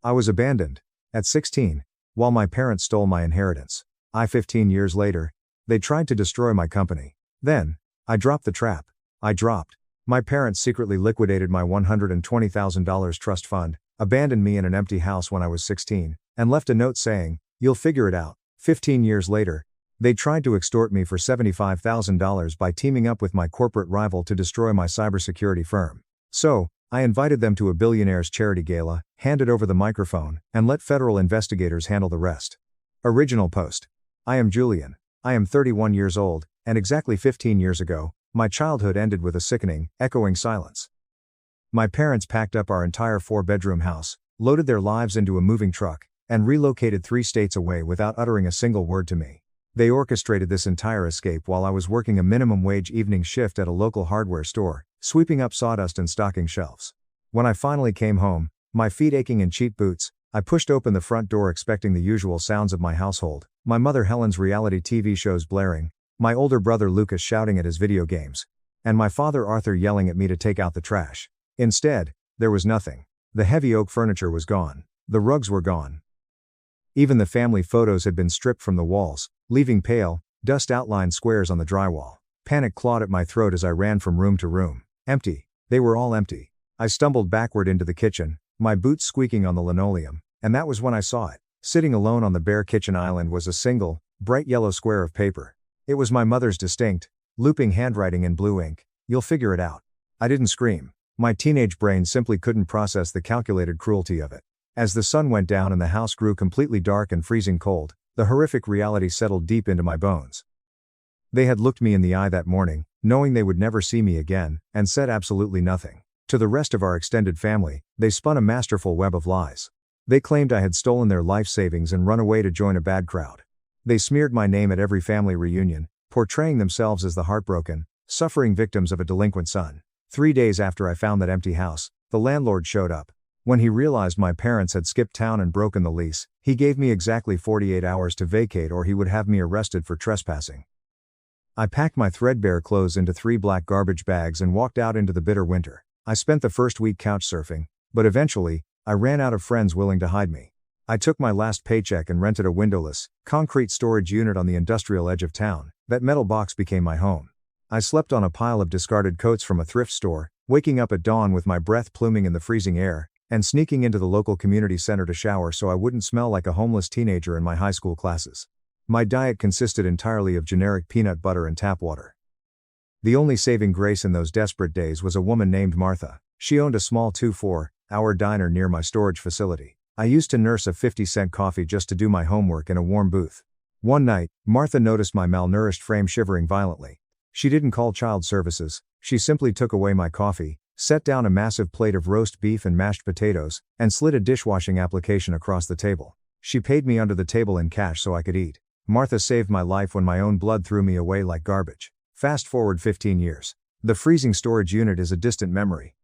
I was abandoned. At 16, while my parents stole my inheritance. 15 years later, they tried to destroy my company. Then, I dropped the trap. My parents secretly liquidated my $120,000 trust fund, abandoned me in an empty house when I was 16, and left a note saying, "You'll figure it out." 15 years later, they tried to extort me for $75,000 by teaming up with my corporate rival to destroy my cybersecurity firm. So, I invited them to a billionaire's charity gala, handed over the microphone, and let federal investigators handle the rest. Original post. I am Julian. I am 31 years old, and exactly 15 years ago, my childhood ended with a sickening, echoing silence. My parents packed up our entire 4-bedroom house, loaded their lives into a moving truck, and relocated 3 states away without uttering a single word to me. They orchestrated this entire escape while I was working a minimum wage evening shift at a local hardware store, sweeping up sawdust and stocking shelves. When I finally came home, my feet aching in cheap boots, I pushed open the front door expecting the usual sounds of my household, my mother Helen's reality TV shows blaring, my older brother Lucas shouting at his video games, and my father Arthur yelling at me to take out the trash. Instead, there was nothing. The heavy oak furniture was gone. The rugs were gone. Even the family photos had been stripped from the walls, leaving pale, dust-outlined squares on the drywall. Panic clawed at my throat as I ran from room to room. Empty. They were all empty. I stumbled backward into the kitchen, my boots squeaking on the linoleum, and that was when I saw it. Sitting alone on the bare kitchen island was a single, bright yellow square of paper. It was my mother's distinct, looping handwriting in blue ink. "You'll figure it out." I didn't scream. My teenage brain simply couldn't process the calculated cruelty of it. As the sun went down and the house grew completely dark and freezing cold, the horrific reality settled deep into my bones. They had looked me in the eye that morning, knowing they would never see me again, and said absolutely nothing. To the rest of our extended family, they spun a masterful web of lies. They claimed I had stolen their life savings and run away to join a bad crowd. They smeared my name at every family reunion, portraying themselves as the heartbroken, suffering victims of a delinquent son. 3 days after I found that empty house, the landlord showed up. When he realized my parents had skipped town and broken the lease, he gave me exactly 48 hours to vacate or he would have me arrested for trespassing. I packed my threadbare clothes into 3 black garbage bags and walked out into the bitter winter. I spent the first week couch surfing, but eventually, I ran out of friends willing to hide me. I took my last paycheck and rented a windowless, concrete storage unit on the industrial edge of town. That metal box became my home. I slept on a pile of discarded coats from a thrift store, waking up at dawn with my breath pluming in the freezing air, and sneaking into the local community center to shower so I wouldn't smell like a homeless teenager in my high school classes. My diet consisted entirely of generic peanut butter and tap water. The only saving grace in those desperate days was a woman named Martha. She owned a small 2-4-hour diner near my storage facility. I used to nurse a 50-cent coffee just to do my homework in a warm booth. One night, Martha noticed my malnourished frame shivering violently. She didn't call child services, she simply took away my coffee, set down a massive plate of roast beef and mashed potatoes, and slid a dishwashing application across the table. She paid me under the table in cash so I could eat. Martha saved my life when my own blood threw me away like garbage. Fast forward 15 years. The freezing storage unit is a distant memory.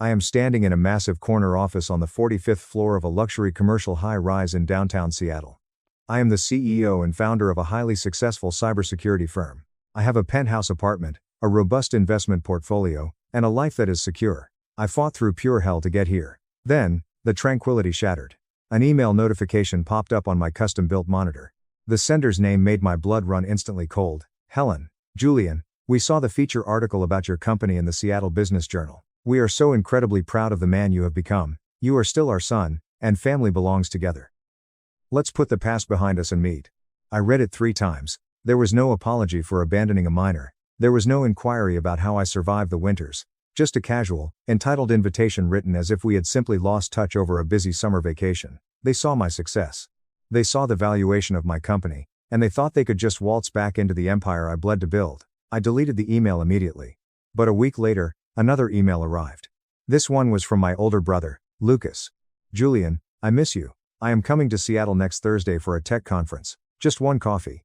I am standing in a massive corner office on the 45th floor of a luxury commercial high-rise in downtown Seattle. I am the CEO and founder of a highly successful cybersecurity firm. I have a penthouse apartment, a robust investment portfolio, and a life that is secure. I fought through pure hell to get here. Then, the tranquility shattered. An email notification popped up on my custom-built monitor. The sender's name made my blood run instantly cold. Helen. Julian, we saw the feature article about your company in the Seattle Business Journal. We are so incredibly proud of the man you have become. You are still our son, and family belongs together. Let's put the past behind us and meet. I read it 3 times. There was no apology for abandoning a minor. There was no inquiry about how I survived the winters. Just a casual, entitled invitation written as if we had simply lost touch over a busy summer vacation. They saw my success. They saw the valuation of my company, and they thought they could just waltz back into the empire I bled to build. I deleted the email immediately. But a week later, another email arrived. This one was from my older brother, Lucas. Julian, I miss you. I am coming to Seattle next Thursday for a tech conference. Just one coffee.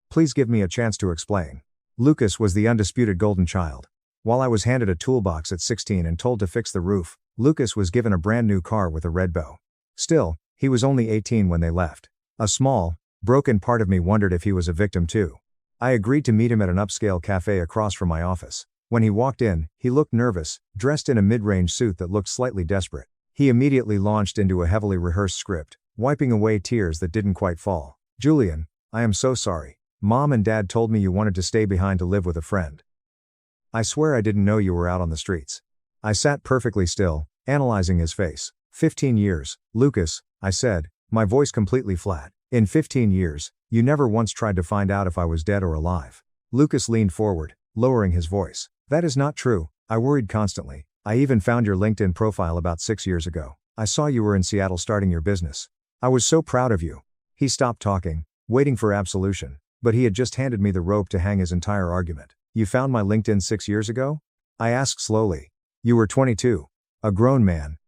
Please give me a chance to explain. Lucas was the undisputed golden child. While I was handed a toolbox at 16 and told to fix the roof, Lucas was given a brand new car with a red bow. Still, he was only 18 when they left. A small, broken part of me wondered if he was a victim too. I agreed to meet him at an upscale cafe across from my office. When he walked in, he looked nervous, dressed in a mid-range suit that looked slightly desperate. He immediately launched into a heavily rehearsed script, wiping away tears that didn't quite fall. Julian, I am so sorry. Mom and Dad told me you wanted to stay behind to live with a friend. I swear I didn't know you were out on the streets. I sat perfectly still, analyzing his face. 15 years, Lucas, I said, my voice completely flat. In 15 years, you never once tried to find out if I was dead or alive. Lucas leaned forward, lowering his voice. That is not true. I worried constantly. I even found your LinkedIn profile about 6 years ago. I saw you were in Seattle starting your business. I was so proud of you. He stopped talking, waiting for absolution, but he had just handed me the rope to hang his entire argument. You found my LinkedIn 6 years ago? I asked slowly. You were 22. A grown man.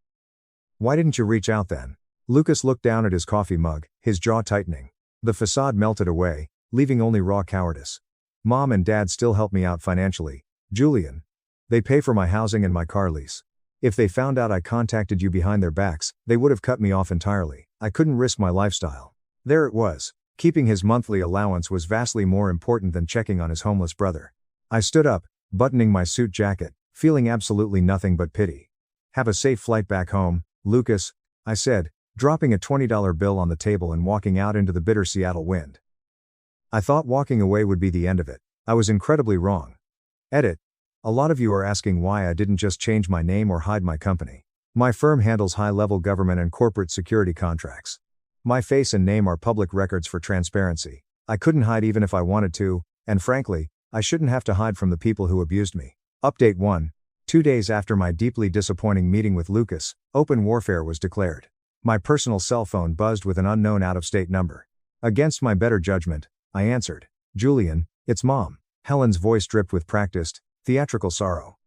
Why didn't you reach out then? Lucas looked down at his coffee mug, his jaw tightening. The facade melted away, leaving only raw cowardice. Mom and Dad still help me out financially, Julian. They pay for my housing and my car lease. If they found out I contacted you behind their backs, they would have cut me off entirely. I couldn't risk my lifestyle. There it was. Keeping his monthly allowance was vastly more important than checking on his homeless brother. I stood up, buttoning my suit jacket, feeling absolutely nothing but pity. Have a safe flight back home, Lucas, I said, dropping a $20 bill on the table and walking out into the bitter Seattle wind. I thought walking away would be the end of it. I was incredibly wrong. Edit. A lot of you are asking why I didn't just change my name or hide my company. My firm handles high-level government and corporate security contracts. My face and name are public records for transparency. I couldn't hide even if I wanted to, and frankly, I shouldn't have to hide from the people who abused me. Update 1. 2 days after my deeply disappointing meeting with Lucas, open warfare was declared. My personal cell phone buzzed with an unknown out-of-state number. Against my better judgment, I answered. Julian, it's Mom. Helen's voice dripped with practiced, theatrical sorrow.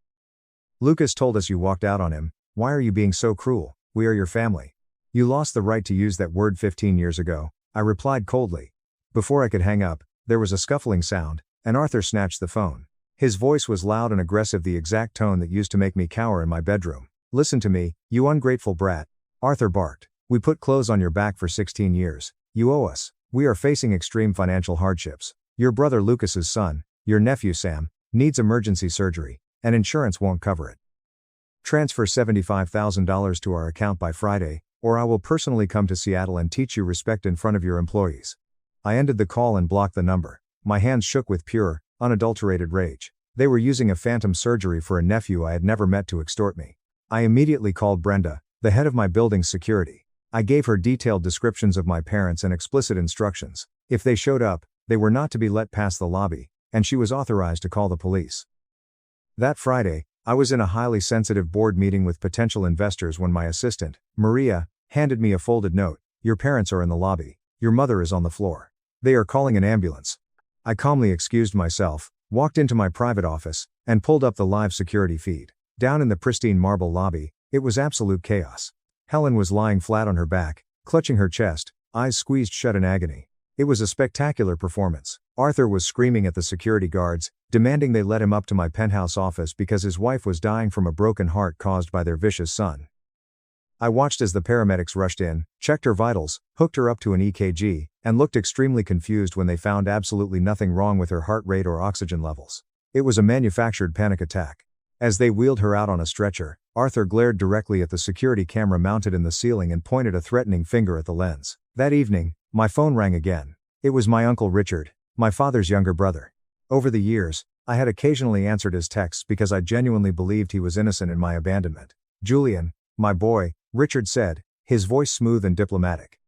Lucas told us you walked out on him. Why are you being so cruel? We are your family. You lost the right to use that word 15 years ago, I replied coldly. Before I could hang up, there was a scuffling sound, and Arthur snatched the phone. His voice was loud and aggressive, the exact tone that used to make me cower in my bedroom. Listen to me, you ungrateful brat. Arthur barked. We put clothes on your back for 16 years. You owe us. We are facing extreme financial hardships. Your brother Lucas's son, your nephew Sam, needs emergency surgery, and insurance won't cover it. Transfer $75,000 to our account by Friday, or I will personally come to Seattle and teach you respect in front of your employees. I ended the call and blocked the number. My hands shook with pure, unadulterated rage. They were using a phantom surgery for a nephew I had never met to extort me. I immediately called Brenda, the head of my building's security. I gave her detailed descriptions of my parents and explicit instructions. If they showed up, they were not to be let past the lobby, and she was authorized to call the police. That Friday, I was in a highly sensitive board meeting with potential investors when my assistant, Maria, handed me a folded note. Your parents are in the lobby. Your mother is on the floor. They are calling an ambulance. I calmly excused myself, walked into my private office, and pulled up the live security feed. Down in the pristine marble lobby, it was absolute chaos. Helen was lying flat on her back, clutching her chest, eyes squeezed shut in agony. It was a spectacular performance. Arthur was screaming at the security guards, demanding they let him up to my penthouse office because his wife was dying from a broken heart caused by their vicious son. I watched as the paramedics rushed in, checked her vitals, hooked her up to an EKG, and looked extremely confused when they found absolutely nothing wrong with her heart rate or oxygen levels. It was a manufactured panic attack. As they wheeled her out on a stretcher, Arthur glared directly at the security camera mounted in the ceiling and pointed a threatening finger at the lens. That evening, my phone rang again. It was my Uncle Richard, my father's younger brother. Over the years, I had occasionally answered his texts because I genuinely believed he was innocent in my abandonment. Julian, my boy, Richard said, his voice smooth and diplomatic.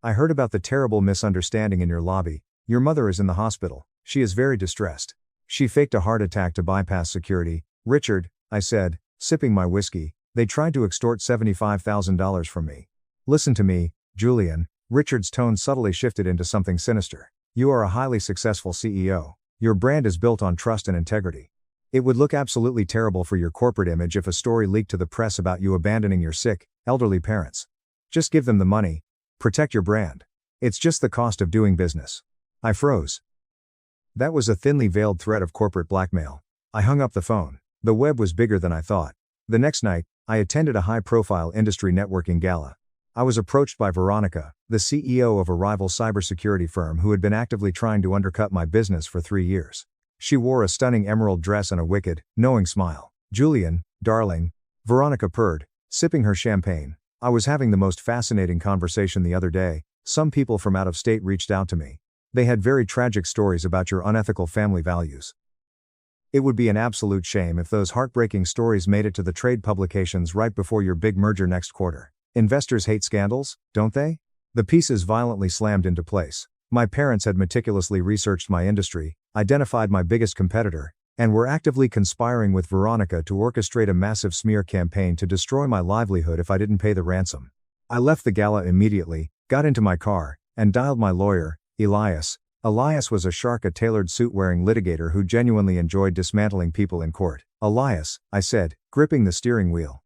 I heard about the terrible misunderstanding in your lobby. Your mother is in the hospital. She is very distressed. She faked a heart attack to bypass security. Richard, I said, sipping my whiskey, they tried to extort $75,000 from me. Listen to me, Julian. Richard's tone subtly shifted into something sinister. You are a highly successful CEO. Your brand is built on trust and integrity. It would look absolutely terrible for your corporate image if a story leaked to the press about you abandoning your sick, elderly parents. Just give them the money. Protect your brand. It's just the cost of doing business. I froze. That was a thinly veiled threat of corporate blackmail. I hung up the phone. The web was bigger than I thought. The next night, I attended a high-profile industry networking gala. I was approached by Veronica, the CEO of a rival cybersecurity firm who had been actively trying to undercut my business for 3 years. She wore a stunning emerald dress and a wicked, knowing smile. Julian, darling, Veronica purred, sipping her champagne. I was having the most fascinating conversation the other day. Some people from out of state reached out to me. They had very tragic stories about your unethical family values. It would be an absolute shame if those heartbreaking stories made it to the trade publications right before your big merger next quarter. Investors hate scandals, don't they? The pieces violently slammed into place. My parents had meticulously researched my industry, identified my biggest competitor, and were actively conspiring with Veronica to orchestrate a massive smear campaign to destroy my livelihood if I didn't pay the ransom. I left the gala immediately, got into my car, and dialed my lawyer, Elias. Elias was a tailored suit-wearing litigator who genuinely enjoyed dismantling people in court. Elias, I said, gripping the steering wheel.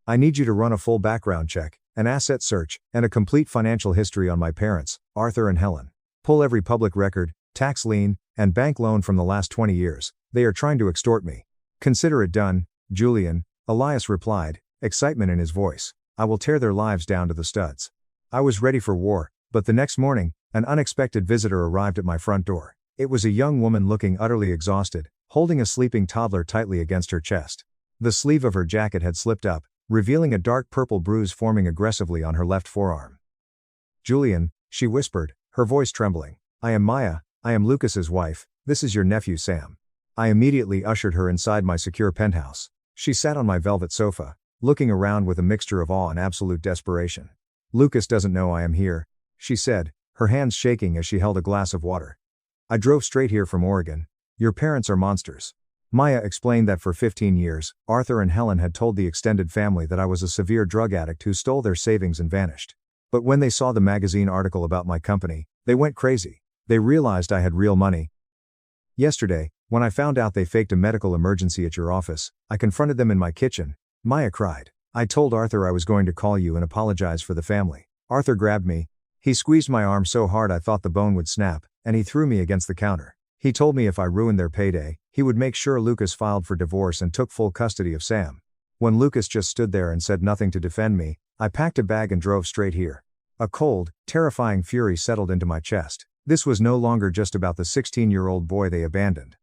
I need you to run a full background check, an asset search, and a complete financial history on my parents, Arthur and Helen. Pull every public record, tax lien, and bank loan from the last 20 years. They are trying to extort me. Consider it done, Julian, Elias replied, excitement in his voice. I will tear their lives down to the studs. I was ready for war, but the next morning, an unexpected visitor arrived at my front door. It was a young woman looking utterly exhausted, holding a sleeping toddler tightly against her chest. The sleeve of her jacket had slipped up, revealing a dark purple bruise forming aggressively on her left forearm. Julian, she whispered, her voice trembling. I am Maya, I am Lucas's wife, this is your nephew Sam. I immediately ushered her inside my secure penthouse. She sat on my velvet sofa, looking around with a mixture of awe and absolute desperation. Lucas doesn't know I am here, she said, her hands shaking as she held a glass of water. I drove straight here from Oregon. Your parents are monsters. Maya explained that for 15 years, Arthur and Helen had told the extended family that I was a severe drug addict who stole their savings and vanished. But when they saw the magazine article about my company, they went crazy. They realized I had real money. Yesterday, when I found out they faked a medical emergency at your office, I confronted them in my kitchen. Maya cried. I told Arthur I was going to call you and apologize for the family. Arthur grabbed me. He squeezed my arm so hard I thought the bone would snap, and he threw me against the counter. He told me if I ruined their payday, he would make sure Lucas filed for divorce and took full custody of Sam. When Lucas just stood there and said nothing to defend me, I packed a bag and drove straight here. A cold, terrifying fury settled into my chest. This was no longer just about the 16-year-old boy they abandoned.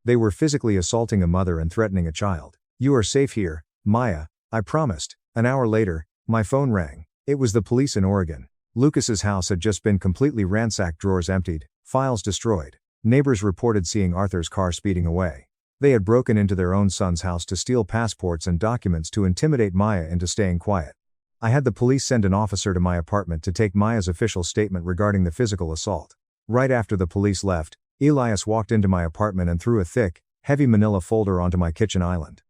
They were physically assaulting a mother and threatening a child. You are safe here, Maya, I promised. An hour later, my phone rang. It was the police in Oregon. Lucas's house had just been completely ransacked, drawers emptied, files destroyed. Neighbors reported seeing Arthur's car speeding away. They had broken into their own son's house to steal passports and documents to intimidate Maya into staying quiet. I had the police send an officer to my apartment to take Maya's official statement regarding the physical assault. Right after the police left, Elias walked into my apartment and threw a thick, heavy manila folder onto my kitchen island.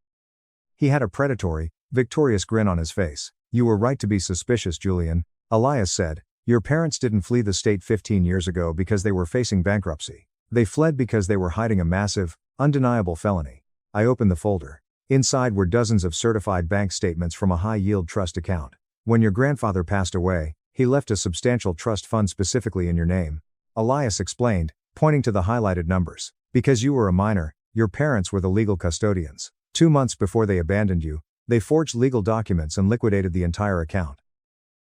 He had a predatory, victorious grin on his face. You were right to be suspicious, Julian, Elias said. Your parents didn't flee the state 15 years ago because they were facing bankruptcy. They fled because they were hiding a massive, undeniable felony. I opened the folder. Inside were dozens of certified bank statements from a high-yield trust account. When your grandfather passed away, he left a substantial trust fund specifically in your name. Elias explained, pointing to the highlighted numbers. Because you were a minor, your parents were the legal custodians. 2 months before they abandoned you, they forged legal documents and liquidated the entire account.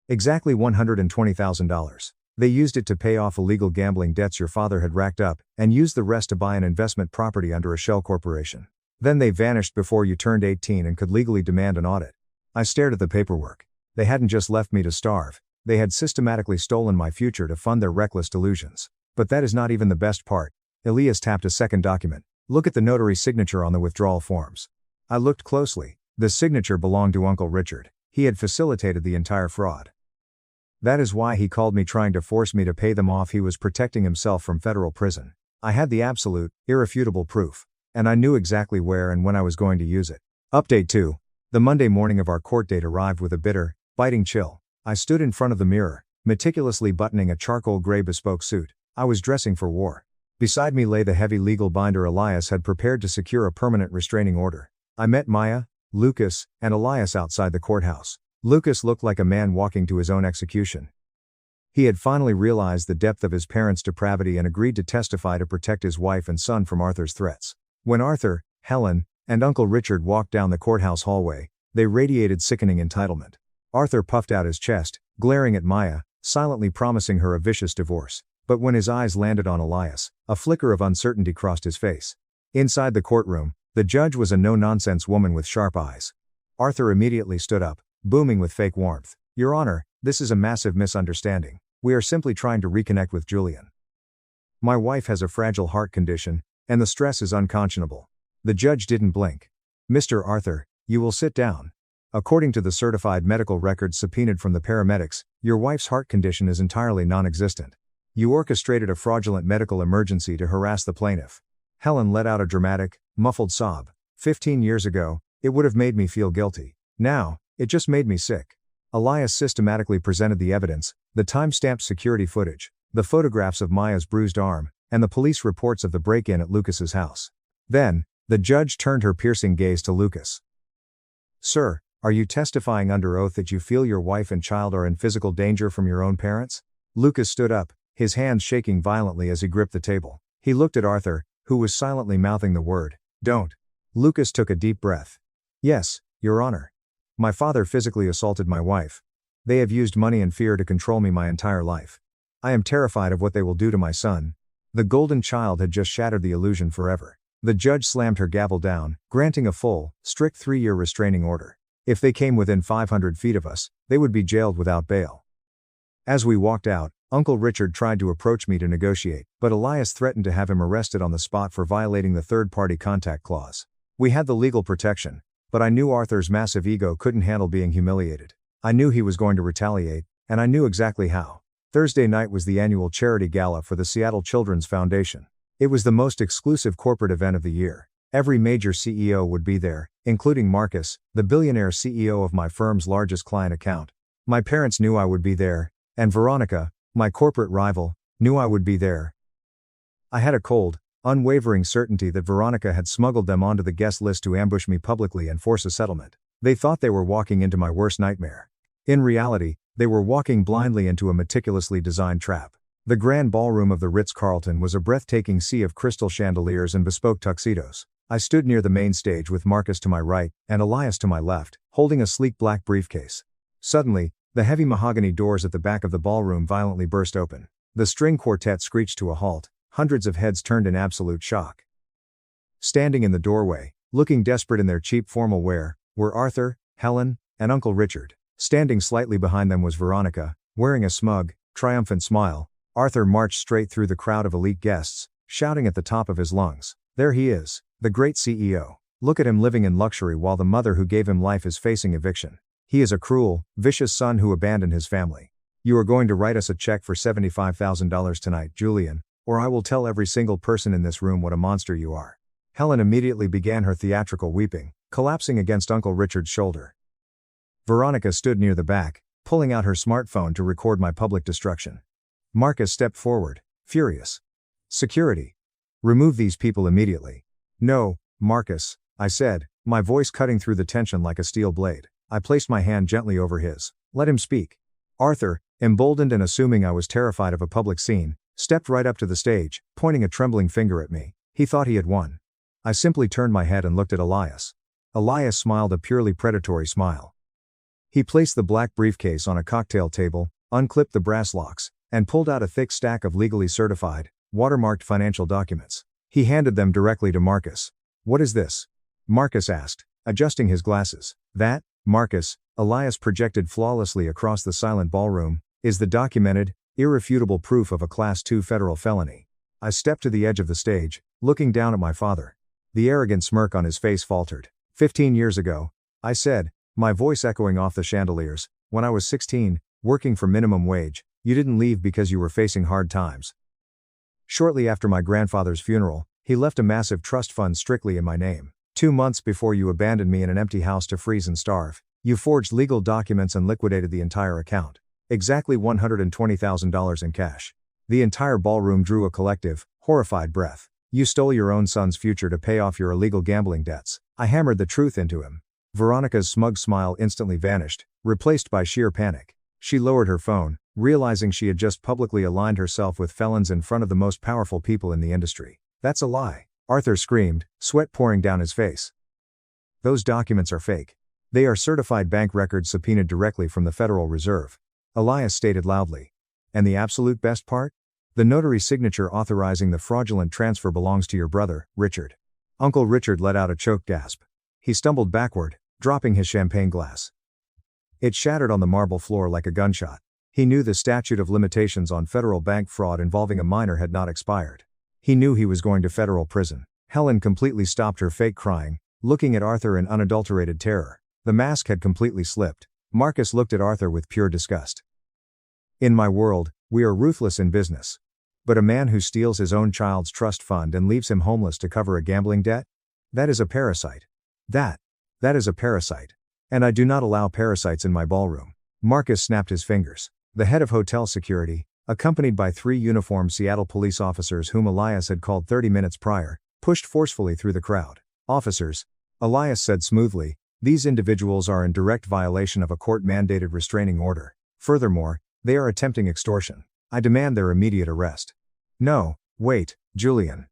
Exactly $120,000. They used it to pay off illegal gambling debts your father had racked up, and used the rest to buy an investment property under a shell corporation. Then they vanished before you turned 18 and could legally demand an audit. I stared at the paperwork. They hadn't just left me to starve, they had systematically stolen my future to fund their reckless delusions. But that is not even the best part. Elias tapped a second document. Look at the notary's signature on the withdrawal forms. I looked closely. The signature belonged to Uncle Richard. He had facilitated the entire fraud. That is why he called me, trying to force me to pay them off. He was protecting himself from federal prison. I had the absolute, irrefutable proof. And I knew exactly where and when I was going to use it. Update 2. The Monday morning of our court date arrived with a bitter, biting chill. I stood in front of the mirror, meticulously buttoning a charcoal gray bespoke suit. I was dressing for war. Beside me lay the heavy legal binder Elias had prepared to secure a permanent restraining order. I met Maya, Lucas, and Elias outside the courthouse. Lucas looked like a man walking to his own execution. He had finally realized the depth of his parents' depravity and agreed to testify to protect his wife and son from Arthur's threats. When Arthur, Helen, and Uncle Richard walked down the courthouse hallway, they radiated sickening entitlement. Arthur puffed out his chest, glaring at Maya, silently promising her a vicious divorce. But when his eyes landed on Elias, a flicker of uncertainty crossed his face. Inside the courtroom, the judge was a no-nonsense woman with sharp eyes. Arthur immediately stood up, booming with fake warmth. Your Honor, this is a massive misunderstanding. We are simply trying to reconnect with Julian. My wife has a fragile heart condition, and the stress is unconscionable. The judge didn't blink. Mr. Arthur, you will sit down. According to the certified medical records subpoenaed from the paramedics, your wife's heart condition is entirely non-existent. You orchestrated a fraudulent medical emergency to harass the plaintiff. Helen let out a dramatic, muffled sob. 15 years ago, it would have made me feel guilty. Now, it just made me sick. Elias systematically presented the evidence, the time-stamped security footage, the photographs of Maya's bruised arm, and the police reports of the break-in at Lucas's house. Then, the judge turned her piercing gaze to Lucas. Sir, are you testifying under oath that you feel your wife and child are in physical danger from your own parents? Lucas stood up, his hands shaking violently as he gripped the table. He looked at Arthur, who was silently mouthing the word, "Don't." Lucas took a deep breath. Yes, Your Honor. My father physically assaulted my wife. They have used money and fear to control me my entire life. I am terrified of what they will do to my son. The golden child had just shattered the illusion forever. The judge slammed her gavel down, granting a full, strict 3-year restraining order. If they came within 500 feet of us, they would be jailed without bail. As we walked out, Uncle Richard tried to approach me to negotiate, but Elias threatened to have him arrested on the spot for violating the third-party contact clause. We had the legal protection, but I knew Arthur's massive ego couldn't handle being humiliated. I knew he was going to retaliate, and I knew exactly how. Thursday night was the annual charity gala for the Seattle Children's Foundation. It was the most exclusive corporate event of the year. Every major CEO would be there, including Marcus, the billionaire CEO of my firm's largest client account. My parents knew I would be there, and Veronica, my corporate rival, knew I would be there. I had a cold, unwavering certainty that Veronica had smuggled them onto the guest list to ambush me publicly and force a settlement. They thought they were walking into my worst nightmare. In reality, they were walking blindly into a meticulously designed trap. The grand ballroom of the Ritz-Carlton was a breathtaking sea of crystal chandeliers and bespoke tuxedos. I stood near the main stage with Marcus to my right, and Elias to my left, holding a sleek black briefcase. Suddenly, the heavy mahogany doors at the back of the ballroom violently burst open. The string quartet screeched to a halt, hundreds of heads turned in absolute shock. Standing in the doorway, looking desperate in their cheap formal wear, were Arthur, Helen, and Uncle Richard. Standing slightly behind them was Veronica, wearing a smug, triumphant smile. Arthur marched straight through the crowd of elite guests, shouting at the top of his lungs, "There he is, the great CEO. Look at him living in luxury while the mother who gave him life is facing eviction. He is a cruel, vicious son who abandoned his family. You are going to write us a check for $75,000 tonight, Julian, or I will tell every single person in this room what a monster you are." Helen immediately began her theatrical weeping, collapsing against Uncle Richard's shoulder. Veronica stood near the back, pulling out her smartphone to record my public destruction. Marcus stepped forward, furious. "Security. Remove these people immediately." "No, Marcus," I said, my voice cutting through the tension like a steel blade. I placed my hand gently over his. "Let him speak." Arthur, emboldened and assuming I was terrified of a public scene, stepped right up to the stage, pointing a trembling finger at me. He thought he had won. I simply turned my head and looked at Elias. Elias smiled a purely predatory smile. He placed the black briefcase on a cocktail table, unclipped the brass locks, and pulled out a thick stack of legally certified, watermarked financial documents. He handed them directly to Marcus. "What is this?" Marcus asked, adjusting his glasses. "That, Marcus," Elias projected flawlessly across the silent ballroom, "is the documented, irrefutable proof of a Class 2 federal felony." I stepped to the edge of the stage, looking down at my father. The arrogant smirk on his face faltered. 15 years ago, I said, my voice echoing off the chandeliers, when I was 16, working for minimum wage, you didn't leave because you were facing hard times. Shortly after my grandfather's funeral, he left a massive trust fund strictly in my name. 2 months before you abandoned me in an empty house to freeze and starve, you forged legal documents and liquidated the entire account. Exactly $120,000 in cash. The entire ballroom drew a collective, horrified breath. You stole your own son's future to pay off your illegal gambling debts. I hammered the truth into him. Veronica's smug smile instantly vanished, replaced by sheer panic. She lowered her phone, realizing she had just publicly aligned herself with felons in front of the most powerful people in the industry. "That's a lie," Arthur screamed, sweat pouring down his face. "Those documents are fake. They are certified bank records subpoenaed directly from the Federal Reserve," Elias stated loudly. "And the absolute best part? The notary signature authorizing the fraudulent transfer belongs to your brother, Richard." Uncle Richard let out a choked gasp. He stumbled backward, dropping his champagne glass. It shattered on the marble floor like a gunshot. He knew the statute of limitations on federal bank fraud involving a minor had not expired. He knew he was going to federal prison. Helen completely stopped her fake crying, looking at Arthur in unadulterated terror. The mask had completely slipped. Marcus looked at Arthur with pure disgust. In my world, we are ruthless in business. But a man who steals his own child's trust fund and leaves him homeless to cover a gambling debt? That is a parasite. That is a parasite. And I do not allow parasites in my ballroom. Marcus snapped his fingers. The head of hotel security, accompanied by 3 uniformed Seattle police officers whom Elias had called 30 minutes prior, pushed forcefully through the crowd. Officers, Elias said smoothly, these individuals are in direct violation of a court-mandated restraining order. Furthermore, they are attempting extortion. I demand their immediate arrest. No, wait, Julian.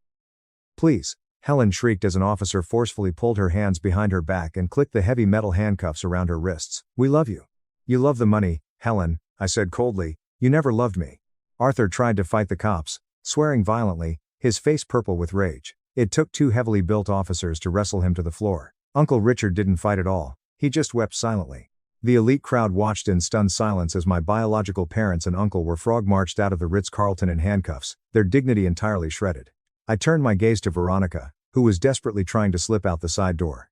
Please, Helen shrieked as an officer forcefully pulled her hands behind her back and clicked the heavy metal handcuffs around her wrists. We love you. You love the money, Helen, I said coldly. You never loved me. Arthur tried to fight the cops, swearing violently, his face purple with rage. It took 2 heavily built officers to wrestle him to the floor. Uncle Richard didn't fight at all, he just wept silently. The elite crowd watched in stunned silence as my biological parents and uncle were frog-marched out of the Ritz-Carlton in handcuffs, their dignity entirely shredded. I turned my gaze to Veronica, who was desperately trying to slip out the side door.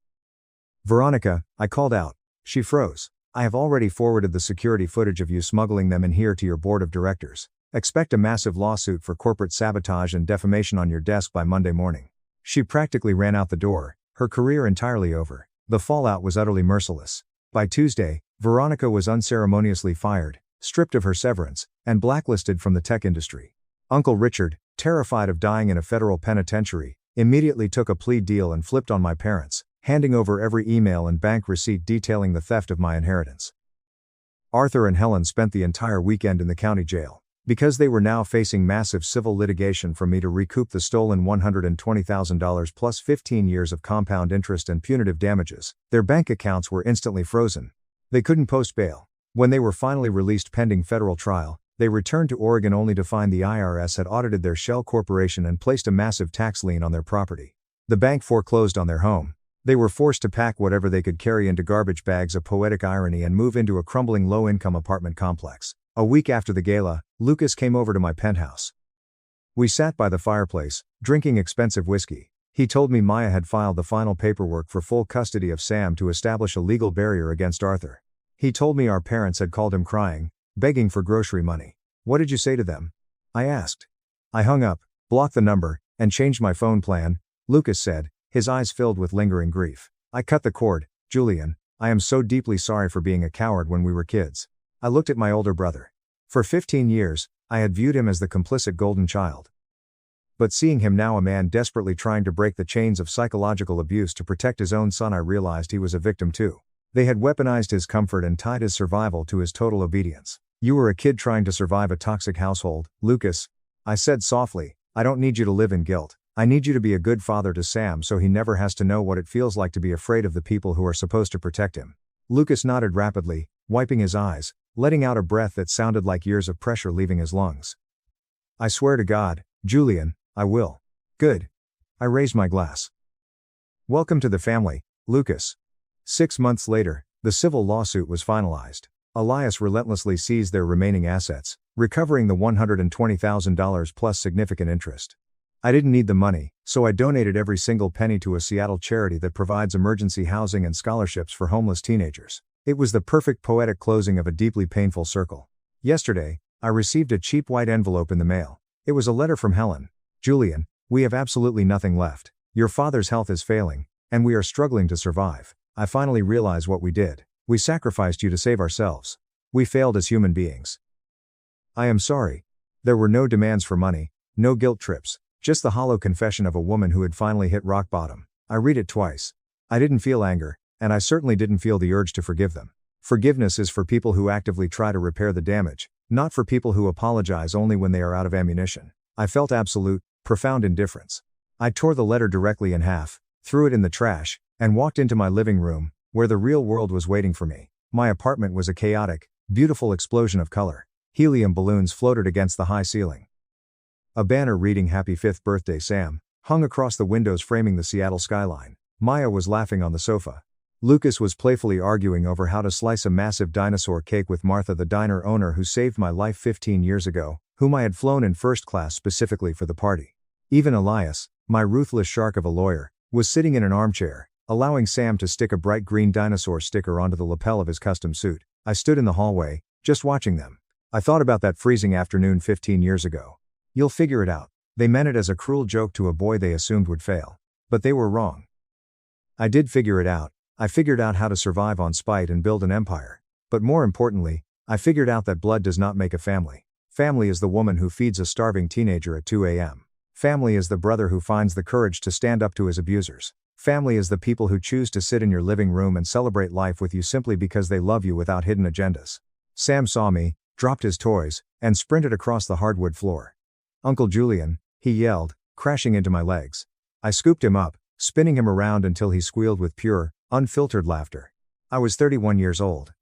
Veronica, I called out. She froze. I have already forwarded the security footage of you smuggling them in here to your board of directors. Expect a massive lawsuit for corporate sabotage and defamation on your desk by Monday morning. She practically ran out the door, her career entirely over. The fallout was utterly merciless. By Tuesday, Veronica was unceremoniously fired, stripped of her severance, and blacklisted from the tech industry. Uncle Richard, terrified of dying in a federal penitentiary, immediately took a plea deal and flipped on my parents, handing over every email and bank receipt detailing the theft of my inheritance. Arthur and Helen spent the entire weekend in the county jail. Because they were now facing massive civil litigation from me to recoup the stolen $120,000 plus 15 years of compound interest and punitive damages, their bank accounts were instantly frozen. They couldn't post bail. When they were finally released pending federal trial, they returned to Oregon only to find the IRS had audited their shell corporation and placed a massive tax lien on their property. The bank foreclosed on their home. They were forced to pack whatever they could carry into garbage bags of poetic irony and move into a crumbling low-income apartment complex. A week after the gala, Lucas came over to my penthouse. We sat by the fireplace, drinking expensive whiskey. He told me Maya had filed the final paperwork for full custody of Sam to establish a legal barrier against Arthur. He told me our parents had called him crying, begging for grocery money. What did you say to them? I asked. I hung up, blocked the number, and changed my phone plan, Lucas said, his eyes filled with lingering grief. I cut the cord, Julian. I am so deeply sorry for being a coward when we were kids. I looked at my older brother. For 15 years, I had viewed him as the complicit golden child. But seeing him now a man desperately trying to break the chains of psychological abuse to protect his own son, I realized he was a victim too. They had weaponized his comfort and tied his survival to his total obedience. You were a kid trying to survive a toxic household, Lucas. I said softly, I don't need you to live in guilt. I need you to be a good father to Sam so he never has to know what it feels like to be afraid of the people who are supposed to protect him. Lucas nodded rapidly, wiping his eyes, letting out a breath that sounded like years of pressure leaving his lungs. I swear to God, Julian, I will. Good. I raised my glass. Welcome to the family, Lucas. 6 months later, the civil lawsuit was finalized. Elias relentlessly seized their remaining assets, recovering the $120,000 plus significant interest. I didn't need the money, so I donated every single penny to a Seattle charity that provides emergency housing and scholarships for homeless teenagers. It was the perfect poetic closing of a deeply painful circle. Yesterday, I received a cheap white envelope in the mail. It was a letter from Helen. Julian, we have absolutely nothing left. Your father's health is failing, and we are struggling to survive. I finally realize what we did. We sacrificed you to save ourselves. We failed as human beings. I am sorry. There were no demands for money, no guilt trips, just the hollow confession of a woman who had finally hit rock bottom. I read it twice. I didn't feel anger, and I certainly didn't feel the urge to forgive them. Forgiveness is for people who actively try to repair the damage, not for people who apologize only when they are out of ammunition. I felt absolute, profound indifference. I tore the letter directly in half, threw it in the trash, and walked into my living room, where the real world was waiting for me. My apartment was a chaotic, beautiful explosion of color. Helium balloons floated against the high ceiling. A banner reading "Happy 5th Birthday, Sam" hung across the windows framing the Seattle skyline. Maya was laughing on the sofa. Lucas was playfully arguing over how to slice a massive dinosaur cake with Martha, the diner owner who saved my life 15 years ago, whom I had flown in first class specifically for the party. Even Elias, my ruthless shark of a lawyer, was sitting in an armchair, allowing Sam to stick a bright green dinosaur sticker onto the lapel of his custom suit. I stood in the hallway, just watching them. I thought about that freezing afternoon 15 years ago. You'll figure it out. They meant it as a cruel joke to a boy they assumed would fail. But they were wrong. I did figure it out. I figured out how to survive on spite and build an empire. But more importantly, I figured out that blood does not make a family. Family is the woman who feeds a starving teenager at 2 a.m. Family is the brother who finds the courage to stand up to his abusers. Family is the people who choose to sit in your living room and celebrate life with you simply because they love you without hidden agendas. Sam saw me, dropped his toys, and sprinted across the hardwood floor. "Uncle Julian," he yelled, crashing into my legs. I scooped him up, spinning him around until he squealed with pure, unfiltered laughter. I was 31 years old.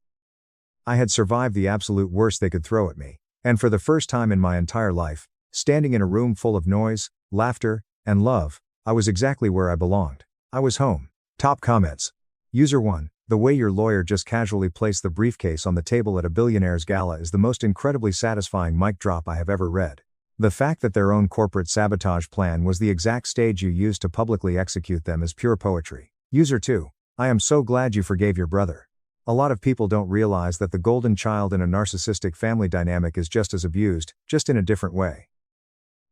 I had survived the absolute worst they could throw at me, and for the first time in my entire life, standing in a room full of noise, laughter, and love, I was exactly where I belonged. I was home. Top comments. User 1, the way your lawyer just casually placed the briefcase on the table at a billionaire's gala is the most incredibly satisfying mic drop I have ever read. The fact that their own corporate sabotage plan was the exact stage you used to publicly execute them is pure poetry. User 2, I am so glad you forgave your brother. A lot of people don't realize that the golden child in a narcissistic family dynamic is just as abused, just in a different way.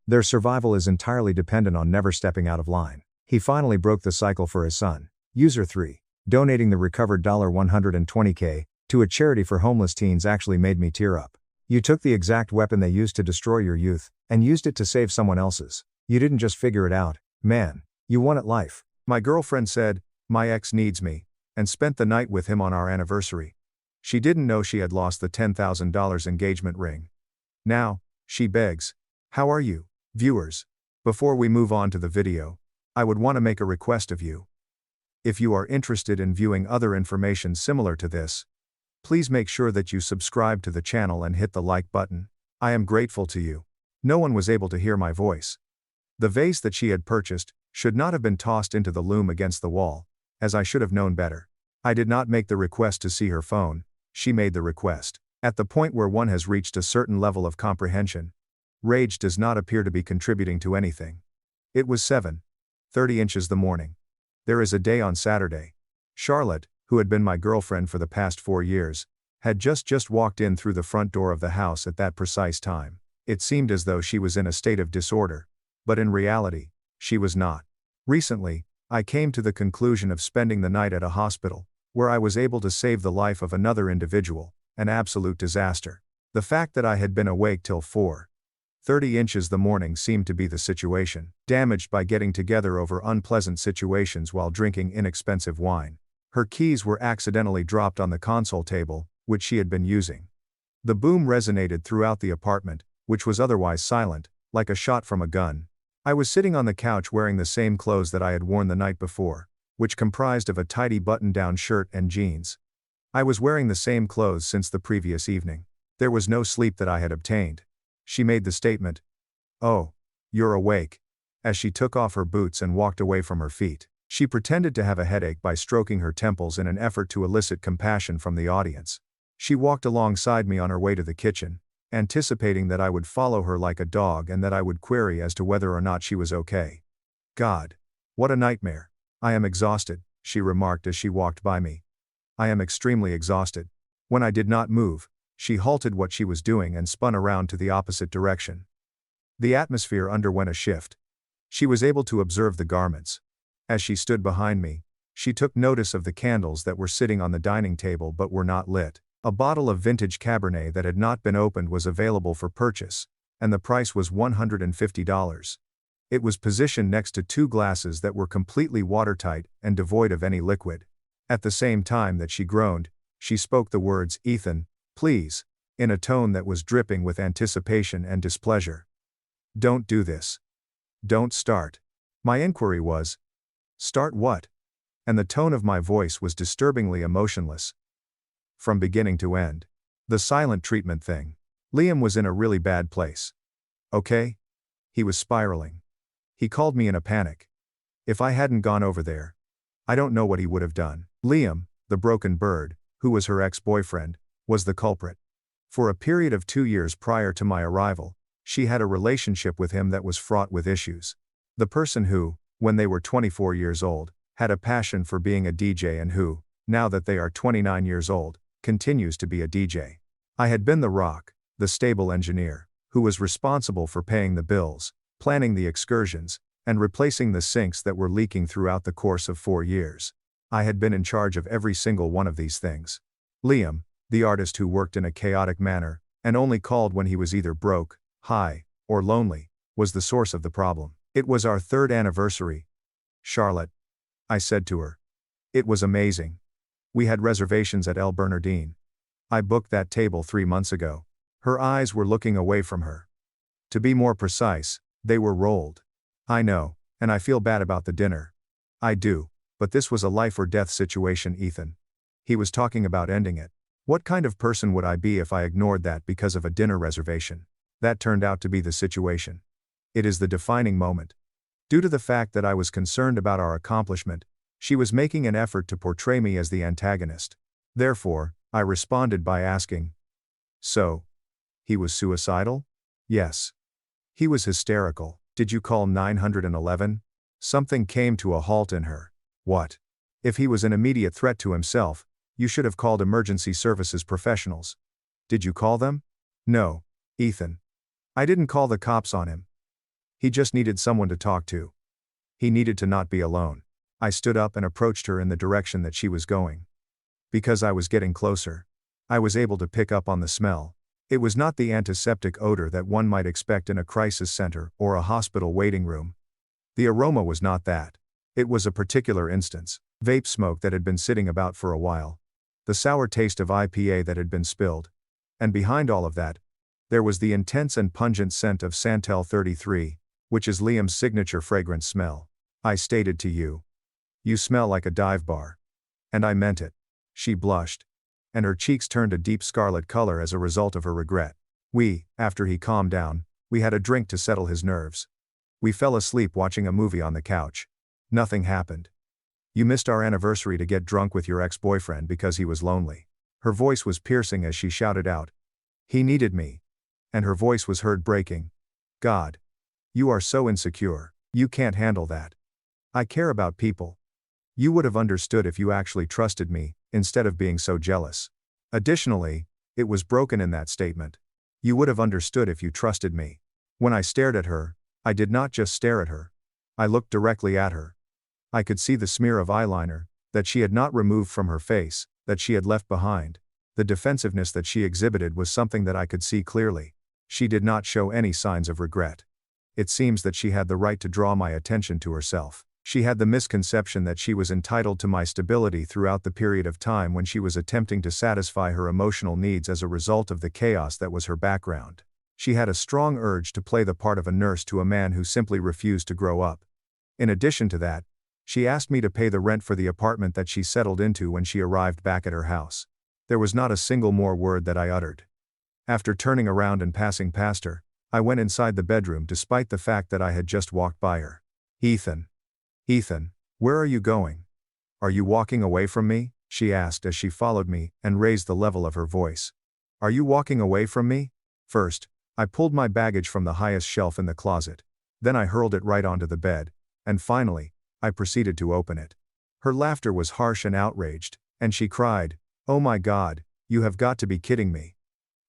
Their survival is entirely dependent on never stepping out of line. He finally broke the cycle for his son. User 3, donating the recovered $120K to a charity for homeless teens actually made me tear up. You took the exact weapon they used to destroy your youth, and used it to save someone else's. You didn't just figure it out, man. You won at life. My girlfriend said, "My ex needs me," and spent the night with him on our anniversary. She didn't know she had lost the $10,000 engagement ring. Now, she begs. How are you, viewers? Before we move on to the video, I would want to make a request of you. If you are interested in viewing other information similar to this, please make sure that you subscribe to the channel and hit the like button. I am grateful to you. No one was able to hear my voice. The vase that she had purchased should not have been tossed into the loom against the wall, as I should have known better. I did not make the request to see her phone, she made the request. At the point where one has reached a certain level of comprehension, rage does not appear to be contributing to anything. It was 7:30 inches the morning. There is a day on Saturday. Charlotte, who had been my girlfriend for the past 4 years, had just walked in through the front door of the house at that precise time. It seemed as though she was in a state of disorder, but in reality, she was not. Recently, I came to the conclusion of spending the night at a hospital, where I was able to save the life of another individual, an absolute disaster. The fact that I had been awake till 4:30 inches the morning seemed to be the situation, damaged by getting together over unpleasant situations while drinking inexpensive wine. Her keys were accidentally dropped on the console table, which she had been using. The boom resonated throughout the apartment, which was otherwise silent, like a shot from a gun. I was sitting on the couch wearing the same clothes that I had worn the night before, which comprised of a tidy button-down shirt and jeans. I was wearing the same clothes since the previous evening. There was no sleep that I had obtained. She made the statement, "Oh, you're awake," as she took off her boots and walked away from her feet. She pretended to have a headache by stroking her temples in an effort to elicit compassion from the audience. She walked alongside me on her way to the kitchen, anticipating that I would follow her like a dog and that I would query as to whether or not she was okay. God, what a nightmare. I am exhausted, she remarked as she walked by me. I am extremely exhausted. When I did not move, she halted what she was doing and spun around to the opposite direction. The atmosphere underwent a shift. She was able to observe the garments. As she stood behind me, she took notice of the candles that were sitting on the dining table but were not lit. A bottle of vintage Cabernet that had not been opened was available for purchase, and the price was $150. It was positioned next to 2 glasses that were completely watertight and devoid of any liquid. At the same time that she groaned, she spoke the words, "Ethan, please," in a tone that was dripping with anticipation and displeasure. "Don't do this. Don't start." My inquiry was, "Start what?" And the tone of my voice was disturbingly emotionless. From beginning to end. The silent treatment thing. Liam was in a really bad place. Okay? He was spiraling. He called me in a panic. If I hadn't gone over there, I don't know what he would have done. Liam, the broken bird, who was her ex-boyfriend, was the culprit. For a period of 2 years prior to my arrival, she had a relationship with him that was fraught with issues. The person who, when they were 24 years old, had a passion for being a DJ and who, now that they are 29 years old, continues to be a DJ. I had been the rock, the stable engineer, who was responsible for paying the bills, planning the excursions, and replacing the sinks that were leaking throughout the course of 4 years. I had been in charge of every single one of these things. Liam, the artist who worked in a chaotic manner, and only called when he was either broke, high, or lonely, was the source of the problem. It was our 3rd anniversary. Charlotte, I said to her. It was amazing. We had reservations at El Bernardine. I booked that table 3 months ago. Her eyes were looking away from her. To be more precise, they were rolled. I know, and I feel bad about the dinner. I do, but this was a life or death situation, Ethan. He was talking about ending it. What kind of person would I be if I ignored that because of a dinner reservation? That turned out to be the situation. It is the defining moment. Due to the fact that I was concerned about our accomplishment, she was making an effort to portray me as the antagonist. Therefore, I responded by asking, "So, he was suicidal?" "Yes. He was hysterical. Did you call 911? Something came to a halt in her. What? If he was an immediate threat to himself, you should have called emergency services professionals. Did you call them? No, Ethan. I didn't call the cops on him. He just needed someone to talk to. He needed to not be alone." I stood up and approached her in the direction that she was going. Because I was getting closer, I was able to pick up on the smell. It was not the antiseptic odor that one might expect in a crisis center or a hospital waiting room. The aroma was not that. It was a particular instance. Vape smoke that had been sitting about for a while. The sour taste of IPA that had been spilled. And behind all of that, there was the intense and pungent scent of Santal 33, which is Liam's signature fragrance smell. I stated to you, "You smell like a dive bar." And I meant it. She blushed. And her cheeks turned a deep scarlet color as a result of her regret. After he calmed down, we had a drink to settle his nerves. We fell asleep watching a movie on the couch. Nothing happened. You missed our anniversary to get drunk with your ex-boyfriend because he was lonely. Her voice was piercing as she shouted out. He needed me. And her voice was heard breaking. God. You are so insecure. You can't handle that. I care about people. You would have understood if you actually trusted me, instead of being so jealous. Additionally, it was broken in that statement. You would have understood if you trusted me. When I stared at her, I did not just stare at her. I looked directly at her. I could see the smear of eyeliner, that she had not removed from her face, that she had left behind. The defensiveness that she exhibited was something that I could see clearly. She did not show any signs of regret. It seems that she had the right to draw my attention to herself. She had the misconception that she was entitled to my stability throughout the period of time when she was attempting to satisfy her emotional needs as a result of the chaos that was her background. She had a strong urge to play the part of a nurse to a man who simply refused to grow up. In addition to that, she asked me to pay the rent for the apartment that she settled into when she arrived back at her house. There was not a single more word that I uttered. After turning around and passing past her, I went inside the bedroom despite the fact that I had just walked by her. Ethan, where are you going? Are you walking away from me? She asked as she followed me and raised the level of her voice. Are you walking away from me? First, I pulled my baggage from the highest shelf in the closet. Then I hurled it right onto the bed. And finally, I proceeded to open it. Her laughter was harsh and outraged, and she cried, "Oh my God, you have got to be kidding me."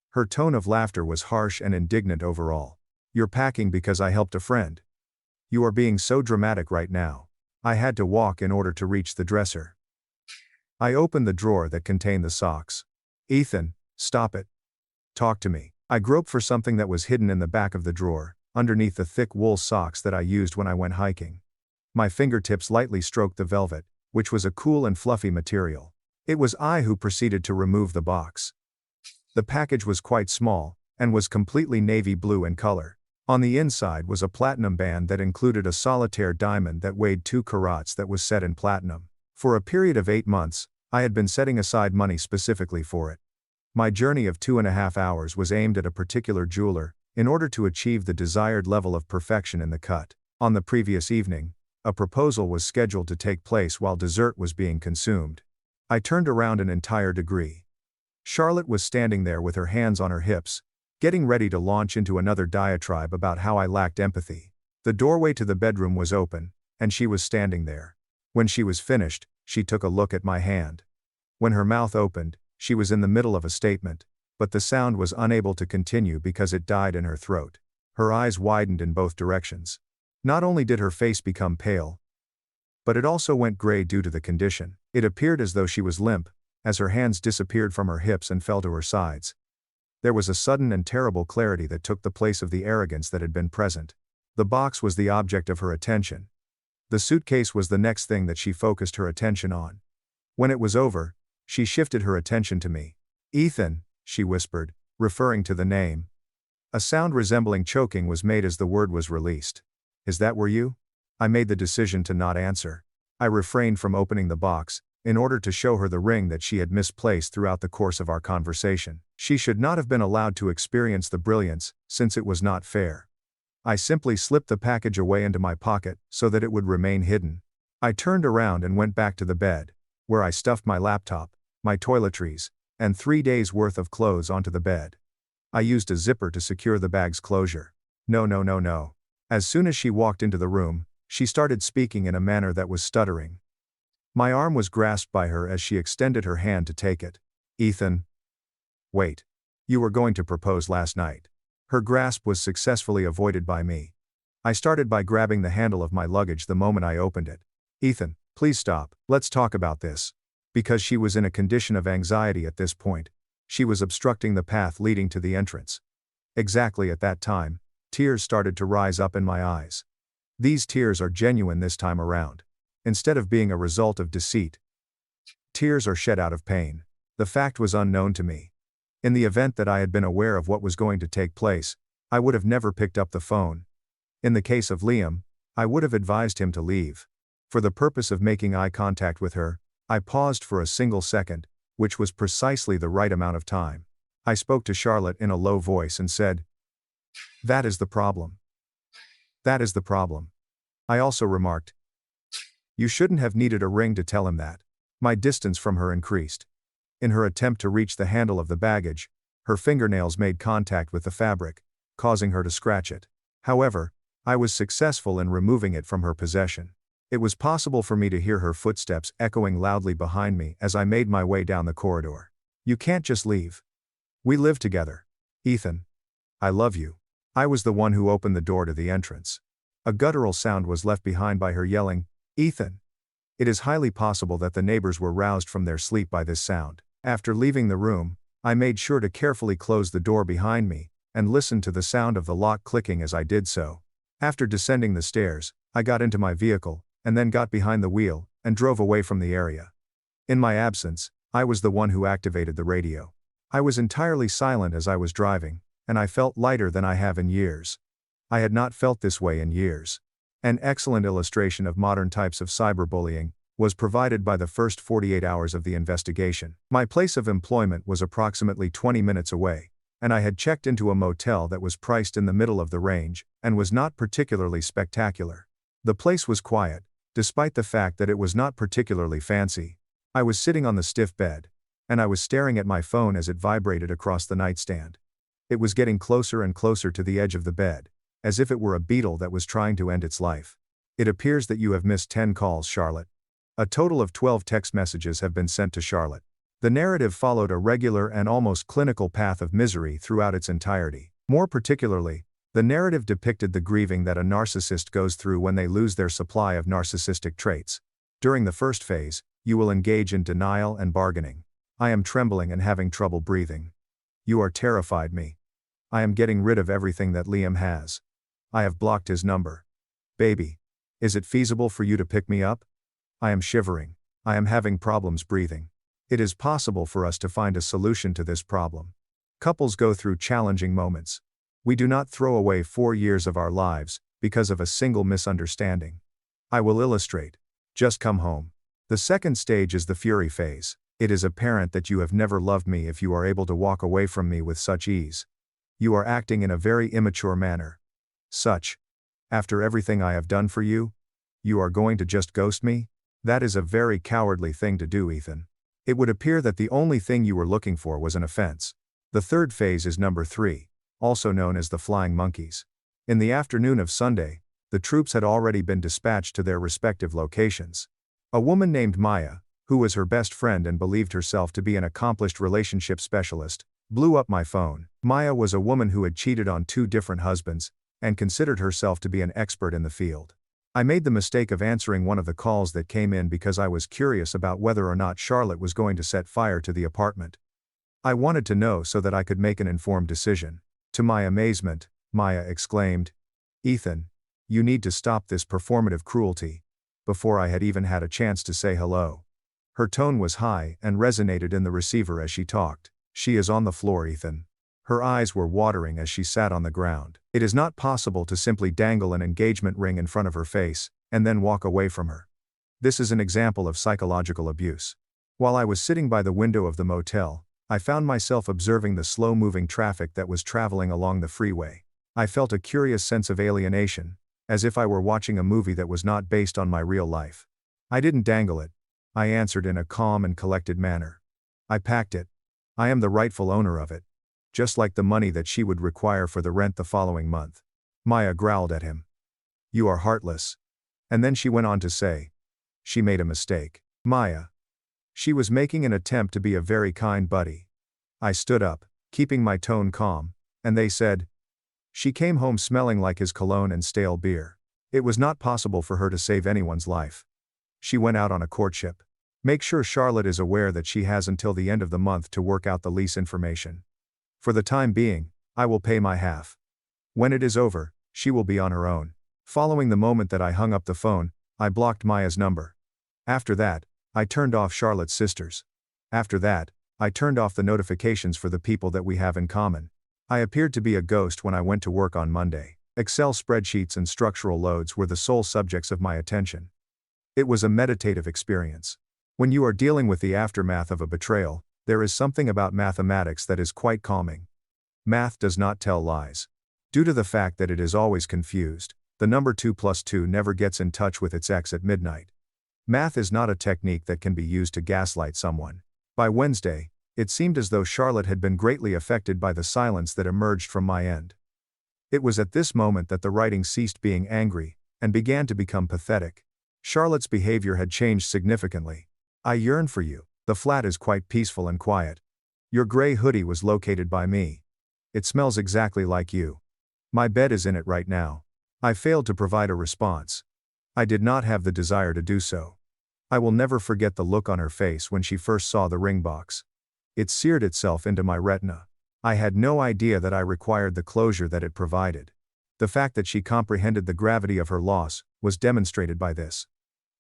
Her tone of laughter was harsh and indignant overall. You're packing because I helped a friend. You are being so dramatic right now. I had to walk in order to reach the dresser. I opened the drawer that contained the socks. Ethan, stop it. Talk to me. I groped for something that was hidden in the back of the drawer, underneath the thick wool socks that I used when I went hiking. My fingertips lightly stroked the velvet, which was a cool and fluffy material. It was I who proceeded to remove the box. The package was quite small, and was completely navy blue in color. On the inside was a platinum band that included a solitaire diamond that weighed 2 carats that was set in platinum. For a period of 8 months, I had been setting aside money specifically for it. My journey of 2.5 hours was aimed at a particular jeweler, in order to achieve the desired level of perfection in the cut. On the previous evening, a proposal was scheduled to take place while dessert was being consumed. I turned around an entire degree. Charlotte was standing there with her hands on her hips, getting ready to launch into another diatribe about how I lacked empathy. The doorway to the bedroom was open, and she was standing there. When she was finished, she took a look at my hand. When her mouth opened, she was in the middle of a statement, but the sound was unable to continue because it died in her throat. Her eyes widened in both directions. Not only did her face become pale, but it also went gray due to the condition. It appeared as though she was limp, as her hands disappeared from her hips and fell to her sides. There was a sudden and terrible clarity that took the place of the arrogance that had been present. The box was the object of her attention. The suitcase was the next thing that she focused her attention on. When it was over, she shifted her attention to me. "Ethan," she whispered, referring to the name. A sound resembling choking was made as the word was released. "Is that were you?" I made the decision to not answer. I refrained from opening the box, in order to show her the ring that she had misplaced throughout the course of our conversation. She should not have been allowed to experience the brilliance, since it was not fair. I simply slipped the package away into my pocket, so that it would remain hidden. I turned around and went back to the bed, where I stuffed my laptop, my toiletries, and 3 days' worth of clothes onto the bed. I used a zipper to secure the bag's closure. No, no, no, no. As soon as she walked into the room, she started speaking in a manner that was stuttering. My arm was grasped by her as she extended her hand to take it. "Ethan. Wait. You were going to propose last night." Her grasp was successfully avoided by me. I started by grabbing the handle of my luggage the moment I opened it. "Ethan, please stop, let's talk about this." Because she was in a condition of anxiety at this point, she was obstructing the path leading to the entrance. Exactly at that time, tears started to rise up in my eyes. These tears are genuine this time around. Instead of being a result of deceit, tears are shed out of pain. The fact was unknown to me. In the event that I had been aware of what was going to take place, I would have never picked up the phone. In the case of Liam, I would have advised him to leave. For the purpose of making eye contact with her, I paused for a single second, which was precisely the right amount of time. I spoke to Charlotte in a low voice and said, "That is the problem. That is the problem." I also remarked, "You shouldn't have needed a ring to tell him that." My distance from her increased. In her attempt to reach the handle of the baggage, her fingernails made contact with the fabric, causing her to scratch it. However, I was successful in removing it from her possession. It was possible for me to hear her footsteps echoing loudly behind me as I made my way down the corridor. "You can't just leave. We live together. Ethan. I love you." I was the one who opened the door to the entrance. A guttural sound was left behind by her yelling, "Ethan." It is highly possible that the neighbors were roused from their sleep by this sound. After leaving the room, I made sure to carefully close the door behind me, and listened to the sound of the lock clicking as I did so. After descending the stairs, I got into my vehicle, and then got behind the wheel, and drove away from the area. In my absence, I was the one who activated the radio. I was entirely silent as I was driving, and I felt lighter than I have in years. I had not felt this way in years. An excellent illustration of modern types of cyberbullying was provided by the first 48 hours of the investigation. My place of employment was approximately 20 minutes away, and I had checked into a motel that was priced in the middle of the range, and was not particularly spectacular. The place was quiet, despite the fact that it was not particularly fancy. I was sitting on the stiff bed, and I was staring at my phone as it vibrated across the nightstand. It was getting closer and closer to the edge of the bed, as if it were a beetle that was trying to end its life. "It appears that you have missed 10 calls, Charlotte." A total of 12 text messages have been sent to Charlotte. The narrative followed a regular and almost clinical path of misery throughout its entirety. More particularly, the narrative depicted the grieving that a narcissist goes through when they lose their supply of narcissistic traits. During the first phase, you will engage in denial and bargaining. "I am trembling and having trouble breathing. You are terrified me. I am getting rid of everything that Liam has. I have blocked his number. Baby, is it feasible for you to pick me up? I am shivering. I am having problems breathing. It is possible for us to find a solution to this problem." Couples go through challenging moments. We do not throw away 4 years of our lives because of a single misunderstanding. I will illustrate. Just come home. The second stage is the fury phase. It is apparent that you have never loved me if you are able to walk away from me with such ease. You are acting in a very immature manner. After everything I have done for you, you are going to just ghost me? That is a very cowardly thing to do, Ethan. It would appear that the only thing you were looking for was an offense. The third phase is number 3, also known as the flying monkeys. In the afternoon of Sunday, the troops had already been dispatched to their respective locations. A woman named Maya, who was her best friend and believed herself to be an accomplished relationship specialist, blew up my phone. Maya was a woman who had cheated on 2 different husbands, and considered herself to be an expert in the field. I made the mistake of answering one of the calls that came in because I was curious about whether or not Charlotte was going to set fire to the apartment. I wanted to know so that I could make an informed decision. To my amazement, Maya exclaimed, "Ethan, you need to stop this performative cruelty," before I had even had a chance to say hello. Her tone was high and resonated in the receiver as she talked. "She is on the floor, Ethan." Her eyes were watering as she sat on the ground. It is not possible to simply dangle an engagement ring in front of her face, and then walk away from her. This is an example of psychological abuse. While I was sitting by the window of the motel, I found myself observing the slow-moving traffic that was traveling along the freeway. I felt a curious sense of alienation, as if I were watching a movie that was not based on my real life. I didn't dangle it. I answered in a calm and collected manner. "I packed it. I am the rightful owner of it. Just like the money that she would require for the rent the following month." Maya growled at him. "You are heartless." And then she went on to say, "She made a mistake." Maya. She was making an attempt to be a very kind buddy. I stood up, keeping my tone calm, and they said, "She came home smelling like his cologne and stale beer. It was not possible for her to save anyone's life. She went out on a courtship. Make sure Charlotte is aware that she has until the end of the month to work out the lease information. For the time being, I will pay my half. When it is over, she will be on her own." Following the moment that I hung up the phone, I blocked Maya's number. After that, I turned off Charlotte's sisters. After that, I turned off the notifications for the people that we have in common. I appeared to be a ghost when I went to work on Monday. Excel spreadsheets and structural loads were the sole subjects of my attention. It was a meditative experience. When you are dealing with the aftermath of a betrayal, there is something about mathematics that is quite calming. Math does not tell lies. Due to the fact that it is always confused, the number 2 plus 2 never gets in touch with its ex at midnight. Math is not a technique that can be used to gaslight someone. By Wednesday, it seemed as though Charlotte had been greatly affected by the silence that emerged from my end. It was at this moment that the writing ceased being angry, and began to become pathetic. Charlotte's behavior had changed significantly. "I yearn for you. The flat is quite peaceful and quiet. Your gray hoodie was located by me. It smells exactly like you. My bed is in it right now." I failed to provide a response. I did not have the desire to do so. I will never forget the look on her face when she first saw the ring box. It seared itself into my retina. I had no idea that I required the closure that it provided. The fact that she comprehended the gravity of her loss was demonstrated by this.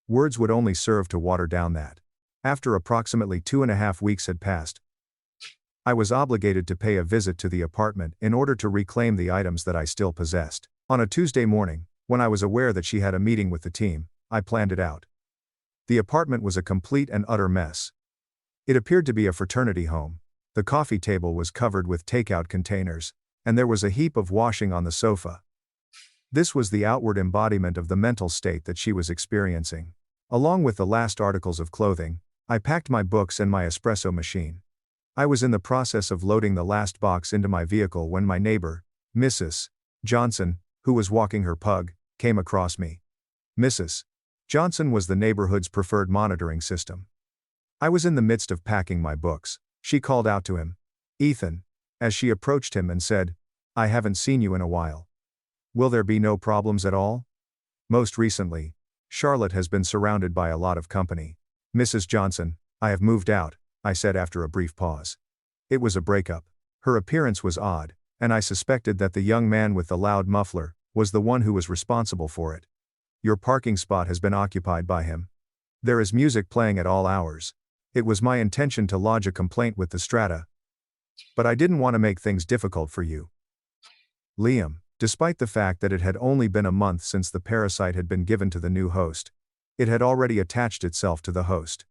Words would only serve to water down that. After approximately 2.5 weeks had passed, I was obligated to pay a visit to the apartment in order to reclaim the items that I still possessed. On a Tuesday morning, when I was aware that she had a meeting with the team, I planned it out. The apartment was a complete and utter mess. It appeared to be a fraternity home. The coffee table was covered with takeout containers, and there was a heap of washing on the sofa. This was the outward embodiment of the mental state that she was experiencing. Along with the last articles of clothing, I packed my books and my espresso machine. I was in the process of loading the last box into my vehicle when my neighbor, Mrs. Johnson, who was walking her pug, came across me. Mrs. Johnson was the neighborhood's preferred monitoring system. I was in the midst of packing my books. She called out to him, "Ethan," as she approached him and said, "I haven't seen you in a while. Will there be no problems at all?" Most recently, Charlotte has been surrounded by a lot of company. "Mrs. Johnson, I have moved out," I said after a brief pause. It was a breakup. Her appearance was odd, and I suspected that the young man with the loud muffler was the one who was responsible for it. "Your parking spot has been occupied by him. There is music playing at all hours. It was my intention to lodge a complaint with the Strata, but I didn't want to make things difficult for you." Liam, despite the fact that it had only been a month since the parasite had been given to the new host, it had already attached itself to the host.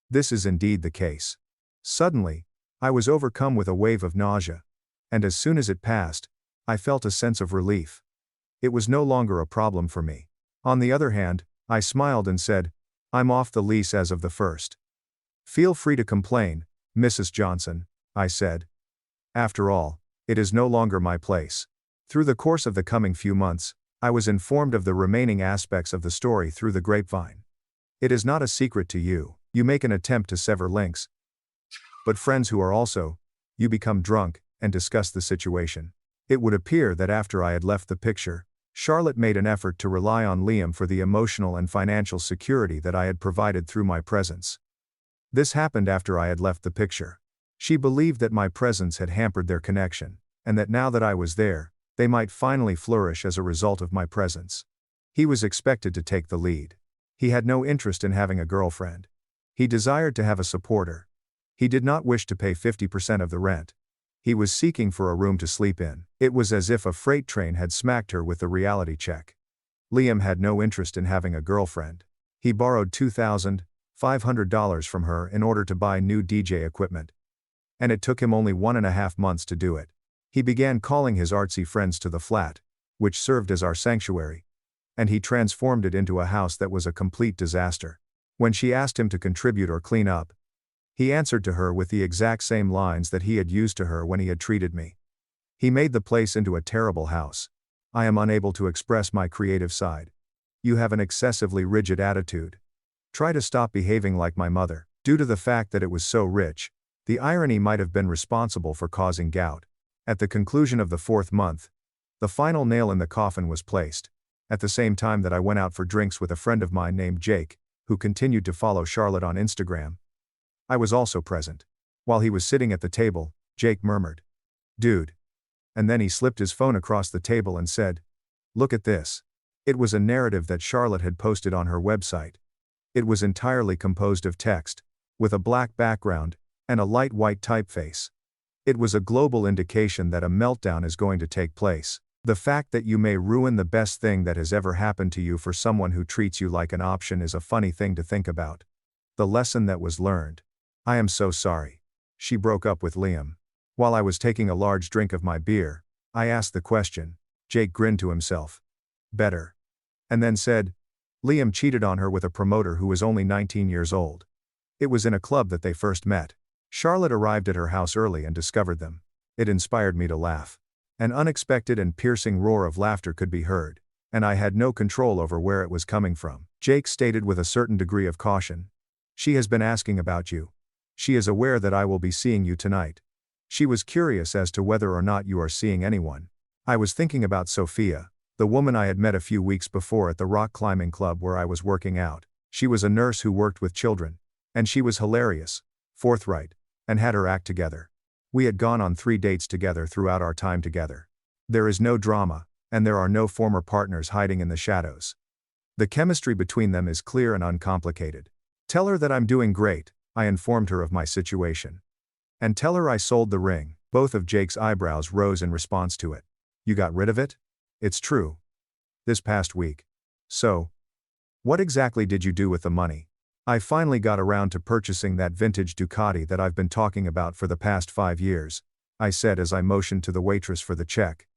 This is indeed the case. Suddenly, I was overcome with a wave of nausea, and as soon as it passed, I felt a sense of relief. It was no longer a problem for me. On the other hand, I smiled and said, "I'm off the lease as of the 1st. Feel free to complain, Mrs. Johnson, I said. After all, it is no longer my place. Through the course of the coming few months, I was informed of the remaining aspects of the story through the grapevine. It is not a secret to you. You make an attempt to sever links, but friends who are also, you become drunk, and discuss the situation. It would appear that after I had left the picture, Charlotte made an effort to rely on Liam for the emotional and financial security that I had provided through my presence. This happened after I had left the picture. She believed that my presence had hampered their connection, and that now that I was there, they might finally flourish as a result of my presence. He was expected to take the lead. He had no interest in having a girlfriend. He desired to have a supporter. He did not wish to pay 50% of the rent. He was seeking for a room to sleep in. It was as if a freight train had smacked her with the reality check. Liam had no interest in having a girlfriend. He borrowed $2,500 from her in order to buy new DJ equipment. And it took him only 1.5 months to do it. He began calling his artsy friends to the flat, which served as our sanctuary. And he transformed it into a house that was a complete disaster. When she asked him to contribute or clean up, he answered to her with the exact same lines that he had used to her when he had treated me. He made the place into a terrible house. I am unable to express my creative side. You have an excessively rigid attitude. Try to stop behaving like my mother. Due to the fact that it was so rich, the irony might have been responsible for causing gout. At the conclusion of the 4th month, the final nail in the coffin was placed. At the same time that I went out for drinks with a friend of mine named Jake, who continued to follow Charlotte on Instagram. I was also present. While he was sitting at the table, Jake murmured, "Dude." And then he slipped his phone across the table and said, "Look at this." It was a narrative that Charlotte had posted on her website. It was entirely composed of text, with a black background, and a light white typeface. It was a global indication that a meltdown is going to take place. The fact that you may ruin the best thing that has ever happened to you for someone who treats you like an option is a funny thing to think about. The lesson that was learned. I am so sorry. She broke up with Liam. While I was taking a large drink of my beer, I asked the question. Jake grinned to himself. Better. And then said, Liam cheated on her with a promoter who was only 19 years old. It was in a club that they first met. Charlotte arrived at her house early and discovered them. It inspired me to laugh. An unexpected and piercing roar of laughter could be heard, and I had no control over where it was coming from. Jake stated with a certain degree of caution. She has been asking about you. She is aware that I will be seeing you tonight. She was curious as to whether or not you are seeing anyone. I was thinking about Sophia, the woman I had met a few weeks before at the rock climbing club where I was working out. She was a nurse who worked with children. And she was hilarious, forthright, and had her act together. We had gone on 3 dates together throughout our time together. There is no drama, and there are no former partners hiding in the shadows. The chemistry between them is clear and uncomplicated. Tell her that I'm doing great, I informed her of my situation. And tell her I sold the ring. Both of Jake's eyebrows rose in response to it. You got rid of it? It's true. This past week. So, what exactly did you do with the money? I finally got around to purchasing that vintage Ducati that I've been talking about for the past 5 years, I said as I motioned to the waitress for the check.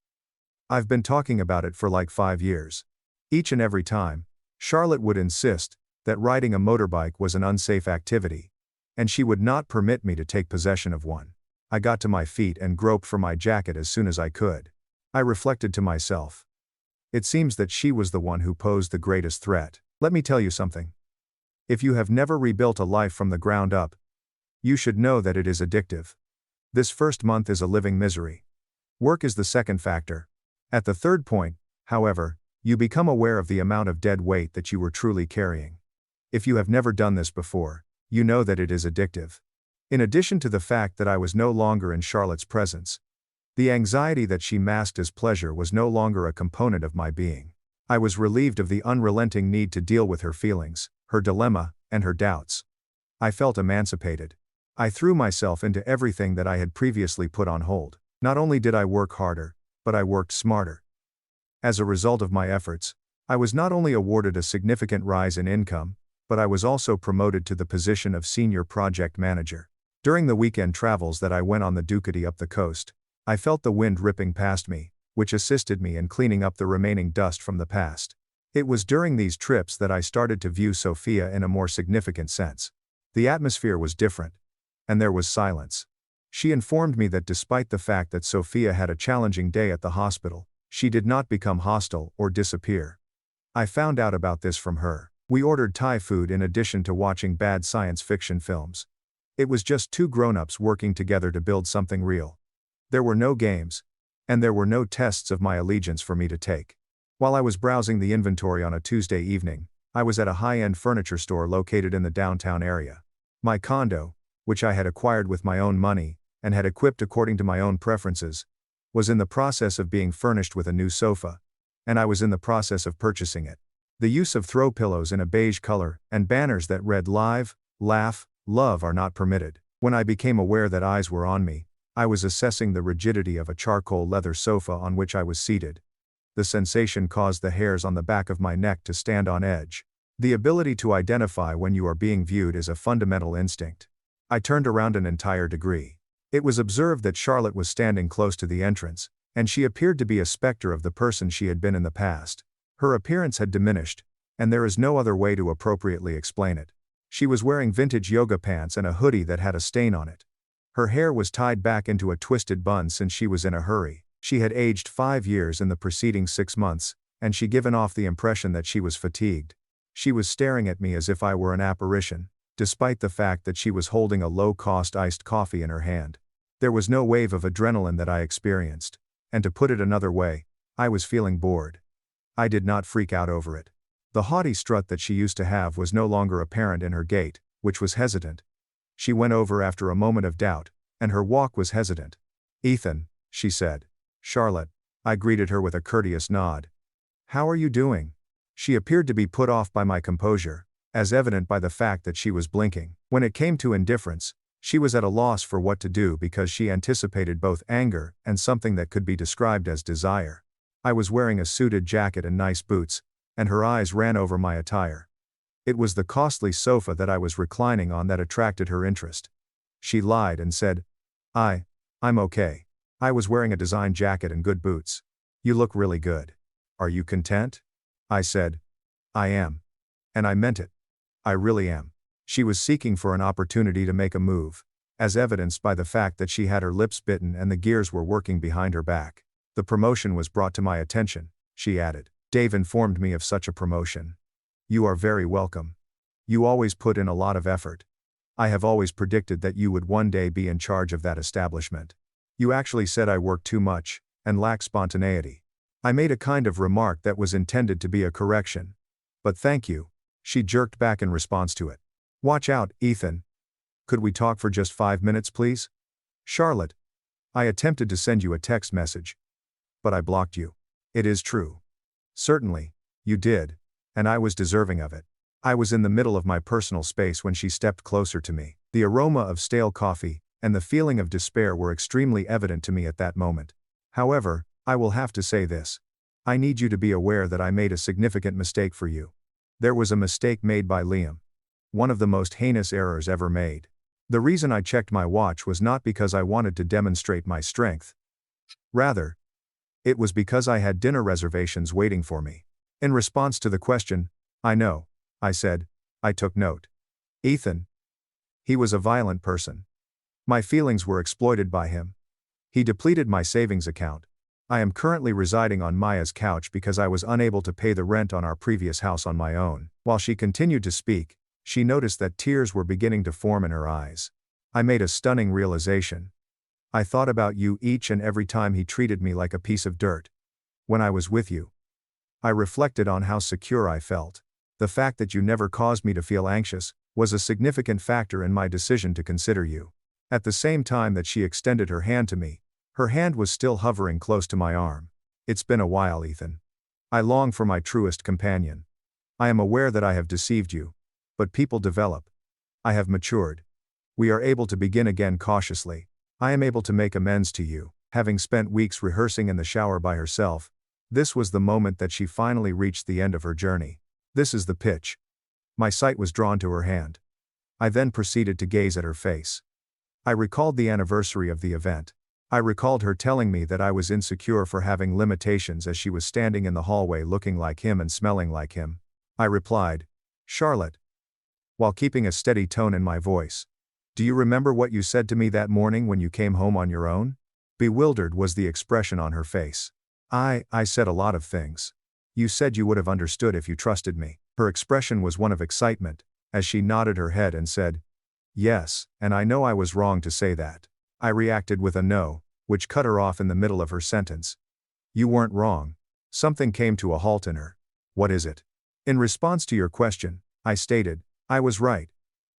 I've been talking about it for like 5 years. Each and every time, Charlotte would insist that riding a motorbike was an unsafe activity, and she would not permit me to take possession of one. I got to my feet and groped for my jacket as soon as I could. I reflected to myself. It seems that she was the one who posed the greatest threat. Let me tell you something. If you have never rebuilt a life from the ground up, you should know that it is addictive. This first month is a living misery. Work is the second factor. At the third point, however, you become aware of the amount of dead weight that you were truly carrying. If you have never done this before, you know that it is addictive. In addition to the fact that I was no longer in Charlotte's presence, the anxiety that she masked as pleasure was no longer a component of my being. I was relieved of the unrelenting need to deal with her feelings, her dilemma, and her doubts. I felt emancipated. I threw myself into everything that I had previously put on hold. Not only did I work harder, but I worked smarter. As a result of my efforts, I was not only awarded a significant rise in income, but I was also promoted to the position of senior project manager. During the weekend travels that I went on the Ducati up the coast, I felt the wind ripping past me, which assisted me in cleaning up the remaining dust from the past. It was during these trips that I started to view Sophia in a more significant sense. The atmosphere was different. And there was silence. She informed me that despite the fact that Sophia had a challenging day at the hospital, she did not become hostile or disappear. I found out about this from her. We ordered Thai food in addition to watching bad science fiction films. It was just two grown-ups working together to build something real. There were no games. And there were no tests of my allegiance for me to take. While I was browsing the inventory on a Tuesday evening, I was at a high-end furniture store located in the downtown area. My condo, which I had acquired with my own money, and had equipped according to my own preferences, was in the process of being furnished with a new sofa, and I was in the process of purchasing it. The use of throw pillows in a beige color, and banners that read "Live, Laugh, Love" are not permitted. When I became aware that eyes were on me, I was assessing the rigidity of a charcoal leather sofa on which I was seated. The sensation caused the hairs on the back of my neck to stand on edge. The ability to identify when you are being viewed is a fundamental instinct. I turned around an entire degree. It was observed that Charlotte was standing close to the entrance, and she appeared to be a specter of the person she had been in the past. Her appearance had diminished, and there is no other way to appropriately explain it. She was wearing vintage yoga pants and a hoodie that had a stain on it. Her hair was tied back into a twisted bun since she was in a hurry. She had aged 5 years in the preceding 6 months, and she given off the impression that she was fatigued. She was staring at me as if I were an apparition, despite the fact that she was holding a low-cost iced coffee in her hand. There was no wave of adrenaline that I experienced, and to put it another way, I was feeling bored. I did not freak out over it. The haughty strut that she used to have was no longer apparent in her gait, which was hesitant. She went over after a moment of doubt, and her walk was hesitant. "Ethan," she said. "Charlotte." I greeted her with a courteous nod. "How are you doing?" She appeared to be put off by my composure, as evident by the fact that she was blinking. When it came to indifference, she was at a loss for what to do because she anticipated both anger and something that could be described as desire. I was wearing a suited jacket and nice boots, and her eyes ran over my attire. It was the costly sofa that I was reclining on that attracted her interest. She lied and said, I'm okay. I was wearing a design jacket and good boots. You look really good. Are you content?" I said, "I am. And I meant it. I really am." She was seeking for an opportunity to make a move, as evidenced by the fact that she had her lips bitten and the gears were working behind her back. "The promotion was brought to my attention," she added. "Dave informed me of such a promotion." "You are very welcome. You always put in a lot of effort. I have always predicted that you would one day be in charge of that establishment. You actually said I work too much, and lack spontaneity." I made a kind of remark that was intended to be a correction. "But thank you," she jerked back in response to it. "Watch out, Ethan. Could we talk for just 5 minutes, please?" "Charlotte, I attempted to send you a text message. But I blocked you." "It is true. Certainly, you did, and I was deserving of it." I was in the middle of my personal space when she stepped closer to me. The aroma of stale coffee and the feeling of despair were extremely evident to me at that moment. "However, I will have to say this. I need you to be aware that I made a significant mistake for you. There was a mistake made by Liam. One of the most heinous errors ever made. The reason I checked my watch was not because I wanted to demonstrate my strength. Rather, it was because I had dinner reservations waiting for me." In response to the question, "I know," I said, I took note. "Ethan. He was a violent person. My feelings were exploited by him. He depleted my savings account. I am currently residing on Maya's couch because I was unable to pay the rent on our previous house on my own." While she continued to speak, she noticed that tears were beginning to form in her eyes. I made a stunning realization. "I thought about you each and every time he treated me like a piece of dirt. When I was with you, I reflected on how secure I felt. The fact that you never caused me to feel anxious was a significant factor in my decision to consider you." At the same time that she extended her hand to me, her hand was still hovering close to my arm. "It's been a while, Ethan. I long for my truest companion. I am aware that I have deceived you. But people develop. I have matured. We are able to begin again cautiously. I am able to make amends to you." Having spent weeks rehearsing in the shower by herself, this was the moment that she finally reached the end of her journey. "This is the pitch." My sight was drawn to her hand. I then proceeded to gaze at her face. I recalled the anniversary of the event. I recalled her telling me that I was insecure for having limitations as she was standing in the hallway looking like him and smelling like him. I replied, "Charlotte, while keeping a steady tone in my voice. "Do you remember what you said to me that morning when you came home on your own?" Bewildered was the expression on her face. I said a lot of things. You said you would have understood if you trusted me." Her expression was one of excitement, as she nodded her head and said, "Yes, and I know I was wrong to say that." I reacted with a no, which cut her off in the middle of her sentence. "You weren't wrong." Something came to a halt in her. "What is it?" "In response to your question, I stated, I was right.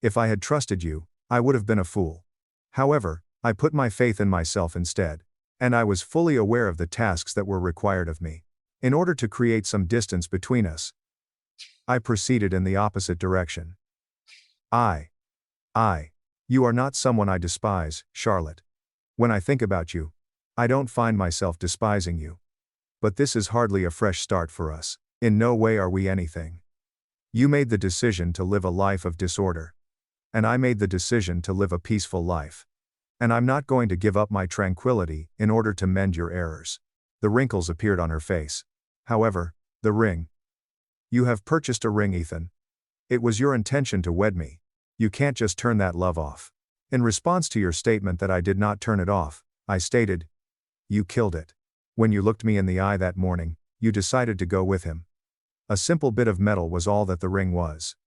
If I had trusted you, I would have been a fool. However, I put my faith in myself instead. And I was fully aware of the tasks that were required of me. In order to create some distance between us, I proceeded in the opposite direction. I. You are not someone I despise, Charlotte. When I think about you, I don't find myself despising you. But this is hardly a fresh start for us. In no way are we anything. You made the decision to live a life of disorder. And I made the decision to live a peaceful life. And I'm not going to give up my tranquility in order to mend your errors." The wrinkles appeared on her face. "However, the ring. You have purchased a ring, Ethan. It was your intention to wed me. You can't just turn that love off." In response to your statement that I did not turn it off, I stated, "You killed it. When you looked me in the eye that morning, you decided to go with him. A simple bit of metal was all that the ring was.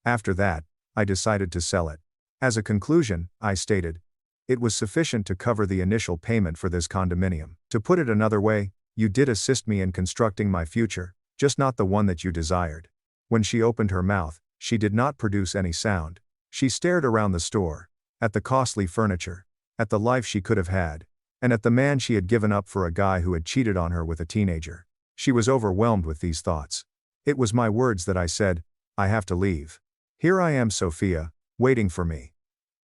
After that, I decided to sell it. As a conclusion, I stated, it was sufficient to cover the initial payment for this condominium. To put it another way, you did assist me in constructing my future, just not the one that you desired." When she opened her mouth, she did not produce any sound. She stared around the store, at the costly furniture, at the life she could have had, and at the man she had given up for a guy who had cheated on her with a teenager. She was overwhelmed with these thoughts. It was my words that I said, "I have to leave. Here I am, Sophia, waiting for me.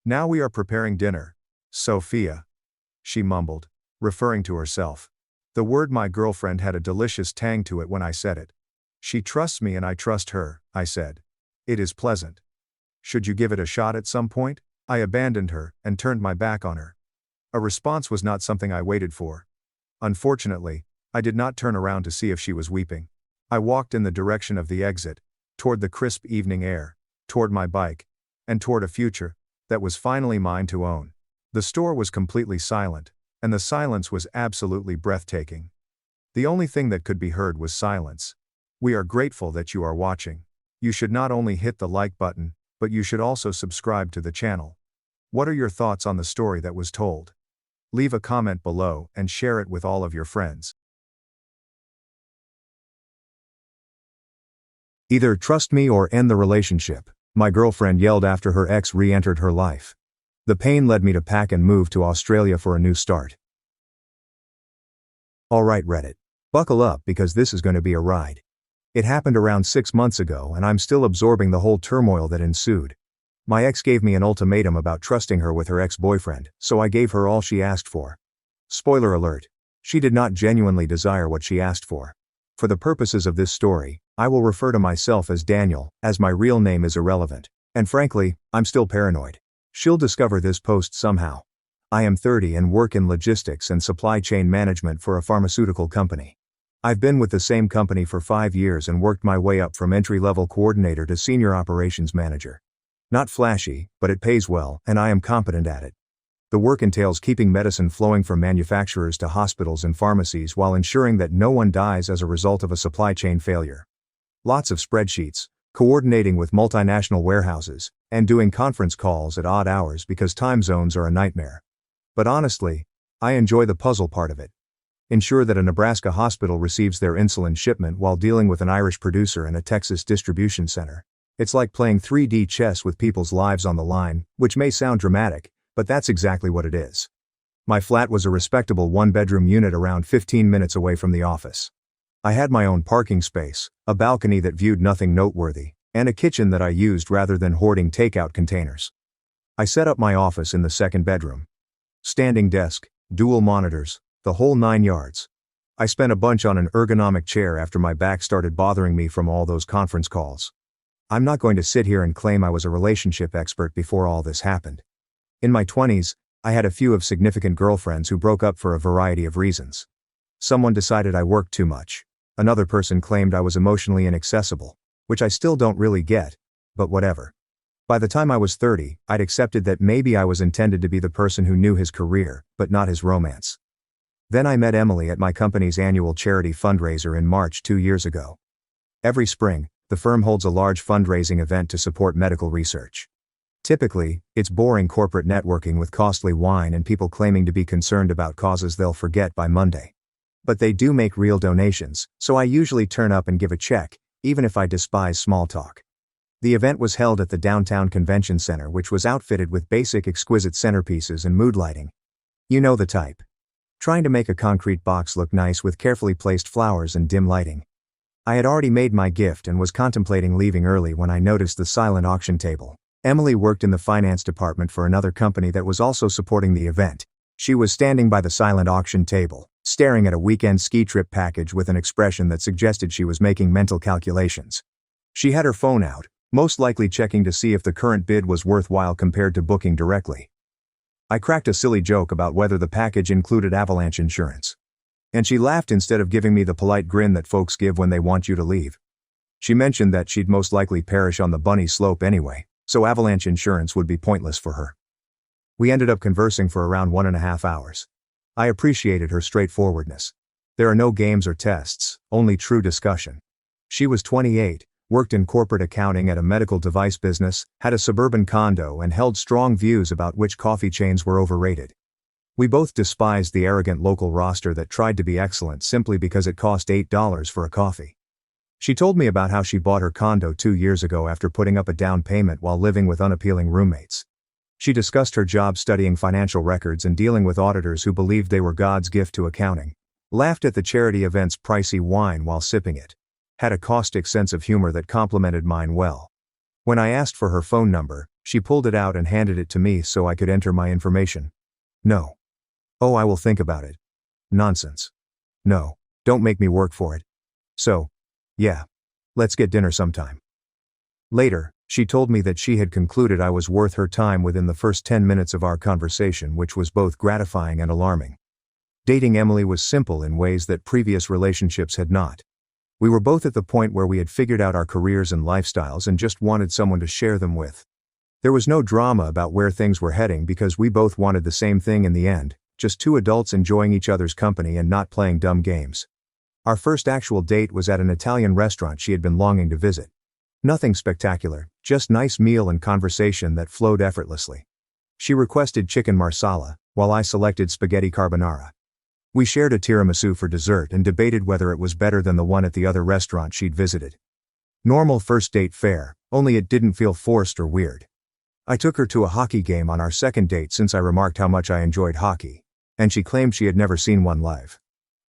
Now we are preparing dinner." "Sophia," she mumbled, referring to herself. The word my girlfriend had a delicious tang to it when I said it. "She trusts me and I trust her," I said. "It is pleasant. Should you give it a shot at some point?" I abandoned her and turned my back on her. A response was not something I waited for. Unfortunately, I did not turn around to see if she was weeping. I walked in the direction of the exit, toward the crisp evening air, toward my bike, and toward a future that was finally mine to own. The store was completely silent, and the silence was absolutely breathtaking. The only thing that could be heard was silence. We are grateful that you are watching. You should not only hit the like button, but you should also subscribe to the channel. What are your thoughts on the story that was told? Leave a comment below and share it with all of your friends. "Either trust me or end the relationship," my girlfriend yelled after her ex re-entered her life. The pain led me to pack and move to Australia for a new start. Alright Reddit. Buckle up because this is going to be a ride. It happened around 6 months ago and I'm still absorbing the whole turmoil that ensued. My ex gave me an ultimatum about trusting her with her ex-boyfriend, so I gave her all she asked for. Spoiler alert. She did not genuinely desire what she asked for. For the purposes of this story, I will refer to myself as Daniel, as my real name is irrelevant. And frankly, I'm still paranoid. She'll discover this post somehow. I am 30 and work in logistics and supply chain management for a pharmaceutical company. I've been with the same company for 5 years and worked my way up from entry-level coordinator to senior operations manager. Not flashy, but it pays well, and I am competent at it. The work entails keeping medicine flowing from manufacturers to hospitals and pharmacies while ensuring that no one dies as a result of a supply chain failure. Lots of spreadsheets, coordinating with multinational warehouses, and doing conference calls at odd hours because time zones are a nightmare. But honestly, I enjoy the puzzle part of it. Ensure that a Nebraska hospital receives their insulin shipment while dealing with an Irish producer and a Texas distribution center. It's like playing 3D chess with people's lives on the line, which may sound dramatic, but that's exactly what it is. My flat was a respectable one-bedroom unit around 15 minutes away from the office. I had my own parking space, a balcony that viewed nothing noteworthy, and a kitchen that I used rather than hoarding takeout containers. I set up my office in the second bedroom. Standing desk, dual monitors, the whole 9 yards. I spent a bunch on an ergonomic chair after my back started bothering me from all those conference calls. I'm not going to sit here and claim I was a relationship expert before all this happened. In my 20s, I had a few of significant girlfriends who broke up for a variety of reasons. Someone decided I worked too much. Another person claimed I was emotionally inaccessible, which I still don't really get, but whatever. By the time I was 30, I'd accepted that maybe I was intended to be the person who knew his career, but not his romance. Then I met Emily at my company's annual charity fundraiser in March 2 years ago. Every spring, the firm holds a large fundraising event to support medical research. Typically, it's boring corporate networking with costly wine and people claiming to be concerned about causes they'll forget by Monday. But they do make real donations, so I usually turn up and give a check, even if I despise small talk. The event was held at the downtown convention center, which was outfitted with basic exquisite centerpieces and mood lighting. You know the type. Trying to make a concrete box look nice with carefully placed flowers and dim lighting. I had already made my gift and was contemplating leaving early when I noticed the silent auction table. Emily worked in the finance department for another company that was also supporting the event. She was standing by the silent auction table, staring at a weekend ski trip package with an expression that suggested she was making mental calculations. She had her phone out, most likely checking to see if the current bid was worthwhile compared to booking directly. I cracked a silly joke about whether the package included avalanche insurance. And she laughed instead of giving me the polite grin that folks give when they want you to leave. She mentioned that she'd most likely perish on the bunny slope anyway, so avalanche insurance would be pointless for her. We ended up conversing for around 1.5 hours. I appreciated her straightforwardness. There are no games or tests, only true discussion. She was 28, worked in corporate accounting at a medical device business, had a suburban condo, and held strong views about which coffee chains were overrated. We both despised the arrogant local roster that tried to be excellent simply because it cost $8 for a coffee. She told me about how she bought her condo 2 years ago after putting up a down payment while living with unappealing roommates. She discussed her job studying financial records and dealing with auditors who believed they were God's gift to accounting, laughed at the charity event's pricey wine while sipping it, had a caustic sense of humor that complemented mine well. When I asked for her phone number, she pulled it out and handed it to me so I could enter my information. No. Oh, I will think about it. Nonsense. No, don't make me work for it. So, yeah. Let's get dinner sometime. Later, she told me that she had concluded I was worth her time within the first 10 minutes of our conversation, which was both gratifying and alarming. Dating Emily was simple in ways that previous relationships had not. We were both at the point where we had figured out our careers and lifestyles and just wanted someone to share them with. There was no drama about where things were heading because we both wanted the same thing in the end, just two adults enjoying each other's company and not playing dumb games. Our first actual date was at an Italian restaurant she had been longing to visit. Nothing spectacular, just nice meal and conversation that flowed effortlessly. She requested chicken marsala, while I selected spaghetti carbonara. We shared a tiramisu for dessert and debated whether it was better than the one at the other restaurant she'd visited. Normal first date fare, only it didn't feel forced or weird. I took her to a hockey game on our second date since I remarked how much I enjoyed hockey, and she claimed she had never seen one live.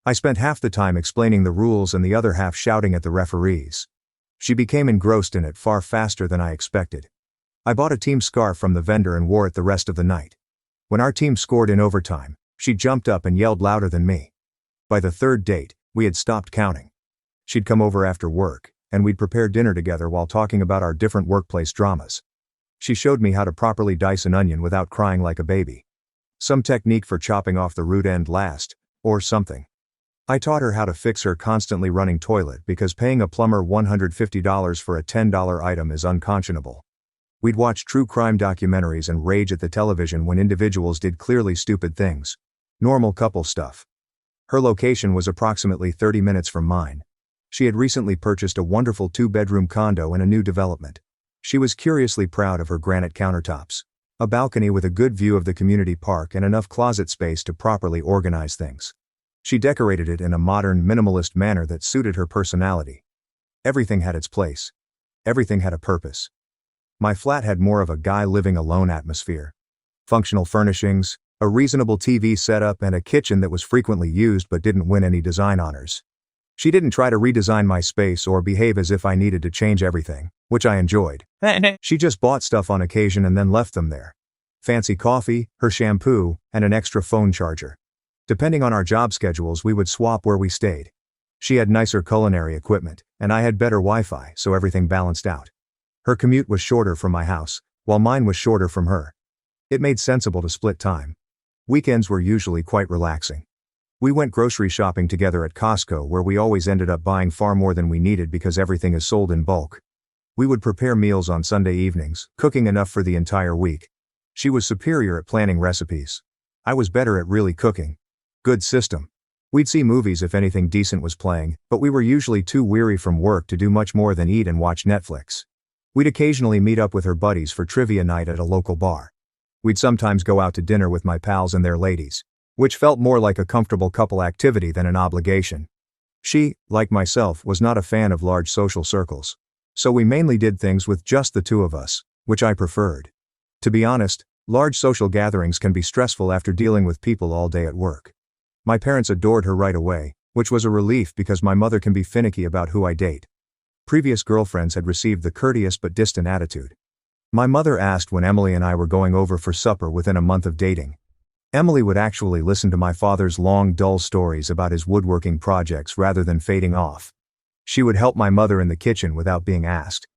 I spent half the time explaining the rules and the other half shouting at the referees. She became engrossed in it far faster than I expected. I bought a team scarf from the vendor and wore it the rest of the night. When our team scored in overtime, she jumped up and yelled louder than me. By the third date, we had stopped counting. She'd come over after work, and we'd prepare dinner together while talking about our different workplace dramas. She showed me how to properly dice an onion without crying like a baby. Some technique for chopping off the root end last, or something. I taught her how to fix her constantly running toilet because paying a plumber $150 for a $10 item is unconscionable. We'd watch true crime documentaries and rage at the television when individuals did clearly stupid things. Normal couple stuff. Her location was approximately 30 minutes from mine. She had recently purchased a wonderful 2-bedroom condo in a new development. She was curiously proud of her granite countertops, a balcony with a good view of the community park and enough closet space to properly organize things. She decorated it in a modern, minimalist manner that suited her personality. Everything had its place. Everything had a purpose. My flat had more of a guy living alone atmosphere. Functional furnishings, a reasonable TV setup, and a kitchen that was frequently used but didn't win any design honors. She didn't try to redesign my space or behave as if I needed to change everything, which I enjoyed. She just bought stuff on occasion and then left them there. Fancy coffee, her shampoo, and an extra phone charger. Depending on our job schedules, we would swap where we stayed. She had nicer culinary equipment, and I had better Wi-Fi, so everything balanced out. Her commute was shorter from my house, while mine was shorter from her. It made sensible to split time. Weekends were usually quite relaxing. We went grocery shopping together at Costco, where we always ended up buying far more than we needed because everything is sold in bulk. We would prepare meals on Sunday evenings, cooking enough for the entire week. She was superior at planning recipes. I was better at really cooking. Good system. We'd see movies if anything decent was playing, but we were usually too weary from work to do much more than eat and watch Netflix. We'd occasionally meet up with her buddies for trivia night at a local bar. We'd sometimes go out to dinner with my pals and their ladies, which felt more like a comfortable couple activity than an obligation. She, like myself, was not a fan of large social circles. So we mainly did things with just the two of us, which I preferred. To be honest, large social gatherings can be stressful after dealing with people all day at work. My parents adored her right away, which was a relief because my mother can be finicky about who I date. Previous girlfriends had received the courteous but distant attitude. My mother asked when Emily and I were going over for supper within a month of dating. Emily would actually listen to my father's long, dull stories about his woodworking projects rather than fading off. She would help my mother in the kitchen without being asked.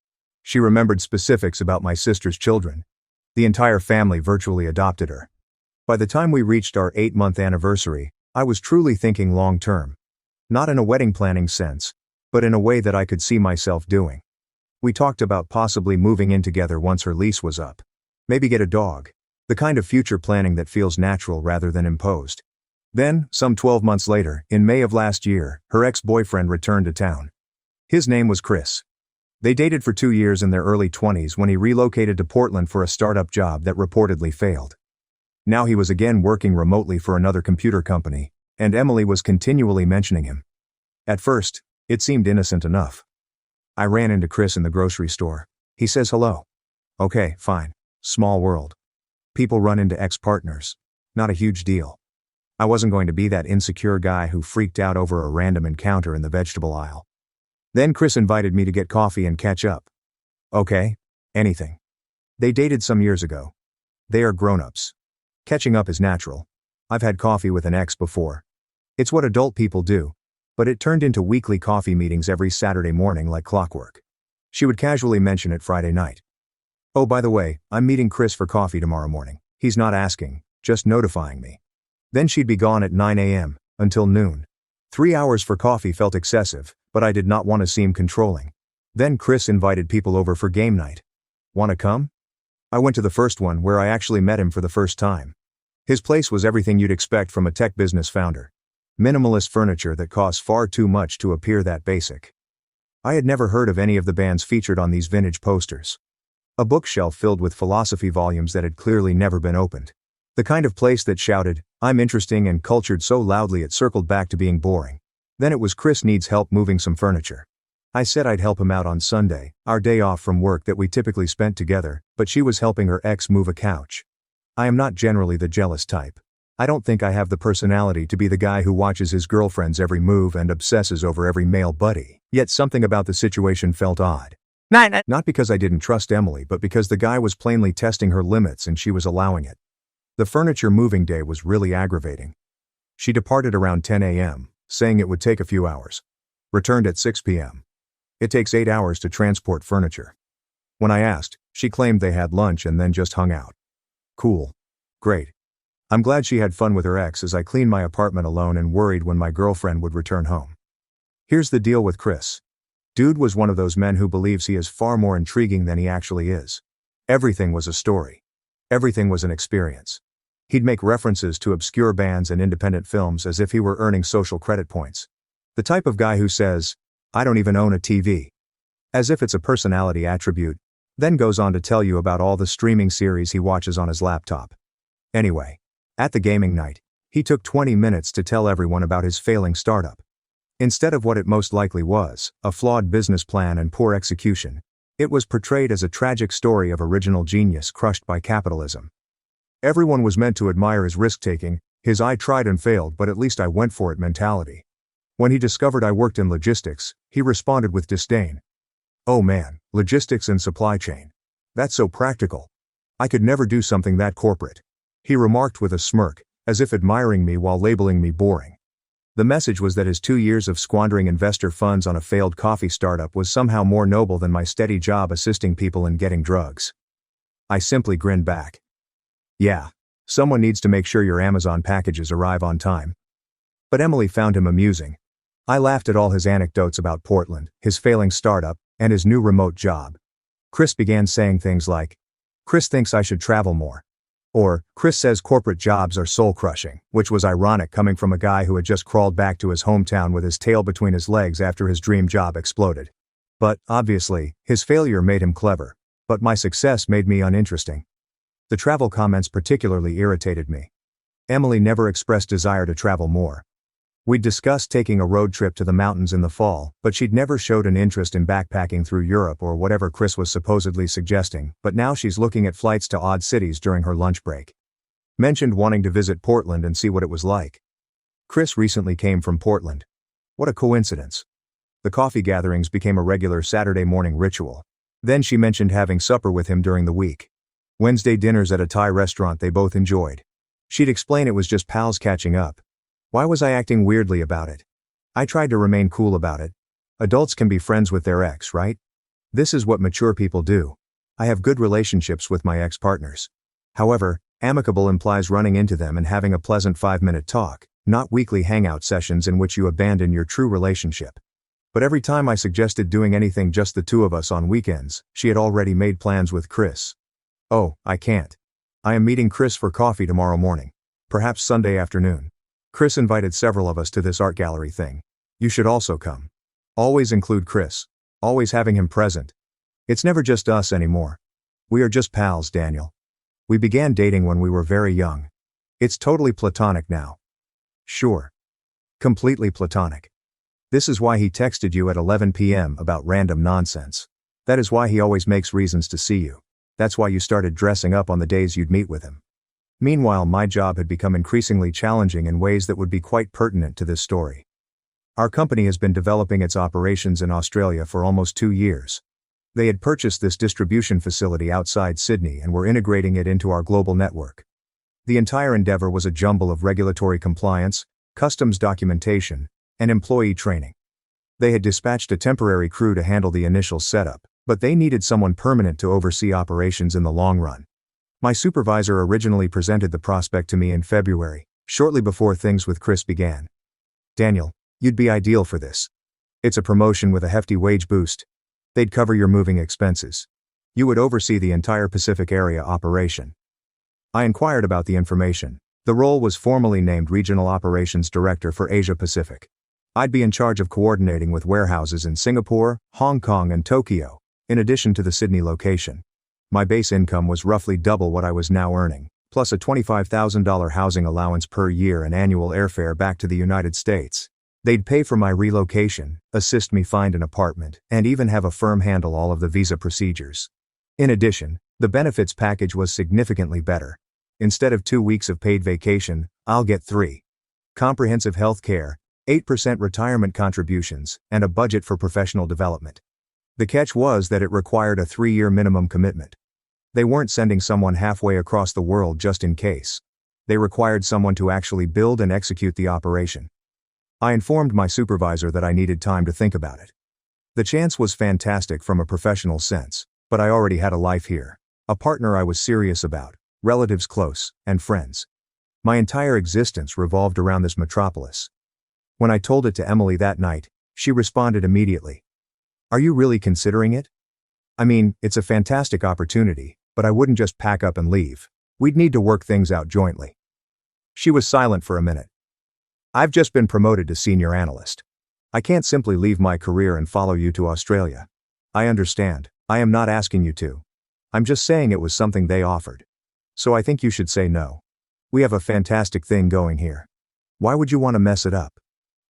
She remembered specifics about my sister's children. The entire family virtually adopted her. By the time we reached our 8-month anniversary, I was truly thinking long-term. Not in a wedding planning sense, but in a way that I could see myself doing. We talked about possibly moving in together once her lease was up. Maybe get a dog. The kind of future planning that feels natural rather than imposed. Then, some 12 months later, in May of last year, her ex-boyfriend returned to town. His name was Chris. They dated for 2 years in their early 20s when he relocated to Portland for a startup job that reportedly failed. Now he was again working remotely for another computer company, and Emily was continually mentioning him. At first, it seemed innocent enough. I ran into Chris in the grocery store. He says hello. Okay, fine. Small world. People run into ex-partners. Not a huge deal. I wasn't going to be that insecure guy who freaked out over a random encounter in the vegetable aisle. Then Chris invited me to get coffee and catch up. Okay, anything. They dated some years ago. They are grown-ups. Catching up is natural. I've had coffee with an ex before. It's what adult people do. But it turned into weekly coffee meetings every Saturday morning like clockwork. She would casually mention it Friday night. Oh, by the way, I'm meeting Chris for coffee tomorrow morning. He's not asking, just notifying me. Then she'd be gone at 9 a.m., until noon. 3 hours for coffee felt excessive, but I did not want to seem controlling. Then Chris invited people over for game night. Wanna come? I went to the first one where I actually met him for the first time. His place was everything you'd expect from a tech business founder. Minimalist furniture that costs far too much to appear that basic. I had never heard of any of the bands featured on these vintage posters. A bookshelf filled with philosophy volumes that had clearly never been opened. The kind of place that shouted, "I'm interesting and cultured" so loudly it circled back to being boring. Then it was Chris needs help moving some furniture. I said I'd help him out on Sunday, our day off from work that we typically spent together, but she was helping her ex move a couch. I am not generally the jealous type. I don't think I have the personality to be the guy who watches his girlfriend's every move and obsesses over every male buddy. Yet something about the situation felt odd. Not because I didn't trust Emily, but because the guy was plainly testing her limits and she was allowing it. The furniture moving day was really aggravating. She departed around 10 a.m., saying it would take a few hours. Returned at 6 p.m. It takes 8 hours to transport furniture. When I asked, she claimed they had lunch and then just hung out. Cool. Great. I'm glad she had fun with her ex as I cleaned my apartment alone and worried when my girlfriend would return home. Here's the deal with Chris. Dude was one of those men who believes he is far more intriguing than he actually is. Everything was a story. Everything was an experience. He'd make references to obscure bands and independent films as if he were earning social credit points. The type of guy who says, "I don't even own a TV." As if it's a personality attribute, then goes on to tell you about all the streaming series he watches on his laptop. Anyway, at the gaming night, he took 20 minutes to tell everyone about his failing startup. Instead of what it most likely was, a flawed business plan and poor execution, it was portrayed as a tragic story of original genius crushed by capitalism. Everyone was meant to admire his risk-taking, his "I tried and failed but at least I went for it" mentality. When he discovered I worked in logistics, he responded with disdain. "Oh man, logistics and supply chain. That's so practical. I could never do something that corporate," he remarked with a smirk, as if admiring me while labeling me boring. The message was that his 2 years of squandering investor funds on a failed coffee startup was somehow more noble than my steady job assisting people in getting drugs. I simply grinned back. Yeah, someone needs to make sure your Amazon packages arrive on time. But Emily found him amusing. I laughed at all his anecdotes about Portland, his failing startup, and his new remote job, Chris began saying things like, "Chris thinks I should travel more." Or, "Chris says corporate jobs are soul-crushing," which was ironic coming from a guy who had just crawled back to his hometown with his tail between his legs after his dream job exploded. But, obviously, his failure made him clever. But my success made me uninteresting. The travel comments particularly irritated me. Emily never expressed desire to travel more. We'd discussed taking a road trip to the mountains in the fall, but she'd never showed an interest in backpacking through Europe or whatever Chris was supposedly suggesting, but now she's looking at flights to odd cities during her lunch break. Mentioned wanting to visit Portland and see what it was like. Chris recently came from Portland. What a coincidence. The coffee gatherings became a regular Saturday morning ritual. Then she mentioned having supper with him during the week. Wednesday dinners at a Thai restaurant they both enjoyed. She'd explain it was just pals catching up. Why was I acting weirdly about it? I tried to remain cool about it. Adults can be friends with their ex, right? This is what mature people do. I have good relationships with my ex-partners. However, amicable implies running into them and having a pleasant 5-minute talk, not weekly hangout sessions in which you abandon your true relationship. But every time I suggested doing anything just the two of us on weekends, she had already made plans with Chris. "Oh, I can't. I am meeting Chris for coffee tomorrow morning. Perhaps Sunday afternoon. Chris invited several of us to this art gallery thing. You should also come. Always include Chris. Always having him present. It's never just us anymore. We are just pals, Daniel. We began dating when we were very young. It's totally platonic now." "Sure. Completely platonic. This is why he texted you at 11 p.m. about random nonsense. That is why he always makes reasons to see you. That's why you started dressing up on the days you'd meet with him." Meanwhile, my job had become increasingly challenging in ways that would be quite pertinent to this story. Our company has been developing its operations in Australia for almost 2 years. They had purchased this distribution facility outside Sydney and were integrating it into our global network. The entire endeavor was a jumble of regulatory compliance, customs documentation, and employee training. They had dispatched a temporary crew to handle the initial setup, but they needed someone permanent to oversee operations in the long run. My supervisor originally presented the prospect to me in February, shortly before things with Chris began. "Daniel, you'd be ideal for this. It's a promotion with a hefty wage boost. They'd cover your moving expenses. You would oversee the entire Pacific area operation." I inquired about the information. The role was formally named Regional Operations Director for Asia Pacific. I'd be in charge of coordinating with warehouses in Singapore, Hong Kong, and Tokyo, in addition to the Sydney location. My base income was roughly double what I was now earning, plus a $25,000 housing allowance per year and annual airfare back to the United States. They'd pay for my relocation, assist me find an apartment, and even have a firm handle all of the visa procedures. In addition, the benefits package was significantly better. Instead of 2 weeks of paid vacation, I'll get 3. Comprehensive health care, 8% retirement contributions, and a budget for professional development. The catch was that it required a 3-year minimum commitment. They weren't sending someone halfway across the world just in case. They required someone to actually build and execute the operation. I informed my supervisor that I needed time to think about it. The chance was fantastic from a professional sense, but I already had a life here, a partner I was serious about, relatives close, and friends. My entire existence revolved around this metropolis. When I told it to Emily that night, she responded immediately. "Are you really considering it? I mean, it's a fantastic opportunity, but I wouldn't just pack up and leave. We'd need to work things out jointly." She was silent for a minute. "I've just been promoted to senior analyst. I can't simply leave my career and follow you to Australia. I understand. I am not asking you to. I'm just saying it was something they offered. So I think you should say no. We have a fantastic thing going here. Why would you want to mess it up?"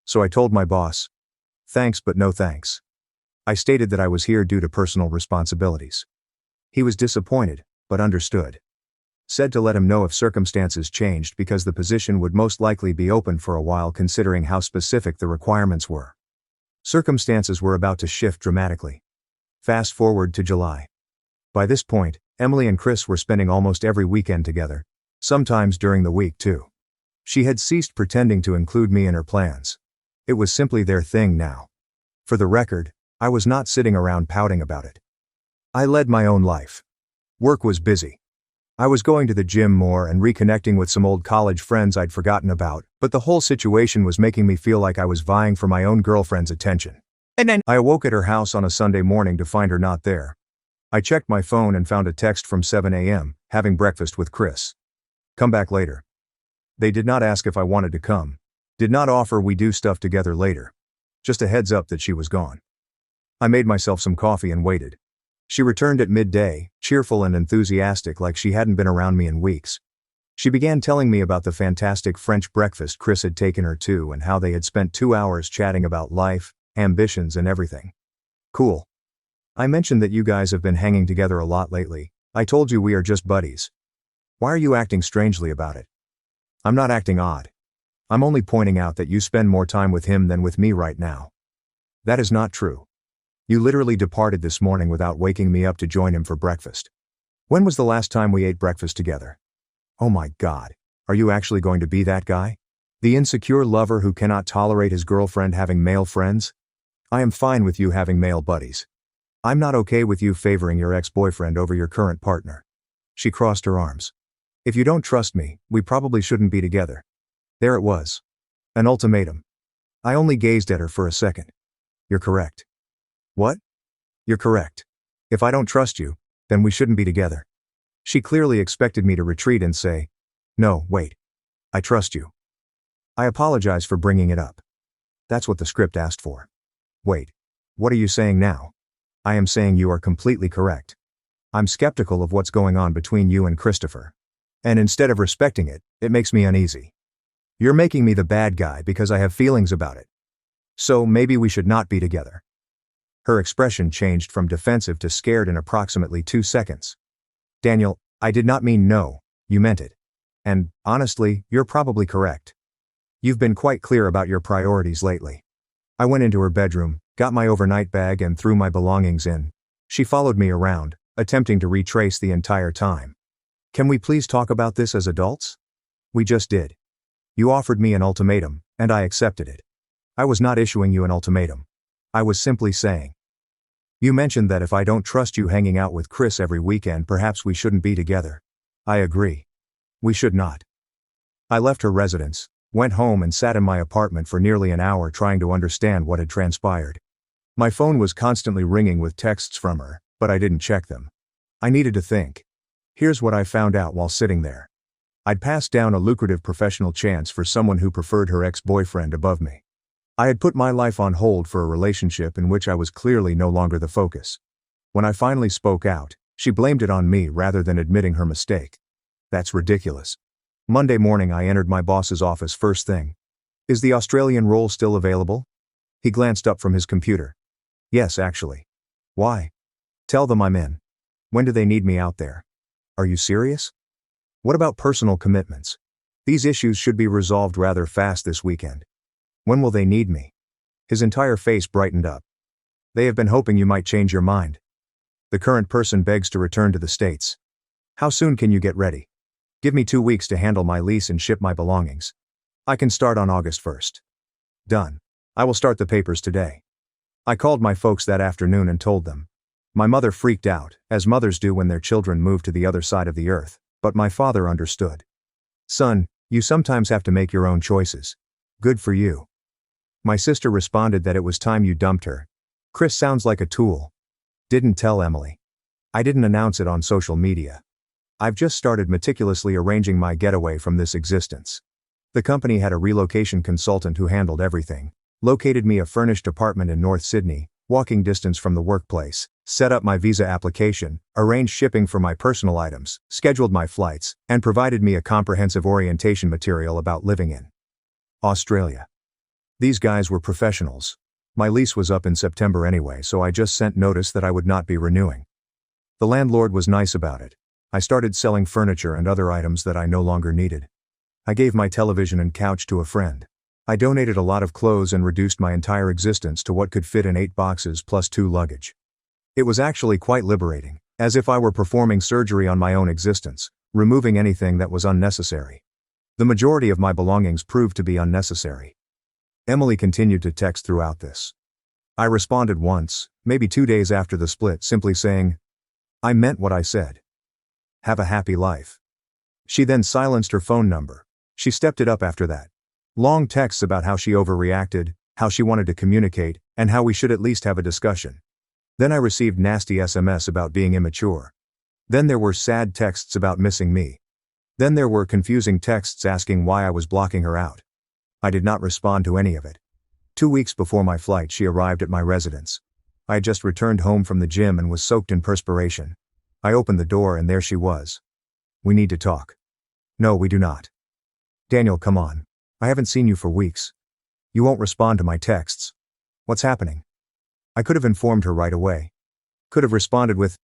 So I told my boss, "Thanks but no thanks." I stated that I was here due to personal responsibilities. He was disappointed, but understood. Said to let him know if circumstances changed because the position would most likely be open for a while considering how specific the requirements were. Circumstances were about to shift dramatically. Fast forward to July. By this point, Emily and Chris were spending almost every weekend together, sometimes during the week too. She had ceased pretending to include me in her plans. It was simply their thing now. For the record, I was not sitting around pouting about it. I led my own life. Work was busy. I was going to the gym more and reconnecting with some old college friends I'd forgotten about, but the whole situation was making me feel like I was vying for my own girlfriend's attention. And then I awoke at her house on a Sunday morning to find her not there. I checked my phone and found a text from 7 a.m., having breakfast with Chris. Come back later. They did not ask if I wanted to come. Did not offer we do stuff together later. Just a heads up that she was gone. I made myself some coffee and waited. She returned at midday, cheerful and enthusiastic like she hadn't been around me in weeks. She began telling me about the fantastic French breakfast Chris had taken her to and how they had spent 2 hours chatting about life, ambitions and everything. Cool. I mentioned that you guys have been hanging together a lot lately. I told you we are just buddies. Why are you acting strangely about it? I'm not acting odd. I'm only pointing out that you spend more time with him than with me right now. That is not true. You literally departed this morning without waking me up to join him for breakfast. When was the last time we ate breakfast together? Oh my God, are you actually going to be that guy? The insecure lover who cannot tolerate his girlfriend having male friends? I am fine with you having male buddies. I'm not okay with you favoring your ex-boyfriend over your current partner. She crossed her arms. If you don't trust me, we probably shouldn't be together. There it was. An ultimatum. I only gazed at her for a second. You're correct. What? You're correct. If I don't trust you, then we shouldn't be together. She clearly expected me to retreat and say, no, wait. I trust you. I apologize for bringing it up. That's what the script asked for. Wait. What are you saying now? I am saying you are completely correct. I'm skeptical of what's going on between you and Christopher. And instead of respecting it, it makes me uneasy. You're making me the bad guy because I have feelings about it. So maybe we should not be together. Her expression changed from defensive to scared in approximately 2 seconds. Daniel, I did not mean no, you meant it. And, honestly, you're probably correct. You've been quite clear about your priorities lately. I went into her bedroom, got my overnight bag and threw my belongings in. She followed me around, attempting to retrace the entire time. Can we please talk about this as adults? We just did. You offered me an ultimatum, and I accepted it. I was not issuing you an ultimatum. I was simply saying. You mentioned that if I don't trust you hanging out with Chris every weekend, perhaps we shouldn't be together. I agree. We should not. I left her residence, went home and sat in my apartment for nearly an hour trying to understand what had transpired. My phone was constantly ringing with texts from her, but I didn't check them. I needed to think. Here's what I found out while sitting there. I'd passed down a lucrative professional chance for someone who preferred her ex-boyfriend above me. I had put my life on hold for a relationship in which I was clearly no longer the focus. When I finally spoke out, she blamed it on me rather than admitting her mistake. That's ridiculous. Monday morning I entered my boss's office first thing. Is the Australian role still available? He glanced up from his computer. Yes, actually. Why? Tell them I'm in. When do they need me out there? Are you serious? What about personal commitments? These issues should be resolved rather fast this weekend. When will they need me? His entire face brightened up. They have been hoping you might change your mind. The current person begs to return to the States. How soon can you get ready? Give me 2 weeks to handle my lease and ship my belongings. I can start on August 1st. Done. I will start the papers today. I called my folks that afternoon and told them. My mother freaked out, as mothers do when their children move to the other side of the earth, but my father understood. Son, you sometimes have to make your own choices. Good for you. My sister responded that it was time you dumped her. Chris sounds like a tool. Didn't tell Emily. I didn't announce it on social media. I've just started meticulously arranging my getaway from this existence. The company had a relocation consultant who handled everything, located me a furnished apartment in North Sydney, walking distance from the workplace, set up my visa application, arranged shipping for my personal items, scheduled my flights, and provided me a comprehensive orientation material about living in Australia. These guys were professionals. My lease was up in September anyway, so I just sent notice that I would not be renewing. The landlord was nice about it. I started selling furniture and other items that I no longer needed. I gave my television and couch to a friend. I donated a lot of clothes and reduced my entire existence to what could fit in 8 boxes plus 2 luggage. It was actually quite liberating, as if I were performing surgery on my own existence, removing anything that was unnecessary. The majority of my belongings proved to be unnecessary. Emily continued to text throughout this. I responded once, maybe 2 days after the split, simply saying, I meant what I said. Have a happy life. She then silenced her phone number. She stepped it up after that. Long texts about how she overreacted, how she wanted to communicate, and how we should at least have a discussion. Then I received nasty SMS about being immature. Then there were sad texts about missing me. Then there were confusing texts asking why I was blocking her out. I did not respond to any of it. 2 weeks before my flight, she arrived at my residence. I had just returned home from the gym and was soaked in perspiration. I opened the door and there she was. "We need to talk." "No, we do not." "Daniel, come on. I haven't seen you for weeks. You won't respond to my texts. What's happening?" I could have informed her right away. Could have responded with,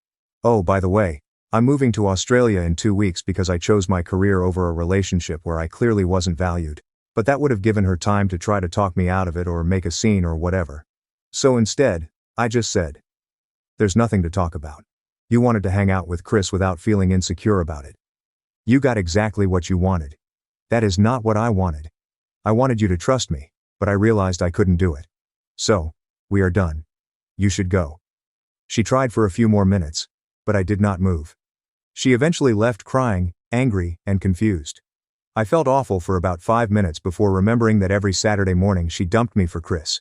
"Oh, by the way, I'm moving to Australia in 2 weeks because I chose my career over a relationship where I clearly wasn't valued." But that would have given her time to try to talk me out of it or make a scene or whatever. So instead, I just said, "There's nothing to talk about. You wanted to hang out with Chris without feeling insecure about it. You got exactly what you wanted. That is not what I wanted. I wanted you to trust me, but I realized I couldn't do it. So, we are done. You should go." She tried for a few more minutes, but I did not move. She eventually left crying, angry, and confused. I felt awful for about 5 minutes before remembering that every Saturday morning she dumped me for Chris.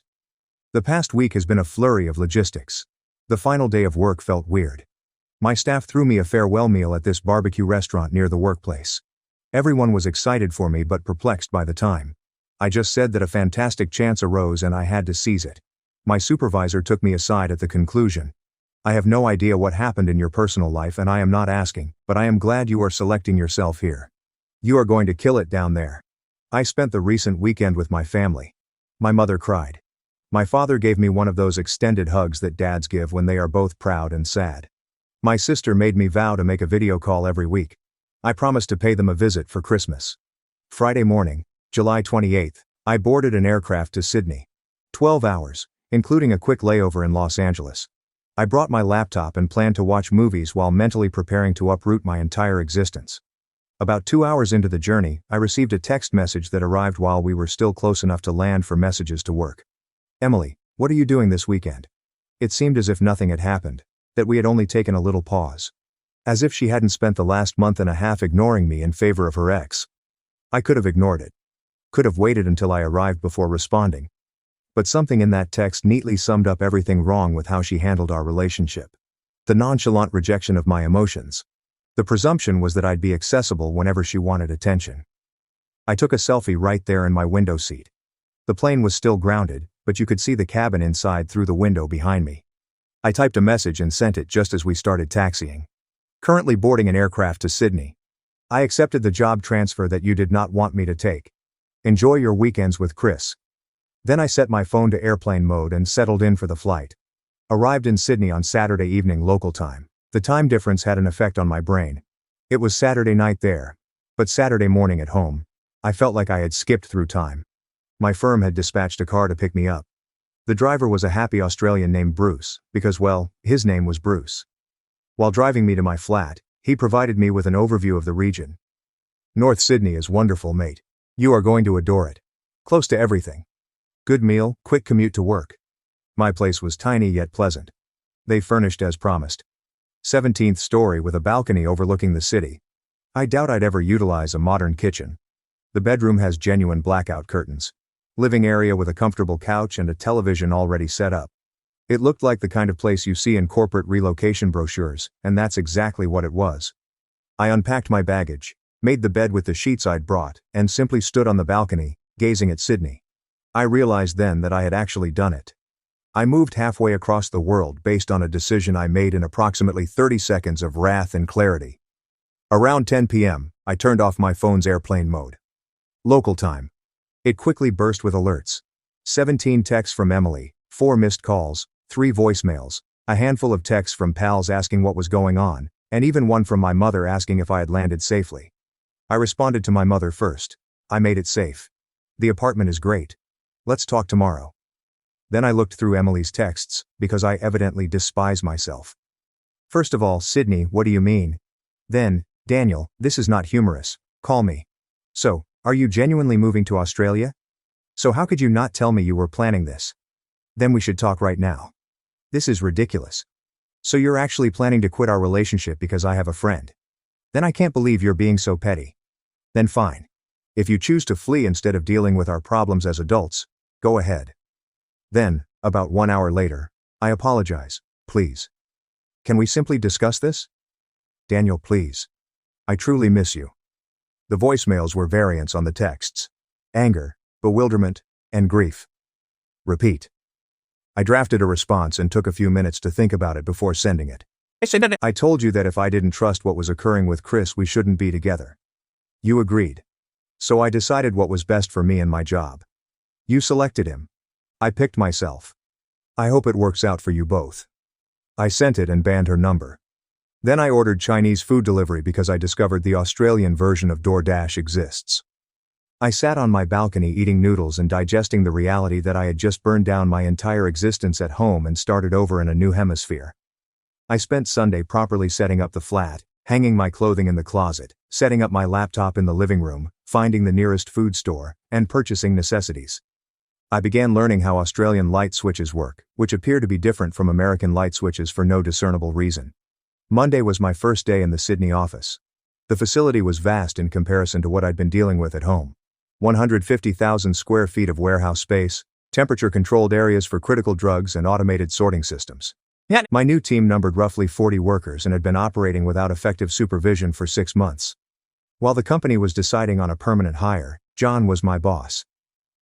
The past week has been a flurry of logistics. The final day of work felt weird. My staff threw me a farewell meal at this barbecue restaurant near the workplace. Everyone was excited for me but perplexed by the time. I just said that a fantastic chance arose and I had to seize it. My supervisor took me aside at the conclusion. "I have no idea what happened in your personal life and I am not asking, but I am glad you are selecting yourself here. You are going to kill it down there." I spent the recent weekend with my family. My mother cried. My father gave me one of those extended hugs that dads give when they are both proud and sad. My sister made me vow to make a video call every week. I promised to pay them a visit for Christmas. Friday morning, July 28th, I boarded an aircraft to Sydney. 12 hours, including a quick layover in Los Angeles. I brought my laptop and planned to watch movies while mentally preparing to uproot my entire existence. About 2 hours into the journey, I received a text message that arrived while we were still close enough to land for messages to work. "Emily, what are you doing this weekend?" It seemed as if nothing had happened, that we had only taken a little pause. As if she hadn't spent the last month and a half ignoring me in favor of her ex. I could have ignored it. Could have waited until I arrived before responding. But something in that text neatly summed up everything wrong with how she handled our relationship. The nonchalant rejection of my emotions. The presumption was that I'd be accessible whenever she wanted attention. I took a selfie right there in my window seat. The plane was still grounded, but you could see the cabin inside through the window behind me. I typed a message and sent it just as we started taxiing. "Currently boarding an aircraft to Sydney. I accepted the job transfer that you did not want me to take. Enjoy your weekends with Chris." Then I set my phone to airplane mode and settled in for the flight. Arrived in Sydney on Saturday evening local time. The time difference had an effect on my brain. It was Saturday night there, but Saturday morning at home. I felt like I had skipped through time. My firm had dispatched a car to pick me up. The driver was a happy Australian named Bruce, because, well, his name was Bruce. While driving me to my flat, he provided me with an overview of the region. "North Sydney is wonderful, mate. You are going to adore it. Close to everything. Good meal, quick commute to work." My place was tiny yet pleasant. They furnished as promised. 17th story with a balcony overlooking the city. I doubt I'd ever utilize a modern kitchen. The bedroom has genuine blackout curtains. Living area with a comfortable couch and a television already set up. It looked like the kind of place you see in corporate relocation brochures, and that's exactly what it was. I unpacked my baggage, made the bed with the sheets I'd brought, and simply stood on the balcony, gazing at Sydney. I realized then that I had actually done it. I moved halfway across the world based on a decision I made in approximately 30 seconds of wrath and clarity. Around 10 p.m., I turned off my phone's airplane mode. Local time. It quickly burst with alerts. 17 texts from Emily, 4 missed calls, 3 voicemails, a handful of texts from pals asking what was going on, and even one from my mother asking if I had landed safely. I responded to my mother first. "I made it safe. The apartment is great. Let's talk tomorrow." Then I looked through Emily's texts, because I evidently despise myself. First of all, "Sydney, what do you mean?" Then, "Daniel, this is not humorous. Call me." So, are you genuinely moving to Australia? So how could you not tell me you were planning this? Then we should talk right now. This is ridiculous. So you're actually planning to quit our relationship because I have a friend? Then I can't believe you're being so petty. Then fine. If you choose to flee instead of dealing with our problems as adults, go ahead. Then, about 1 hour later, "I apologize. Please. Can we simply discuss this? Daniel, please. I truly miss you. The voicemails were variants on the texts. Anger, bewilderment, and grief. Repeat. I drafted a response and took a few minutes to think about it before sending it. I told you that if I didn't trust what was occurring with Chris, we shouldn't be together. You agreed. So I decided what was best for me and my job. You selected him. I picked myself. I hope it works out for you both. I sent it and banned her number. Then I ordered Chinese food delivery because I discovered the Australian version of DoorDash exists. I sat on my balcony eating noodles and digesting the reality that I had just burned down my entire existence at home and started over in a new hemisphere. I spent Sunday properly setting up the flat, hanging my clothing in the closet, setting up my laptop in the living room, finding the nearest food store, and purchasing necessities. I began learning how Australian light switches work, which appear to be different from American light switches for no discernible reason. Monday was my first day in the Sydney office. The facility was vast in comparison to what I'd been dealing with at home. 150,000 square feet of warehouse space, temperature-controlled areas for critical drugs and automated sorting systems. My new team numbered roughly 40 workers and had been operating without effective supervision for 6 months. While the company was deciding on a permanent hire, John was my boss.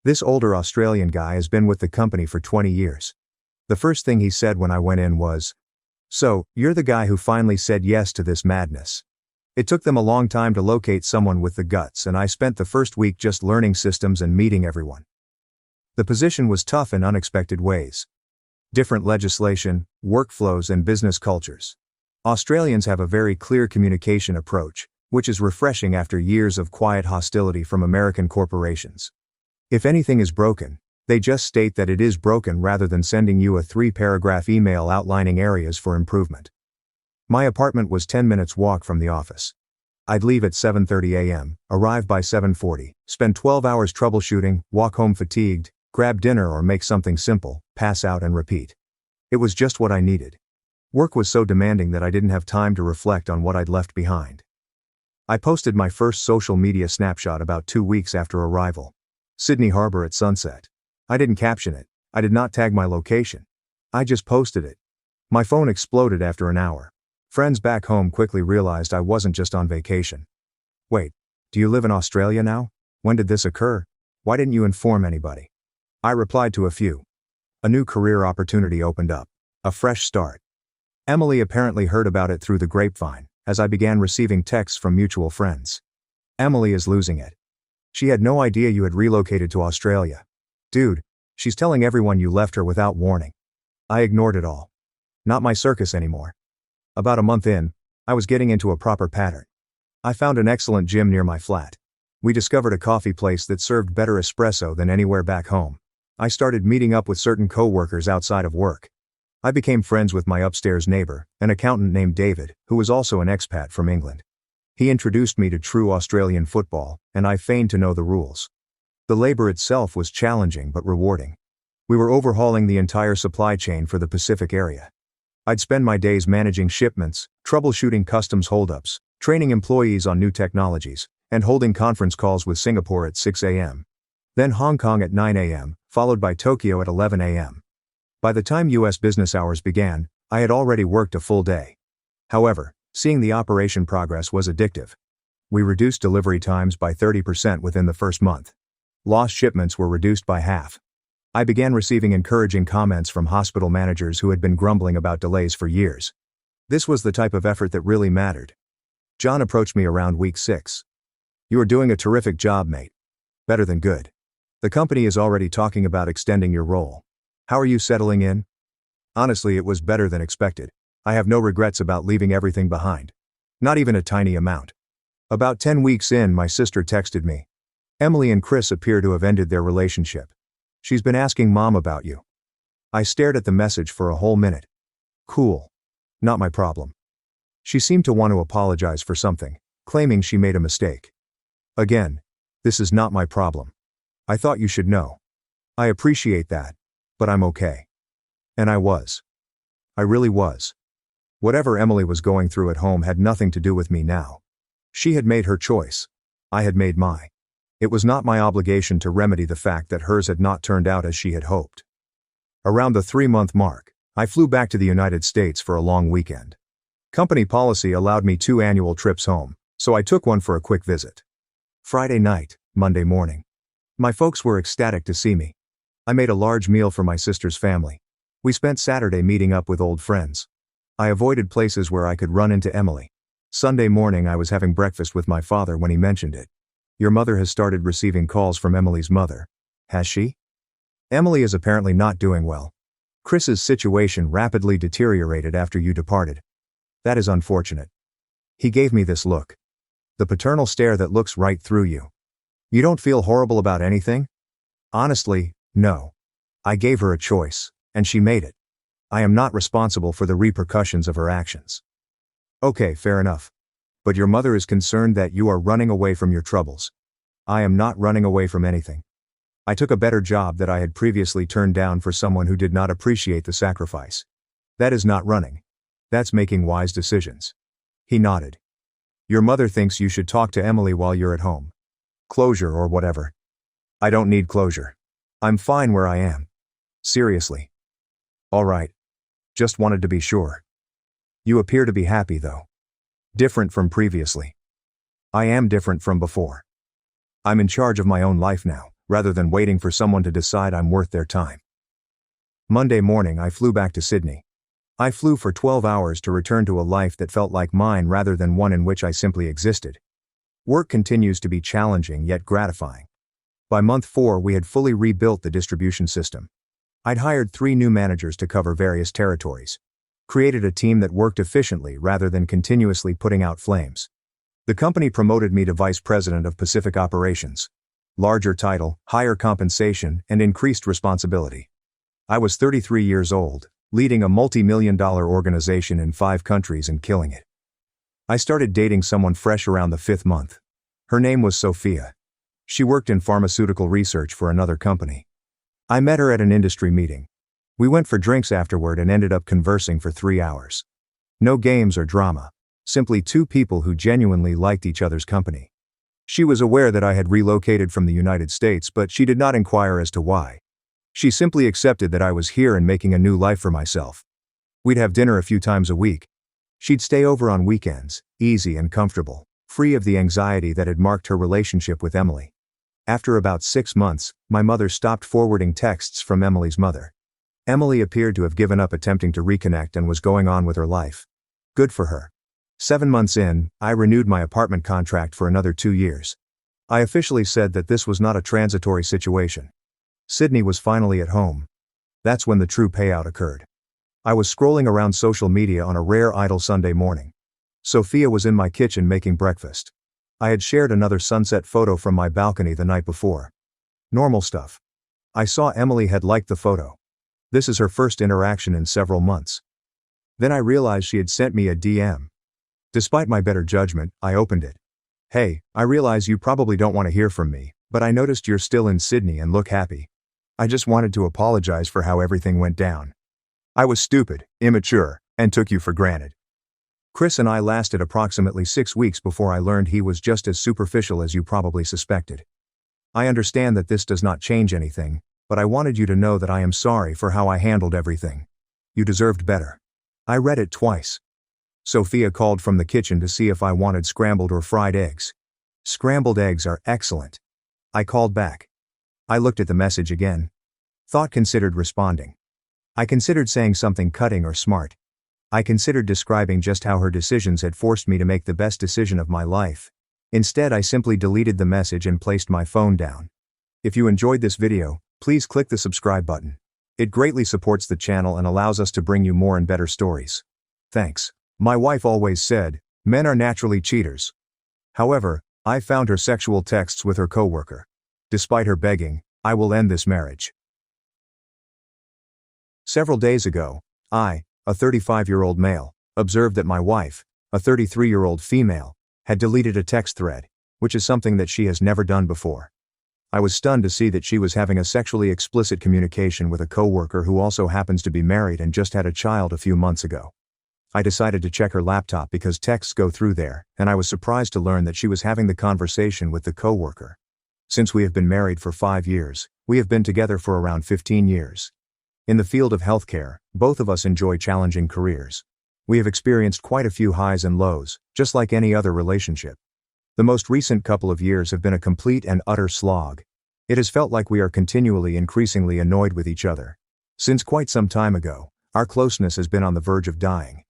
This older Australian guy has been with the company for 20 years. The first thing he said when I went in was, "So, you're the guy who finally said yes to this madness." It took them a long time to locate someone with the guts, and I spent the first week just learning systems and meeting everyone. The position was tough in unexpected ways. Different legislation, workflows, and business cultures. Australians have a very clear communication approach, which is refreshing after years of quiet hostility from American corporations. If anything is broken, they just state that it is broken rather than sending you a 3-paragraph email outlining areas for improvement. My apartment was 10 minutes walk from the office. I'd leave at 7:30 a.m., arrive by 7:40, spend 12 hours troubleshooting, walk home fatigued, grab dinner or make something simple, pass out and repeat. It was just what I needed. Work was so demanding that I didn't have time to reflect on what I'd left behind. I posted my first social media snapshot about 2 weeks after arrival. Sydney Harbor at sunset. I didn't caption it. I did not tag my location. I just posted it. My phone exploded after an hour. Friends back home quickly realized I wasn't just on vacation. Wait, do you live in Australia now? When did this occur? Why didn't you inform anybody? I replied to a few. A new career opportunity opened up. A fresh start. Emily apparently heard about it through the grapevine, as I began receiving texts from mutual friends. Emily is losing it. She had no idea you had relocated to Australia. Dude, she's telling everyone you left her without warning. I ignored it all. Not my circus anymore. About a month in, I was getting into a proper pattern. I found an excellent gym near my flat. We discovered a coffee place that served better espresso than anywhere back home. I started meeting up with certain co-workers outside of work. I became friends with my upstairs neighbor, an accountant named David, who was also an expat from England. He introduced me to true Australian football, and I feigned to know the rules. The labor itself was challenging but rewarding. We were overhauling the entire supply chain for the Pacific area. I'd spend my days managing shipments, troubleshooting customs holdups, training employees on new technologies, and holding conference calls with Singapore at 6 a.m. Then Hong Kong at 9 a.m., followed by Tokyo at 11 a.m. By the time U.S. business hours began, I had already worked a full day. However, seeing the operation progress was addictive. We reduced delivery times by 30% within the first month. Lost shipments were reduced by half. I began receiving encouraging comments from hospital managers who had been grumbling about delays for years. This was the type of effort that really mattered. John approached me around week 6. "You are doing a terrific job, mate. Better than good. The company is already talking about extending your role. How are you settling in?" Honestly, it was better than expected. I have no regrets about leaving everything behind. Not even a tiny amount. About 10 weeks in, my sister texted me. "Emily and Chris appear to have ended their relationship. She's been asking Mom about you." I stared at the message for a whole minute. Cool. Not my problem. She seemed to want to apologize for something, claiming she made a mistake. Again, this is not my problem. I thought you should know. I appreciate that, but I'm okay. And I was. I really was. Whatever Emily was going through at home had nothing to do with me now. She had made her choice. I had made mine. It was not my obligation to remedy the fact that hers had not turned out as she had hoped. Around the 3-month mark, I flew back to the United States for a long weekend. Company policy allowed me 2 annual trips home, so I took one for a quick visit. Friday night, Monday morning. My folks were ecstatic to see me. I made a large meal for my sister's family. We spent Saturday meeting up with old friends. I avoided places where I could run into Emily. Sunday morning I was having breakfast with my father when he mentioned it. Your mother has started receiving calls from Emily's mother. Has she? Emily is apparently not doing well. Chris's situation rapidly deteriorated after you departed. That is unfortunate. He gave me this look. The paternal stare that looks right through you. You don't feel horrible about anything? Honestly, no. I gave her a choice, and she made it. I am not responsible for the repercussions of her actions. Okay, fair enough. But your mother is concerned that you are running away from your troubles. I am not running away from anything. I took a better job that I had previously turned down for someone who did not appreciate the sacrifice. That is not running. That's making wise decisions. He nodded. Your mother thinks you should talk to Emily while you're at home. Closure or whatever. I don't need closure. I'm fine where I am. Seriously. All right. Just wanted to be sure. You appear to be happy though. Different from previously. I am different from before. I'm in charge of my own life now, rather than waiting for someone to decide I'm worth their time. Monday morning I flew back to Sydney. I flew for 12 hours to return to a life that felt like mine rather than one in which I simply existed. Work continues to be challenging yet gratifying. By month 4 we had fully rebuilt the distribution system. I'd hired 3 new managers to cover various territories. Created a team that worked efficiently rather than continuously putting out flames. The company promoted me to Vice President of Pacific Operations. Larger title, higher compensation, and increased responsibility. I was 33 years old, leading a multi-million-dollar organization in 5 countries and killing it. I started dating someone fresh around the 5th month. Her name was Sophia. She worked in pharmaceutical research for another company. I met her at an industry meeting. We went for drinks afterward and ended up conversing for 3 hours. No games or drama. Simply 2 people who genuinely liked each other's company. She was aware that I had relocated from the United States, but she did not inquire as to why. She simply accepted that I was here and making a new life for myself. We'd have dinner a few times a week. She'd stay over on weekends, easy and comfortable, free of the anxiety that had marked her relationship with Emily. After about 6 months, my mother stopped forwarding texts from Emily's mother. Emily appeared to have given up attempting to reconnect and was going on with her life. Good for her. 7 months in, I renewed my apartment contract for another 2 years. I officially said that this was not a transitory situation. Sydney was finally at home. That's when the true payout occurred. I was scrolling around social media on a rare idle Sunday morning. Sophia was in my kitchen making breakfast. I had shared another sunset photo from my balcony the night before. Normal stuff. I saw Emily had liked the photo. This is her first interaction in several months. Then I realized she had sent me a DM. Despite my better judgment, I opened it. Hey, I realize you probably don't want to hear from me, but I noticed you're still in Sydney and look happy. I just wanted to apologize for how everything went down. I was stupid, immature, and took you for granted. Chris and I lasted approximately 6 weeks before I learned he was just as superficial as you probably suspected. I understand that this does not change anything, but I wanted you to know that I am sorry for how I handled everything. You deserved better. I read it twice. Sophia called from the kitchen to see if I wanted scrambled or fried eggs. Scrambled eggs are excellent. I called back. I looked at the message again. Considered responding. I considered saying something cutting or smart. I considered describing just how her decisions had forced me to make the best decision of my life. Instead, I simply deleted the message and placed my phone down. If you enjoyed this video, please click the subscribe button. It greatly supports the channel and allows us to bring you more and better stories. Thanks. My wife always said, men are naturally cheaters. However, I found her sexual texts with her coworker. Despite her begging, I will end this marriage. Several days ago, I, a 35-year-old male, observed that my wife, a 33-year-old female, had deleted a text thread, which is something that she has never done before. I was stunned to see that she was having a sexually explicit communication with a coworker who also happens to be married and just had a child a few months ago. I decided to check her laptop because texts go through there, and I was surprised to learn that she was having the conversation with the coworker. Since we have been married for 5 years, we have been together for around 15 years. In the field of healthcare, Both of us enjoy challenging careers. We have experienced quite a few highs and lows, just like any other relationship. The most recent couple of years have been a complete and utter slog. It has felt like we are continually increasingly annoyed with each other. Since quite some time ago, our closeness has been on the verge of dying.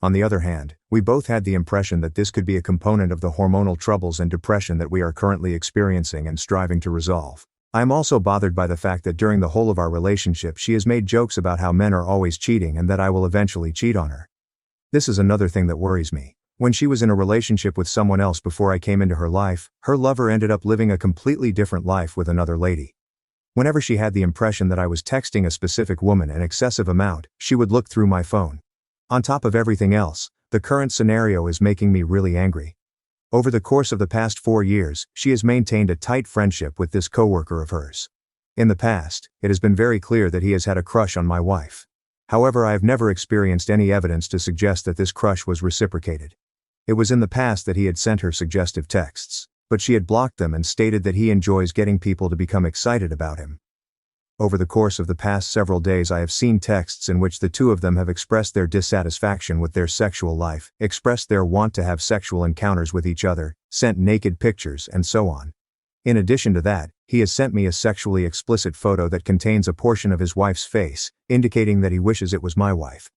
On the other hand, we both had the impression that this could be a component of the hormonal troubles and depression that we are currently experiencing and striving to resolve. I am also bothered by the fact that during the whole of our relationship she has made jokes about how men are always cheating and that I will eventually cheat on her. This is another thing that worries me. When she was in a relationship with someone else before I came into her life, her lover ended up living a completely different life with another lady. Whenever she had the impression that I was texting a specific woman an excessive amount, she would look through my phone. On top of everything else, the current scenario is making me really angry. Over the course of the past 4 years, she has maintained a tight friendship with this coworker of hers. In the past, it has been very clear that he has had a crush on my wife. However, I have never experienced any evidence to suggest that this crush was reciprocated. It was in the past that he had sent her suggestive texts, but she had blocked them and stated that he enjoys getting people to become excited about him. Over the course of the past several days I have seen texts in which the two of them have expressed their dissatisfaction with their sexual life, expressed their want to have sexual encounters with each other, sent naked pictures, and so on. In addition to that, he has sent me a sexually explicit photo that contains a portion of his wife's face, indicating that he wishes it was my wife.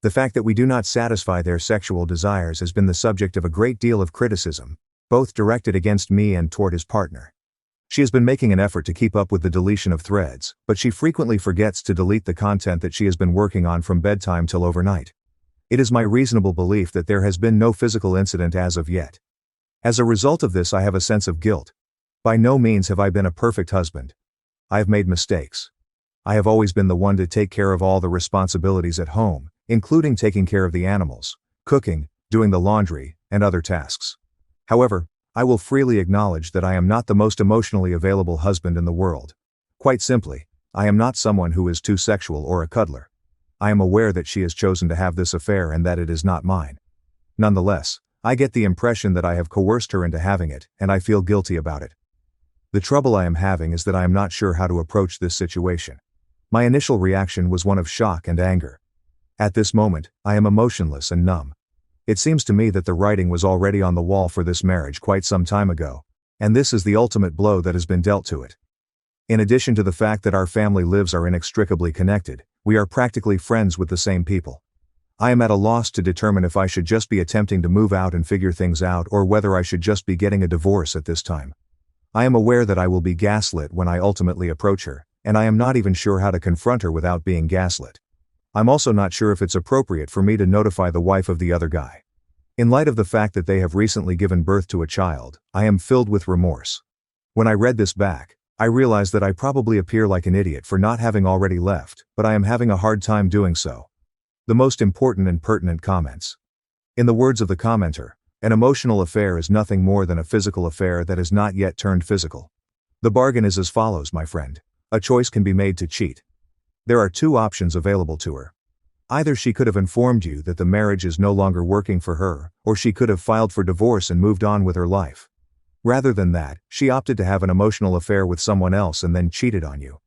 The fact that we do not satisfy their sexual desires has been the subject of a great deal of criticism, both directed against me and toward his partner. She has been making an effort to keep up with the deletion of threads, but she frequently forgets to delete the content that she has been working on from bedtime till overnight. It is my reasonable belief that there has been no physical incident as of yet. As a result of this, I have a sense of guilt. By no means have I been a perfect husband. I have made mistakes. I have always been the one to take care of all the responsibilities at home, including taking care of the animals, cooking, doing the laundry, and other tasks. However, I will freely acknowledge that I am not the most emotionally available husband in the world. Quite simply, I am not someone who is too sexual or a cuddler. I am aware that she has chosen to have this affair and that it is not mine. Nonetheless, I get the impression that I have coerced her into having it, and I feel guilty about it. The trouble I am having is that I am not sure how to approach this situation. My initial reaction was one of shock and anger. At this moment, I am emotionless and numb. It seems to me that the writing was already on the wall for this marriage quite some time ago, and this is the ultimate blow that has been dealt to it. In addition to the fact that our family lives are inextricably connected, we are practically friends with the same people. I am at a loss to determine if I should just be attempting to move out and figure things out or whether I should just be getting a divorce at this time. I am aware that I will be gaslit when I ultimately approach her, and I am not even sure how to confront her without being gaslit. I'm also not sure if it's appropriate for me to notify the wife of the other guy. In light of the fact that they have recently given birth to a child, I am filled with remorse. When I read this back, I realized that I probably appear like an idiot for not having already left, but I am having a hard time doing so. The most important and pertinent comments. In the words of the commenter, an emotional affair is nothing more than a physical affair that has not yet turned physical. The bargain is as follows, my friend. A choice can be made to cheat. There are two options available to her. Either she could have informed you that the marriage is no longer working for her, or she could have filed for divorce and moved on with her life. Rather than that, she opted to have an emotional affair with someone else and then cheated on you.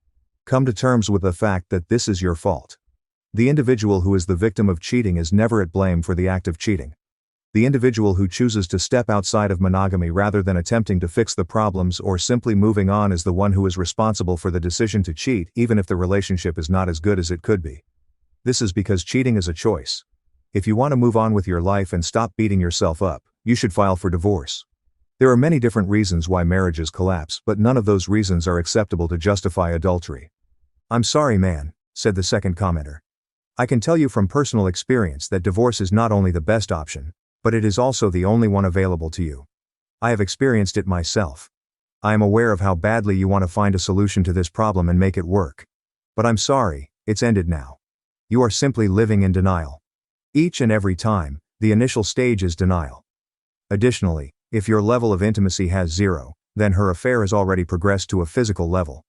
Come to terms with the fact that this is your fault. The individual who is the victim of cheating is never at blame for the act of cheating. The individual who chooses to step outside of monogamy rather than attempting to fix the problems or simply moving on is the one who is responsible for the decision to cheat, even if the relationship is not as good as it could be. This is because cheating is a choice. If you want to move on with your life and stop beating yourself up, you should file for divorce. There are many different reasons why marriages collapse, but none of those reasons are acceptable to justify adultery. I'm sorry, man, said the second commenter. I can tell you from personal experience that divorce is not only the best option, but it is also the only one available to you. I have experienced it myself. I am aware of how badly you want to find a solution to this problem and make it work. But I'm sorry, it's ended now. You are simply living in denial. Each and every time, the initial stage is denial. Additionally, if your level of intimacy has 0, then her affair has already progressed to a physical level.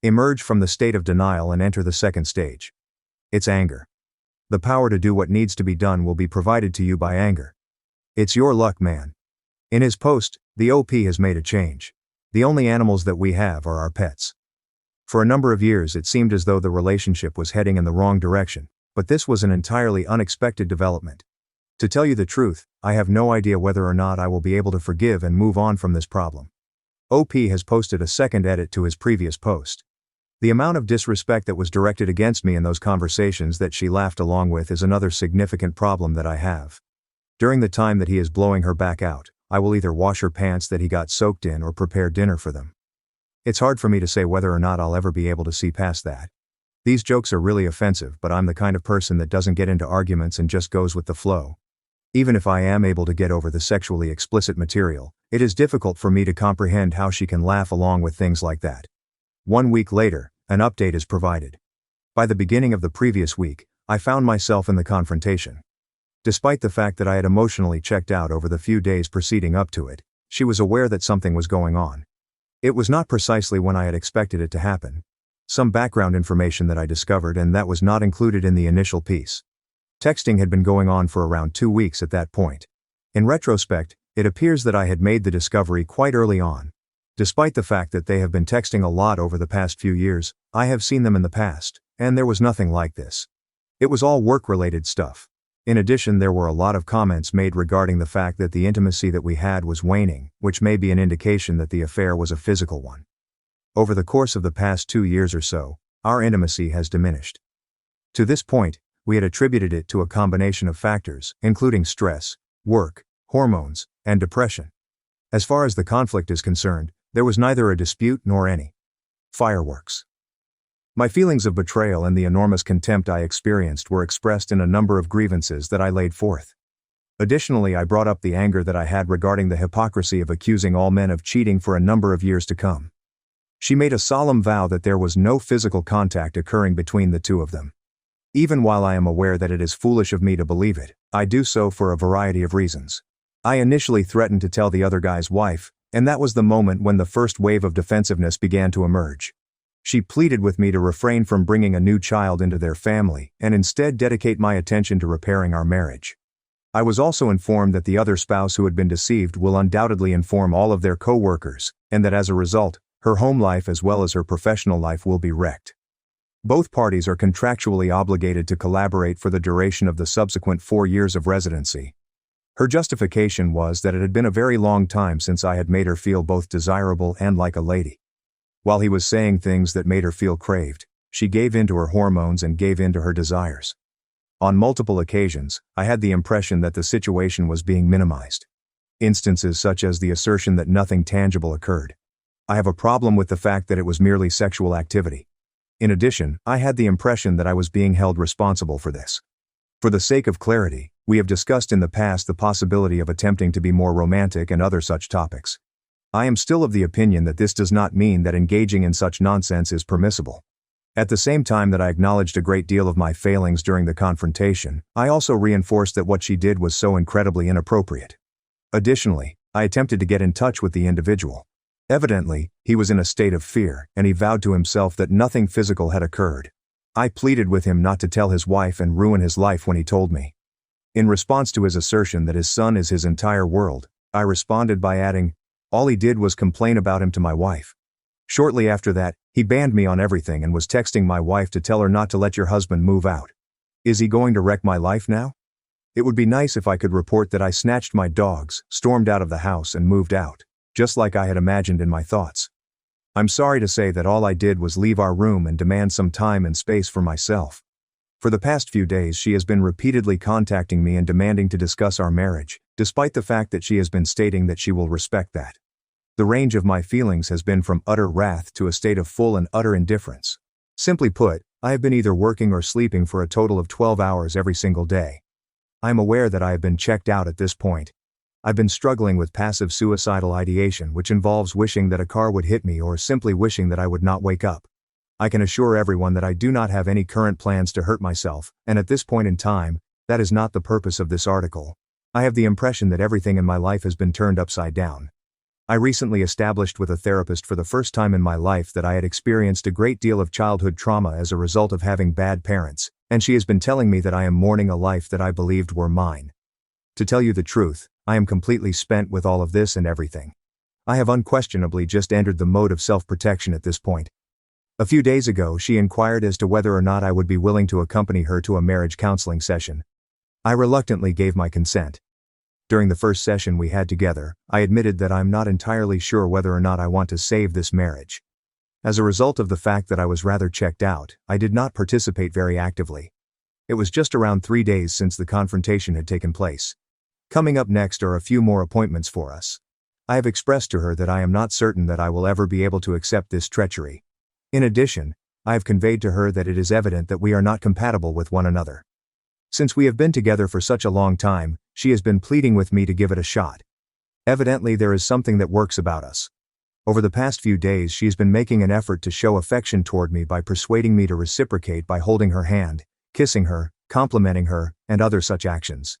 Emerge from the state of denial and enter the second stage. It's anger. The power to do what needs to be done will be provided to you by anger. It's your luck, man. In his post, the OP has made a change. The only animals that we have are our pets. For a number of years it seemed as though the relationship was heading in the wrong direction, But this was an entirely unexpected development. To tell you the truth, I have no idea whether or not I will be able to forgive and move on from this problem. OP has posted a second edit to his previous post. The amount of disrespect that was directed against me in those conversations that she laughed along with is another significant problem that I have. During the time that he is blowing her back out, I will either wash her pants that he got soaked in or prepare dinner for them. It's hard for me to say whether or not I'll ever be able to see past that. These jokes are really offensive, but I'm the kind of person that doesn't get into arguments and just goes with the flow. Even if I am able to get over the sexually explicit material, it is difficult for me to comprehend how she can laugh along with things like that. 1 week later, an update is provided. By the beginning of the previous week, I found myself in the confrontation. Despite the fact that I had emotionally checked out over the few days preceding up to it, she was aware that something was going on. It was not precisely when I had expected it to happen. Some background information that I discovered, and that was not included in the initial piece. Texting had been going on for around 2 weeks at that point. In retrospect, it appears that I had made the discovery quite early on. Despite the fact that they have been texting a lot over the past few years, I have seen them in the past, and there was nothing like this. It was all work-related stuff. In addition, there were a lot of comments made regarding the fact that the intimacy that we had was waning, which may be an indication that the affair was a physical one. Over the course of the past 2 years or so, our intimacy has diminished. To this point, we had attributed it to a combination of factors, including stress, work, hormones, and depression. As far as the conflict is concerned, there was neither a dispute nor any fireworks. My feelings of betrayal and the enormous contempt I experienced were expressed in a number of grievances that I laid forth. Additionally, I brought up the anger that I had regarding the hypocrisy of accusing all men of cheating for a number of years to come. She made a solemn vow that there was no physical contact occurring between the two of them. Even while I am aware that it is foolish of me to believe it, I do so for a variety of reasons. I initially threatened to tell the other guy's wife, and that was the moment when the first wave of defensiveness began to emerge. She pleaded with me to refrain from bringing a new child into their family and instead dedicate my attention to repairing our marriage. I was also informed that the other spouse who had been deceived will undoubtedly inform all of their co-workers, and that as a result, her home life as well as her professional life will be wrecked. Both parties are contractually obligated to collaborate for the duration of the subsequent 4 years of residency. Her justification was that it had been a very long time since I had made her feel both desirable and like a lady. While he was saying things that made her feel craved, she gave in to her hormones and gave in to her desires. On multiple occasions, I had the impression that the situation was being minimized. Instances such as the assertion that nothing tangible occurred. I have a problem with the fact that it was merely sexual activity. In addition, I had the impression that I was being held responsible for this. For the sake of clarity, we have discussed in the past the possibility of attempting to be more romantic and other such topics. I am still of the opinion that this does not mean that engaging in such nonsense is permissible. At the same time that I acknowledged a great deal of my failings during the confrontation, I also reinforced that what she did was so incredibly inappropriate. Additionally, I attempted to get in touch with the individual. Evidently, he was in a state of fear, and he vowed to himself that nothing physical had occurred. I pleaded with him not to tell his wife and ruin his life when he told me. In response to his assertion that his son is his entire world, I responded by adding, "All he did was complain about him to my wife." Shortly after that, he banned me on everything and was texting my wife to tell her not to let your husband move out. Is he going to wreck my life now? It would be nice if I could report that I snatched my dogs, stormed out of the house and moved out, just like I had imagined in my thoughts. I'm sorry to say that all I did was leave our room and demand some time and space for myself. For the past few days she has been repeatedly contacting me and demanding to discuss our marriage, despite the fact that she has been stating that she will respect that. The range of my feelings has been from utter wrath to a state of full and utter indifference. Simply put, I have been either working or sleeping for a total of 12 hours every single day. I am aware that I have been checked out at this point. I've been struggling with passive suicidal ideation, which involves wishing that a car would hit me or simply wishing that I would not wake up. I can assure everyone that I do not have any current plans to hurt myself, and at this point in time, that is not the purpose of this article. I have the impression that everything in my life has been turned upside down. I recently established with a therapist for the first time in my life that I had experienced a great deal of childhood trauma as a result of having bad parents, and she has been telling me that I am mourning a life that I believed were mine. To tell you the truth, I am completely spent with all of this and everything. I have unquestionably just entered the mode of self-protection at this point. A few days ago, she inquired as to whether or not I would be willing to accompany her to a marriage counseling session. I reluctantly gave my consent. During the first session we had together, I admitted that I'm not entirely sure whether or not I want to save this marriage. As a result of the fact that I was rather checked out, I did not participate very actively. It was just around 3 days since the confrontation had taken place. Coming up next are a few more appointments for us. I have expressed to her that I am not certain that I will ever be able to accept this treachery. In addition, I have conveyed to her that it is evident that we are not compatible with one another. Since we have been together for such a long time, she has been pleading with me to give it a shot. Evidently there is something that works about us. Over the past few days she has been making an effort to show affection toward me by persuading me to reciprocate by holding her hand, kissing her, complimenting her, and other such actions.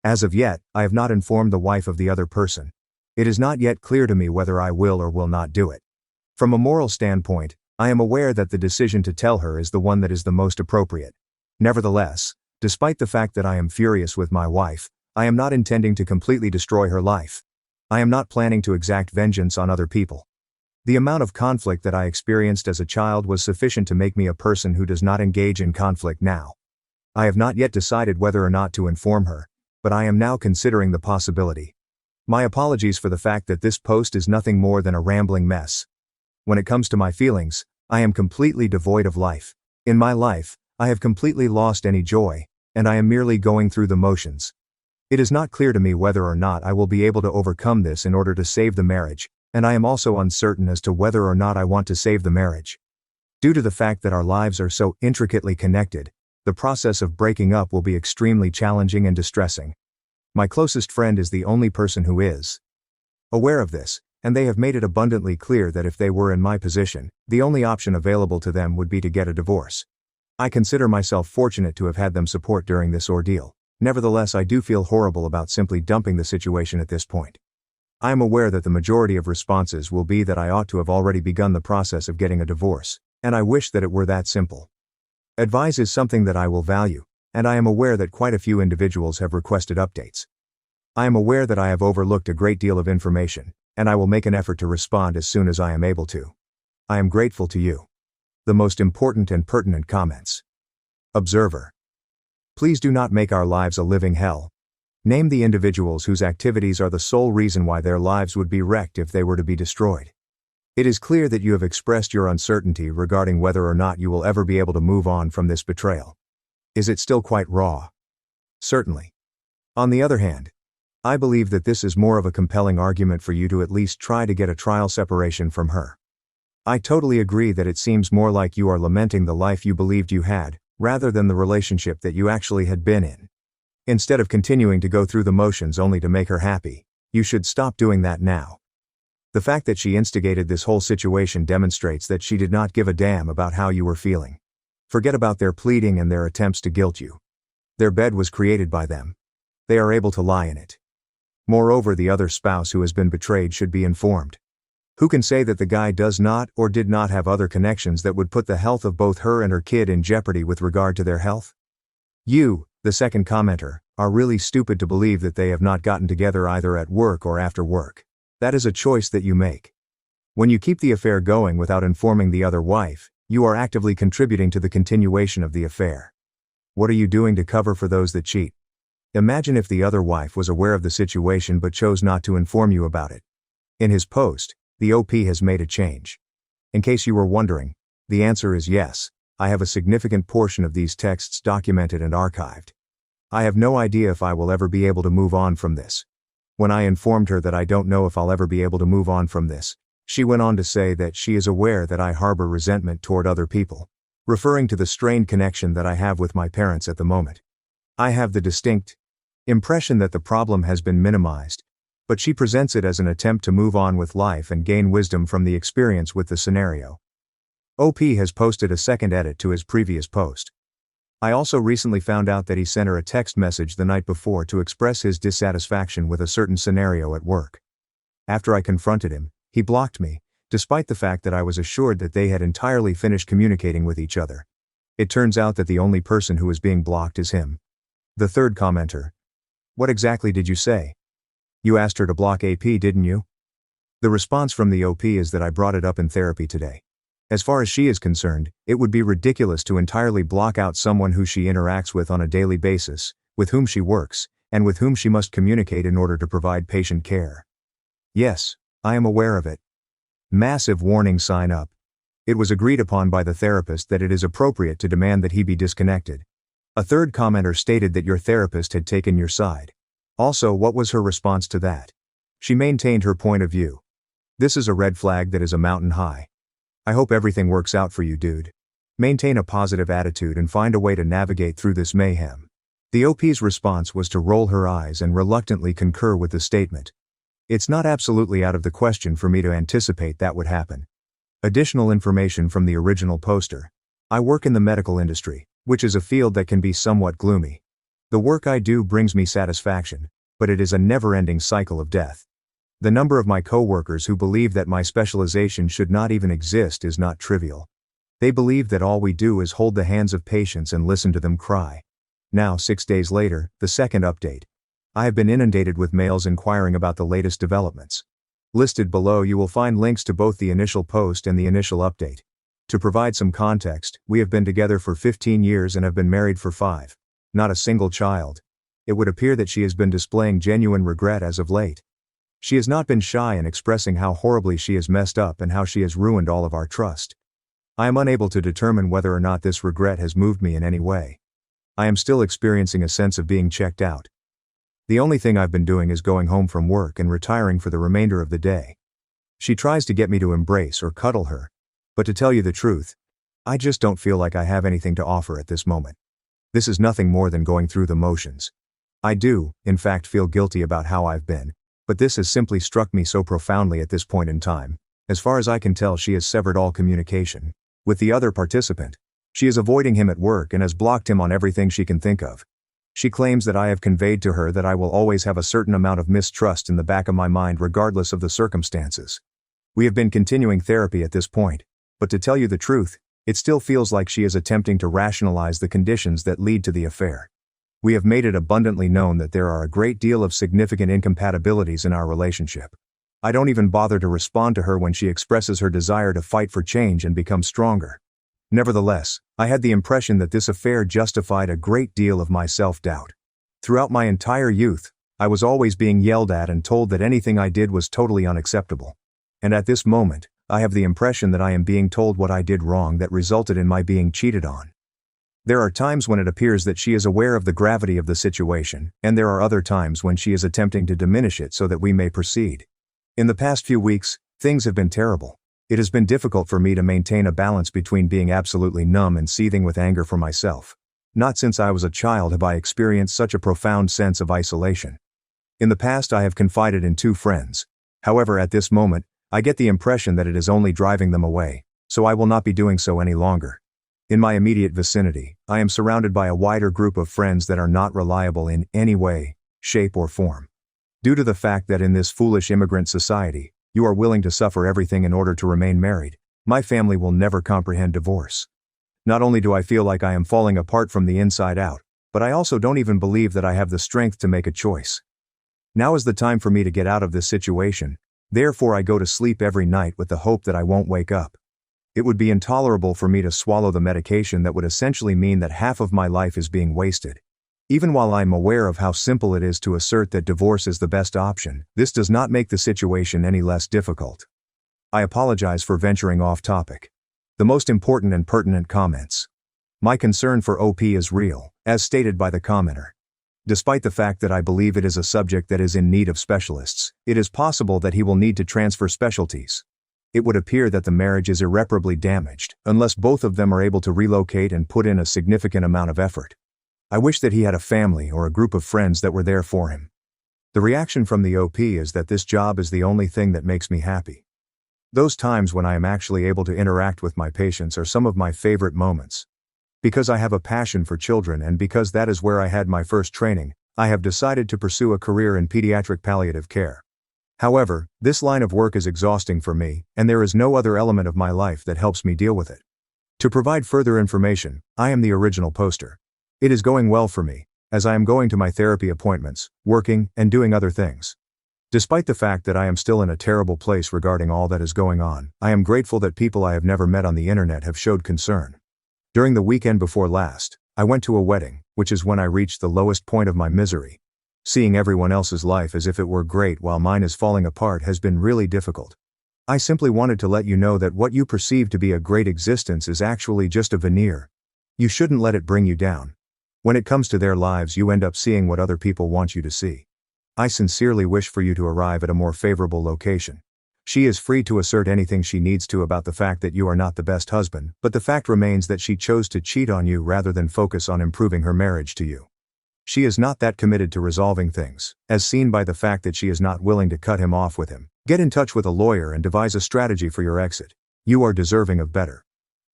As of yet, I have not informed the wife of the other person. It is not yet clear to me whether I will or will not do it. From a moral standpoint, I am aware that the decision to tell her is the one that is the most appropriate. Nevertheless, despite the fact that I am furious with my wife, I am not intending to completely destroy her life. I am not planning to exact vengeance on other people. The amount of conflict that I experienced as a child was sufficient to make me a person who does not engage in conflict now. I have not yet decided whether or not to inform her, but I am now considering the possibility. My apologies for the fact that this post is nothing more than a rambling mess. When it comes to my feelings, I am completely devoid of life. In my life, I have completely lost any joy, and I am merely going through the motions. It is not clear to me whether or not I will be able to overcome this in order to save the marriage, and I am also uncertain as to whether or not I want to save the marriage. Due to the fact that our lives are so intricately connected, the process of breaking up will be extremely challenging and distressing. My closest friend is the only person who is aware of this, and they have made it abundantly clear that if they were in my position, the only option available to them would be to get a divorce. I consider myself fortunate to have had them support during this ordeal. Nevertheless, I do feel horrible about simply dumping the situation at this point. I am aware that the majority of responses will be that I ought to have already begun the process of getting a divorce, and I wish that it were that simple. Advice is something that I will value, and I am aware that quite a few individuals have requested updates. I am aware that I have overlooked a great deal of information, and I will make an effort to respond as soon as I am able to. I am grateful to you. The most important and pertinent comments. Observer. Please do not make our lives a living hell. Name the individuals whose activities are the sole reason why their lives would be wrecked if they were to be destroyed. It is clear that you have expressed your uncertainty regarding whether or not you will ever be able to move on from this betrayal. Is it still quite raw? Certainly. On the other hand, I believe that this is more of a compelling argument for you to at least try to get a trial separation from her. I totally agree that it seems more like you are lamenting the life you believed you had, rather than the relationship that you actually had been in. Instead of continuing to go through the motions only to make her happy, you should stop doing that now. The fact that she instigated this whole situation demonstrates that she did not give a damn about how you were feeling. Forget about their pleading and their attempts to guilt you. Their bed was created by them. They are able to lie in it. Moreover, the other spouse who has been betrayed should be informed. Who can say that the guy does not or did not have other connections that would put the health of both her and her kid in jeopardy with regard to their health? You, the second commenter, are really stupid to believe that they have not gotten together either at work or after work. That is a choice that you make. When you keep the affair going without informing the other wife, you are actively contributing to the continuation of the affair. What are you doing to cover for those that cheat? Imagine if the other wife was aware of the situation but chose not to inform you about it. In his post, the OP has made a change. In case you were wondering, the answer is yes. I have a significant portion of these texts documented and archived. I have no idea if I will ever be able to move on from this. When I informed her that I don't know if I'll ever be able to move on from this, she went on to say that she is aware that I harbor resentment toward other people, referring to the strained connection that I have with my parents at the moment. I have the distinct impression that the problem has been minimized, but she presents it as an attempt to move on with life and gain wisdom from the experience with the scenario. OP has posted a second edit to his previous post. I also recently found out that he sent her a text message the night before to express his dissatisfaction with a certain scenario at work. After I confronted him, he blocked me, despite the fact that I was assured that they had entirely finished communicating with each other. It turns out that the only person who is being blocked is him. The third commenter. What exactly did you say? You asked her to block AP, didn't you? The response from the OP is that I brought it up in therapy today. As far as she is concerned, it would be ridiculous to entirely block out someone who she interacts with on a daily basis, with whom she works, and with whom she must communicate in order to provide patient care. Yes, I am aware of it. Massive warning sign up. It was agreed upon by the therapist that it is appropriate to demand that he be disconnected. A third commenter stated that your therapist had taken your side. Also, what was her response to that? She maintained her point of view. This is a red flag that is a mountain high. I hope everything works out for you, dude. Maintain a positive attitude and find a way to navigate through this mayhem. The OP's response was to roll her eyes and reluctantly concur with the statement. It's not absolutely out of the question for me to anticipate that would happen. Additional information from the original poster. I work in the medical industry, which is a field that can be somewhat gloomy. The work I do brings me satisfaction, but it is a never-ending cycle of death. The number of my co-workers who believe that my specialization should not even exist is not trivial. They believe that all we do is hold the hands of patients and listen to them cry. Now, 6 days later, the second update. I have been inundated with mails inquiring about the latest developments. Listed below you will find links to both the initial post and the initial update. To provide some context, we have been together for 15 years and have been married for 5. Not a single child. It would appear that she has been displaying genuine regret as of late. She has not been shy in expressing how horribly she has messed up and how she has ruined all of our trust. I am unable to determine whether or not this regret has moved me in any way. I am still experiencing a sense of being checked out. The only thing I've been doing is going home from work and retiring for the remainder of the day. She tries to get me to embrace or cuddle her, but to tell you the truth, I just don't feel like I have anything to offer at this moment. This is nothing more than going through the motions. I do, in fact, feel guilty about how I've been. But this has simply struck me so profoundly at this point in time. As far as I can tell, she has severed all communication with the other participant. She is avoiding him at work and has blocked him on everything she can think of. She claims that I have conveyed to her that I will always have a certain amount of mistrust in the back of my mind regardless of the circumstances. We have been continuing therapy at this point, but to tell you the truth, it still feels like she is attempting to rationalize the conditions that lead to the affair. We have made it abundantly known that there are a great deal of significant incompatibilities in our relationship. I don't even bother to respond to her when she expresses her desire to fight for change and become stronger. Nevertheless, I had the impression that this affair justified a great deal of my self-doubt. Throughout my entire youth, I was always being yelled at and told that anything I did was totally unacceptable. And at this moment, I have the impression that I am being told what I did wrong that resulted in my being cheated on. There are times when it appears that she is aware of the gravity of the situation, and there are other times when she is attempting to diminish it so that we may proceed. In the past few weeks, things have been terrible. It has been difficult for me to maintain a balance between being absolutely numb and seething with anger for myself. Not since I was a child have I experienced such a profound sense of isolation. In the past I have confided in 2 friends. However, at this moment, I get the impression that it is only driving them away, so I will not be doing so any longer. In my immediate vicinity, I am surrounded by a wider group of friends that are not reliable in any way, shape or form. Due to the fact that in this foolish immigrant society, you are willing to suffer everything in order to remain married, my family will never comprehend divorce. Not only do I feel like I am falling apart from the inside out, but I also don't even believe that I have the strength to make a choice. Now is the time for me to get out of this situation, therefore I go to sleep every night with the hope that I won't wake up. It would be intolerable for me to swallow the medication that would essentially mean that half of my life is being wasted. Even while I'm aware of how simple it is to assert that divorce is the best option, this does not make the situation any less difficult. I apologize for venturing off topic. The most important and pertinent comments. My concern for OP is real, as stated by the commenter. Despite the fact that I believe it is a subject that is in need of specialists, it is possible that he will need to transfer specialties. It would appear that the marriage is irreparably damaged, unless both of them are able to relocate and put in a significant amount of effort. I wish that he had a family or a group of friends that were there for him. The reaction from the OP is that this job is the only thing that makes me happy. Those times when I am actually able to interact with my patients are some of my favorite moments. Because I have a passion for children and because that is where I had my first training, I have decided to pursue a career in pediatric palliative care. However, this line of work is exhausting for me, and there is no other element of my life that helps me deal with it. To provide further information, I am the original poster. It is going well for me, as I am going to my therapy appointments, working, and doing other things. Despite the fact that I am still in a terrible place regarding all that is going on, I am grateful that people I have never met on the internet have showed concern. During the weekend before last, I went to a wedding, which is when I reached the lowest point of my misery. Seeing everyone else's life as if it were great while mine is falling apart has been really difficult. I simply wanted to let you know that what you perceive to be a great existence is actually just a veneer. You shouldn't let it bring you down. When it comes to their lives, you end up seeing what other people want you to see. I sincerely wish for you to arrive at a more favorable location. She is free to assert anything she needs to about the fact that you are not the best husband, but the fact remains that she chose to cheat on you rather than focus on improving her marriage to you. She is not that committed to resolving things, as seen by the fact that she is not willing to cut him off with him. Get in touch with a lawyer and devise a strategy for your exit. You are deserving of better.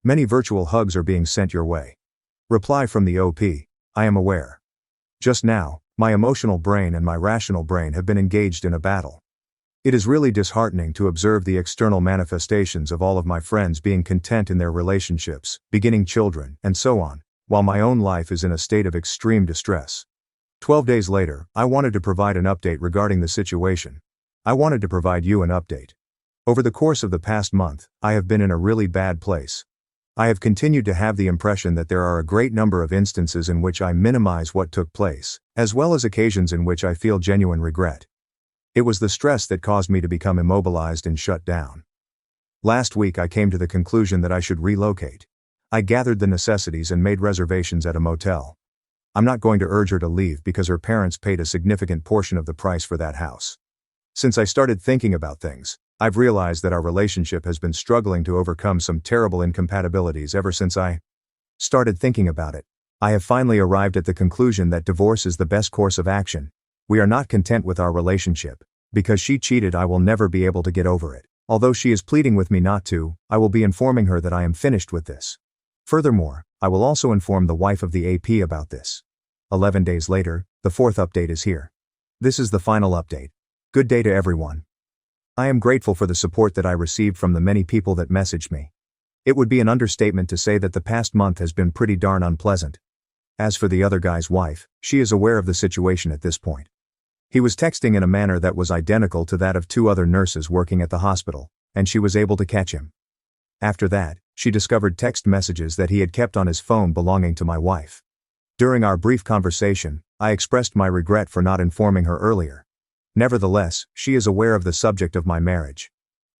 Many virtual hugs are being sent your way. Reply from the OP. I am aware. Just now, my emotional brain and my rational brain have been engaged in a battle. It is really disheartening to observe the external manifestations of all of my friends being content in their relationships, beginning children, and so on, while my own life is in a state of extreme distress. 12 days later, I wanted to provide an update regarding the situation. I wanted to provide you an update. Over the course of the past month, I have been in a really bad place. I have continued to have the impression that there are a great number of instances in which I minimize what took place, as well as occasions in which I feel genuine regret. It was the stress that caused me to become immobilized and shut down. Last week I came to the conclusion that I should relocate. I gathered the necessities and made reservations at a motel. I'm not going to urge her to leave because her parents paid a significant portion of the price for that house. Since I started thinking about things, I've realized that our relationship has been struggling to overcome some terrible incompatibilities ever since I started thinking about it. I have finally arrived at the conclusion that divorce is the best course of action. We are not content with our relationship. Because she cheated, I will never be able to get over it. Although she is pleading with me not to, I will be informing her that I am finished with this. Furthermore, I will also inform the wife of the AP about this. 11 days later, the fourth update is here. This is the final update. Good day to everyone. I am grateful for the support that I received from the many people that messaged me. It would be an understatement to say that the past month has been pretty darn unpleasant. As for the other guy's wife, she is aware of the situation at this point. He was texting in a manner that was identical to that of 2 other nurses working at the hospital, and she was able to catch him. After that, she discovered text messages that he had kept on his phone belonging to my wife. During our brief conversation, I expressed my regret for not informing her earlier. Nevertheless, she is aware of the subject of my marriage.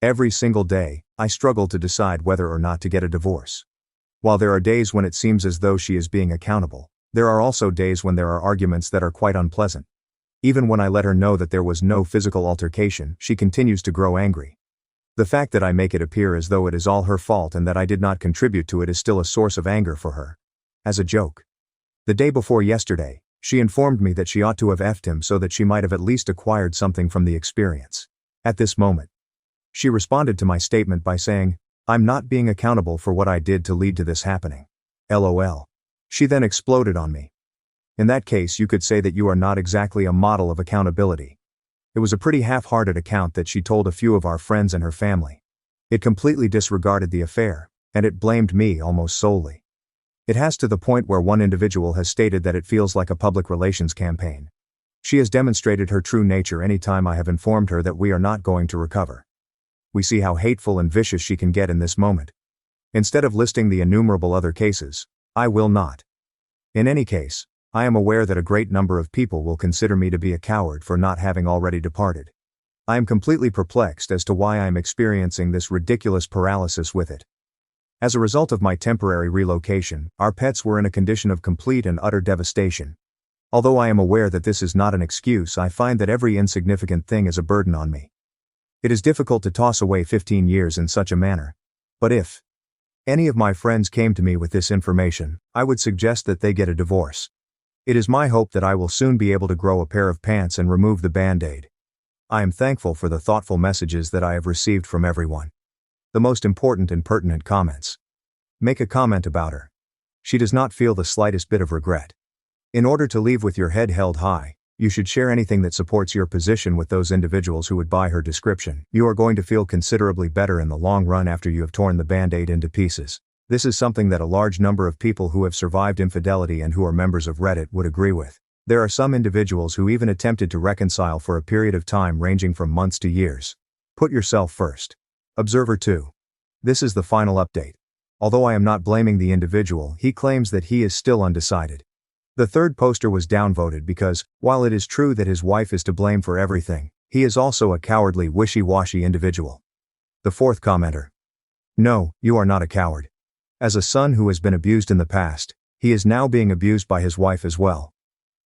Every single day, I struggle to decide whether or not to get a divorce. While there are days when it seems as though she is being accountable, there are also days when there are arguments that are quite unpleasant. Even when I let her know that there was no physical altercation, she continues to grow angry. The fact that I make it appear as though it is all her fault and that I did not contribute to it is still a source of anger for her. As a joke. The day before yesterday, she informed me that she ought to have effed him so that she might have at least acquired something from the experience. At this moment, she responded to my statement by saying, "I'm not being accountable for what I did to lead to this happening. LOL. She then exploded on me. In that case, you could say that you are not exactly a model of accountability. It was a pretty half-hearted account that she told a few of our friends and her family. It completely disregarded the affair, and it blamed me almost solely. It has to the point where one individual has stated that it feels like a public relations campaign. She has demonstrated her true nature any time I have informed her that we are not going to recover. We see how hateful and vicious she can get in this moment. Instead of listing the innumerable other cases, I will not. In any case, I am aware that a great number of people will consider me to be a coward for not having already departed. I am completely perplexed as to why I am experiencing this ridiculous paralysis with it. As a result of my temporary relocation, our pets were in a condition of complete and utter devastation. Although I am aware that this is not an excuse, I find that every insignificant thing is a burden on me. It is difficult to toss away 15 years in such a manner. But if any of my friends came to me with this information, I would suggest that they get a divorce. It is my hope that I will soon be able to grow a pair of pants and remove the band-aid. I am thankful for the thoughtful messages that I have received from everyone. The most important and pertinent comments. Make a comment about her. She does not feel the slightest bit of regret. In order to leave with your head held high, you should share anything that supports your position with those individuals who would buy her description. You are going to feel considerably better in the long run after you have torn the band-aid into pieces. This is something that a large number of people who have survived infidelity and who are members of Reddit would agree with. There are some individuals who even attempted to reconcile for a period of time ranging from months to years. Put yourself first. Observer 2. This is the final update. Although I am not blaming the individual, he claims that he is still undecided. The third poster was downvoted because, while it is true that his wife is to blame for everything, he is also a cowardly, wishy-washy individual. The fourth commenter. No, you are not a coward. As a son who has been abused in the past, he is now being abused by his wife as well.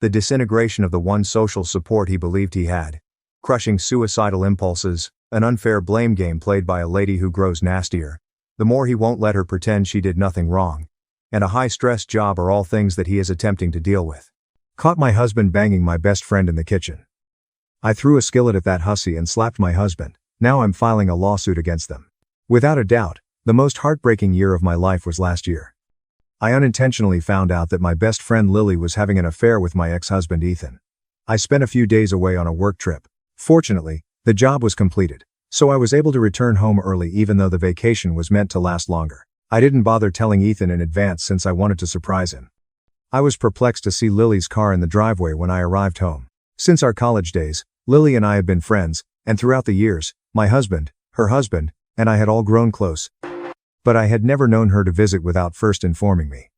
The disintegration of the one social support he believed he had. Crushing suicidal impulses, an unfair blame game played by a lady who grows nastier. The more he won't let her pretend she did nothing wrong. And a high-stress job are all things that he is attempting to deal with. Caught my husband banging my best friend in the kitchen. I threw a skillet at that hussy and slapped my husband. Now I'm filing a lawsuit against them. Without a doubt, the most heartbreaking year of my life was last year. I unintentionally found out that my best friend Lily was having an affair with my ex-husband Ethan. I spent a few days away on a work trip. Fortunately, the job was completed, so I was able to return home early even though the vacation was meant to last longer. I didn't bother telling Ethan in advance since I wanted to surprise him. I was perplexed to see Lily's car in the driveway when I arrived home. Since our college days, Lily and I had been friends, and throughout the years, my husband, her husband, and I had all grown close. But I had never known her to visit without first informing me.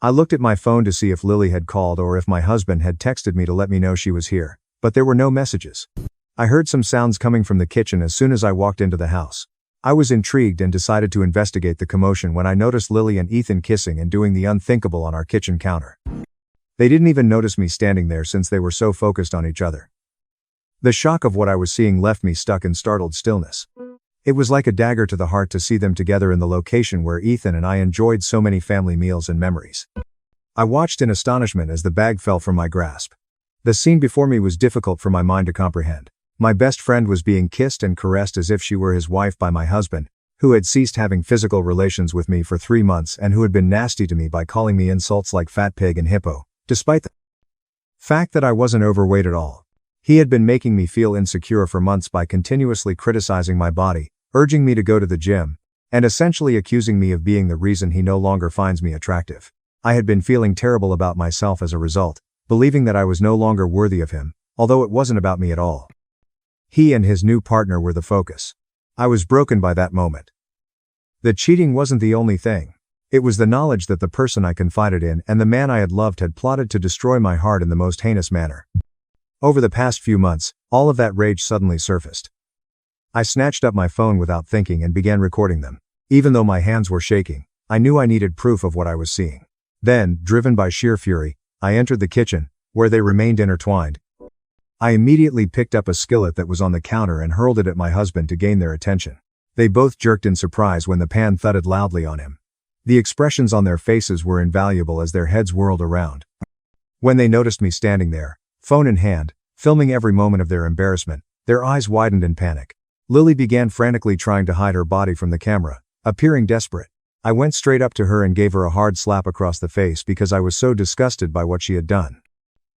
I looked at my phone to see if Lily had called or if my husband had texted me to let me know she was here, but there were no messages. I heard some sounds coming from the kitchen as soon as I walked into the house. I was intrigued and decided to investigate the commotion when I noticed Lily and Ethan kissing and doing the unthinkable on our kitchen counter. They didn't even notice me standing there since they were so focused on each other. The shock of what I was seeing left me stuck in startled stillness. It was like a dagger to the heart to see them together in the location where Ethan and I enjoyed so many family meals and memories. I watched in astonishment as the bag fell from my grasp. The scene before me was difficult for my mind to comprehend. My best friend was being kissed and caressed as if she were his wife by my husband, who had ceased having physical relations with me for 3 months and who had been nasty to me by calling me insults like fat pig and hippo, despite the fact that I wasn't overweight at all. He had been making me feel insecure for months by continuously criticizing my body, urging me to go to the gym, and essentially accusing me of being the reason he no longer finds me attractive. I had been feeling terrible about myself as a result, believing that I was no longer worthy of him, although it wasn't about me at all. He and his new partner were the focus. I was broken by that moment. The cheating wasn't the only thing. It was the knowledge that the person I confided in and the man I had loved had plotted to destroy my heart in the most heinous manner. Over the past few months, all of that rage suddenly surfaced. I snatched up my phone without thinking and began recording them. Even though my hands were shaking, I knew I needed proof of what I was seeing. Then, driven by sheer fury, I entered the kitchen, where they remained intertwined. I immediately picked up a skillet that was on the counter and hurled it at my husband to gain their attention. They both jerked in surprise when the pan thudded loudly on him. The expressions on their faces were invaluable as their heads whirled around. When they noticed me standing there, phone in hand, filming every moment of their embarrassment, their eyes widened in panic. Lily began frantically trying to hide her body from the camera, appearing desperate. I went straight up to her and gave her a hard slap across the face because I was so disgusted by what she had done.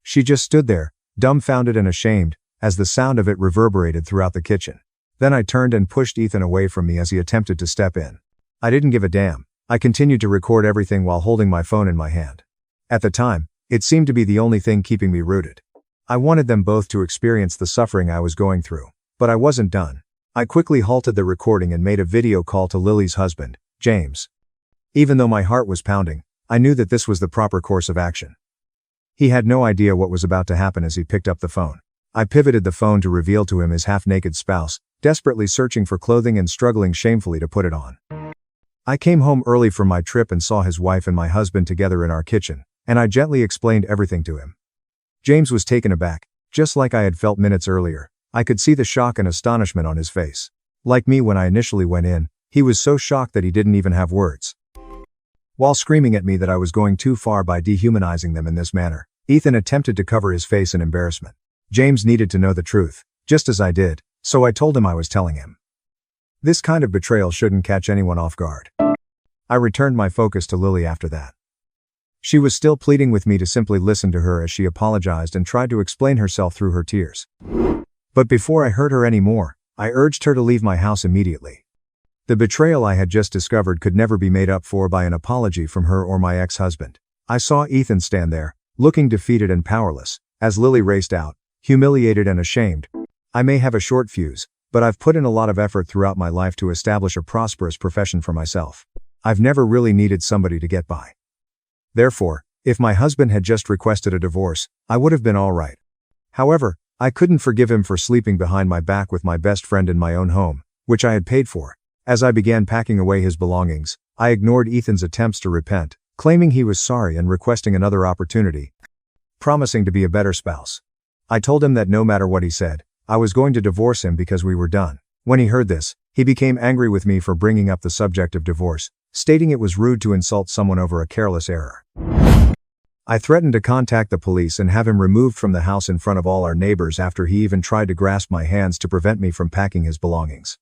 She just stood there, dumbfounded and ashamed, as the sound of it reverberated throughout the kitchen. Then I turned and pushed Ethan away from me as he attempted to step in. I didn't give a damn. I continued to record everything while holding my phone in my hand. At the time, it seemed to be the only thing keeping me rooted. I wanted them both to experience the suffering I was going through, but I wasn't done. I quickly halted the recording and made a video call to Lily's husband, James. Even though my heart was pounding, I knew that this was the proper course of action. He had no idea what was about to happen as he picked up the phone. I pivoted the phone to reveal to him his half-naked spouse, desperately searching for clothing and struggling shamefully to put it on. I came home early from my trip and saw his wife and my husband together in our kitchen, and I gently explained everything to him. James was taken aback, just like I had felt minutes earlier. I could see the shock and astonishment on his face. Like me when I initially went in, he was so shocked that he didn't even have words. While screaming at me that I was going too far by dehumanizing them in this manner, Ethan attempted to cover his face in embarrassment. James needed to know the truth, just as I did, so I told him I was telling him. This kind of betrayal shouldn't catch anyone off guard. I returned my focus to Lily after that. She was still pleading with me to simply listen to her as she apologized and tried to explain herself through her tears. But before I hurt her anymore, I urged her to leave my house immediately. The betrayal I had just discovered could never be made up for by an apology from her or my ex-husband. I saw Ethan stand there, looking defeated and powerless, as Lily raced out, humiliated and ashamed. I may have a short fuse, but I've put in a lot of effort throughout my life to establish a prosperous profession for myself. I've never really needed somebody to get by. Therefore, if my husband had just requested a divorce, I would have been all right. However, I couldn't forgive him for sleeping behind my back with my best friend in my own home, which I had paid for. As I began packing away his belongings, I ignored Ethan's attempts to repent, claiming he was sorry and requesting another opportunity, promising to be a better spouse. I told him that no matter what he said, I was going to divorce him because we were done. When he heard this, he became angry with me for bringing up the subject of divorce, stating it was rude to insult someone over a careless error. I threatened to contact the police and have him removed from the house in front of all our neighbors after he even tried to grasp my hands to prevent me from packing his belongings.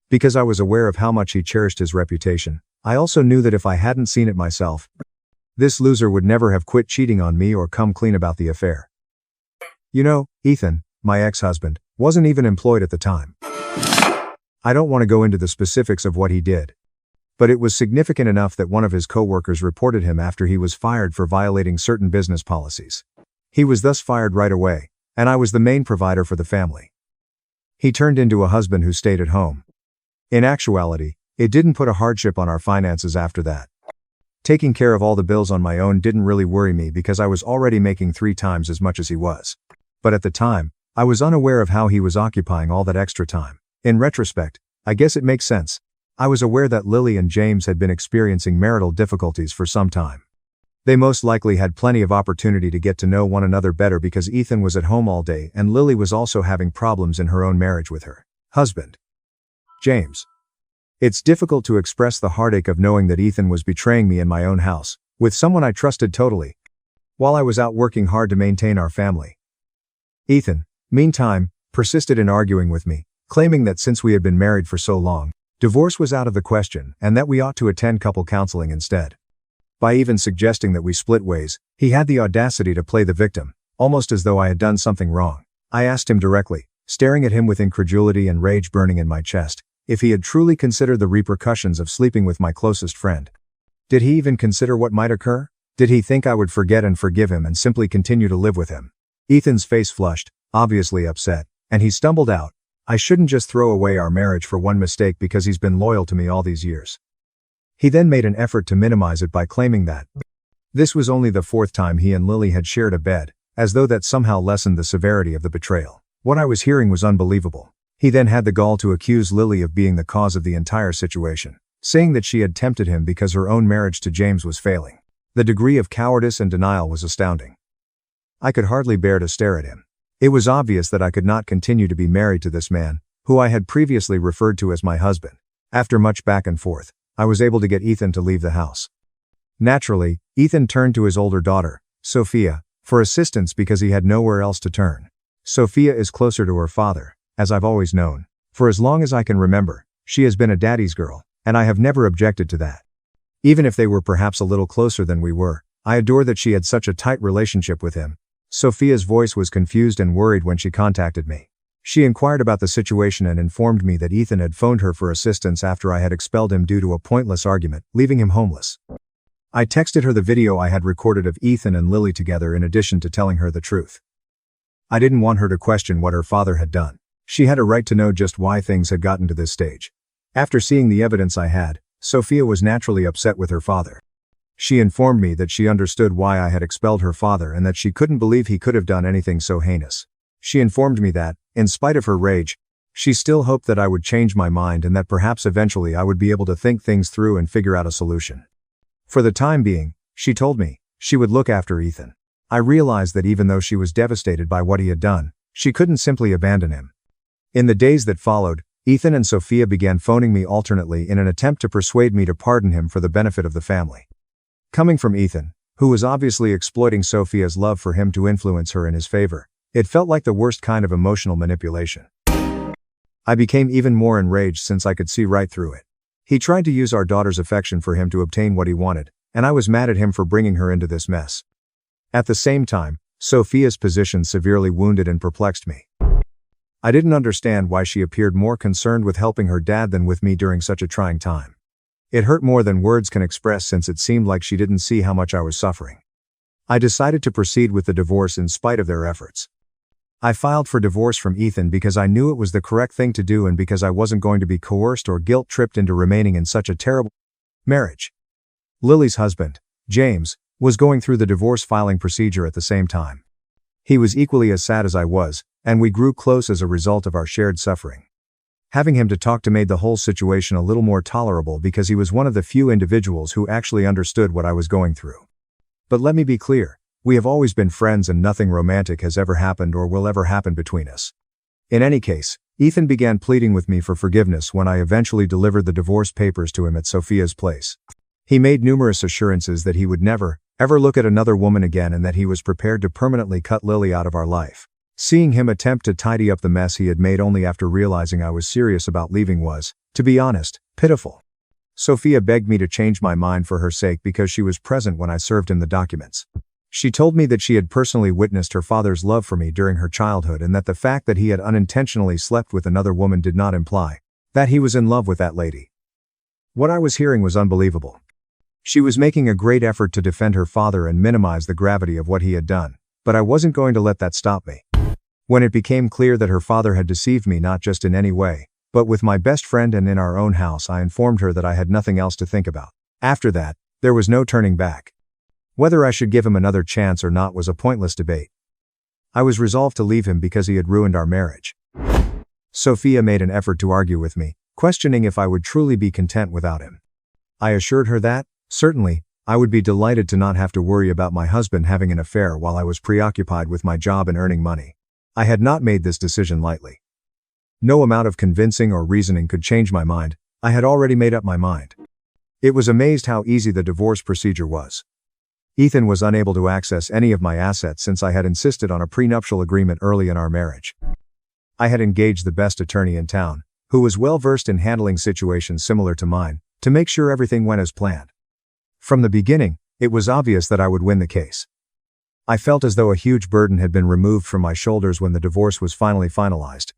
Because I was aware of how much he cherished his reputation, I also knew that if I hadn't seen it myself, this loser would never have quit cheating on me or come clean about the affair. You know, Ethan, my ex-husband, wasn't even employed at the time. I don't want to go into the specifics of what he did, but it was significant enough that one of his co-workers reported him after he was fired for violating certain business policies. He was thus fired right away, and I was the main provider for the family. He turned into a husband who stayed at home. In actuality, it didn't put a hardship on our finances after that. Taking care of all the bills on my own didn't really worry me because I was already making 3 times as much as he was. But at the time, I was unaware of how he was occupying all that extra time. In retrospect, I guess it makes sense. I was aware that Lily and James had been experiencing marital difficulties for some time. They most likely had plenty of opportunity to get to know one another better because Ethan was at home all day and Lily was also having problems in her own marriage with her husband, James. It's difficult to express the heartache of knowing that Ethan was betraying me in my own house, with someone I trusted totally, while I was out working hard to maintain our family. Ethan, meantime, persisted in arguing with me, claiming that since we had been married for so long, divorce was out of the question and that we ought to attend couple counseling instead. By even suggesting that we split ways, he had the audacity to play the victim, almost as though I had done something wrong. I asked him directly, staring at him with incredulity and rage burning in my chest, if he had truly considered the repercussions of sleeping with my closest friend. Did he even consider what might occur? Did he think I would forget and forgive him and simply continue to live with him? Ethan's face flushed, obviously upset, and he stumbled out, I shouldn't just throw away our marriage for one mistake because he's been loyal to me all these years. He then made an effort to minimize it by claiming that this was only the 4th time he and Lily had shared a bed, as though that somehow lessened the severity of the betrayal. What I was hearing was unbelievable. He then had the gall to accuse Lily of being the cause of the entire situation, saying that she had tempted him because her own marriage to James was failing. The degree of cowardice and denial was astounding. I could hardly bear to stare at him. It was obvious that I could not continue to be married to this man, who I had previously referred to as my husband. After much back and forth, I was able to get Ethan to leave the house. Naturally, Ethan turned to his older daughter, Sophia, for assistance because he had nowhere else to turn. Sophia is closer to her father, as I've always known. For as long as I can remember, she has been a daddy's girl, and I have never objected to that. Even if they were perhaps a little closer than we were, I adore that she had such a tight relationship with him. Sophia's voice was confused and worried when she contacted me. She inquired about the situation and informed me that Ethan had phoned her for assistance after I had expelled him due to a pointless argument, leaving him homeless. I texted her the video I had recorded of Ethan and Lily together in addition to telling her the truth. I didn't want her to question what her father had done. She had a right to know just why things had gotten to this stage. After seeing the evidence I had, Sophia was naturally upset with her father. She informed me that she understood why I had expelled her father and that she couldn't believe he could have done anything so heinous. She informed me that, in spite of her rage, she still hoped that I would change my mind and that perhaps eventually I would be able to think things through and figure out a solution. For the time being, she told me, she would look after Ethan. I realized that even though she was devastated by what he had done, she couldn't simply abandon him. In the days that followed, Ethan and Sophia began phoning me alternately in an attempt to persuade me to pardon him for the benefit of the family. Coming from Ethan, who was obviously exploiting Sophia's love for him to influence her in his favor, it felt like the worst kind of emotional manipulation. I became even more enraged since I could see right through it. He tried to use our daughter's affection for him to obtain what he wanted, and I was mad at him for bringing her into this mess. At the same time, Sophia's position severely wounded and perplexed me. I didn't understand why she appeared more concerned with helping her dad than with me during such a trying time. It hurt more than words can express since it seemed like she didn't see how much I was suffering. I decided to proceed with the divorce in spite of their efforts. I filed for divorce from Ethan because I knew it was the correct thing to do and because I wasn't going to be coerced or guilt-tripped into remaining in such a terrible marriage. Lily's husband, James, was going through the divorce filing procedure at the same time. He was equally as sad as I was, and we grew close as a result of our shared suffering. Having him to talk to made the whole situation a little more tolerable because he was one of the few individuals who actually understood what I was going through. But let me be clear, we have always been friends and nothing romantic has ever happened or will ever happen between us. In any case, Ethan began pleading with me for forgiveness when I eventually delivered the divorce papers to him at Sophia's place. He made numerous assurances that he would never, ever look at another woman again and that he was prepared to permanently cut Lily out of our life. Seeing him attempt to tidy up the mess he had made only after realizing I was serious about leaving was, to be honest, pitiful. Sophia begged me to change my mind for her sake because she was present when I served him the documents. She told me that she had personally witnessed her father's love for me during her childhood and that the fact that he had unintentionally slept with another woman did not imply that he was in love with that lady. What I was hearing was unbelievable. She was making a great effort to defend her father and minimize the gravity of what he had done, but I wasn't going to let that stop me. When it became clear that her father had deceived me not just in any way, but with my best friend and in our own house, I informed her that I had nothing else to think about. After that, there was no turning back. Whether I should give him another chance or not was a pointless debate. I was resolved to leave him because he had ruined our marriage. Sophia made an effort to argue with me, questioning if I would truly be content without him. I assured her that, certainly, I would be delighted to not have to worry about my husband having an affair while I was preoccupied with my job and earning money. I had not made this decision lightly. No amount of convincing or reasoning could change my mind. I had already made up my mind. It was amazed how easy the divorce procedure was. Ethan was unable to access any of my assets since I had insisted on a prenuptial agreement early in our marriage. I had engaged the best attorney in town, who was well versed in handling situations similar to mine, to make sure everything went as planned. From the beginning, it was obvious that I would win the case. I felt as though a huge burden had been removed from my shoulders when the divorce was finally finalized.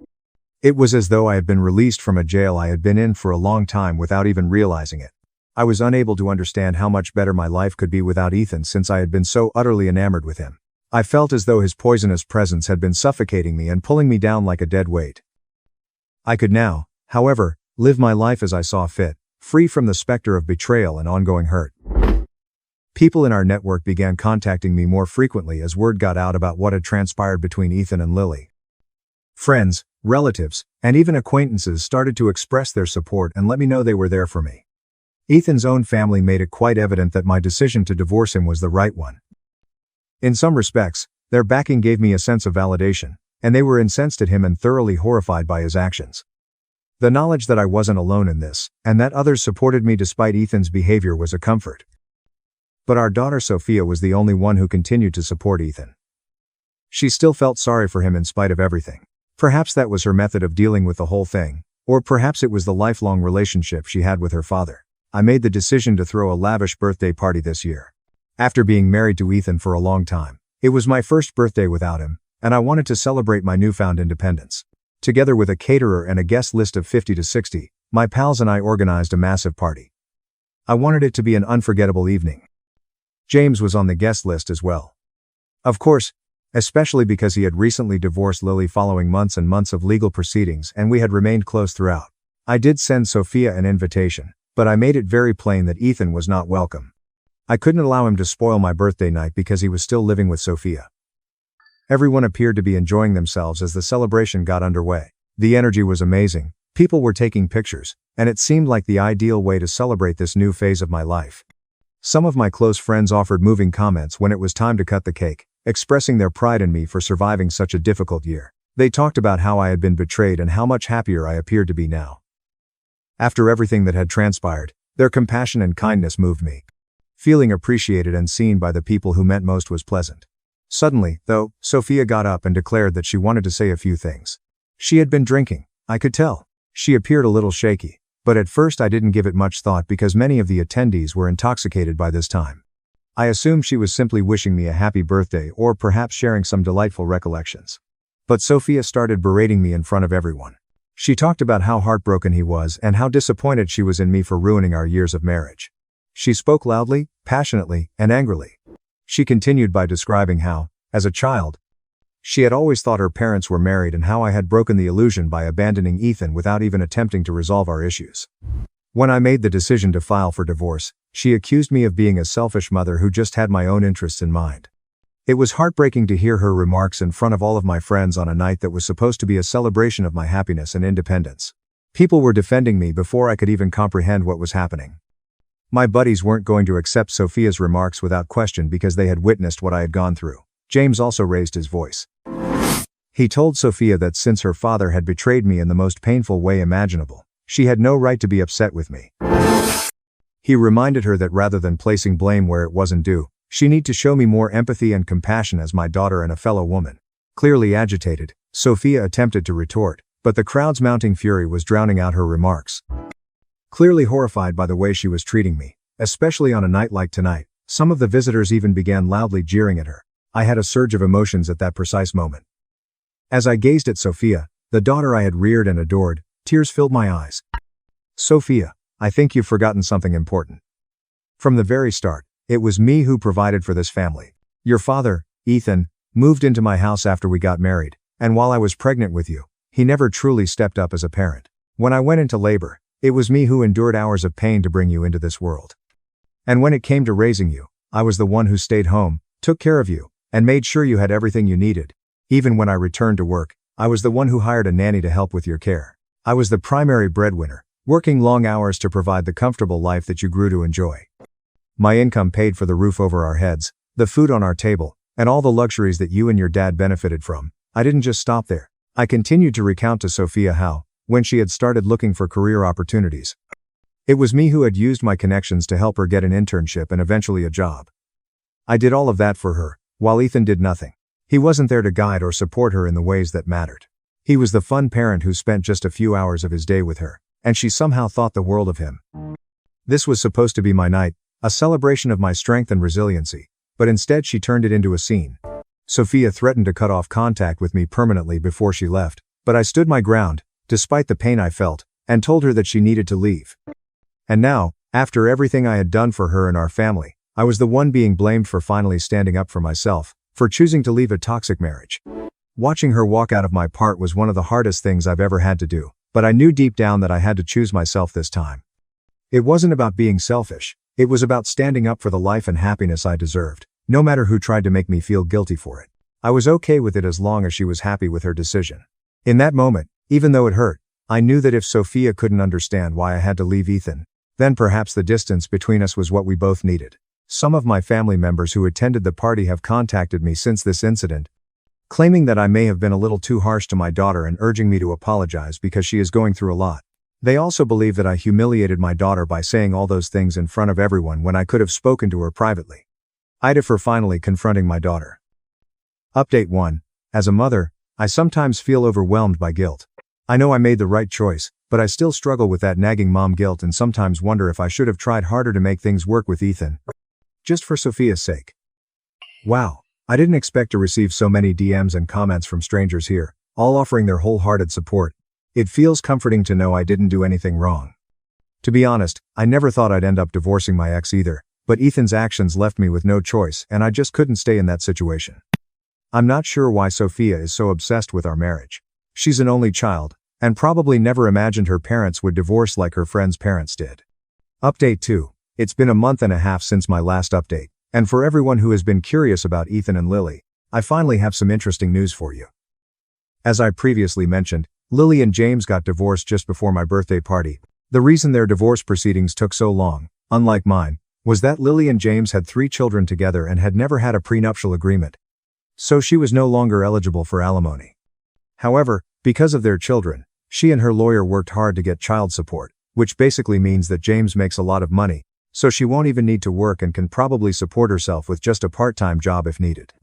It was as though I had been released from a jail I had been in for a long time without even realizing it. I was unable to understand how much better my life could be without Ethan since I had been so utterly enamored with him. I felt as though his poisonous presence had been suffocating me and pulling me down like a dead weight. I could now, however, live my life as I saw fit, free from the specter of betrayal and ongoing hurt. People in our network began contacting me more frequently as word got out about what had transpired between Ethan and Lily. Friends, relatives, and even acquaintances started to express their support and let me know they were there for me. Ethan's own family made it quite evident that my decision to divorce him was the right one. In some respects, their backing gave me a sense of validation, and they were incensed at him and thoroughly horrified by his actions. The knowledge that I wasn't alone in this, and that others supported me despite Ethan's behavior was a comfort. But our daughter Sophia was the only one who continued to support Ethan. She still felt sorry for him in spite of everything. Perhaps that was her method of dealing with the whole thing, or perhaps it was the lifelong relationship she had with her father. I made the decision to throw a lavish birthday party this year. After being married to Ethan for a long time, it was my first birthday without him, and I wanted to celebrate my newfound independence. Together with a caterer and a guest list of 50 to 60, my pals and I organized a massive party. I wanted it to be an unforgettable evening. James was on the guest list as well. Of course, especially because he had recently divorced Lily following months and months of legal proceedings and we had remained close throughout. I did send Sophia an invitation, but I made it very plain that Ethan was not welcome. I couldn't allow him to spoil my birthday night because he was still living with Sophia. Everyone appeared to be enjoying themselves as the celebration got underway. The energy was amazing, people were taking pictures, and it seemed like the ideal way to celebrate this new phase of my life. Some of my close friends offered moving comments when it was time to cut the cake, expressing their pride in me for surviving such a difficult year. They talked about how I had been betrayed and how much happier I appeared to be now. After everything that had transpired, their compassion and kindness moved me. Feeling appreciated and seen by the people who meant most was pleasant. Suddenly, though, Sophia got up and declared that she wanted to say a few things. She had been drinking, I could tell. She appeared a little shaky, but at first I didn't give it much thought because many of the attendees were intoxicated by this time. I assumed she was simply wishing me a happy birthday or perhaps sharing some delightful recollections. But Sophia started berating me in front of everyone. She talked about how heartbroken he was and how disappointed she was in me for ruining our years of marriage. She spoke loudly, passionately, and angrily. She continued by describing how, as a child, she had always thought her parents were married and how I had broken the illusion by abandoning Ethan without even attempting to resolve our issues. When I made the decision to file for divorce, she accused me of being a selfish mother who just had my own interests in mind. It was heartbreaking to hear her remarks in front of all of my friends on a night that was supposed to be a celebration of my happiness and independence. People were defending me before I could even comprehend what was happening. My buddies weren't going to accept Sophia's remarks without question because they had witnessed what I had gone through. James also raised his voice. He told Sophia that since her father had betrayed me in the most painful way imaginable, she had no right to be upset with me. He reminded her that rather than placing blame where it wasn't due, she need to show me more empathy and compassion as my daughter and a fellow woman. Clearly agitated, Sophia attempted to retort, but the crowd's mounting fury was drowning out her remarks. Clearly horrified by the way she was treating me, especially on a night like tonight, some of the visitors even began loudly jeering at her. I had a surge of emotions at that precise moment. As I gazed at Sophia, the daughter I had reared and adored, tears filled my eyes. Sophia, I think you've forgotten something important. From the very start, it was me who provided for this family. Your father, Ethan, moved into my house after we got married, and while I was pregnant with you, he never truly stepped up as a parent. When I went into labor, it was me who endured hours of pain to bring you into this world. And when it came to raising you, I was the one who stayed home, took care of you, and made sure you had everything you needed. Even when I returned to work, I was the one who hired a nanny to help with your care. I was the primary breadwinner, working long hours to provide the comfortable life that you grew to enjoy. My income paid for the roof over our heads, the food on our table, and all the luxuries that you and your dad benefited from. I didn't just stop there. I continued to recount to Sophia how, when she had started looking for career opportunities, it was me who had used my connections to help her get an internship and eventually a job. I did all of that for her, while Ethan did nothing. He wasn't there to guide or support her in the ways that mattered. He was the fun parent who spent just a few hours of his day with her, and she somehow thought the world of him. This was supposed to be my night, a celebration of my strength and resiliency, but instead she turned it into a scene. Sophia threatened to cut off contact with me permanently before she left, but I stood my ground, despite the pain I felt, and told her that she needed to leave. And now, after everything I had done for her and our family, I was the one being blamed for finally standing up for myself, for choosing to leave a toxic marriage. Watching her walk out of my part was one of the hardest things I've ever had to do, but I knew deep down that I had to choose myself this time. It wasn't about being selfish, it was about standing up for the life and happiness I deserved, no matter who tried to make me feel guilty for it. I was okay with it as long as she was happy with her decision. In that moment, even though it hurt, I knew that if Sophia couldn't understand why I had to leave Ethan, then perhaps the distance between us was what we both needed. Some of my family members who attended the party have contacted me since this incident, claiming that I may have been a little too harsh to my daughter and urging me to apologize because she is going through a lot. They also believe that I humiliated my daughter by saying all those things in front of everyone when I could have spoken to her privately. AITA for finally confronting my daughter. Update 1. As a mother, I sometimes feel overwhelmed by guilt. I know I made the right choice, but I still struggle with that nagging mom guilt and sometimes wonder if I should have tried harder to make things work with Ethan. Just for Sophia's sake. Wow, I didn't expect to receive so many DMs and comments from strangers here, all offering their wholehearted support. It feels comforting to know I didn't do anything wrong. To be honest, I never thought I'd end up divorcing my ex either, but Ethan's actions left me with no choice and I just couldn't stay in that situation. I'm not sure why Sophia is so obsessed with our marriage. She's an only child, and probably never imagined her parents would divorce like her friends' parents did. Update 2. It's been a month and a half since my last update, and for everyone who has been curious about Ethan and Lily, I finally have some interesting news for you. As I previously mentioned, Lily and James got divorced just before my birthday party. The reason their divorce proceedings took so long, unlike mine, was that Lily and James had 3 children together and had never had a prenuptial agreement. So she was no longer eligible for alimony. However, because of their children, she and her lawyer worked hard to get child support, which basically means that James makes a lot of money, so she won't even need to work and can probably support herself with just a part-time job if needed.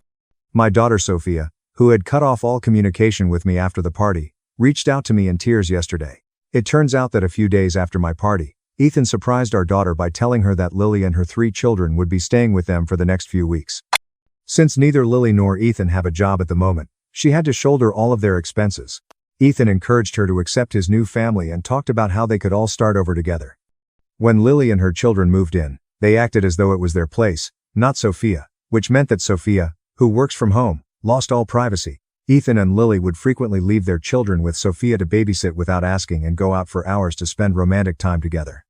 My daughter Sophia, who had cut off all communication with me after the party, reached out to me in tears yesterday. It turns out that a few days after my party, Ethan surprised our daughter by telling her that Lily and her 3 children would be staying with them for the next few weeks. Since neither Lily nor Ethan have a job at the moment, she had to shoulder all of their expenses. Ethan encouraged her to accept his new family and talked about how they could all start over together. When Lily and her children moved in, they acted as though it was their place, not Sophia, which meant that Sophia, who works from home, lost all privacy. Ethan and Lily would frequently leave their children with Sophia to babysit without asking and go out for hours to spend romantic time together.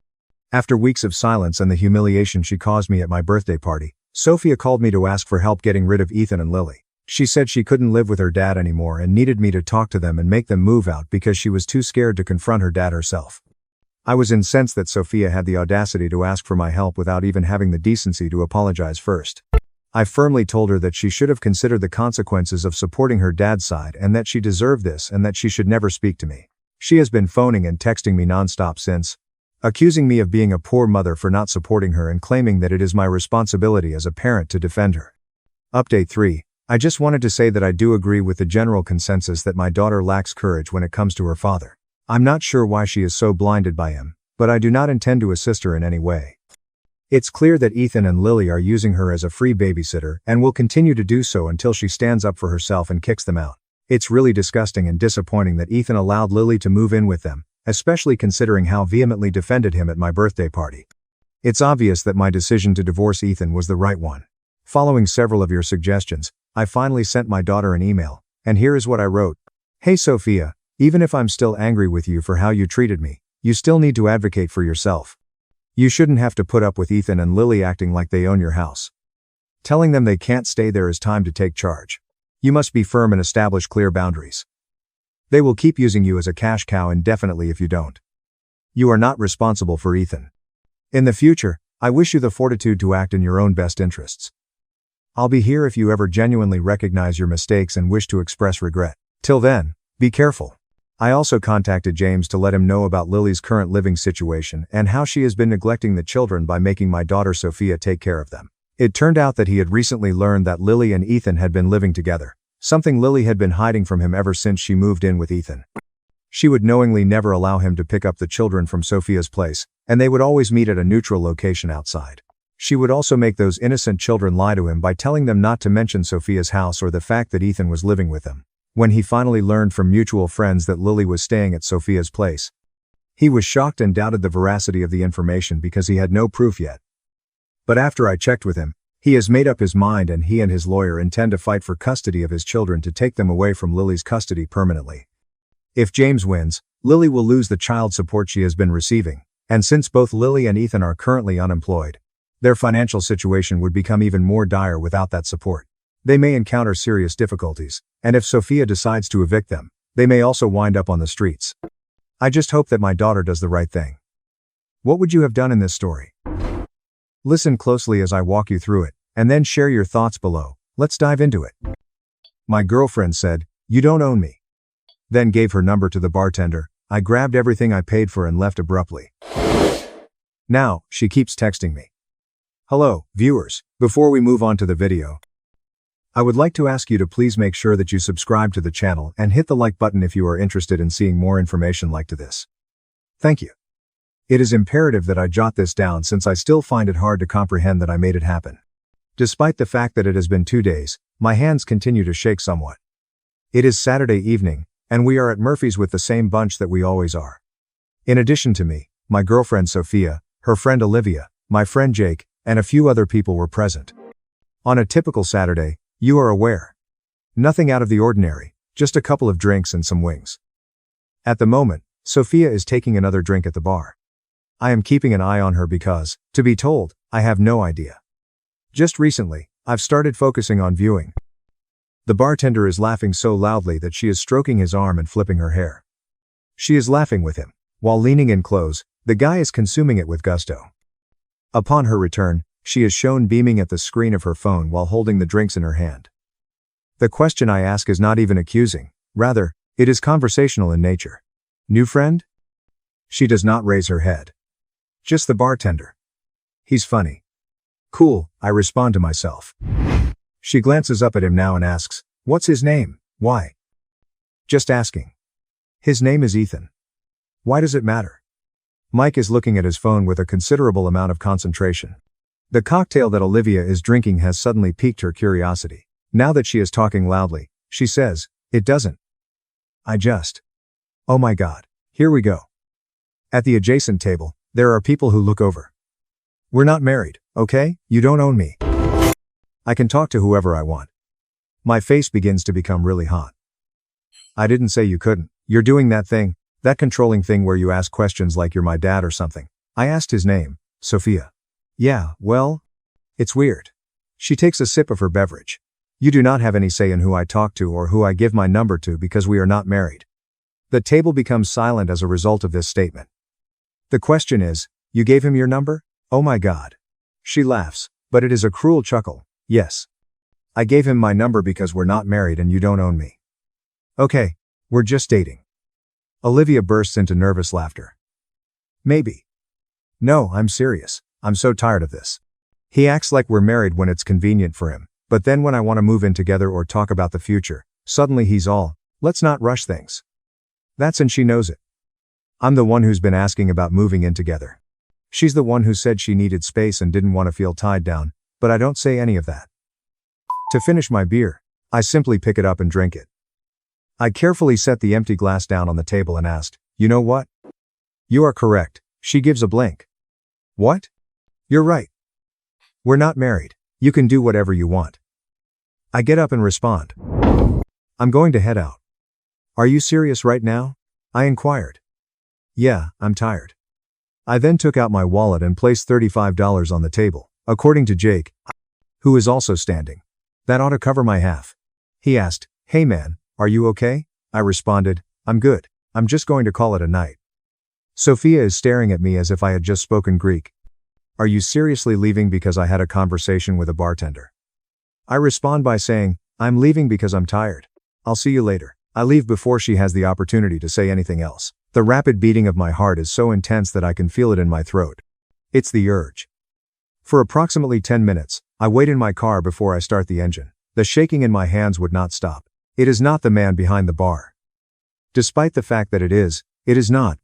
After weeks of silence and the humiliation she caused me at my birthday party, Sophia called me to ask for help getting rid of Ethan and Lily. She said she couldn't live with her dad anymore and needed me to talk to them and make them move out because she was too scared to confront her dad herself. I was incensed that Sophia had the audacity to ask for my help without even having the decency to apologize first. I firmly told her that she should have considered the consequences of supporting her dad's side and that she deserved this and that she should never speak to me. She has been phoning and texting me nonstop since, accusing me of being a poor mother for not supporting her and claiming that it is my responsibility as a parent to defend her. Update 3. I just wanted to say that I do agree with the general consensus that my daughter lacks courage when it comes to her father. I'm not sure why she is so blinded by him, but I do not intend to assist her in any way. It's clear that Ethan and Lily are using her as a free babysitter and will continue to do so until she stands up for herself and kicks them out. It's really disgusting and disappointing that Ethan allowed Lily to move in with them, especially considering how vehemently defended him at my birthday party. It's obvious that my decision to divorce Ethan was the right one. Following several of your suggestions, I finally sent my daughter an email, and here is what I wrote. Hey Sophia, even if I'm still angry with you for how you treated me, you still need to advocate for yourself. You shouldn't have to put up with Ethan and Lily acting like they own your house. Telling them they can't stay there is time to take charge. You must be firm and establish clear boundaries. They will keep using you as a cash cow indefinitely if you don't. You are not responsible for Ethan. In the future, I wish you the fortitude to act in your own best interests. I'll be here if you ever genuinely recognize your mistakes and wish to express regret. Till then, be careful. I also contacted James to let him know about Lily's current living situation and how she has been neglecting the children by making my daughter Sophia take care of them. It turned out that he had recently learned that Lily and Ethan had been living together, something Lily had been hiding from him ever since she moved in with Ethan. She would knowingly never allow him to pick up the children from Sophia's place, and they would always meet at a neutral location outside. She would also make those innocent children lie to him by telling them not to mention Sophia's house or the fact that Ethan was living with them. When he finally learned from mutual friends that Lily was staying at Sophia's place, he was shocked and doubted the veracity of the information because he had no proof yet. But after I checked with him, he has made up his mind and he and his lawyer intend to fight for custody of his children to take them away from Lily's custody permanently. If James wins, Lily will lose the child support she has been receiving, and since both Lily and Ethan are currently unemployed, their financial situation would become even more dire without that support. They may encounter serious difficulties, and if Sophia decides to evict them, they may also wind up on the streets. I just hope that my daughter does the right thing. What would you have done in this story? Listen closely as I walk you through it, and then share your thoughts below. Let's dive into it. My girlfriend said, "You don't own me." Then gave her number to the bartender. I grabbed everything I paid for and left abruptly. Now, she keeps texting me. Hello, viewers. Before we move on to the video, I would like to ask you to please make sure that you subscribe to the channel and hit the like button if you are interested in seeing more information like to this. Thank you. It is imperative that I jot this down since I still find it hard to comprehend that I made it happen. Despite the fact that it has been 2 days, my hands continue to shake somewhat. It is Saturday evening, and we are at Murphy's with the same bunch that we always are. In addition to me, my girlfriend Sophia, her friend Olivia, my friend Jake, and a few other people were present. On a typical Saturday, you are aware. Nothing out of the ordinary, just a couple of drinks and some wings. At the moment, Sophia is taking another drink at the bar. I am keeping an eye on her because, to be told, I have no idea. Just recently, I've started focusing on viewing. The bartender is laughing so loudly that she is stroking his arm and flipping her hair. She is laughing with him. While leaning in close, the guy is consuming it with gusto. Upon her return, she is shown beaming at the screen of her phone while holding the drinks in her hand. The question I ask is not even accusing, rather, it is conversational in nature. New friend? She does not raise her head. Just the bartender. He's funny. Cool, I respond to myself. She glances up at him now and asks, "What's his name? Why?" Just asking. His name is Ethan. Why does it matter? Mike is looking at his phone with a considerable amount of concentration. The cocktail that Olivia is drinking has suddenly piqued her curiosity. Now that she is talking loudly, she says, "It doesn't. Oh my God, here we go." At the adjacent table, there are people who look over. "We're not married, okay? You don't own me." I can talk to whoever I want. My face begins to become really hot. I didn't say you couldn't. You're doing that thing, that controlling thing where you ask questions like you're my dad or something. I asked his name, Sophia. Yeah, well, it's weird. She takes a sip of her beverage. You do not have any say in who I talk to or who I give my number to because we are not married. The table becomes silent as a result of this statement. The question is, you gave him your number? Oh my God. She laughs, but it is a cruel chuckle. Yes. I gave him my number because we're not married and you don't own me. Okay, we're just dating. Olivia bursts into nervous laughter. Maybe. No, I'm serious. I'm so tired of this. He acts like we're married when it's convenient for him, but then when I want to move in together or talk about the future, suddenly he's all, let's not rush things. And she knows it. I'm the one who's been asking about moving in together. She's the one who said she needed space and didn't want to feel tied down, but I don't say any of that. To finish my beer, I simply pick it up and drink it. I carefully set the empty glass down on the table and asked, you know what? You are correct. She gives a blink. What? You're right. We're not married. You can do whatever you want. I get up and respond. I'm going to head out. Are you serious right now? I inquired. Yeah, I'm tired. I then took out my wallet and placed $35 on the table, according to Jake, who is also standing. That ought to cover my half. He asked, hey man, are you okay? I responded, I'm good. I'm just going to call it a night. Sophia is staring at me as if I had just spoken Greek. Are you seriously leaving because I had a conversation with a bartender? I respond by saying, I'm leaving because I'm tired. I'll see you later. I leave before she has the opportunity to say anything else. The rapid beating of my heart is so intense that I can feel it in my throat. It's the urge. For approximately 10 minutes, I wait in my car before I start the engine. The shaking in my hands would not stop. It is not the man behind the bar. Despite the fact that it is not.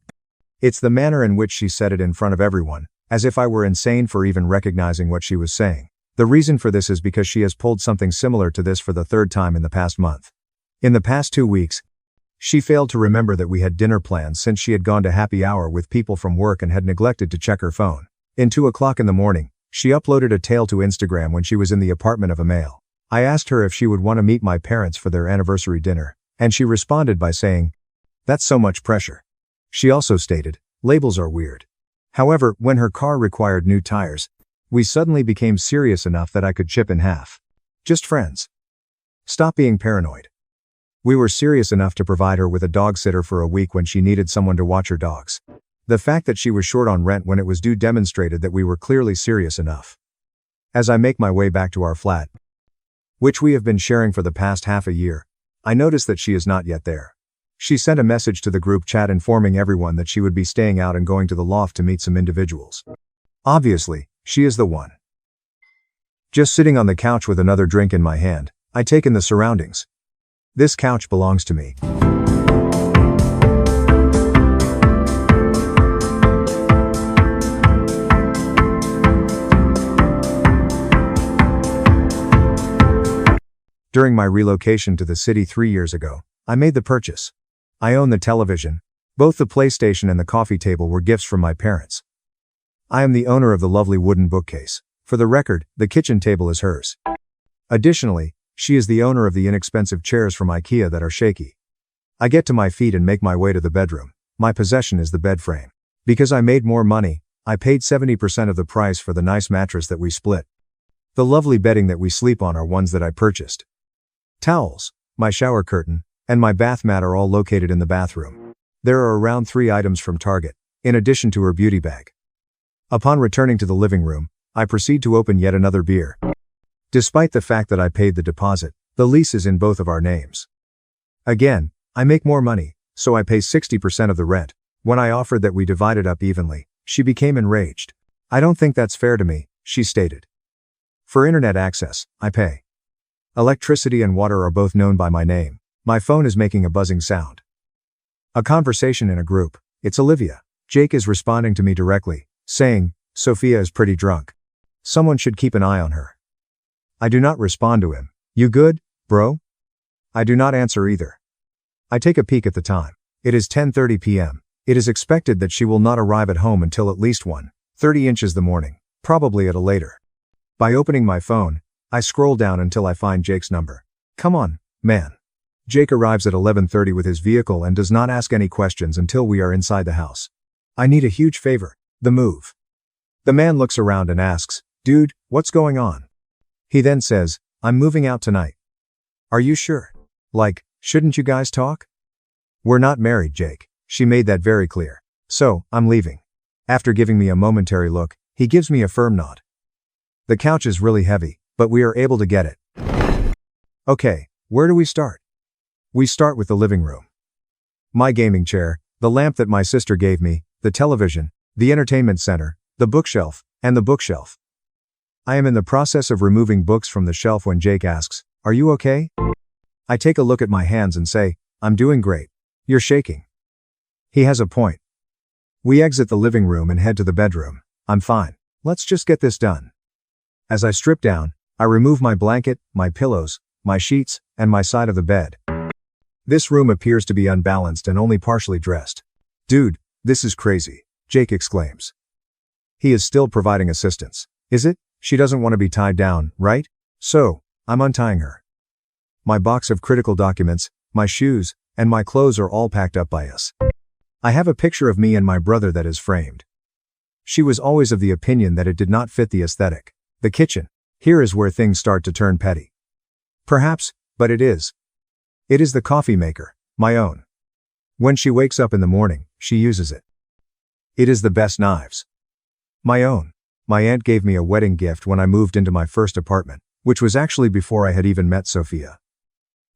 It's the manner in which she said it in front of everyone, as if I were insane for even recognizing what she was saying. The reason for this is because she has pulled something similar to this for the third time in the past month. In the past 2 weeks, she failed to remember that we had dinner plans since she had gone to happy hour with people from work and had neglected to check her phone. In 2 o'clock in the morning, she uploaded a tale to Instagram when she was in the apartment of a male. I asked her if she would want to meet my parents for their anniversary dinner, and she responded by saying, that's so much pressure. She also stated, labels are weird. However, when her car required new tires, we suddenly became serious enough that I could chip in half. Just friends. Stop being paranoid. We were serious enough to provide her with a dog sitter for a week when she needed someone to watch her dogs. The fact that she was short on rent when it was due demonstrated that we were clearly serious enough. As I make my way back to our flat, which we have been sharing for the past half a year, I notice that she is not yet there. She sent a message to the group chat informing everyone that she would be staying out and going to the loft to meet some individuals. Obviously, she is the one. Just sitting on the couch with another drink in my hand, I take in the surroundings. This couch belongs to me. During my relocation to the city 3 years ago, I made the purchase. I own the television. Both the PlayStation and the coffee table were gifts from my parents. I am the owner of the lovely wooden bookcase. For the record, the kitchen table is hers. Additionally, she is the owner of the inexpensive chairs from IKEA that are shaky. I get to my feet and make my way to the bedroom. My possession is the bed frame. Because I made more money, I paid 70% of the price for the nice mattress that we split. The lovely bedding that we sleep on are ones that I purchased. Towels, my shower curtain, and my bath mat are all located in the bathroom. There are around 3 items from Target, in addition to her beauty bag. Upon returning to the living room, I proceed to open yet another beer. Despite the fact that I paid the deposit, the lease is in both of our names. Again, I make more money, so I pay 60% of the rent. When I offered that we divide it up evenly, she became enraged. I don't think that's fair to me, she stated. For internet access, I pay. Electricity and water are both known by my name. My phone is making a buzzing sound. A conversation in a group. It's Olivia. Jake is responding to me directly, saying, Sophia is pretty drunk. Someone should keep an eye on her. I do not respond to him. You good, bro? I do not answer either. I take a peek at the time. It is 10:30 p.m. It is expected that she will not arrive at home until at least 1:30 the morning, probably at a later. By opening my phone, I scroll down until I find Jake's number. Come on, man. Jake arrives at 11:30 with his vehicle and does not ask any questions until we are inside the house. I need a huge favor. The move. The man looks around and asks, dude, what's going on? He then says, I'm moving out tonight. Are you sure? Like, shouldn't you guys talk? We're not married, Jake. She made that very clear. So, I'm leaving. After giving me a momentary look, he gives me a firm nod. The couch is really heavy, but we are able to get it. Okay, where do we start? We start with the living room. My gaming chair, the lamp that my sister gave me, the television, the entertainment center, the bookshelf, and the bookshelf. I am in the process of removing books from the shelf when Jake asks, are you okay? I take a look at my hands and say, I'm doing great. You're shaking. He has a point. We exit the living room and head to the bedroom. I'm fine. Let's just get this done. As I strip down, I remove my blanket, my pillows, my sheets, and my side of the bed. This room appears to be unbalanced and only partially dressed. Dude, this is crazy, Jake exclaims. He is still providing assistance. Is it? She doesn't want to be tied down, right? So, I'm untying her. My box of critical documents, my shoes, and my clothes are all packed up by us. I have a picture of me and my brother that is framed. She was always of the opinion that it did not fit the aesthetic. The kitchen. Here is where things start to turn petty. Perhaps, but it is. It is the coffee maker, my own. When she wakes up in the morning, she uses it. It is the best knives. My own. My aunt gave me a wedding gift when I moved into my first apartment, which was actually before I had even met Sophia.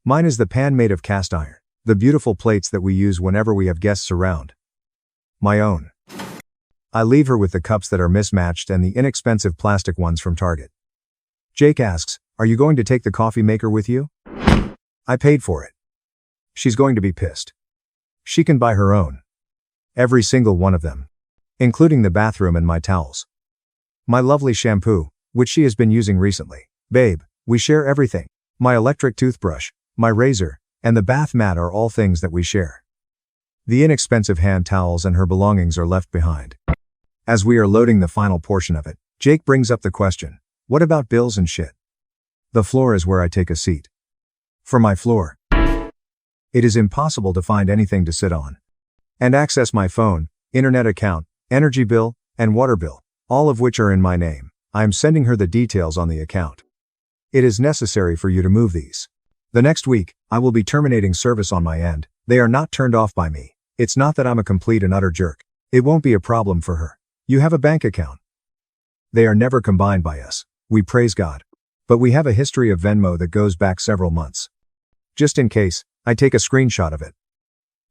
Mine is the pan made of cast iron, the beautiful plates that we use whenever we have guests around. My own. I leave her with the cups that are mismatched and the inexpensive plastic ones from Target. Jake asks, are you going to take the coffee maker with you? I paid for it. She's going to be pissed. She can buy her own. Every single one of them. Including the bathroom and my towels. My lovely shampoo, which she has been using recently. Babe, we share everything. My electric toothbrush, my razor, and the bath mat are all things that we share. The inexpensive hand towels and her belongings are left behind. As we are loading the final portion of it, Jake brings up the question, what about bills and shit? The floor is where I take a seat. For my floor, it is impossible to find anything to sit on. And access my phone, internet account, energy bill, and water bill, all of which are in my name. I am sending her the details on the account. It is necessary for you to move these. The next week, I will be terminating service on my end. They are not turned off by me. It's not that I'm a complete and utter jerk. It won't be a problem for her. You have a bank account. They are never combined by us. We praise God. But we have a history of Venmo that goes back several months. Just in case, I take a screenshot of it.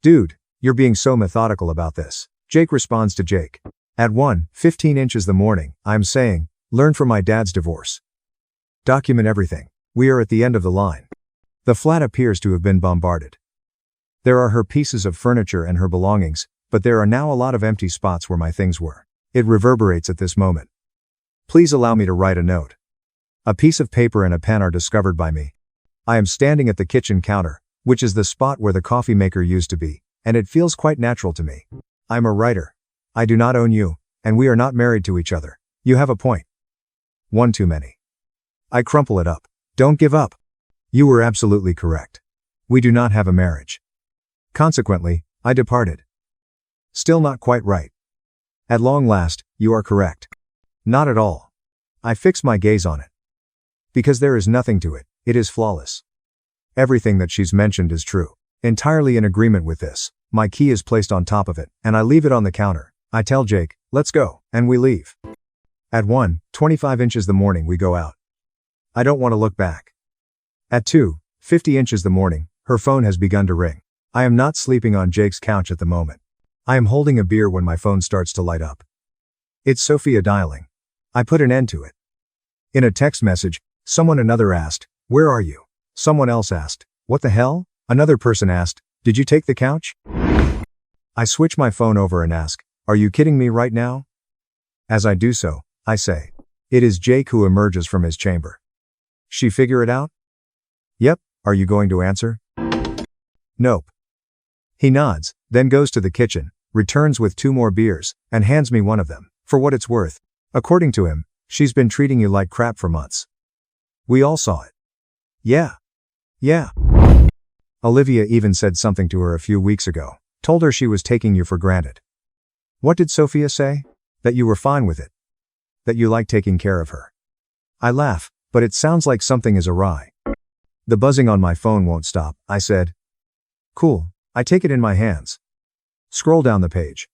Dude, you're being so methodical about this. Jake responds to Jake. At 1:15 inches the morning, I'm saying, learn from my dad's divorce. Document everything. We are at the end of the line. The flat appears to have been bombarded. There are her pieces of furniture and her belongings, but there are now a lot of empty spots where my things were. It reverberates at this moment. Please allow me to write a note. A piece of paper and a pen are discovered by me. I am standing at the kitchen counter, which is the spot where the coffee maker used to be, and it feels quite natural to me. I'm a writer. I do not own you, and we are not married to each other. You have a point. One too many. I crumple it up. Don't give up. You were absolutely correct. We do not have a marriage. Consequently, I departed. Still not quite right. At long last, you are correct. Not at all. I fix my gaze on it. Because there is nothing to it, it is flawless. Everything that she's mentioned is true. Entirely in agreement with this. My key is placed on top of it, and I leave it on the counter. I tell Jake, let's go, and we leave. At 1:25 inches the morning we go out. I don't want to look back. At 2:50 inches the morning, her phone has begun to ring. I am not sleeping on Jake's couch at the moment. I am holding a beer when my phone starts to light up. It's Sophia dialing. I put an end to it. In a text message, another asked, where are you? Someone else asked, what the hell? Another person asked, did you take the couch? I switch my phone over and ask, are you kidding me right now? As I do so, I say, it is Jake who emerges from his chamber. She figure it out? Yep, are you going to answer? Nope. He nods, then goes to the kitchen, returns with 2 more beers, and hands me one of them. For what it's worth. According to him, she's been treating you like crap for months. We all saw it. Yeah. Yeah. Olivia even said something to her a few weeks ago. Told her she was taking you for granted. What did Sophia say? That you were fine with it. That you like taking care of her. I laugh, but it sounds like something is awry. The buzzing on my phone won't stop, I said. Cool. I take it in my hands. Scroll down the page.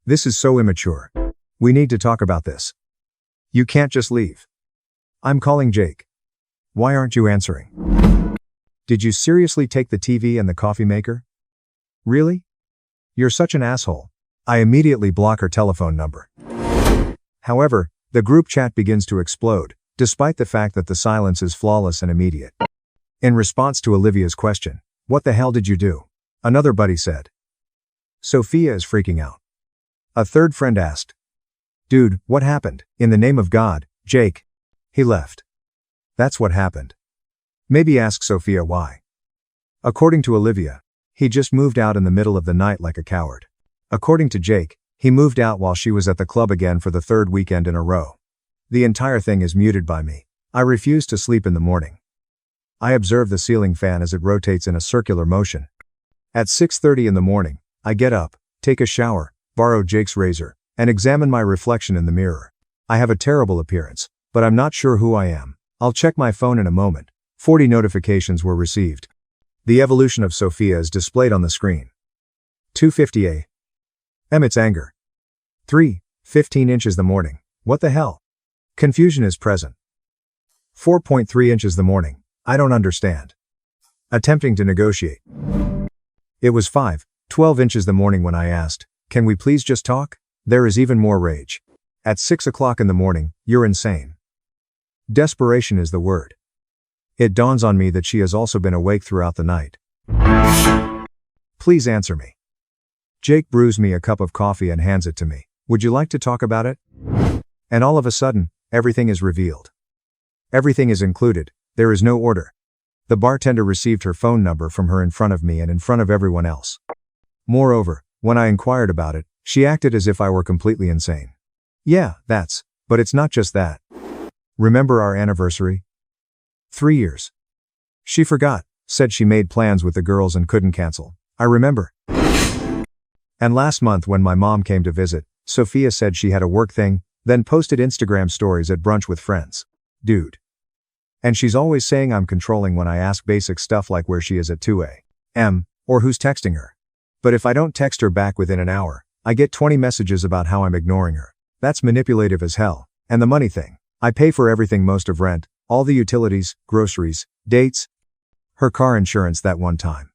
This is so immature. We need to talk about this. You can't just leave. I'm calling Jake. Why aren't you answering? Did you seriously take the TV and the coffee maker? Really? You're such an asshole. I immediately block her telephone number. However, the group chat begins to explode, despite the fact that the silence is flawless and immediate. In response to Olivia's question, "What the hell did you do?" another buddy said. Sophia is freaking out. A third friend asked, "Dude, what happened? In the name of God, Jake." He left. That's what happened. Maybe ask Sophia why. According to Olivia, he just moved out in the middle of the night like a coward. According to Jake, he moved out while she was at the club again for the third weekend in a row. The entire thing is muted by me. I refuse to sleep in the morning. I observe the ceiling fan as it rotates in a circular motion. At 6:30 in the morning, I get up, take a shower, borrow Jake's razor, and examine my reflection in the mirror. I have a terrible appearance, but I'm not sure who I am. I'll check my phone in a moment. 40 notifications were received. The evolution of Sophia is displayed on the screen. 2:50 a.m. It's anger. 3:15 inches the morning. What the hell? Confusion is present. 4.3 inches the morning. I don't understand. Attempting to negotiate. It was 5:12 inches the morning when I asked, "Can we please just talk?" There is even more rage. At 6 o'clock in the morning, you're insane. Desperation is the word. It dawns on me that she has also been awake throughout the night. Please answer me. Jake brews me a cup of coffee and hands it to me. Would you like to talk about it? And all of a sudden, everything is revealed. Everything is included. There is no order. The bartender received her phone number from her in front of me and in front of everyone else. Moreover, when I inquired about it, she acted as if I were completely insane. Yeah, but it's not just that. Remember our anniversary? 3 years. She forgot, said she made plans with the girls and couldn't cancel. I remember. And last month when my mom came to visit, Sophia said she had a work thing, then posted Instagram stories at brunch with friends. Dude. And she's always saying I'm controlling when I ask basic stuff like where she is at 2 a.m., or who's texting her. But if I don't text her back within an hour, I get 20 messages about how I'm ignoring her. That's manipulative as hell. And the money thing. I pay for everything, most of rent, all the utilities, groceries, dates, her car insurance that one time.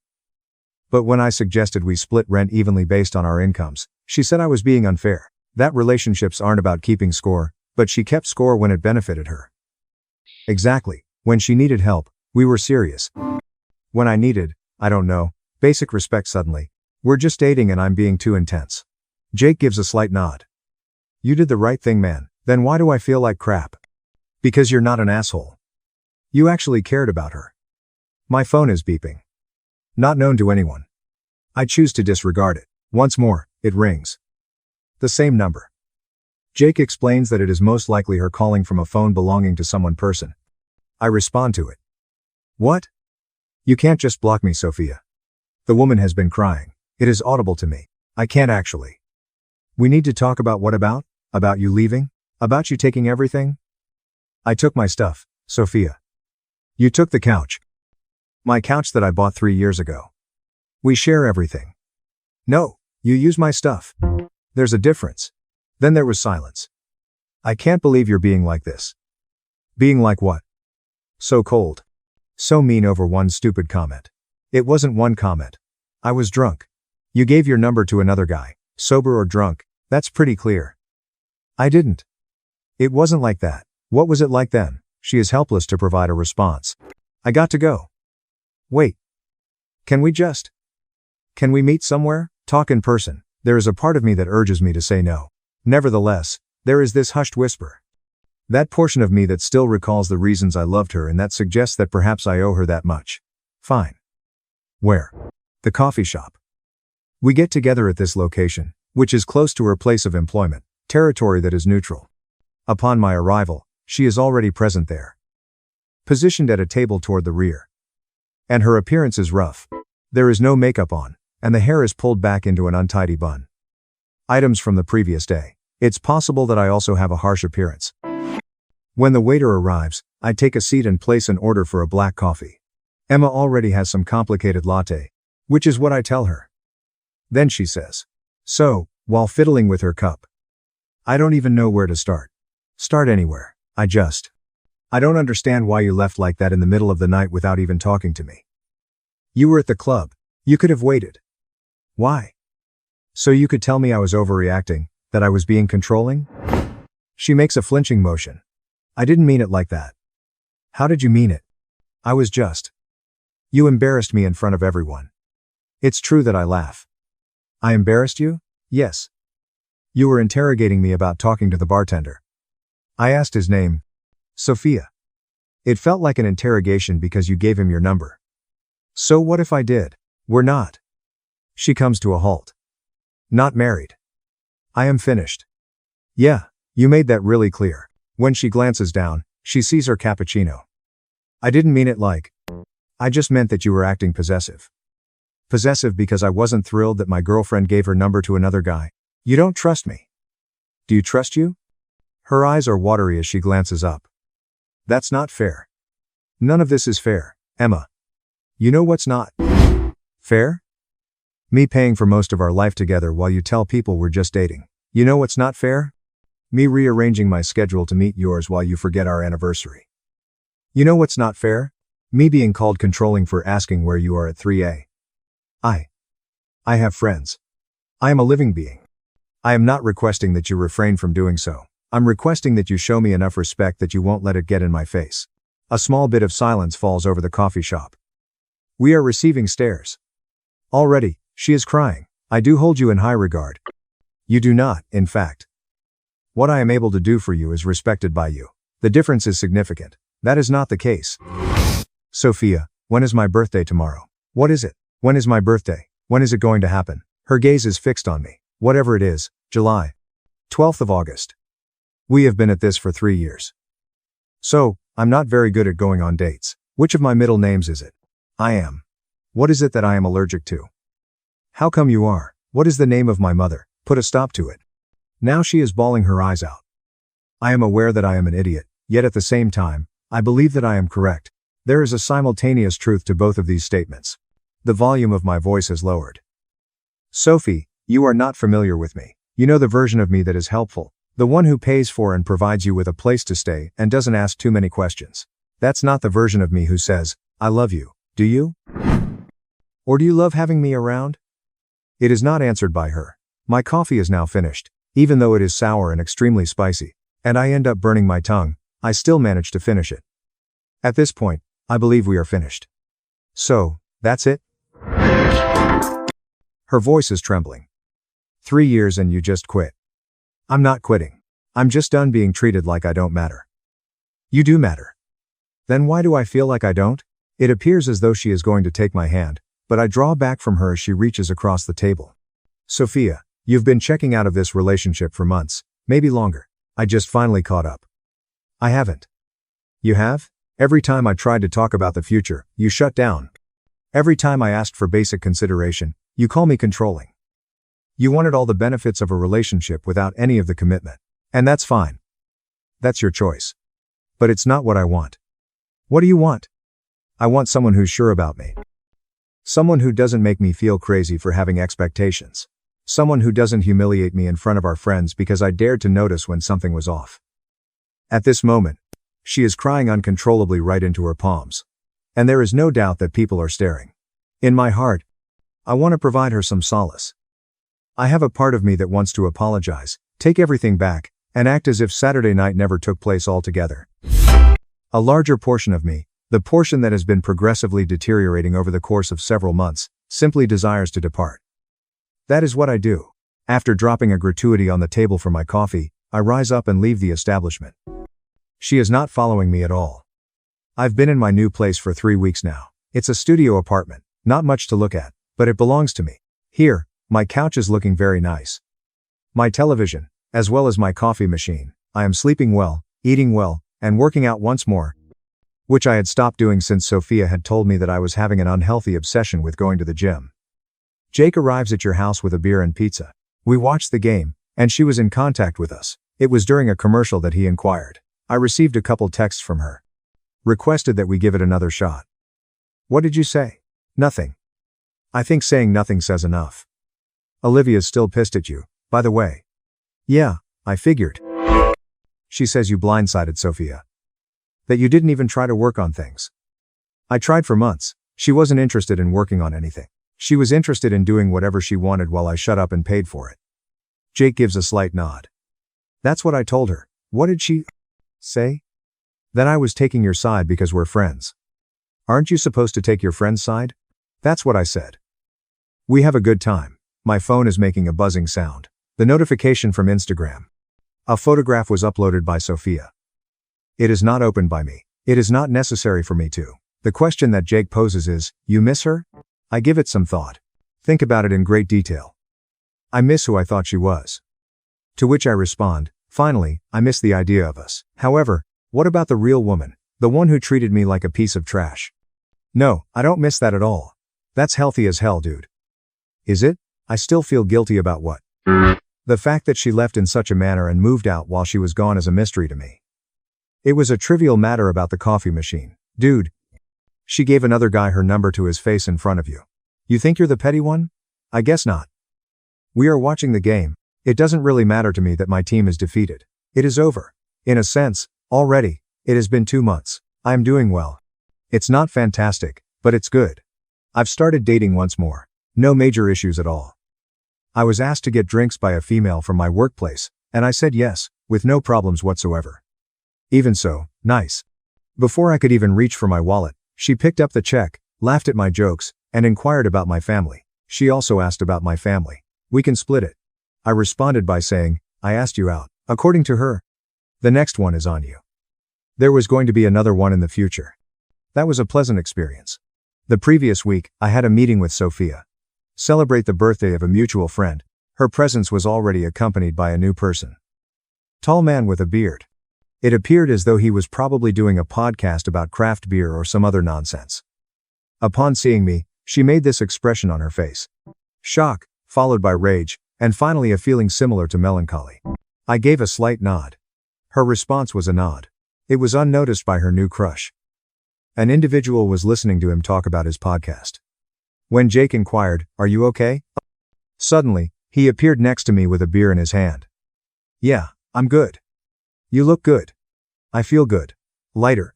But when I suggested we split rent evenly based on our incomes, she said I was being unfair. That relationships aren't about keeping score, but she kept score when it benefited her. Exactly. When she needed help, we were serious. When I needed, I don't know, basic respect suddenly, we're just dating and I'm being too intense. Jake gives a slight nod. You did the right thing, man. Then why do I feel like crap? Because you're not an asshole. You actually cared about her. My phone is beeping. Not known to anyone. I choose to disregard it. Once more, it rings. The same number. Jake explains that it is most likely her calling from a phone belonging to someone person. I respond to it. What? You can't just block me, Sophia. The woman has been crying. It is audible to me. I can't actually. We need to talk about what about? About you leaving? About you taking everything? I took my stuff, Sophia. You took the couch. My couch that I bought 3 years ago. We share everything. No, you use my stuff. There's a difference. Then there was silence. I can't believe you're being like this. Being like what? So cold. So mean over one stupid comment. It wasn't one comment. I was drunk. You gave your number to another guy, sober or drunk, that's pretty clear. I didn't. It wasn't like that. What was it like then? She is helpless to provide a response. I got to go. Wait. Can we meet somewhere? Talk in person. There is a part of me that urges me to say no. Nevertheless, there is this hushed whisper. That portion of me that still recalls the reasons I loved her and that suggests that perhaps I owe her that much. Fine. Where? The coffee shop. We get together at this location, which is close to her place of employment, territory that is neutral. Upon my arrival, she is already present there. positioned at a table toward the rear. And her appearance is rough. There is no makeup on, and the hair is pulled back into an untidy bun. Items from the previous day. It's possible that I also have a harsh appearance. When the waiter arrives, I take a seat and place an order for a black coffee. Emma already has some complicated latte, which is what I tell her. Then she says, "So," while fiddling with her cup. I don't even know where to start. Start anywhere. I don't understand why you left like that in the middle of the night without even talking to me. You were at the club. You could have waited. Why? So you could tell me I was overreacting, that I was being controlling? She makes a flinching motion. I didn't mean it like that. How did you mean it? I was just. You embarrassed me in front of everyone. It's true that I laugh. I embarrassed you? Yes. You were interrogating me about talking to the bartender. I asked his name. Sophia. It felt like an interrogation because you gave him your number. So what if I did? We're not. She comes to a halt. Not married. I am finished. Yeah, you made that really clear. When she glances down, she sees her cappuccino. I didn't mean it like. I just meant that you were acting possessive. Possessive because I wasn't thrilled that my girlfriend gave her number to another guy. You don't trust me. Do you trust you? Her eyes are watery as she glances up. That's not fair. None of this is fair, Emma. You know what's not fair? Me paying for most of our life together while you tell people we're just dating. You know what's not fair? Me rearranging my schedule to meet yours while you forget our anniversary. You know what's not fair? Me being called controlling for asking where you are at 3 a.m. I have friends. I am a living being. I am not requesting that you refrain from doing so. I'm requesting that you show me enough respect that you won't let it get in my face. A small bit of silence falls over the coffee shop. We are receiving stares. Already, she is crying. I do hold you in high regard. You do not, in fact. What I am able to do for you is respected by you. The difference is significant. That is not the case. Sophia, when is my birthday tomorrow? What is it? When is my birthday? When is it going to happen? Her gaze is fixed on me. Whatever it is, July 12th of August. We have been at this for 3 years. So, I'm not very good at going on dates. Which of my middle names is it? I am. What is it that I am allergic to? How come you are? What is the name of my mother? Put a stop to it. Now she is bawling her eyes out. I am aware that I am an idiot, yet at the same time, I believe that I am correct. There is a simultaneous truth to both of these statements. The volume of my voice has lowered. Sophie, you are not familiar with me. You know the version of me that is helpful. The one who pays for and provides you with a place to stay and doesn't ask too many questions. That's not the version of me who says, I love you, do you? Or do you love having me around? It is not answered by her. My coffee is now finished. Even though it is sour and extremely spicy, and I end up burning my tongue, I still manage to finish it. At this point, I believe we are finished. So, that's it? Her voice is trembling. 3 years and you just quit. I'm not quitting. I'm just done being treated like I don't matter. You do matter. Then why do I feel like I don't? It appears as though she is going to take my hand, but I draw back from her as she reaches across the table. Sophia, you've been checking out of this relationship for months, maybe longer. I just finally caught up. I haven't. You have? Every time I tried to talk about the future, you shut down. Every time I asked for basic consideration, you call me controlling. You wanted all the benefits of a relationship without any of the commitment. And that's fine. That's your choice. But it's not what I want. What do you want? I want someone who's sure about me. Someone who doesn't make me feel crazy for having expectations. Someone who doesn't humiliate me in front of our friends because I dared to notice when something was off. At this moment, she is crying uncontrollably right into her palms. And there is no doubt that people are staring. In my heart, I want to provide her some solace. I have a part of me that wants to apologize, take everything back, and act as if Saturday night never took place altogether. A larger portion of me, the portion that has been progressively deteriorating over the course of several months, simply desires to depart. That is what I do. After dropping a gratuity on the table for my coffee, I rise up and leave the establishment. She is not following me at all. I've been in my new place for 3 weeks now. It's a studio apartment, not much to look at, but it belongs to me. Here, my couch is looking very nice. My television, as well as my coffee machine. I am sleeping well, eating well, and working out once more. which I had stopped doing since Sophia had told me that I was having an unhealthy obsession with going to the gym. Jake arrives at your house with a beer and pizza. We watched the game, and she was in contact with us. It was during a commercial that he inquired. I received a couple texts from her. Requested that we give it another shot. What did you say? Nothing. I think saying nothing says enough. Olivia's still pissed at you, by the way. Yeah, I figured. She says you blindsided Sophia. That you didn't even try to work on things. I tried for months. She wasn't interested in working on anything. She was interested in doing whatever she wanted while I shut up and paid for it. Jake gives a slight nod. That's what I told her. What did she say? That I was taking your side because we're friends. Aren't you supposed to take your friend's side? That's what I said. We have a good time. My phone is making a buzzing sound. The notification from Instagram. A photograph was uploaded by Sophia. It is not opened by me. It is not necessary for me to. The question that Jake poses is, you miss her? I give it some thought. Think about it in great detail. I miss who I thought she was. To which I respond, finally, I miss the idea of us. However, what about the real woman, the one who treated me like a piece of trash? No, I don't miss that at all. That's healthy as hell, dude. Is it? I still feel guilty about what? The fact that she left in such a manner and moved out while she was gone is a mystery to me. It was a trivial matter about the coffee machine. Dude. She gave another guy her number to his face in front of you. You think you're the petty one? I guess not. We are watching the game. It doesn't really matter to me that my team is defeated. It is over. In a sense, already. It has been 2 months. I am doing well. It's not fantastic, but it's good. I've started dating once more. No major issues at all. I was asked to get drinks by a female from my workplace, and I said yes, with no problems whatsoever. Even so, nice. Before I could even reach for my wallet, she picked up the check, laughed at my jokes, and inquired about my family. She also asked about my family. We can split it. I responded by saying, I asked you out. According to her, the next one is on you. There was going to be another one in the future. That was a pleasant experience. The previous week, I had a meeting with Sophia. Celebrate the birthday of a mutual friend. Her presence was already accompanied by a new person. Tall man with a beard. It appeared as though he was probably doing a podcast about craft beer or some other nonsense. Upon seeing me, she made this expression on her face. Shock, followed by rage, and finally a feeling similar to melancholy. I gave a slight nod. Her response was a nod. It was unnoticed by her new crush. An individual was listening to him talk about his podcast. When Jake inquired, "Are you okay?" Suddenly, he appeared next to me with a beer in his hand. "Yeah, I'm good. You look good. I feel good. Lighter.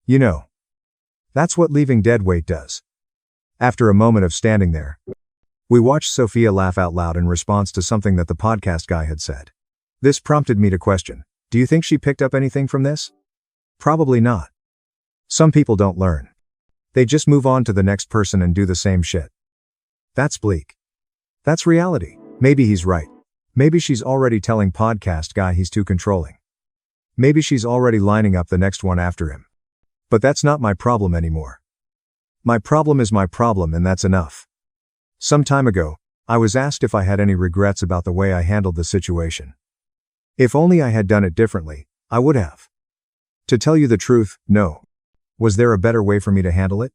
You know. That's what leaving dead weight does." After a moment of standing there, we watched Sophia laugh out loud in response to something that the podcast guy had said. This prompted me to question, do you think she picked up anything from this? Probably not. Some people don't learn. They just move on to the next person and do the same shit. That's bleak. That's reality. Maybe he's right. Maybe she's already telling podcast guy he's too controlling. Maybe she's already lining up the next one after him. But that's not my problem anymore. My problem is my problem, and that's enough. Some time ago, I was asked if I had any regrets about the way I handled the situation. If only I had done it differently, I would have. To tell you the truth, no. Was there a better way for me to handle it?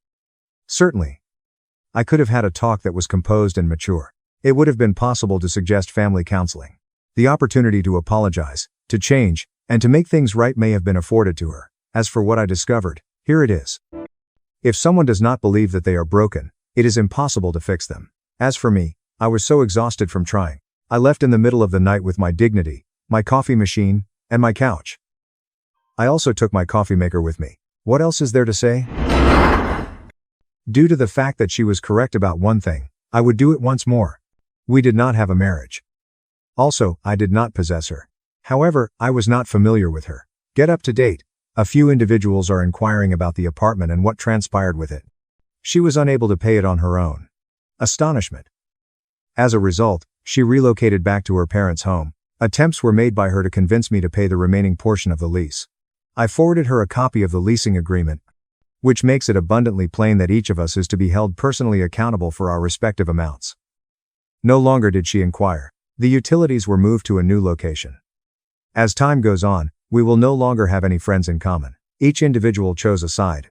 Certainly. I could have had a talk that was composed and mature. It would have been possible to suggest family counseling. The opportunity to apologize, to change, and to make things right may have been afforded to her. As for what I discovered, here it is. If someone does not believe that they are broken, it is impossible to fix them. As for me, I was so exhausted from trying. I left in the middle of the night with my dignity, my coffee machine, and my couch. I also took my coffee maker with me. What else is there to say? Due to the fact that she was correct about one thing, I would do it once more. We did not have a marriage. Also, I did not possess her. However, I was not familiar with her. Get up to date. A few individuals are inquiring about the apartment and what transpired with it. She was unable to pay it on her own. Astonishment. As a result, she relocated back to her parents' home. Attempts were made by her to convince me to pay the remaining portion of the lease. I forwarded her a copy of the leasing agreement, which makes it abundantly plain that each of us is to be held personally accountable for our respective amounts. No longer did she inquire. The utilities were moved to a new location. As time goes on, we will no longer have any friends in common. Each individual chose a side.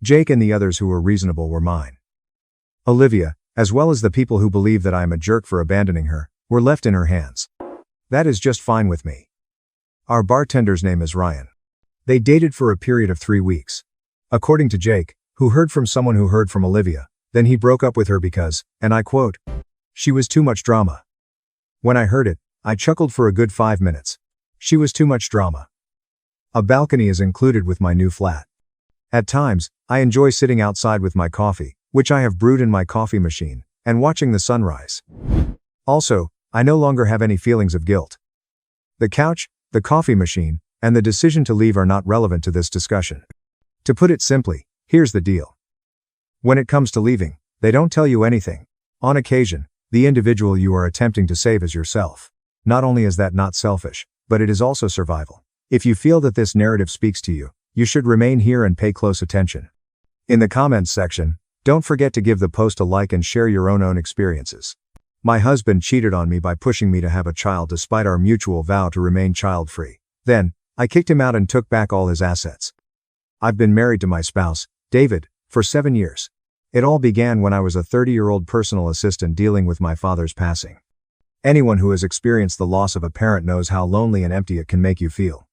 Jake and the others who were reasonable were mine. Olivia, as well as the people who believe that I am a jerk for abandoning her, were left in her hands. That is just fine with me. Our bartender's name is Ryan. They dated for a period of 3 weeks. According to Jake, who heard from someone who heard from Olivia, then he broke up with her because, and I quote, "She was too much drama." When I heard it, I chuckled for a good 5 minutes. She was too much drama. A balcony is included with my new flat. At times, I enjoy sitting outside with my coffee, which I have brewed in my coffee machine, and watching the sunrise. Also, I no longer have any feelings of guilt. The couch, the coffee machine, and the decision to leave are not relevant to this discussion. To put it simply, here's the deal. When it comes to leaving, they don't tell you anything. On occasion, the individual you are attempting to save is yourself. Not only is that not selfish, but it is also survival. If you feel that this narrative speaks to you, you should remain here and pay close attention. In the comments section, don't forget to give the post a like and share your own experiences. My husband cheated on me by pushing me to have a child despite our mutual vow to remain child-free. Then, I kicked him out and took back all his assets. I've been married to my spouse, David, for 7 years. It all began when I was a 30-year-old personal assistant dealing with my father's passing. Anyone who has experienced the loss of a parent knows how lonely and empty it can make you feel.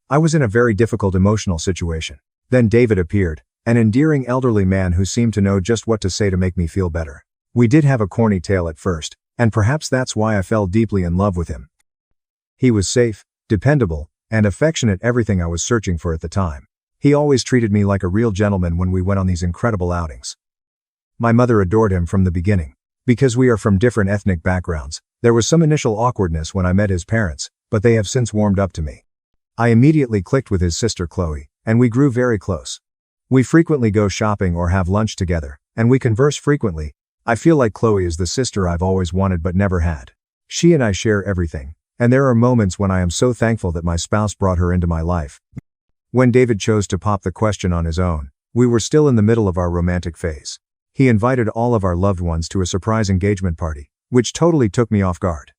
I was in a very difficult emotional situation. Then David appeared, an endearing elderly man who seemed to know just what to say to make me feel better. We did have a corny tale at first, and perhaps that's why I fell deeply in love with him. He was safe, dependable, and affectionate, everything I was searching for at the time. He always treated me like a real gentleman when we went on these incredible outings. My mother adored him from the beginning. Because we are from different ethnic backgrounds, there was some initial awkwardness when I met his parents, but they have since warmed up to me. I immediately clicked with his sister Chloe, and we grew very close. We frequently go shopping or have lunch together, and we converse frequently. I feel like Chloe is the sister I've always wanted but never had. She and I share everything, and there are moments when I am so thankful that my spouse brought her into my life. When David chose to pop the question on his own, we were still in the middle of our romantic phase. He invited all of our loved ones to a surprise engagement party, which totally took me off guard.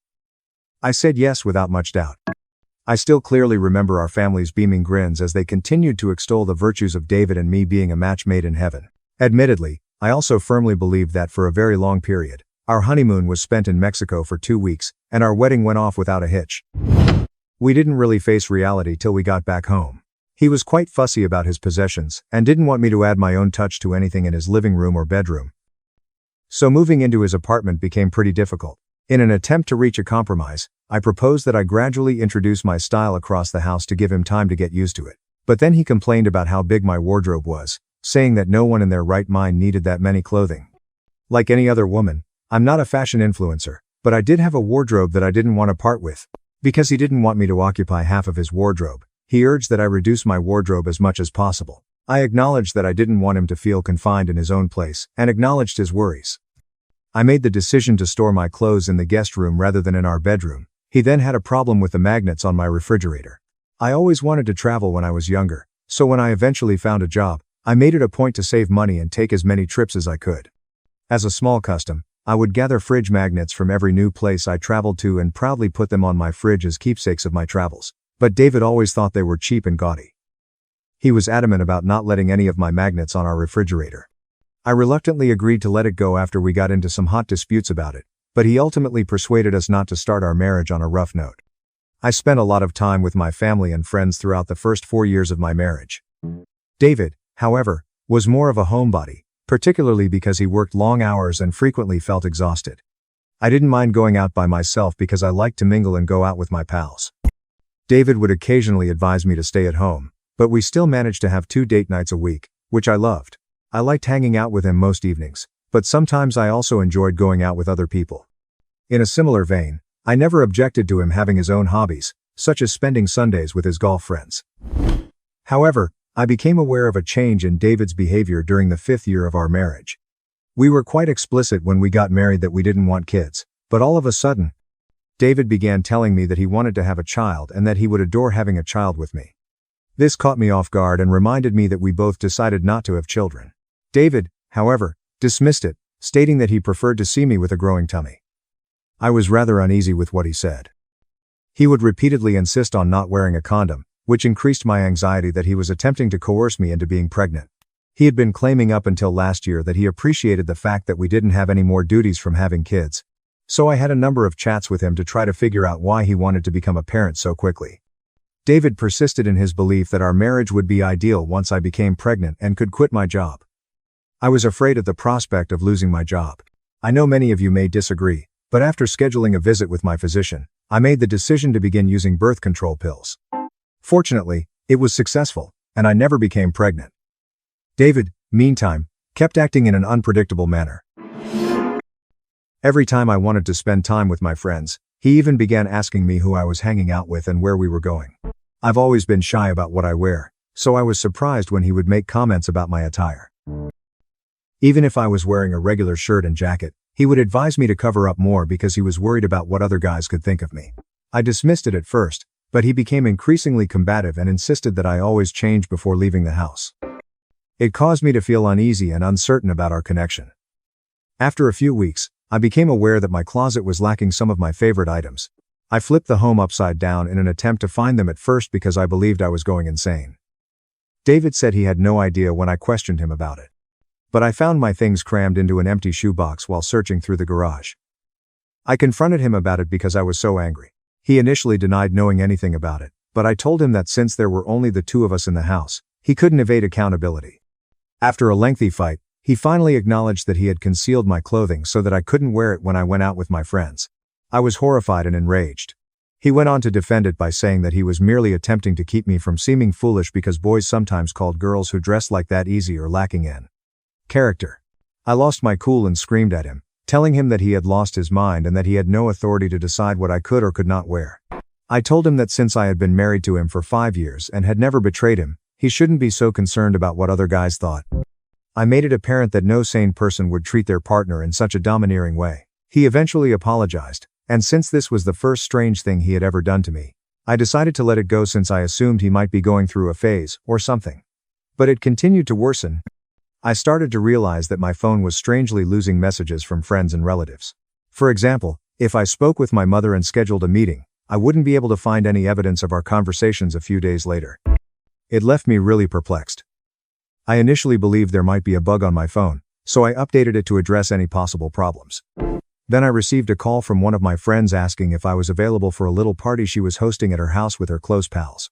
I said yes without much doubt. I still clearly remember our family's beaming grins as they continued to extol the virtues of David and me being a match made in heaven. Admittedly, I also firmly believed that for a very long period, our honeymoon was spent in Mexico for 2 weeks, and our wedding went off without a hitch. We didn't really face reality till we got back home. He was quite fussy about his possessions, and didn't want me to add my own touch to anything in his living room or bedroom. So moving into his apartment became pretty difficult. In an attempt to reach a compromise, I proposed that I gradually introduce my style across the house to give him time to get used to it. But then he complained about how big my wardrobe was, saying that no one in their right mind needed that many clothing. Like any other woman, I'm not a fashion influencer, but I did have a wardrobe that I didn't want to part with. Because he didn't want me to occupy half of his wardrobe, he urged that I reduce my wardrobe as much as possible. I acknowledged that I didn't want him to feel confined in his own place, and acknowledged his worries. I made the decision to store my clothes in the guest room rather than in our bedroom. He then had a problem with the magnets on my refrigerator. I always wanted to travel when I was younger, so when I eventually found a job, I made it a point to save money and take as many trips as I could. As a small custom, I would gather fridge magnets from every new place I traveled to and proudly put them on my fridge as keepsakes of my travels. But David always thought they were cheap and gaudy. He was adamant about not letting any of my magnets on our refrigerator. I reluctantly agreed to let it go after we got into some hot disputes about it, but he ultimately persuaded us not to start our marriage on a rough note. I spent a lot of time with my family and friends throughout the first 4 years of my marriage. David, however, was more of a homebody, particularly because he worked long hours and frequently felt exhausted. I didn't mind going out by myself because I liked to mingle and go out with my pals. David would occasionally advise me to stay at home, but we still managed to have 2 date nights a week, which I loved. I liked hanging out with him most evenings, but sometimes I also enjoyed going out with other people. In a similar vein, I never objected to him having his own hobbies, such as spending Sundays with his golf friends. However, I became aware of a change in David's behavior during the 5th year of our marriage. We were quite explicit when we got married that we didn't want kids, but all of a sudden, David began telling me that he wanted to have a child and that he would adore having a child with me. This caught me off guard and reminded me that we both decided not to have children. David, however, dismissed it, stating that he preferred to see me with a growing tummy. I was rather uneasy with what he said. He would repeatedly insist on not wearing a condom, which increased my anxiety that he was attempting to coerce me into being pregnant. He had been claiming up until last year that he appreciated the fact that we didn't have any more duties from having kids. So I had a number of chats with him to try to figure out why he wanted to become a parent so quickly. David persisted in his belief that our marriage would be ideal once I became pregnant and could quit my job. I was afraid of the prospect of losing my job. I know many of you may disagree, but after scheduling a visit with my physician, I made the decision to begin using birth control pills. Fortunately, it was successful, and I never became pregnant. David, meantime, kept acting in an unpredictable manner. Every time I wanted to spend time with my friends, he even began asking me who I was hanging out with and where we were going. I've always been shy about what I wear, so I was surprised when he would make comments about my attire. Even if I was wearing a regular shirt and jacket, he would advise me to cover up more because he was worried about what other guys could think of me. I dismissed it at first, but he became increasingly combative and insisted that I always change before leaving the house. It caused me to feel uneasy and uncertain about our connection. After a few weeks, I became aware that my closet was lacking some of my favorite items. I flipped the home upside down in an attempt to find them at first because I believed I was going insane. David said he had no idea when I questioned him about it. But I found my things crammed into an empty shoebox while searching through the garage. I confronted him about it because I was so angry. He initially denied knowing anything about it, but I told him that since there were only the two of us in the house, he couldn't evade accountability. After a lengthy fight, he finally acknowledged that he had concealed my clothing so that I couldn't wear it when I went out with my friends. I was horrified and enraged. He went on to defend it by saying that he was merely attempting to keep me from seeming foolish because boys sometimes called girls who dressed like that easy or lacking in character. I lost my cool and screamed at him, telling him that he had lost his mind and that he had no authority to decide what I could or could not wear. I told him that since I had been married to him for 5 years and had never betrayed him, he shouldn't be so concerned about what other guys thought. I made it apparent that no sane person would treat their partner in such a domineering way. He eventually apologized, and since this was the first strange thing he had ever done to me, I decided to let it go since I assumed he might be going through a phase or something. But it continued to worsen. I started to realize that my phone was strangely losing messages from friends and relatives. For example, if I spoke with my mother and scheduled a meeting, I wouldn't be able to find any evidence of our conversations a few days later. It left me really perplexed. I initially believed there might be a bug on my phone, so I updated it to address any possible problems. Then I received a call from one of my friends asking if I was available for a little party she was hosting at her house with her close pals.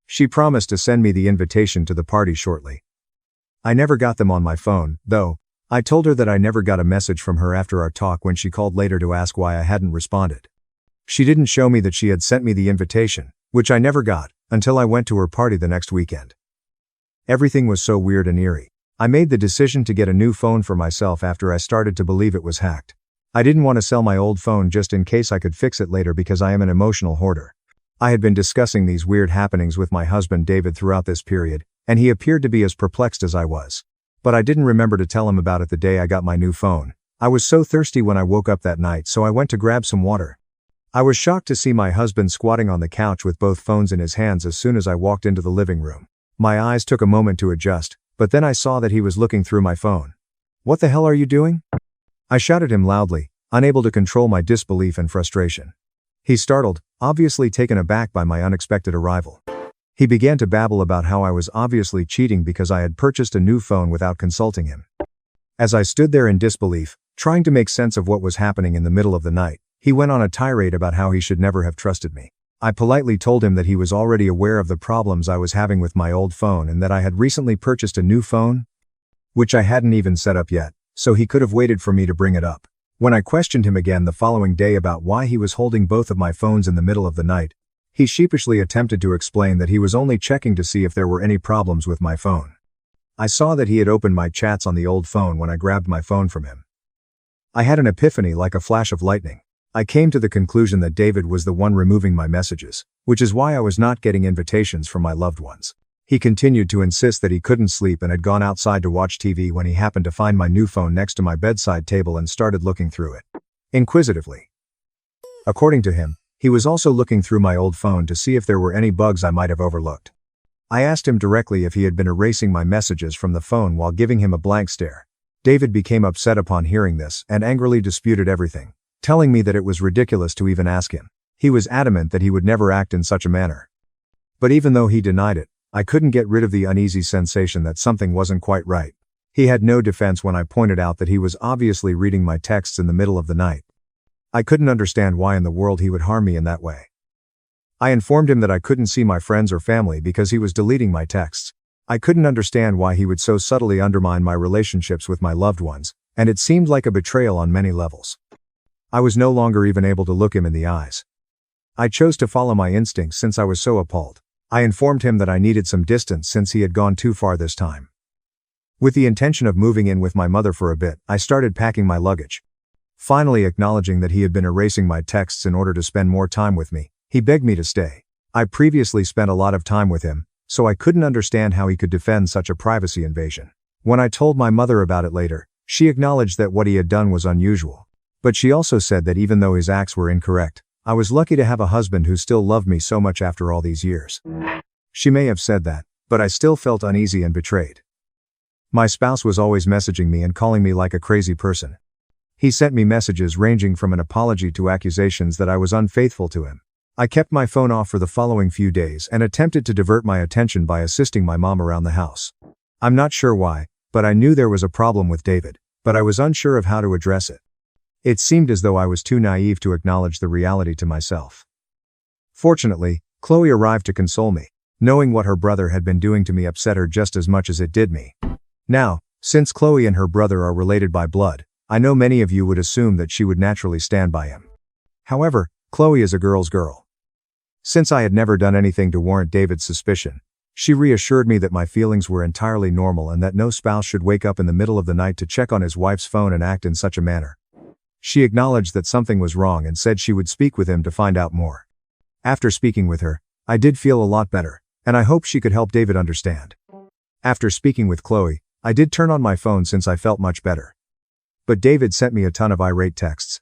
She promised to send me the invitation to the party shortly. I never got them on my phone, though. I told her that I never got a message from her after our talk when she called later to ask why I hadn't responded. She didn't show me that she had sent me the invitation, which I never got, until I went to her party the next weekend. Everything was so weird and eerie. I made the decision to get a new phone for myself after I started to believe it was hacked. I didn't want to sell my old phone just in case I could fix it later because I am an emotional hoarder. I had been discussing these weird happenings with my husband David throughout this period, and he appeared to be as perplexed as I was. But I didn't remember to tell him about it the day I got my new phone. I was so thirsty when I woke up that night, so I went to grab some water. I was shocked to see my husband squatting on the couch with both phones in his hands as soon as I walked into the living room. My eyes took a moment to adjust, but then I saw that he was looking through my phone. "What the hell are you doing?" I shouted at him loudly, unable to control my disbelief and frustration. He startled, obviously taken aback by my unexpected arrival. He began to babble about how I was obviously cheating because I had purchased a new phone without consulting him. As I stood there in disbelief, trying to make sense of what was happening in the middle of the night, he went on a tirade about how he should never have trusted me. I politely told him that he was already aware of the problems I was having with my old phone and that I had recently purchased a new phone, which I hadn't even set up yet, so he could have waited for me to bring it up. When I questioned him again the following day about why he was holding both of my phones in the middle of the night, he sheepishly attempted to explain that he was only checking to see if there were any problems with my phone. I saw that he had opened my chats on the old phone when I grabbed my phone from him. I had an epiphany like a flash of lightning. I came to the conclusion that David was the one removing my messages, which is why I was not getting invitations from my loved ones. He continued to insist that he couldn't sleep and had gone outside to watch TV when he happened to find my new phone next to my bedside table and started looking through it inquisitively. According to him, he was also looking through my old phone to see if there were any bugs I might have overlooked. I asked him directly if he had been erasing my messages from the phone while giving him a blank stare. David became upset upon hearing this and angrily disputed everything, telling me that it was ridiculous to even ask him. He was adamant that he would never act in such a manner. But even though he denied it, I couldn't get rid of the uneasy sensation that something wasn't quite right. He had no defense when I pointed out that he was obviously reading my texts in the middle of the night. I couldn't understand why in the world he would harm me in that way. I informed him that I couldn't see my friends or family because he was deleting my texts. I couldn't understand why he would so subtly undermine my relationships with my loved ones, and it seemed like a betrayal on many levels. I was no longer even able to look him in the eyes. I chose to follow my instincts since I was so appalled. I informed him that I needed some distance since he had gone too far this time. With the intention of moving in with my mother for a bit, I started packing my luggage. Finally acknowledging that he had been erasing my texts in order to spend more time with me, he begged me to stay. I previously spent a lot of time with him, so I couldn't understand how he could defend such a privacy invasion. When I told my mother about it later, she acknowledged that what he had done was unusual. But she also said that even though his acts were incorrect, I was lucky to have a husband who still loved me so much after all these years. She may have said that, but I still felt uneasy and betrayed. My spouse was always messaging me and calling me like a crazy person. He sent me messages ranging from an apology to accusations that I was unfaithful to him. I kept my phone off for the following few days and attempted to divert my attention by assisting my mom around the house. I'm not sure why, but I knew there was a problem with David, but I was unsure of how to address it. It seemed as though I was too naive to acknowledge the reality to myself. Fortunately, Chloe arrived to console me. Knowing what her brother had been doing to me upset her just as much as it did me. Now, since Chloe and her brother are related by blood, I know many of you would assume that she would naturally stand by him. However, Chloe is a girl's girl. Since I had never done anything to warrant David's suspicion, she reassured me that my feelings were entirely normal and that no spouse should wake up in the middle of the night to check on his wife's phone and act in such a manner. She acknowledged that something was wrong and said she would speak with him to find out more. After speaking with her, I did feel a lot better, and I hoped she could help David understand. After speaking with Chloe, I did turn on my phone since I felt much better. But David sent me a ton of irate texts.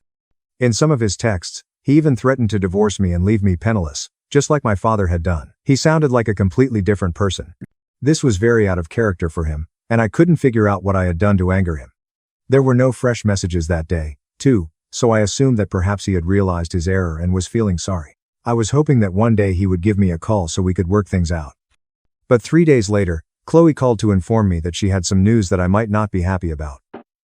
In some of his texts, he even threatened to divorce me and leave me penniless, just like my father had done. He sounded like a completely different person. This was very out of character for him, and I couldn't figure out what I had done to anger him. There were no fresh messages that day, too, so I assumed that perhaps he had realized his error and was feeling sorry. I was hoping that one day he would give me a call so we could work things out. But 3 days later, Chloe called to inform me that she had some news that I might not be happy about.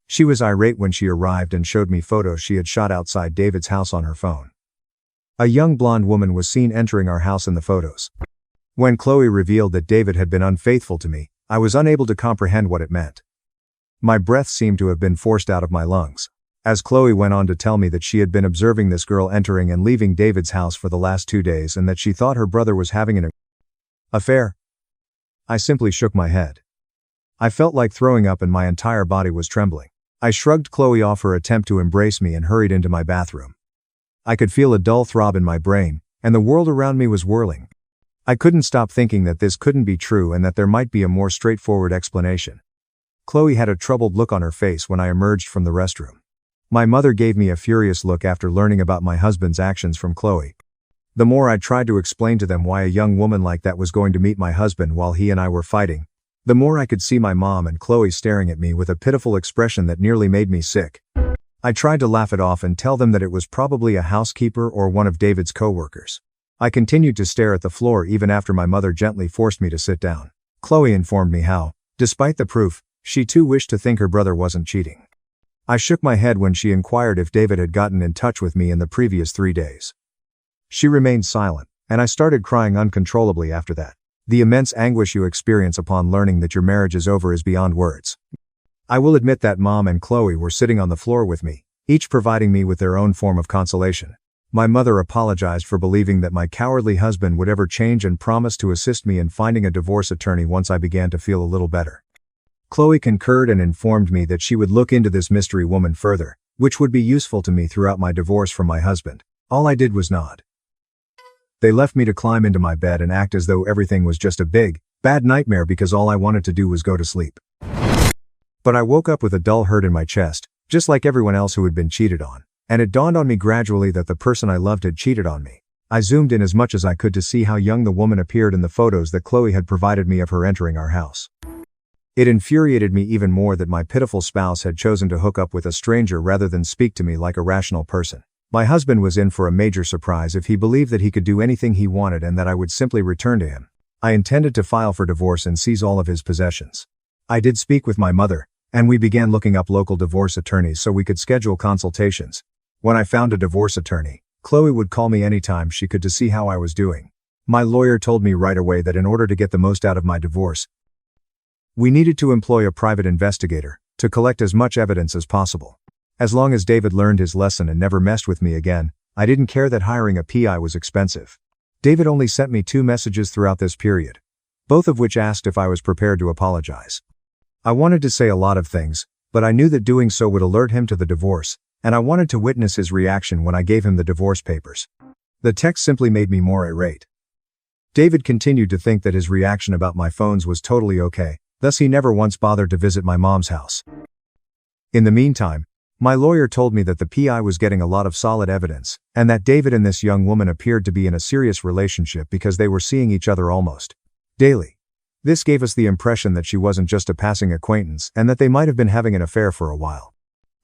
She was irate when she arrived and showed me photos she had shot outside David's house on her phone. A young blonde woman was seen entering our house in the photos. When Chloe revealed that David had been unfaithful to me, I was unable to comprehend what it meant. My breath seemed to have been forced out of my lungs. As Chloe went on to tell me that she had been observing this girl entering and leaving David's house for the last 2 days and that she thought her brother was having an affair. I simply shook my head. I felt like throwing up and my entire body was trembling. I shrugged Chloe off her attempt to embrace me and hurried into my bathroom. I could feel a dull throb in my brain, and the world around me was whirling. I couldn't stop thinking that this couldn't be true and that there might be a more straightforward explanation. Chloe had a troubled look on her face when I emerged from the restroom. My mother gave me a furious look after learning about my husband's actions from Chloe. The more I tried to explain to them why a young woman like that was going to meet my husband while he and I were fighting, the more I could see my mom and Chloe staring at me with a pitiful expression that nearly made me sick. I tried to laugh it off and tell them that it was probably a housekeeper or one of David's co-workers. I continued to stare at the floor even after my mother gently forced me to sit down. Chloe informed me how, despite the proof, she too wished to think her brother wasn't cheating. I shook my head when she inquired if David had gotten in touch with me in the previous 3 days. She remained silent, and I started crying uncontrollably after that. The immense anguish you experience upon learning that your marriage is over is beyond words. I will admit that Mom and Chloe were sitting on the floor with me, each providing me with their own form of consolation. My mother apologized for believing that my cowardly husband would ever change and promised to assist me in finding a divorce attorney once I began to feel a little better. Chloe concurred and informed me that she would look into this mystery woman further, which would be useful to me throughout my divorce from my husband. All I did was nod. They left me to climb into my bed and act as though everything was just a big, bad nightmare because all I wanted to do was go to sleep. But I woke up with a dull hurt in my chest, just like everyone else who had been cheated on, and it dawned on me gradually that the person I loved had cheated on me. I zoomed in as much as I could to see how young the woman appeared in the photos that Chloe had provided me of her entering our house. It infuriated me even more that my pitiful spouse had chosen to hook up with a stranger rather than speak to me like a rational person. My husband was in for a major surprise if he believed that he could do anything he wanted and that I would simply return to him. I intended to file for divorce and seize all of his possessions. I did speak with my mother, and we began looking up local divorce attorneys so we could schedule consultations. When I found a divorce attorney, Chloe would call me anytime she could to see how I was doing. My lawyer told me right away that in order to get the most out of my divorce, we needed to employ a private investigator to collect as much evidence as possible. As long as David learned his lesson and never messed with me again, I didn't care that hiring a PI was expensive. David only sent me 2 messages throughout this period, both of which asked if I was prepared to apologize. I wanted to say a lot of things, but I knew that doing so would alert him to the divorce, and I wanted to witness his reaction when I gave him the divorce papers. The text simply made me more irate. David continued to think that his reaction about my phones was totally okay, thus he never once bothered to visit my mom's house. In the meantime, my lawyer told me that the PI was getting a lot of solid evidence, and that David and this young woman appeared to be in a serious relationship because they were seeing each other almost daily. This gave us the impression that she wasn't just a passing acquaintance and that they might have been having an affair for a while.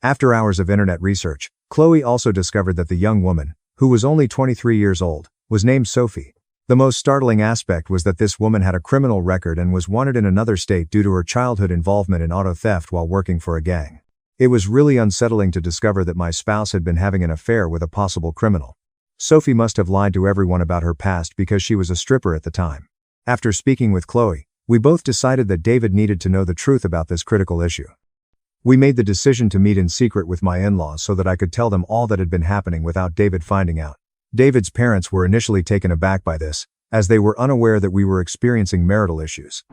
After hours of internet research, Chloe also discovered that the young woman, who was only 23 years old, was named Sophie. The most startling aspect was that this woman had a criminal record and was wanted in another state due to her childhood involvement in auto theft while working for a gang. It was really unsettling to discover that my spouse had been having an affair with a possible criminal. Sophie must have lied to everyone about her past because she was a stripper at the time. After speaking with Chloe, we both decided that David needed to know the truth about this critical issue. We made the decision to meet in secret with my in-laws so that I could tell them all that had been happening without David finding out. David's parents were initially taken aback by this, as they were unaware that we were experiencing marital issues.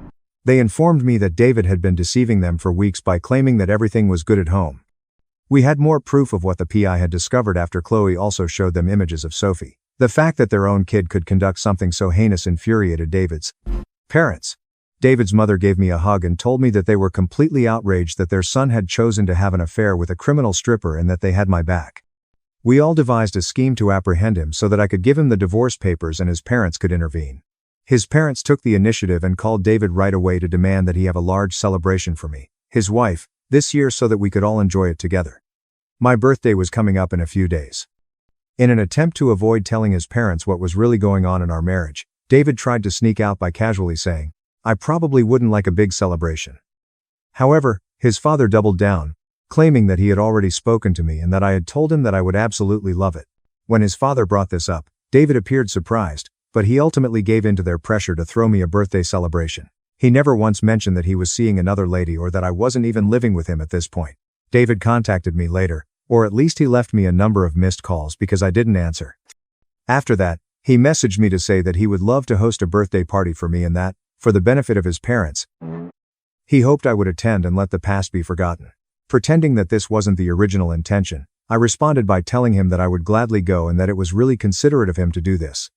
They informed me that David had been deceiving them for weeks by claiming that everything was good at home. We had more proof of what the PI had discovered after Chloe also showed them images of Sophie. The fact that their own kid could conduct something so heinous infuriated David's parents. David's mother gave me a hug and told me that they were completely outraged that their son had chosen to have an affair with a criminal stripper and that they had my back. We all devised a scheme to apprehend him so that I could give him the divorce papers and his parents could intervene. His parents took the initiative and called David right away to demand that he have a large celebration for me, his wife, this year so that we could all enjoy it together. My birthday was coming up in a few days. In an attempt to avoid telling his parents what was really going on in our marriage, David tried to sneak out by casually saying, "I probably wouldn't like a big celebration." However, his father doubled down, claiming that he had already spoken to me and that I had told him that I would absolutely love it. When his father brought this up, David appeared surprised, but he ultimately gave in to their pressure to throw me a birthday celebration. He never once mentioned that he was seeing another lady or that I wasn't even living with him at this point. David contacted me later, or at least he left me a number of missed calls because I didn't answer. After that, he messaged me to say that he would love to host a birthday party for me and that, for the benefit of his parents, he hoped I would attend and let the past be forgotten. Pretending that this wasn't the original intention, I responded by telling him that I would gladly go and that it was really considerate of him to do this.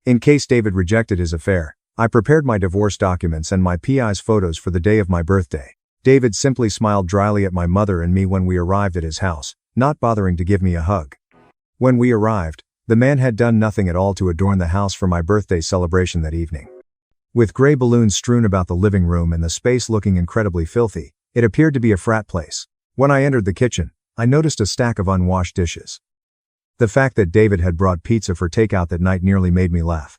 In case David rejected his affair, I prepared my divorce documents and my PI's photos for the day of my birthday. David simply smiled dryly at my mother and me when we arrived at his house, not bothering to give me a hug. When we arrived, the man had done nothing at all to adorn the house for my birthday celebration that evening. With gray balloons strewn about the living room and the space looking incredibly filthy, it appeared to be a frat place. When I entered the kitchen, I noticed a stack of unwashed dishes. The fact that David had brought pizza for takeout that night nearly made me laugh.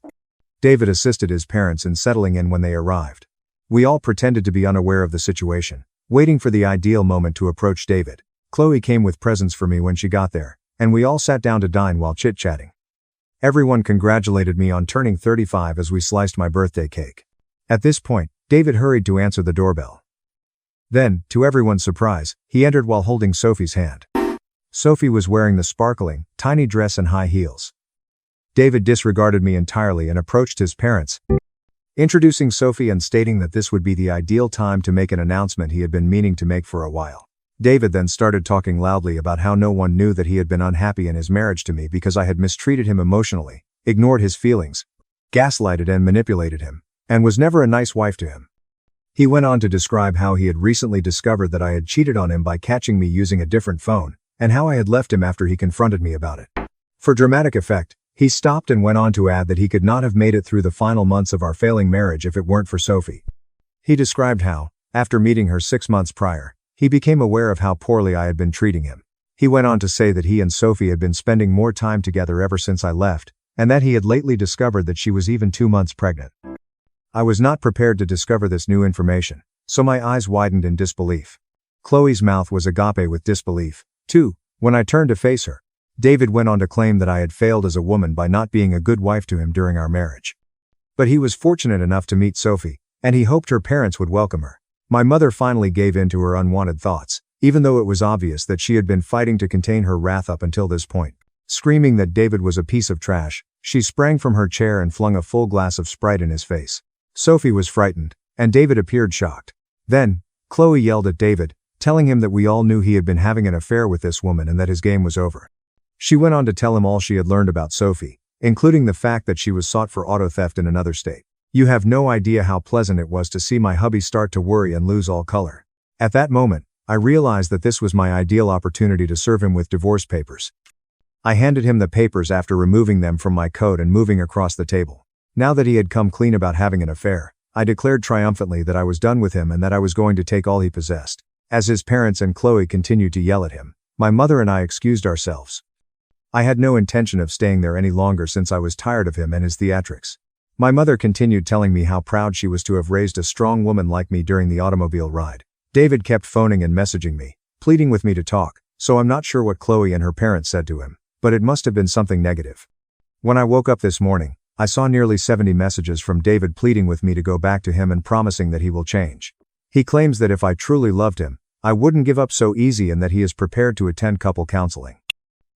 David assisted his parents in settling in when they arrived. We all pretended to be unaware of the situation, waiting for the ideal moment to approach David. Chloe came with presents for me when she got there, and we all sat down to dine while chit-chatting. Everyone congratulated me on turning 35 as we sliced my birthday cake. At this point, David hurried to answer the doorbell. Then, to everyone's surprise, he entered while holding Sophie's hand. Sophie was wearing the sparkling, tiny dress and high heels. David disregarded me entirely and approached his parents, introducing Sophie and stating that this would be the ideal time to make an announcement he had been meaning to make for a while. David then started talking loudly about how no one knew that he had been unhappy in his marriage to me because I had mistreated him emotionally, ignored his feelings, gaslighted and manipulated him, and was never a nice wife to him. He went on to describe how he had recently discovered that I had cheated on him by catching me using a different phone, and how I had left him after he confronted me about it. For dramatic effect, he stopped and went on to add that he could not have made it through the final months of our failing marriage if it weren't for Sophie. He described how, after meeting her 6 months prior, he became aware of how poorly I had been treating him. He went on to say that he and Sophie had been spending more time together ever since I left, and that he had lately discovered that she was even 2 months pregnant. I was not prepared to discover this new information, so my eyes widened in disbelief. Chloe's mouth was agape with disbelief, too, when I turned to face her. David went on to claim that I had failed as a woman by not being a good wife to him during our marriage. But he was fortunate enough to meet Sophie, and he hoped her parents would welcome her. My mother finally gave in to her unwanted thoughts, even though it was obvious that she had been fighting to contain her wrath up until this point. Screaming that David was a piece of trash, she sprang from her chair and flung a full glass of Sprite in his face. Sophie was frightened, and David appeared shocked. Then, Chloe yelled at David, telling him that we all knew he had been having an affair with this woman and that his game was over. She went on to tell him all she had learned about Sophie, including the fact that she was sought for auto theft in another state. You have no idea how pleasant it was to see my hubby start to worry and lose all color. At that moment, I realized that this was my ideal opportunity to serve him with divorce papers. I handed him the papers after removing them from my coat and moving across the table. Now that he had come clean about having an affair, I declared triumphantly that I was done with him and that I was going to take all he possessed. As his parents and Chloe continued to yell at him, my mother and I excused ourselves. I had no intention of staying there any longer since I was tired of him and his theatrics. My mother continued telling me how proud she was to have raised a strong woman like me during the automobile ride. David kept phoning and messaging me, pleading with me to talk, so I'm not sure what Chloe and her parents said to him, but it must have been something negative. When I woke up this morning, I saw nearly 70 messages from David pleading with me to go back to him and promising that he will change. He claims that if I truly loved him, I wouldn't give up so easy and that he is prepared to attend couple counseling.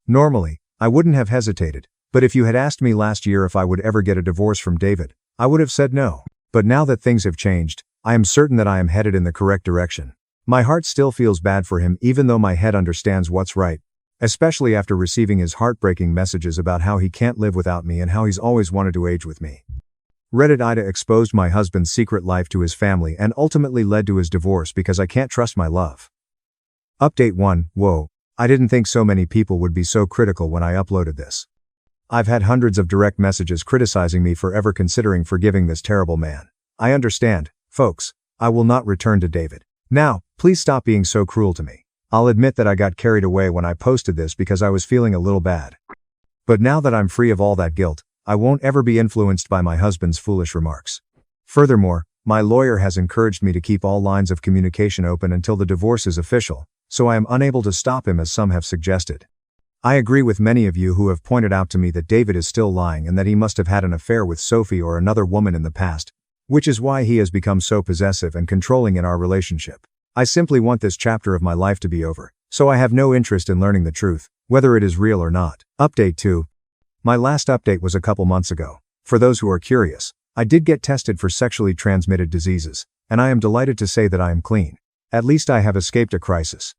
Normally, I wouldn't have hesitated, but if you had asked me last year if I would ever get a divorce from David, I would have said no. But now that things have changed, I am certain that I am headed in the correct direction. My heart still feels bad for him even though my head understands what's right, especially after receiving his heartbreaking messages about how he can't live without me and how he's always wanted to age with me. Reddit AITA exposed my husband's secret life to his family and ultimately led to his divorce because I can't trust my love. Update 1. Whoa, I didn't think so many people would be so critical when I uploaded this. I've had hundreds of direct messages criticizing me for ever considering forgiving this terrible man. I understand, folks. I will not return to David. Now, please stop being so cruel to me. I'll admit that I got carried away when I posted this because I was feeling a little bad. But now that I'm free of all that guilt, I won't ever be influenced by my husband's foolish remarks. Furthermore, my lawyer has encouraged me to keep all lines of communication open until the divorce is official, so I am unable to stop him as some have suggested. I agree with many of you who have pointed out to me that David is still lying and that he must have had an affair with Sophie or another woman in the past, which is why he has become so possessive and controlling in our relationship. I simply want this chapter of my life to be over, so I have no interest in learning the truth, whether it is real or not. Update 2. My last update was a couple months ago. For those who are curious, I did get tested for sexually transmitted diseases, and I am delighted to say that I am clean. At least I have escaped a crisis.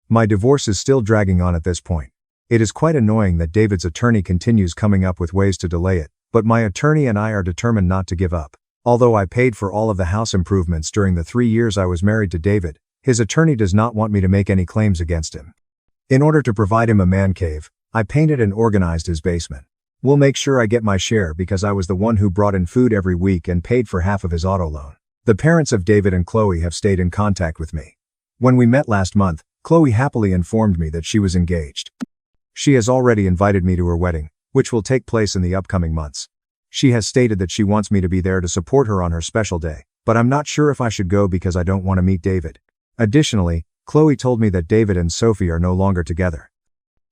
My divorce is still dragging on at this point. It is quite annoying that David's attorney continues coming up with ways to delay it, but my attorney and I are determined not to give up. Although I paid for all of the house improvements during the 3 years I was married to David, his attorney does not want me to make any claims against him. In order to provide him a man cave, I painted and organized his basement. We'll make sure I get my share because I was the one who brought in food every week and paid for half of his auto loan. The parents of David and Chloe have stayed in contact with me. When we met last month, Chloe happily informed me that she was engaged. She has already invited me to her wedding, which will take place in the upcoming months. She has stated that she wants me to be there to support her on her special day, but I'm not sure if I should go because I don't want to meet David. Additionally, Chloe told me that David and Sophie are no longer together.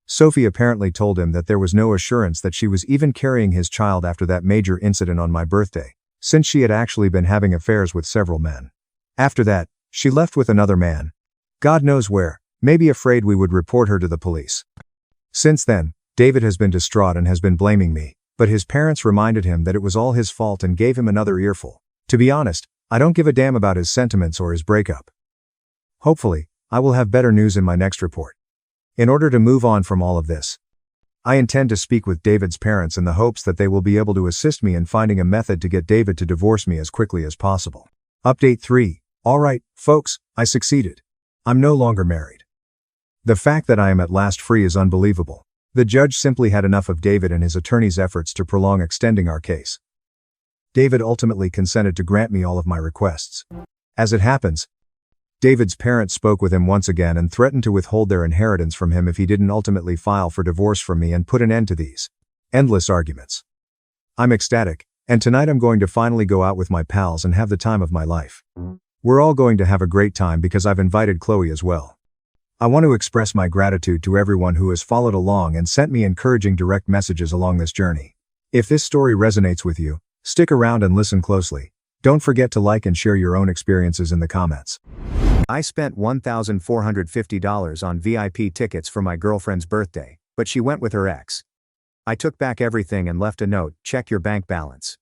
Sophie apparently told him that there was no assurance that she was even carrying his child after that major incident on my birthday, since she had actually been having affairs with several men. After that, she left with another man. God knows where, maybe afraid we would report her to the police. Since then, David has been distraught and has been blaming me, but his parents reminded him that it was all his fault and gave him another earful. To be honest, I don't give a damn about his sentiments or his breakup. Hopefully, I will have better news in my next report. In order to move on from all of this, I intend to speak with David's parents in the hopes that they will be able to assist me in finding a method to get David to divorce me as quickly as possible. Update 3. Alright, folks, I succeeded. I'm no longer married. The fact that I am at last free is unbelievable. The judge simply had enough of David and his attorney's efforts to prolong extending our case. David ultimately consented to grant me all of my requests. As it happens, David's parents spoke with him once again and threatened to withhold their inheritance from him if he didn't ultimately file for divorce from me and put an end to these endless arguments. I'm ecstatic, and tonight I'm going to finally go out with my pals and have the time of my life. We're all going to have a great time because I've invited Chloe as well. I want to express my gratitude to everyone who has followed along and sent me encouraging direct messages along this journey. If this story resonates with you, stick around and listen closely. Don't forget to like and share your own experiences in the comments. I spent $1,450 on VIP tickets for my girlfriend's birthday, but she went with her ex. I took back everything and left a note, check your bank balance.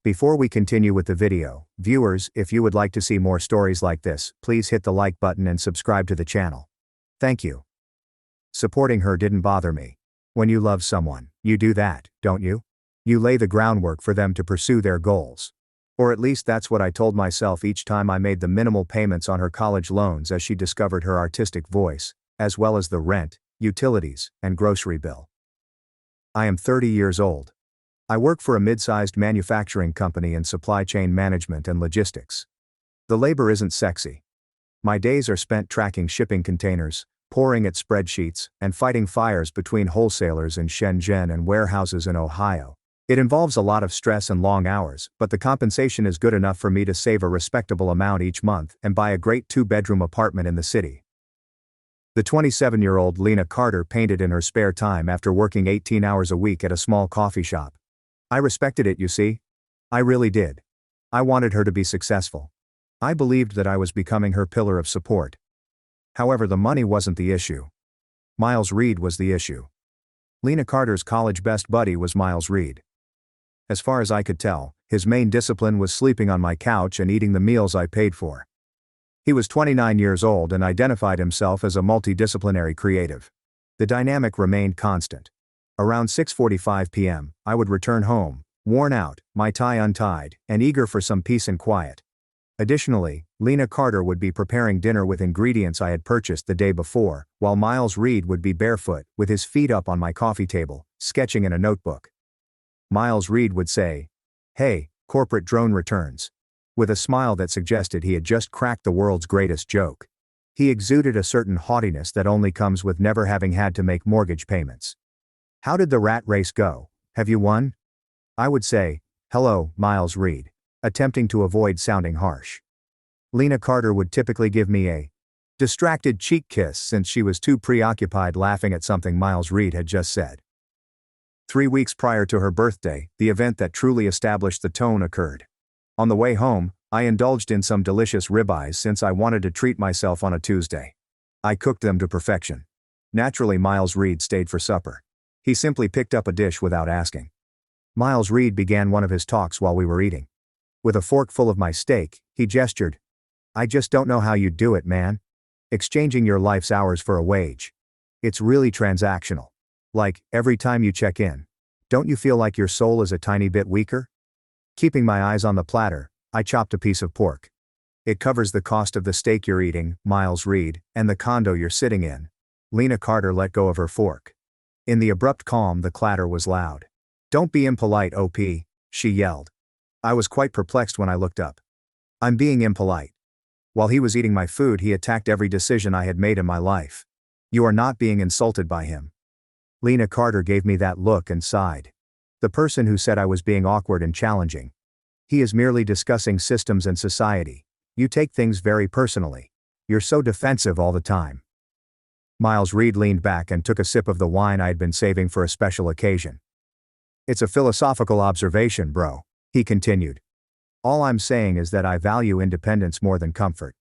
Before we continue with the video, viewers, if you would like to see more stories like this, please hit the like button and subscribe to the channel. Thank you. Supporting her didn't bother me. When you love someone, you do that, don't you? You lay the groundwork for them to pursue their goals. Or at least that's what I told myself each time I made the minimal payments on her college loans as she discovered her artistic voice, as well as the rent, utilities, and grocery bill. I am 30 years old. I work for a mid-sized manufacturing company in supply chain management and logistics. The labor isn't sexy. My days are spent tracking shipping containers, pouring at spreadsheets, and fighting fires between wholesalers in Shenzhen and warehouses in Ohio. It involves a lot of stress and long hours, but the compensation is good enough for me to save a respectable amount each month and buy a great 2-bedroom apartment in the city. The 27-year-old Lena Carter painted in her spare time after working 18 hours a week at a small coffee shop. I respected it, you see. I really did. I wanted her to be successful. I believed that I was becoming her pillar of support. However, the money wasn't the issue. Miles Reed was the issue. Lena Carter's college best buddy was Miles Reed. As far as I could tell, his main discipline was sleeping on my couch and eating the meals I paid for. He was 29 years old and identified himself as a multidisciplinary creative. The dynamic remained constant. Around 6:45 p.m., I would return home, worn out, my tie untied, and eager for some peace and quiet. Additionally, Lena Carter would be preparing dinner with ingredients I had purchased the day before, while Miles Reed would be barefoot, with his feet up on my coffee table, sketching in a notebook. Miles Reed would say, "Hey, corporate drone returns," with a smile that suggested he had just cracked the world's greatest joke. He exuded a certain haughtiness that only comes with never having had to make mortgage payments. "How did the rat race go? Have you won?" I would say, "Hello, Miles Reed," attempting to avoid sounding harsh. Lena Carter would typically give me a distracted cheek kiss since she was too preoccupied laughing at something Miles Reed had just said. 3 weeks prior to her birthday, the event that truly established the tone occurred. On the way home, I indulged in some delicious ribeyes since I wanted to treat myself on a Tuesday. I cooked them to perfection. Naturally, Miles Reed stayed for supper. He simply picked up a dish without asking. Miles Reed began one of his talks while we were eating. With a fork full of my steak, he gestured, "I just don't know how you do it, man. Exchanging your life's hours for a wage. It's really transactional. Like, every time you check in, don't you feel like your soul is a tiny bit weaker?" Keeping my eyes on the platter, I chopped a piece of pork. "It covers the cost of the steak you're eating, Miles Reed, and the condo you're sitting in." Lena Carter let go of her fork. In the abrupt calm, the clatter was loud. "Don't be impolite, OP," she yelled. I was quite perplexed when I looked up. "I'm being impolite." While he was eating my food, he attacked every decision I had made in my life. "You are not being insulted by him." Lena Carter gave me that look and sighed. "The person who said I was being awkward and challenging. He is merely discussing systems and society. You take things very personally. You're so defensive all the time." Miles Reed leaned back and took a sip of the wine I had been saving for a special occasion. "It's a philosophical observation, bro," he continued. "All I'm saying is that I value independence more than comfort."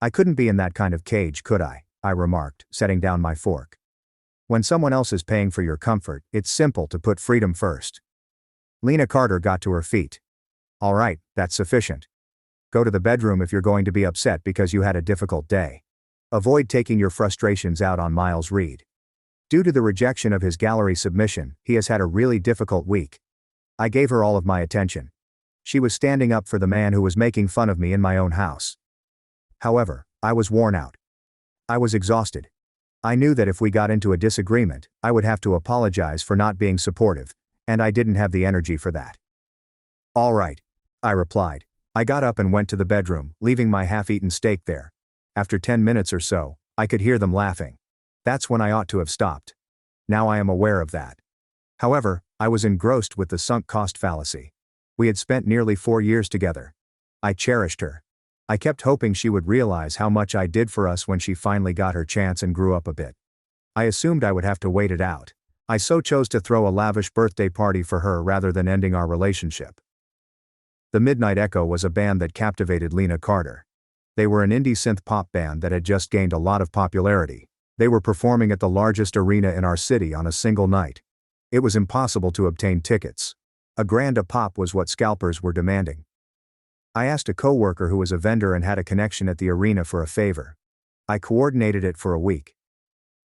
"I couldn't be in that kind of cage, could I?" I remarked, setting down my fork. "When someone else is paying for your comfort, it's simple to put freedom first." Lena Carter got to her feet. "All right, that's sufficient. Go to the bedroom if you're going to be upset because you had a difficult day. Avoid taking your frustrations out on Miles Reed. Due to the rejection of his gallery submission, he has had a really difficult week." I gave her all of my attention. She was standing up for the man who was making fun of me in my own house. However, I was worn out. I was exhausted. I knew that if we got into a disagreement, I would have to apologize for not being supportive, and I didn't have the energy for that. "All right," I replied. I got up and went to the bedroom, leaving my half-eaten steak there. After 10 minutes or so, I could hear them laughing. That's when I ought to have stopped. Now I am aware of that. However, I was engrossed with the sunk cost fallacy. We had spent nearly 4 years together. I cherished her. I kept hoping she would realize how much I did for us when she finally got her chance and grew up a bit. I assumed I would have to wait it out. I so chose to throw a lavish birthday party for her rather than ending our relationship. The Midnight Echo was a band that captivated Lena Carter. They were an indie synth pop band that had just gained a lot of popularity. They were performing at the largest arena in our city on a single night. It was impossible to obtain tickets. A grand a pop was what scalpers were demanding. I asked a coworker who was a vendor and had a connection at the arena for a favor. I coordinated it for a week.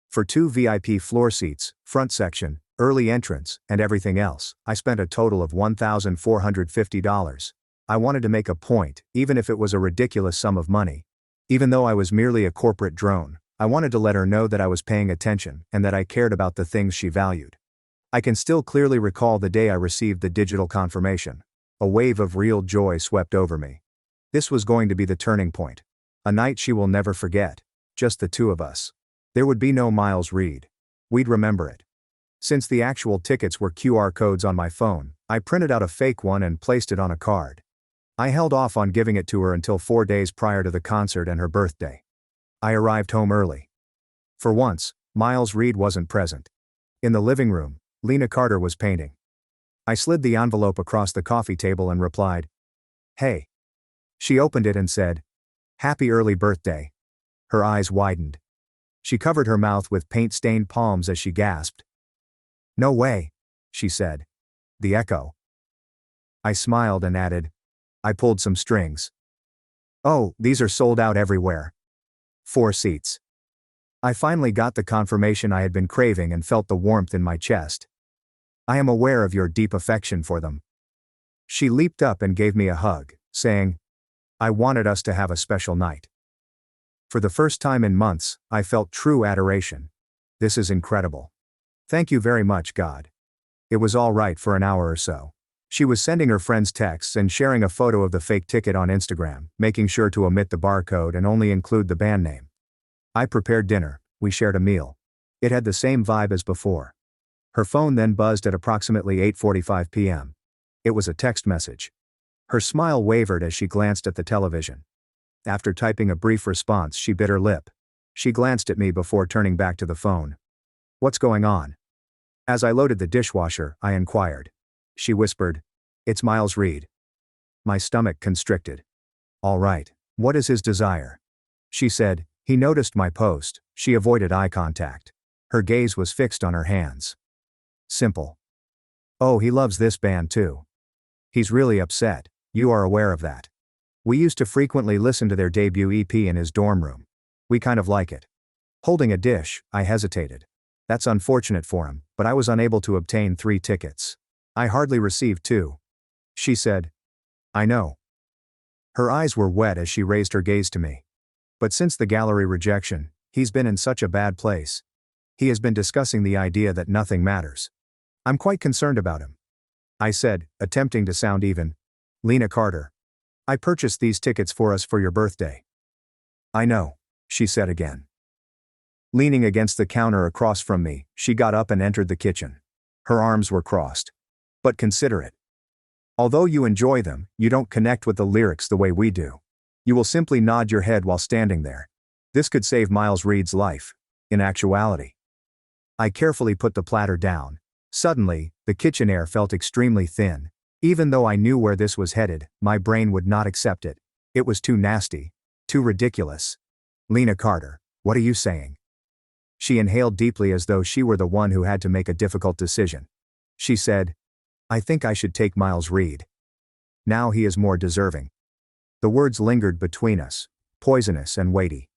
For 2 VIP floor seats, front section, early entrance, and everything else, I spent a total of $1,450. I wanted to make a point, even if it was a ridiculous sum of money. Even though I was merely a corporate drone, I wanted to let her know that I was paying attention and that I cared about the things she valued. I can still clearly recall the day I received the digital confirmation. A wave of real joy swept over me. This was going to be the turning point. A night she will never forget. Just the two of us. There would be no Miles Reed. We'd remember it. Since the actual tickets were QR codes on my phone, I printed out a fake one and placed it on a card. I held off on giving it to her until 4 days prior to the concert and her birthday. I arrived home early. For once, Miles Reed wasn't present. In the living room, Lena Carter was painting. I slid the envelope across the coffee table and replied, "Hey." She opened it and said, "Happy early birthday." Her eyes widened. She covered her mouth with paint-stained palms as she gasped. "No way," she said. "The Echo." I smiled and added, "I pulled some strings." "Oh, these are sold out everywhere. 4 seats." I finally got the confirmation I had been craving and felt the warmth in my chest. "I am aware of your deep affection for them." She leaped up and gave me a hug, saying, "I wanted us to have a special night." For the first time in months, I felt true adoration. This is incredible. Thank you very much, God. It was all right for an hour or so. She was sending her friends texts and sharing a photo of the fake ticket on Instagram, making sure to omit the barcode and only include the band name. I prepared dinner, we shared a meal. It had the same vibe as before. Her phone then buzzed at approximately 8:45 p.m. It was a text message. Her smile wavered as she glanced at the television. After typing a brief response, she bit her lip. She glanced at me before turning back to the phone. "What's going on?" As I loaded the dishwasher, I inquired. She whispered, "It's Miles Reed." My stomach constricted. "All right, what is his desire?" She said, "He noticed my post." She avoided eye contact. Her gaze was fixed on her hands. "Simple." "Oh, he loves this band too." "He's really upset. You are aware of that." "We used to frequently listen to their debut EP in his dorm room. We kind of like it." Holding a dish, I hesitated. "That's unfortunate for him, but I was unable to obtain 3 tickets. I hardly received 2. She said, "I know." Her eyes were wet as she raised her gaze to me. "But since the gallery rejection, he's been in such a bad place. He has been discussing the idea that nothing matters. I'm quite concerned about him." I said, attempting to sound even. "Lena Carter. I purchased these tickets for us for your birthday." "I know," she said again. Leaning against the counter across from me, she got up and entered the kitchen. Her arms were crossed. "But consider it. Although you enjoy them, you don't connect with the lyrics the way we do. You will simply nod your head while standing there. This could save Miles Reed's life. In actuality." I carefully put the platter down. Suddenly, the kitchen air felt extremely thin. Even though I knew where this was headed, my brain would not accept it. It was too nasty. Too ridiculous. "Lena Carter, what are you saying?" She inhaled deeply as though she were the one who had to make a difficult decision. She said, "I think I should take Miles Reed. Now he is more deserving." The words lingered between us, poisonous and weighty.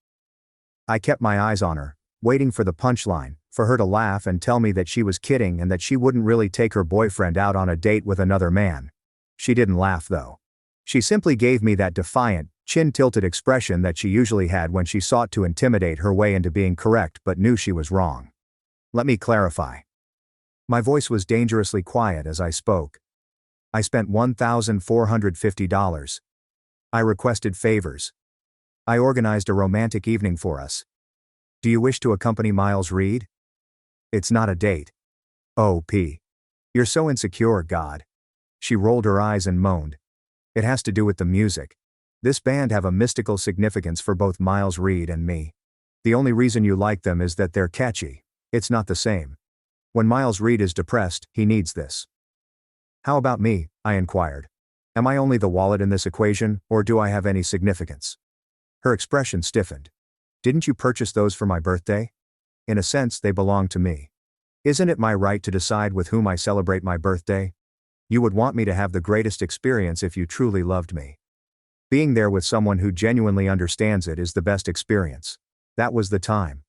I kept my eyes on her, waiting for the punchline, for her to laugh and tell me that she was kidding and that she wouldn't really take her boyfriend out on a date with another man. She didn't laugh though. She simply gave me that defiant, chin-tilted expression that she usually had when she sought to intimidate her way into being correct but knew she was wrong. "Let me clarify." My voice was dangerously quiet as I spoke. "I spent $1,450. I requested favors. I organized a romantic evening for us. Do you wish to accompany Miles Reed? It's not a date. Oh, P. You're so insecure, God. She rolled her eyes and moaned. It has to do with the music. This band have a mystical significance for both Miles Reed and me. The only reason you like them is that they're catchy. It's not the same. When Miles Reed is depressed, he needs this. How about me? I inquired. Am I only the wallet in this equation, or do I have any significance? Her expression stiffened. Didn't you purchase those for my birthday? In a sense, they belong to me. Isn't it my right to decide with whom I celebrate my birthday? You would want me to have the greatest experience if you truly loved me. Being there with someone who genuinely understands it is the best experience. That was the time.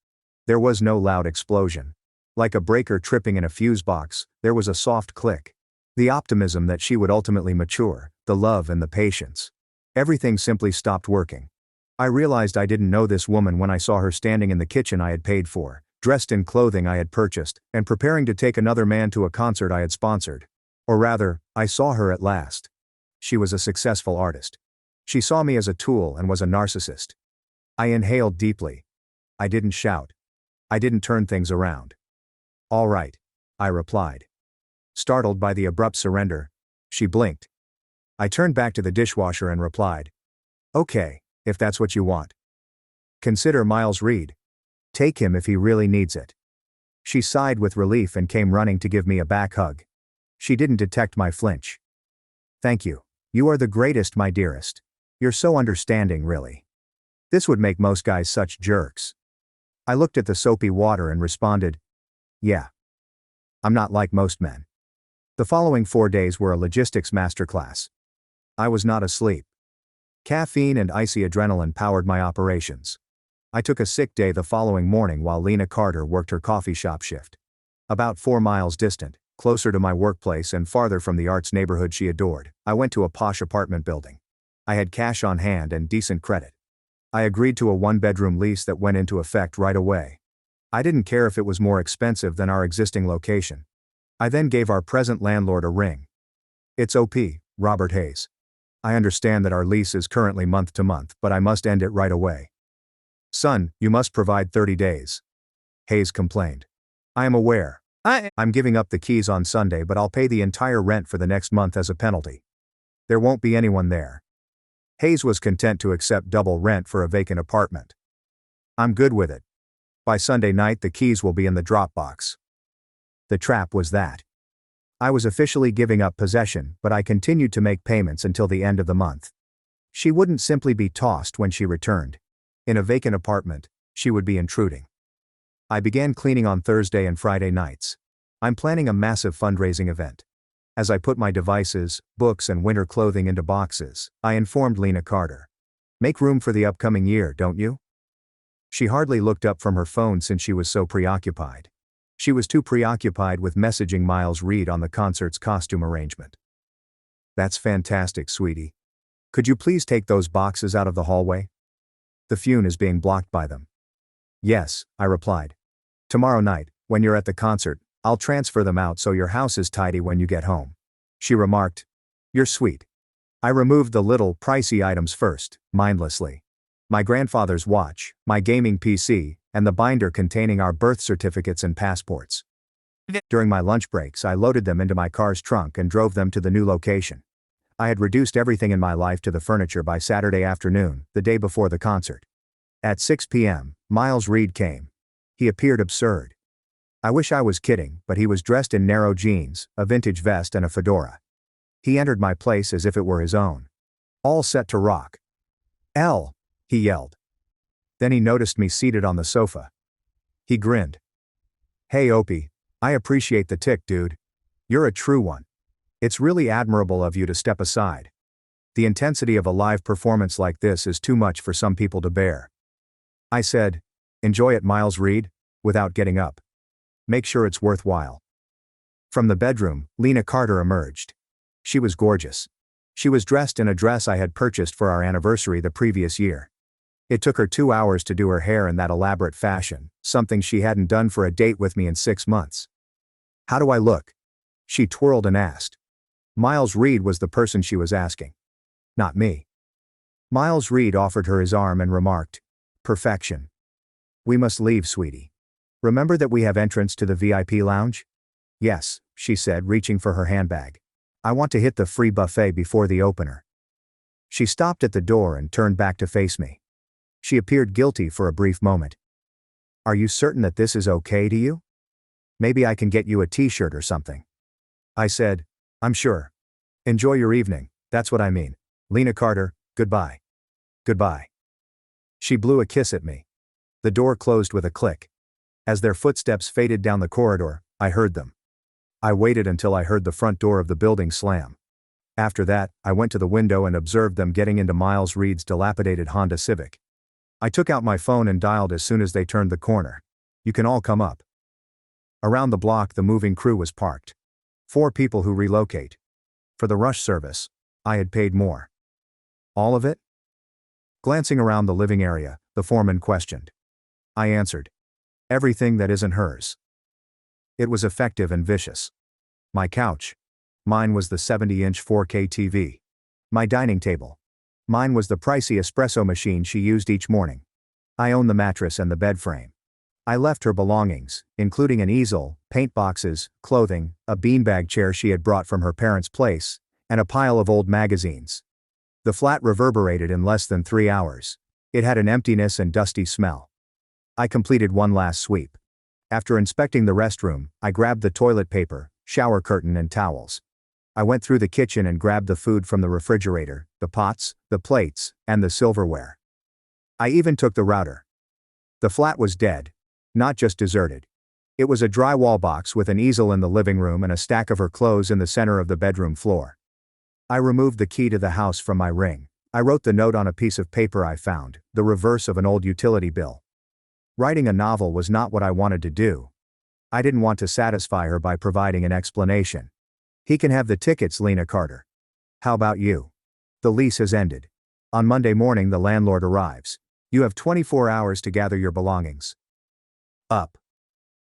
There was no loud explosion. Like a breaker tripping in a fuse box, there was a soft click. The optimism that she would ultimately mature, the love and the patience. Everything simply stopped working. I realized I didn't know this woman when I saw her standing in the kitchen I had paid for, dressed in clothing I had purchased, and preparing to take another man to a concert I had sponsored. Or rather, I saw her at last. She was a successful artist. She saw me as a tool and was a narcissist. I inhaled deeply. I didn't shout. I didn't turn things around. All right, I replied. Startled by the abrupt surrender, she blinked. I turned back to the dishwasher and replied, okay, if that's what you want. Consider Miles Reed. Take him if he really needs it. She sighed with relief and came running to give me a back hug. She didn't detect my flinch. Thank you. You are the greatest, my dearest. You're so understanding, really. This would make most guys such jerks. I looked at the soapy water and responded, yeah. I'm not like most men. The following 4 days were a logistics masterclass. I was not asleep. Caffeine and icy adrenaline powered my operations. I took a sick day the following morning while Lena Carter worked her coffee shop shift. About 4 miles distant, closer to my workplace and farther from the arts neighborhood she adored, I went to a posh apartment building. I had cash on hand and decent credit. I agreed to a 1-bedroom lease that went into effect right away. I didn't care if it was more expensive than our existing location. I then gave our present landlord a ring. It's OP, Robert Hayes. I understand that our lease is currently month to month, but I must end it right away. Son, you must provide 30 days. Hayes complained. I am aware. I'm giving up the keys on Sunday, but I'll pay the entire rent for the next month as a penalty. There won't be anyone there. Hayes was content to accept double rent for a vacant apartment. I'm good with it. By Sunday night the keys will be in the Dropbox. The trap was that. I was officially giving up possession, but I continued to make payments until the end of the month. She wouldn't simply be tossed when she returned. In a vacant apartment, she would be intruding. I began cleaning on Thursday and Friday nights. I'm planning a massive fundraising event. As I put my devices, books and winter clothing into boxes, I informed Lena Carter. Make room for the upcoming year, don't you? She hardly looked up from her phone since she was so preoccupied. She was too preoccupied with messaging Miles Reed on the concert's costume arrangement. That's fantastic, sweetie. Could you please take those boxes out of the hallway? The phone is being blocked by them. Yes, I replied. Tomorrow night, when you're at the concert, I'll transfer them out so your house is tidy when you get home. She remarked. You're sweet. I removed the little, pricey items first, mindlessly. My grandfather's watch, my gaming PC, and the binder containing our birth certificates and passports. During my lunch breaks I loaded them into my car's trunk and drove them to the new location. I had reduced everything in my life to the furniture by Saturday afternoon, the day before the concert. At 6 p.m., Miles Reed came. He appeared absurd. I wish I was kidding, but he was dressed in narrow jeans, a vintage vest and a fedora. He entered my place as if it were his own. All set to rock. L, he yelled. Then he noticed me seated on the sofa. He grinned. Hey Opie, I appreciate the tick, dude. You're a true one. It's really admirable of you to step aside. The intensity of a live performance like this is too much for some people to bear. I said, enjoy it, Miles Reed, without getting up. Make sure it's worthwhile. From the bedroom, Lena Carter emerged. She was gorgeous. She was dressed in a dress I had purchased for our anniversary the previous year. It took her 2 hours to do her hair in that elaborate fashion, something she hadn't done for a date with me in 6 months. How do I look? She twirled and asked. Miles Reed was the person she was asking. Not me. Miles Reed offered her his arm and remarked, "Perfection. We must leave, sweetie. Remember that we have entrance to the VIP lounge?" "Yes," she said, reaching for her handbag. "I want to hit the free buffet before the opener." She stopped at the door and turned back to face me. She appeared guilty for a brief moment. "Are you certain that this is okay to you? Maybe I can get you a t-shirt or something." I said, "I'm sure. Enjoy your evening, that's what I mean. Lena Carter, goodbye." "Goodbye." She blew a kiss at me. The door closed with a click. As their footsteps faded down the corridor, I heard them. I waited until I heard the front door of the building slam. After that, I went to the window and observed them getting into Miles Reed's dilapidated Honda Civic. I took out my phone and dialed as soon as they turned the corner. "You can all come up." Around the block the moving crew was parked. 4 people who relocate. For the rush service, I had paid more. "All of it?" Glancing around the living area, the foreman questioned. I answered, "Everything that isn't hers." It was effective and vicious. My couch. Mine was the 70-inch 4K TV. My dining table. Mine was the pricey espresso machine she used each morning. I own the mattress and the bed frame. I left her belongings, including an easel, paint boxes, clothing, a beanbag chair she had brought from her parents' place, and a pile of old magazines. The flat reverberated in less than 3 hours. It had an emptiness and dusty smell. I completed one last sweep. After inspecting the restroom, I grabbed the toilet paper, shower curtain and towels. I went through the kitchen and grabbed the food from the refrigerator, the pots, the plates, and the silverware. I even took the router. The flat was dead. Not just deserted. It was a drywall box with an easel in the living room and a stack of her clothes in the center of the bedroom floor. I removed the key to the house from my ring. I wrote the note on a piece of paper I found, the reverse of an old utility bill. Writing a novel was not what I wanted to do. I didn't want to satisfy her by providing an explanation. "He can have the tickets, Lena Carter. How about you? The lease has ended. On Monday morning the landlord arrives. You have 24 hours to gather your belongings." Up.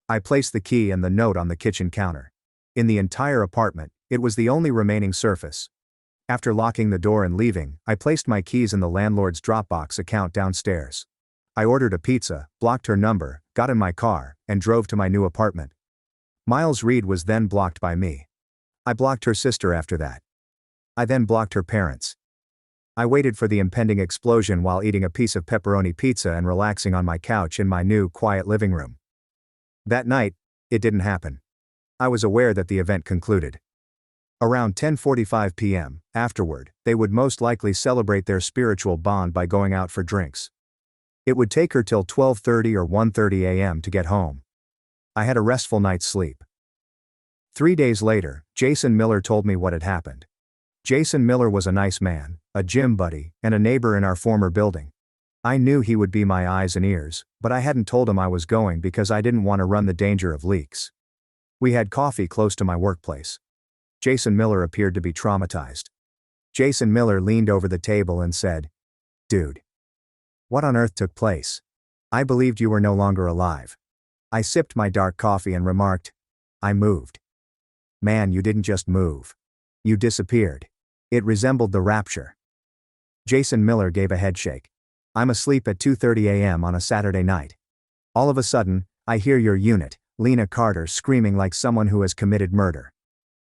I placed the key and the note on the kitchen counter. In the entire apartment, it was the only remaining surface. After locking the door and leaving, I placed my keys in the landlord's Dropbox account downstairs. I ordered a pizza, blocked her number, got in my car, and drove to my new apartment. Miles Reed was then blocked by me. I blocked her sister after that. I then blocked her parents. I waited for the impending explosion while eating a piece of pepperoni pizza and relaxing on my couch in my new, quiet living room. That night, it didn't happen. I was aware that the event concluded. Around 10:45 p.m., afterward, they would most likely celebrate their spiritual bond by going out for drinks. It would take her till 12:30 or 1:30 a.m. to get home. I had a restful night's sleep. 3 days later, Jason Miller told me what had happened. Jason Miller was a nice man, a gym buddy, and a neighbor in our former building. I knew he would be my eyes and ears, but I hadn't told him I was going because I didn't want to run the danger of leaks. We had coffee close to my workplace. Jason Miller appeared to be traumatized. Jason Miller leaned over the table and said, "Dude. What on earth took place? I believed you were no longer alive." I sipped my dark coffee and remarked, "I moved." "Man, you didn't just move. You disappeared. It resembled the rapture." Jason Miller gave a headshake. "I'm asleep at 2:30 a.m. on a Saturday night. All of a sudden, I hear your unit, Lena Carter, screaming like someone who has committed murder."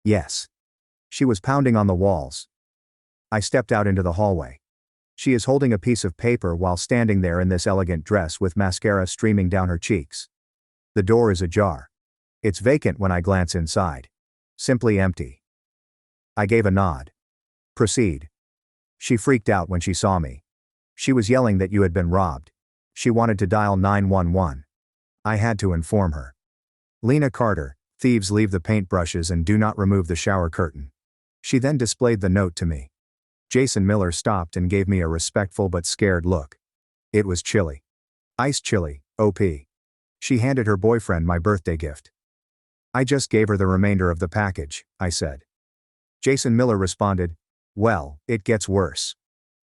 Yes. She was pounding on the walls. I stepped out into the hallway. She is holding a piece of paper while standing there in this elegant dress with mascara streaming down her cheeks. The door is ajar. It's vacant when I glance inside. Simply empty. I gave a nod. "Proceed." She freaked out when she saw me. She was yelling that you had been robbed. She wanted to dial 911. I had to inform her. "Lena Carter, thieves leave the paintbrushes and do not remove the shower curtain." She then displayed the note to me. Jason Miller stopped and gave me a respectful but scared look. It was chili. Ice chili, OP. She handed her boyfriend my birthday gift. "I just gave her the remainder of the package," I said. Jason Miller responded, "Well, it gets worse.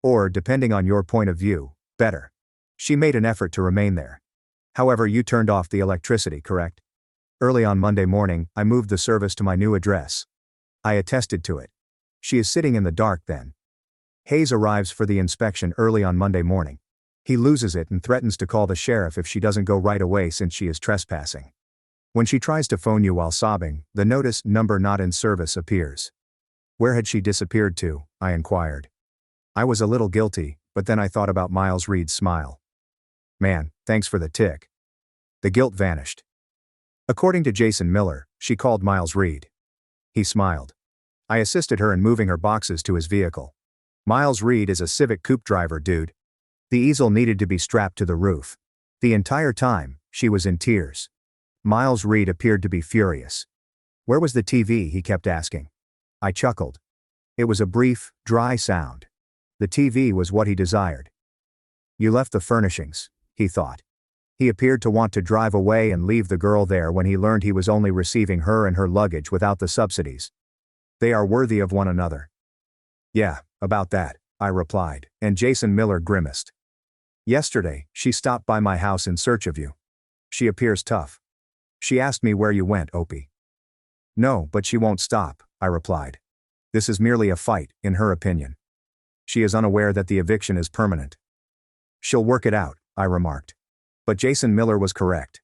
Or, depending on your point of view, better. She made an effort to remain there. However, you turned off the electricity, correct? Early on Monday morning, I moved the service to my new address. I attested to it. She is sitting in the dark then. Hayes arrives for the inspection early on Monday morning. He loses it and threatens to call the sheriff if she doesn't go right away since she is trespassing. When she tries to phone you while sobbing, the notice "Number not in service" appears. Where had she disappeared to? I inquired. I was a little guilty, but then I thought about Miles Reed's smile. Man, thanks for the tick. The guilt vanished. According to Jason Miller, she called Miles Reed. He smiled. I assisted her in moving her boxes to his vehicle. Miles Reed is a Civic Coupe driver, dude. The easel needed to be strapped to the roof. The entire time, she was in tears. Miles Reed appeared to be furious. Where was the TV? He kept asking. I chuckled. It was a brief, dry sound. The TV was what he desired. You left the furnishings, he thought. He appeared to want to drive away and leave the girl there when he learned he was only receiving her and her luggage without the subsidies. They are worthy of one another. Yeah, about that, I replied, and Jason Miller grimaced. Yesterday, she stopped by my house in search of you. She appears tough. She asked me where you went, Opie. No, but she won't stop, I replied. This is merely a fight, in her opinion. She is unaware that the eviction is permanent. She'll work it out, I remarked. But Jason Miller was correct.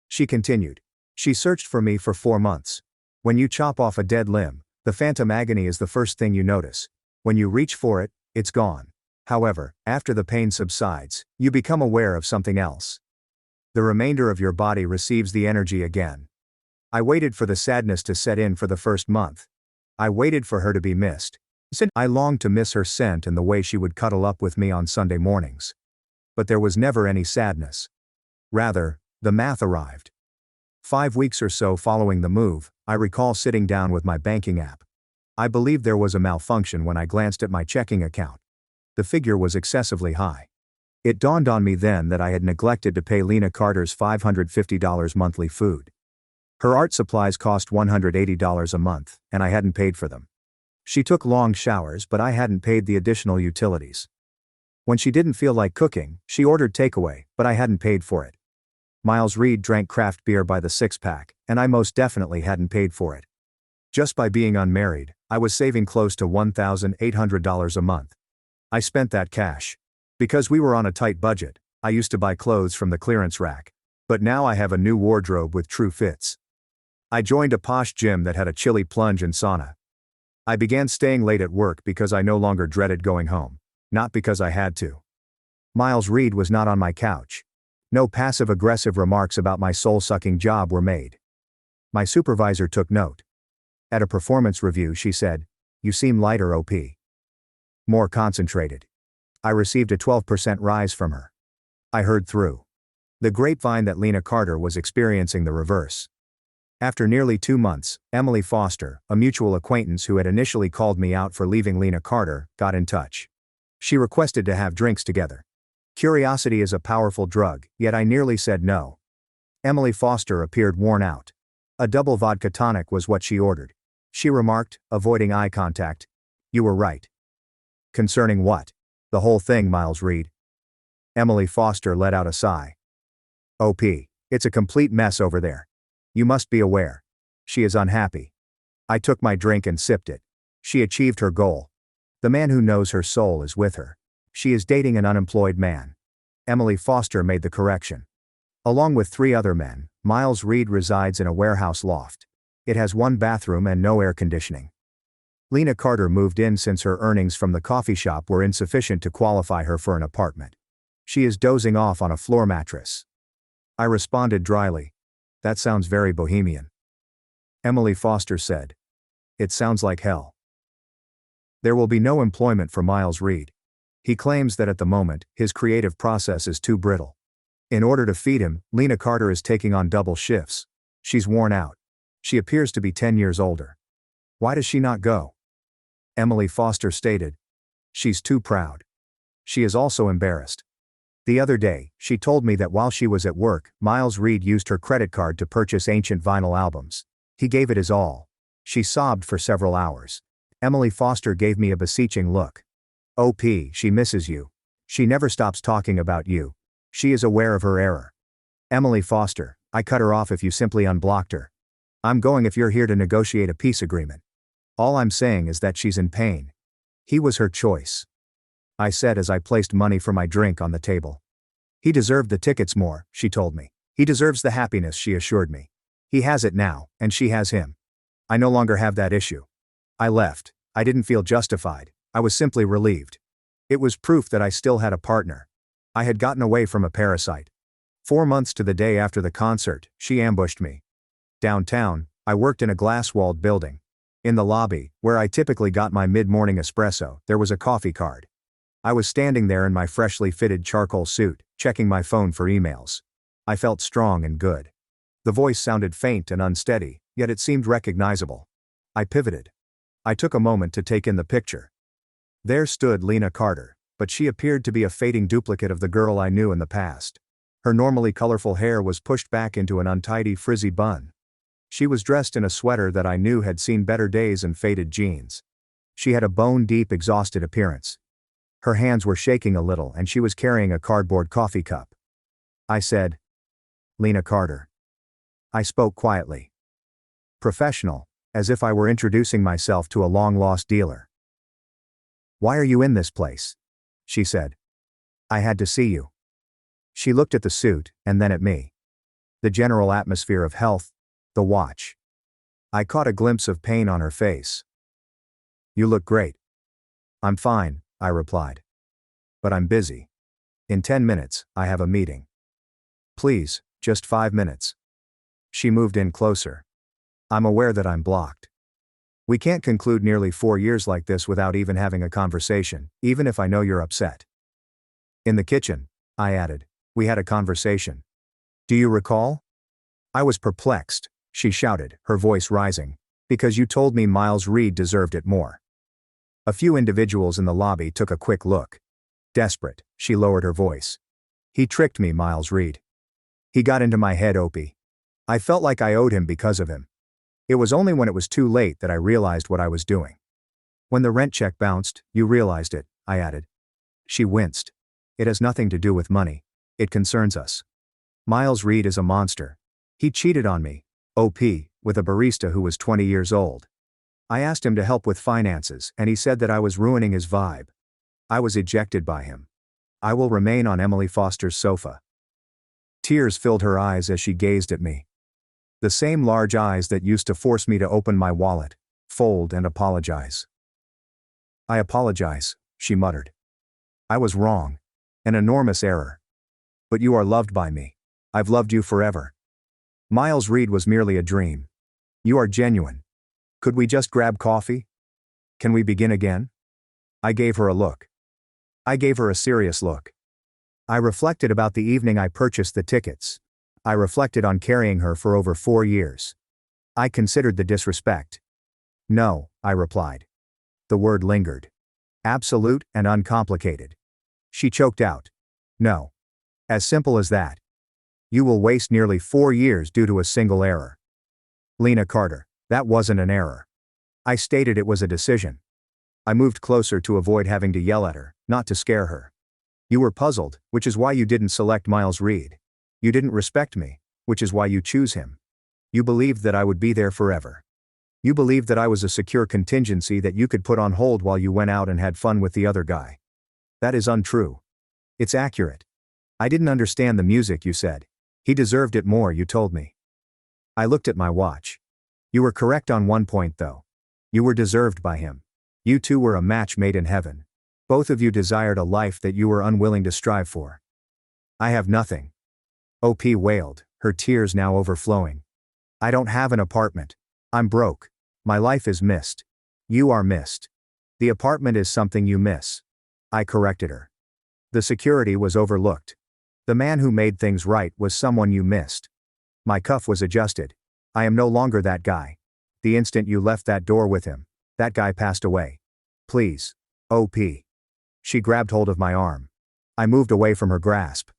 She continued. She searched for me for 4 months. When you chop off a dead limb, the phantom agony is the first thing you notice. When you reach for it, it's gone. However, after the pain subsides, you become aware of something else. The remainder of your body receives the energy again. I waited for the sadness to set in for the first month. I waited for her to be missed. I longed to miss her scent and the way she would cuddle up with me on Sunday mornings. But there was never any sadness. Rather, the math arrived. 5 weeks or so following the move, I recall sitting down with my banking app. I believed there was a malfunction when I glanced at my checking account. The figure was excessively high. It dawned on me then that I had neglected to pay Lena Carter's $550 monthly food. Her art supplies cost $180 a month, and I hadn't paid for them. She took long showers, but I hadn't paid the additional utilities. When she didn't feel like cooking, she ordered takeaway, but I hadn't paid for it. Miles Reed drank craft beer by the 6-pack, and I most definitely hadn't paid for it. Just by being unmarried, I was saving close to $1,800 a month. I spent that cash. Because we were on a tight budget, I used to buy clothes from the clearance rack. But now I have a new wardrobe with true fits. I joined a posh gym that had a chilly plunge and sauna. I began staying late at work because I no longer dreaded going home. Not because I had to. Miles Reed was not on my couch. No passive-aggressive remarks about my soul-sucking job were made. My supervisor took note. At a performance review she said, "You seem lighter, OP. More concentrated." I received a 12% rise from her. I heard through the grapevine that Lena Carter was experiencing the reverse. After nearly 2 months, Emily Foster, a mutual acquaintance who had initially called me out for leaving Lena Carter, got in touch. She requested to have drinks together. Curiosity is a powerful drug, yet I nearly said no. Emily Foster appeared worn out. A double vodka tonic was what she ordered. She remarked, avoiding eye contact, "You were right." Concerning what? The whole thing, Miles Reed. Emily Foster let out a sigh. OP, it's a complete mess over there. You must be aware. She is unhappy. I took my drink and sipped it. She achieved her goal. The man who knows her soul is with her. She is dating an unemployed man. Emily Foster made the correction. Along with 3 other men, Miles Reed resides in a warehouse loft. It has 1 bathroom and no air conditioning. Lena Carter moved in since her earnings from the coffee shop were insufficient to qualify her for an apartment. She is dozing off on a floor mattress. I responded dryly. That sounds very bohemian. Emily Foster said. It sounds like hell. There will be no employment for Miles Reed. He claims that at the moment, his creative process is too brittle. In order to feed him, Lena Carter is taking on double shifts. She's worn out. She appears to be 10 years older. Why does she not go? Emily Foster stated. She's too proud. She is also embarrassed. The other day, she told me that while she was at work, Miles Reed used her credit card to purchase ancient vinyl albums. He gave it his all. She sobbed for several hours. Emily Foster gave me a beseeching look. OP, she misses you. She never stops talking about you. She is aware of her error. Emily Foster, I cut her off if you simply unblocked her. I'm going if you're here to negotiate a peace agreement. All I'm saying is that she's in pain. He was her choice, I said as I placed money for my drink on the table. He deserved the tickets more, she told me. He deserves the happiness, she assured me. He has it now, and she has him. I no longer have that issue. I left. I didn't feel justified. I was simply relieved. It was proof that I still had a partner. I had gotten away from a parasite. 4 months to the day after the concert, she ambushed me. Downtown, I worked in a glass-walled building. In the lobby, where I typically got my mid-morning espresso, there was a coffee card. I was standing there in my freshly fitted charcoal suit, checking my phone for emails. I felt strong and good. The voice sounded faint and unsteady, yet it seemed recognizable. I pivoted. I took a moment to take in the picture. There stood Lena Carter, but she appeared to be a fading duplicate of the girl I knew in the past. Her normally colorful hair was pushed back into an untidy frizzy bun. She was dressed in a sweater that I knew had seen better days and faded jeans. She had a bone-deep, exhausted appearance. Her hands were shaking a little and she was carrying a cardboard coffee cup. I said, "Lena Carter." I spoke quietly. Professional, as if I were introducing myself to a long-lost dealer. "Why are you in this place?" she said. "I had to see you." She looked at the suit, and then at me. The general atmosphere of health, the watch. I caught a glimpse of pain on her face. "You look great." "I'm fine," I replied. "But I'm busy. In 10 minutes, I have a meeting." "Please, just 5 minutes." She moved in closer. "I'm aware that I'm blocked. We can't conclude nearly 4 years like this without even having a conversation, even if I know you're upset." "In the kitchen," I added, "we had a conversation. Do you recall?" I was perplexed, she shouted, her voice rising. "Because you told me Miles Reed deserved it more." A few individuals in the lobby took a quick look. Desperate, she lowered her voice. "He tricked me, Miles Reed. He got into my head, Opie. I felt like I owed him because of him. It was only when it was too late that I realized what I was doing." "When the rent check bounced, you realized it," I added. She winced. "It has nothing to do with money. It concerns us. Miles Reed is a monster. He cheated on me, OP, with a barista who was 20 years old. I asked him to help with finances, and he said that I was ruining his vibe. I was ejected by him. I will remain on Emily Foster's sofa." Tears filled her eyes as she gazed at me. The same large eyes that used to force me to open my wallet, fold and apologize. "I apologize," she muttered. "I was wrong. An enormous error. But you are loved by me. I've loved you forever. Miles Reed was merely a dream. You are genuine. Could we just grab coffee? Can we begin again?" I gave her a look. I gave her a serious look. I reflected about the evening I purchased the tickets. I reflected on carrying her for over 4 years. I considered the disrespect. "No," I replied. The word lingered. "Absolute and uncomplicated." She choked out. "No. As simple as that. You will waste nearly 4 years due to a single error." "Lena Carter, that wasn't an error. I stated it was a decision." I moved closer to avoid having to yell at her, not to scare her. "You were puzzled, which is why you didn't select Miles Reed. You didn't respect me, which is why you choose him. You believed that I would be there forever. You believed that I was a secure contingency that you could put on hold while you went out and had fun with the other guy. That is untrue. It's accurate. I didn't understand the music, you said. He deserved it more, you told me." I looked at my watch. "You were correct on one point though. You were deserved by him. You two were a match made in heaven. Both of you desired a life that you were unwilling to strive for." "I have nothing." OP wailed, her tears now overflowing. "I don't have an apartment. I'm broke. My life is missed. You are missed. The apartment is something you miss." I corrected her. "The security was overlooked. The man who made things right was someone you missed." My cuff was adjusted. "I am no longer that guy. The instant you left that door with him, that guy passed away. Please, OP." She grabbed hold of my arm. I moved away from her grasp.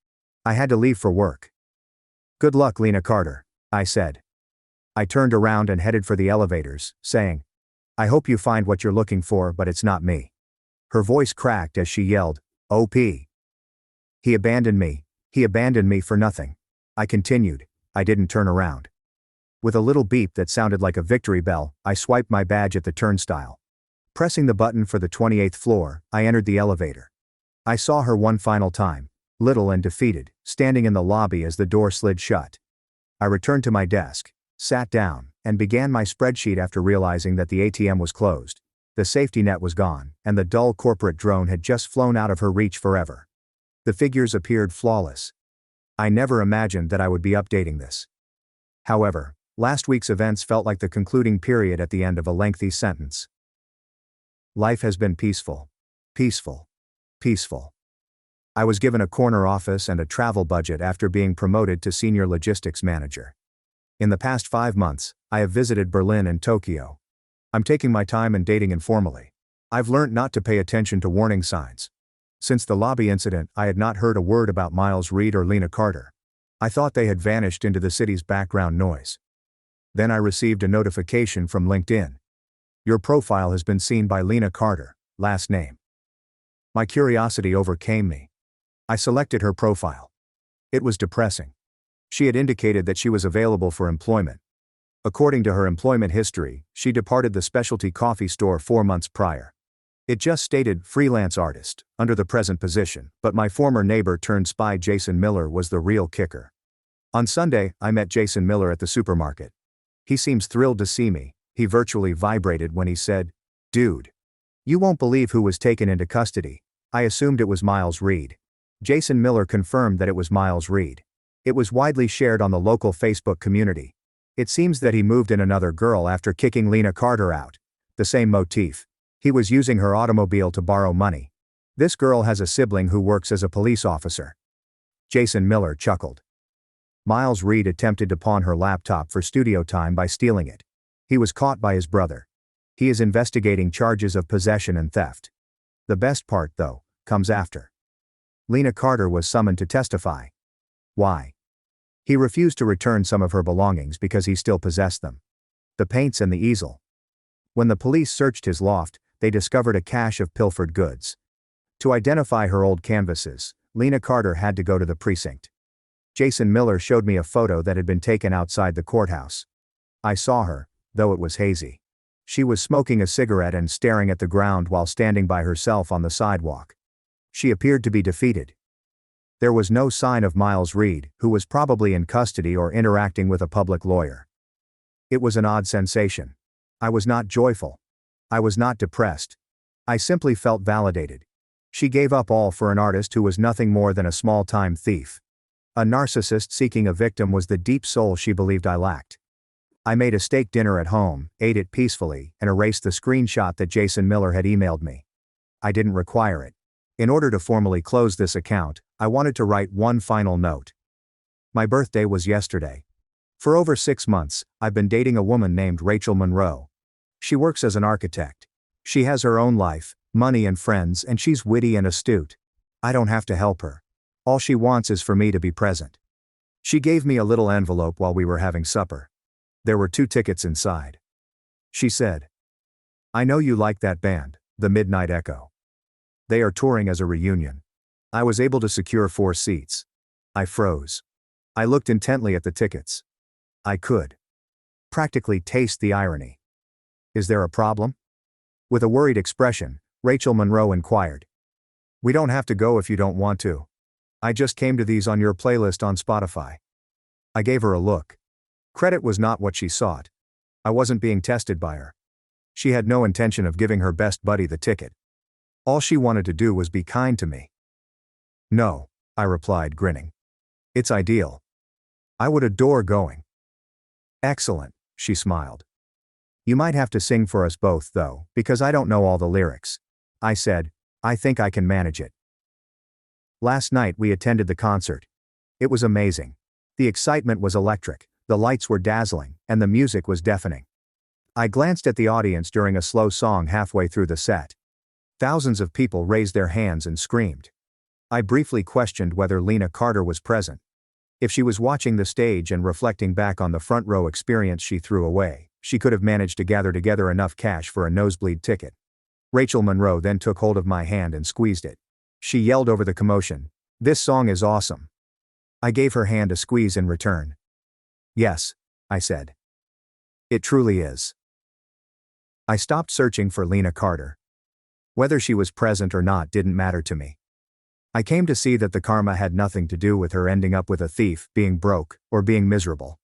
I had to leave for work. "Good luck, Lena Carter," I said. I turned around and headed for the elevators, saying, "I hope you find what you're looking for, but it's not me." Her voice cracked as she yelled, "OP. He abandoned me. He abandoned me for nothing." I continued. I didn't turn around. With a little beep that sounded like a victory bell, I swiped my badge at the turnstile. Pressing the button for the 28th floor, I entered the elevator. I saw her one final time, little and defeated, standing in the lobby as the door slid shut. I returned to my desk, sat down, and began my spreadsheet after realizing that the ATM was closed, the safety net was gone, and the dull corporate drone had just flown out of her reach forever. The figures appeared flawless. I never imagined that I would be updating this. However, last week's events felt like the concluding period at the end of a lengthy sentence. Life has been peaceful. Peaceful. Peaceful. I was given a corner office and a travel budget after being promoted to senior logistics manager. In the past 5 months, I have visited Berlin and Tokyo. I'm taking my time and dating informally. I've learned not to pay attention to warning signs. Since the lobby incident, I had not heard a word about Miles Reed or Lena Carter. I thought they had vanished into the city's background noise. Then I received a notification from LinkedIn. Your profile has been seen by Lena Carter, last name. My curiosity overcame me. I selected her profile. It was depressing. She had indicated that she was available for employment. According to her employment history, she departed the specialty coffee store 4 months prior. It just stated freelance artist, under the present position, but my former neighbor turned spy Jason Miller was the real kicker. On Sunday, I met Jason Miller at the supermarket. He seems thrilled to see me. He virtually vibrated when he said, "Dude. You won't believe who was taken into custody." I assumed it was Miles Reed. Jason Miller confirmed that it was Miles Reed. It was widely shared on the local Facebook community. It seems that he moved in another girl after kicking Lena Carter out. The same motif. He was using her automobile to borrow money. This girl has a sibling who works as a police officer. Jason Miller chuckled. Miles Reed attempted to pawn her laptop for studio time by stealing it. He was caught by his brother. He is investigating charges of possession and theft. The best part, though, comes after. Lena Carter was summoned to testify. Why? He refused to return some of her belongings because he still possessed them. The paints and the easel. When the police searched his loft, they discovered a cache of pilfered goods. To identify her old canvases, Lena Carter had to go to the precinct. Jason Miller showed me a photo that had been taken outside the courthouse. I saw her, though it was hazy. She was smoking a cigarette and staring at the ground while standing by herself on the sidewalk. She appeared to be defeated. There was no sign of Miles Reed, who was probably in custody or interacting with a public lawyer. It was an odd sensation. I was not joyful. I was not depressed. I simply felt validated. She gave up all for an artist who was nothing more than a small-time thief. A narcissist seeking a victim was the deep soul she believed I lacked. I made a steak dinner at home, ate it peacefully, and erased the screenshot that Jason Miller had emailed me. I didn't require it. In order to formally close this account, I wanted to write one final note. My birthday was yesterday. For over 6 months, I've been dating a woman named Rachel Monroe. She works as an architect. She has her own life, money and friends, and she's witty and astute. I don't have to help her. All she wants is for me to be present. She gave me a little envelope while we were having supper. There were 2 tickets inside. She said, "I know you like that band, the Midnight Echo. They are touring as a reunion." I was able to secure 4 seats. I froze. I looked intently at the tickets. I could practically taste the irony. "Is there a problem?" With a worried expression, Rachel Monroe inquired. "We don't have to go if you don't want to. I just came to these on your playlist on Spotify." I gave her a look. Credit was not what she sought. I wasn't being tested by her. She had no intention of giving her best buddy the ticket. All she wanted to do was be kind to me. "No," I replied, grinning. "It's ideal. I would adore going." "Excellent," she smiled. "You might have to sing for us both, though, because I don't know all the lyrics." I said, "I think I can manage it." Last night we attended the concert. It was amazing. The excitement was electric, the lights were dazzling, and the music was deafening. I glanced at the audience during a slow song halfway through the set. Thousands of people raised their hands and screamed. I briefly questioned whether Lena Carter was present. If she was watching the stage and reflecting back on the front row experience she threw away, she could have managed to gather together enough cash for a nosebleed ticket. Rachel Monroe then took hold of my hand and squeezed it. She yelled over the commotion, "This song is awesome." I gave her hand a squeeze in return. "Yes," I said. "It truly is." I stopped searching for Lena Carter. Whether she was present or not didn't matter to me. I came to see that the karma had nothing to do with her ending up with a thief, being broke, or being miserable.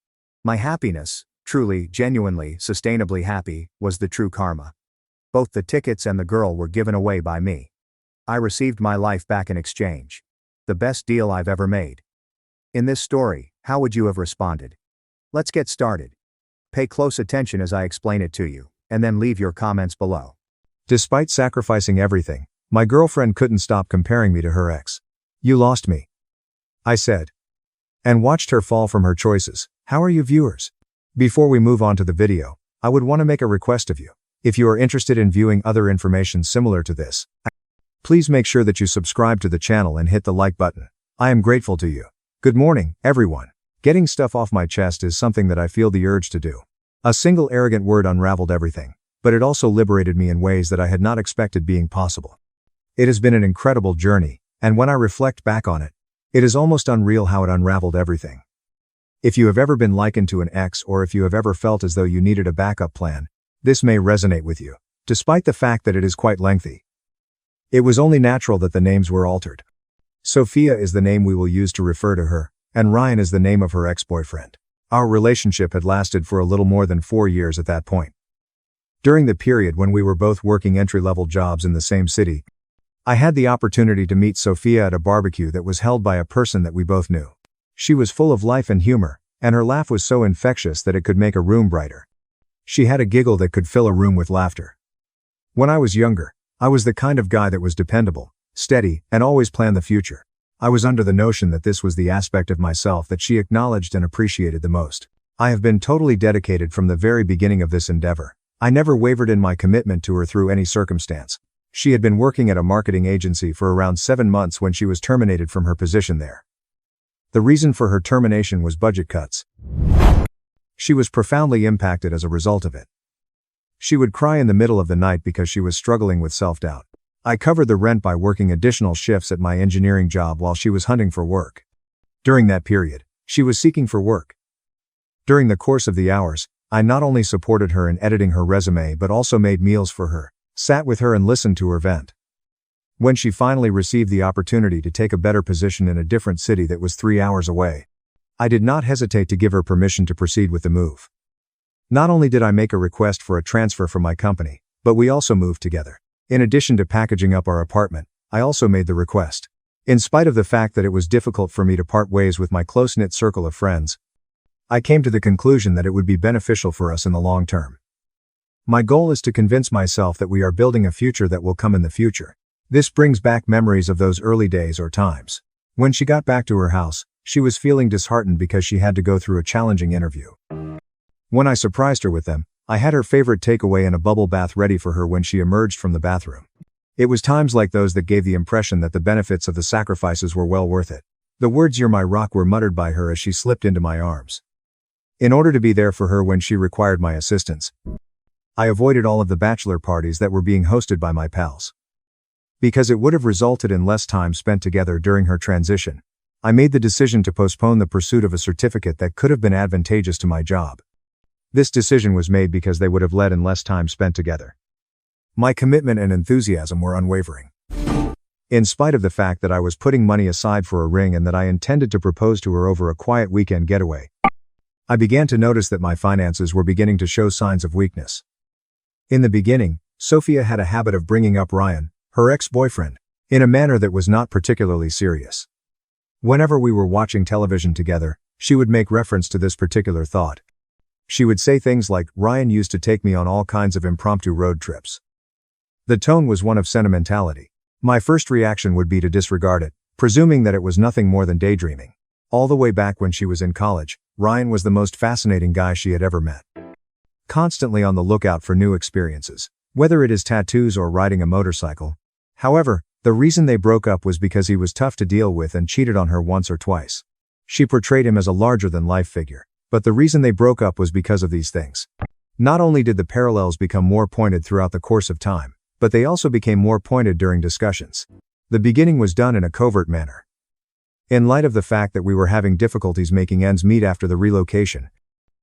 My happiness, truly, genuinely, sustainably happy, was the true karma. Both the tickets and the girl were given away by me. I received my life back in exchange. The best deal I've ever made. In this story, how would you have responded? Let's get started. Pay close attention as I explain it to you, and then leave your comments below. Despite sacrificing everything, my girlfriend couldn't stop comparing me to her ex. "You lost me," I said, and watched her fall from her choices. How are you, viewers? Before we move on to the video, I would want to make a request of you. If you are interested in viewing other information similar to this, please make sure that you subscribe to the channel and hit the like button. I am grateful to you. Good morning, everyone. Getting stuff off my chest is something that I feel the urge to do. A single arrogant word unraveled everything, but it also liberated me in ways that I had not expected being possible. It has been an incredible journey, and when I reflect back on it, it is almost unreal how it unraveled everything. If you have ever been likened to an ex, or if you have ever felt as though you needed a backup plan, this may resonate with you, despite the fact that it is quite lengthy. It was only natural that the names were altered. Sophia is the name we will use to refer to her, and Ryan is the name of her ex-boyfriend. Our relationship had lasted for a little more than 4 years at that point. During the period when we were both working entry-level jobs in the same city, I had the opportunity to meet Sophia at a barbecue that was held by a person that we both knew. She was full of life and humor, and her laugh was so infectious that it could make a room brighter. She had a giggle that could fill a room with laughter. When I was younger, I was the kind of guy that was dependable, steady, and always planned the future. I was under the notion that this was the aspect of myself that she acknowledged and appreciated the most. I have been totally dedicated from the very beginning of this endeavor. I never wavered in my commitment to her through any circumstance. She had been working at a marketing agency for around 7 months when she was terminated from her position there. The reason for her termination was budget cuts. She was profoundly impacted as a result of it. She would cry in the middle of the night because she was struggling with self-doubt. I covered the rent by working additional shifts at my engineering job while she was hunting for work. During that period, she was seeking for work. During the course of the hours, I not only supported her in editing her resume but also made meals for her, sat with her and listened to her vent. When she finally received the opportunity to take a better position in a different city that was 3 hours away, I did not hesitate to give her permission to proceed with the move. Not only did I make a request for a transfer from my company, but we also moved together. In addition to packaging up our apartment, I also made the request. In spite of the fact that it was difficult for me to part ways with my close-knit circle of friends, I came to the conclusion that it would be beneficial for us in the long term. My goal is to convince myself that we are building a future that will come in the future. This brings back memories of those early days or times. When she got back to her house, she was feeling disheartened because she had to go through a challenging interview. When I surprised her with them, I had her favorite takeaway and a bubble bath ready for her when she emerged from the bathroom. It was times like those that gave the impression that the benefits of the sacrifices were well worth it. The words "You're my rock" were muttered by her as she slipped into my arms. In order to be there for her when she required my assistance, I avoided all of the bachelor parties that were being hosted by my pals. Because it would have resulted in less time spent together during her transition, I made the decision to postpone the pursuit of a certificate that could have been advantageous to my job. This decision was made because they would have led in less time spent together. My commitment and enthusiasm were unwavering. In spite of the fact that I was putting money aside for a ring and that I intended to propose to her over a quiet weekend getaway, I began to notice that my finances were beginning to show signs of weakness. In the beginning, Sophia had a habit of bringing up Ryan, her ex-boyfriend, in a manner that was not particularly serious. Whenever we were watching television together, she would make reference to this particular thought. She would say things like, "Ryan used to take me on all kinds of impromptu road trips." The tone was one of sentimentality. My first reaction would be to disregard it, presuming that it was nothing more than daydreaming. All the way back when she was in college, Ryan was the most fascinating guy she had ever met. Constantly on the lookout for new experiences, whether it is tattoos or riding a motorcycle. However, the reason they broke up was because he was tough to deal with and cheated on her once or twice. She portrayed him as a larger-than-life figure, but the reason they broke up was because of these things. Not only did the parallels become more pointed throughout the course of time, but they also became more pointed during discussions. The beginning was done in a covert manner. In light of the fact that we were having difficulties making ends meet after the relocation,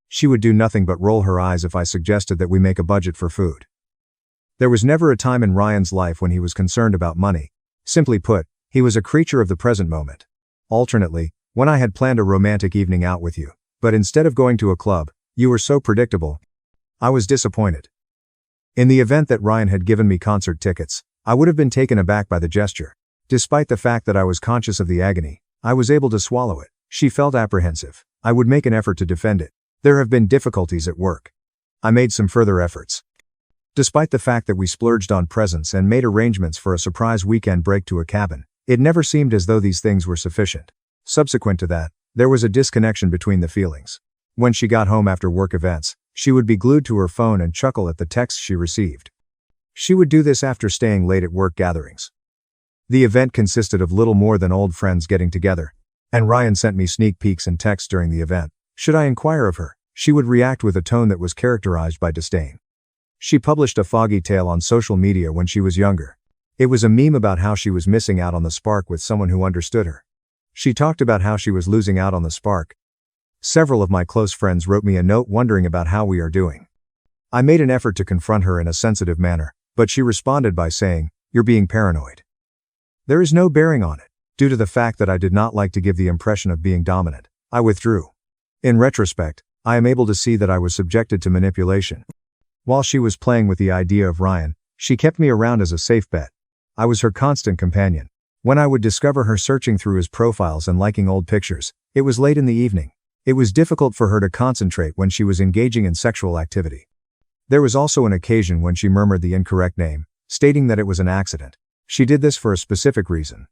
she would do nothing but roll her eyes if I suggested that we make a budget for food. There was never a time in Ryan's life when he was concerned about money. Simply put, he was a creature of the present moment. Alternately, when I had planned a romantic evening out with you, but instead of going to a club, you were so predictable, I was disappointed. In the event that Ryan had given me concert tickets, I would have been taken aback by the gesture. Despite the fact that I was conscious of the agony, I was able to swallow it. She felt apprehensive. I would make an effort to defend it. There have been difficulties at work. I made some further efforts. Despite the fact that we splurged on presents and made arrangements for a surprise weekend break to a cabin, it never seemed as though these things were sufficient. Subsequent to that, there was a disconnection between the feelings. When she got home after work events, she would be glued to her phone and chuckle at the texts she received. She would do this after staying late at work gatherings. The event consisted of little more than old friends getting together, and Ryan sent me sneak peeks and texts during the event. Should I inquire of her, she would react with a tone that was characterized by disdain. She published a foggy tale on social media when she was younger. It was a meme about how she was missing out on the spark with someone who understood her. She talked about how she was losing out on the spark. Several of my close friends wrote me a note wondering about how we are doing. I made an effort to confront her in a sensitive manner, but she responded by saying, "You're being paranoid." There is no bearing on it. Due to the fact that I did not like to give the impression of being dominant, I withdrew. In retrospect, I am able to see that I was subjected to manipulation. While she was playing with the idea of Ryan, she kept me around as a safe bet. I was her constant companion. When I would discover her searching through his profiles and liking old pictures, it was late in the evening. It was difficult for her to concentrate when she was engaging in sexual activity. There was also an occasion when she murmured the incorrect name, stating that it was an accident. She did this for a specific reason.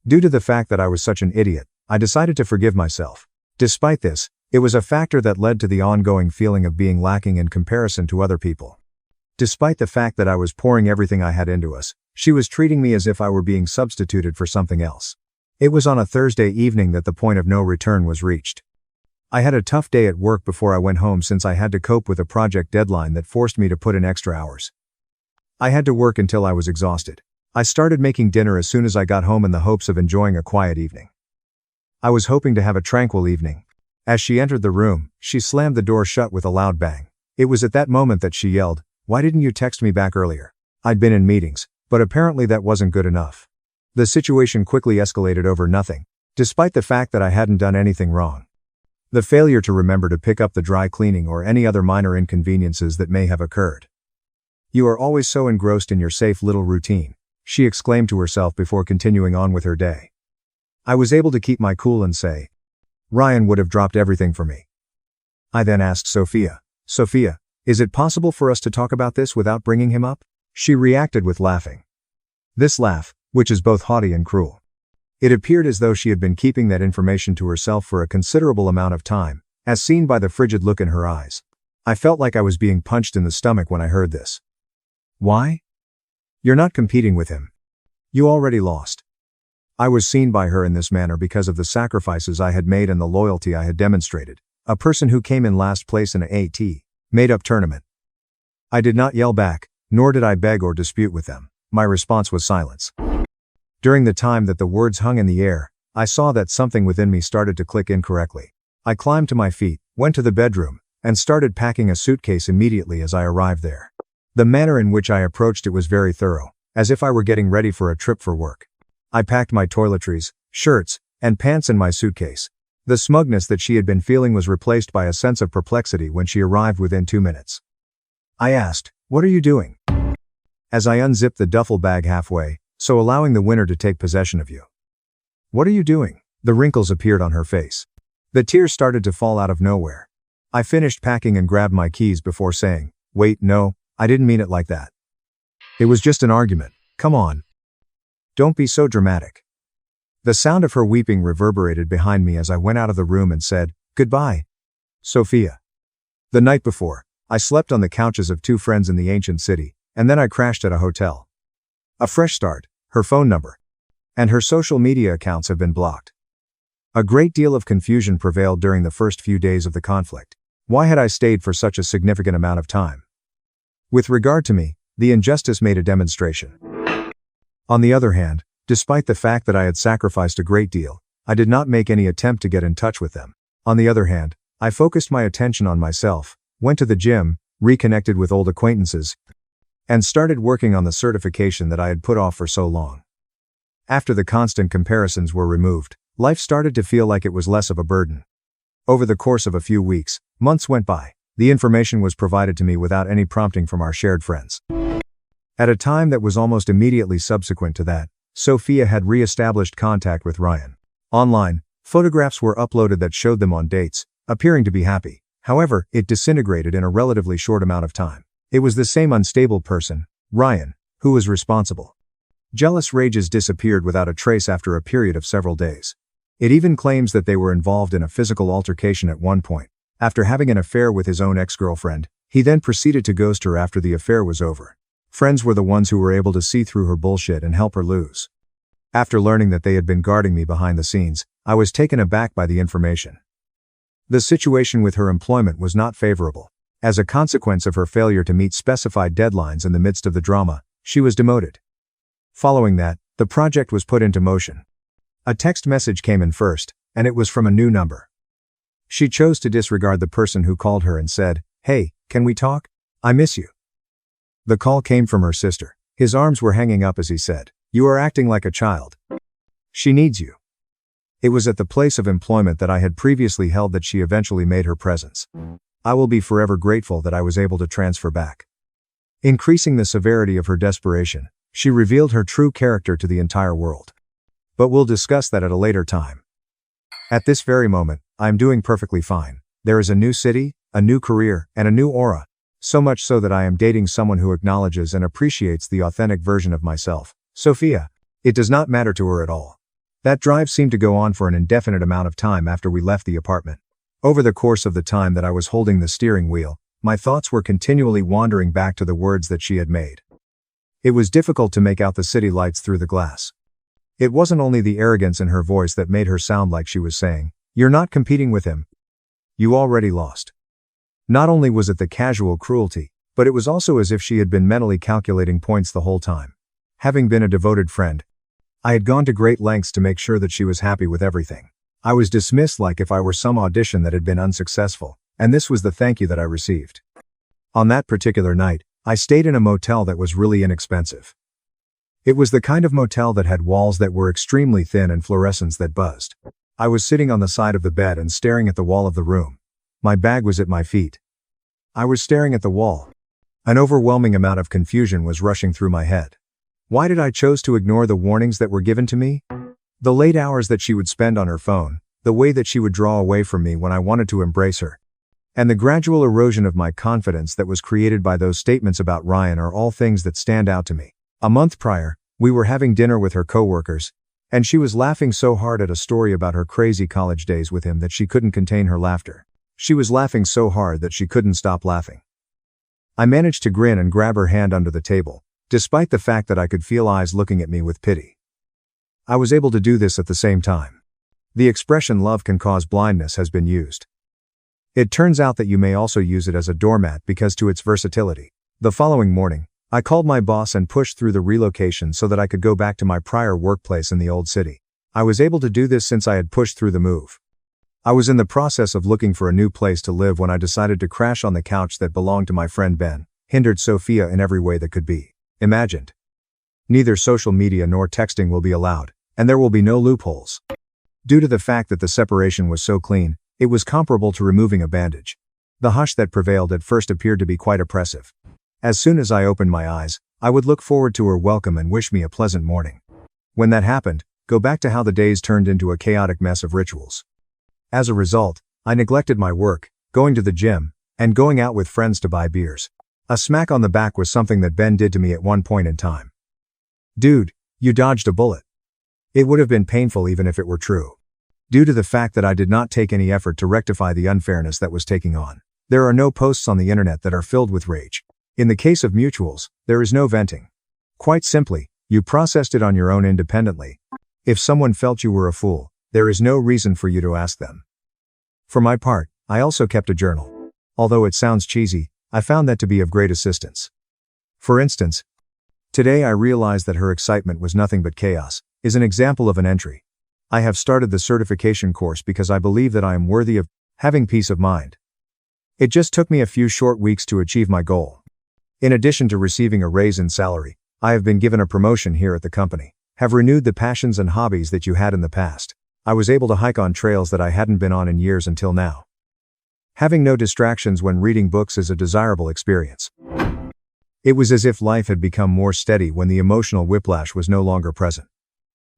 Due to the fact that I was such an idiot, I decided to forgive myself. Despite this, it was a factor that led to the ongoing feeling of being lacking in comparison to other people. Despite the fact that I was pouring everything I had into us, she was treating me as if I were being substituted for something else. It was on a Thursday evening that the point of no return was reached. I had a tough day at work before I went home since I had to cope with a project deadline that forced me to put in extra hours. I had to work until I was exhausted. I started making dinner as soon as I got home in the hopes of enjoying a quiet evening. I was hoping to have a tranquil evening. As she entered the room, she slammed the door shut with a loud bang. It was at that moment that she yelled, "Why didn't you text me back earlier?" I'd been in meetings, but apparently that wasn't good enough. The situation quickly escalated over nothing, despite the fact that I hadn't done anything wrong. The failure to remember to pick up the dry cleaning or any other minor inconveniences that may have occurred. "You are always so engrossed in your safe little routine," she exclaimed to herself before continuing on with her day. I was able to keep my cool and say, "Ryan would have dropped everything for me." I then asked Sophia, "Sophia, is it possible for us to talk about this without bringing him up?" She reacted with laughing. This laugh, which is both haughty and cruel. It appeared as though she had been keeping that information to herself for a considerable amount of time, as seen by the frigid look in her eyes. I felt like I was being punched in the stomach when I heard this. "Why? You're not competing with him. You already lost." I was seen by her in this manner because of the sacrifices I had made and the loyalty I had demonstrated. A person who came in last place in a AITA made-up tournament. I did not yell back, nor did I beg or dispute with them. My response was silence. During the time that the words hung in the air, I saw that something within me started to click incorrectly. I climbed to my feet, went to the bedroom, and started packing a suitcase immediately as I arrived there. The manner in which I approached it was very thorough, as if I were getting ready for a trip for work. I packed my toiletries, shirts, and pants in my suitcase. The smugness that she had been feeling was replaced by a sense of perplexity when she arrived within 2 minutes. I asked, "What are you doing?" as I unzipped the duffel bag halfway, so allowing the winner to take possession of you. "What are you doing?" The wrinkles appeared on her face. The tears started to fall out of nowhere. I finished packing and grabbed my keys before saying, "Wait, no, I didn't mean it like that. It was just an argument. Come on. Don't be so dramatic." The sound of her weeping reverberated behind me as I went out of the room and said, "Goodbye, Sophia." The night before, I slept on the couches of 2 friends in the ancient city, and then I crashed at a hotel. A fresh start, her phone number, and her social media accounts have been blocked. A great deal of confusion prevailed during the first few days of the conflict. Why had I stayed for such a significant amount of time? With regard to me, the injustice made a demonstration. On the other hand, despite the fact that I had sacrificed a great deal, I did not make any attempt to get in touch with them. On the other hand, I focused my attention on myself, went to the gym, reconnected with old acquaintances, and started working on the certification that I had put off for so long. After the constant comparisons were removed, life started to feel like it was less of a burden. Over the course of a few weeks, months went by. The information was provided to me without any prompting from our shared friends. At a time that was almost immediately subsequent to that, Sophia had re-established contact with Ryan. Online, photographs were uploaded that showed them on dates, appearing to be happy. However, it disintegrated in a relatively short amount of time. It was the same unstable person, Ryan, who was responsible. Jealous rages disappeared without a trace after a period of several days. It even claims that they were involved in a physical altercation at one point. After having an affair with his own ex-girlfriend, he then proceeded to ghost her after the affair was over. Friends were the ones who were able to see through her bullshit and help her lose. After learning that they had been guarding me behind the scenes, I was taken aback by the information. The situation with her employment was not favorable. As a consequence of her failure to meet specified deadlines in the midst of the drama, she was demoted. Following that, the project was put into motion. A text message came in first, and it was from a new number. She chose to disregard the person who called her and said, "Hey, can we talk? I miss you." The call came from her sister. His arms were hanging up as he said, "You are acting like a child. She needs you." It was at the place of employment that I had previously held that she eventually made her presence. I will be forever grateful that I was able to transfer back. Increasing the severity of her desperation, she revealed her true character to the entire world. But we'll discuss that at a later time. At this very moment, I am doing perfectly fine. There is a new city, a new career, and a new aura. So much so that I am dating someone who acknowledges and appreciates the authentic version of myself, Sophia. It does not matter to her at all. That drive seemed to go on for an indefinite amount of time after we left the apartment. Over the course of the time that I was holding the steering wheel, my thoughts were continually wandering back to the words that she had made. It was difficult to make out the city lights through the glass. It wasn't only the arrogance in her voice that made her sound like she was saying, "You're not competing with him. You already lost." Not only was it the casual cruelty, but it was also as if she had been mentally calculating points the whole time. Having been a devoted friend, I had gone to great lengths to make sure that she was happy with everything. I was dismissed like if I were some audition that had been unsuccessful, and this was the thank you that I received. On that particular night, I stayed in a motel that was really inexpensive. It was the kind of motel that had walls that were extremely thin and fluorescents that buzzed. I was sitting on the side of the bed and staring at the wall of the room. My bag was at my feet. I was staring at the wall. An overwhelming amount of confusion was rushing through my head. Why did I choose to ignore the warnings that were given to me? The late hours that she would spend on her phone, the way that she would draw away from me when I wanted to embrace her, and the gradual erosion of my confidence that was created by those statements about Ryan are all things that stand out to me. A month prior, we were having dinner with her coworkers, and she was laughing so hard at a story about her crazy college days with him that she couldn't contain her laughter. She was laughing so hard that she couldn't stop laughing. I managed to grin and grab her hand under the table, despite the fact that I could feel eyes looking at me with pity. I was able to do this at the same time. The expression "love can cause blindness" has been used. It turns out that you may also use it as a doormat because to its versatility. The following morning, I called my boss and pushed through the relocation so that I could go back to my prior workplace in the old city. I was able to do this since I had pushed through the move. I was in the process of looking for a new place to live when I decided to crash on the couch that belonged to my friend Ben, hindered Sophia in every way that could be imagined. Neither social media nor texting will be allowed, and there will be no loopholes. Due to the fact that the separation was so clean, it was comparable to removing a bandage. The hush that prevailed at first appeared to be quite oppressive. As soon as I opened my eyes, I would look forward to her welcome and wish me a pleasant morning. When that happened, go back to how the days turned into a chaotic mess of rituals. As a result, I neglected my work, going to the gym, and going out with friends to buy beers. A smack on the back was something that Ben did to me at one point in time. "Dude, you dodged a bullet." It would have been painful even if it were true. Due to the fact that I did not take any effort to rectify the unfairness that was taking on, there are no posts on the internet that are filled with rage. In the case of mutuals, there is no venting. Quite simply, you processed it on your own independently. If someone felt you were a fool, there is no reason for you to ask them. For my part, I also kept a journal. Although it sounds cheesy, I found that to be of great assistance. For instance, "Today I realized that her excitement was nothing but chaos," is an example of an entry. "I have started the certification course because I believe that I am worthy of having peace of mind. It just took me a few short weeks to achieve my goal. In addition to receiving a raise in salary, I have been given a promotion here at the company. Have renewed the passions and hobbies that you had in the past. I was able to hike on trails that I hadn't been on in years until now. Having no distractions when reading books is a desirable experience. It was as if life had become more steady when the emotional whiplash was no longer present.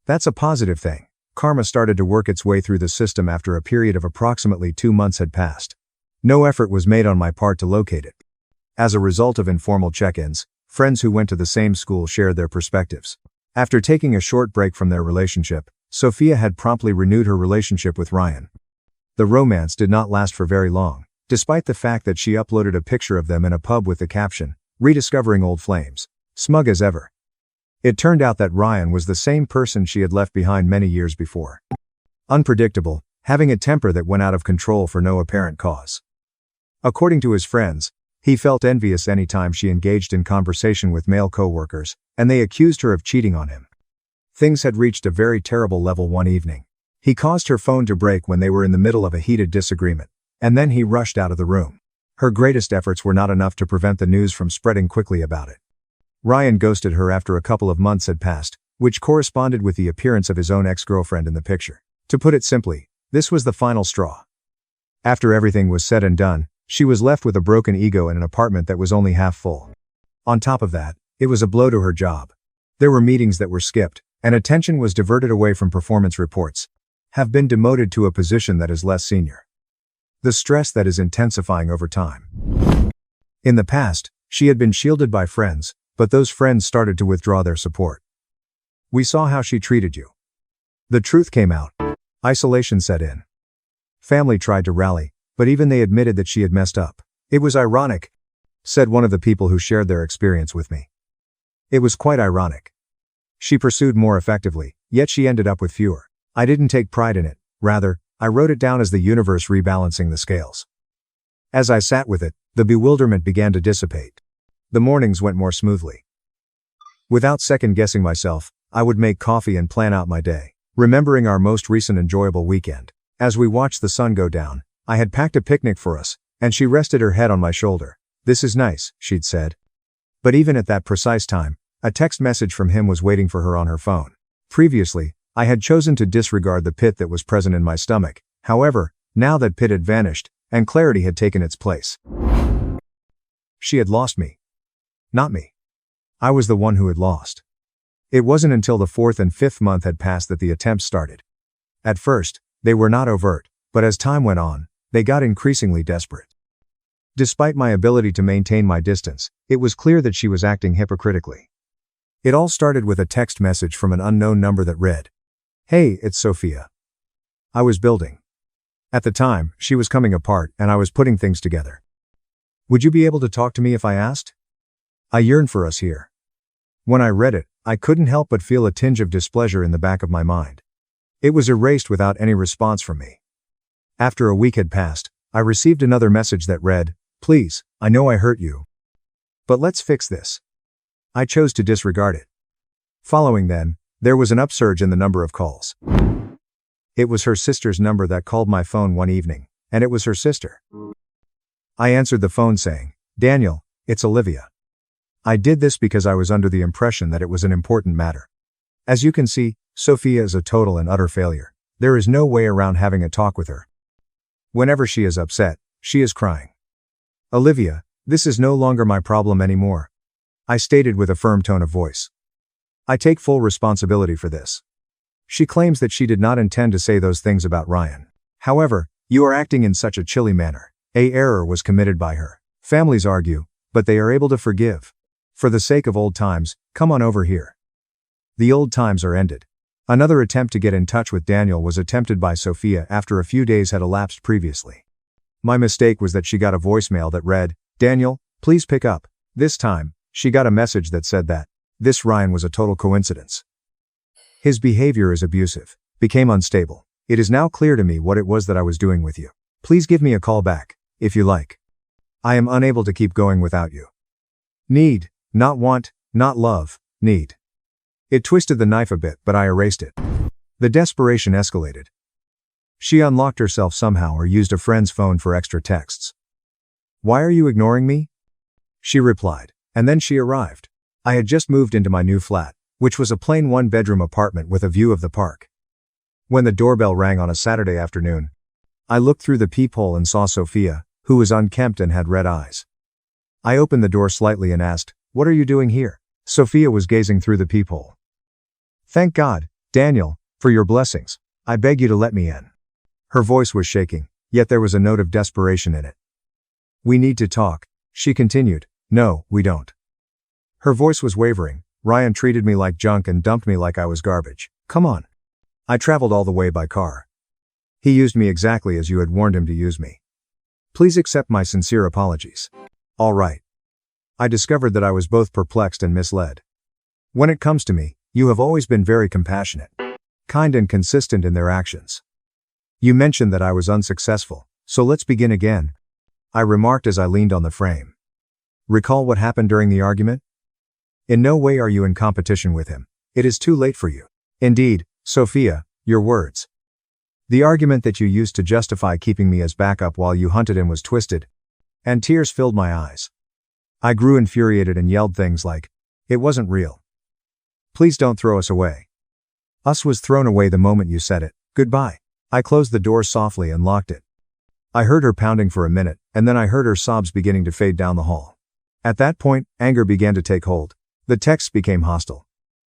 That's a positive thing. Karma started to work its way through the system after a period of approximately 2 months had passed. No effort was made on my part to locate it. As a result of informal check-ins, friends who went to the same school shared their perspectives. After taking a short break from their relationship, Sophia had promptly renewed her relationship with Ryan. The romance did not last for very long, despite the fact that she uploaded a picture of them in a pub with the caption, "Rediscovering Old Flames." Smug as ever. It turned out that Ryan was the same person she had left behind many years before. Unpredictable, having a temper that went out of control for no apparent cause. According to his friends, he felt envious anytime she engaged in conversation with male co-workers, and they accused her of cheating on him. Things had reached a very terrible level one evening. He caused her phone to break when they were in the middle of a heated disagreement, and then he rushed out of the room. Her greatest efforts were not enough to prevent the news from spreading quickly about it. Ryan ghosted her after a couple of months had passed, which corresponded with the appearance of his own ex-girlfriend in the picture. To put it simply, this was the final straw. After everything was said and done, she was left with a broken ego in an apartment that was only half full. On top of that, it was a blow to her job. There were meetings that were skipped, and attention was diverted away from performance reports. Have been demoted to a position that is less senior. The stress that is intensifying over time. In the past, she had been shielded by friends, but those friends started to withdraw their support. We saw how she treated you. The truth came out. Isolation set in. Family tried to rally, but even they admitted that she had messed up. It was ironic, said one of the people who shared their experience with me. It was quite ironic. She pursued more effectively, yet she ended up with fewer. I didn't take pride in it, rather, I wrote it down as the universe rebalancing the scales. As I sat with it, the bewilderment began to dissipate. The mornings went more smoothly. Without second-guessing myself, I would make coffee and plan out my day, remembering our most recent enjoyable weekend. As we watched the sun go down, I had packed a picnic for us, and she rested her head on my shoulder. "This is nice," she'd said. But even at that precise time, a text message from him was waiting for her on her phone. Previously, I had chosen to disregard the pit that was present in my stomach. However, now that pit had vanished, and clarity had taken its place. She had lost me. Not me. I was the one who had lost. It wasn't until the 4th and 5th month had passed that the attempts started. At first, they were not overt, but as time went on, they got increasingly desperate. Despite my ability to maintain my distance, it was clear that she was acting hypocritically. It all started with a text message from an unknown number that read, "Hey, it's Sophia." I was building. At the time, she was coming apart, and I was putting things together. "Would you be able to talk to me if I asked?" I yearned for us here. When I read it, I couldn't help but feel a tinge of displeasure in the back of my mind. It was erased without any response from me. After a week had passed, I received another message that read, "Please, I know I hurt you. But let's fix this." I chose to disregard it. Following then, there was an upsurge in the number of calls. It was her sister's number that called my phone one evening, and it was her sister. I answered the phone saying, "Daniel, it's Olivia." I did this because I was under the impression that it was an important matter. As you can see, Sophia is a total and utter failure. There is no way around having a talk with her. Whenever she is upset, she is crying. "Olivia, this is no longer my problem anymore," I stated with a firm tone of voice. "I take full responsibility for this." She claims that she did not intend to say those things about Ryan. However, you are acting in such a chilly manner. A error was committed by her. Families argue, but they are able to forgive. For the sake of old times, come on over here. The old times are ended. Another attempt to get in touch with Daniel was attempted by Sophia after a few days had elapsed previously. My mistake was that she got a voicemail that read, "Daniel, please pick up." This time, she got a message that said that this Ryan was a total coincidence. His behavior is abusive, became unstable. It is now clear to me what it was that I was doing with you. Please give me a call back, if you like. I am unable to keep going without you. Need, not want, not love, need. It twisted the knife a bit, but I erased it. The desperation escalated. She unlocked herself somehow or used a friend's phone for extra texts. "Why are you ignoring me?" she replied. And then she arrived. I had just moved into my new flat, which was a plain one-bedroom apartment with a view of the park. When the doorbell rang on a Saturday afternoon, I looked through the peephole and saw Sophia, who was unkempt and had red eyes. I opened the door slightly and asked, "What are you doing here?" Sophia was gazing through the peephole. "Thank God, Daniel, for your blessings. I beg you to let me in." Her voice was shaking, yet there was a note of desperation in it. "We need to talk," she continued. "No, we don't." Her voice was wavering. "Ryan treated me like junk and dumped me like I was garbage. Come on. I traveled all the way by car. He used me exactly as you had warned him to use me. Please accept my sincere apologies." All right. I discovered that I was both perplexed and misled. "When it comes to me, you have always been very compassionate, kind and consistent in their actions. You mentioned that I was unsuccessful, so let's begin again," I remarked as I leaned on the frame. "Recall what happened during the argument? In no way are you in competition with him. It is too late for you. Indeed, Sophia, your words. The argument that you used to justify keeping me as backup while you hunted him was twisted." And tears filled my eyes. I grew infuriated and yelled things like, "It wasn't real. Please don't throw us away. Us was thrown away the moment you said it. Goodbye." I closed the door softly and locked it. I heard her pounding for a minute, and then I heard her sobs beginning to fade down the hall. At that point, anger began to take hold. The texts became hostile.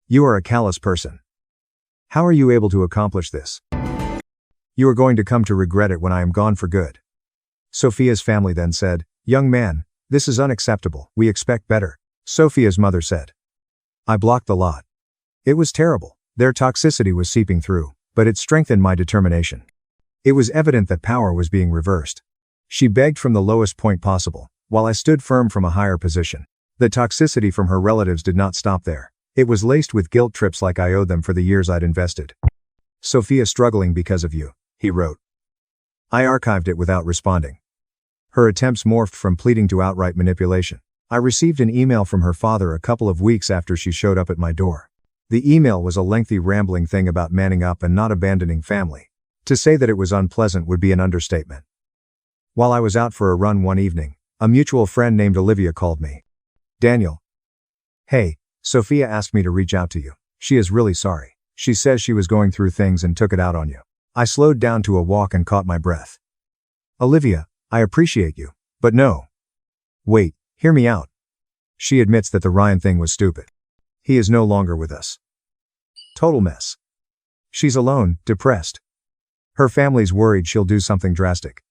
"You are a callous person. How are you able to accomplish this? You are going to come to regret it when I am gone for good." Sophia's family then said, "Young man, this is unacceptable. We expect better," Sophia's mother said. I blocked the lot. It was terrible. Their toxicity was seeping through, but it strengthened my determination. It was evident that power was being reversed. She begged from the lowest point possible, while I stood firm from a higher position. The toxicity from her relatives did not stop there. It was laced with guilt trips like I owed them for the years I'd invested. "Sophia struggling because of you," he wrote. I archived it without responding. Her attempts morphed from pleading to outright manipulation. I received an email from her father a couple of weeks after she showed up at my door. The email was a lengthy rambling thing about manning up and not abandoning family. To say that it was unpleasant would be an understatement. While I was out for a run one evening, a mutual friend named Olivia called me. "Daniel. Hey, Sophia asked me to reach out to you. She is really sorry. She says she was going through things and took it out on you." I slowed down to a walk and caught my breath. "Olivia, I appreciate you, but no. Wait, hear me out. She admits that the Ryan thing was stupid. He is no longer with us. Total mess. She's alone, depressed. Her family's worried she'll do something drastic.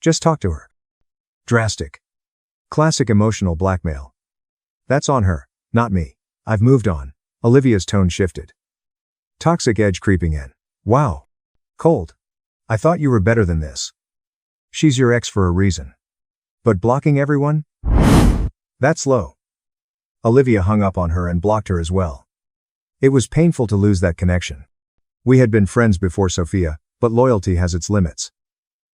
Just talk to her." Drastic. Classic emotional blackmail. That's on her, not me. I've moved on. Olivia's tone shifted. Toxic edge creeping in. Wow. Cold. I thought you were better than this. She's your ex for a reason. But blocking everyone? That's low. Olivia hung up on her and blocked her as well. It was painful to lose that connection. We had been friends before Sophia, but loyalty has its limits.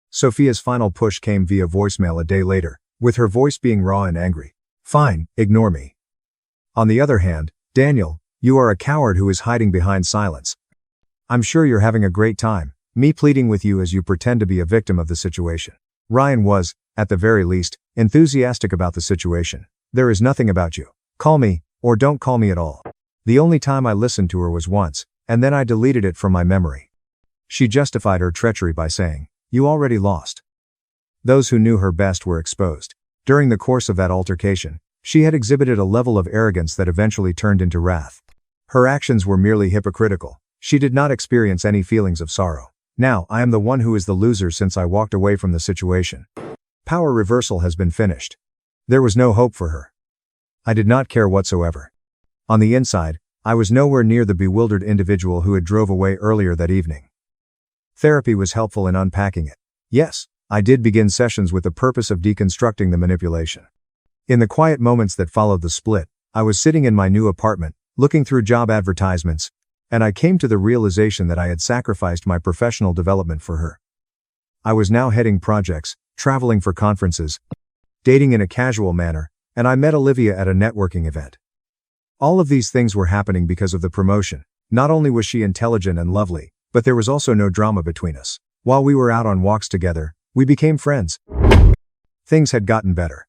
Sophia's final push came via voicemail a day later, with her voice being raw and angry. "Fine, ignore me. On the other hand, Daniel, you are a coward who is hiding behind silence. I'm sure you're having a great time, me pleading with you as you pretend to be a victim of the situation." Ryan was, at the very least, enthusiastic about the situation. "There is nothing about you. Call me, or don't call me at all." The only time I listened to her was once, and then I deleted it from my memory. She justified her treachery by saying, "You already lost." Those who knew her best were exposed. During the course of that altercation, she had exhibited a level of arrogance that eventually turned into wrath. Her actions were merely hypocritical. She did not experience any feelings of sorrow. Now, I am the one who is the loser since I walked away from the situation. Power reversal has been finished. There was no hope for her. I did not care whatsoever. On the inside, I was nowhere near the bewildered individual who had drove away earlier that evening. Therapy was helpful in unpacking it. Yes, I did begin sessions with the purpose of deconstructing the manipulation. In the quiet moments that followed the split, I was sitting in my new apartment, looking through job advertisements, and I came to the realization that I had sacrificed my professional development for her. I was now heading projects, traveling for conferences, dating in a casual manner, and I met Olivia at a networking event. All of these things were happening because of the promotion. Not only was she intelligent and lovely, but there was also no drama between us. While we were out on walks together, we became friends. Things had gotten better.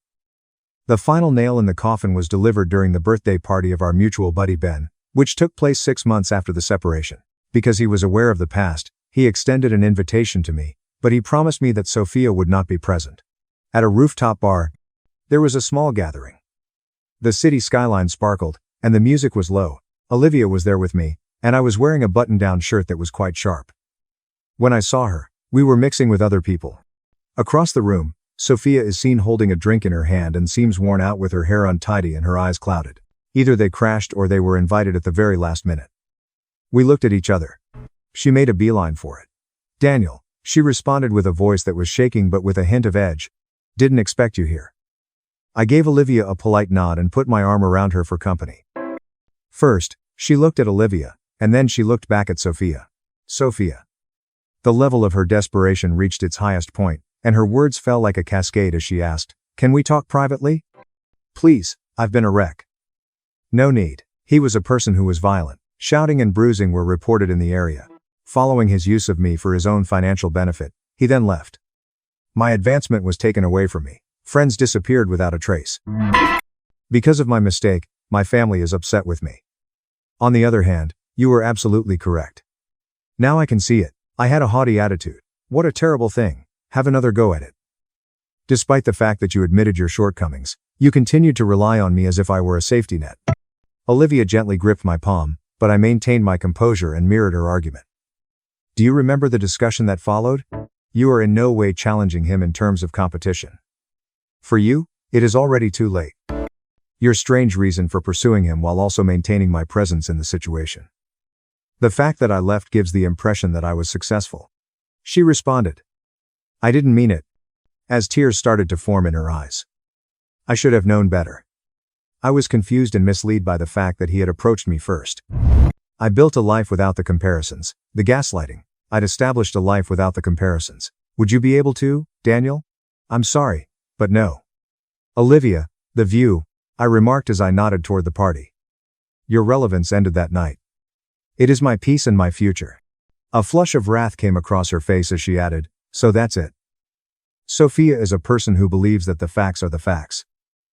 The final nail in the coffin was delivered during the birthday party of our mutual buddy Ben, which took place 6 months after the separation. Because he was aware of the past, he extended an invitation to me, but he promised me that Sophia would not be present. At a rooftop bar, there was a small gathering. The city skyline sparkled, and the music was low. Olivia was there with me, and I was wearing a button-down shirt that was quite sharp. When I saw her, we were mixing with other people. Across the room, Sophia is seen holding a drink in her hand and seems worn out with her hair untidy and her eyes clouded. Either they crashed or they were invited at the very last minute. We looked at each other. She made a beeline for it. "Daniel," she responded with a voice that was shaking but with a hint of edge. "Didn't expect you here." I gave Olivia a polite nod and put my arm around her for company. First, she looked at Olivia, and then she looked back at Sophia. Sophia. The level of her desperation reached its highest point, and her words fell like a cascade as she asked, "Can we talk privately? Please, I've been a wreck." No need. He was a person who was violent. Shouting and bruising were reported in the area. Following his use of me for his own financial benefit, he then left. My advancement was taken away from me. Friends disappeared without a trace. Because of my mistake, my family is upset with me. On the other hand, you were absolutely correct. Now I can see it. I had a haughty attitude. What a terrible thing. Have another go at it. Despite the fact that you admitted your shortcomings, you continued to rely on me as if I were a safety net. Olivia gently gripped my palm, but I maintained my composure and mirrored her argument. Do you remember the discussion that followed? You are in no way challenging him in terms of competition. For you, it is already too late. Your strange reason for pursuing him while also maintaining my presence in the situation. The fact that I left gives the impression that I was successful. She responded. I didn't mean it. As tears started to form in her eyes. I should have known better. I was confused and misled by the fact that he had approached me first. I built a life without the comparisons, the gaslighting. I'd established a life without the comparisons. Would you be able to, Daniel? I'm sorry, but no. Olivia, the view, I remarked as I nodded toward the party. Your relevance ended that night. It is my peace and my future. A flush of wrath came across her face as she added, so that's it. Sophia is a person who believes that the facts are the facts.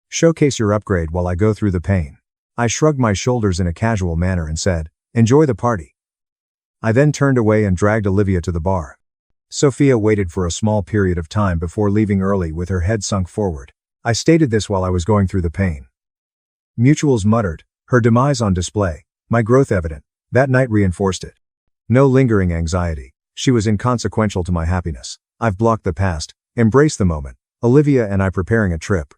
Showcase your upgrade while I go through the pain. I shrugged my shoulders in a casual manner and said, enjoy the party. I then turned away and dragged Olivia to the bar. Sophia waited for a small period of time before leaving early with her head sunk forward. I stated this while I was going through the pain. Mutuals muttered, her demise on display, my growth evident. That night reinforced it. No lingering anxiety. She was inconsequential to my happiness. I've blocked the past, embraced the moment. Olivia and I preparing a trip.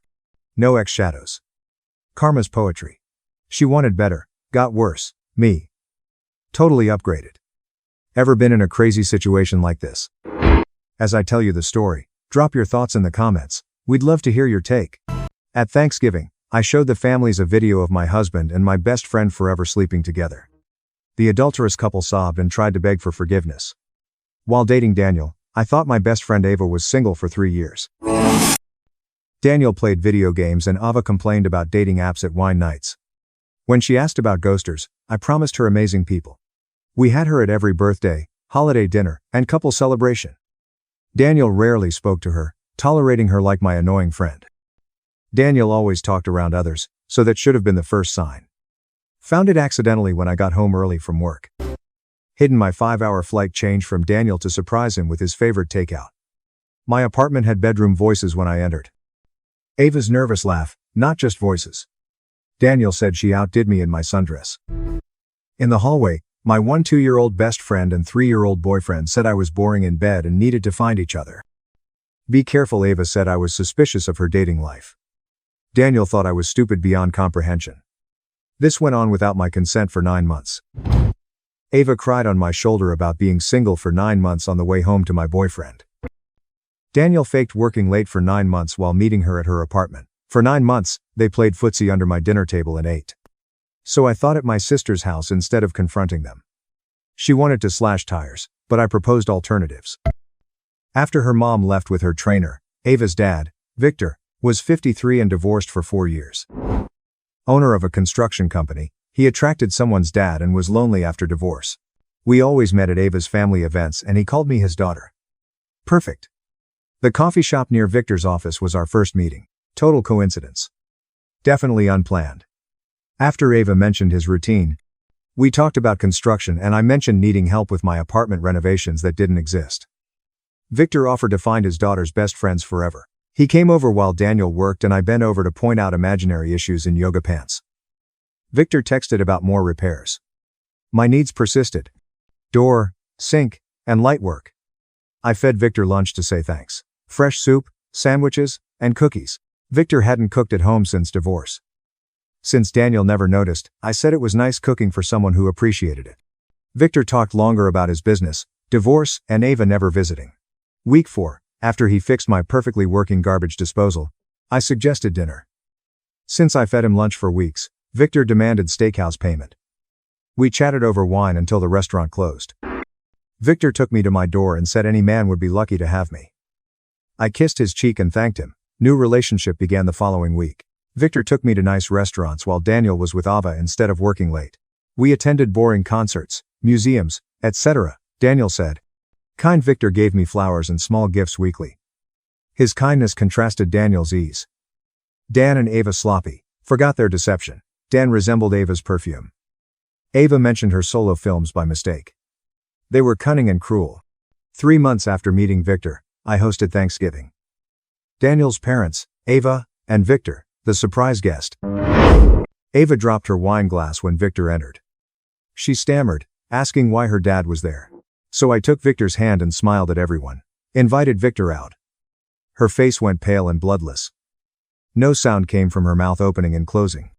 No ex-shadows. Karma's poetry. She wanted better, got worse. Me. Totally upgraded. Ever been in a crazy situation like this? As I tell you the story, drop your thoughts in the comments. We'd love to hear your take. At Thanksgiving, I showed the families a video of my husband and my best friend forever sleeping together. The adulterous couple sobbed and tried to beg for forgiveness. While dating Daniel, I thought my best friend Ava was single for 3 years. Daniel played video games and Ava complained about dating apps at wine nights. When she asked about ghosters, I promised her amazing people. We had her at every birthday, holiday dinner, and couple celebration. Daniel rarely spoke to her, tolerating her like my annoying friend. Daniel always talked around others, so that should have been the first sign. Found it accidentally when I got home early from work. Hidden my 5-hour flight change from Daniel to surprise him with his favorite takeout. My apartment had bedroom voices when I entered. Ava's nervous laugh, not just voices. Daniel said she outdid me in my sundress. In the hallway, my 2-year-old best friend and 3-year-old boyfriend said I was boring in bed and needed to find each other. Be careful, Ava said I was suspicious of her dating life. Daniel thought I was stupid beyond comprehension. This went on without my consent for 9 months. Ava cried on my shoulder about being single for 9 months on the way home to my boyfriend. Daniel faked working late for 9 months while meeting her at her apartment. For 9 months, they played footsie under my dinner table and ate. So I thought at my sister's house instead of confronting them. She wanted to slash tires, but I proposed alternatives. After her mom left with her trainer, Ava's dad, Victor, was 53 and divorced for 4 years. Owner of a construction company, he attracted someone's dad and was lonely after divorce. We always met at Ava's family events and he called me his daughter. Perfect. The coffee shop near Victor's office was our first meeting. Total coincidence. Definitely unplanned. After Ava mentioned his routine, we talked about construction and I mentioned needing help with my apartment renovations that didn't exist. Victor offered to find his daughter's best friends forever. He came over while Daniel worked and I bent over to point out imaginary issues in yoga pants. Victor texted about more repairs. My needs persisted. Door, sink, and light work. I fed Victor lunch to say thanks. Fresh soup, sandwiches, and cookies. Victor hadn't cooked at home since divorce. Since Daniel never noticed, I said it was nice cooking for someone who appreciated it. Victor talked longer about his business, divorce, and Ava never visiting. Week 4, after he fixed my perfectly working garbage disposal, I suggested dinner. Since I fed him lunch for weeks, Victor demanded steakhouse payment. We chatted over wine until the restaurant closed. Victor took me to my door and said any man would be lucky to have me. I kissed his cheek and thanked him. New relationship began the following week. Victor took me to nice restaurants while Daniel was with Ava instead of working late. We attended boring concerts, museums, etc., Daniel said. Kind Victor gave me flowers and small gifts weekly. His kindness contrasted Daniel's ease. Dan and Ava sloppy, forgot their deception. Dan resembled Ava's perfume. Ava mentioned her solo films by mistake. They were cunning and cruel. 3 months after meeting Victor, I hosted Thanksgiving. Daniel's parents, Ava, and Victor, the surprise guest. Ava dropped her wine glass when Victor entered. She stammered, asking why her dad was there. So I took Victor's hand and smiled at everyone. Invited Victor out. Her face went pale and bloodless. No sound came from her mouth opening and closing.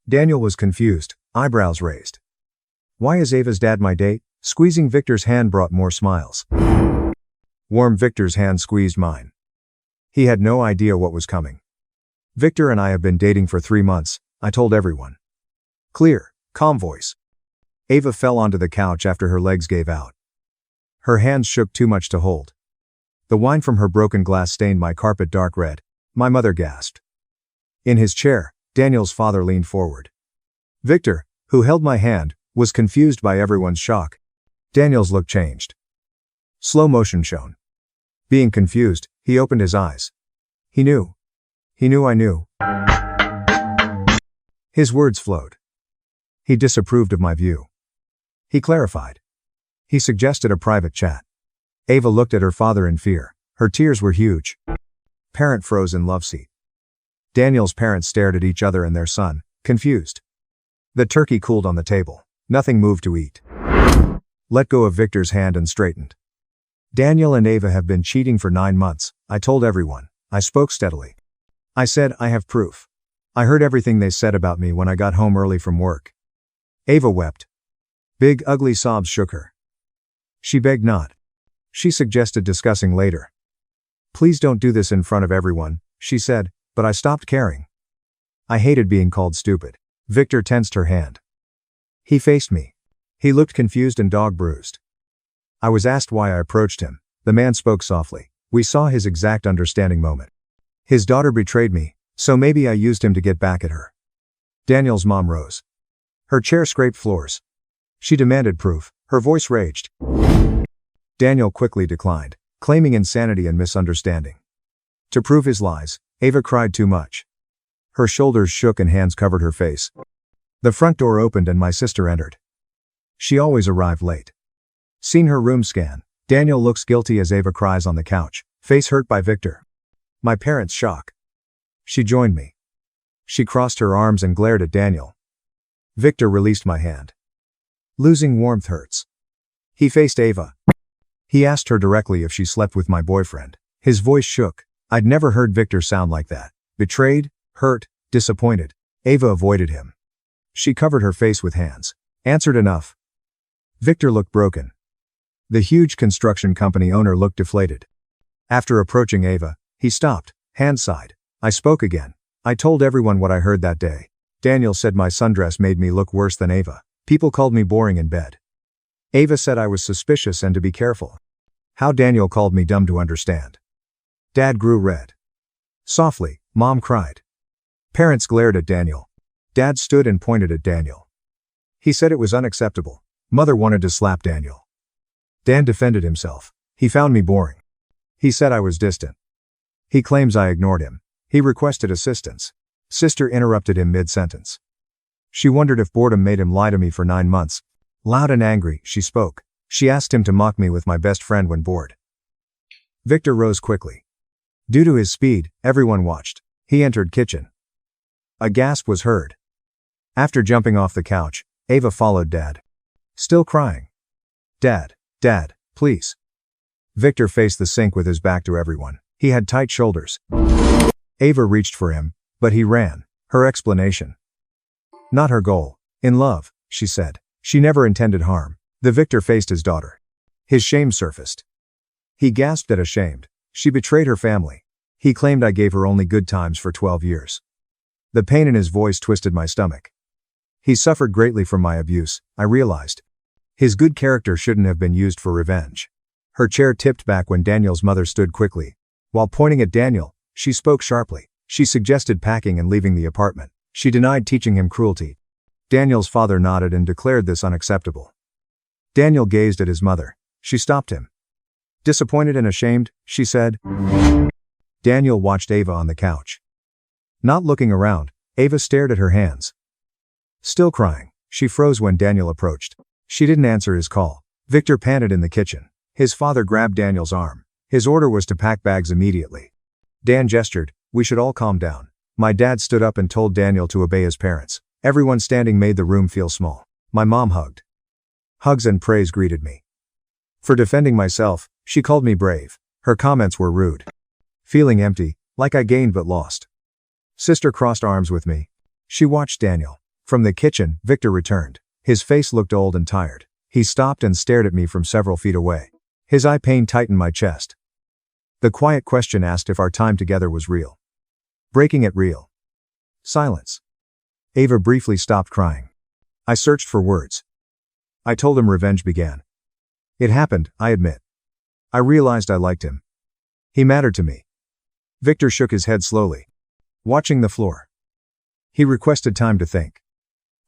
Daniel was confused, eyebrows raised. Why is Ava's dad my date? Squeezing Victor's hand brought more smiles. Warm Victor's hand squeezed mine. He had no idea what was coming. Victor and I have been dating for 3 months, I told everyone. Clear, calm voice. Ava fell onto the couch after her legs gave out. Her hands shook too much to hold. The wine from her broken glass stained my carpet dark red. My mother gasped. In his chair, Daniel's father leaned forward. Victor, who held my hand, was confused by everyone's shock. Daniel's look changed. Slow motion shown. Being confused, he opened his eyes. He knew. He knew I knew. His words flowed. He disapproved of my view. He clarified. He suggested a private chat. Ava looked at her father in fear. Her tears were huge. Parent froze in love seat. Daniel's parents stared at each other and their son, confused. The turkey cooled on the table. Nothing moved to eat. Let go of Victor's hand and straightened. Daniel and Ava have been cheating for 9 months, I told everyone. I spoke steadily. I said, I have proof. I heard everything they said about me when I got home early from work. Ava wept. Big ugly sobs shook her. She begged not. She suggested discussing later. Please don't do this in front of everyone, she said, but I stopped caring. I hated being called stupid. Victor tensed her hand. He faced me. He looked confused and dog-bruised. I was asked why I approached him. The man spoke softly. We saw his exact understanding moment. His daughter betrayed me, so maybe I used him to get back at her. Daniel's mom rose. Her chair scraped floors. She demanded proof. Her voice raged. Daniel quickly declined, claiming insanity and misunderstanding. To prove his lies, Ava cried too much. Her shoulders shook and hands covered her face. The front door opened and my sister entered. She always arrived late. Seen her room scan. Daniel looks guilty as Ava cries on the couch, face hurt by Victor. My parents' shock. She joined me. She crossed her arms and glared at Daniel. Victor released my hand. Losing warmth hurts. He faced Ava. He asked her directly if she slept with my boyfriend. His voice shook. I'd never heard Victor sound like that. Betrayed, hurt, disappointed. Ava avoided him. She covered her face with hands. Answered enough. Victor looked broken. The huge construction company owner looked deflated. After approaching Ava, he stopped, hands side. I spoke again. I told everyone what I heard that day. Daniel said my sundress made me look worse than Ava. People called me boring in bed. Ava said I was suspicious and to be careful. How Daniel called me dumb to understand. Dad grew red. Softly, Mom cried. Parents glared at Daniel. Dad stood and pointed at Daniel. He said it was unacceptable. Mother wanted to slap Daniel. Dan defended himself. He found me boring. He said I was distant. He claims I ignored him. He requested assistance. Sister interrupted him mid-sentence. She wondered if boredom made him lie to me for 9 months. Loud and angry, she spoke. She asked him to mock me with my best friend when bored. Victor rose quickly. Due to his speed, everyone watched. He entered kitchen. A gasp was heard. After jumping off the couch, Ava followed Dad. Still crying. Dad, please. Victor faced the sink with his back to everyone. He had tight shoulders. Ava reached for him, but he ran. Her explanation. Not her goal. In love, she said. She never intended harm. The Victor faced his daughter. His shame surfaced. He gasped at ashamed. She betrayed her family. He claimed I gave her only good times for 12 years. The pain in his voice twisted my stomach. He suffered greatly from my abuse, I realized. His good character shouldn't have been used for revenge. Her chair tipped back when Daniel's mother stood quickly. While pointing at Daniel, she spoke sharply. She suggested packing and leaving the apartment. She denied teaching him cruelty. Daniel's father nodded and declared this unacceptable. Daniel gazed at his mother. She stopped him. Disappointed and ashamed, she said. Daniel watched Ava on the couch. Not looking around, Ava stared at her hands. Still crying, she froze when Daniel approached. She didn't answer his call. Victor panted in the kitchen. His father grabbed Daniel's arm. His order was to pack bags immediately. Dan gestured, we should all calm down. My dad stood up and told Daniel to obey his parents. Everyone standing made the room feel small. My mom hugged. Hugs and praise greeted me. For defending myself, she called me brave. Her comments were rude. Feeling empty, like I gained but lost. Sister crossed arms with me. She watched Daniel. From the kitchen, Victor returned. His face looked old and tired. He stopped and stared at me from several feet away. His eye pain tightened my chest. The quiet question asked if our time together was real. Breaking it real. Silence. Ava briefly stopped crying. I searched for words. I told him revenge began. It happened, I admit. I realized I liked him. He mattered to me. Victor shook his head slowly. Watching the floor. He requested time to think.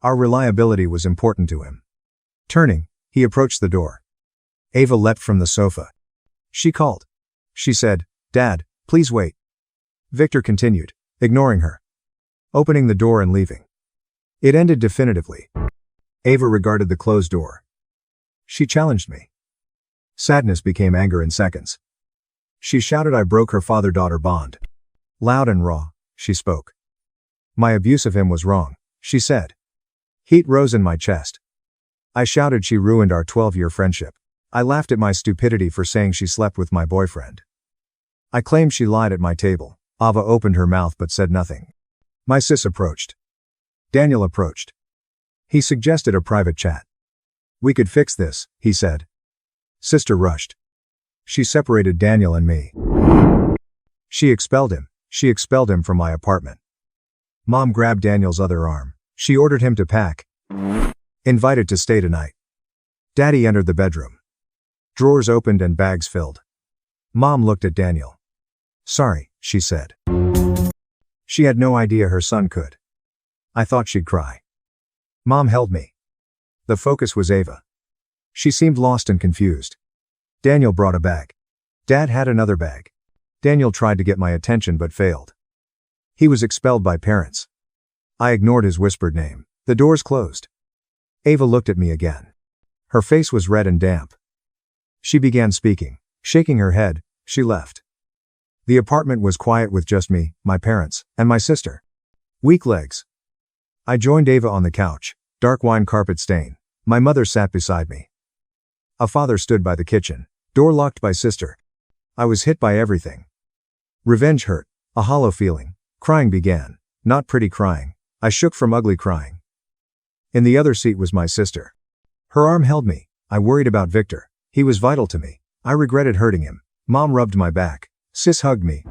Our reliability was important to him. Turning, he approached the door. Ava leapt from the sofa. She called. She said, Dad, please wait. Victor continued, ignoring her. Opening the door and leaving. It ended definitively. Ava regarded the closed door. She challenged me. Sadness became anger in seconds. She shouted I broke her father-daughter bond. Loud and raw, she spoke. My abuse of him was wrong, she said. Heat rose in my chest. I shouted she ruined our 12-year friendship. I laughed at my stupidity for saying she slept with my boyfriend. I claimed she lied at my table. Ava opened her mouth but said nothing. My sis approached. Daniel approached. He suggested a private chat. We could fix this, he said. Sister rushed. She separated Daniel and me. She expelled him from my apartment. Mom grabbed Daniel's other arm. She ordered him to pack. Invited to stay tonight. Daddy entered the bedroom. Drawers opened and bags filled. Mom looked at Daniel. Sorry, she said. She had no idea her son could. I thought she'd cry. Mom held me. The focus was Ava. She seemed lost and confused. Daniel brought a bag. Dad had another bag. Daniel tried to get my attention but failed. He was expelled by parents. I ignored his whispered name. The doors closed. Ava looked at me again. Her face was red and damp. She began speaking. Shaking her head, she left. The apartment was quiet with just me, my parents, and my sister. Weak legs. I joined Ava on the couch. Dark wine carpet stain. My mother sat beside me. A father stood by the kitchen. Door locked by sister. I was hit by everything. Revenge hurt. A hollow feeling. Crying began. Not pretty crying. I shook from ugly crying. In the other seat was my sister. Her arm held me. I worried about Victor. He was vital to me. I regretted hurting him. Mom rubbed my back. Sis hugged me.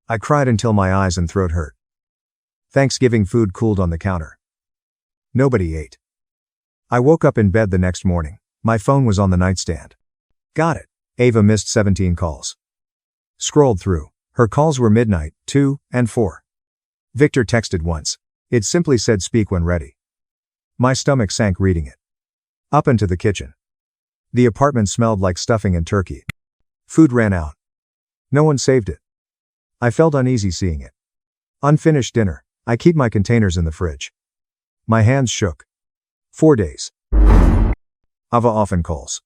I cried until my eyes and throat hurt. Thanksgiving food cooled on the counter. Nobody ate. I woke up in bed the next morning. My phone was on the nightstand. Got it. Ava missed 17 calls. Scrolled through. Her calls were midnight, 2, and 4. Victor texted once. It simply said speak when ready. My stomach sank reading it. Up into the kitchen. The apartment smelled like stuffing and turkey. Food ran out. No one saved it. I felt uneasy seeing it. Unfinished dinner. I keep my containers in the fridge. My hands shook. 4 days. Ava often calls.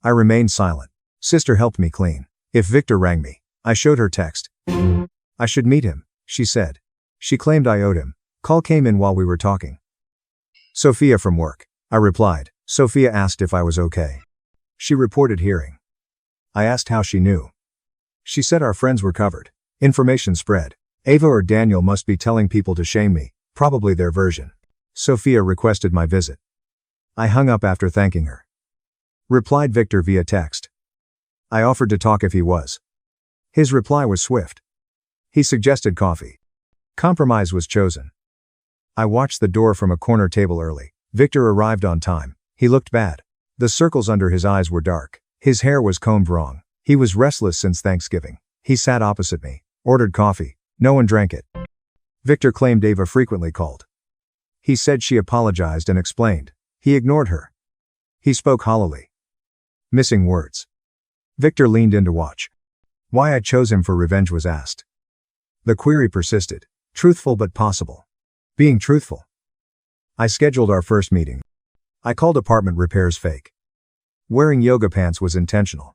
I remained silent. Sister helped me clean. If Victor rang me, I showed her text. I should meet him, she said. She claimed I owed him. Call came in while we were talking. Sophia from work. I replied. Sophia asked if I was okay. She reported hearing. I asked how she knew. She said our friends were covered. Information spread. Ava or Daniel must be telling people to shame me, probably their version. Sophia requested my visit. I hung up after thanking her. Replied Victor via text. I offered to talk if he was. His reply was swift. He suggested coffee. Compromise was chosen. I watched the door from a corner table early. Victor arrived on time. He looked bad. The circles under his eyes were dark. His hair was combed wrong. He was restless since Thanksgiving. He sat opposite me. Ordered coffee. No one drank it. Victor claimed Ava frequently called. He said she apologized and explained. He ignored her. He spoke hollowly. Missing words. Victor leaned in to watch. Why I chose him for revenge was asked. The query persisted. Truthful but possible. Being truthful. I scheduled our first meeting. I called apartment repairs fake. Wearing yoga pants was intentional.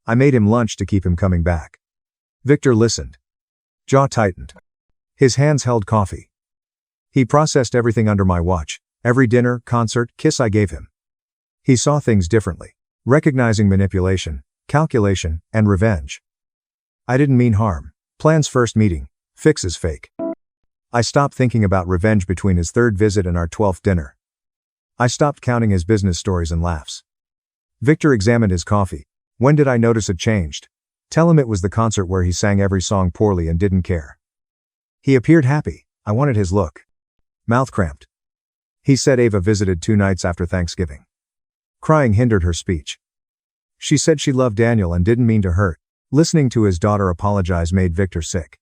I made him lunch to keep him coming back. Victor listened. Jaw tightened. His hands held coffee. He processed everything under my watch, every dinner, concert, kiss I gave him. He saw things differently, recognizing manipulation, calculation, and revenge. I didn't mean harm. Plans first meeting, fixes fake. I stopped thinking about revenge between his third visit and our 12th dinner. I stopped counting his business stories and laughs. Victor examined his coffee. When did I notice it changed? Tell him it was the concert where he sang every song poorly and didn't care. He appeared happy. I wanted his look. Mouth cramped. He said Ava visited 2 nights after Thanksgiving. Crying hindered her speech. She said she loved Daniel and didn't mean to hurt. Listening to his daughter apologize made Victor sick.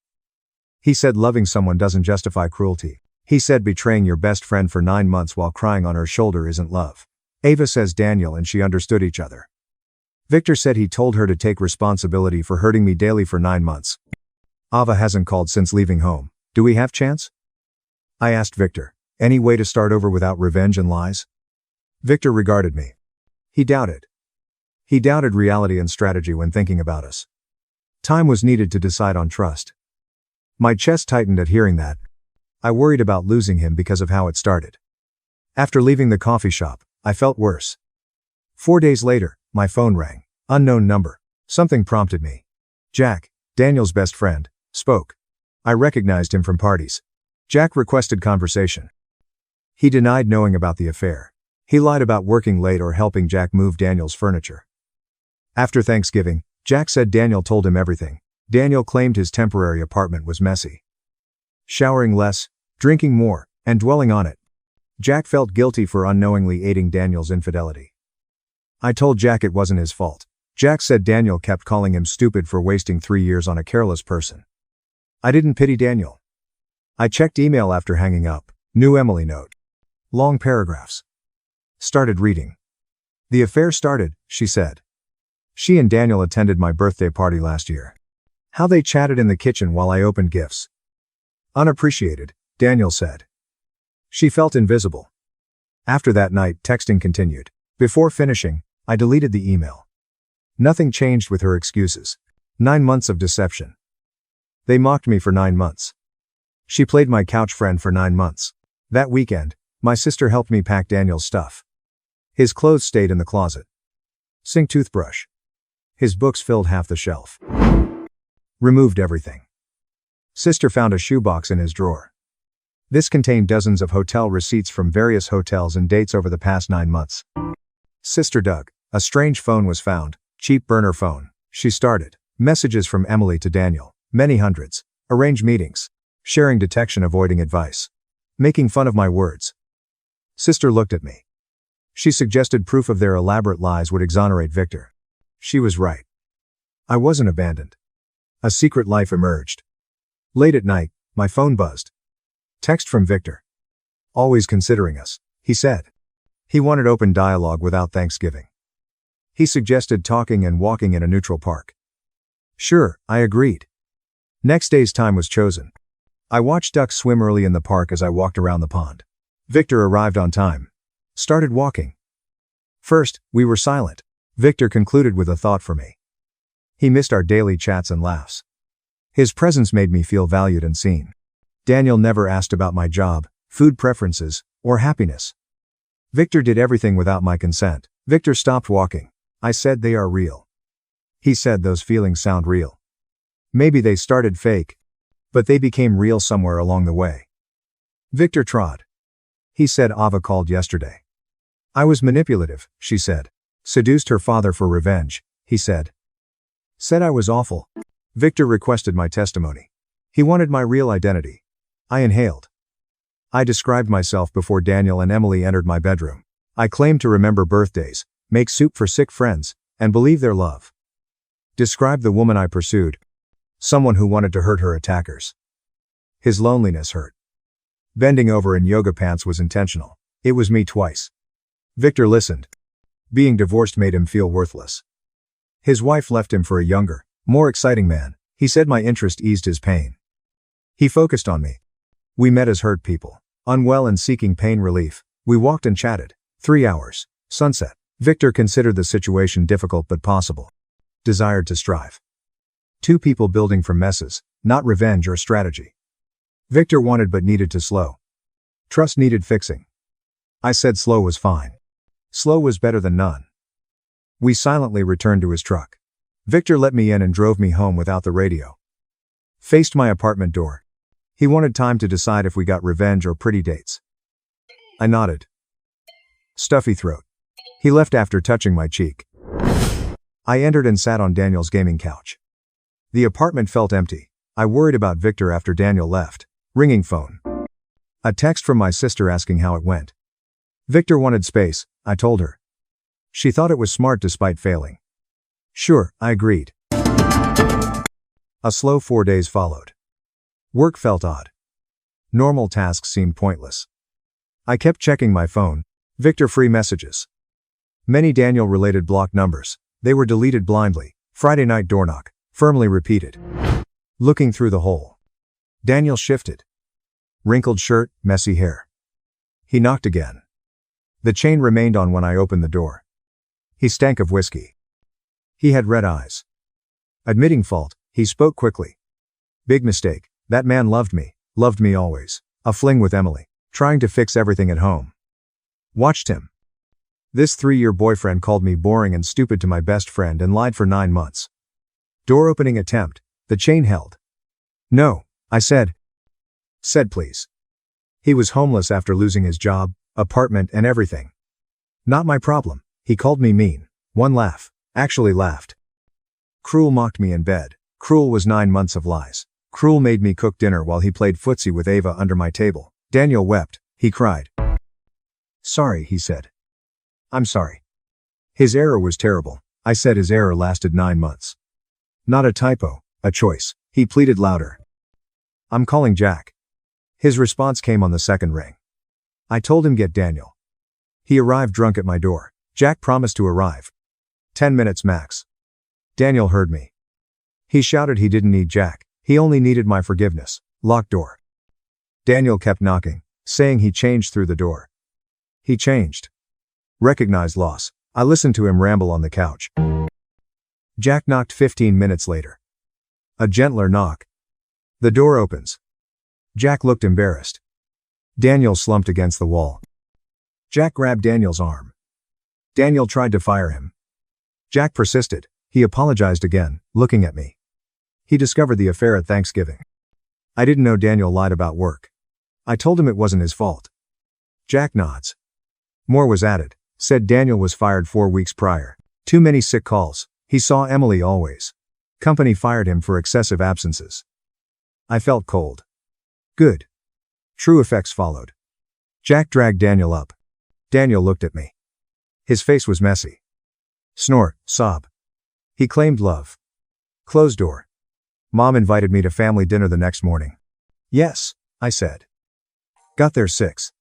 He said loving someone doesn't justify cruelty. He said betraying your best friend for 9 months while crying on her shoulder isn't love. Ava says Daniel and she understood each other. Victor said he told her to take responsibility for hurting me daily for 9 months. Ava hasn't called since leaving home. Do we have chance? I asked Victor. Any way to start over without revenge and lies? Victor regarded me. He doubted. He doubted reality and strategy when thinking about us. Time was needed to decide on trust. My chest tightened at hearing that. I worried about losing him because of how it started. After leaving the coffee shop, I felt worse. 4 days later, my phone rang. Unknown number. Something prompted me. Jack, Daniel's best friend, spoke. I recognized him from parties. Jack requested conversation. He denied knowing about the affair. He lied about working late or helping Jack move Daniel's furniture. After Thanksgiving, Jack said Daniel told him everything. Daniel claimed his temporary apartment was messy. Showering less, drinking more, and dwelling on it. Jack felt guilty for unknowingly aiding Daniel's infidelity. I told Jack it wasn't his fault. Jack said Daniel kept calling him stupid for wasting 3 years on a careless person. I didn't pity Daniel. I checked email after hanging up. New Emily note. Long paragraphs. Started reading. The affair started, she said. She and Daniel attended my birthday party last year. How they chatted in the kitchen while I opened gifts. Unappreciated, Daniel said. She felt invisible. After that night, texting continued. Before finishing, I deleted the email. Nothing changed with her excuses. 9 months of deception. They mocked me for 9 months. She played my couch friend for 9 months. That weekend, my sister helped me pack Daniel's stuff. His clothes stayed in the closet. Sink toothbrush. His books filled half the shelf. Removed everything. Sister found a shoebox in his drawer. This contained dozens of hotel receipts from various hotels and dates over the past 9 months. Sister dug. A strange phone was found. Cheap burner phone. She started. Messages from Emily to Daniel. Many hundreds. Arrange meetings. Sharing detection, avoiding advice. Making fun of my words. Sister looked at me. She suggested proof of their elaborate lies would exonerate Victor. She was right. I wasn't abandoned. A secret life emerged. Late at night, my phone buzzed. Text from Victor. Always considering us, he said. He wanted open dialogue without Thanksgiving. He suggested talking and walking in a neutral park. Sure, I agreed. Next day's time was chosen. I watched ducks swim early in the park as I walked around the pond. Victor arrived on time. Started walking. First, we were silent. Victor concluded with a thought for me. He missed our daily chats and laughs. His presence made me feel valued and seen. Daniel never asked about my job, food preferences, or happiness. Victor did everything without my consent. Victor stopped walking. I said they are real. He said those feelings sound real. Maybe they started fake, but they became real somewhere along the way. Victor trod. He said Ava called yesterday. I was manipulative, she said. Seduced her father for revenge, he said. Said I was awful. Victor requested my testimony. He wanted my real identity. I inhaled. I described myself before Daniel and Emily entered my bedroom. I claimed to remember birthdays, make soup for sick friends, and believe their love. Described the woman I pursued. Someone who wanted to hurt her attackers. His loneliness hurt. Bending over in yoga pants was intentional. It was me twice. Victor listened. Being divorced made him feel worthless. His wife left him for a younger, more exciting man. He said my interest eased his pain. He focused on me. We met as hurt people, unwell and seeking pain relief. We walked and chatted. 3 hours. Sunset. Victor considered the situation difficult but possible. Desired to strive. Two people building from messes, not revenge or strategy. Victor wanted but needed to slow. Trust needed fixing. I said slow was fine. Slow was better than none. We silently returned to his truck. Victor let me in and drove me home without the radio. Faced my apartment door. He wanted time to decide if we got revenge or pretty dates. I nodded. Stuffy throat. He left after touching my cheek. I entered and sat on Daniel's gaming couch. The apartment felt empty. I worried about Victor after Daniel left. Ringing phone. A text from my sister asking how it went. Victor wanted space, I told her. She thought it was smart despite failing. Sure, I agreed. A slow 4 days followed. Work felt odd. Normal tasks seemed pointless. I kept checking my phone. Victor free messages. Many Daniel-related blocked numbers. They were deleted blindly. Friday night door knock. Firmly repeated. Looking through the hole. Daniel shifted. Wrinkled shirt, messy hair. He knocked again. The chain remained on when I opened the door. He stank of whiskey. He had red eyes. Admitting fault, he spoke quickly. Big mistake. That man loved me always. A fling with Emily. Trying to fix everything at home. Watched him. This 3-year boyfriend called me boring and stupid to my best friend and lied for 9 months. Door opening attempt. The chain held. No, I said. Said please. He was homeless after losing his job, apartment and everything. Not my problem. He called me mean. One laugh. Actually laughed. Cruel mocked me in bed. Cruel was 9 months of lies. Cruel made me cook dinner while he played footsie with Ava under my table. Daniel wept. He cried. Sorry, he said. I'm sorry. His error was terrible. I said his error lasted 9 months. Not a typo, a choice. He pleaded louder. I'm calling Jack. His response came on the second ring. I told him get Daniel. He arrived drunk at my door. Jack promised to arrive. 10 minutes max. Daniel heard me. He shouted he didn't need Jack. He only needed my forgiveness. Locked door. Daniel kept knocking, saying he changed through the door. He changed. Recognized loss. I listened to him ramble on the couch. Jack knocked 15 minutes later. A gentler knock. The door opens. Jack looked embarrassed. Daniel slumped against the wall. Jack grabbed Daniel's arm. Daniel tried to fire him. Jack persisted. He apologized again, looking at me. He discovered the affair at Thanksgiving. I didn't know Daniel lied about work. I told him it wasn't his fault. Jack nods. More was added. Said Daniel was fired 4 weeks prior. Too many sick calls. He saw Emily always. Company fired him for excessive absences. I felt cold. Good. True effects followed. Jack dragged Daniel up. Daniel looked at me. His face was messy. Snort, sob. He claimed love. Closed door. Mom invited me to family dinner the next morning. Yes, I said. Got there 6.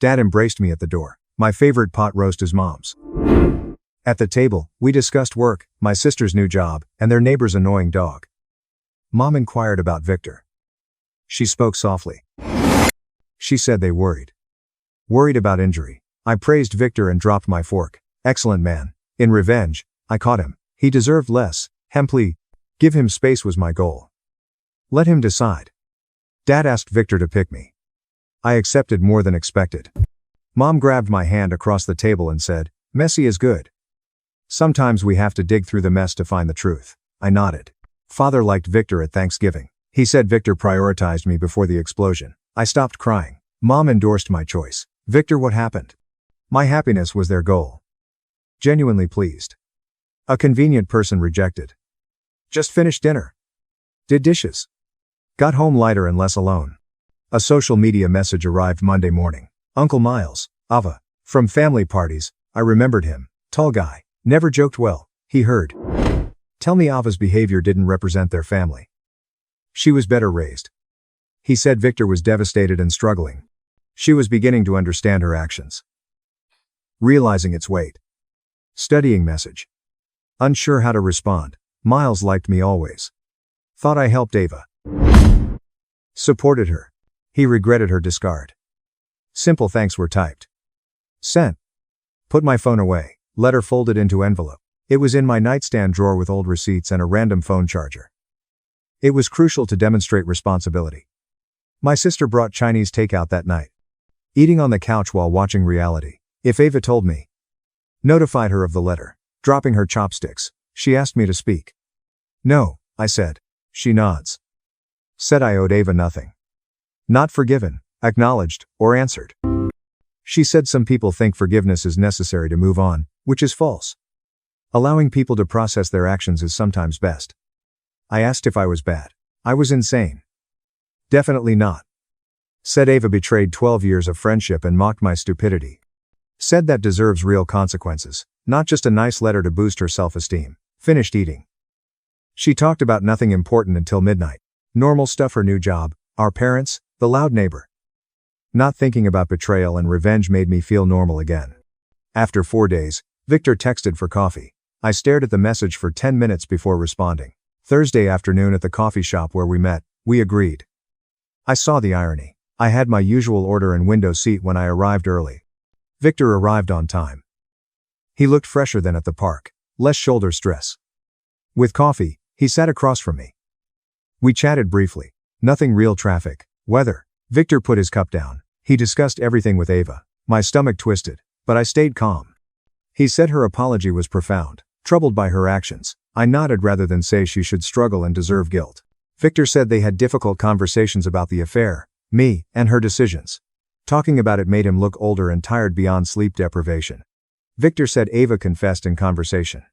Dad embraced me at the door. My favorite pot roast is Mom's. At the table, we discussed work, my sister's new job, and their neighbor's annoying dog. Mom inquired about Victor. She spoke softly. She said they worried. Worried about injury. I praised Victor and dropped my fork. Excellent man. In revenge, I caught him. He deserved less. Hemply. Give him space was my goal. Let him decide. Dad asked Victor to pick me. I accepted more than expected. Mom grabbed my hand across the table and said, "Messy is good. Sometimes we have to dig through the mess to find the truth." I nodded. Father liked Victor at Thanksgiving. He said Victor prioritized me before the explosion. I stopped crying. Mom endorsed my choice. Victor, what happened? My happiness was their goal. Genuinely pleased. A convenient person rejected. Just finished dinner. Did dishes. Got home lighter and less alone. A social media message arrived Monday morning. Uncle Miles, Ava. From family parties, I remembered him. Tall guy. Never joked well. He heard. Tell me Ava's behavior didn't represent their family. She was better raised. He said Victor was devastated and struggling. She was beginning to understand her actions. Realizing its weight. Studying message. Unsure how to respond. Miles liked me always. Thought I helped Ava. Supported her. He regretted her discard. Simple thanks were typed. Sent. Put my phone away. Letter folded into envelope. It was in my nightstand drawer with old receipts and a random phone charger. It was crucial to demonstrate responsibility. My sister brought Chinese takeout that night. Eating on the couch while watching reality. If Ava told me. Notified her of the letter. Dropping her chopsticks. She asked me to speak. No, I said. She nods. Said I owed Ava nothing. Not forgiven, acknowledged, or answered. She said some people think forgiveness is necessary to move on, which is false. Allowing people to process their actions is sometimes best. I asked if I was bad. I was insane. Definitely not. Said Ava betrayed 12 years of friendship and mocked my stupidity. Said that deserves real consequences, not just a nice letter to boost her self-esteem. Finished eating. She talked about nothing important until midnight. Normal stuff, her new job, our parents, the loud neighbor. Not thinking about betrayal and revenge made me feel normal again. After 4 days, Victor texted for coffee. I stared at the message for 10 minutes before responding. Thursday afternoon at the coffee shop where we met, we agreed. I saw the irony. I had my usual order and window seat when I arrived early. Victor arrived on time. He looked fresher than at the park, less shoulder stress. With coffee, he sat across from me. We chatted briefly. Nothing real. Traffic, weather. Victor put his cup down. He discussed everything with Ava. My stomach twisted, but I stayed calm. He said her apology was profound, troubled by her actions. I nodded rather than say she should struggle and deserve guilt. Victor said they had difficult conversations about the affair, me, and her decisions. Talking about it made him look older and tired beyond sleep deprivation. Victor said Ava confessed in conversation.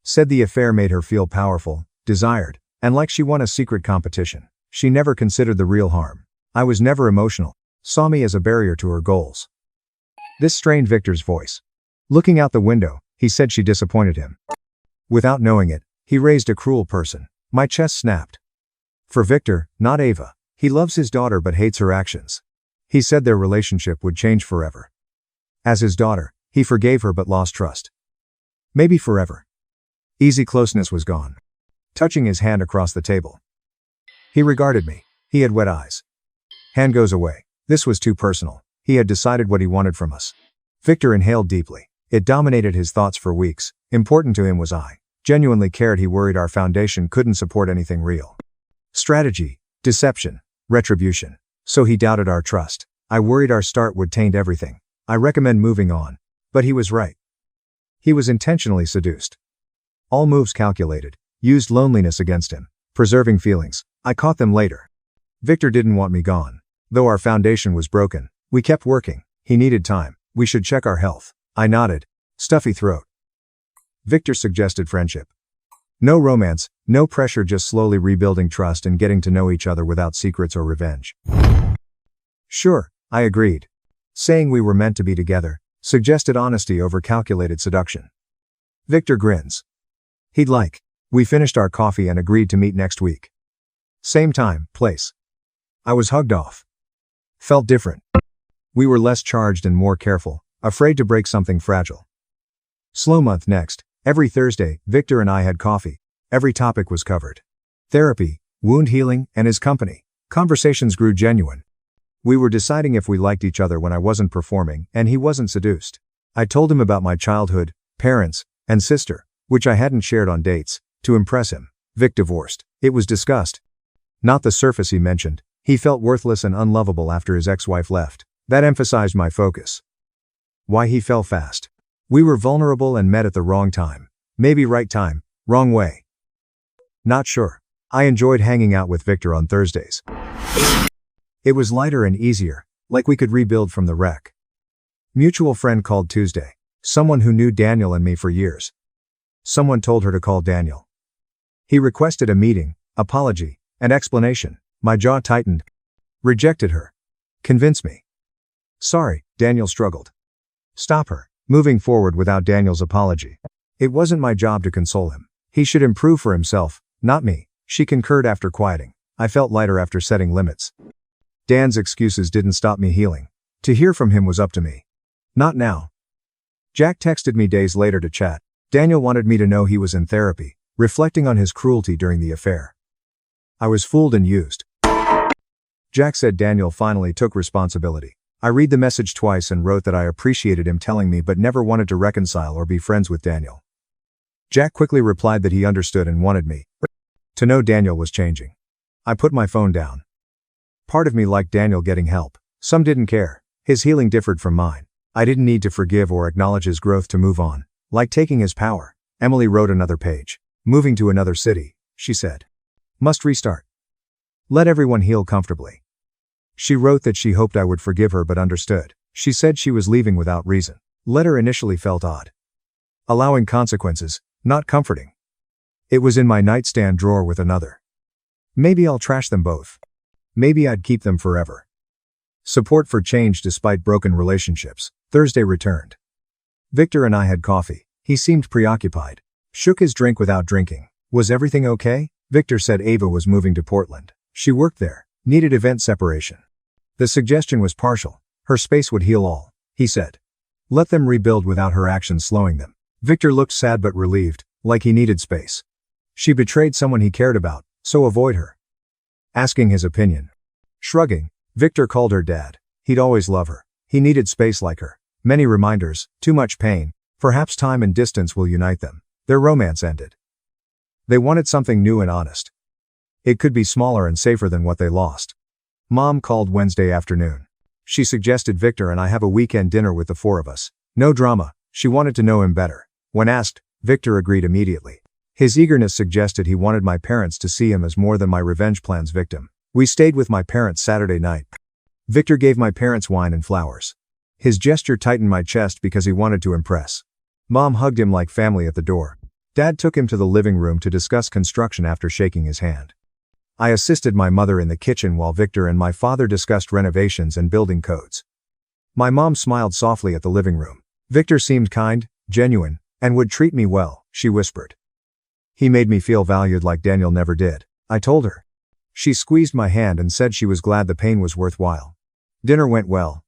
Said the affair made her feel powerful, desired, and like she won a secret competition. She never considered the real harm. I was never emotional. Saw me as a barrier to her goals. This strained Victor's voice. Looking out the window, he said she disappointed him. Without knowing it, he raised a cruel person. My chest snapped. For Victor, not Ava. He loves his daughter but hates her actions. He said their relationship would change forever. As his daughter, he forgave her but lost trust. Maybe forever. Easy closeness was gone. Touching his hand across the table. He regarded me. He had wet eyes. Hand goes away. This was too personal. He had decided what he wanted from us. Victor inhaled deeply. It dominated his thoughts for weeks. Important to him was I. Genuinely cared. He worried our foundation couldn't support anything real. Strategy, deception, retribution. So he doubted our trust. I worried our start would taint everything. I recommend moving on. But he was right. He was intentionally seduced. All moves calculated. Used loneliness against him. Preserving feelings. I caught them later. Victor didn't want me gone. Though our foundation was broken, we kept working. He needed time. We should check our health. I nodded. Stuffy throat. Victor suggested friendship. No romance, no pressure, just slowly rebuilding trust and getting to know each other without secrets or revenge. Sure, I agreed. Saying we were meant to be together, suggested honesty over calculated seduction. Victor grins. He'd like. We finished our coffee and agreed to meet next week. Same time, place. I was hugged off. Felt different. We were less charged and more careful, afraid to break something fragile. Slow month next. Every Thursday, Victor and I had coffee. Every topic was covered. Therapy, wound healing, and his company. Conversations grew genuine. We were deciding if we liked each other when I wasn't performing, and he wasn't seduced. I told him about my childhood, parents, and sister, which I hadn't shared on dates, to impress him. Vic divorced. It was discussed. Not the surface he mentioned. He felt worthless and unlovable after his ex-wife left. That emphasized my focus. Why he fell fast. We were vulnerable and met at the wrong time. Maybe right time, wrong way. Not sure. I enjoyed hanging out with Victor on Thursdays. It was lighter and easier, like we could rebuild from the wreck. Mutual friend called Tuesday. Someone who knew Daniel and me for years. Someone told her to call Daniel. He requested a meeting, apology, and explanation. My jaw tightened. Rejected her. Convince me. Sorry, Daniel struggled. Stop her. Moving forward without Daniel's apology. It wasn't my job to console him. He should improve for himself, not me. She concurred after quieting. I felt lighter after setting limits. Dan's excuses didn't stop me healing. To hear from him was up to me. Not now. Jack texted me days later to chat. Daniel wanted me to know he was in therapy, reflecting on his cruelty during the affair. I was fooled and used. Jack said Daniel finally took responsibility. I read the message twice and wrote that I appreciated him telling me but never wanted to reconcile or be friends with Daniel. Jack quickly replied that he understood and wanted me to know Daniel was changing. I put my phone down. Part of me liked Daniel getting help. Some didn't care. His healing differed from mine. I didn't need to forgive or acknowledge his growth to move on. Like taking his power. Emily wrote another page. Moving to another city, she said. Must restart. Let everyone heal comfortably. She wrote that she hoped I would forgive her but understood. She said she was leaving without reason. Letter initially felt odd. Allowing consequences, not comforting. It was in my nightstand drawer with another. Maybe I'll trash them both. Maybe I'd keep them forever. Support for change despite broken relationships. Thursday returned. Victor and I had coffee. He seemed preoccupied. Shook his drink without drinking. Was everything okay? Victor said Ava was moving to Portland. She worked there. Needed event separation. The suggestion was partial. Her space would heal all, he said. Let them rebuild without her actions slowing them. Victor looked sad but relieved, like he needed space. She betrayed someone he cared about, so avoid her. Asking his opinion. Shrugging, Victor called her dad. He'd always love her. He needed space like her. Many reminders, too much pain. Perhaps time and distance will unite them. Their romance ended. They wanted something new and honest. It could be smaller and safer than what they lost. Mom called Wednesday afternoon. She suggested Victor and I have a weekend dinner with the four of us. No drama. She wanted to know him better. When asked, Victor agreed immediately. His eagerness suggested he wanted my parents to see him as more than my revenge plan's victim. We stayed with my parents Saturday night. Victor gave my parents wine and flowers. His gesture tightened my chest because he wanted to impress. Mom hugged him like family at the door. Dad took him to the living room to discuss construction after shaking his hand. I assisted my mother in the kitchen while Victor and my father discussed renovations and building codes. My mom smiled softly at the living room. Victor seemed kind, genuine, and would treat me well, she whispered. He made me feel valued like Daniel never did, I told her. She squeezed my hand and said she was glad the pain was worthwhile. Dinner went well.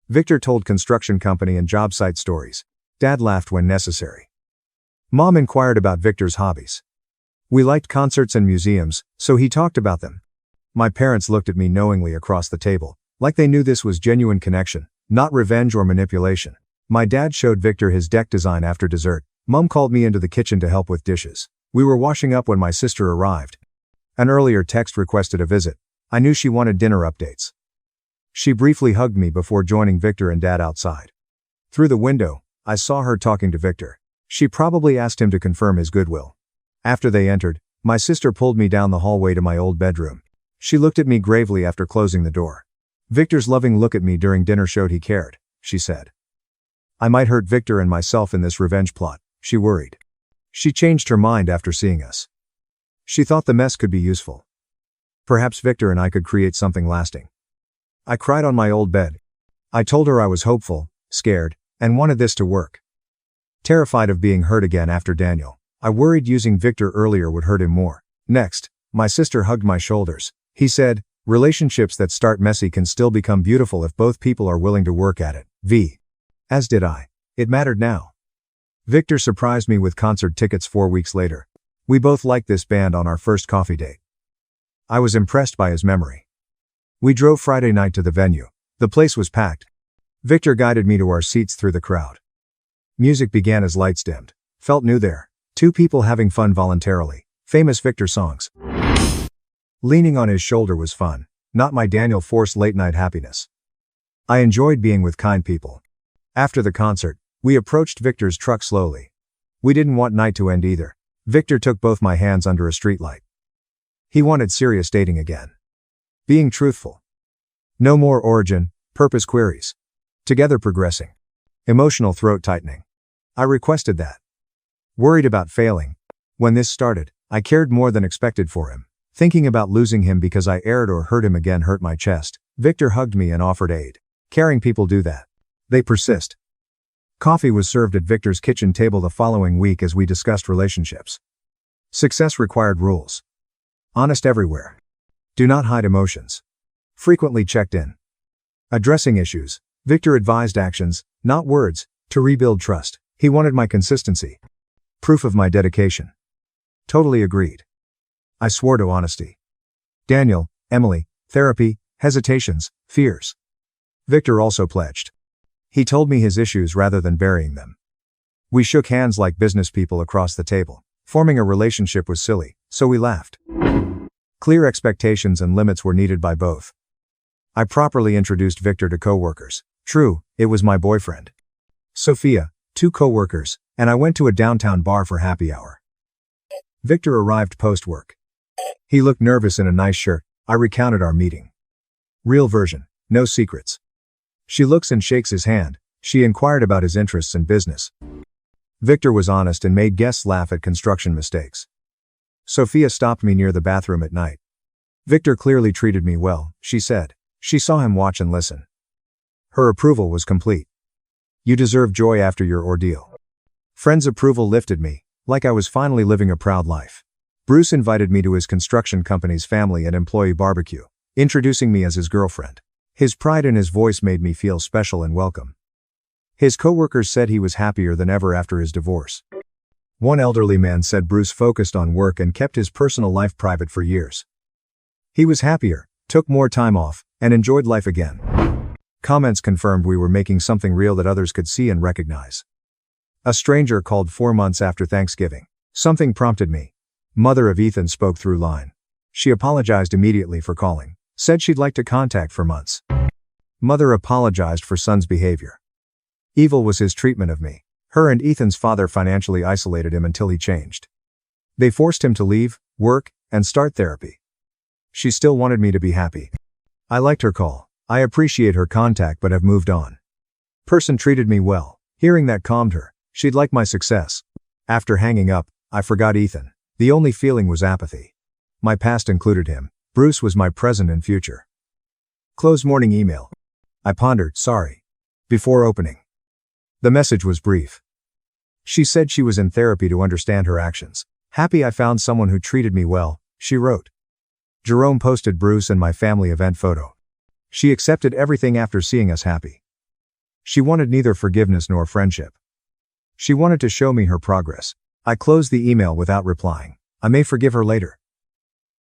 Victor told construction company and job site stories. Dad laughed when necessary. Mom inquired about Victor's hobbies. We liked concerts and museums, so he talked about them. My parents looked at me knowingly across the table, like they knew this was genuine connection, not revenge or manipulation. My dad showed Victor his deck design after dessert. Mom called me into the kitchen to help with dishes. We were washing up when my sister arrived. An earlier text requested a visit. I knew she wanted dinner updates. She briefly hugged me before joining Victor and Dad outside. Through the window, I saw her talking to Victor. She probably asked him to confirm his goodwill. After they entered, my sister pulled me down the hallway to my old bedroom. She looked at me gravely after closing the door. Victor's loving look at me during dinner showed he cared, she said. I might hurt Victor and myself in this revenge plot, she worried. She changed her mind after seeing us. She thought the mess could be useful. Perhaps Victor and I could create something lasting. I cried on my old bed. I told her I was hopeful, scared, and wanted this to work. Terrified of being hurt again after Daniel, I worried using Victor earlier would hurt him more. Next, my sister hugged my shoulders. He said, relationships that start messy can still become beautiful if both people are willing to work at it. As did I. It mattered now. Victor surprised me with concert tickets 4 weeks later. We both liked this band on our first coffee date. I was impressed by his memory. We drove Friday night to the venue. The place was packed. Victor guided me to our seats through the crowd. Music began as lights dimmed. Felt new there. Two people having fun voluntarily. Famous Victor songs. Leaning on his shoulder was fun, not my Daniel forced late-night happiness. I enjoyed being with kind people. After the concert, we approached Victor's truck slowly. We didn't want night to end either. Victor took both my hands under a streetlight. He wanted serious dating again. Being truthful. No more origin, purpose queries. Together progressing. Emotional throat tightening. I requested that. Worried about failing. When this started, I cared more than expected for him. Thinking about losing him because I erred or hurt him again hurt my chest. Victor hugged me and offered aid. Caring people do that. They persist. Coffee was served at Victor's kitchen table the following week as we discussed relationships. Success required rules. Honest everywhere. Do not hide emotions. Frequently checked in. Addressing issues. Victor advised actions, not words, to rebuild trust. He wanted my consistency. Proof of my dedication. Totally agreed. I swore to honesty. Daniel, Emily, therapy, hesitations, fears. Victor also pledged. He told me his issues rather than burying them. We shook hands like business people across the table. Forming a relationship was silly, so we laughed. Clear expectations and limits were needed by both. I properly introduced Victor to coworkers. True, it was my boyfriend. Sophia, 2 coworkers, and I went to a downtown bar for happy hour. Victor arrived post-work. He looked nervous in a nice shirt. I recounted our meeting. Real version, no secrets. She looks and shakes his hand. She inquired about his interests and business. Victor was honest and made guests laugh at construction mistakes. Sophia stopped me near the bathroom at night. Victor clearly treated me well, she said. She saw him watch and listen. Her approval was complete. You deserve joy after your ordeal. Friends' approval lifted me, like I was finally living a proud life. Bruce invited me to his construction company's family and employee barbecue, introducing me as his girlfriend. His pride in his voice made me feel special and welcome. His coworkers said he was happier than ever after his divorce. One elderly man said Bruce focused on work and kept his personal life private for years. He was happier, took more time off, and enjoyed life again. Comments confirmed we were making something real that others could see and recognize. A stranger called 4 months after Thanksgiving. Something prompted me. Mother of Ethan spoke through line. She apologized immediately for calling. Said she'd like to contact for months. Mother apologized for son's behavior. Evil was his treatment of me. Her and Ethan's father financially isolated him until he changed. They forced him to leave, work, and start therapy. She still wanted me to be happy. I liked her call. I appreciate her contact but have moved on. Person treated me well. Hearing that calmed her. She'd like my success. After hanging up, I forgot Ethan. The only feeling was apathy. My past included him. Bruce was my present and future. Close morning email. I pondered, sorry. Before opening. The message was brief. She said she was in therapy to understand her actions. Happy I found someone who treated me well, she wrote. Jerome posted Bruce and my family event photo. She accepted everything after seeing us happy. She wanted neither forgiveness nor friendship. She wanted to show me her progress. I closed the email without replying. I may forgive her later.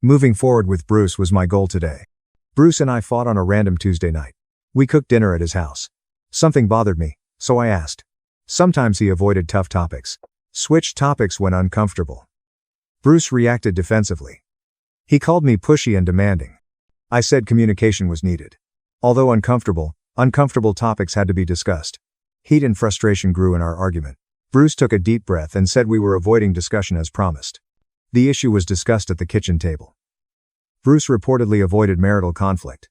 Moving forward with Bruce was my goal today. Bruce and I fought on a random Tuesday night. We cooked dinner at his house. Something bothered me, so I asked. Sometimes he avoided tough topics. Switched topics when uncomfortable. Bruce reacted defensively. He called me pushy and demanding. I said communication was needed. Although uncomfortable topics had to be discussed. Heat and frustration grew in our argument. Bruce took a deep breath and said we were avoiding discussion as promised. The issue was discussed at the kitchen table. Bruce reportedly avoided marital conflict.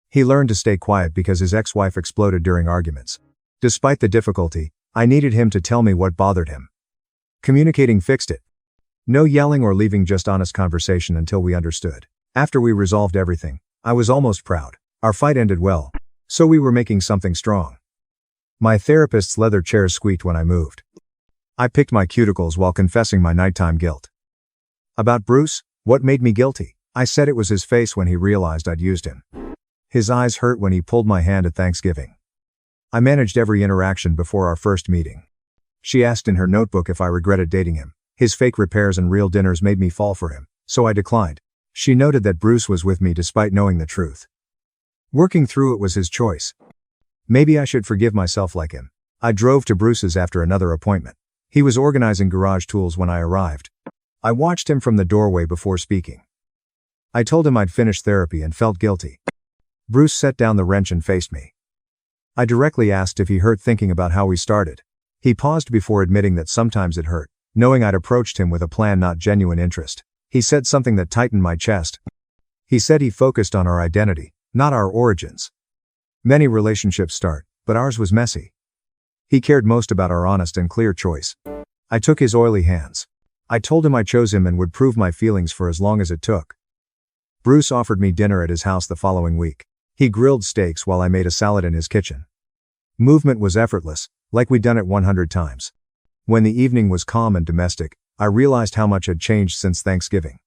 He learned to stay quiet because his ex-wife exploded during arguments. Despite the difficulty, I needed him to tell me what bothered him. Communicating fixed it. No yelling or leaving, just honest conversation until we understood. After we resolved everything, I was almost proud. Our fight ended well. So we were making something strong. My therapist's leather chairs squeaked when I moved. I picked my cuticles while confessing my nighttime guilt. About Bruce, what made me guilty? I said it was his face when he realized I'd used him. His eyes hurt when he pulled my hand at Thanksgiving. I managed every interaction before our first meeting. She asked in her notebook if I regretted dating him. His fake repairs and real dinners made me fall for him, so I declined. She noted that Bruce was with me despite knowing the truth. Working through it was his choice. Maybe I should forgive myself like him. I drove to Bruce's after another appointment. He was organizing garage tools when I arrived. I watched him from the doorway before speaking. I told him I'd finished therapy and felt guilty. Bruce set down the wrench and faced me. I directly asked if he hurt thinking about how we started. He paused before admitting that sometimes it hurt, knowing I'd approached him with a plan, not genuine interest. He said something that tightened my chest. He said he focused on our identity, not our origins. Many relationships start, but ours was messy. He cared most about our honest and clear choice. I took his oily hands. I told him I chose him and would prove my feelings for as long as it took. Bruce offered me dinner at his house the following week. He grilled steaks while I made a salad in his kitchen. Movement was effortless, like we'd done it 100 times. When the evening was calm and domestic, I realized how much had changed since Thanksgiving.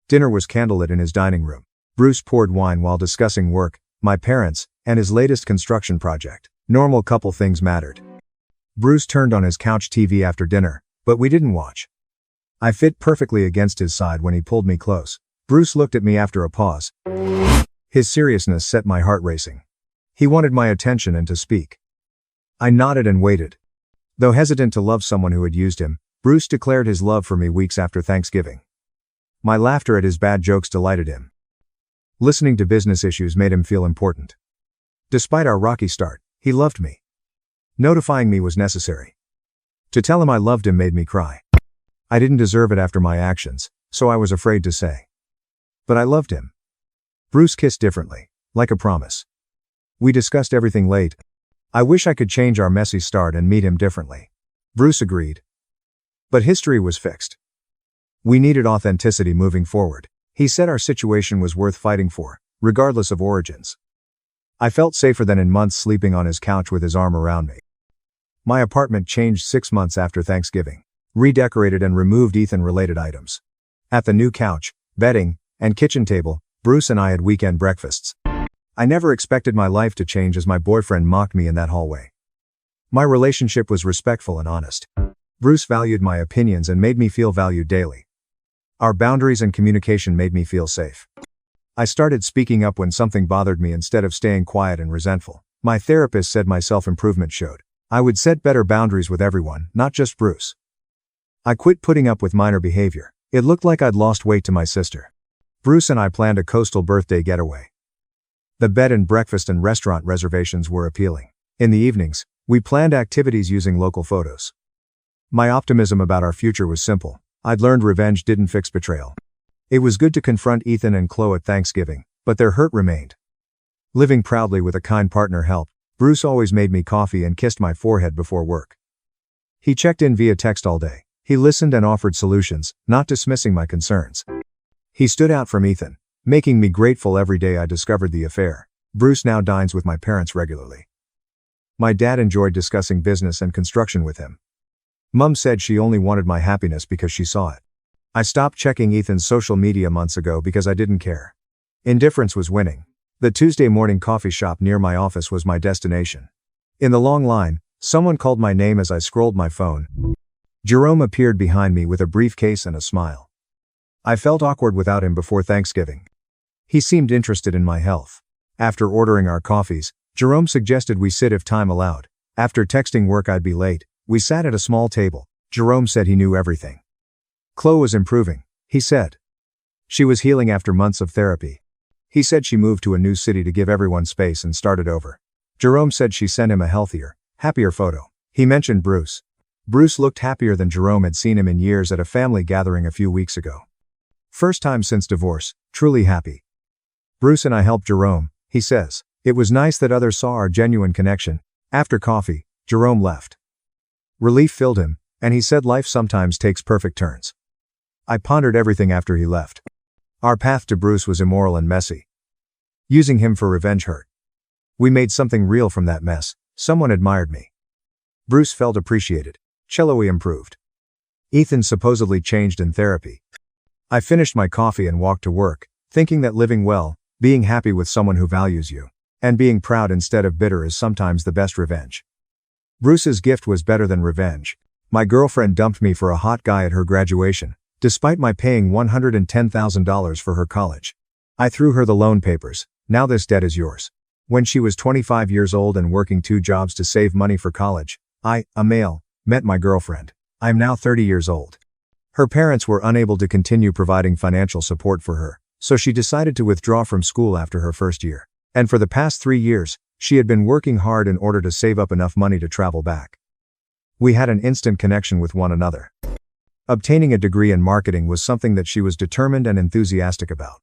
Dinner was candlelit in his dining room. Bruce poured wine while discussing work, my parents, and his latest construction project. Normal couple things mattered. Bruce turned on his couch TV after dinner, but we didn't watch. I fit perfectly against his side when he pulled me close. Bruce looked at me after a pause. His seriousness set my heart racing. He wanted my attention and to speak. I nodded and waited. Though hesitant to love someone who had used him, Bruce declared his love for me weeks after Thanksgiving. My laughter at his bad jokes delighted him. Listening to business issues made him feel important. Despite our rocky start, he loved me. Notifying me was necessary. To tell him I loved him made me cry. I didn't deserve it after my actions, so I was afraid to say. But I loved him. Bruce kissed differently, like a promise. We discussed everything late. I wish I could change our messy start and meet him differently. Bruce agreed. But history was fixed. We needed authenticity moving forward. He said our situation was worth fighting for, regardless of origins. I felt safer than in months sleeping on his couch with his arm around me. My apartment changed 6 months after Thanksgiving. Redecorated and removed Ethan-related items. At the new couch, bedding, and kitchen table, Bruce and I had weekend breakfasts. I never expected my life to change as my boyfriend mocked me in that hallway. My relationship was respectful and honest. Bruce valued my opinions and made me feel valued daily. Our boundaries and communication made me feel safe. I started speaking up when something bothered me instead of staying quiet and resentful. My therapist said my self-improvement showed. I would set better boundaries with everyone, not just Bruce. I quit putting up with minor behavior. It looked like I'd lost weight to my sister. Bruce and I planned a coastal birthday getaway. The bed and breakfast and restaurant reservations were appealing. In the evenings, we planned activities using local photos. My optimism about our future was simple. I'd learned revenge didn't fix betrayal. It was good to confront Ethan and Chloe at Thanksgiving, but their hurt remained. Living proudly with a kind partner helped. Bruce always made me coffee and kissed my forehead before work. He checked in via text all day. He listened and offered solutions, not dismissing my concerns. He stood out from Ethan, making me grateful every day I discovered the affair. Bruce now dines with my parents regularly. My dad enjoyed discussing business and construction with him. Mum said she only wanted my happiness because she saw it. I stopped checking Ethan's social media months ago because I didn't care. Indifference was winning. The Tuesday morning coffee shop near my office was my destination. In the long line, someone called my name as I scrolled my phone. Jerome appeared behind me with a briefcase and a smile. I felt awkward without him before Thanksgiving. He seemed interested in my health. After ordering our coffees, Jerome suggested we sit if time allowed. After texting work I'd be late, we sat at a small table. Jerome said he knew everything. Chloe was improving, he said. She was healing after months of therapy. He said she moved to a new city to give everyone space and started over. Jerome said she sent him a healthier, happier photo. He mentioned Bruce. Bruce looked happier than Jerome had seen him in years at a family gathering a few weeks ago. First time since divorce, truly happy. Bruce and I helped Jerome, he says. It was nice that others saw our genuine connection. After coffee, Jerome left. Relief filled him, and he said life sometimes takes perfect turns. I pondered everything after he left. Our path to Bruce was immoral and messy. Using him for revenge hurt. We made something real from that mess. Someone admired me. Bruce felt appreciated. Chloe improved. Ethan supposedly changed in therapy. I finished my coffee and walked to work, thinking that living well, being happy with someone who values you, and being proud instead of bitter is sometimes the best revenge. Bruce's gift was better than revenge. My girlfriend dumped me for a hot guy at her graduation, despite my paying $110,000 for her college. I threw her the loan papers. Now this debt is yours. When she was 25 years old and working 2 jobs to save money for college, I, a male, met my girlfriend. I am now 30 years old. Her parents were unable to continue providing financial support for her, so she decided to withdraw from school after her first year. And for the past 3 years, she had been working hard in order to save up enough money to travel back. We had an instant connection with one another. Obtaining a degree in marketing was something that she was determined and enthusiastic about.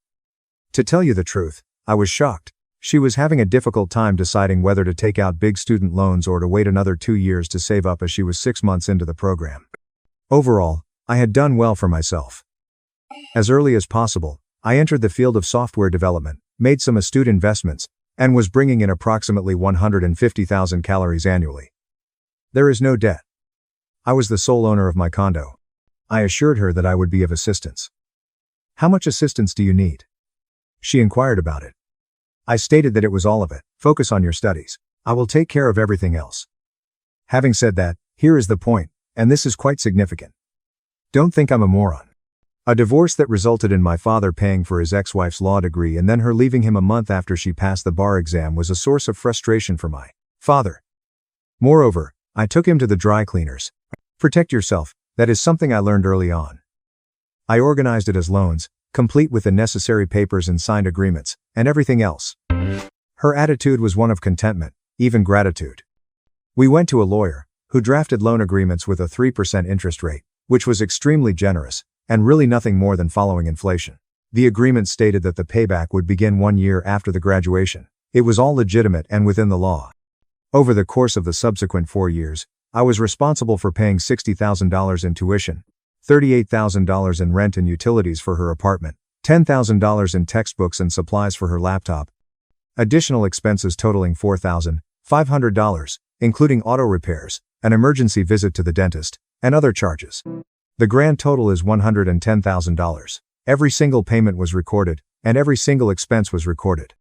To tell you the truth, I was shocked. She was having a difficult time deciding whether to take out big student loans or to wait another 2 years to save up, as she was 6 months into the program. Overall, I had done well for myself. As early as possible, I entered the field of software development, made some astute investments, and was bringing in approximately 150,000 calories annually. There is no debt. I was the sole owner of my condo. I assured her that I would be of assistance. How much assistance do you need? She inquired about it. I stated that it was all of it. Focus on your studies. I will take care of everything else. Having said that, here is the point, and this is quite significant. Don't think I'm a moron. A divorce that resulted in my father paying for his ex-wife's law degree and then her leaving him a month after she passed the bar exam was a source of frustration for my father. Moreover, I took him to the dry cleaners. Protect yourself, that is something I learned early on. I organized it as loans, complete with the necessary papers and signed agreements, and everything else. Her attitude was one of contentment, even gratitude. We went to a lawyer, who drafted loan agreements with a 3% interest rate, which was extremely generous, and really nothing more than following inflation. The agreement stated that the payback would begin 1 year after the graduation. It was all legitimate and within the law. Over the course of the subsequent 4 years, I was responsible for paying $60,000 in tuition, $38,000 in rent and utilities for her apartment, $10,000 in textbooks and supplies for her laptop, additional expenses totaling $4,500, including auto repairs, an emergency visit to the dentist, and other charges. The grand total is $110,000. Every single payment was recorded, and every single expense was recorded.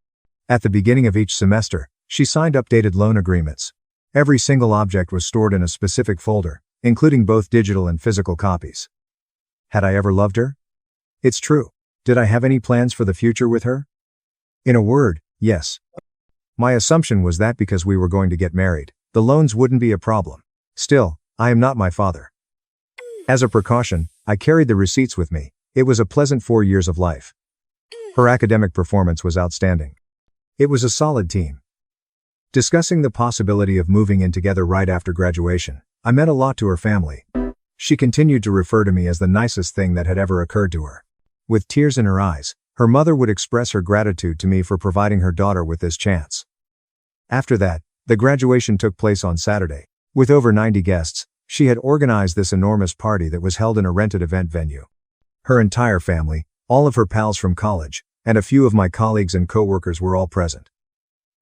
At the beginning of each semester, she signed updated loan agreements. Every single object was stored in a specific folder, including both digital and physical copies. Had I ever loved her? It's true. Did I have any plans for the future with her? In a word, yes. My assumption was that because we were going to get married, the loans wouldn't be a problem. Still, I am not my father. As a precaution, I carried the receipts with me. It was a pleasant 4 years of life. Her academic performance was outstanding. It was a solid team. Discussing the possibility of moving in together right after graduation, I meant a lot to her family. She continued to refer to me as the nicest thing that had ever occurred to her. With tears in her eyes, her mother would express her gratitude to me for providing her daughter with this chance. After that, the graduation took place on Saturday. With over 90 guests, she had organized this enormous party that was held in a rented event venue. Her entire family, all of her pals from college, and a few of my colleagues and co-workers were all present.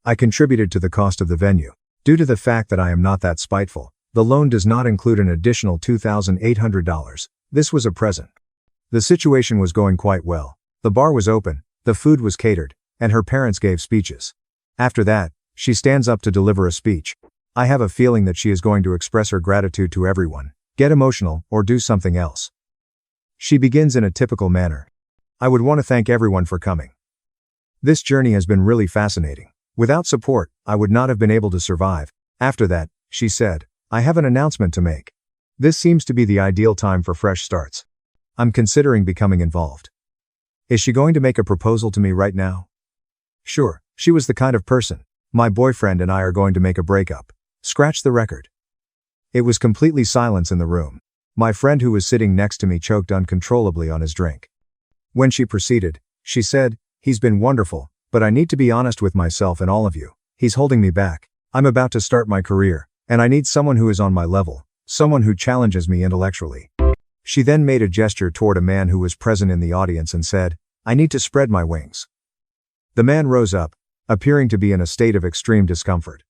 I contributed to the cost of the venue. Due to the fact that I am not that spiteful, the loan does not include an additional $2,800. This was a present. The situation was going quite well. The bar was open, the food was catered, and her parents gave speeches. After that, she stands up to deliver a speech. I have a feeling that she is going to express her gratitude to everyone, get emotional, or do something else. She begins in a typical manner. I would want to thank everyone for coming. This journey has been really fascinating. Without support, I would not have been able to survive. After that, she said, I have an announcement to make. This seems to be the ideal time for fresh starts. I'm considering becoming involved. Is she going to make a proposal to me right now? Sure, she was the kind of person. My boyfriend and I are going to make a breakup. Scratch the record. It was completely silence in the room. My friend who was sitting next to me choked uncontrollably on his drink. When she proceeded, she said, he's been wonderful, but I need to be honest with myself and all of you. He's holding me back. I'm about to start my career, and I need someone who is on my level, someone who challenges me intellectually. She then made a gesture toward a man who was present in the audience and said, I need to spread my wings. The man rose up, appearing to be in a state of extreme discomfort.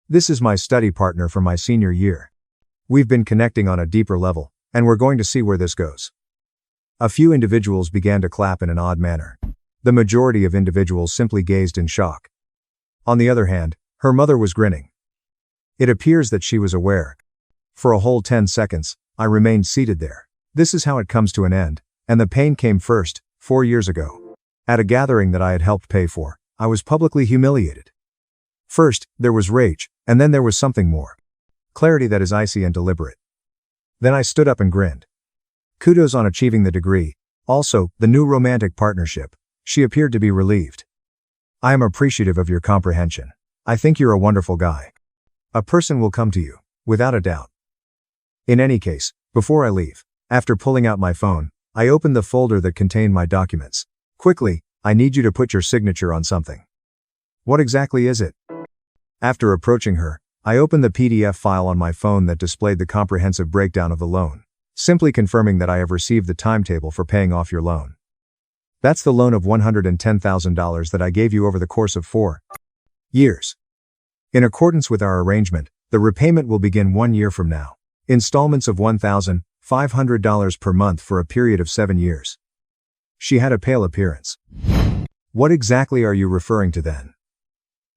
This is my study partner for my senior year. We've been connecting on a deeper level, and we're going to see where this goes. A few individuals began to clap in an odd manner. The majority of individuals simply gazed in shock. On the other hand, her mother was grinning. It appears that she was aware. For a whole 10 seconds, I remained seated there. This is how it comes to an end, and the pain came first, 4 years ago. At a gathering that I had helped pay for, I was publicly humiliated. First, there was rage, and then there was something more. Clarity that is icy and deliberate. Then I stood up and grinned. Kudos on achieving the degree. Also, the new romantic partnership. She appeared to be relieved. I am appreciative of your comprehension. I think you're a wonderful guy. A person will come to you, without a doubt. In any case, before I leave, after pulling out my phone, I opened the folder that contained my documents. Quickly, I need you to put your signature on something. What exactly is it? After approaching her, I opened the PDF file on my phone that displayed the comprehensive breakdown of the loan, simply confirming that I have received the timetable for paying off your loan. That's the loan of $110,000 that I gave you over the course of 4 years. In accordance with our arrangement, the repayment will begin 1 year from now. Installments of $1,500 per month for a period of 7 years. She had a pale appearance. What exactly are you referring to then?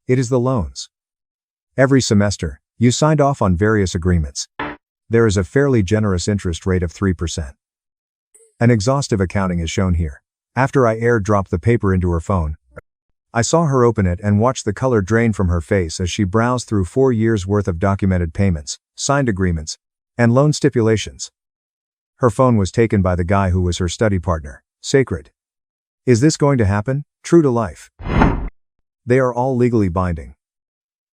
It is the loans. Every semester, you signed off on various agreements. There is a fairly generous interest rate of 3%. An exhaustive accounting is shown here. After I airdropped the paper into her phone, I saw her open it and watched the color drain from her face as she browsed through 4 years' worth of documented payments, signed agreements, and loan stipulations. Her phone was taken by the guy who was her study partner. Sacred. Is this going to happen? True to life. They are all legally binding.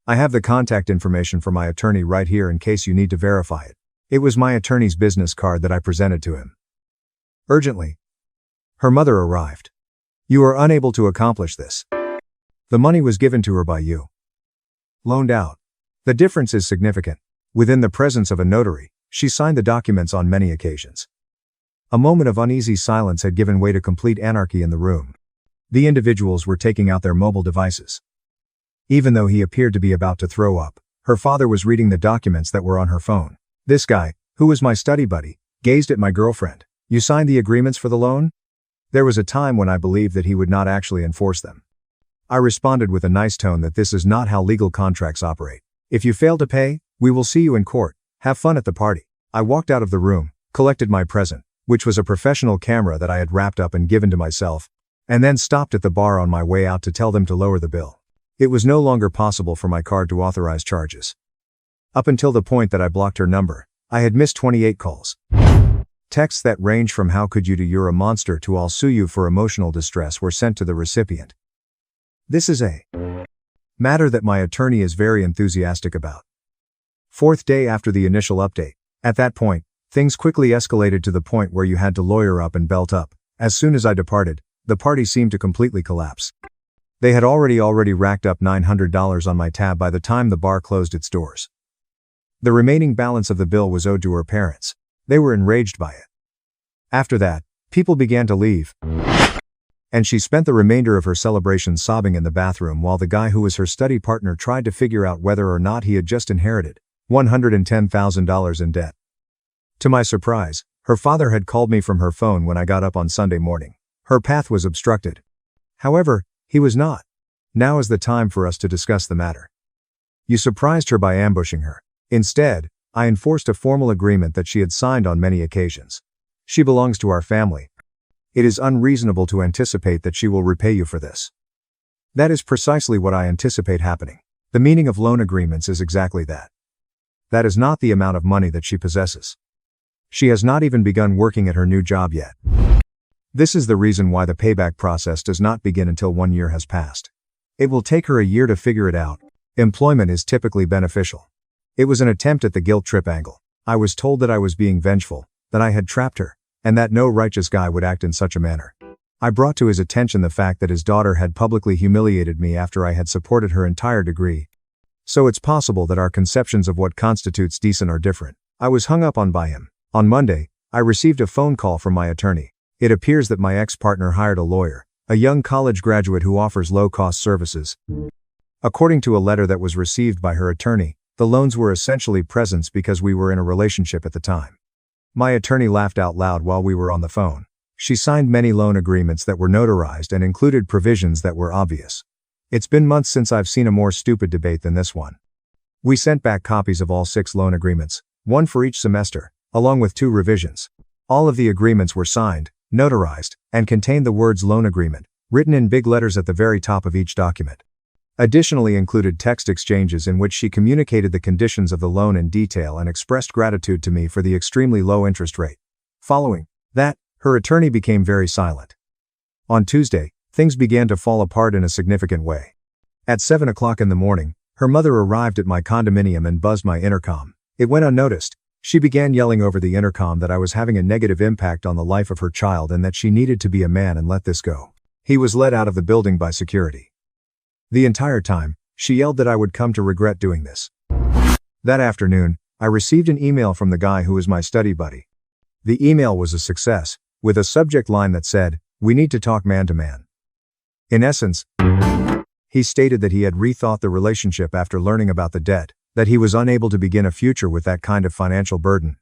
I have the contact information for my attorney right here in case you need to verify it. It was my attorney's business card that I presented to him. Urgently. Her mother arrived. You are unable to accomplish this. The money was given to her by you. Loaned out. The difference is significant. Within the presence of a notary, she signed the documents on many occasions. A moment of uneasy silence had given way to complete anarchy in the room. The individuals were taking out their mobile devices. Even though he appeared to be about to throw up, her father was reading the documents that were on her phone. This guy, who was my study buddy, gazed at my girlfriend. You signed the agreements for the loan? There was a time when I believed that he would not actually enforce them. I responded with a nice tone that this is not how legal contracts operate. If you fail to pay, we will see you in court. Have fun at the party. I walked out of the room, collected my present, which was a professional camera that I had wrapped up and given to myself, and then stopped at the bar on my way out to tell them to lower the bill. It was no longer possible for my card to authorize charges. Up until the point that I blocked her number, I had missed 28 calls. Texts that range from "how could you do, you're a monster" to "I'll sue you for emotional distress" were sent to the recipient. This is a matter that my attorney is very enthusiastic about. 4th day after the initial update. At that point, things quickly escalated to the point where you had to lawyer up and belt up. As soon as I departed, the party seemed to completely collapse. They had already racked up $900 on my tab by the time the bar closed its doors. The remaining balance of the bill was owed to her parents. They were enraged by it. After that, people began to leave, and she spent the remainder of her celebration sobbing in the bathroom while the guy who was her study partner tried to figure out whether or not he had just inherited $110,000 in debt. To my surprise, her father had called me from her phone when I got up on Sunday morning. Her path was obstructed. However, he was not. Now is the time for us to discuss the matter. You surprised her by ambushing her. Instead, I enforced a formal agreement that she had signed on many occasions. She belongs to our family. It is unreasonable to anticipate that she will repay you for this. That is precisely what I anticipate happening. The meaning of loan agreements is exactly that. That is not the amount of money that she possesses. She has not even begun working at her new job yet. This is the reason why the payback process does not begin until 1 year has passed. It will take her a year to figure it out. Employment is typically beneficial. It was an attempt at the guilt trip angle. I was told that I was being vengeful, that I had trapped her, and that no righteous guy would act in such a manner. I brought to his attention the fact that his daughter had publicly humiliated me after I had supported her entire degree. So it's possible that our conceptions of what constitutes decent are different. I was hung up on by him. On Monday, I received a phone call from my attorney. It appears that my ex-partner hired a lawyer, a young college graduate who offers low-cost services. According to a letter that was received by her attorney, the loans were essentially presents because we were in a relationship at the time. My attorney laughed out loud while we were on the phone. She signed many loan agreements that were notarized and included provisions that were obvious. It's been months since I've seen a more stupid debate than this one. We sent back copies of all 6 loan agreements, one for each semester, along with 2 revisions. All of the agreements were signed, notarized, and contained the words loan agreement, written in big letters at the very top of each document. Additionally included text exchanges in which she communicated the conditions of the loan in detail and expressed gratitude to me for the extremely low interest rate. Following that, her attorney became very silent. On Tuesday, things began to fall apart in a significant way. At 7 o'clock in the morning, her mother arrived at my condominium and buzzed my intercom. It went unnoticed. She began yelling over the intercom that I was having a negative impact on the life of her child and that she needed to be a man and let this go. He was led out of the building by security. The entire time, she yelled that I would come to regret doing this. That afternoon, I received an email from the guy who was my study buddy. The email was a success, with a subject line that said, "We need to talk man to man." In essence, he stated that he had rethought the relationship after learning about the debt, that he was unable to begin a future with that kind of financial burden,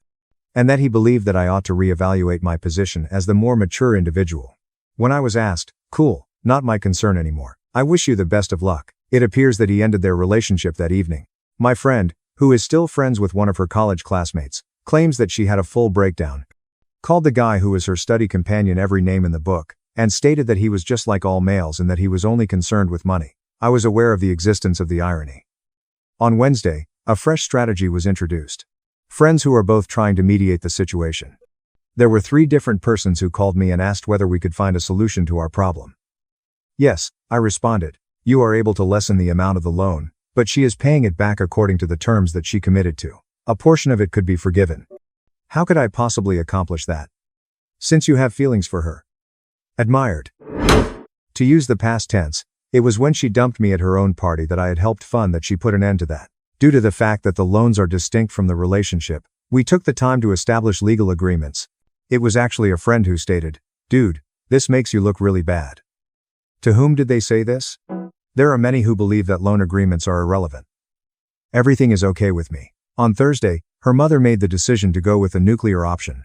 and that he believed that I ought to reevaluate my position as the more mature individual. When I was asked, "Cool, not my concern anymore. I wish you the best of luck," it appears that he ended their relationship that evening. My friend, who is still friends with one of her college classmates, claims that she had a full breakdown, called the guy who was her study companion every name in the book, and stated that he was just like all males and that he was only concerned with money. I was aware of the existence of the irony. On Wednesday, a fresh strategy was introduced. Friends who are both trying to mediate the situation. There were 3 different persons who called me and asked whether we could find a solution to our problem. Yes, I responded. You are able to lessen the amount of the loan, but she is paying it back according to the terms that she committed to. A portion of it could be forgiven. How could I possibly accomplish that? Since you have feelings for her. Admired. To use the past tense, it was when she dumped me at her own party that I had helped fund that she put an end to that. Due to the fact that the loans are distinct from the relationship, we took the time to establish legal agreements. It was actually a friend who stated, "Dude, this makes you look really bad." To whom did they say this? There are many who believe that loan agreements are irrelevant. Everything is okay with me. On Thursday, her mother made the decision to go with the nuclear option.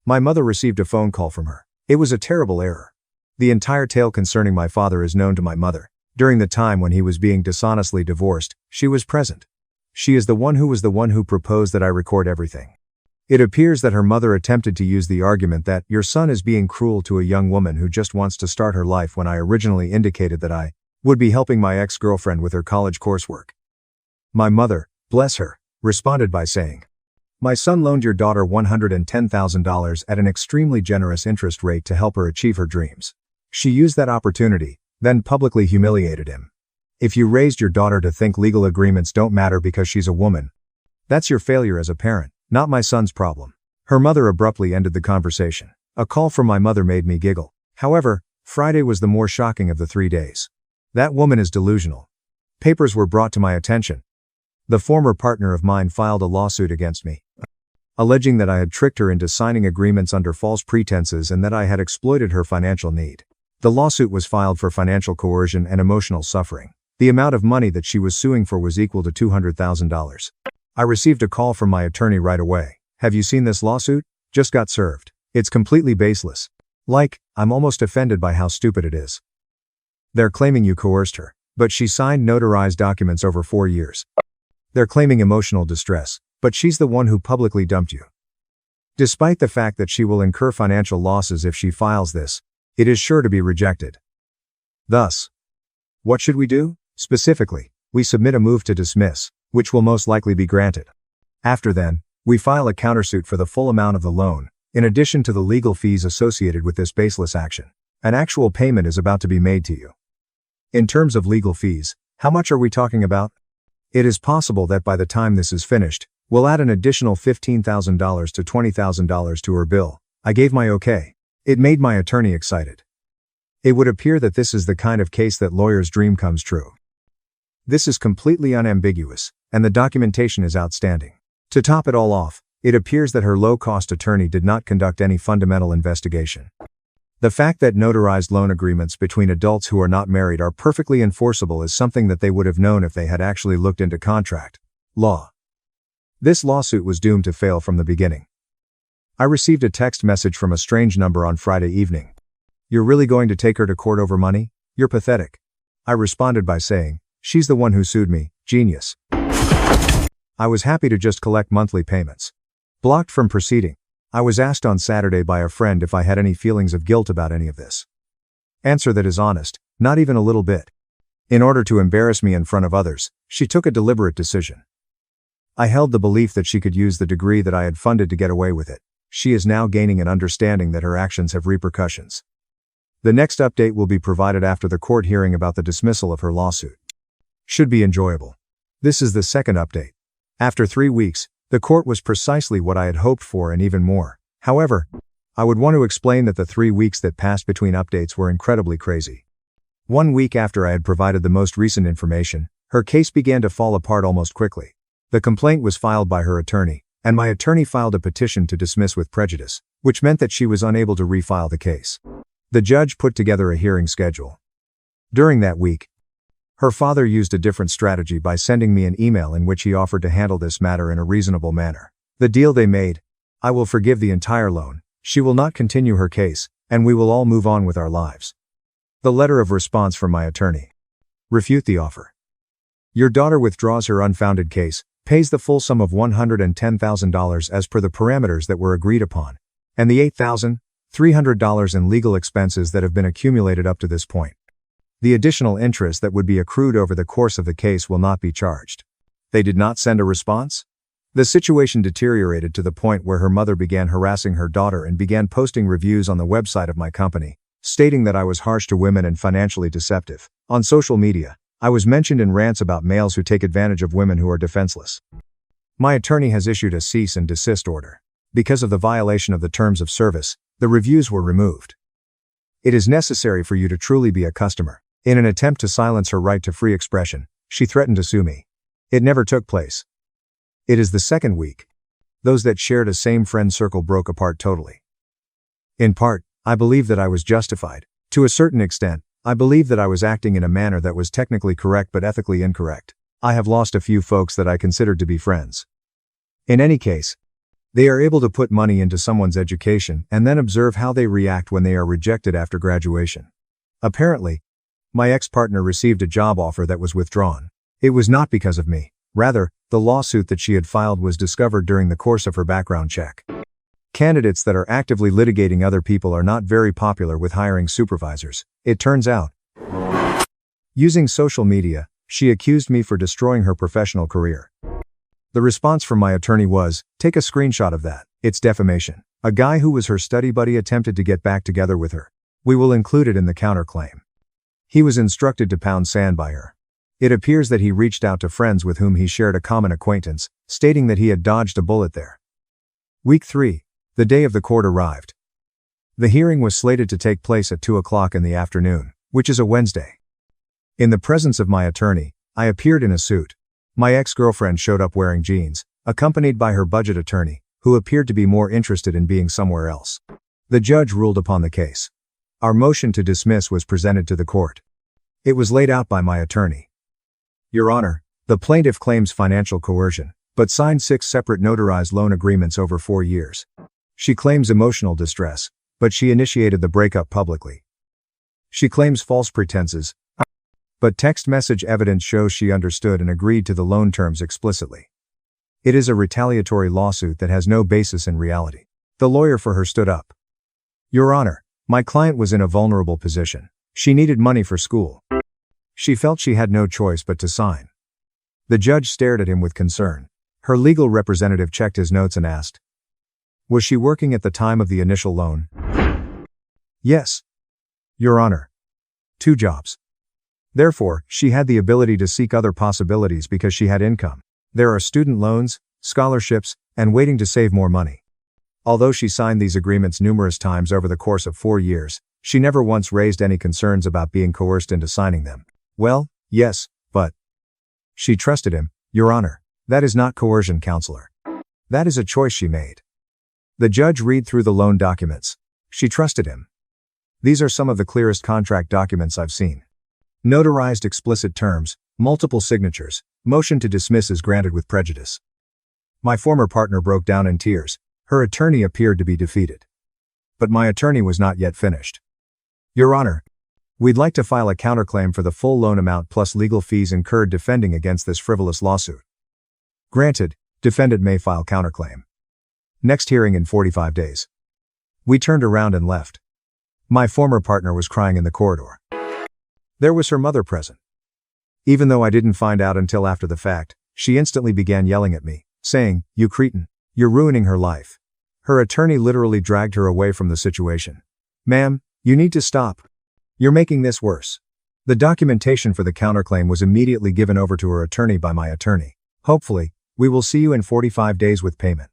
My mother received a phone call from her. It was a terrible error. The entire tale concerning my father is known to my mother. During the time when he was being dishonestly divorced, she was present. She is the one who proposed that I record everything. It appears that her mother attempted to use the argument that your son is being cruel to a young woman who just wants to start her life when I originally indicated that I would be helping my ex-girlfriend with her college coursework. My mother, bless her, responded by saying, "My son loaned your daughter $110,000 at an extremely generous interest rate to help her achieve her dreams. She used that opportunity, then publicly humiliated him. If you raised your daughter to think legal agreements don't matter because she's a woman, that's your failure as a parent, not my son's problem." Her mother abruptly ended the conversation. A call from my mother made me giggle. However, Friday was the more shocking of the 3 days. That woman is delusional. Papers were brought to my attention. The former partner of mine filed a lawsuit against me, alleging that I had tricked her into signing agreements under false pretenses and that I had exploited her financial need. The lawsuit was filed for financial coercion and emotional suffering. The amount of money that she was suing for was equal to $200,000. I received a call from my attorney right away. "Have you seen this lawsuit? Just got served. It's completely baseless. I'm almost offended by how stupid it is. They're claiming you coerced her, but she signed notarized documents over 4 years. They're claiming emotional distress, but she's the one who publicly dumped you. Despite the fact that she will incur financial losses if she files this, it is sure to be rejected. Thus, what should we do? Specifically, we submit a move to dismiss, which will most likely be granted. After then, we file a countersuit for the full amount of the loan, in addition to the legal fees associated with this baseless action. An actual payment is about to be made to you. In terms of legal fees, how much are we talking about? It is possible that by the time this is finished, we'll add an additional $15,000 to $20,000 to her bill. I gave my okay. It made my attorney excited. It would appear that this is the kind of case that lawyers' dream comes true. This is completely unambiguous, and the documentation is outstanding. To top it all off, it appears that her low-cost attorney did not conduct any fundamental investigation. The fact that notarized loan agreements between adults who are not married are perfectly enforceable is something that they would have known if they had actually looked into contract law. This lawsuit was doomed to fail from the beginning. I received a text message from a strange number on Friday evening. "You're really going to take her to court over money? You're pathetic." I responded by saying, "She's the one who sued me, genius." I was happy to just collect monthly payments. Blocked from proceeding. I was asked on Saturday by a friend if I had any feelings of guilt about any of this. Answer that is honest, not even a little bit. In order to embarrass me in front of others, she took a deliberate decision. I held the belief that she could use the degree that I had funded to get away with it. She is now gaining an understanding that her actions have repercussions. The next update will be provided after the court hearing about the dismissal of her lawsuit. Should be enjoyable. This is the second update. After 3 weeks, the court was precisely what I had hoped for and even more. However, I would want to explain that the 3 weeks that passed between updates were incredibly crazy. 1 week after I had provided the most recent information, her case began to fall apart almost quickly. The complaint was filed by her attorney, and my attorney filed a petition to dismiss with prejudice, which meant that she was unable to refile the case. The judge put together a hearing schedule. During that week, her father used a different strategy by sending me an email in which he offered to handle this matter in a reasonable manner. The deal they made: I will forgive the entire loan, she will not continue her case, and we will all move on with our lives. The letter of response from my attorney. Refute the offer. Your daughter withdraws her unfounded case, pays the full sum of $110,000 as per the parameters that were agreed upon, and the $8,300 in legal expenses that have been accumulated up to this point. The additional interest that would be accrued over the course of the case will not be charged. They did not send a response? The situation deteriorated to the point where her mother began harassing her daughter and began posting reviews on the website of my company, stating that I was harsh to women and financially deceptive. On social media, I was mentioned in rants about males who take advantage of women who are defenseless. My attorney has issued a cease and desist order. Because of the violation of the terms of service, the reviews were removed. It is necessary for you to truly be a customer. In an attempt to silence her right to free expression, she threatened to sue me. It never took place. It is the second week. Those that shared a same friend circle broke apart totally. In part, I believe that I was justified. To a certain extent, I believe that I was acting in a manner that was technically correct but ethically incorrect. I have lost a few folks that I considered to be friends. In any case, they are able to put money into someone's education and then observe how they react when they are rejected after graduation. Apparently, my ex-partner received a job offer that was withdrawn. It was not because of me. Rather, the lawsuit that she had filed was discovered during the course of her background check. Candidates that are actively litigating other people are not very popular with hiring supervisors, it turns out. Using social media, she accused me for destroying her professional career. The response from my attorney was, take a screenshot of that, it's defamation. A guy who was her study buddy attempted to get back together with her. We will include it in the counterclaim. He was instructed to pound sand by her. It appears that he reached out to friends with whom he shared a common acquaintance, stating that he had dodged a bullet there. Week 3. The day of the court arrived. The hearing was slated to take place at 2 o'clock in the afternoon, which is a Wednesday. In the presence of my attorney, I appeared in a suit. My ex-girlfriend showed up wearing jeans, accompanied by her budget attorney, who appeared to be more interested in being somewhere else. The judge ruled upon the case. Our motion to dismiss was presented to the court. It was laid out by my attorney. Your Honor, the plaintiff claims financial coercion, but signed 6 separate notarized loan agreements over 4 years. She claims emotional distress, but she initiated the breakup publicly. She claims false pretenses, but text message evidence shows she understood and agreed to the loan terms explicitly. It is a retaliatory lawsuit that has no basis in reality. The lawyer for her stood up. Your Honor, my client was in a vulnerable position. She needed money for school. She felt she had no choice but to sign. The judge stared at him with concern. Her legal representative checked his notes and asked, was she working at the time of the initial loan? Yes. Your Honor. 2 jobs. Therefore, she had the ability to seek other possibilities because she had income. There are student loans, scholarships, and waiting to save more money. Although she signed these agreements numerous times over the course of 4 years, she never once raised any concerns about being coerced into signing them. Well, yes, but she trusted him, Your Honor. That is not coercion, counselor. That is a choice she made. The judge read through the loan documents. She trusted him. These are some of the clearest contract documents I've seen. Notarized explicit terms, multiple signatures, motion to dismiss is granted with prejudice. My former partner broke down in tears. Her attorney appeared to be defeated. But my attorney was not yet finished. Your Honor, we'd like to file a counterclaim for the full loan amount plus legal fees incurred defending against this frivolous lawsuit. Granted, defendant may file counterclaim. Next hearing in 45 days. We turned around and left. My former partner was crying in the corridor. There was her mother present. Even though I didn't find out until after the fact, she instantly began yelling at me, saying, "You cretin, you're ruining her life." Her attorney literally dragged her away from the situation. "Ma'am, you need to stop. You're making this worse." The documentation for the counterclaim was immediately given over to her attorney by my attorney. "Hopefully, we will see you in 45 days with payment."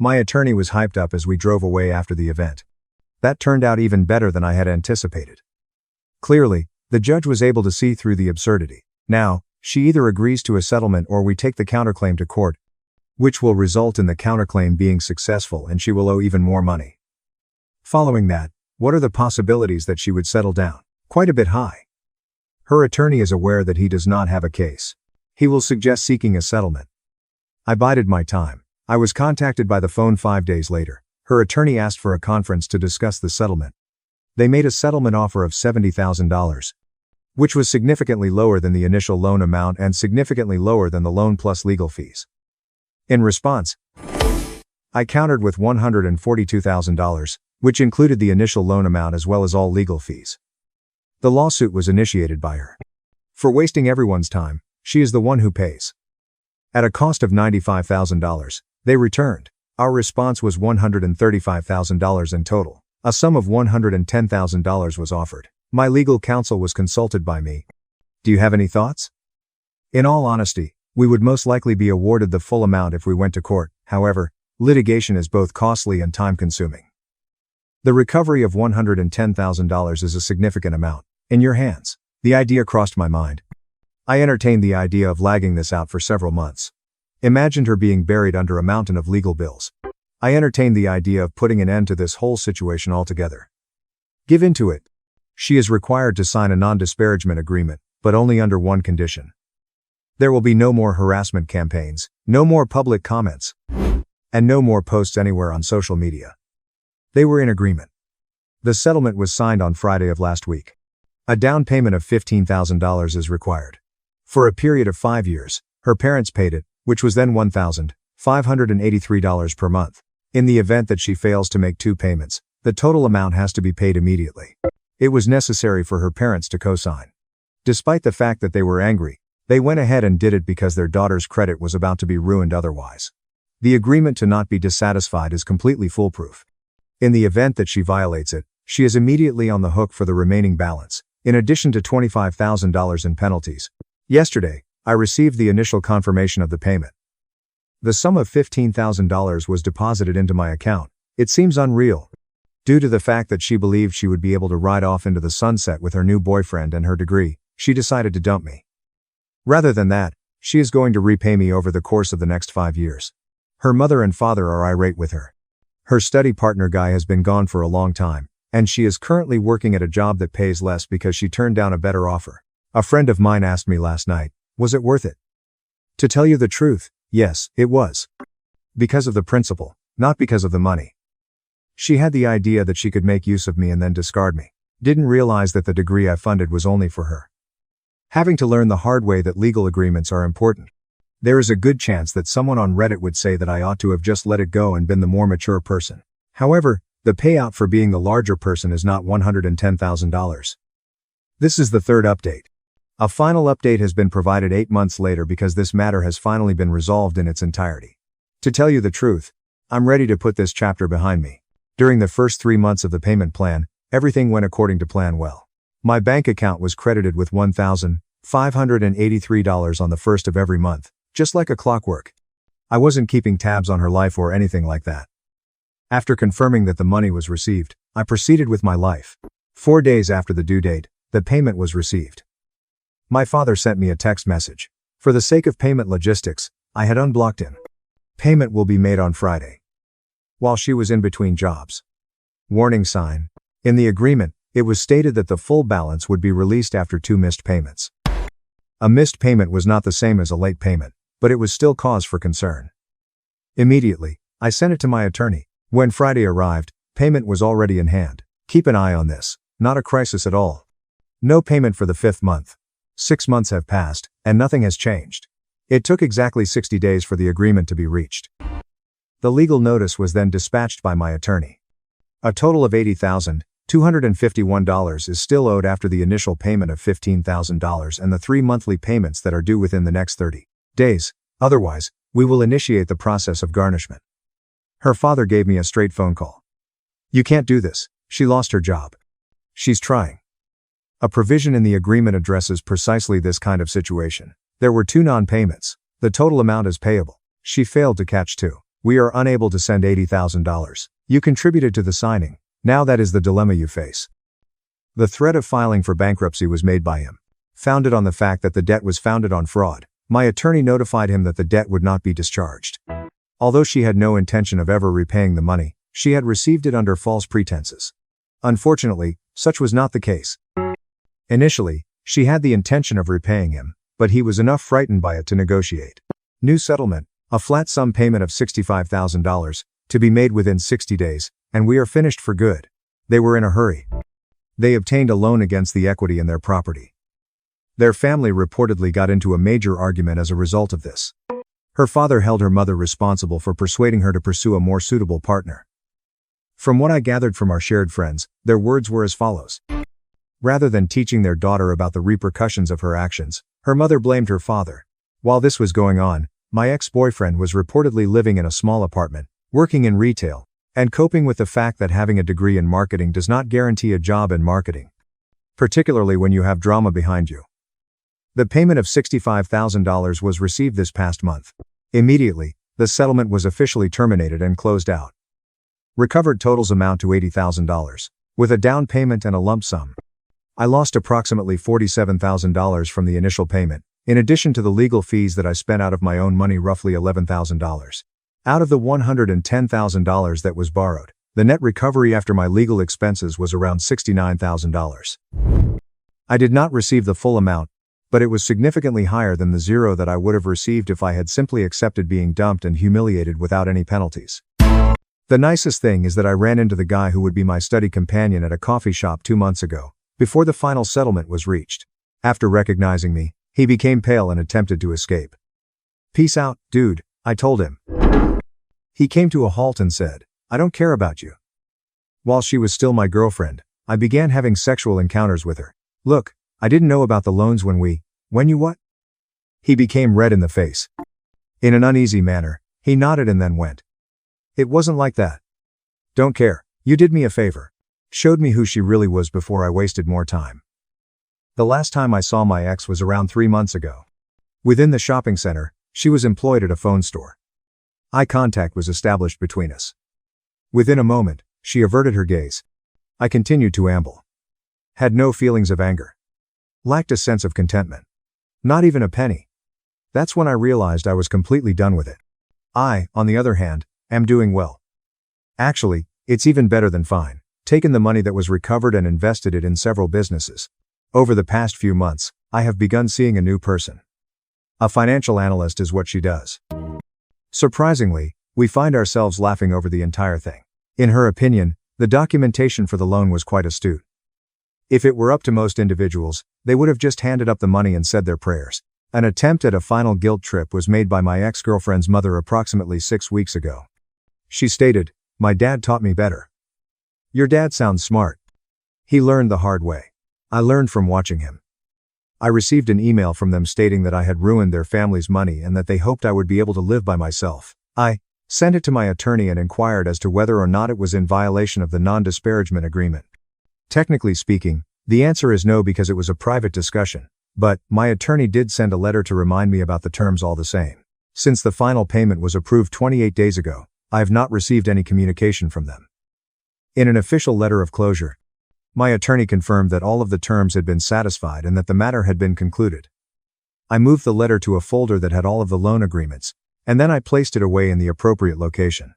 My attorney was hyped up as we drove away after the event. That turned out even better than I had anticipated. Clearly, the judge was able to see through the absurdity. Now, she either agrees to a settlement or we take the counterclaim to court, which will result in the counterclaim being successful and she will owe even more money. Following that, what are the possibilities that she would settle down? Quite a bit high. Her attorney is aware that he does not have a case. He will suggest seeking a settlement. I bided my time. I was contacted by the phone 5 days later. Her attorney asked for a conference to discuss the settlement. They made a settlement offer of $70,000, which was significantly lower than the initial loan amount and significantly lower than the loan plus legal fees. In response, I countered with $142,000, which included the initial loan amount as well as all legal fees. The lawsuit was initiated by her. For wasting everyone's time, she is the one who pays. At a cost of $95,000, they returned. Our response was $135,000 in total. A sum of $110,000 was offered. My legal counsel was consulted by me. Do you have any thoughts? In all honesty, we would most likely be awarded the full amount if we went to court. However, litigation is both costly and time-consuming. The recovery of $110,000 is a significant amount. In your hands. The idea crossed my mind. I entertained the idea of lagging this out for several months. Imagined her being buried under a mountain of legal bills. I entertained the idea of putting an end to this whole situation altogether. Give in to it. She is required to sign a non-disparagement agreement, but only under one condition. There will be no more harassment campaigns, no more public comments, and no more posts anywhere on social media. They were in agreement. The settlement was signed on Friday of last week. A down payment of $15,000 is required. For a period of 5 years, her parents paid it, which was then $1,583 per month. In the event that she fails to make 2 payments, the total amount has to be paid immediately. It was necessary for her parents to co-sign. Despite the fact that they were angry, they went ahead and did it because their daughter's credit was about to be ruined otherwise. The agreement to not be dissatisfied is completely foolproof. In the event that she violates it, she is immediately on the hook for the remaining balance, in addition to $25,000 in penalties. Yesterday, I received the initial confirmation of the payment. The sum of $15,000 was deposited into my account. It seems unreal. Due to the fact that she believed she would be able to ride off into the sunset with her new boyfriend and her degree, she decided to dump me. Rather than that, she is going to repay me over the course of the next 5 years. Her mother and father are irate with her. Her study partner guy has been gone for a long time, and she is currently working at a job that pays less because she turned down a better offer. A friend of mine asked me last night, was it worth it? To tell you the truth, yes, it was. Because of the principle, not because of the money. She had the idea that she could make use of me and then discard me. Didn't realize that the degree I funded was only for her. Having to learn the hard way that legal agreements are important. There is a good chance that someone on Reddit would say that I ought to have just let it go and been the more mature person. However, the payout for being the larger person is not $110,000. This is the third update. A final update has been provided 8 months later because this matter has finally been resolved in its entirety. To tell you the truth, I'm ready to put this chapter behind me. During the first 3 months of the payment plan, everything went according to plan well. My bank account was credited with $1,583 on the first of every month, just like a clockwork. I wasn't keeping tabs on her life or anything like that. After confirming that the money was received, I proceeded with my life. 4 days after the due date, the payment was received. My father sent me a text message. For the sake of payment logistics, I had unblocked him. Payment will be made on Friday. While she was in between jobs. Warning sign. In the agreement, it was stated that the full balance would be released after 2 missed payments. A missed payment was not the same as a late payment, but it was still cause for concern. Immediately, I sent it to my attorney. When Friday arrived, payment was already in hand. Keep an eye on this. Not a crisis at all. No payment for the 5th month. 6 months have passed, and nothing has changed. It took exactly 60 days for the agreement to be reached. The legal notice was then dispatched by my attorney. A total of $80,251 is still owed after the initial payment of $15,000 and the 3 monthly payments that are due within the next 30 days. Otherwise, we will initiate the process of garnishment. Her father gave me a straight phone call. You can't do this. She lost her job. She's trying. A provision in the agreement addresses precisely this kind of situation. There were 2 non-payments. The total amount is payable. She failed to catch 2. We are unable to send $80,000. You contributed to the signing. Now that is the dilemma you face. The threat of filing for bankruptcy was made by him. Founded on the fact that the debt was founded on fraud, my attorney notified him that the debt would not be discharged. Although she had no intention of ever repaying the money, she had received it under false pretenses. Unfortunately, such was not the case. Initially, she had the intention of repaying him, but he was enough frightened by it to negotiate. New settlement, a flat sum payment of $65,000, to be made within 60 days, and we are finished for good. They were in a hurry. They obtained a loan against the equity in their property. Their family reportedly got into a major argument as a result of this. Her father held her mother responsible for persuading her to pursue a more suitable partner. From what I gathered from our shared friends, their words were as follows. Rather than teaching their daughter about the repercussions of her actions, her mother blamed her father. While this was going on, my ex-boyfriend was reportedly living in a small apartment, working in retail, and coping with the fact that having a degree in marketing does not guarantee a job in marketing, particularly when you have drama behind you. The payment of $65,000 was received this past month. Immediately, the settlement was officially terminated and closed out. Recovered totals amount to $80,000, with a down payment and a lump sum. I lost approximately $47,000 from the initial payment, in addition to the legal fees that I spent out of my own money, roughly $11,000. Out of the $110,000 that was borrowed, the net recovery after my legal expenses was around $69,000. I did not receive the full amount, but it was significantly higher than the zero that I would have received if I had simply accepted being dumped and humiliated without any penalties. The nicest thing is that I ran into the guy who would be my study companion at a coffee shop 2 months ago, before the final settlement was reached. After recognizing me, he became pale and attempted to escape. Peace out, dude, I told him. He came to a halt and said, I don't care about you. While she was still my girlfriend, I began having sexual encounters with her. Look, I didn't know about the loans when you what? He became red in the face. In an uneasy manner, he nodded and then went. It wasn't like that. Don't care, you did me a favor. Showed me who she really was before I wasted more time. The last time I saw my ex was around 3 months ago. Within the shopping center, she was employed at a phone store. Eye contact was established between us. Within a moment, she averted her gaze. I continued to amble. Had no feelings of anger. Lacked a sense of contentment. Not even a penny. That's when I realized I was completely done with it. I, on the other hand, am doing well. Actually, it's even better than fine. Taken the money that was recovered and invested it in several businesses. Over the past few months, I have begun seeing a new person. A financial analyst is what she does. Surprisingly, we find ourselves laughing over the entire thing. In her opinion, the documentation for the loan was quite astute. If it were up to most individuals, they would have just handed up the money and said their prayers. An attempt at a final guilt trip was made by my ex-girlfriend's mother approximately 6 weeks ago. She stated, "My dad taught me better." Your dad sounds smart. He learned the hard way. I learned from watching him. I received an email from them stating that I had ruined their family's money and that they hoped I would be able to live by myself. I sent it to my attorney and inquired as to whether or not it was in violation of the non-disparagement agreement. Technically speaking, the answer is no because it was a private discussion, but my attorney did send a letter to remind me about the terms all the same. Since the final payment was approved 28 days ago, I have not received any communication from them. In an official letter of closure, my attorney confirmed that all of the terms had been satisfied and that the matter had been concluded. I moved the letter to a folder that had all of the loan agreements, and then I placed it away in the appropriate location.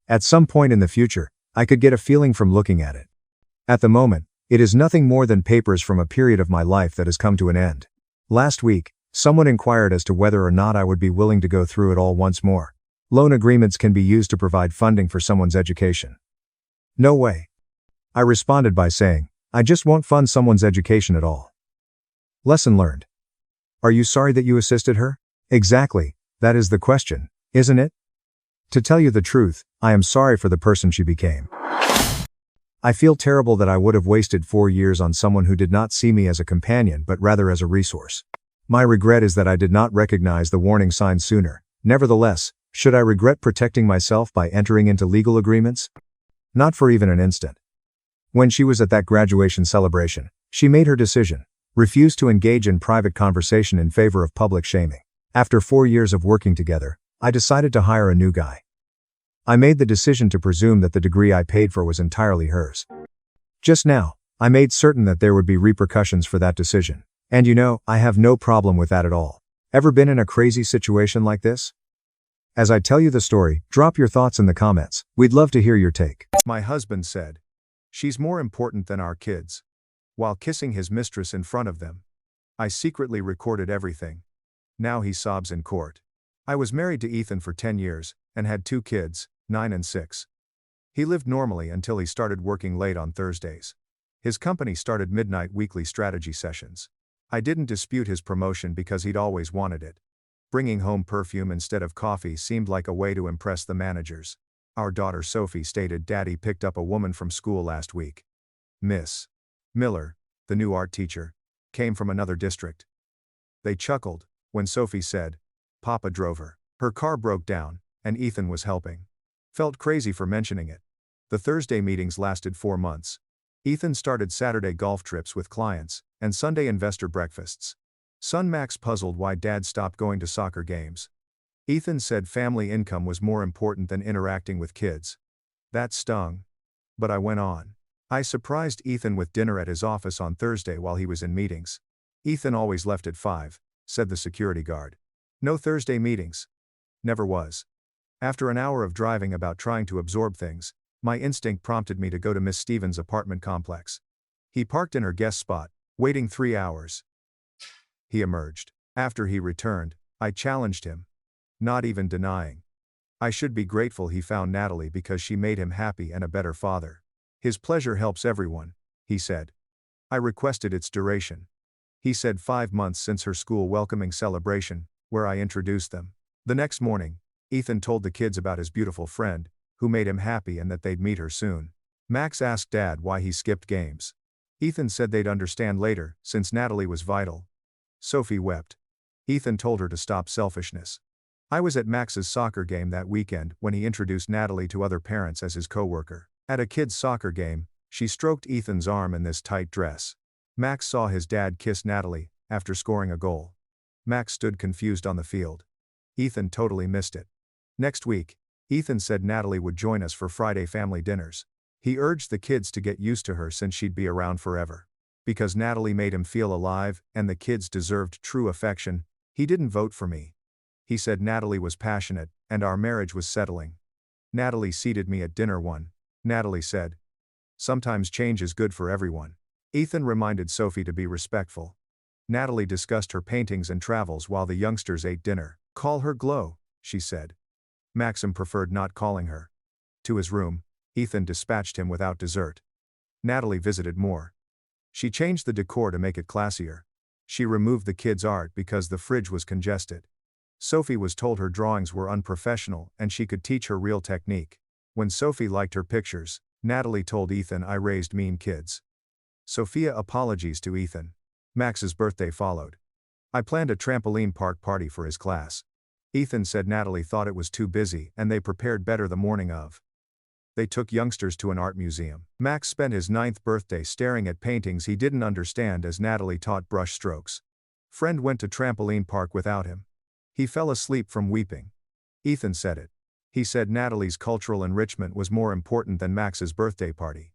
At some point in the future, I could get a feeling from looking at it. At the moment, it is nothing more than papers from a period of my life that has come to an end. Last week, someone inquired as to whether or not I would be willing to go through it all once more. Loan agreements can be used to provide funding for someone's education. No way. I responded by saying, I just won't fund someone's education at all. Lesson learned. Are you sorry that you assisted her? Exactly, that is the question, isn't it? To tell you the truth, I am sorry for the person she became. I feel terrible that I would have wasted 4 years on someone who did not see me as a companion but rather as a resource. My regret is that I did not recognize the warning signs sooner. Nevertheless, should I regret protecting myself by entering into legal agreements? Not for even an instant. When she was at that graduation celebration, she made her decision, refused to engage in private conversation in favor of public shaming. After 4 years of working together, I decided to hire a new guy. I made the decision to presume that the degree I paid for was entirely hers. Just now, I made certain that there would be repercussions for that decision. And I have no problem with that at all. Ever been in a crazy situation like this? As I tell you the story, drop your thoughts in the comments. We'd love to hear your take. My husband said, "She's more important than our kids." While kissing his mistress in front of them. I secretly recorded everything. Now he sobs in court. I was married to Ethan for 10 years, and had 2 kids, 9 and 6. He lived normally until he started working late on Thursdays. His company started midnight weekly strategy sessions. I didn't dispute his promotion because he'd always wanted it. Bringing home perfume instead of coffee seemed like a way to impress the managers. Our daughter Sophie stated Daddy picked up a woman from school last week. Miss Miller, the new art teacher, came from another district. They chuckled when Sophie said, Papa drove her. Her car broke down, and Ethan was helping. Felt crazy for mentioning it. The Thursday meetings lasted 4 months. Ethan started Saturday golf trips with clients, and Sunday investor breakfasts. Son Max puzzled why Dad stopped going to soccer games. Ethan said family income was more important than interacting with kids. That stung. But I went on. I surprised Ethan with dinner at his office on Thursday while he was in meetings. Ethan always left at 5, said the security guard. No Thursday meetings. Never was. After an hour of driving about trying to absorb things, my instinct prompted me to go to Miss Stevens' apartment complex. He parked in her guest spot, waiting 3 hours. He emerged. After he returned, I challenged him. Not even denying. I should be grateful he found Natalie because she made him happy and a better father. His pleasure helps everyone, he said. I requested its duration. He said 5 months since her school welcoming celebration, where I introduced them. The next morning, Ethan told the kids about his beautiful friend, who made him happy and that they'd meet her soon. Max asked Dad why he skipped games. Ethan said they'd understand later, since Natalie was vital. Sophie wept. Ethan told her to stop selfishness. I was at Max's soccer game that weekend when he introduced Natalie to other parents as his co-worker. At a kid's soccer game, she stroked Ethan's arm in this tight dress. Max saw his dad kiss Natalie, after scoring a goal. Max stood confused on the field. Ethan totally missed it. Next week, Ethan said Natalie would join us for Friday family dinners. He urged the kids to get used to her since she'd be around forever. Because Natalie made him feel alive, and the kids deserved true affection, he didn't vote for me. He said Natalie was passionate, and our marriage was settling. Natalie seated me at dinner one. Natalie said, "Sometimes change is good for everyone." Ethan reminded Sophie to be respectful. Natalie discussed her paintings and travels while the youngsters ate dinner. "Call her Glow," she said. Maxim preferred not calling her. To his room, Ethan dispatched him without dessert. Natalie visited more. She changed the decor to make it classier. She removed the kids' art because the fridge was congested. Sophie was told her drawings were unprofessional and she could teach her real technique. When Sophie liked her pictures, Natalie told Ethan I raised mean kids. Sophia apologies to Ethan. Max's birthday followed. I planned a trampoline park party for his class. Ethan said Natalie thought it was too busy and they prepared better the morning of. They took youngsters to an art museum. Max spent his 9th birthday staring at paintings he didn't understand as Natalie taught brush strokes. Friend went to trampoline park without him. He fell asleep from weeping. Ethan said it. He said Natalie's cultural enrichment was more important than Max's birthday party.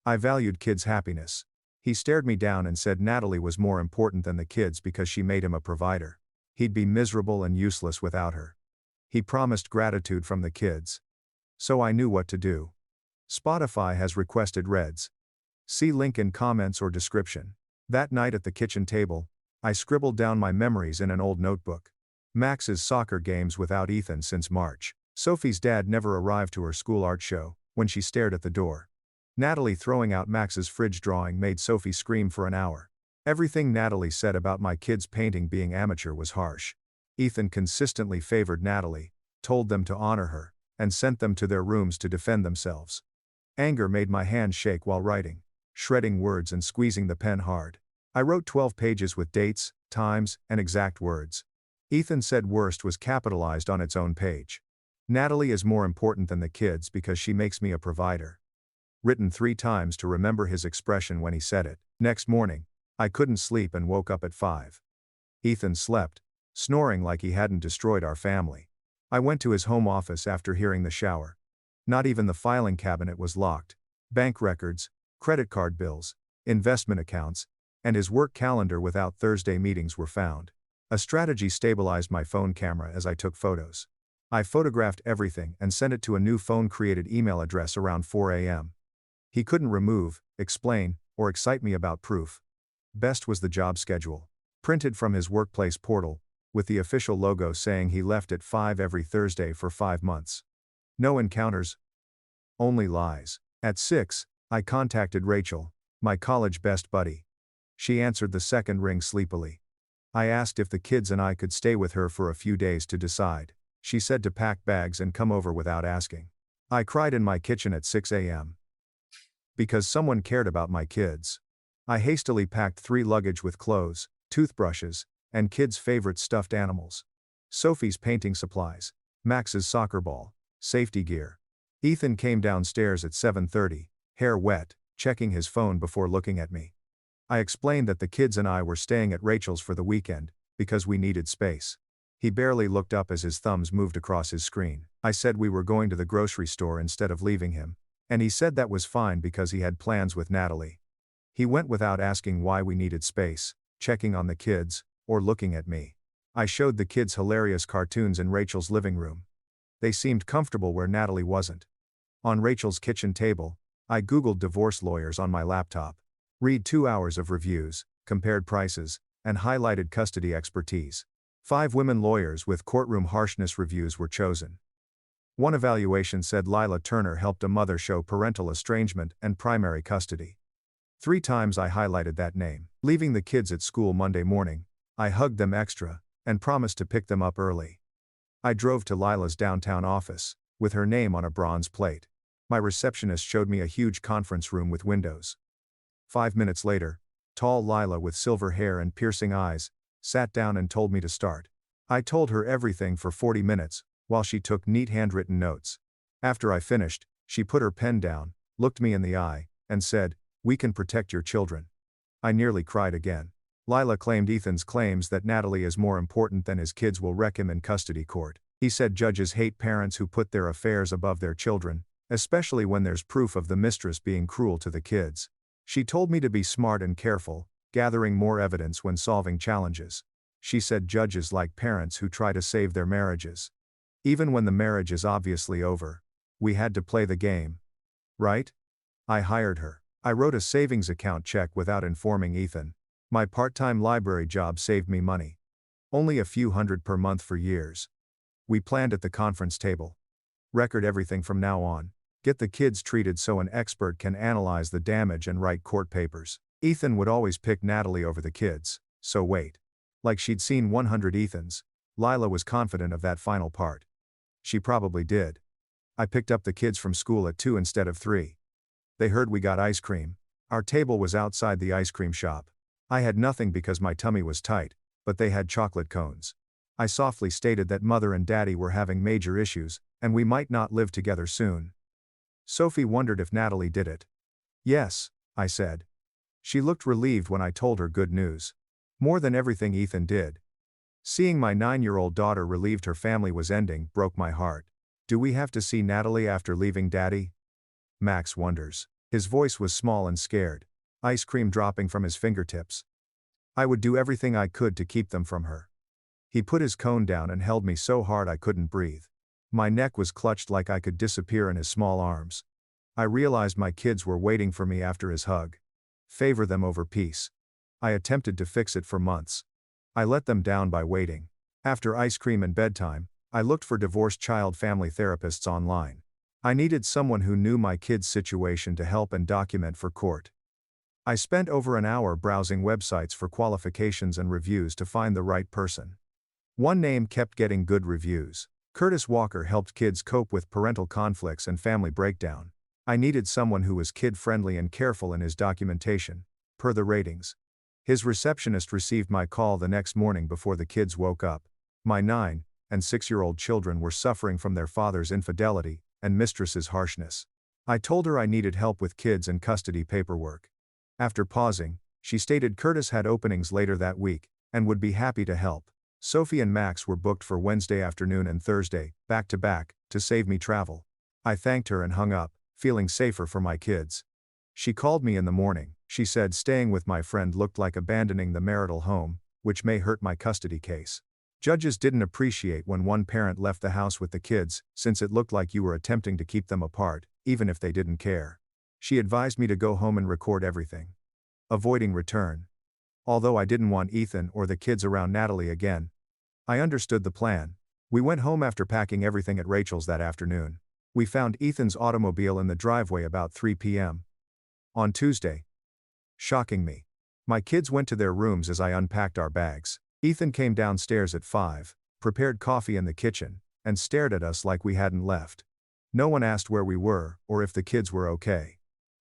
I valued kids' happiness. He stared me down and said Natalie was more important than the kids because she made him a provider. He'd be miserable and useless without her. He promised gratitude from the kids. So I knew what to do. Spotify has requested Reds. See link in comments or description. That night at the kitchen table, I scribbled down my memories in an old notebook. Max's soccer games without Ethan since March. Sophie's dad never arrived to her school art show, when she stared at the door. Natalie throwing out Max's fridge drawing made Sophie scream for an hour. Everything Natalie said about my kids' painting being amateur was harsh. Ethan consistently favored Natalie, told them to honor her. and sent them to their rooms to defend themselves. Anger made my hands shake while writing, shredding words and squeezing the pen hard. I wrote 12 pages with dates, times, and exact words. Ethan said worst was capitalized on its own page. Natalie is more important than the kids because she makes me a provider. Written 3 times to remember his expression when he said it. Next morning, I couldn't sleep and woke up at 5. Ethan slept, snoring like he hadn't destroyed our family. I went to his home office after hearing the shower. Not even the filing cabinet was locked. Bank records, credit card bills, investment accounts, and his work calendar without Thursday meetings were found. A strategy stabilized my phone camera as I took photos. I photographed everything and sent it to a new phone-created email address around 4 a.m. He couldn't remove, explain, or excite me about proof. Best was the job schedule, printed from his workplace portal, with the official logo saying he left at 5 every Thursday for 5 months. No encounters. Only lies. At 6, I contacted Rachel, my college best buddy. She answered the second ring sleepily. I asked if the kids and I could stay with her for a few days to decide. She said to pack bags and come over without asking. I cried in my kitchen at 6 a.m. because someone cared about my kids. I hastily packed 3 luggage with clothes, toothbrushes, and kids' favorite stuffed animals. Sophie's painting supplies, Max's soccer ball, safety gear. Ethan came downstairs at 7:30, hair wet, checking his phone before looking at me. I explained that the kids and I were staying at Rachel's for the weekend, because we needed space. He barely looked up as his thumbs moved across his screen. I said we were going to the grocery store instead of leaving him, and he said that was fine because he had plans with Natalie. He went without asking why we needed space, checking on the kids, or looking at me. I showed the kids hilarious cartoons in Rachel's living room. They seemed comfortable where Natalie wasn't. On Rachel's kitchen table, I Googled divorce lawyers on my laptop. Read 2 hours of reviews, compared prices, and highlighted custody expertise. 5 women lawyers with courtroom harshness reviews were chosen. One evaluation said Lila Turner helped a mother show parental estrangement and primary custody. 3 times I highlighted that name. Leaving the kids at school Monday morning, I hugged them extra, and promised to pick them up early. I drove to Lila's downtown office, with her name on a bronze plate. My receptionist showed me a huge conference room with windows. 5 minutes later, tall Lila with silver hair and piercing eyes, sat down and told me to start. I told her everything for 40 minutes, while she took neat handwritten notes. After I finished, she put her pen down, looked me in the eye, and said, "We can protect your children." I nearly cried again. Lila claimed Ethan's claims that Natalie is more important than his kids will wreck him in custody court. He said judges hate parents who put their affairs above their children, especially when there's proof of the mistress being cruel to the kids. She told me to be smart and careful, gathering more evidence when solving challenges. She said judges like parents who try to save their marriages. Even when the marriage is obviously over. We had to play the game. Right? I hired her. I wrote a savings account check without informing Ethan. My part-time library job saved me money. Only a few hundred per month for years. We planned at the conference table. Record everything from now on. Get the kids treated so an expert can analyze the damage and write court papers. Ethan would always pick Natalie over the kids, so wait. Like she'd seen 100 Ethans, Lila was confident of that final part. She probably did. I picked up the kids from school at 2 instead of 3. They heard we got ice cream. Our table was outside the ice cream shop. I had nothing because my tummy was tight, but they had chocolate cones. I softly stated that Mother and Daddy were having major issues, and we might not live together soon. Sophie wondered if Natalie did it. Yes, I said. She looked relieved when I told her good news. More than everything Ethan did. Seeing my 9-year-old daughter relieved her family was ending broke my heart. Do we have to see Natalie after leaving Daddy? Max wonders. His voice was small and scared, ice cream dropping from his fingertips. I would do everything I could to keep them from her. He put his cone down and held me so hard I couldn't breathe. My neck was clutched like I could disappear in his small arms. I realized my kids were waiting for me after his hug. Favor them over peace. I attempted to fix it for months. I let them down by waiting. After ice cream and bedtime, I looked for divorced child family therapists online. I needed someone who knew my kids' situation to help and document for court. I spent over an hour browsing websites for qualifications and reviews to find the right person. One name kept getting good reviews. Curtis Walker helped kids cope with parental conflicts and family breakdown. I needed someone who was kid-friendly and careful in his documentation, per the ratings. His receptionist received my call the next morning before the kids woke up. My 9 and 6-year-old children were suffering from their father's infidelity and mistress's harshness. I told her I needed help with kids and custody paperwork. After pausing, she stated Curtis had openings later that week and would be happy to help. Sophie and Max were booked for Wednesday afternoon and Thursday, back to back, to save me travel. I thanked her and hung up, feeling safer for my kids. She called me in the morning. She said staying with my friend looked like abandoning the marital home, which may hurt my custody case. Judges didn't appreciate when one parent left the house with the kids, since it looked like you were attempting to keep them apart, even if they didn't care. She advised me to go home and record everything. Avoiding return. Although I didn't want Ethan or the kids around Natalie again, I understood the plan. We went home after packing everything at Rachel's that afternoon. We found Ethan's automobile in the driveway about 3 p.m. on Tuesday. Shocking me. My kids went to their rooms as I unpacked our bags. Ethan came downstairs at 5, prepared coffee in the kitchen, and stared at us like we hadn't left. No one asked where we were or if the kids were okay.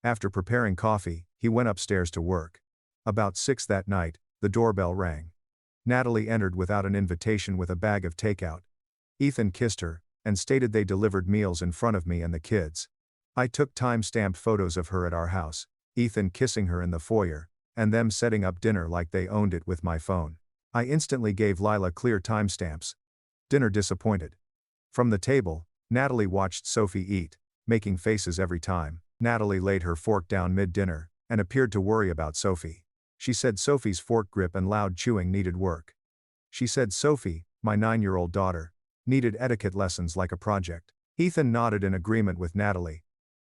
After preparing coffee, he went upstairs to work. About 6 that night, the doorbell rang. Natalie entered without an invitation with a bag of takeout. Ethan kissed her and stated they delivered meals in front of me and the kids. I took time-stamped photos of her at our house, Ethan kissing her in the foyer, and them setting up dinner like they owned it with my phone. I instantly gave Lila clear timestamps. Dinner disappointed. From the table, Natalie watched Sophie eat, making faces every time. Natalie laid her fork down mid-dinner and appeared to worry about Sophie. She said Sophie's fork grip and loud chewing needed work. She said Sophie, my 9-year-old daughter, needed etiquette lessons like a project. Ethan nodded in agreement with Natalie,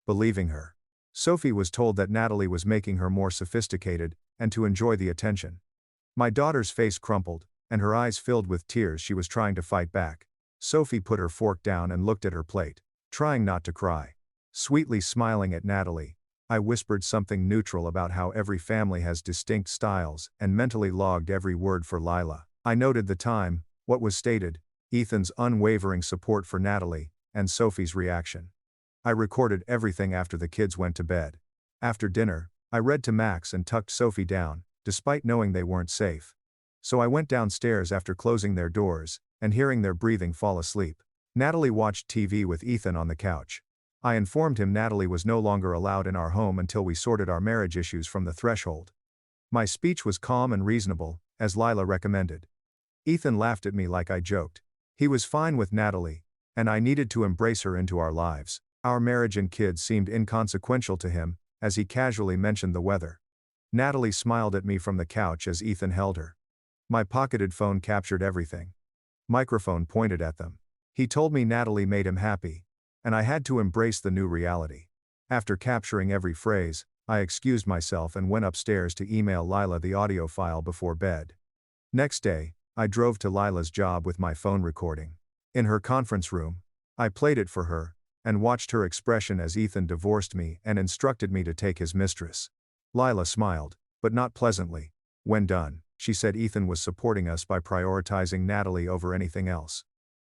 believing her. Sophie was told that Natalie was making her more sophisticated and to enjoy the attention. My daughter's face crumpled, and her eyes filled with tears. She was trying to fight back. Sophie put her fork down and looked at her plate, trying not to cry. Sweetly smiling at Natalie, I whispered something neutral about how every family has distinct styles and mentally logged every word for Lila. I noted the time, what was stated, Ethan's unwavering support for Natalie, and Sophie's reaction. I recorded everything after the kids went to bed. After dinner, I read to Max and tucked Sophie down, despite knowing they weren't safe. So I went downstairs after closing their doors and hearing their breathing fall asleep. Natalie watched TV with Ethan on the couch. I informed him Natalie was no longer allowed in our home until we sorted our marriage issues from the threshold. My speech was calm and reasonable, as Lila recommended. Ethan laughed at me like I joked. He was fine with Natalie, and I needed to embrace her into our lives. Our marriage and kids seemed inconsequential to him, as he casually mentioned the weather. Natalie smiled at me from the couch as Ethan held her. My pocketed phone captured everything. Microphone pointed at them. He told me Natalie made him happy, and I had to embrace the new reality. After capturing every phrase, I excused myself and went upstairs to email Lila the audio file before bed. Next day, I drove to Lila's job with my phone recording. In her conference room, I played it for her, and watched her expression as Ethan divorced me and instructed me to take his mistress. Lila smiled, but not pleasantly. When done, she said Ethan was supporting us by prioritizing Natalie over anything else.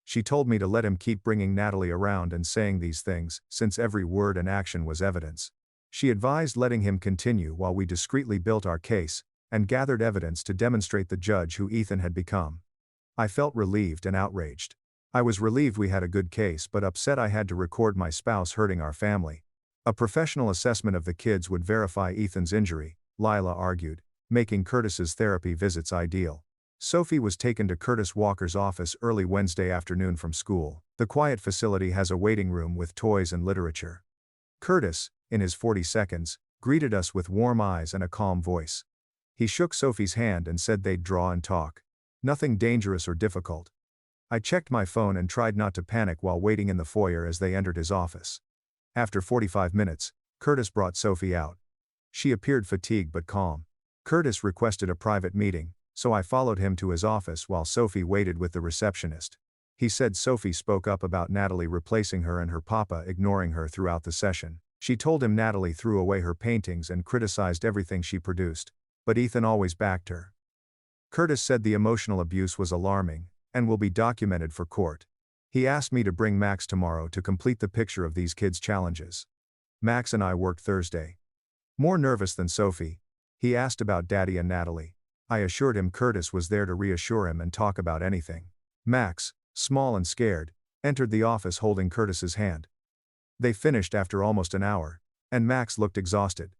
She told me to let him keep bringing Natalie around and saying these things, since every word and action was evidence. She advised letting him continue while we discreetly built our case, and gathered evidence to demonstrate the judge who Ethan had become. I felt relieved and outraged. I was relieved we had a good case but upset I had to record my spouse hurting our family. A professional assessment of the kids would verify Ethan's injury, Lila argued, making Curtis's therapy visits ideal. Sophie was taken to Curtis Walker's office early Wednesday afternoon from school. The quiet facility has a waiting room with toys and literature. Curtis, in his 40 seconds, greeted us with warm eyes and a calm voice. He shook Sophie's hand and said they'd draw and talk. Nothing dangerous or difficult. I checked my phone and tried not to panic while waiting in the foyer as they entered his office. After 45 minutes, Curtis brought Sophie out. She appeared fatigued but calm. Curtis requested a private meeting, so I followed him to his office while Sophie waited with the receptionist. He said Sophie spoke up about Natalie replacing her and her papa ignoring her throughout the session. She told him Natalie threw away her paintings and criticized everything she produced, but Ethan always backed her. Curtis said the emotional abuse was alarming and will be documented for court. He asked me to bring Max tomorrow to complete the picture of these kids' challenges. Max and I worked Thursday. More nervous than Sophie, he asked about Daddy and Natalie. I assured him Curtis was there to reassure him and talk about anything. Max, small and scared, entered the office holding Curtis's hand. They finished after almost an hour, and Max looked exhausted.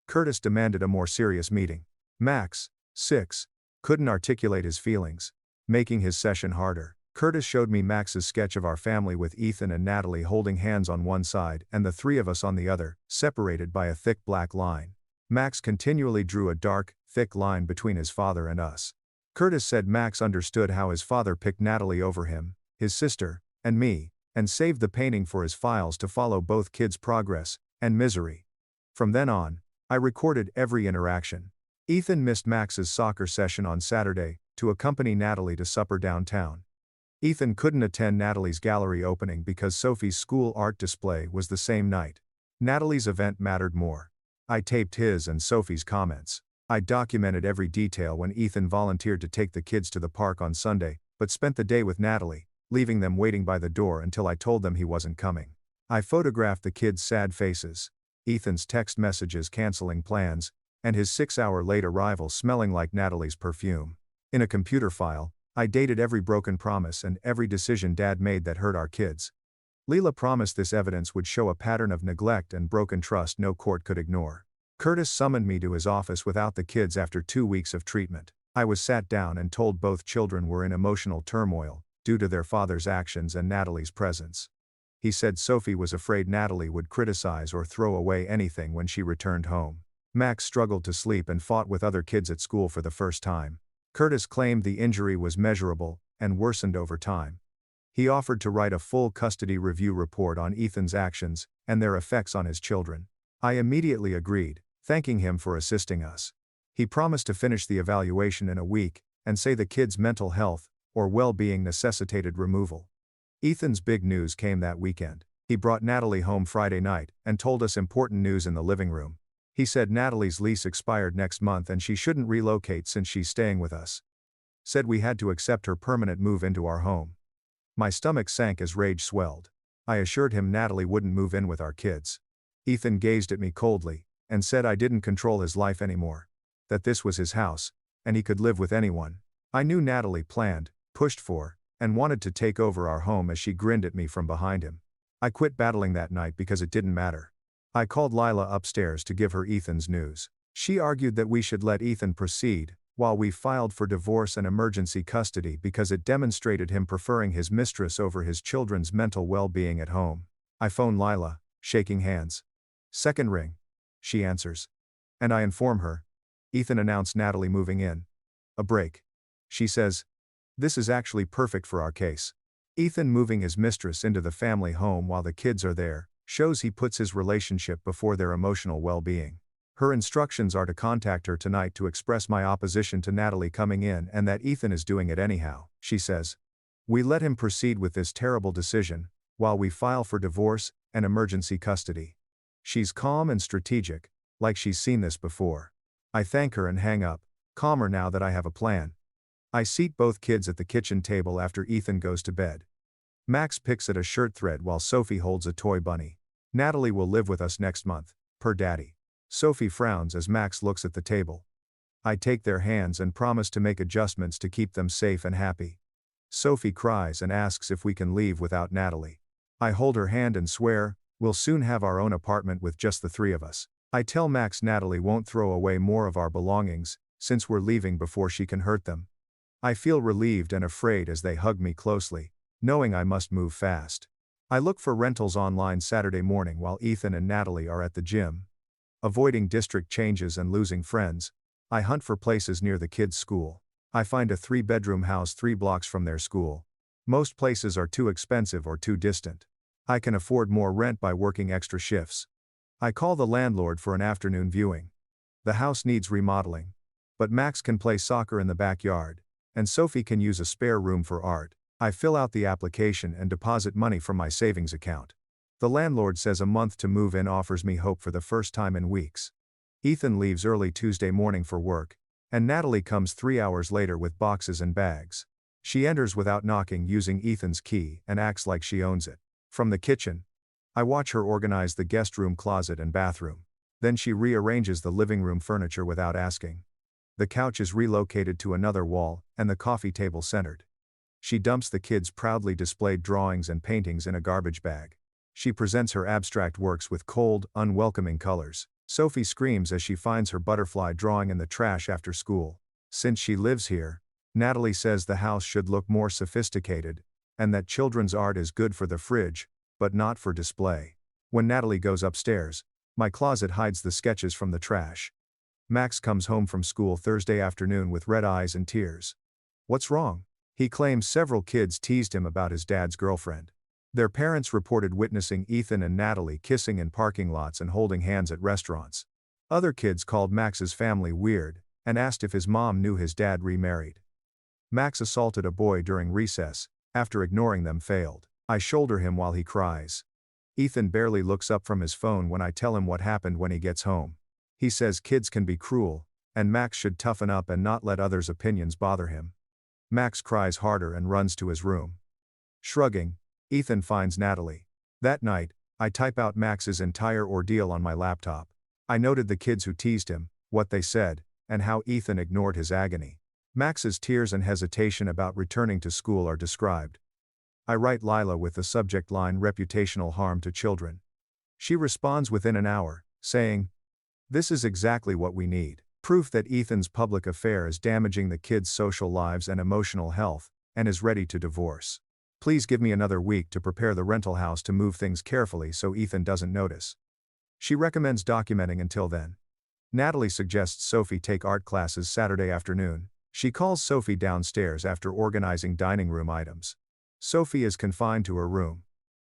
Curtis demanded a more serious meeting. Max, 6, couldn't articulate his feelings, making his session harder. Curtis showed me Max's sketch of our family with Ethan and Natalie holding hands on one side and the three of us on the other, separated by a thick black line. Max continually drew a dark, thick line between his father and us. Curtis said Max understood how his father picked Natalie over him, his sister, and me, and saved the painting for his files to follow both kids' progress and misery. From then on, I recorded every interaction. Ethan missed Max's soccer session on Saturday to accompany Natalie to supper downtown. Ethan couldn't attend Natalie's gallery opening because Sophie's school art display was the same night. Natalie's event mattered more. I taped his and Sophie's comments. I documented every detail when Ethan volunteered to take the kids to the park on Sunday, but spent the day with Natalie, leaving them waiting by the door until I told them he wasn't coming. I photographed the kids' sad faces, Ethan's text messages canceling plans, and his 6-hour late arrival smelling like Natalie's perfume. In a computer file, I dated every broken promise and every decision Dad made that hurt our kids. Leela promised this evidence would show a pattern of neglect and broken trust no court could ignore. Curtis summoned me to his office without the kids after 2 weeks of treatment. I was sat down and told both children were in emotional turmoil, due to their father's actions and Natalie's presence. He said Sophie was afraid Natalie would criticize or throw away anything when she returned home. Max struggled to sleep and fought with other kids at school for the first time. Curtis claimed the injury was measurable and worsened over time. He offered to write a full custody review report on Ethan's actions and their effects on his children. I immediately agreed, thanking him for assisting us. He promised to finish the evaluation in a week and say the kids' mental health or well-being necessitated removal. Ethan's big news came that weekend. He brought Natalie home Friday night and told us important news in the living room. He said Natalie's lease expired next month and she shouldn't relocate since she's staying with us. Said we had to accept her permanent move into our home. My stomach sank as rage swelled. I assured him Natalie wouldn't move in with our kids. Ethan gazed at me coldly and said I didn't control his life anymore. That this was his house, and he could live with anyone. I knew Natalie planned, pushed for, and wanted to take over our home as she grinned at me from behind him. I quit battling that night because it didn't matter. I called Lila upstairs to give her Ethan's news. She argued that we should let Ethan proceed, while we filed for divorce and emergency custody because it demonstrated him preferring his mistress over his children's mental well-being at home. I phone Lila, shaking hands. Second ring. She answers. And I inform her. Ethan announced Natalie moving in. A break. She says, this is actually perfect for our case. Ethan moving his mistress into the family home while the kids are there shows he puts his relationship before their emotional well-being. Her instructions are to contact her tonight to express my opposition to Natalie coming in and that Ethan is doing it anyhow, she says. We let him proceed with this terrible decision, while we file for divorce and emergency custody. She's calm and strategic, like she's seen this before. I thank her and hang up, calmer now that I have a plan. I seat both kids at the kitchen table after Ethan goes to bed. Max picks at a shirt thread while Sophie holds a toy bunny. Natalie will live with us next month, per Daddy. Sophie frowns as Max looks at the table. I take their hands and promise to make adjustments to keep them safe and happy. Sophie cries and asks if we can leave without Natalie. I hold her hand and swear, we'll soon have our own apartment with just the three of us. I tell Max Natalie won't throw away more of our belongings, since we're leaving before she can hurt them. I feel relieved and afraid as they hug me closely, knowing I must move fast. I look for rentals online Saturday morning while Ethan and Natalie are at the gym. Avoiding district changes and losing friends, I hunt for places near the kids' school. I find a 3-bedroom house 3 blocks from their school. Most places are too expensive or too distant. I can afford more rent by working extra shifts. I call the landlord for an afternoon viewing. The house needs remodeling, but Max can play soccer in the backyard, and Sophie can use a spare room for art. I fill out the application and deposit money from my savings account. The landlord says a month to move in offers me hope for the first time in weeks. Ethan leaves early Tuesday morning for work, and Natalie comes 3 hours later with boxes and bags. She enters without knocking using Ethan's key and acts like she owns it. From the kitchen, I watch her organize the guest room closet and bathroom. Then she rearranges the living room furniture without asking. The couch is relocated to another wall, and the coffee table centered. She dumps the kids' proudly displayed drawings and paintings in a garbage bag. She presents her abstract works with cold, unwelcoming colors. Sophie screams as she finds her butterfly drawing in the trash after school. Since she lives here, Natalie says the house should look more sophisticated, and that children's art is good for the fridge, but not for display. When Natalie goes upstairs, my closet hides the sketches from the trash. Max comes home from school Thursday afternoon with red eyes and tears. What's wrong? He claims several kids teased him about his dad's girlfriend. Their parents reported witnessing Ethan and Natalie kissing in parking lots and holding hands at restaurants. Other kids called Max's family weird and asked if his mom knew his dad remarried. Max assaulted a boy during recess, after ignoring them failed. I shoulder him while he cries. Ethan barely looks up from his phone when I tell him what happened when he gets home. He says kids can be cruel, and Max should toughen up and not let others' opinions bother him. Max cries harder and runs to his room. Shrugging, Ethan finds Natalie. That night, I type out Max's entire ordeal on my laptop. I noted the kids who teased him, what they said, and how Ethan ignored his agony. Max's tears and hesitation about returning to school are described. I write Lila with the subject line reputational harm to children. She responds within an hour, saying, "This is exactly what we need. Proof that Ethan's public affair is damaging the kids' social lives and emotional health, and is ready to divorce. Please give me another week to prepare the rental house to move things carefully so Ethan doesn't notice." She recommends documenting until then. Natalie suggests Sophie take art classes Saturday afternoon. She calls Sophie downstairs after organizing dining room items. Sophie is confined to her room.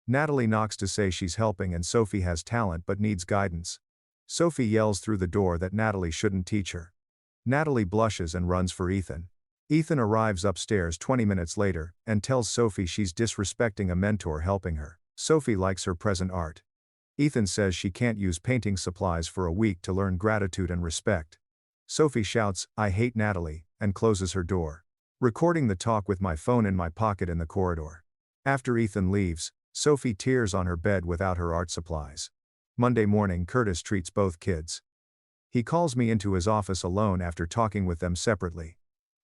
Natalie knocks to say she's helping and Sophie has talent but needs guidance. Sophie yells through the door that Natalie shouldn't teach her. Natalie blushes and runs for Ethan. Ethan arrives upstairs 20 minutes later and tells Sophie she's disrespecting a mentor helping her. Sophie likes her present art. Ethan says she can't use painting supplies for a week to learn gratitude and respect. Sophie shouts, "I hate Natalie," and closes her door. Recording the talk with my phone in my pocket in the corridor. After Ethan leaves, Sophie tears on her bed without her art supplies. Monday morning, Curtis treats both kids. He calls me into his office alone after talking with them separately.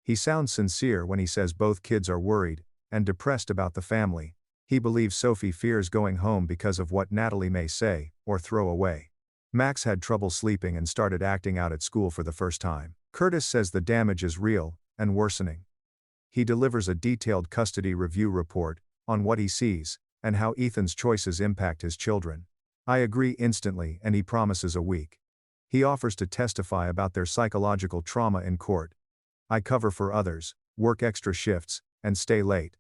He sounds sincere when he says both kids are worried and depressed about the family. He believes Sophie fears going home because of what Natalie may say or throw away. Max had trouble sleeping and started acting out at school for the first time. Curtis says the damage is real and worsening. He delivers a detailed custody review report on what he sees and how Ethan's choices impact his children. I agree instantly and he promises a week. He offers to testify about their psychological trauma in court. I cover for others, work extra shifts, and stay late.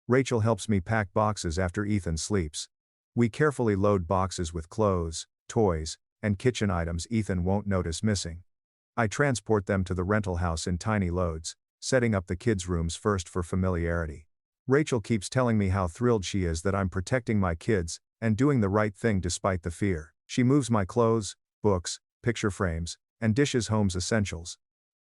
Rachel helps me pack boxes after Ethan sleeps. We carefully load boxes with clothes, toys, and kitchen items Ethan won't notice missing. I transport them to the rental house in tiny loads, setting up the kids' rooms first for familiarity. Rachel keeps telling me how thrilled she is that I'm protecting my kids and doing the right thing despite the fear. She moves my clothes, books, picture frames, and dishes home's essentials.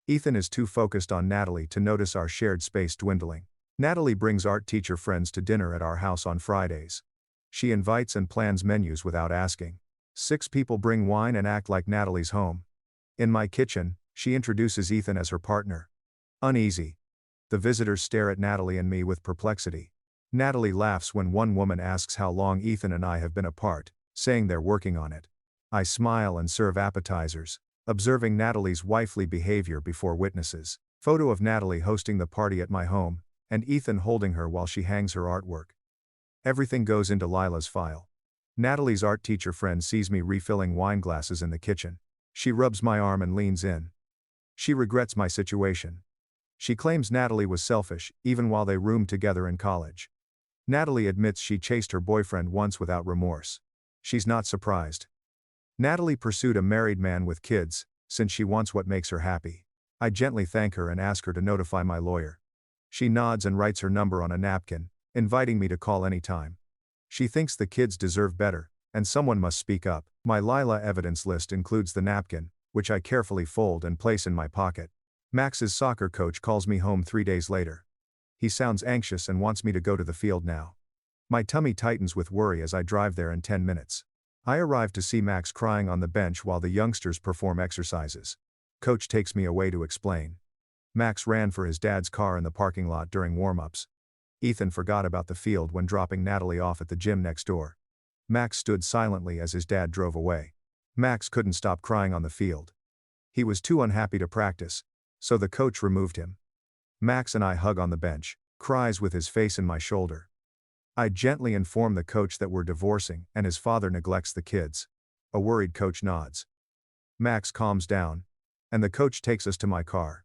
Ethan is too focused on Natalie to notice our shared space dwindling. Natalie brings art teacher friends to dinner at our house on Fridays. She invites and plans menus without asking. 6 people bring wine and act like Natalie's home. In my kitchen, she introduces Ethan as her partner. Uneasy. The visitors stare at Natalie and me with perplexity. Natalie laughs when one woman asks how long Ethan and I have been apart, saying they're working on it. I smile and serve appetizers, observing Natalie's wifely behavior before witnesses. Photo of Natalie hosting the party at my home, and Ethan holding her while she hangs her artwork. Everything goes into Lila's file. Natalie's art teacher friend sees me refilling wine glasses in the kitchen. She rubs my arm and leans in. She regrets my situation. She claims Natalie was selfish, even while they roomed together in college. Natalie admits she chased her boyfriend once without remorse. She's not surprised. Natalie pursued a married man with kids, since she wants what makes her happy. I gently thank her and ask her to notify my lawyer. She nods and writes her number on a napkin, inviting me to call anytime. She thinks the kids deserve better, and someone must speak up. My Lila evidence list includes the napkin, which I carefully fold and place in my pocket. Max's soccer coach calls me home 3 days later. He sounds anxious and wants me to go to the field now. My tummy tightens with worry as I drive there in 10 minutes. I arrive to see Max crying on the bench while the youngsters perform exercises. Coach takes me away to explain. Max ran for his dad's car in the parking lot during warm-ups. Ethan forgot about the field when dropping Natalie off at the gym next door. Max stood silently as his dad drove away. Max couldn't stop crying on the field. He was too unhappy to practice, so the coach removed him. Max and I hug on the bench, cries with his face in my shoulder. I gently inform the coach that we're divorcing and his father neglects the kids. A worried coach nods. Max calms down, and the coach takes us to my car.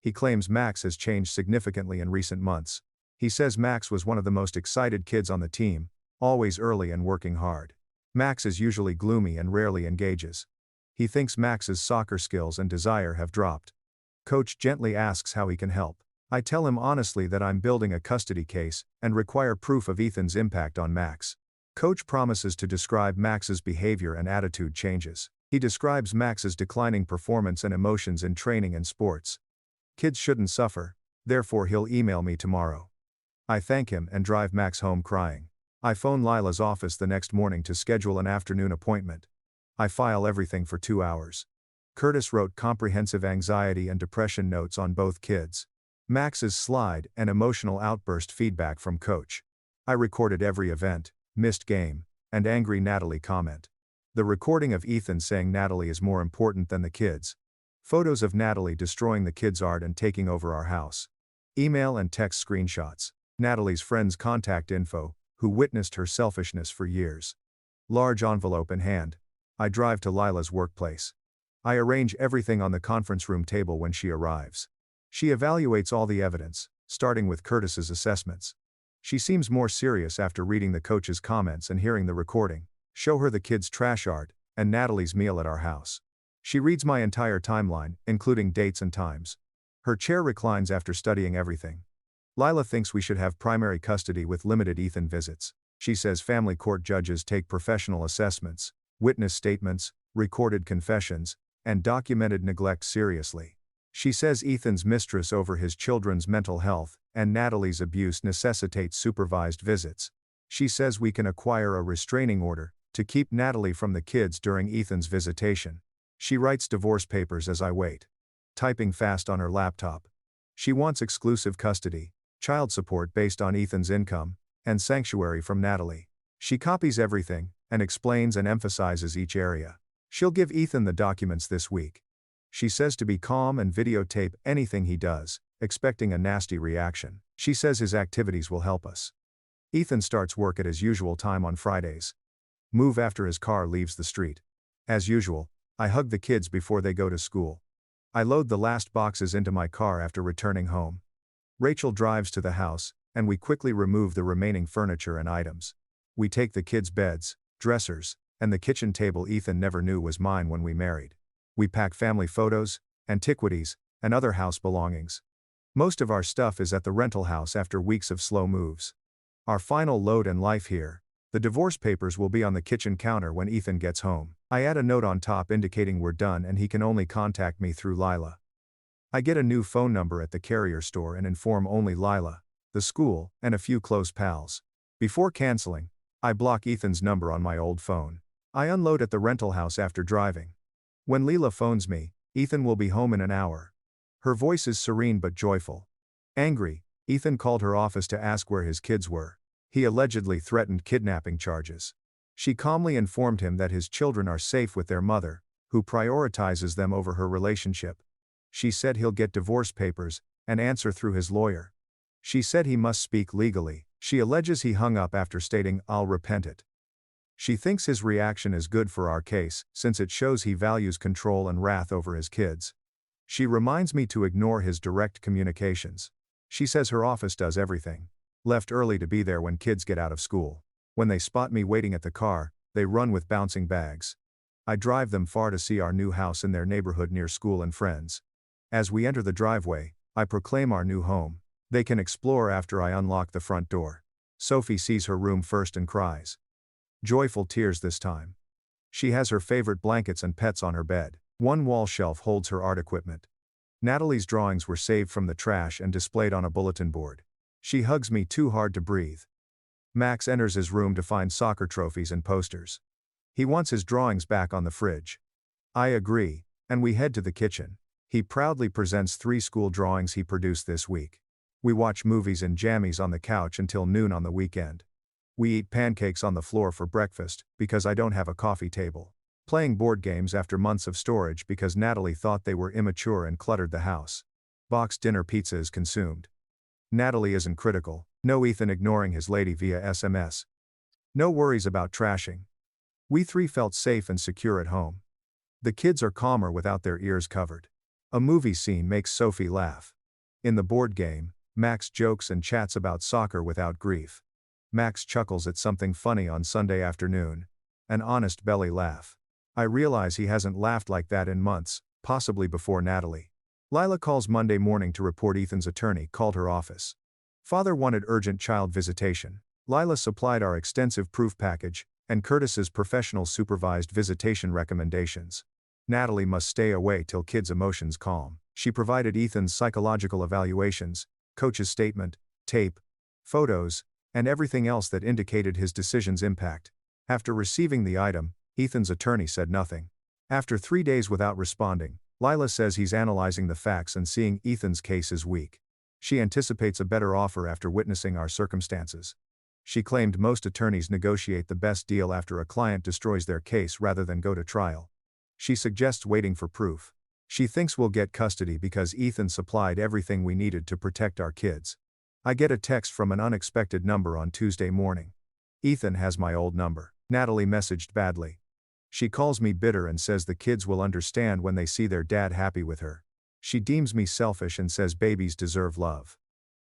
He claims Max has changed significantly in recent months. He says Max was one of the most excited kids on the team, always early and working hard. Max is usually gloomy and rarely engages. He thinks Max's soccer skills and desire have dropped. Coach gently asks how he can help. I tell him honestly that I'm building a custody case and require proof of Ethan's impact on Max. Coach promises to describe Max's behavior and attitude changes. He describes Max's declining performance and emotions in training and sports. Kids shouldn't suffer, therefore he'll email me tomorrow. I thank him and drive Max home crying. I phone Lila's office the next morning to schedule an afternoon appointment. I file everything for 2 hours. Curtis wrote comprehensive anxiety and depression notes on both kids. Max's slide and emotional outburst feedback from Coach. I recorded every event, missed game, and angry Natalie comment. The recording of Ethan saying Natalie is more important than the kids. Photos of Natalie destroying the kids' art and taking over our house. Email and text screenshots. Natalie's friend's contact info, who witnessed her selfishness for years. Large envelope in hand. I drive to Lila's workplace. I arrange everything on the conference room table when she arrives. She evaluates all the evidence, starting with Curtis's assessments. She seems more serious after reading the coach's comments and hearing the recording. Show her the kids' trash art, and Natalie's meal at our house. She reads my entire timeline, including dates and times. Her chair reclines after studying everything. Lila thinks we should have primary custody with limited Ethan visits. She says family court judges take professional assessments, witness statements, recorded confessions, and documented neglect seriously. She says Ethan's mistress over his children's mental health and Natalie's abuse necessitates supervised visits. She says we can acquire a restraining order to keep Natalie from the kids during Ethan's visitation. She writes divorce papers as I wait. Typing fast on her laptop. She wants exclusive custody, child support based on Ethan's income, and sanctuary from Natalie. She copies everything, and explains and emphasizes each area. She'll give Ethan the documents this week. She says to be calm and videotape anything he does, expecting a nasty reaction. She says his activities will help us. Ethan starts work at his usual time on Fridays. Move after his car leaves the street. As usual, I hug the kids before they go to school. I load the last boxes into my car after returning home. Rachel drives to the house, and we quickly remove the remaining furniture and items. We take the kids' beds, dressers, and the kitchen table Ethan never knew was mine when we married. We pack family photos, antiquities, and other house belongings. Most of our stuff is at the rental house after weeks of slow moves. Our final load and life here. The divorce papers will be on the kitchen counter when Ethan gets home. I add a note on top indicating we're done and he can only contact me through Lila. I get a new phone number at the carrier store and inform only Lila, the school, and a few close pals. Before canceling, I block Ethan's number on my old phone. I unload at the rental house after driving. When Leela phones me, Ethan will be home in an hour. Her voice is serene but joyful. Angry, Ethan called her office to ask where his kids were. He allegedly threatened kidnapping charges. She calmly informed him that his children are safe with their mother, who prioritizes them over her relationship. She said he'll get divorce papers and answer through his lawyer. She said he must speak legally. She alleges he hung up after stating, "I'll repent it." She thinks his reaction is good for our case, since it shows he values control and wrath over his kids. She reminds me to ignore his direct communications. She says her office does everything. Left early to be there when kids get out of school. When they spot me waiting at the car, they run with bouncing bags. I drive them far to see our new house in their neighborhood near school and friends. As we enter the driveway, I proclaim our new home. They can explore after I unlock the front door. Sophie sees her room first and cries. Joyful tears this time. She has her favorite blankets and pets on her bed. One wall shelf holds her art equipment. Natalie's drawings were saved from the trash and displayed on a bulletin board. She hugs me too hard to breathe. Max enters his room to find soccer trophies and posters. He wants his drawings back on the fridge. I agree, and we head to the kitchen. He proudly presents 3 school drawings he produced this week. We watch movies and jammies on the couch until noon on the weekend. We eat pancakes on the floor for breakfast, because I don't have a coffee table. Playing board games after months of storage because Natalie thought they were immature and cluttered the house. Boxed dinner pizza is consumed. Natalie isn't critical, no Ethan ignoring his lady via SMS. No worries about trashing. We 3 felt safe and secure at home. The kids are calmer without their ears covered. A movie scene makes Sophie laugh. In the board game, Max jokes and chats about soccer without grief. Max chuckles at something funny on Sunday afternoon. An honest belly laugh. I realize he hasn't laughed like that in months, possibly before Natalie. Lila calls Monday morning to report Ethan's attorney called her office. Father wanted urgent child visitation. Lila supplied our extensive proof package, and Curtis's professional supervised visitation recommendations. Natalie must stay away till kids' emotions calm. She provided Ethan's psychological evaluations, coach's statement, tape, photos, and everything else that indicated his decision's impact. After receiving the item, Ethan's attorney said nothing. After 3 days without responding, Lila says he's analyzing the facts and seeing Ethan's case is weak. She anticipates a better offer after witnessing our circumstances. She claimed most attorneys negotiate the best deal after a client destroys their case rather than go to trial. She suggests waiting for proof. She thinks we'll get custody because Ethan supplied everything we needed to protect our kids. I get a text from an unexpected number on Tuesday morning. Ethan has my old number. Natalie messaged badly. She calls me bitter and says the kids will understand when they see their dad happy with her. She deems me selfish and says babies deserve love.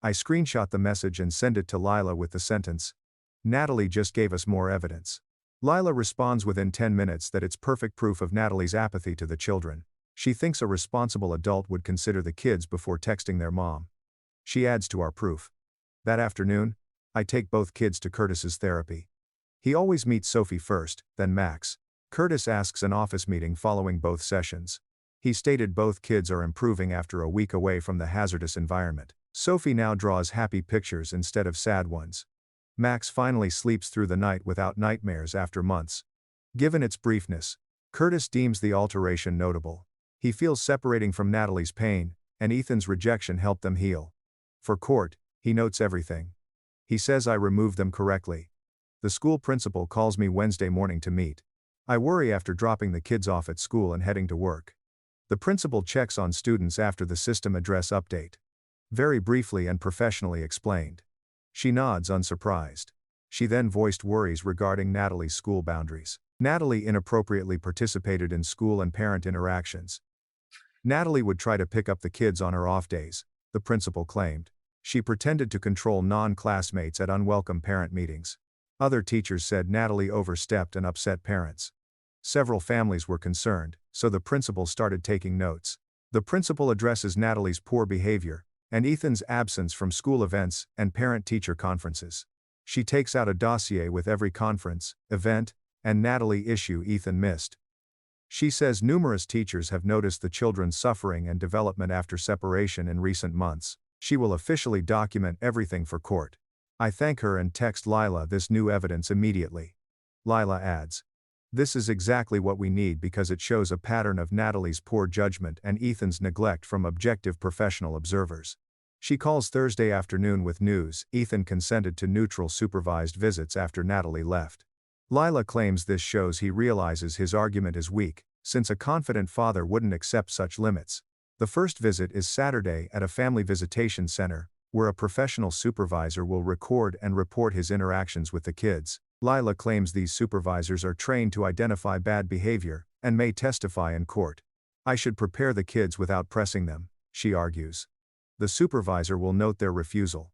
I screenshot the message and send it to Lila with the sentence, "Natalie just gave us more evidence." Lila responds within 10 minutes that it's perfect proof of Natalie's apathy to the children. She thinks a responsible adult would consider the kids before texting their mom. She adds to our proof. That afternoon, I take both kids to Curtis's therapy. He always meets Sophie first, then Max. Curtis asks an office meeting following both sessions. He stated both kids are improving after a week away from the hazardous environment. Sophie now draws happy pictures instead of sad ones. Max finally sleeps through the night without nightmares after months. Given its briefness, Curtis deems the alteration notable. He feels separating from Natalie's pain, and Ethan's rejection helped them heal. For court, he notes everything. He says I removed them correctly. The school principal calls me Wednesday morning to meet. I worry after dropping the kids off at school and heading to work. The principal checks on students after the system address update. Very briefly and professionally explained. She nods unsurprised. She then voiced worries regarding Natalie's school boundaries. Natalie inappropriately participated in school and parent interactions. Natalie would try to pick up the kids on her off days, the principal claimed. She pretended to control non-classmates at unwelcome parent meetings. Other teachers said Natalie overstepped and upset parents. Several families were concerned, so the principal started taking notes. The principal addresses Natalie's poor behavior, and Ethan's absence from school events and parent-teacher conferences. She takes out a dossier with every conference, event, and Natalie issue Ethan missed. She says numerous teachers have noticed the children's suffering and development after separation in recent months. She will officially document everything for court. I thank her and text Lila this new evidence immediately. Lila adds, "This is exactly what we need because it shows a pattern of Natalie's poor judgment and Ethan's neglect from objective professional observers." She calls Thursday afternoon with news. Ethan consented to neutral supervised visits after Natalie left. Lila claims this shows he realizes his argument is weak, since a confident father wouldn't accept such limits. The first visit is Saturday at a family visitation center, where a professional supervisor will record and report his interactions with the kids. Lila claims these supervisors are trained to identify bad behavior, and may testify in court. I should prepare the kids without pressing them, she argues. The supervisor will note their refusal.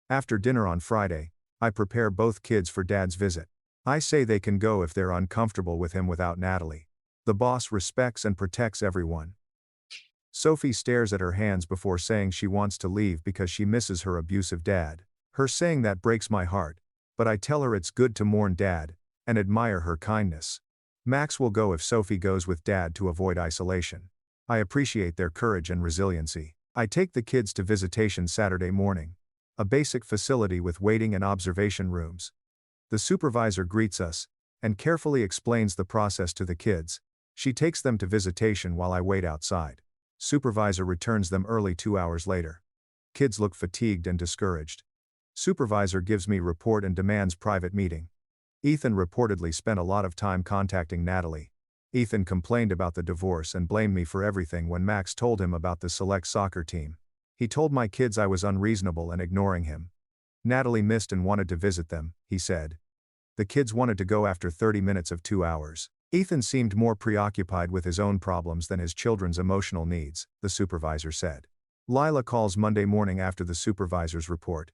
After dinner on Friday, I prepare both kids for Dad's visit. I say they can go if they're uncomfortable with him without Natalie. The boss respects and protects everyone. Sophie stares at her hands before saying she wants to leave because she misses her abusive dad. Her saying that breaks my heart, but I tell her it's good to mourn Dad, and admire her kindness. Max will go if Sophie goes with Dad to avoid isolation. I appreciate their courage and resiliency. I take the kids to visitation Saturday morning. a basic facility with waiting and observation rooms. The supervisor greets us and carefully explains the process to the kids. She takes them to visitation while I wait outside. Supervisor returns them early 2 hours later. Kids look fatigued and discouraged. Supervisor gives me report and demands private meeting. Ethan reportedly spent a lot of time contacting Natalie. Ethan complained about the divorce and blamed me for everything when Max told him about the select soccer team. He told my kids I was unreasonable and ignoring him. Natalie missed and wanted to visit them, he said. The kids wanted to go after 30 minutes of 2 hours. Ethan seemed more preoccupied with his own problems than his children's emotional needs, the supervisor said. Lila calls Monday morning after the supervisor's report.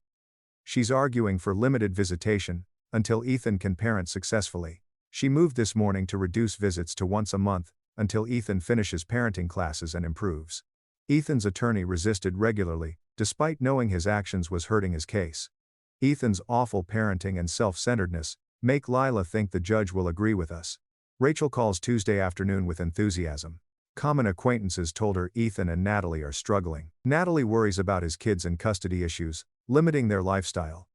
She's arguing for limited visitation, until Ethan can parent successfully. She moved this morning to reduce visits to once a month, until Ethan finishes parenting classes and improves. Ethan's attorney resisted regularly, despite knowing his actions was hurting his case. Ethan's awful parenting and self-centeredness make Lila think the judge will agree with us. Rachel calls Tuesday afternoon with enthusiasm. Common acquaintances told her Ethan and Natalie are struggling. Natalie worries about his kids and custody issues, limiting their lifestyle.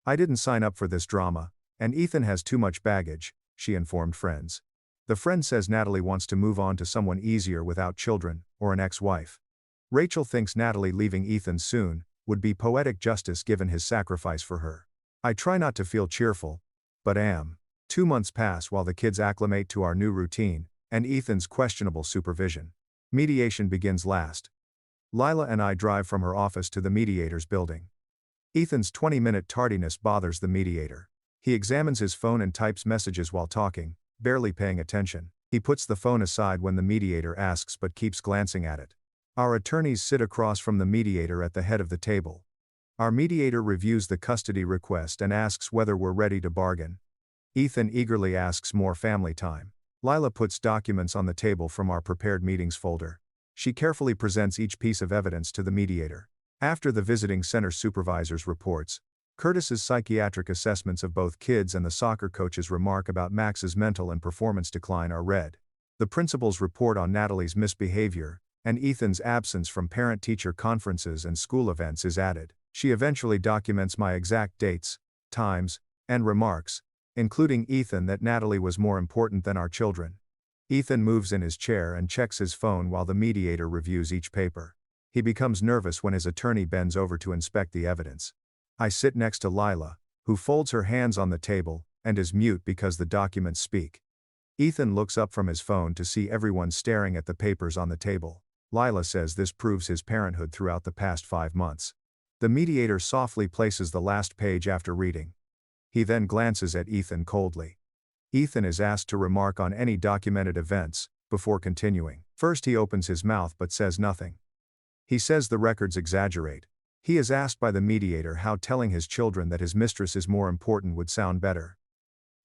I didn't sign up for this drama, and Ethan has too much baggage, she informed friends. The friend says Natalie wants to move on to someone easier without children, or an ex-wife. Rachel thinks Natalie leaving Ethan soon would be poetic justice given his sacrifice for her. I try not to feel cheerful, but am. 2 months pass while the kids acclimate to our new routine, and Ethan's questionable supervision. Mediation begins last. Lila and I drive from her office to the mediator's building. Ethan's 20-minute tardiness bothers the mediator. He examines his phone and types messages while talking, barely paying attention. He puts the phone aside when the mediator asks but keeps glancing at it. Our attorneys sit across from the mediator at the head of the table. Our mediator reviews the custody request and asks whether we're ready to bargain. Ethan eagerly asks more family time. Lila puts documents on the table from our prepared meetings folder. She carefully presents each piece of evidence to the mediator. After the visiting center supervisor's reports, Curtis's psychiatric assessments of both kids and the soccer coach's remark about Max's mental and performance decline are read. The principal's report on Natalie's misbehavior and Ethan's absence from parent-teacher conferences and school events is added. She eventually documents my exact dates, times, and remarks, including Ethan that Natalie was more important than our children. Ethan moves in his chair and checks his phone while the mediator reviews each paper. He becomes nervous when his attorney bends over to inspect the evidence. I sit next to Lila, who folds her hands on the table and is mute because the documents speak. Ethan looks up from his phone to see everyone staring at the papers on the table. Lila says this proves his parenthood throughout the past 5 months. The mediator softly places the last page after reading. He then glances at Ethan coldly. Ethan is asked to remark on any documented events, before continuing. First he opens his mouth but says nothing. He says the records exaggerate. He is asked by the mediator how telling his children that his mistress is more important would sound better.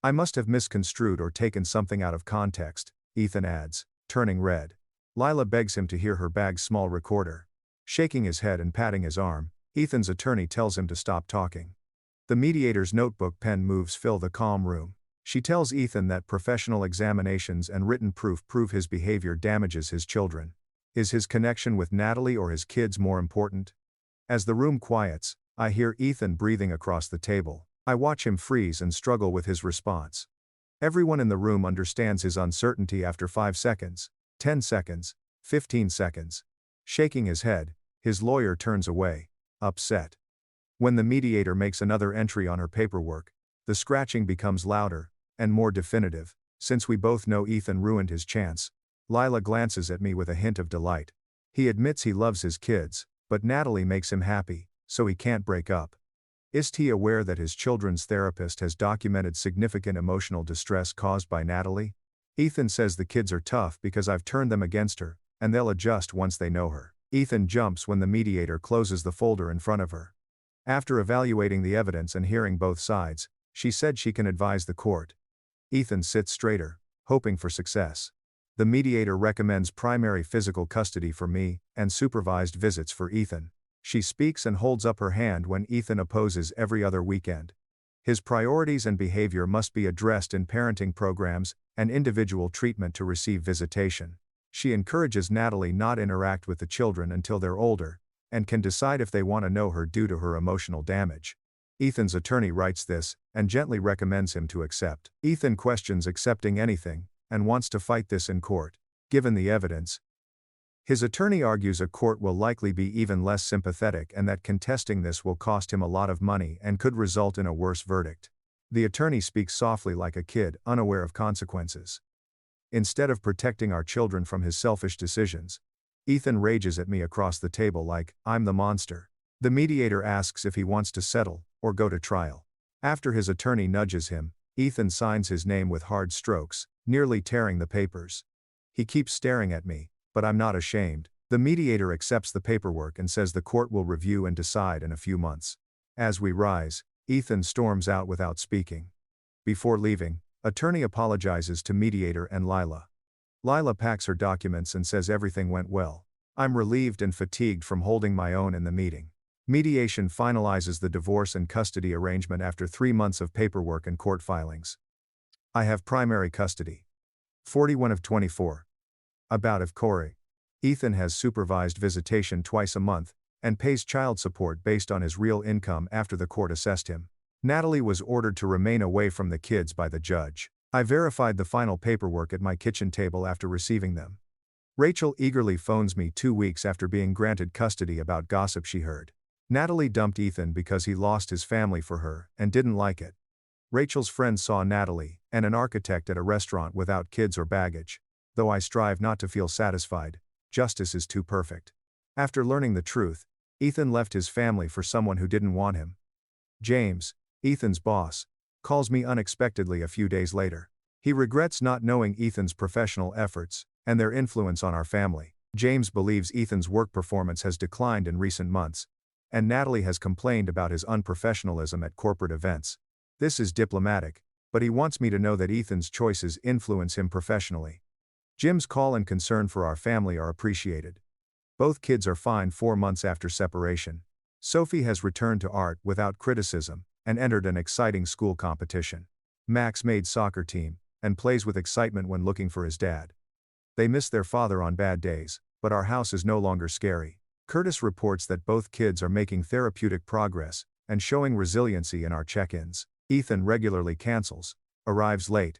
I must have misconstrued or taken something out of context, Ethan adds, turning red. Lila begs him to hear her bag's small recorder. Shaking his head and patting his arm, Ethan's attorney tells him to stop talking. The mediator's notebook pen moves fill the calm room. She tells Ethan that professional examinations and written proof prove his behavior damages his children. Is his connection with Natalie or his kids more important? As the room quiets, I hear Ethan breathing across the table. I watch him freeze and struggle with his response. Everyone in the room understands his uncertainty after 5 seconds, 10 seconds, 15 seconds. Shaking his head, his lawyer turns away, upset. When the mediator makes another entry on her paperwork, the scratching becomes louder and more definitive. Since we both know Ethan ruined his chance, Lila glances at me with a hint of delight. He admits he loves his kids, but Natalie makes him happy, so he can't break up. Is he aware that his children's therapist has documented significant emotional distress caused by Natalie? Ethan says the kids are tough because I've turned them against her, and they'll adjust once they know her. Ethan jumps when the mediator closes the folder in front of her. After evaluating the evidence and hearing both sides, she said she can advise the court. Ethan sits straighter, hoping for success. The mediator recommends primary physical custody for me, and supervised visits for Ethan. She speaks and holds up her hand when Ethan opposes every other weekend. His priorities and behavior must be addressed in parenting programs and individual treatment to receive visitation. She encourages Natalie not interact with the children until they're older, and can decide if they want to know her due to her emotional damage. Ethan's attorney writes this, and gently recommends him to accept. Ethan questions accepting anything, and wants to fight this in court. Given the evidence, his attorney argues a court will likely be even less sympathetic and that contesting this will cost him a lot of money and could result in a worse verdict. The attorney speaks softly like a kid, unaware of consequences. Instead of protecting our children from his selfish decisions, Ethan rages at me across the table like, I'm the monster. The mediator asks if he wants to settle, or go to trial. After his attorney nudges him, Ethan signs his name with hard strokes, nearly tearing the papers. He keeps staring at me, but I'm not ashamed. The mediator accepts the paperwork and says the court will review and decide in a few months. As we rise, Ethan storms out without speaking. Before leaving, attorney apologizes to mediator and Lila. Lila packs her documents and says everything went well. I'm relieved and fatigued from holding my own in the meeting. Mediation finalizes the divorce and custody arrangement after 3 months of paperwork and court filings. I have primary custody. 41 of 24. About of Corey. Ethan has supervised visitation twice a month, and pays child support based on his real income after the court assessed him. Natalie was ordered to remain away from the kids by the judge. I verified the final paperwork at my kitchen table after receiving them. Rachel eagerly phones me 2 weeks after being granted custody about gossip she heard. Natalie dumped Ethan because he lost his family for her, and didn't like it. Rachel's friend saw Natalie, and an architect at a restaurant without kids or baggage. Though I strive not to feel satisfied, justice is too perfect. After learning the truth, Ethan left his family for someone who didn't want him. James, Ethan's boss, calls me unexpectedly a few days later. He regrets not knowing Ethan's professional efforts, and their influence on our family. James believes Ethan's work performance has declined in recent months, and Natalie has complained about his unprofessionalism at corporate events. This is diplomatic, but he wants me to know that Ethan's choices influence him professionally. Jim's call and concern for our family are appreciated. Both kids are fine 4 months after separation. Sophie has returned to art without criticism, and entered an exciting school competition. Max made soccer team, and plays with excitement when looking for his dad. They miss their father on bad days, but our house is no longer scary. Curtis reports that both kids are making therapeutic progress, and showing resiliency in our check-ins. Ethan regularly cancels, arrives late,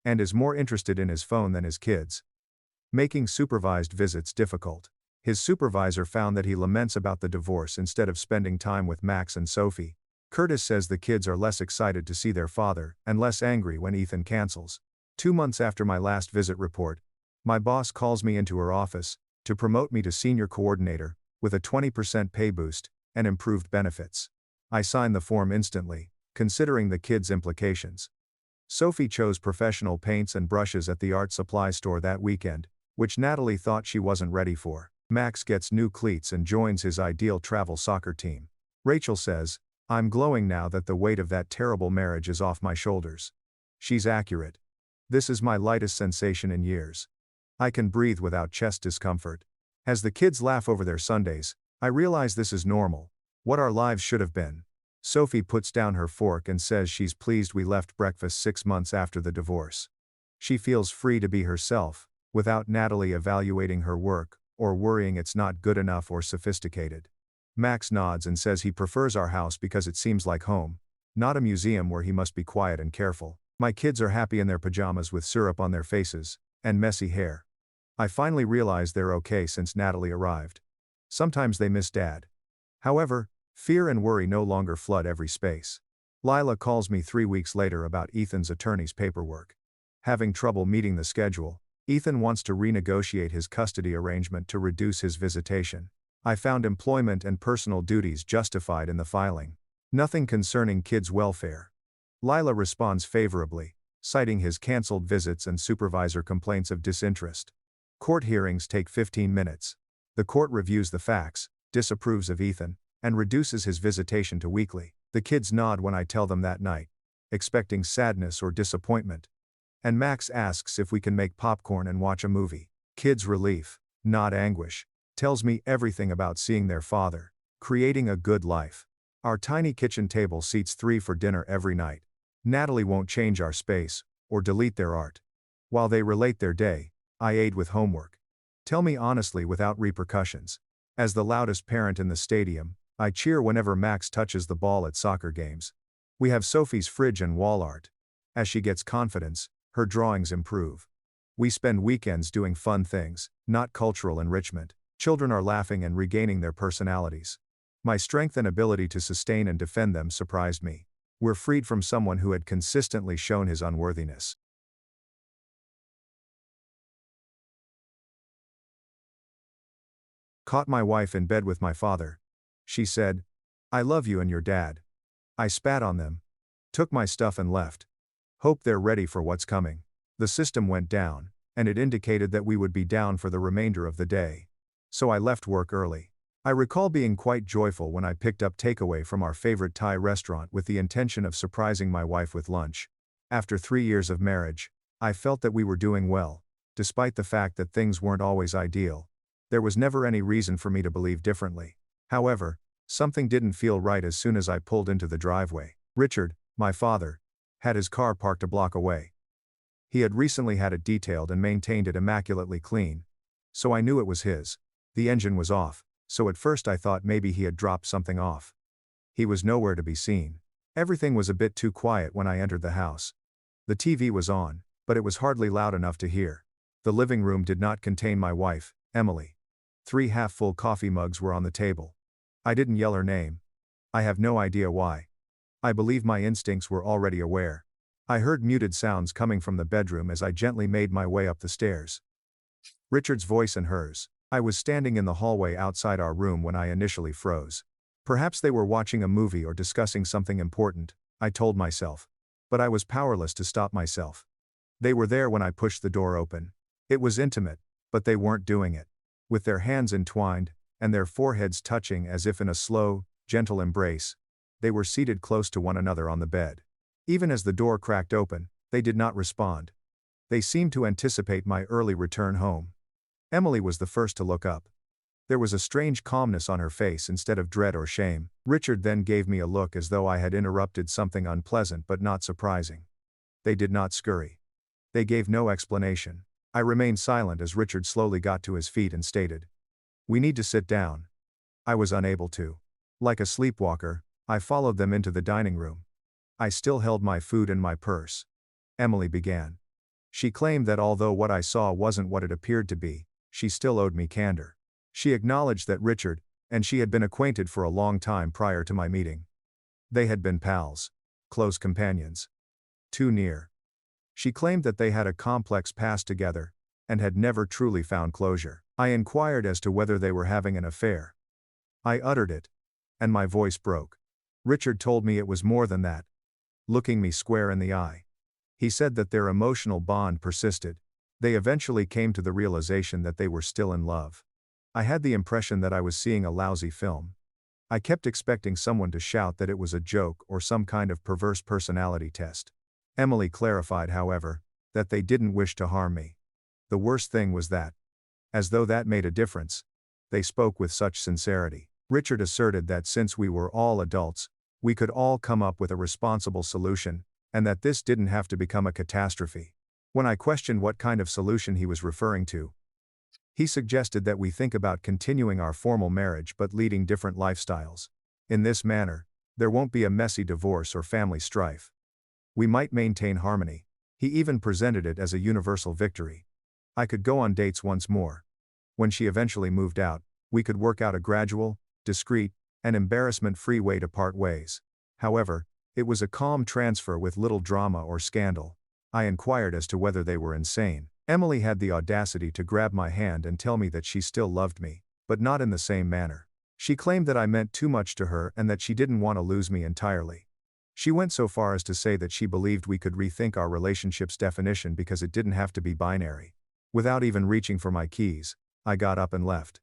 and is more interested in his phone than his kids, making supervised visits difficult. His supervisor found that he laments about the divorce instead of spending time with Max and Sophie. Curtis says the kids are less excited to see their father, and less angry when Ethan cancels. 2 months after my last visit report, my boss calls me into her office, to promote me to senior coordinator, with a 20% pay boost, and improved benefits. I sign the form instantly, considering the kids' implications. Sophie chose professional paints and brushes at the art supply store that weekend, which Natalie thought she wasn't ready for. Max gets new cleats and joins his ideal travel soccer team. Rachel says, I'm glowing now that the weight of that terrible marriage is off my shoulders. She's accurate. This is my lightest sensation in years. I can breathe without chest discomfort. As the kids laugh over their Sundays, I realize this is normal, what our lives should have been. Sophie puts down her fork and says she's pleased we left breakfast 6 months after the divorce. She feels free to be herself, without Natalie evaluating her work, or worrying it's not good enough or sophisticated. Max nods and says he prefers our house because it seems like home, not a museum where he must be quiet and careful. My kids are happy in their pajamas with syrup on their faces, and messy hair. I finally realize they're okay since Natalie arrived. Sometimes they miss Dad. However, fear and worry no longer flood every space. Lila calls me 3 weeks later about Ethan's attorney's paperwork. Having trouble meeting the schedule, Ethan wants to renegotiate his custody arrangement to reduce his visitation. I found employment and personal duties justified in the filing. Nothing concerning kids' welfare. Lila responds favorably, citing his cancelled visits and supervisor complaints of disinterest. Court hearings take 15 minutes. The court reviews the facts, disapproves of Ethan, and reduces his visitation to weekly. The kids nod when I tell them that night, expecting sadness or disappointment. And Max asks if we can make popcorn and watch a movie. Kids' relief, not anguish, tells me everything about seeing their father, creating a good life. Our tiny kitchen table seats 3 for dinner every night. Natalie won't change our space, or delete their art. While they relate their day, I aid with homework. Tell me honestly without repercussions. As the loudest parent in the stadium, I cheer whenever Max touches the ball at soccer games. We have Sophie's fridge and wall art. As she gets confidence, her drawings improve. We spend weekends doing fun things, not cultural enrichment. Children are laughing and regaining their personalities. My strength and ability to sustain and defend them surprised me. We're freed from someone who had consistently shown his unworthiness. Caught my wife in bed with my father. She said, "I love you and your dad." I spat on them, took my stuff and left. Hope they're ready for what's coming. The system went down, and it indicated that we would be down for the remainder of the day. So I left work early. I recall being quite joyful when I picked up takeaway from our favorite Thai restaurant with the intention of surprising my wife with lunch. After 3 years of marriage, I felt that we were doing well, despite the fact that things weren't always ideal. There was never any reason for me to believe differently. However, something didn't feel right as soon as I pulled into the driveway. Richard, my father, had his car parked a block away. He had recently had it detailed and maintained it immaculately clean. So I knew it was his. The engine was off, so at first I thought maybe he had dropped something off. He was nowhere to be seen. Everything was a bit too quiet when I entered the house. The TV was on, but it was hardly loud enough to hear. The living room did not contain my wife, Emily. 3 half-full coffee mugs were on the table. I didn't yell her name. I have no idea why. I believe my instincts were already aware. I heard muted sounds coming from the bedroom as I gently made my way up the stairs. Richard's voice and hers. I was standing in the hallway outside our room when I initially froze. Perhaps they were watching a movie or discussing something important, I told myself. But I was powerless to stop myself. They were there when I pushed the door open. It was intimate, but they weren't doing it. With their hands entwined, and their foreheads touching as if in a slow, gentle embrace, they were seated close to one another on the bed. Even as the door cracked open, they did not respond. They seemed to anticipate my early return home. Emily was the first to look up. There was a strange calmness on her face instead of dread or shame. Richard then gave me a look as though I had interrupted something unpleasant but not surprising. They did not scurry. They gave no explanation. I remained silent as Richard slowly got to his feet and stated, "We need to sit down." I was unable to. Like a sleepwalker, I followed them into the dining room. I still held my food and my purse. Emily began. She claimed that although what I saw wasn't what it appeared to be, she still owed me candor. She acknowledged that Richard and she had been acquainted for a long time prior to my meeting. They had been pals, close companions. Too near. She claimed that they had a complex past together and had never truly found closure. I inquired as to whether they were having an affair. I uttered it, and my voice broke. Richard told me it was more than that. Looking me square in the eye, he said that their emotional bond persisted. They eventually came to the realization that they were still in love. I had the impression that I was seeing a lousy film. I kept expecting someone to shout that it was a joke or some kind of perverse personality test. Emily clarified, however, that they didn't wish to harm me. The worst thing was that, as though that made a difference, they spoke with such sincerity. Richard asserted that since we were all adults, we could all come up with a responsible solution, and that this didn't have to become a catastrophe. When I questioned what kind of solution he was referring to, he suggested that we think about continuing our formal marriage but leading different lifestyles. In this manner, there won't be a messy divorce or family strife. We might maintain harmony. He even presented it as a universal victory. I could go on dates once more. When she eventually moved out, we could work out a gradual, discreet, and embarrassment-free way to part ways. However, it was a calm transfer with little drama or scandal. I inquired as to whether they were insane. Emily had the audacity to grab my hand and tell me that she still loved me, but not in the same manner. She claimed that I meant too much to her and that she didn't want to lose me entirely. She went so far as to say that she believed we could rethink our relationship's definition because it didn't have to be binary. Without even reaching for my keys, I got up and left.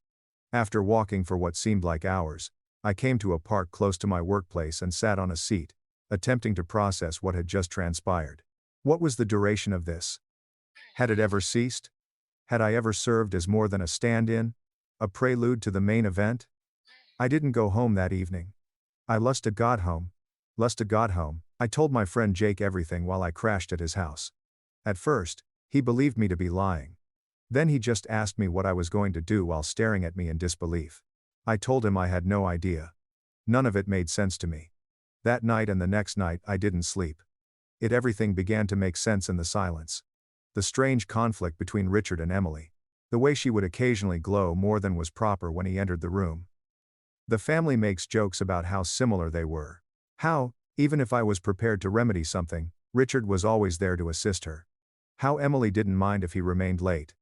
After walking for what seemed like hours, I came to a park close to my workplace and sat on a seat, attempting to process what had just transpired. What was the duration of this? Had it ever ceased? Had I ever served as more than a stand-in? A prelude to the main event? I didn't go home that evening. I lust to got home. I told my friend Jake everything while I crashed at his house. At first, he believed me to be lying. Then he just asked me what I was going to do while staring at me in disbelief. I told him I had no idea. None of it made sense to me. That night and the next night I didn't sleep. Everything began to make sense in the silence. The strange conflict between Richard and Emily. The way she would occasionally glow more than was proper when he entered the room. The family makes jokes about how similar they were. How, even if I was prepared to remedy something, Richard was always there to assist her. How Emily didn't mind if he remained late.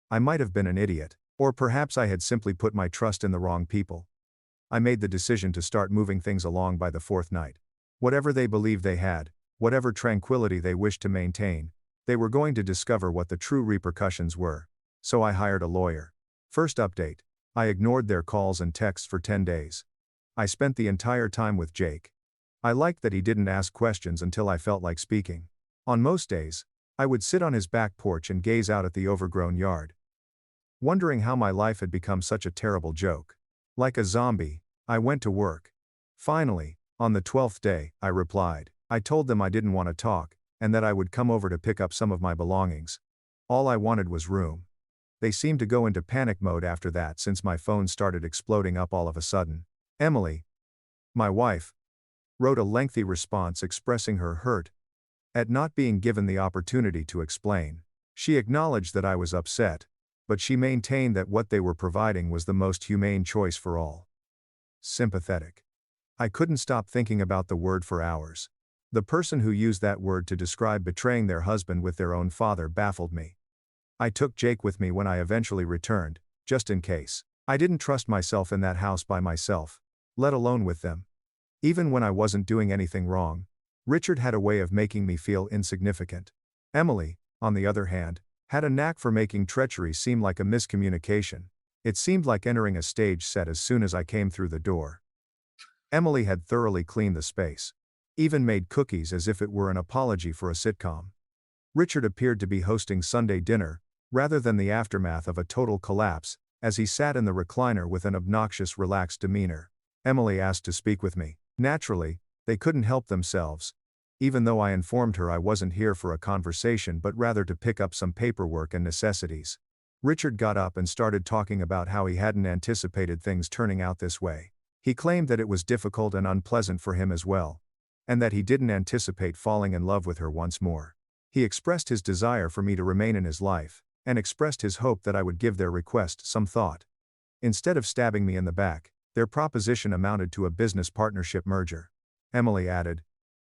I might have been an idiot, or perhaps I had simply put my trust in the wrong people. I made the decision to start moving things along by the fourth night. Whatever they believed they had, whatever tranquility they wished to maintain, they were going to discover what the true repercussions were. So I hired a lawyer. First update: I ignored their calls and texts for 10 days. I spent the entire time with Jake. I liked that he didn't ask questions until I felt like speaking. On most days, I would sit on his back porch and gaze out at the overgrown yard, wondering how my life had become such a terrible joke. Like a zombie, I went to work. Finally, on the 12th day, I replied. I told them I didn't want to talk, and that I would come over to pick up some of my belongings. All I wanted was room. They seemed to go into panic mode after that since my phone started exploding up all of a sudden. Emily, my wife, wrote a lengthy response expressing her hurt at not being given the opportunity to explain. She acknowledged that I was upset, but she maintained that what they were providing was the most humane choice for all. Sympathetic. I couldn't stop thinking about the word for hours. The person who used that word to describe betraying their husband with their own father baffled me. I took Jake with me when I eventually returned, just in case. I didn't trust myself in that house by myself, let alone with them. Even when I wasn't doing anything wrong, Richard had a way of making me feel insignificant. Emily, on the other hand, had a knack for making treachery seem like a miscommunication. It seemed like entering a stage set as soon as I came through the door. Emily had thoroughly cleaned the space. Even made cookies as if it were an apology for a sitcom. Richard appeared to be hosting Sunday dinner, rather than the aftermath of a total collapse, as he sat in the recliner with an obnoxious relaxed demeanor. Emily asked to speak with me. Naturally, they couldn't help themselves, even though I informed her I wasn't here for a conversation but rather to pick up some paperwork and necessities. Richard got up and started talking about how he hadn't anticipated things turning out this way. He claimed that it was difficult and unpleasant for him as well, and that he didn't anticipate falling in love with her once more. He expressed his desire for me to remain in his life, and expressed his hope that I would give their request some thought. Instead of stabbing me in the back, their proposition amounted to a business partnership merger. Emily added,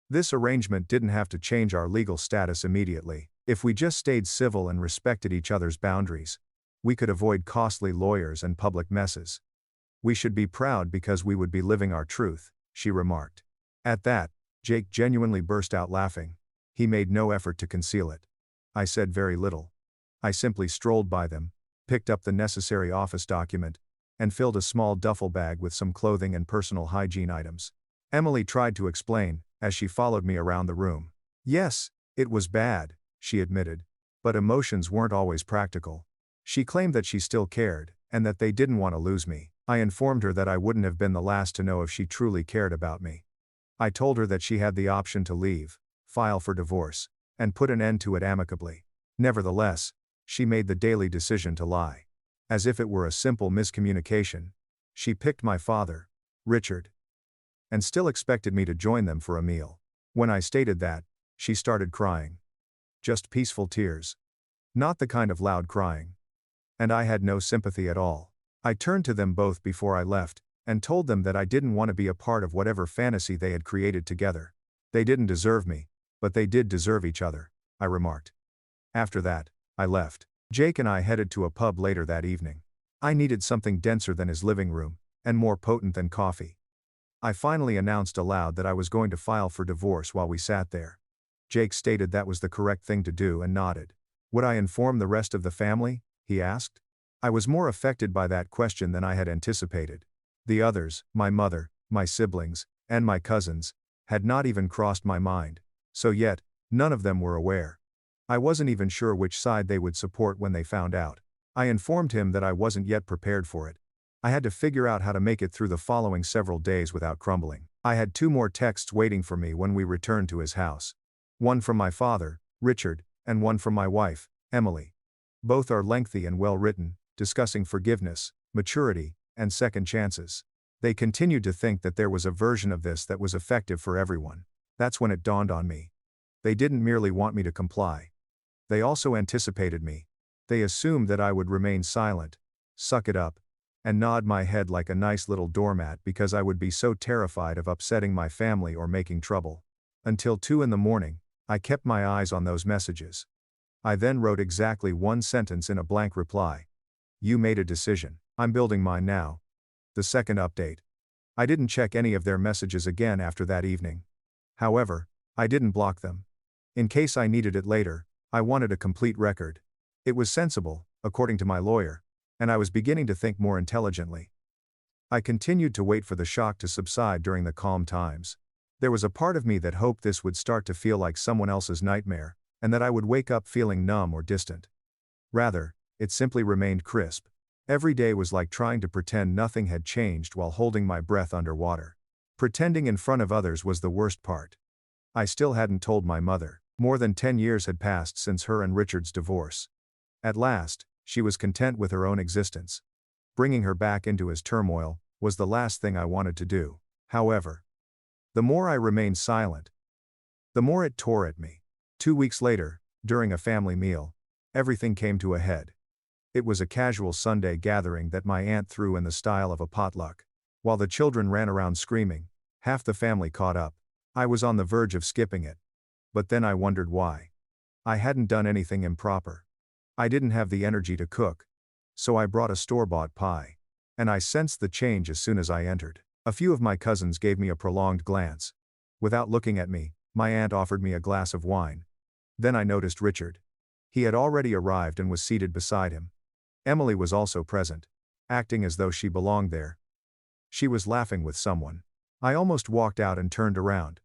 "This arrangement didn't have to change our legal status immediately. If we just stayed civil and respected each other's boundaries, we could avoid costly lawyers and public messes. We should be proud because we would be living our truth," she remarked. At that, Jake genuinely burst out laughing. He made no effort to conceal it. I said very little. I simply strolled by them, picked up the necessary office document, and filled a small duffel bag with some clothing and personal hygiene items. Emily tried to explain, as she followed me around the room. Yes, it was bad, she admitted, but emotions weren't always practical. She claimed that she still cared, and that they didn't want to lose me. I informed her that I wouldn't have been the last to know if she truly cared about me. I told her that she had the option to leave, file for divorce, and put an end to it amicably. Nevertheless, she made the daily decision to lie. As if it were a simple miscommunication, she picked my father, Richard, and still expected me to join them for a meal. When I stated that, she started crying. Just peaceful tears. Not the kind of loud crying. And I had no sympathy at all. I turned to them both before I left, and told them that I didn't want to be a part of whatever fantasy they had created together. They didn't deserve me, but they did deserve each other, I remarked. After that, I left. Jake and I headed to a pub later that evening. I needed something denser than his living room, and more potent than coffee. I finally announced aloud that I was going to file for divorce while we sat there. Jake stated that was the correct thing to do and nodded. Would I inform the rest of the family? He asked. I was more affected by that question than I had anticipated. The others, my mother, my siblings, and my cousins, had not even crossed my mind. So yet, none of them were aware. I wasn't even sure which side they would support when they found out. I informed him that I wasn't yet prepared for it. I had to figure out how to make it through the following several days without crumbling. I had 2 more texts waiting for me when we returned to his house. One from my father, Richard, and one from my wife, Emily. Both are lengthy and well written, discussing forgiveness, maturity, and second chances. They continued to think that there was a version of this that was effective for everyone. That's when it dawned on me. They didn't merely want me to comply. They also anticipated me. They assumed that I would remain silent, suck it up, and nod my head like a nice little doormat because I would be so terrified of upsetting my family or making trouble. Until 2 in the morning, I kept my eyes on those messages. I then wrote exactly one sentence in a blank reply. You made a decision. I'm building mine now. The second update. I didn't check any of their messages again after that evening. However, I didn't block them. In case I needed it later, I wanted a complete record. It was sensible, according to my lawyer, and I was beginning to think more intelligently. I continued to wait for the shock to subside during the calm times. There was a part of me that hoped this would start to feel like someone else's nightmare, and that I would wake up feeling numb or distant. Rather, it simply remained crisp. Every day was like trying to pretend nothing had changed while holding my breath underwater. Pretending in front of others was the worst part. I still hadn't told my mother. More than 10 years had passed since her and Richard's divorce. At last, she was content with her own existence. Bringing her back into his turmoil was the last thing I wanted to do. However, the more I remained silent, the more it tore at me. 2 weeks later, during a family meal, everything came to a head. It was a casual Sunday gathering that my aunt threw in the style of a potluck. While the children ran around screaming, half the family caught up. I was on the verge of skipping it. But then I wondered why. I hadn't done anything improper. I didn't have the energy to cook. So I brought a store-bought pie. And I sensed the change as soon as I entered. A few of my cousins gave me a prolonged glance. Without looking at me, my aunt offered me a glass of wine. Then I noticed Richard. He had already arrived and was seated beside him. Emily was also present, acting as though she belonged there. She was laughing with someone. I almost walked out and turned around.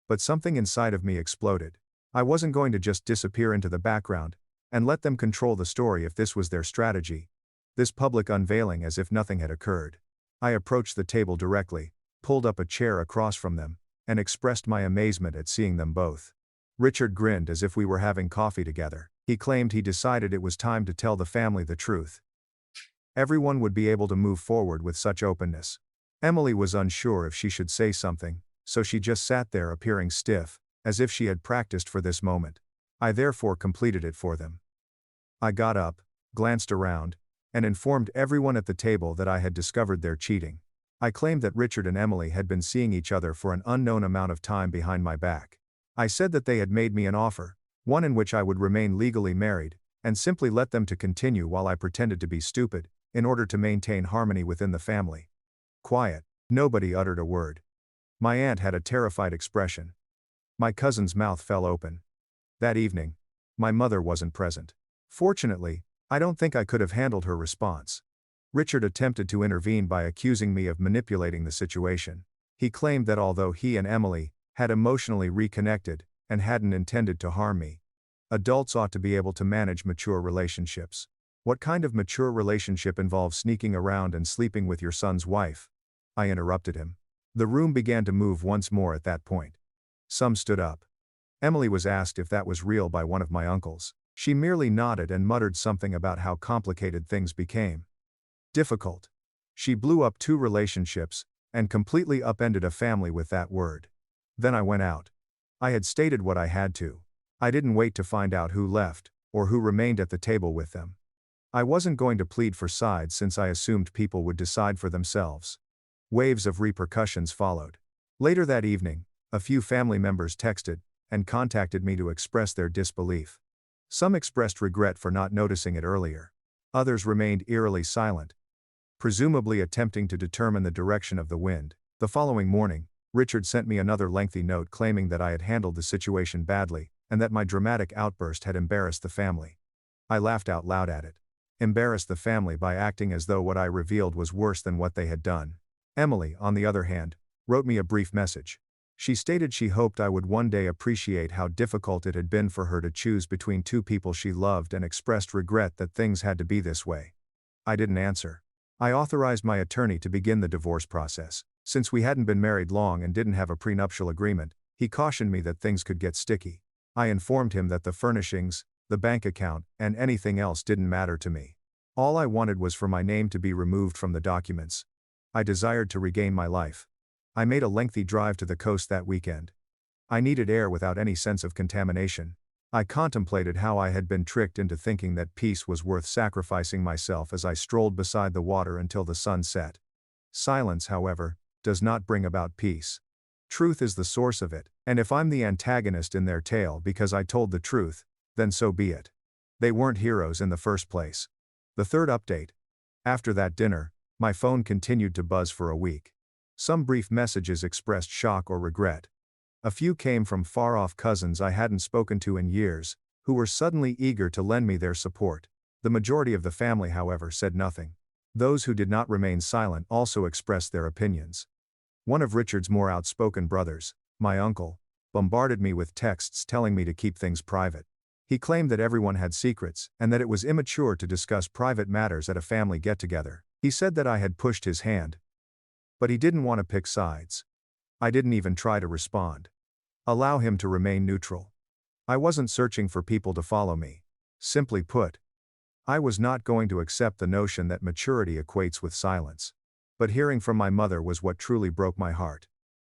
But something inside of me exploded. I wasn't going to just disappear into the background and let them control the story if this was their strategy. This public unveiling as if nothing had occurred. I approached the table directly, pulled up a chair across from them, and expressed my amazement at seeing them both. Richard grinned as if we were having coffee together. He claimed he decided it was time to tell the family the truth. Everyone would be able to move forward with such openness. Emily was unsure if she should say something, so she just sat there appearing stiff, as if she had practiced for this moment. I therefore completed it for them. I got up, glanced around, and informed everyone at the table that I had discovered their cheating. I claimed that Richard and Emily had been seeing each other for an unknown amount of time behind my back. I said that they had made me an offer, one in which I would remain legally married, and simply let them to continue while I pretended to be stupid, in order to maintain harmony within the family. Quiet. Nobody uttered a word. My aunt had a terrified expression. My cousin's mouth fell open. That evening, my mother wasn't present. Fortunately, I don't think I could have handled her response. Richard attempted to intervene by accusing me of manipulating the situation. He claimed that although he and Emily had emotionally reconnected and hadn't intended to harm me, adults ought to be able to manage mature relationships. What kind of mature relationship involves sneaking around and sleeping with your son's wife? I interrupted him. The room began to move once more at that point. Some stood up. Emily was asked if that was real by one of my uncles. She merely nodded and muttered something about how complicated things became. Difficult. She blew up 2 relationships and completely upended a family with that word. Then I went out. I had stated what I had to. I didn't wait to find out who left or who remained at the table with them. I wasn't going to plead for sides since I assumed people would decide for themselves. Waves of repercussions followed. Later that evening, a few family members texted and contacted me to express their disbelief. Some expressed regret for not noticing it earlier. Others remained eerily silent, presumably attempting to determine the direction of the wind. The following morning, Richard sent me another lengthy note claiming that I had handled the situation badly, and that my dramatic outburst had embarrassed the family. I laughed out loud at it. Embarrassed the family by acting as though what I revealed was worse than what they had done. Emily, on the other hand, wrote me a brief message. She stated she hoped I would one day appreciate how difficult it had been for her to choose between 2 people she loved and expressed regret that things had to be this way. I didn't answer. I authorized my attorney to begin the divorce process. Since we hadn't been married long and didn't have a prenuptial agreement, he cautioned me that things could get sticky. I informed him that the furnishings, the bank account, and anything else didn't matter to me. All I wanted was for my name to be removed from the documents. I desired to regain my life. I made a lengthy drive to the coast that weekend. I needed air without any sense of contamination. I contemplated how I had been tricked into thinking that peace was worth sacrificing myself as I strolled beside the water until the sun set. Silence, however, does not bring about peace. Truth is the source of it, and if I'm the antagonist in their tale because I told the truth, then so be it. They weren't heroes in the first place. The third update. After that dinner, my phone continued to buzz for a week. Some brief messages expressed shock or regret. A few came from far-off cousins I hadn't spoken to in years, who were suddenly eager to lend me their support. The majority of the family, however, said nothing. Those who did not remain silent also expressed their opinions. One of Richard's more outspoken brothers, my uncle, bombarded me with texts telling me to keep things private. He claimed that everyone had secrets, and that it was immature to discuss private matters at a family get-together. He said that I had pushed his hand. But he didn't want to pick sides. I didn't even try to respond. Allow him to remain neutral. I wasn't searching for people to follow me. Simply put, I was not going to accept the notion that maturity equates with silence. But hearing from my mother was what truly broke my heart.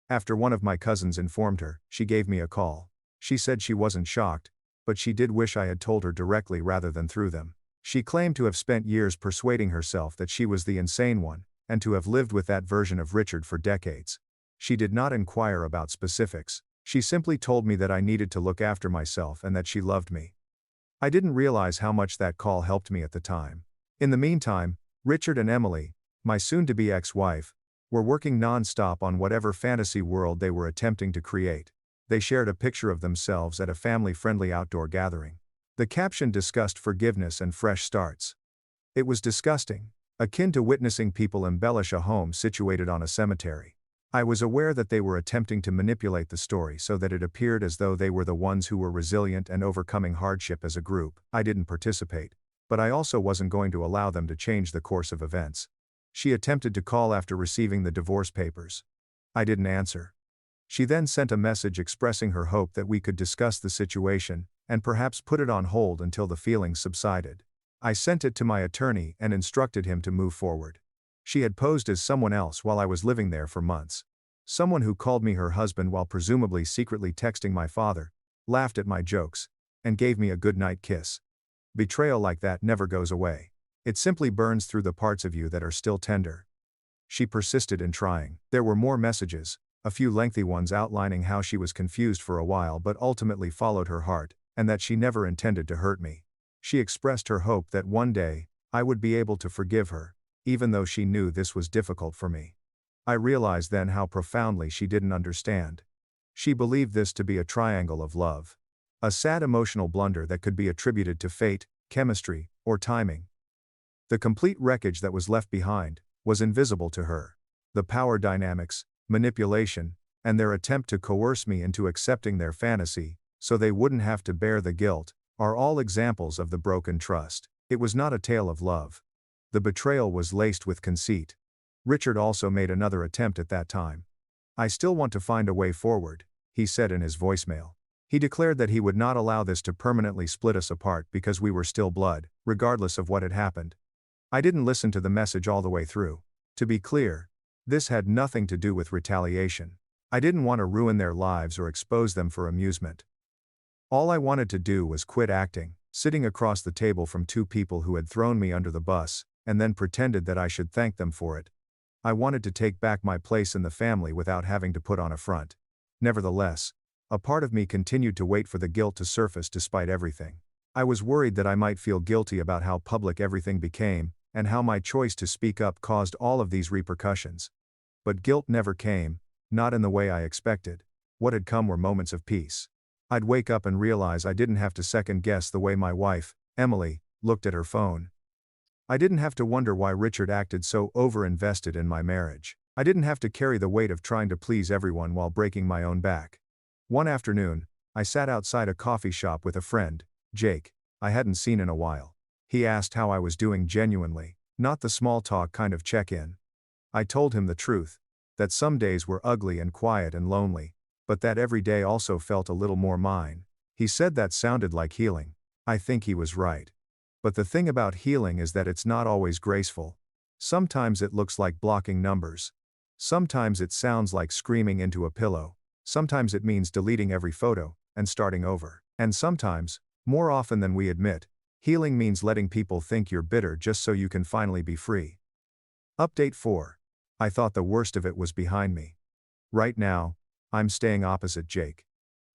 After one of my cousins informed her, she gave me a call. She said she wasn't shocked, but she did wish I had told her directly rather than through them. She claimed to have spent years persuading herself that she was the insane one, and to have lived with that version of Richard for decades. She did not inquire about specifics. She simply told me that I needed to look after myself and that she loved me. I didn't realize how much that call helped me at the time. In the meantime, Richard and Emily, my soon-to-be ex-wife, were working non-stop on whatever fantasy world they were attempting to create. They shared a picture of themselves at a family-friendly outdoor gathering. The caption discussed forgiveness and fresh starts. It was disgusting, akin to witnessing people embellish a home situated on a cemetery. I was aware that they were attempting to manipulate the story so that it appeared as though they were the ones who were resilient and overcoming hardship as a group. I didn't participate, but I also wasn't going to allow them to change the course of events. She attempted to call after receiving the divorce papers. I didn't answer. She then sent a message expressing her hope that we could discuss the situation, and perhaps put it on hold until the feelings subsided. I sent it to my attorney and instructed him to move forward. She had posed as someone else while I was living there for months. Someone who called me her husband while presumably secretly texting my father, laughed at my jokes, and gave me a goodnight kiss. Betrayal like that never goes away. It simply burns through the parts of you that are still tender. She persisted in trying. There were more messages, a few lengthy ones outlining how she was confused for a while but ultimately followed her heart, and that she never intended to hurt me. She expressed her hope that one day, I would be able to forgive her, even though she knew this was difficult for me. I realized then how profoundly she didn't understand. She believed this to be a triangle of love. A sad emotional blunder that could be attributed to fate, chemistry, or timing. The complete wreckage that was left behind was invisible to her. The power dynamics, manipulation, and their attempt to coerce me into accepting their fantasy, so they wouldn't have to bear the guilt, are all examples of the broken trust. It was not a tale of love. The betrayal was laced with conceit. Richard also made another attempt at that time. I still want to find a way forward, he said in his voicemail. He declared that he would not allow this to permanently split us apart because we were still blood, regardless of what had happened. I didn't listen to the message all the way through. To be clear, this had nothing to do with retaliation. I didn't want to ruin their lives or expose them for amusement. All I wanted to do was quit acting, sitting across the table from two people who had thrown me under the bus, and then pretended that I should thank them for it. I wanted to take back my place in the family without having to put on a front. Nevertheless, a part of me continued to wait for the guilt to surface despite everything. I was worried that I might feel guilty about how public everything became, and how my choice to speak up caused all of these repercussions. But guilt never came, not in the way I expected. What had come were moments of peace. I'd wake up and realize I didn't have to second-guess the way my wife, Emily, looked at her phone. I didn't have to wonder why Richard acted so over-invested in my marriage. I didn't have to carry the weight of trying to please everyone while breaking my own back. One afternoon, I sat outside a coffee shop with a friend, Jake, I hadn't seen in a while. He asked how I was doing genuinely, not the small talk kind of check-in. I told him the truth, that some days were ugly and quiet and lonely, but that every day also felt a little more mine. He said that sounded like healing. I think he was right. But the thing about healing is that it's not always graceful. Sometimes it looks like blocking numbers. Sometimes it sounds like screaming into a pillow. Sometimes it means deleting every photo and starting over. And sometimes, more often than we admit, healing means letting people think you're bitter just so you can finally be free. Update 4. I thought the worst of it was behind me. Right now, I'm staying opposite Jake.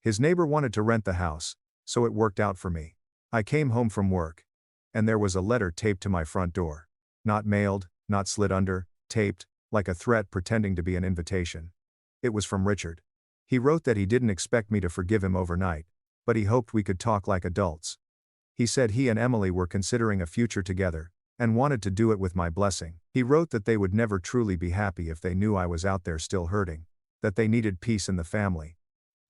His neighbor wanted to rent the house, so it worked out for me. I came home from work, and there was a letter taped to my front door. Not mailed, not slid under, taped, like a threat pretending to be an invitation. It was from Richard. He wrote that he didn't expect me to forgive him overnight, but he hoped we could talk like adults. He said he and Emily were considering a future together, and wanted to do it with my blessing. He wrote that they would never truly be happy if they knew I was out there still hurting, that they needed peace in the family.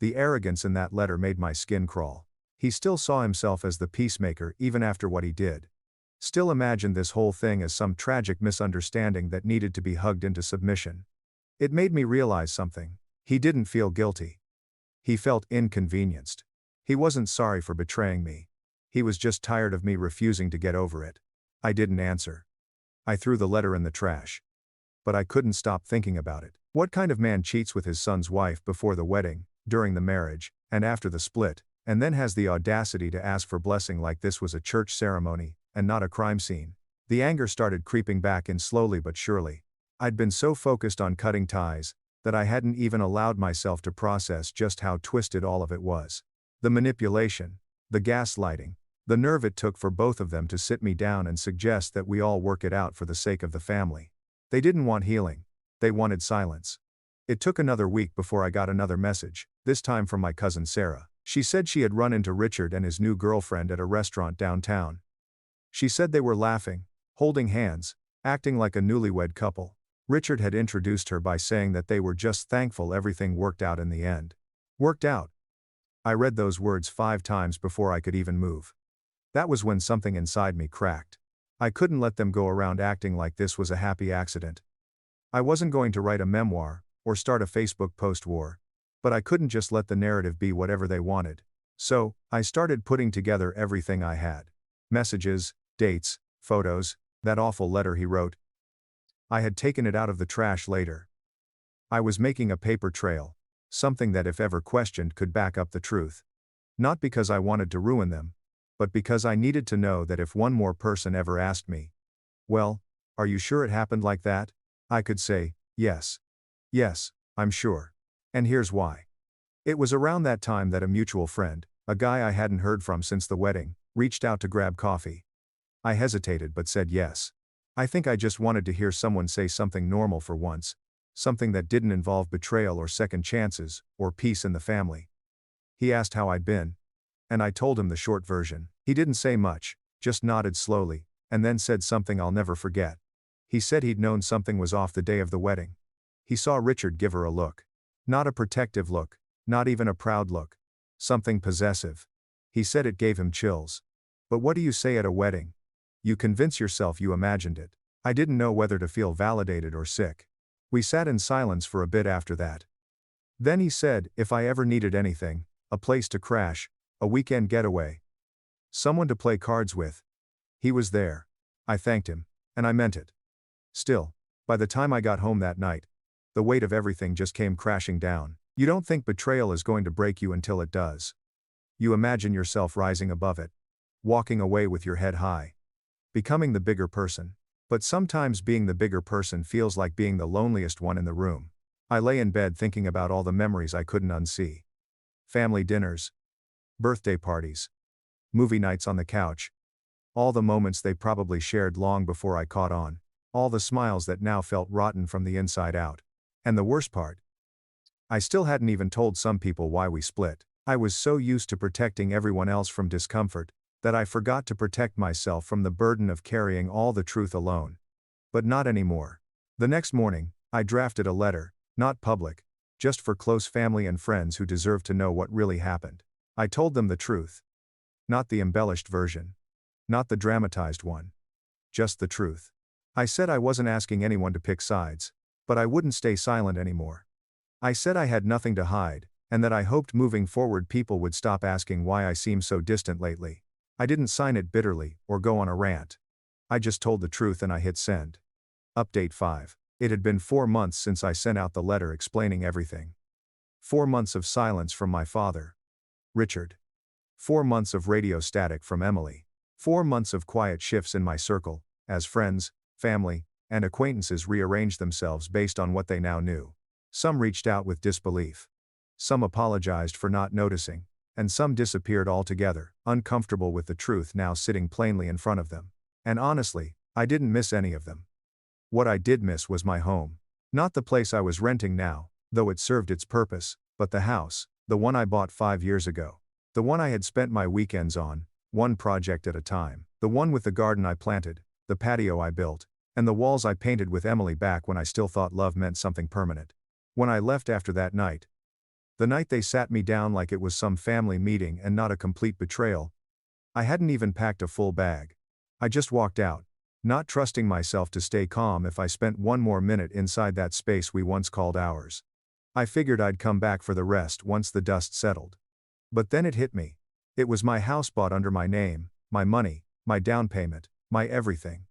The arrogance in that letter made my skin crawl. He still saw himself as the peacemaker even after what he did. Still imagined this whole thing as some tragic misunderstanding that needed to be hugged into submission. It made me realize something. He didn't feel guilty. He felt inconvenienced. He wasn't sorry for betraying me. He was just tired of me refusing to get over it. I didn't answer. I threw the letter in the trash. But I couldn't stop thinking about it. What kind of man cheats with his son's wife before the wedding, during the marriage, and after the split, and then has the audacity to ask for blessing like this was a church ceremony, and not a crime scene? The anger started creeping back in slowly but surely. I'd been so focused on cutting ties, that I hadn't even allowed myself to process just how twisted all of it was. The manipulation, the gaslighting, the nerve it took for both of them to sit me down and suggest that we all work it out for the sake of the family. They didn't want healing. They wanted silence. It took another week before I got another message, this time from my cousin Sarah. She said she had run into Richard and his new girlfriend at a restaurant downtown. She said they were laughing, holding hands, acting like a newlywed couple. Richard had introduced her by saying that they were just thankful everything worked out in the end. Worked out. I read those words 5 times before I could even move. That was when something inside me cracked. I couldn't let them go around acting like this was a happy accident. I wasn't going to write a memoir, or start a Facebook post war. But I couldn't just let the narrative be whatever they wanted. So, I started putting together everything I had. Messages, dates, photos, that awful letter he wrote. I had taken it out of the trash later. I was making a paper trail, something that if ever questioned could back up the truth. Not because I wanted to ruin them, but because I needed to know that if one more person ever asked me, "Well, are you sure it happened like that?" I could say, "Yes. Yes, I'm sure. And here's why." It was around that time that a mutual friend, a guy I hadn't heard from since the wedding, reached out to grab coffee. I hesitated but said yes. I think I just wanted to hear someone say something normal for once, something that didn't involve betrayal or second chances, or peace in the family. He asked how I'd been, and I told him the short version. He didn't say much, just nodded slowly, and then said something I'll never forget. He said he'd known something was off the day of the wedding. He saw Richard give her a look. Not a protective look, not even a proud look. Something possessive. He said it gave him chills. But what do you say at a wedding? You convince yourself you imagined it. I didn't know whether to feel validated or sick. We sat in silence for a bit after that. Then he said, if I ever needed anything, a place to crash, a weekend getaway, someone to play cards with, he was there. I thanked him, and I meant it. Still, by the time I got home that night, the weight of everything just came crashing down. You don't think betrayal is going to break you until it does. You imagine yourself rising above it, walking away with your head high, becoming the bigger person. But sometimes being the bigger person feels like being the loneliest one in the room. I lay in bed thinking about all the memories I couldn't unsee. Family dinners, birthday parties, movie nights on the couch. All the moments they probably shared long before I caught on. All the smiles that now felt rotten from the inside out. And the worst part, I still hadn't even told some people why we split. I was so used to protecting everyone else from discomfort, that I forgot to protect myself from the burden of carrying all the truth alone. But not anymore. The next morning, I drafted a letter, not public, just for close family and friends who deserve to know what really happened. I told them the truth. Not the embellished version. Not the dramatized one. Just the truth. I said I wasn't asking anyone to pick sides, but I wouldn't stay silent anymore. I said I had nothing to hide, and that I hoped moving forward people would stop asking why I seem so distant lately. I didn't sign it bitterly or go on a rant. I just told the truth and I hit send. Update 5. It had been 4 months since I sent out the letter explaining everything. 4 months of silence from my father, Richard. 4 months of radio static from Emily. 4 months of quiet shifts in my circle, as friends, family, and acquaintances rearranged themselves based on what they now knew. Some reached out with disbelief. Some apologized for not noticing, and some disappeared altogether, uncomfortable with the truth now sitting plainly in front of them. And honestly, I didn't miss any of them. What I did miss was my home. Not the place I was renting now, though it served its purpose, but the house, the one I bought 5 years ago. The one I had spent my weekends on, one project at a time. The one with the garden I planted, the patio I built, and the walls I painted with Emily back when I still thought love meant something permanent. When I left after that night, the night they sat me down like it was some family meeting and not a complete betrayal, I hadn't even packed a full bag. I just walked out, not trusting myself to stay calm if I spent one more minute inside that space we once called ours. I figured I'd come back for the rest once the dust settled. But then it hit me. It was my house bought under my name, my money, my down payment, my everything.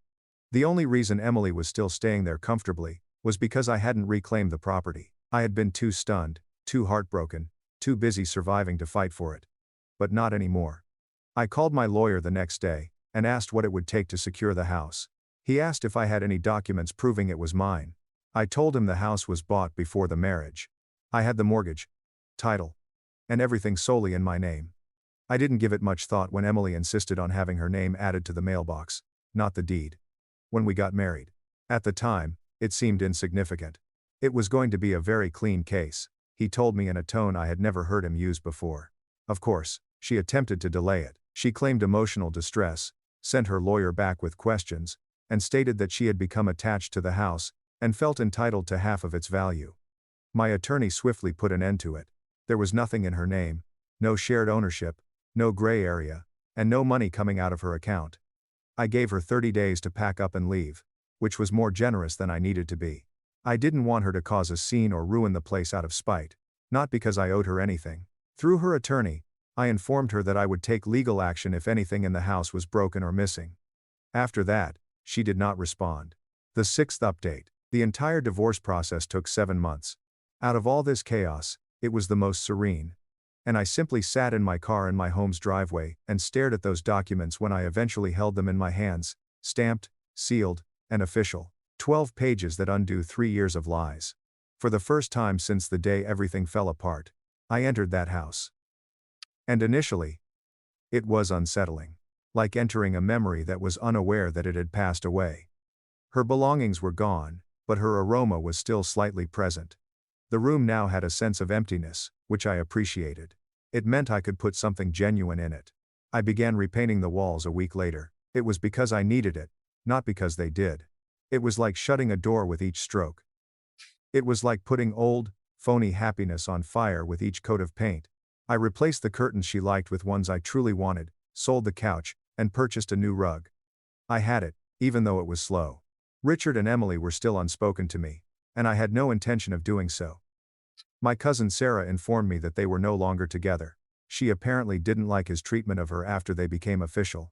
The only reason Emily was still staying there comfortably was because I hadn't reclaimed the property. I had been too stunned, too heartbroken, too busy surviving to fight for it. But not anymore. I called my lawyer the next day and asked what it would take to secure the house. He asked if I had any documents proving it was mine. I told him the house was bought before the marriage. I had the mortgage, title, and everything solely in my name. I didn't give it much thought when Emily insisted on having her name added to the mailbox, not the deed. When we got married. At the time, it seemed insignificant. It was going to be a very clean case, he told me in a tone I had never heard him use before. Of course, she attempted to delay it. She claimed emotional distress, sent her lawyer back with questions, and stated that she had become attached to the house and felt entitled to half of its value. My attorney swiftly put an end to it. There was nothing in her name, no shared ownership, no gray area, and no money coming out of her account. I gave her 30 days to pack up and leave, which was more generous than I needed to be. I didn't want her to cause a scene or ruin the place out of spite, not because I owed her anything. Through her attorney, I informed her that I would take legal action if anything in the house was broken or missing. After that, she did not respond. The 6th update. The entire divorce process took 7 months. Out of all this chaos, it was the most serene. And I simply sat in my car in my home's driveway and stared at those documents when I eventually held them in my hands, stamped, sealed, and official. 12 pages that undo 3 years of lies. For the first time since the day everything fell apart, I entered that house. And initially, it was unsettling. Like entering a memory that was unaware that it had passed away. Her belongings were gone, but her aroma was still slightly present. The room now had a sense of emptiness, which I appreciated. It meant I could put something genuine in it. I began repainting the walls a week later. It was because I needed it, not because they did. It was like shutting a door with each stroke. It was like putting old, phony happiness on fire with each coat of paint. I replaced the curtains she liked with ones I truly wanted, sold the couch, and purchased a new rug. I had it, even though it was slow. Richard and Emily were still unspoken to me, and I had no intention of doing so. My cousin Sarah informed me that they were no longer together. She apparently didn't like his treatment of her after they became official.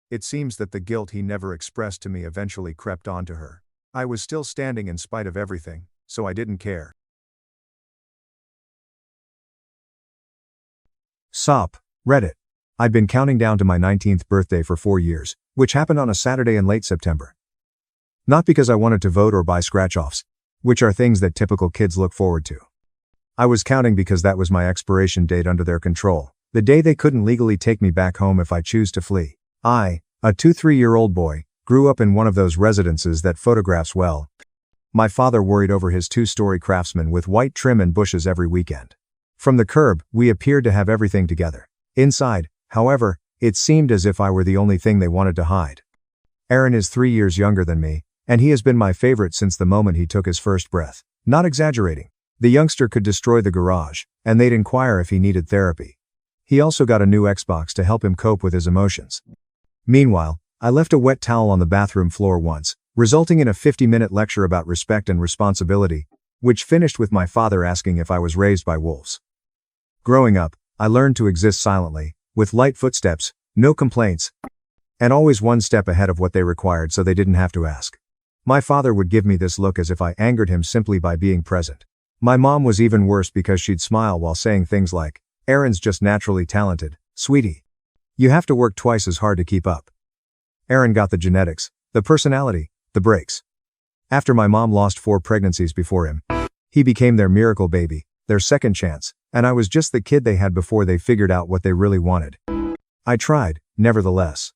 It seems that the guilt he never expressed to me eventually crept onto her. I was still standing in spite of everything, so I didn't care. Sup, Reddit. I'd been counting down to my 19th birthday for 4 years, which happened on a Saturday in late September. Not because I wanted to vote or buy scratch-offs, which are things that typical kids look forward to. I was counting because that was my expiration date under their control, the day they couldn't legally take me back home if I choose to flee. I, a 2-3-year-old boy, grew up in one of those residences that photographs well. My father worried over his 2-story Craftsman with white trim and bushes every weekend. From the curb, we appeared to have everything together. Inside, however, it seemed as if I were the only thing they wanted to hide. Aaron is 3 years younger than me, and he has been my favorite since the moment he took his first breath. Not exaggerating. The youngster could destroy the garage, and they'd inquire if he needed therapy. He also got a new Xbox to help him cope with his emotions. Meanwhile, I left a wet towel on the bathroom floor once, resulting in a 50-minute lecture about respect and responsibility, which finished with my father asking if I was raised by wolves. Growing up, I learned to exist silently, with light footsteps, No complaints. And always one step ahead of what they required so they didn't have to ask. My father would give me this look as if I angered him simply by being present. My mom was even worse because she'd smile while saying things like, "Aaron's just naturally talented, sweetie. You have to work twice as hard to keep up." Aaron got the genetics, the personality, the breaks. After my mom lost 4 pregnancies before him, he became their miracle baby, their second chance, and I was just the kid they had before they figured out what they really wanted. I tried, nevertheless.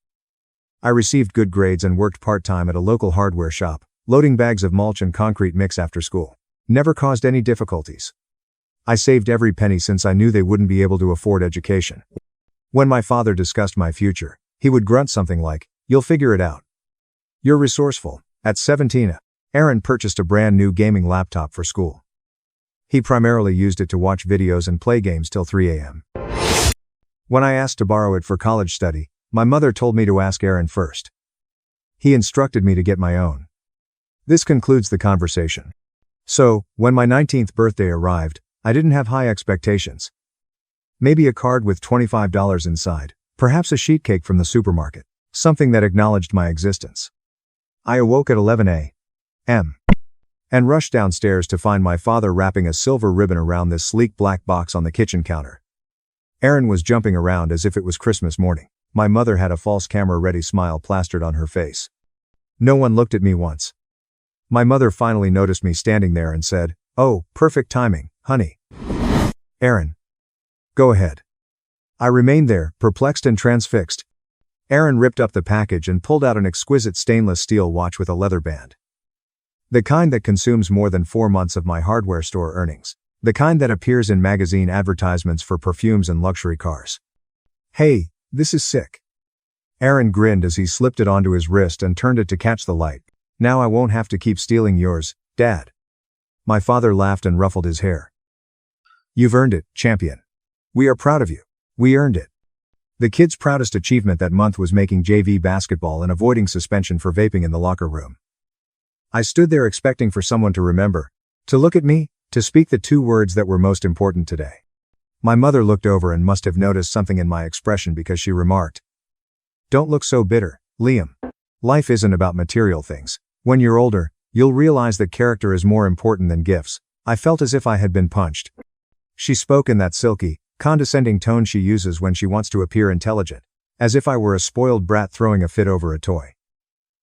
I received good grades and worked part-time at a local hardware shop, loading bags of mulch and concrete mix after school. Never caused any difficulties. I saved every penny since I knew they wouldn't be able to afford education. When my father discussed my future, he would grunt something like, "You'll figure it out. You're resourceful." At 17, Aaron purchased a brand new gaming laptop for school. He primarily used it to watch videos and play games till 3 a.m. When I asked to borrow it for college study, my mother told me to ask Aaron first. He instructed me to get my own. This concludes the conversation. So, when my 19th birthday arrived, I didn't have high expectations. Maybe a card with $25 inside, perhaps a sheet cake from the supermarket, something that acknowledged my existence. I awoke at 11 a.m. and rushed downstairs to find my father wrapping a silver ribbon around this sleek black box on the kitchen counter. Aaron was jumping around as if it was Christmas morning. My mother had a false camera-ready smile plastered on her face. No one looked at me once. My mother finally noticed me standing there and said, "Oh, perfect timing, honey. Aaron. Go ahead." I remained there, perplexed and transfixed. Aaron ripped up the package and pulled out an exquisite stainless steel watch with a leather band. The kind that consumes more than 4 months of my hardware store earnings. The kind that appears in magazine advertisements for perfumes and luxury cars. "Hey, this is sick." Aaron grinned as he slipped it onto his wrist and turned it to catch the light. "Now I won't have to keep stealing yours, Dad." My father laughed and ruffled his hair. "You've earned it, champion. We are proud of you. We earned it." The kid's proudest achievement that month was making JV basketball and avoiding suspension for vaping in the locker room. I stood there expecting for someone to remember, to look at me, to speak the 2 words that were most important today. My mother looked over and must have noticed something in my expression because she remarked, "Don't look so bitter, Liam. Life isn't about material things. When you're older, you'll realize that character is more important than gifts." I felt as if I had been punched. She spoke in that silky, condescending tone she uses when she wants to appear intelligent, as if I were a spoiled brat throwing a fit over a toy.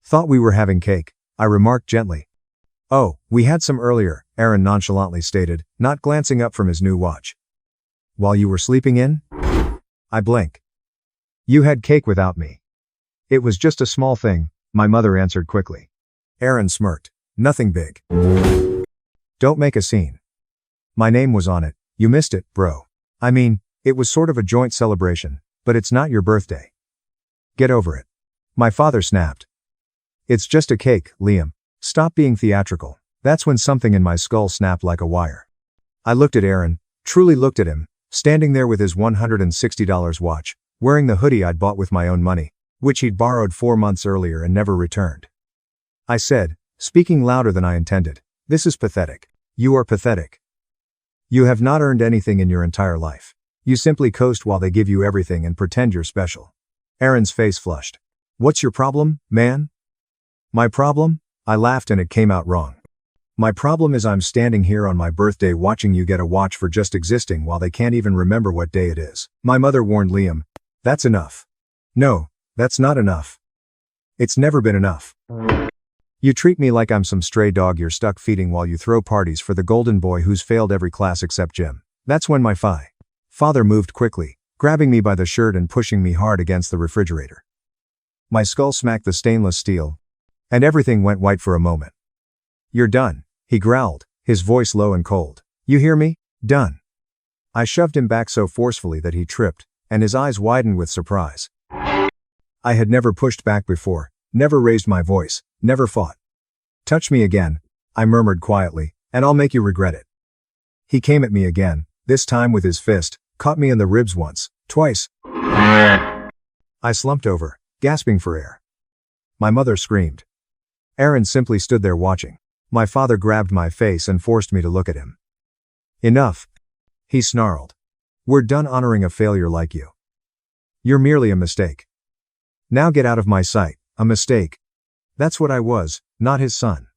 "Thought we were having cake," I remarked gently. "Oh, we had some earlier," Aaron nonchalantly stated, not glancing up from his new watch. "While you were sleeping in?" I blinked. "You had cake without me." "It was just a small thing," my mother answered quickly. Aaron smirked. "Nothing big. Don't make a scene. My name was on it. You missed it, bro. I mean, it was sort of a joint celebration, but it's not your birthday. Get over it." My father snapped. "It's just a cake, Liam. Stop being theatrical." That's when something in my skull snapped like a wire. I looked at Aaron, truly looked at him, standing there with his $160 watch, wearing the hoodie I'd bought with my own money, which he'd borrowed 4 months earlier and never returned. I said, speaking louder than I intended, "This is pathetic. You are pathetic. You have not earned anything in your entire life. You simply coast while they give you everything and pretend you're special." Aaron's face flushed. "What's your problem, man?" "My problem?" I laughed and it came out wrong. "My problem is I'm standing here on my birthday watching you get a watch for just existing while they can't even remember what day it is." My mother warned Liam, "That's enough." "No, that's not enough. It's never been enough. You treat me like I'm some stray dog you're stuck feeding while you throw parties for the golden boy who's failed every class except gym." That's when my father moved quickly, grabbing me by the shirt and pushing me hard against the refrigerator. My skull smacked the stainless steel, and everything went white for a moment. "You're done," he growled, his voice low and cold. "You hear me? Done." I shoved him back so forcefully that he tripped, and his eyes widened with surprise. I had never pushed back before, never raised my voice, never fought. "Touch me again," I murmured quietly, "and I'll make you regret it." He came at me again, this time with his fist, caught me in the ribs once, twice. I slumped over, gasping for air. My mother screamed. Aaron simply stood there watching. My father grabbed my face and forced me to look at him. "Enough," he snarled. "We're done honoring a failure like you. You're merely a mistake." Now get out of my sight, a mistake. That's what I was, not his son.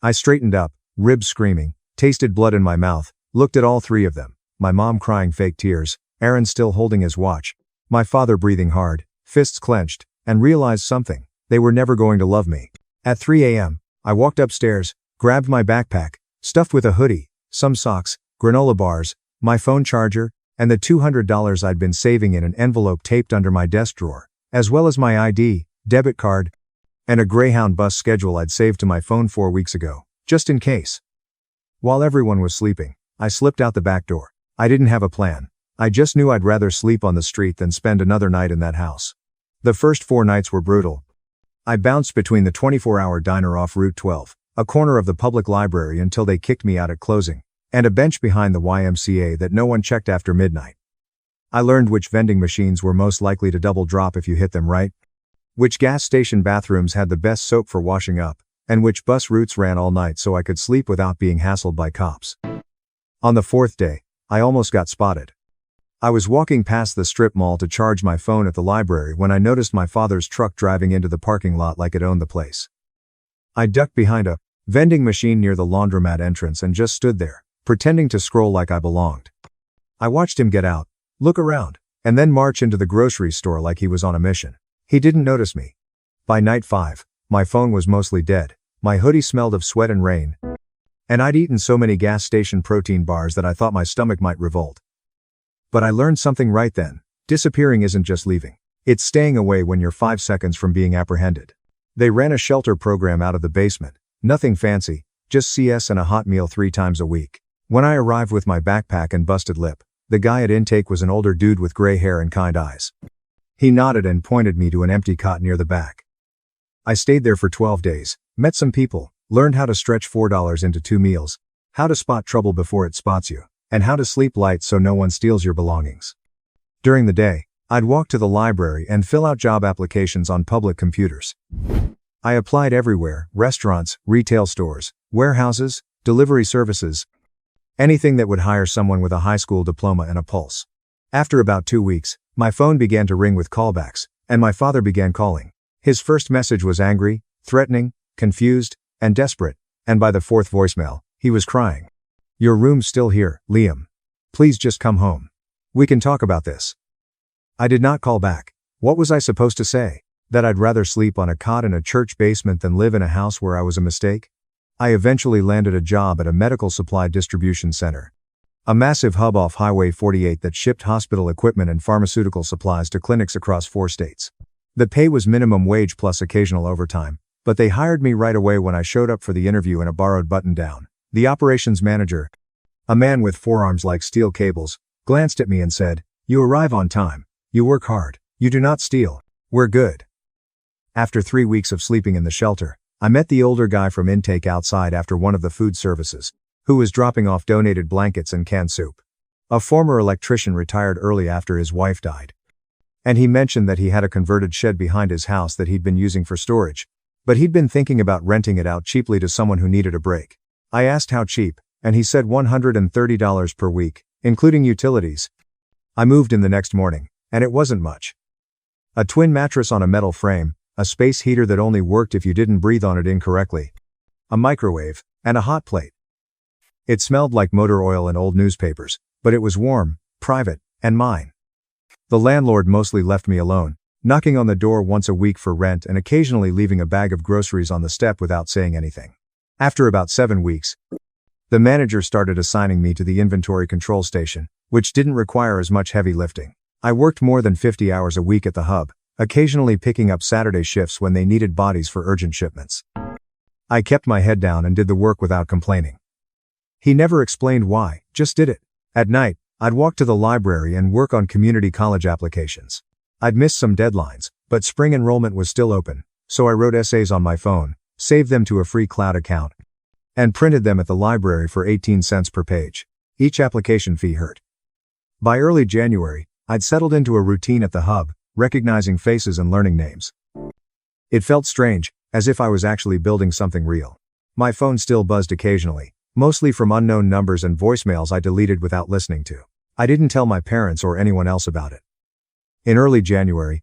I straightened up, ribs screaming, tasted blood in my mouth, looked at all three of them, my mom crying fake tears, Aaron still holding his watch, my father breathing hard, fists clenched, and realized something, they were never going to love me. At 3 a.m., I walked upstairs, grabbed my backpack, stuffed with a hoodie, some socks, granola bars, my phone charger, and the $200 I'd been saving in an envelope taped under my desk drawer, as well as my ID, debit card, and a Greyhound bus schedule I'd saved to my phone 4 weeks ago, just in case. While everyone was sleeping, I slipped out the back door. I didn't have a plan. I just knew I'd rather sleep on the street than spend another night in that house. The first 4 nights were brutal. I bounced between the 24-hour diner off Route 12, a corner of the public library until they kicked me out at closing, and a bench behind the YMCA that no one checked after midnight. I learned which vending machines were most likely to double drop if you hit them right, which gas station bathrooms had the best soap for washing up, and which bus routes ran all night so I could sleep without being hassled by cops. On the 4th day, I almost got spotted. I was walking past the strip mall to charge my phone at the library when I noticed my father's truck driving into the parking lot like it owned the place. I ducked behind a vending machine near the laundromat entrance and just stood there, pretending to scroll like I belonged. I watched him get out, look around, and then march into the grocery store like he was on a mission. He didn't notice me. By night 5, my phone was mostly dead, my hoodie smelled of sweat and rain, and I'd eaten so many gas station protein bars that I thought my stomach might revolt. But I learned something right then. Disappearing isn't just leaving. It's staying away when you're 5 seconds from being apprehended. They ran a shelter program out of the basement. Nothing fancy, just CS and a hot meal 3 times a week. When I arrived with my backpack and busted lip, the guy at intake was an older dude with gray hair and kind eyes. He nodded and pointed me to an empty cot near the back. I stayed there for 12 days, met some people, learned how to stretch $4 into 2 meals, how to spot trouble before it spots you, and how to sleep light so no one steals your belongings. During the day, I'd walk to the library and fill out job applications on public computers. I applied everywhere: restaurants, retail stores, warehouses, delivery services, anything that would hire someone with a high school diploma and a pulse. After about 2 weeks, my phone began to ring with callbacks, and my father began calling. His first message was angry, threatening, confused, and desperate, and by the 4th voicemail, he was crying. "Your room's still here, Liam. Please just come home. We can talk about this." I did not call back. What was I supposed to say? That I'd rather sleep on a cot in a church basement than live in a house where I was a mistake? I eventually landed a job at a medical supply distribution center, a massive hub off Highway 48 that shipped hospital equipment and pharmaceutical supplies to clinics across 4 states. The pay was minimum wage plus occasional overtime, but they hired me right away when I showed up for the interview in a borrowed button-down. The operations manager, a man with forearms like steel cables, glanced at me and said, "You arrive on time. You work hard. You do not steal. We're good." After 3 weeks of sleeping in the shelter, I met the older guy from intake outside after one of the food services, who was dropping off donated blankets and canned soup. A former electrician retired early after his wife died. And he mentioned that he had a converted shed behind his house that he'd been using for storage, but he'd been thinking about renting it out cheaply to someone who needed a break. I asked how cheap, and he said $130 per week, including utilities. I moved in the next morning, and it wasn't much. A twin mattress on a metal frame, a space heater that only worked if you didn't breathe on it incorrectly, a microwave, and a hot plate. It smelled like motor oil and old newspapers, but it was warm, private, and mine. The landlord mostly left me alone, knocking on the door once a week for rent and occasionally leaving a bag of groceries on the step without saying anything. After about 7 weeks, the manager started assigning me to the inventory control station, which didn't require as much heavy lifting. I worked more than 50 hours a week at the hub, occasionally picking up Saturday shifts when they needed bodies for urgent shipments. I kept my head down and did the work without complaining. He never explained why, just did it. At night, I'd walk to the library and work on community college applications. I'd missed some deadlines, but spring enrollment was still open, so I wrote essays on my phone, saved them to a free cloud account, and printed them at the library for 18 cents per page. Each application fee hurt. By early January, I'd settled into a routine at the hub, recognizing faces and learning names. It felt strange, as if I was actually building something real. My phone still buzzed occasionally, mostly from unknown numbers and voicemails I deleted without listening to. I didn't tell my parents or anyone else about it. In early January,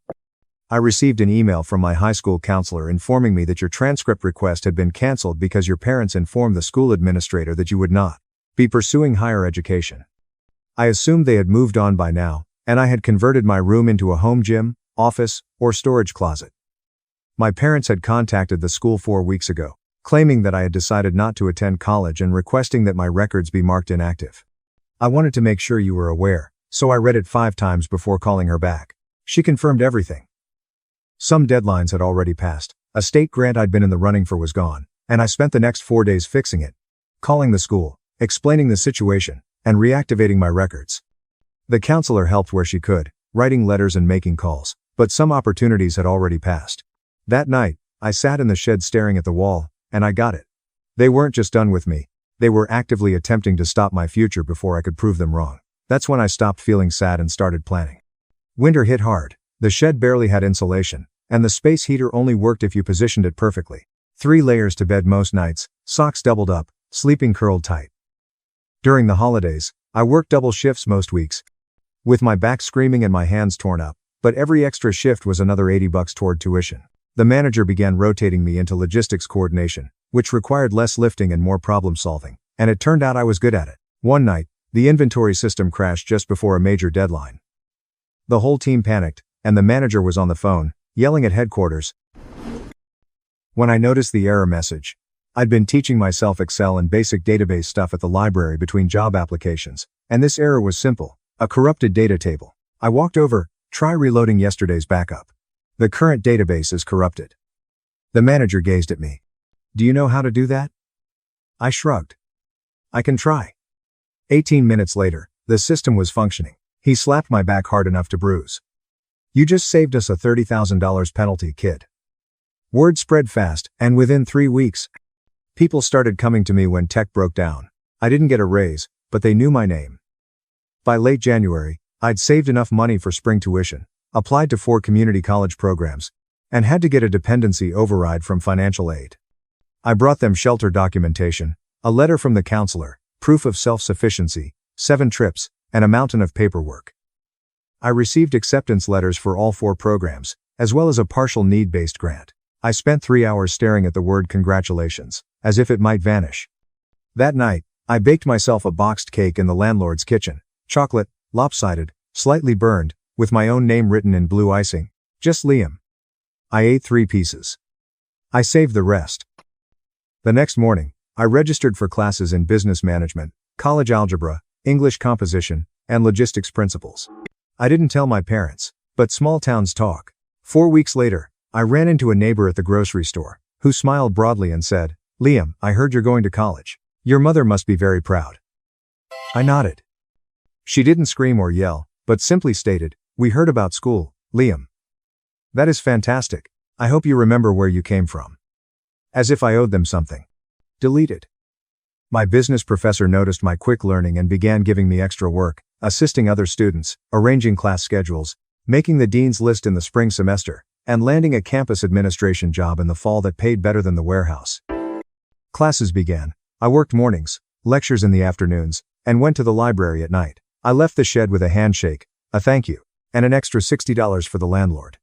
I received an email from my high school counselor informing me that your transcript request had been canceled because your parents informed the school administrator that you would not be pursuing higher education. I assumed they had moved on by now, and I had converted my room into a home gym, office, or storage closet. My parents had contacted the school 4 weeks ago, claiming that I had decided not to attend college and requesting that my records be marked inactive. I wanted to make sure you were aware, so I read it 5 times before calling her back. She confirmed everything. Some deadlines had already passed, a state grant I'd been in the running for was gone, and I spent the next 4 days fixing it, calling the school, explaining the situation, and reactivating my records. The counselor helped where she could, writing letters and making calls, but some opportunities had already passed. That night, I sat in the shed staring at the wall, and I got it. They weren't just done with me, they were actively attempting to stop my future before I could prove them wrong. That's when I stopped feeling sad and started planning. Winter hit hard, the shed barely had insulation, and the space heater only worked if you positioned it perfectly. 3 layers to bed most nights, socks doubled up, sleeping curled tight. During the holidays, I worked double shifts most weeks, with my back screaming and my hands torn up, but every extra shift was another $80 toward tuition. The manager began rotating me into logistics coordination, which required less lifting and more problem solving, and it turned out I was good at it. One night, the inventory system crashed just before a major deadline. The whole team panicked, and the manager was on the phone, yelling at headquarters. When I noticed the error message, I'd been teaching myself Excel and basic database stuff at the library between job applications, and this error was simple, a corrupted data table. I walked over, try reloading yesterday's backup. The current database is corrupted. The manager gazed at me. Do you know how to do that? I shrugged. I can try. 18 minutes later, the system was functioning. He slapped my back hard enough to bruise. You just saved us a $30,000 penalty, kid. Word spread fast, and within 3 weeks, people started coming to me when tech broke down. I didn't get a raise, but they knew my name. By late January, I'd saved enough money for spring tuition, applied to 4 community college programs, and had to get a dependency override from financial aid. I brought them shelter documentation, a letter from the counselor, proof of self-sufficiency, 7 trips, and a mountain of paperwork. I received acceptance letters for all 4 programs, as well as a partial need-based grant. I spent 3 hours staring at the word congratulations, as if it might vanish. That night, I baked myself a boxed cake in the landlord's kitchen, chocolate, lopsided, slightly burned, with my own name written in blue icing, just Liam. I ate 3 pieces. I saved the rest. The next morning, I registered for classes in business management, college algebra, English composition, and logistics principles. I didn't tell my parents, but small towns talk. 4 weeks later, I ran into a neighbor at the grocery store, who smiled broadly and said, Liam, I heard you're going to college. Your mother must be very proud. I nodded. She didn't scream or yell, but simply stated, we heard about school, Liam. That is fantastic. I hope you remember where you came from. As if I owed them something. Deleted. My business professor noticed my quick learning and began giving me extra work, assisting other students, arranging class schedules, making the dean's list in the spring semester, and landing a campus administration job in the fall that paid better than the warehouse. Classes began. I worked mornings, lectures in the afternoons, and went to the library at night. I left the shed with a handshake, a thank you, and an extra $60 for the landlord.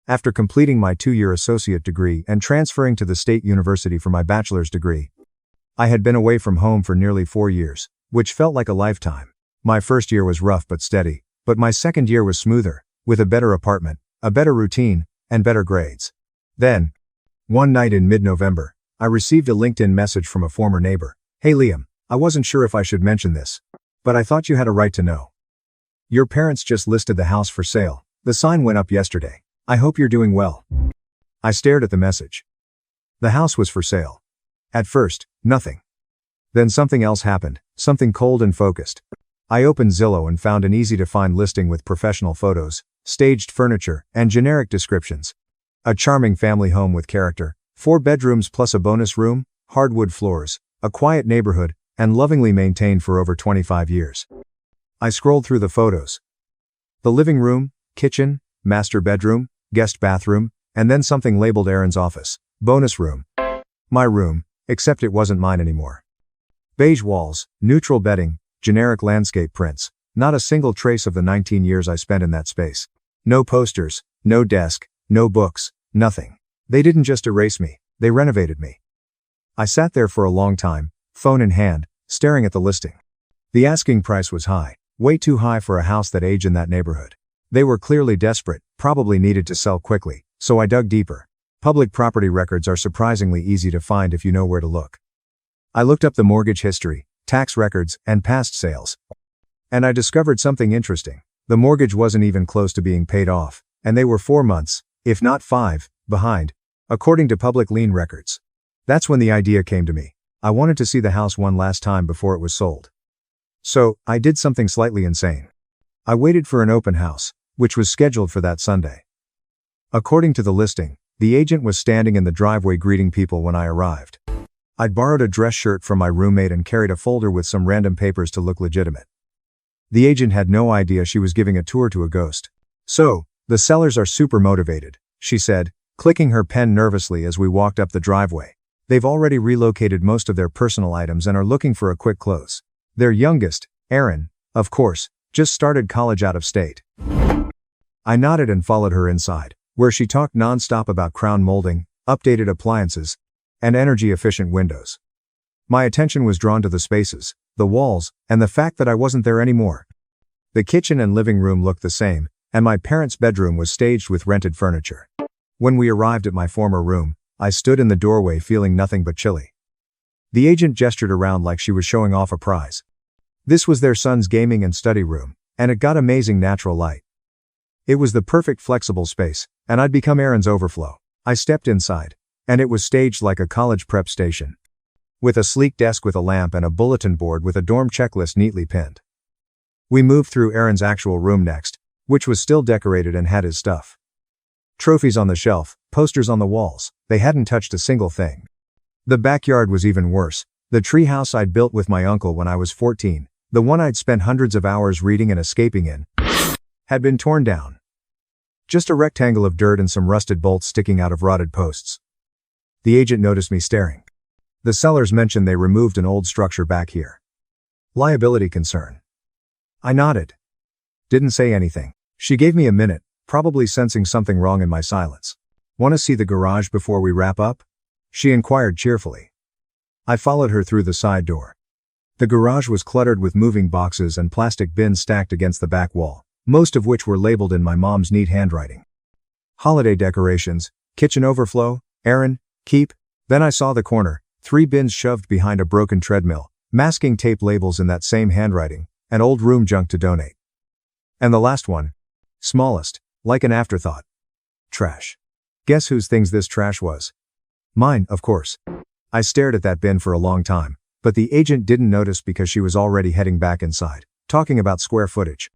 After completing my 2-year associate degree and transferring to the state university for my bachelor's degree, I had been away from home for nearly 4 years, which felt like a lifetime. My first year was rough but steady, but my second year was smoother, with a better apartment, a better routine, and better grades. Then, one night in mid-November, I received a LinkedIn message from a former neighbor. Hey Liam, I wasn't sure if I should mention this, but I thought you had a right to know. Your parents just listed the house for sale. The sign went up yesterday. I hope you're doing well. I stared at the message. The house was for sale. At first, nothing. Then something else happened, something cold and focused. I opened Zillow and found an easy-to-find listing with professional photos, staged furniture, and generic descriptions. A charming family home with character, 4 bedrooms plus a bonus room, hardwood floors, a quiet neighborhood, and lovingly maintained for over 25 years. I scrolled through the photos. The living room, kitchen, master bedroom, guest bathroom, and then something labeled Aaron's office, bonus room. My room, except it wasn't mine anymore. Beige walls, neutral bedding, generic landscape prints, not a single trace of the 19 years I spent in that space. No posters, no desk, no books, nothing. They didn't just erase me, they renovated me. I sat there for a long time, phone in hand, staring at the listing. The asking price was high, way too high for a house that aged in that neighborhood. They were clearly desperate, probably needed to sell quickly, so I dug deeper. Public property records are surprisingly easy to find if you know where to look. I looked up the mortgage history, tax records, and past sales. And I discovered something interesting. The mortgage wasn't even close to being paid off, and they were 4 months, if not 5, behind, according to public lien records. That's when the idea came to me. I wanted to see the house one last time before it was sold. So, I did something slightly insane. I waited for an open house, which was scheduled for that Sunday. According to the listing, the agent was standing in the driveway greeting people when I arrived. I'd borrowed a dress shirt from my roommate and carried a folder with some random papers to look legitimate. The agent had no idea she was giving a tour to a ghost. "So, the sellers are super motivated," she said, clicking her pen nervously as we walked up the driveway. "They've already relocated most of their personal items and are looking for a quick close. Their youngest, Aaron, of course, just started college out of state." I nodded and followed her inside, where she talked non-stop about crown molding, updated appliances, and energy-efficient windows. My attention was drawn to the spaces, the walls, and the fact that I wasn't there anymore. The kitchen and living room looked the same, and my parents' bedroom was staged with rented furniture. When we arrived at my former room, I stood in the doorway feeling nothing but chilly. The agent gestured around like she was showing off a prize. This was their son's gaming and study room, and it got amazing natural light. It was the perfect flexible space, and I'd become Aaron's overflow. I stepped inside, and it was staged like a college prep station, with a sleek desk with a lamp and a bulletin board with a dorm checklist neatly pinned. We moved through Aaron's actual room next, which was still decorated and had his stuff. Trophies on the shelf, posters on the walls, they hadn't touched a single thing. The backyard was even worse. The treehouse I'd built with my uncle when I was 14, the one I'd spent hundreds of hours reading and escaping in, had been torn down. Just a rectangle of dirt and some rusted bolts sticking out of rotted posts. The agent noticed me staring. "The sellers mentioned they removed an old structure back here. Liability concern." I nodded. Didn't say anything. She gave me a minute, probably sensing something wrong in my silence. "Want to see the garage before we wrap up?" she inquired cheerfully. I followed her through the side door. The garage was cluttered with moving boxes and plastic bins stacked against the back wall, most of which were labeled in my mom's neat handwriting. "Holiday decorations, kitchen overflow, Aaron, keep." Then I saw the corner, 3 bins shoved behind a broken treadmill, masking tape labels in that same handwriting, and old room junk to donate. And the last one, smallest, like an afterthought. Trash. Guess whose things this trash was? Mine, of course. I stared at that bin for a long time, but the agent didn't notice because she was already heading back inside, talking about square footage.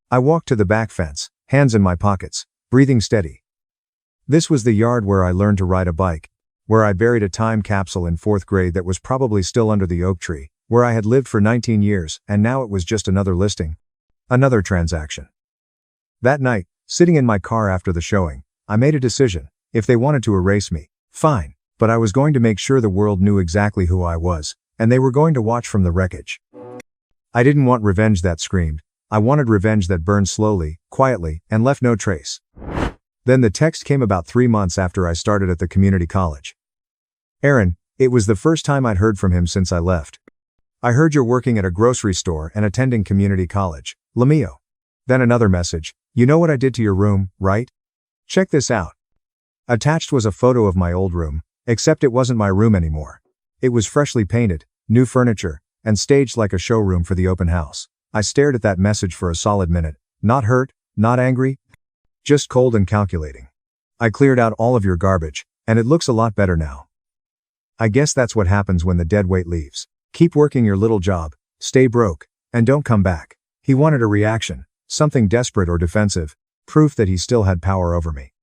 I walked to the back fence, hands in my pockets, breathing steady. This was the yard where I learned to ride a bike, where I buried a time capsule in 4th grade that was probably still under the oak tree, where I had lived for 19 years, and now it was just another listing. Another transaction. That night, sitting in my car after the showing, I made a decision. If they wanted to erase me, fine, but I was going to make sure the world knew exactly who I was, and they were going to watch from the wreckage. I didn't want revenge that screamed. I wanted revenge that burned slowly, quietly, and left no trace. Then the text came about 3 months after I started at the community college. "Aaron, it was the first time I'd heard from him since I left. I heard you're working at a grocery store and attending community college. Lamio." Then another message. "You know what I did to your room, right? Check this out." Attached was a photo of my old room, except it wasn't my room anymore. It was freshly painted, new furniture, and staged like a showroom for the open house. I stared at that message for a solid minute, not hurt, not angry, just cold and calculating. "I cleared out all of your garbage, and it looks a lot better now. I guess that's what happens when the deadweight leaves. Keep working your little job, stay broke, and don't come back." He wanted a reaction, something desperate or defensive, proof that he still had power over me.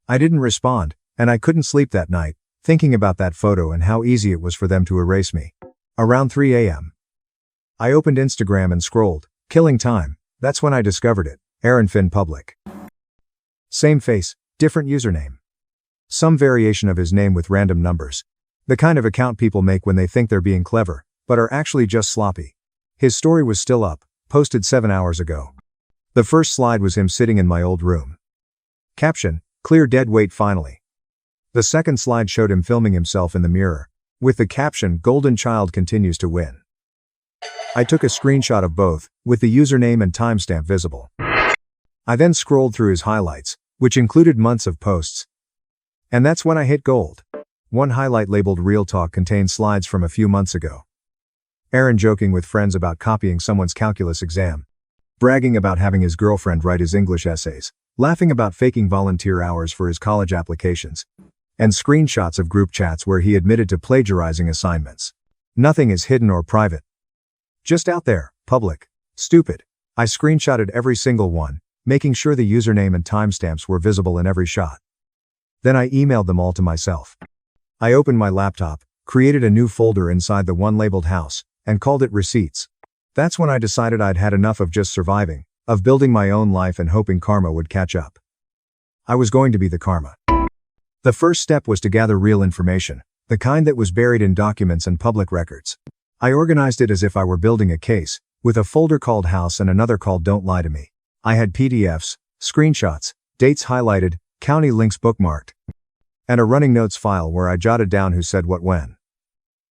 I didn't respond, and I couldn't sleep that night, thinking about that photo and how easy it was for them to erase me. Around 3 a.m. I opened Instagram and scrolled, killing time. That's when I discovered it. Aaron Finn Public. Same face, different username. Some variation of his name with random numbers. The kind of account people make when they think they're being clever, but are actually just sloppy. His story was still up, posted 7 hours ago. The first slide was him sitting in my old room. Caption, clear dead weight finally. The second slide showed him filming himself in the mirror, with the caption, Golden Child continues to win. I took a screenshot of both, with the username and timestamp visible. I then scrolled through his highlights, which included months of posts. And that's when I hit gold. One highlight labeled Real Talk contained slides from a few months ago. Aaron joking with friends about copying someone's calculus exam. Bragging about having his girlfriend write his English essays. Laughing about faking volunteer hours for his college applications. And screenshots of group chats where he admitted to plagiarizing assignments. Nothing is hidden or private. Just out there, public. Stupid. I screenshotted every single one, making sure the username and timestamps were visible in every shot. Then I emailed them all to myself. I opened my laptop, created a new folder inside the one labeled House, and called it Receipts. That's when I decided I'd had enough of just surviving, of building my own life and hoping karma would catch up. I was going to be the karma. The first step was to gather real information, the kind that was buried in documents and public records. I organized it as if I were building a case, with a folder called House and another called Don't Lie to Me. I had PDFs, screenshots, dates highlighted, county links bookmarked, and a running notes file where I jotted down who said what when.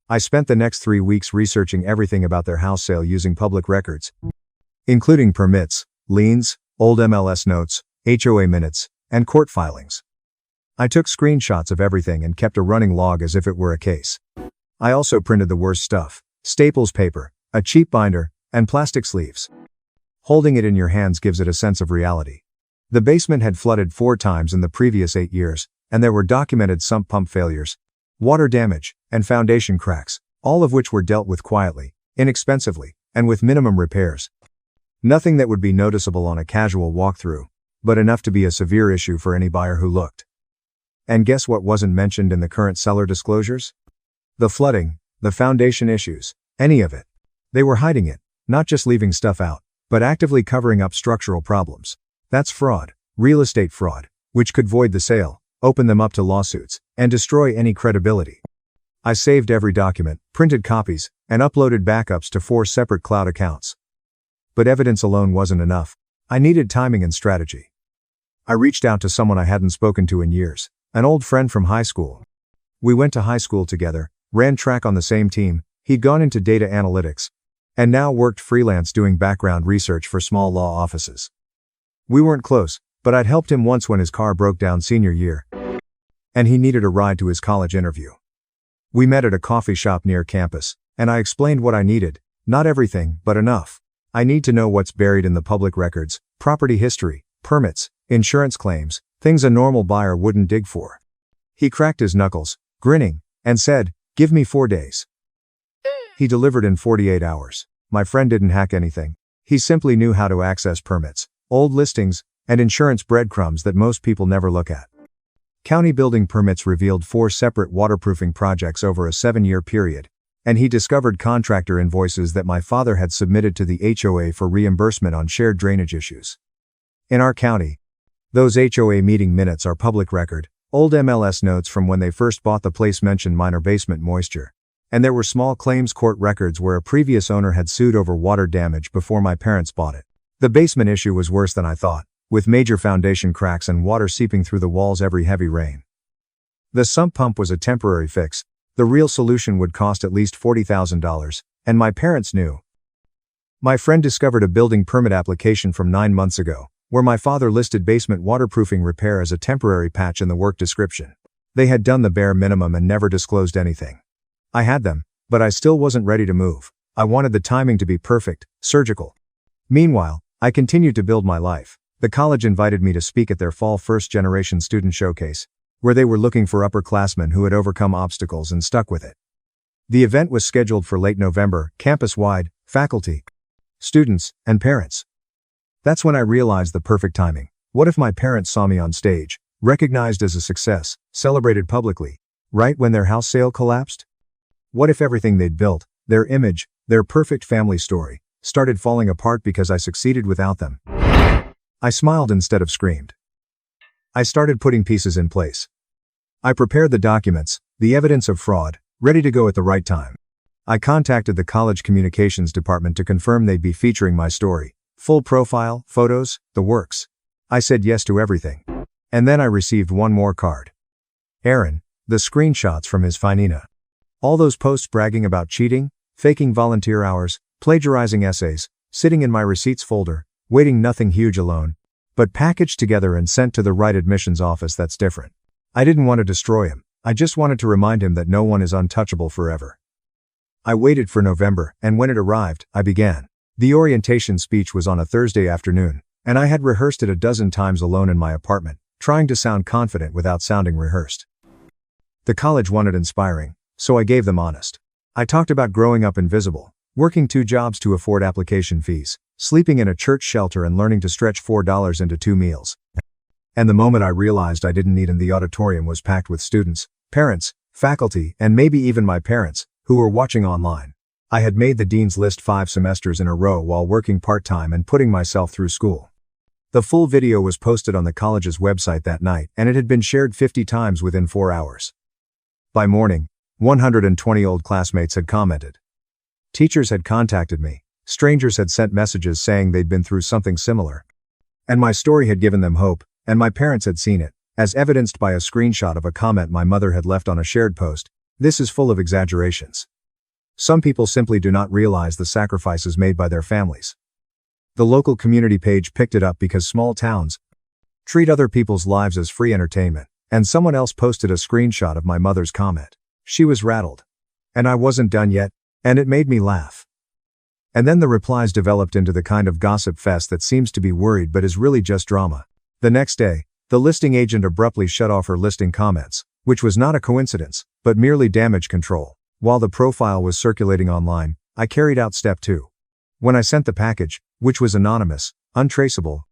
I spent the next 3 weeks researching everything about their house sale using public records, including permits, liens, old MLS notes, HOA minutes, and court filings. I took screenshots of everything and kept a running log as if it were a case. I also printed the worst stuff, staples paper, a cheap binder, and plastic sleeves. Holding it in your hands gives it a sense of reality. The basement had flooded 4 times in the previous 8 years, and there were documented sump pump failures, water damage, and foundation cracks, all of which were dealt with quietly, inexpensively, and with minimum repairs. Nothing that would be noticeable on a casual walkthrough, but enough to be a severe issue for any buyer who looked. And guess what wasn't mentioned in the current seller disclosures? The flooding, the foundation issues, any of it. They were hiding it, not just leaving stuff out, but actively covering up structural problems. That's fraud, real estate fraud, which could void the sale, open them up to lawsuits, and destroy any credibility. I saved every document, printed copies, and uploaded backups to 4 separate cloud accounts. But evidence alone wasn't enough. I needed timing and strategy. I reached out to someone I hadn't spoken to in years, an old friend from high school. We went to high school together, ran track on the same team, he'd gone into data analytics, and now worked freelance doing background research for small law offices. We weren't close, but I'd helped him once when his car broke down senior year, and he needed a ride to his college interview. We met at a coffee shop near campus, and I explained what I needed, not everything, but enough. I need to know what's buried in the public records, property history, permits, insurance claims, things a normal buyer wouldn't dig for. He cracked his knuckles, grinning, and said, "Give me 4 days." He delivered in 48 hours. My friend didn't hack anything. He simply knew how to access permits, old listings, and insurance breadcrumbs that most people never look at. County building permits revealed 4 separate waterproofing projects over a 7-year period, and he discovered contractor invoices that my father had submitted to the HOA for reimbursement on shared drainage issues. In our county, those HOA meeting minutes are public record. Old MLS notes from when they first bought the place mentioned minor basement moisture. And there were small claims court records where a previous owner had sued over water damage before my parents bought it. The basement issue was worse than I thought, with major foundation cracks and water seeping through the walls every heavy rain. The sump pump was a temporary fix. The real solution would cost at least $40,000, and my parents knew. My friend discovered a building permit application from 9 months ago, where my father listed basement waterproofing repair as a temporary patch in the work description. They had done the bare minimum and never disclosed anything. I had them, but I still wasn't ready to move. I wanted the timing to be perfect, surgical. Meanwhile, I continued to build my life. The college invited me to speak at their fall first-generation student showcase, where they were looking for upperclassmen who had overcome obstacles and stuck with it. The event was scheduled for late November, campus-wide, faculty, students, and parents. That's when I realized the perfect timing. What if my parents saw me on stage, recognized as a success, celebrated publicly, right when their house sale collapsed? What if everything they'd built, their image, their perfect family story, started falling apart because I succeeded without them? I smiled instead of screamed. I started putting pieces in place. I prepared the documents, the evidence of fraud, ready to go at the right time. I contacted the college communications department to confirm they'd be featuring my story. Full profile, photos, the works. I said yes to everything. And then I received one more card. Aaron, the screenshots from his Finina. All those posts bragging about cheating, faking volunteer hours, plagiarizing essays, sitting in my receipts folder, waiting nothing huge alone, but packaged together and sent to the right admissions office. That's different. I didn't want to destroy him. I just wanted to remind him that no one is untouchable forever. I waited for November, and when it arrived, I began. The orientation speech was on a Thursday afternoon, and I had rehearsed it a dozen times alone in my apartment, trying to sound confident without sounding rehearsed. The college wanted inspiring, so I gave them honest. I talked about growing up invisible, working 2 jobs to afford application fees, sleeping in a church shelter and learning to stretch $4 into 2 meals. And the moment I realized I didn't need him, the auditorium was packed with students, parents, faculty, and maybe even my parents, who were watching online. I had made the dean's list 5 semesters in a row while working part-time and putting myself through school. The full video was posted on the college's website that night, and it had been shared 50 times within 4 hours. By morning, 120 old classmates had commented. Teachers had contacted me, strangers had sent messages saying they'd been through something similar. And my story had given them hope, and my parents had seen it, as evidenced by a screenshot of a comment my mother had left on a shared post. This is full of exaggerations. Some people simply do not realize the sacrifices made by their families. The local community page picked it up because small towns treat other people's lives as free entertainment, and someone else posted a screenshot of my mother's comment. She was rattled. And I wasn't done yet, and it made me laugh. And then the replies developed into the kind of gossip fest that seems to be worried but is really just drama. The next day, the listing agent abruptly shut off her listing comments, which was not a coincidence, but merely damage control. While the profile was circulating online, I carried out step 2. When I sent the package, which was anonymous, untraceable,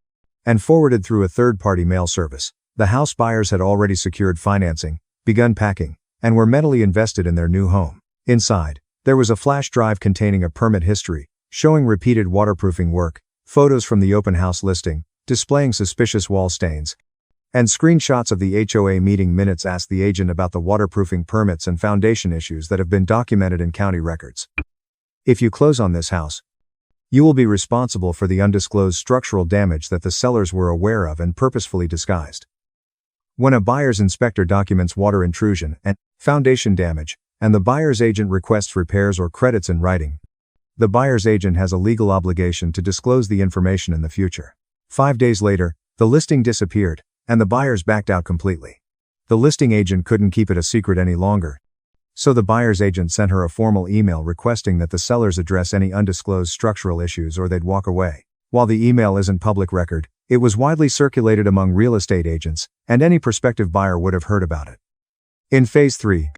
and forwarded through a third-party mail service, the house buyers had already secured financing, begun packing, and were mentally invested in their new home. Inside, there was a flash drive containing a permit history, showing repeated waterproofing work, photos from the open house listing, displaying suspicious wall stains, and screenshots of the HOA meeting minutes. Asked the agent about the waterproofing permits and foundation issues that have been documented in county records. If you close on this house, you will be responsible for the undisclosed structural damage that the sellers were aware of and purposefully disguised. When a buyer's inspector documents water intrusion and foundation damage, and the buyer's agent requests repairs or credits in writing, the buyer's agent has a legal obligation to disclose the information in the future. 5 days later, the listing disappeared, and the buyers backed out completely. The listing agent couldn't keep it a secret any longer, so the buyer's agent sent her a formal email requesting that the sellers address any undisclosed structural issues or they'd walk away. While the email isn't public record, it was widely circulated among real estate agents, and any prospective buyer would have heard about it. In Phase 3,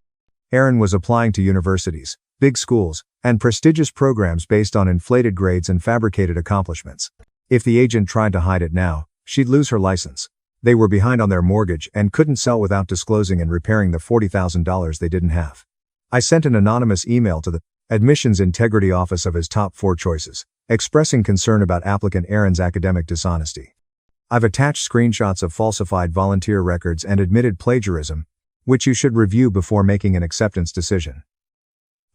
Aaron was applying to universities, big schools, and prestigious programs based on inflated grades and fabricated accomplishments. If the agent tried to hide it now, she'd lose her license. They were behind on their mortgage and couldn't sell without disclosing and repairing the $40,000 they didn't have. I sent an anonymous email to the admissions integrity office of his top 4 choices, expressing concern about applicant Aaron's academic dishonesty. I've attached screenshots of falsified volunteer records and admitted plagiarism, which you should review before making an acceptance decision.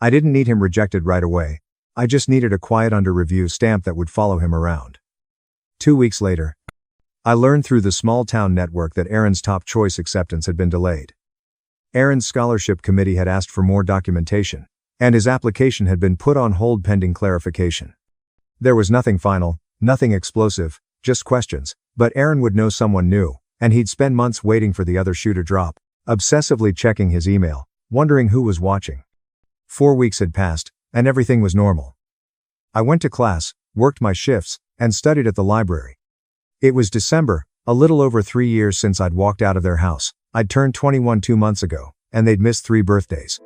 I didn't need him rejected right away. I just needed a quiet under review stamp that would follow him around. 2 weeks later, I learned through the small town network that Aaron's top choice acceptance had been delayed. Aaron's scholarship committee had asked for more documentation, and his application had been put on hold pending clarification. There was nothing final, nothing explosive, just questions, but Aaron would know someone new, and he'd spend months waiting for the other shoe to drop, obsessively checking his email, wondering who was watching. 4 weeks had passed, and everything was normal. I went to class, worked my shifts, and studied at the library. It was December, a little over 3 years since I'd walked out of their house. I'd turned 21 2 months ago, and they'd missed 3 birthdays.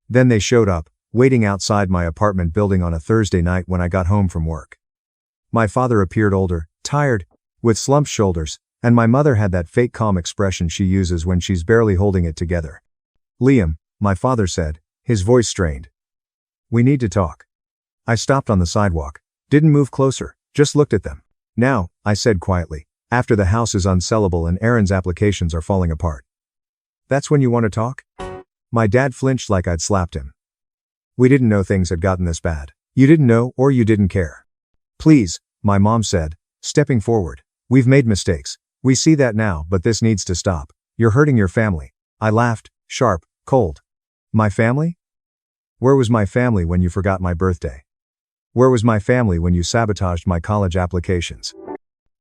Then they showed up, waiting outside my apartment building on a Thursday night when I got home from work. My father appeared older, tired, with slumped shoulders, and my mother had that fake calm expression she uses when she's barely holding it together. "Liam," my father said, his voice strained. "We need to talk." I stopped on the sidewalk, didn't move closer, just looked at them. "Now," I said quietly, "after the house is unsellable and Aaron's applications are falling apart. That's when you want to talk?" My dad flinched like I'd slapped him. "We didn't know things had gotten this bad. You didn't know or you didn't care." "Please," my mom said, stepping forward. "We've made mistakes. We see that now, but this needs to stop. You're hurting your family. I laughed, sharp, cold. My family? Where was my family when you forgot my birthday? Where was my family when you sabotaged my college applications?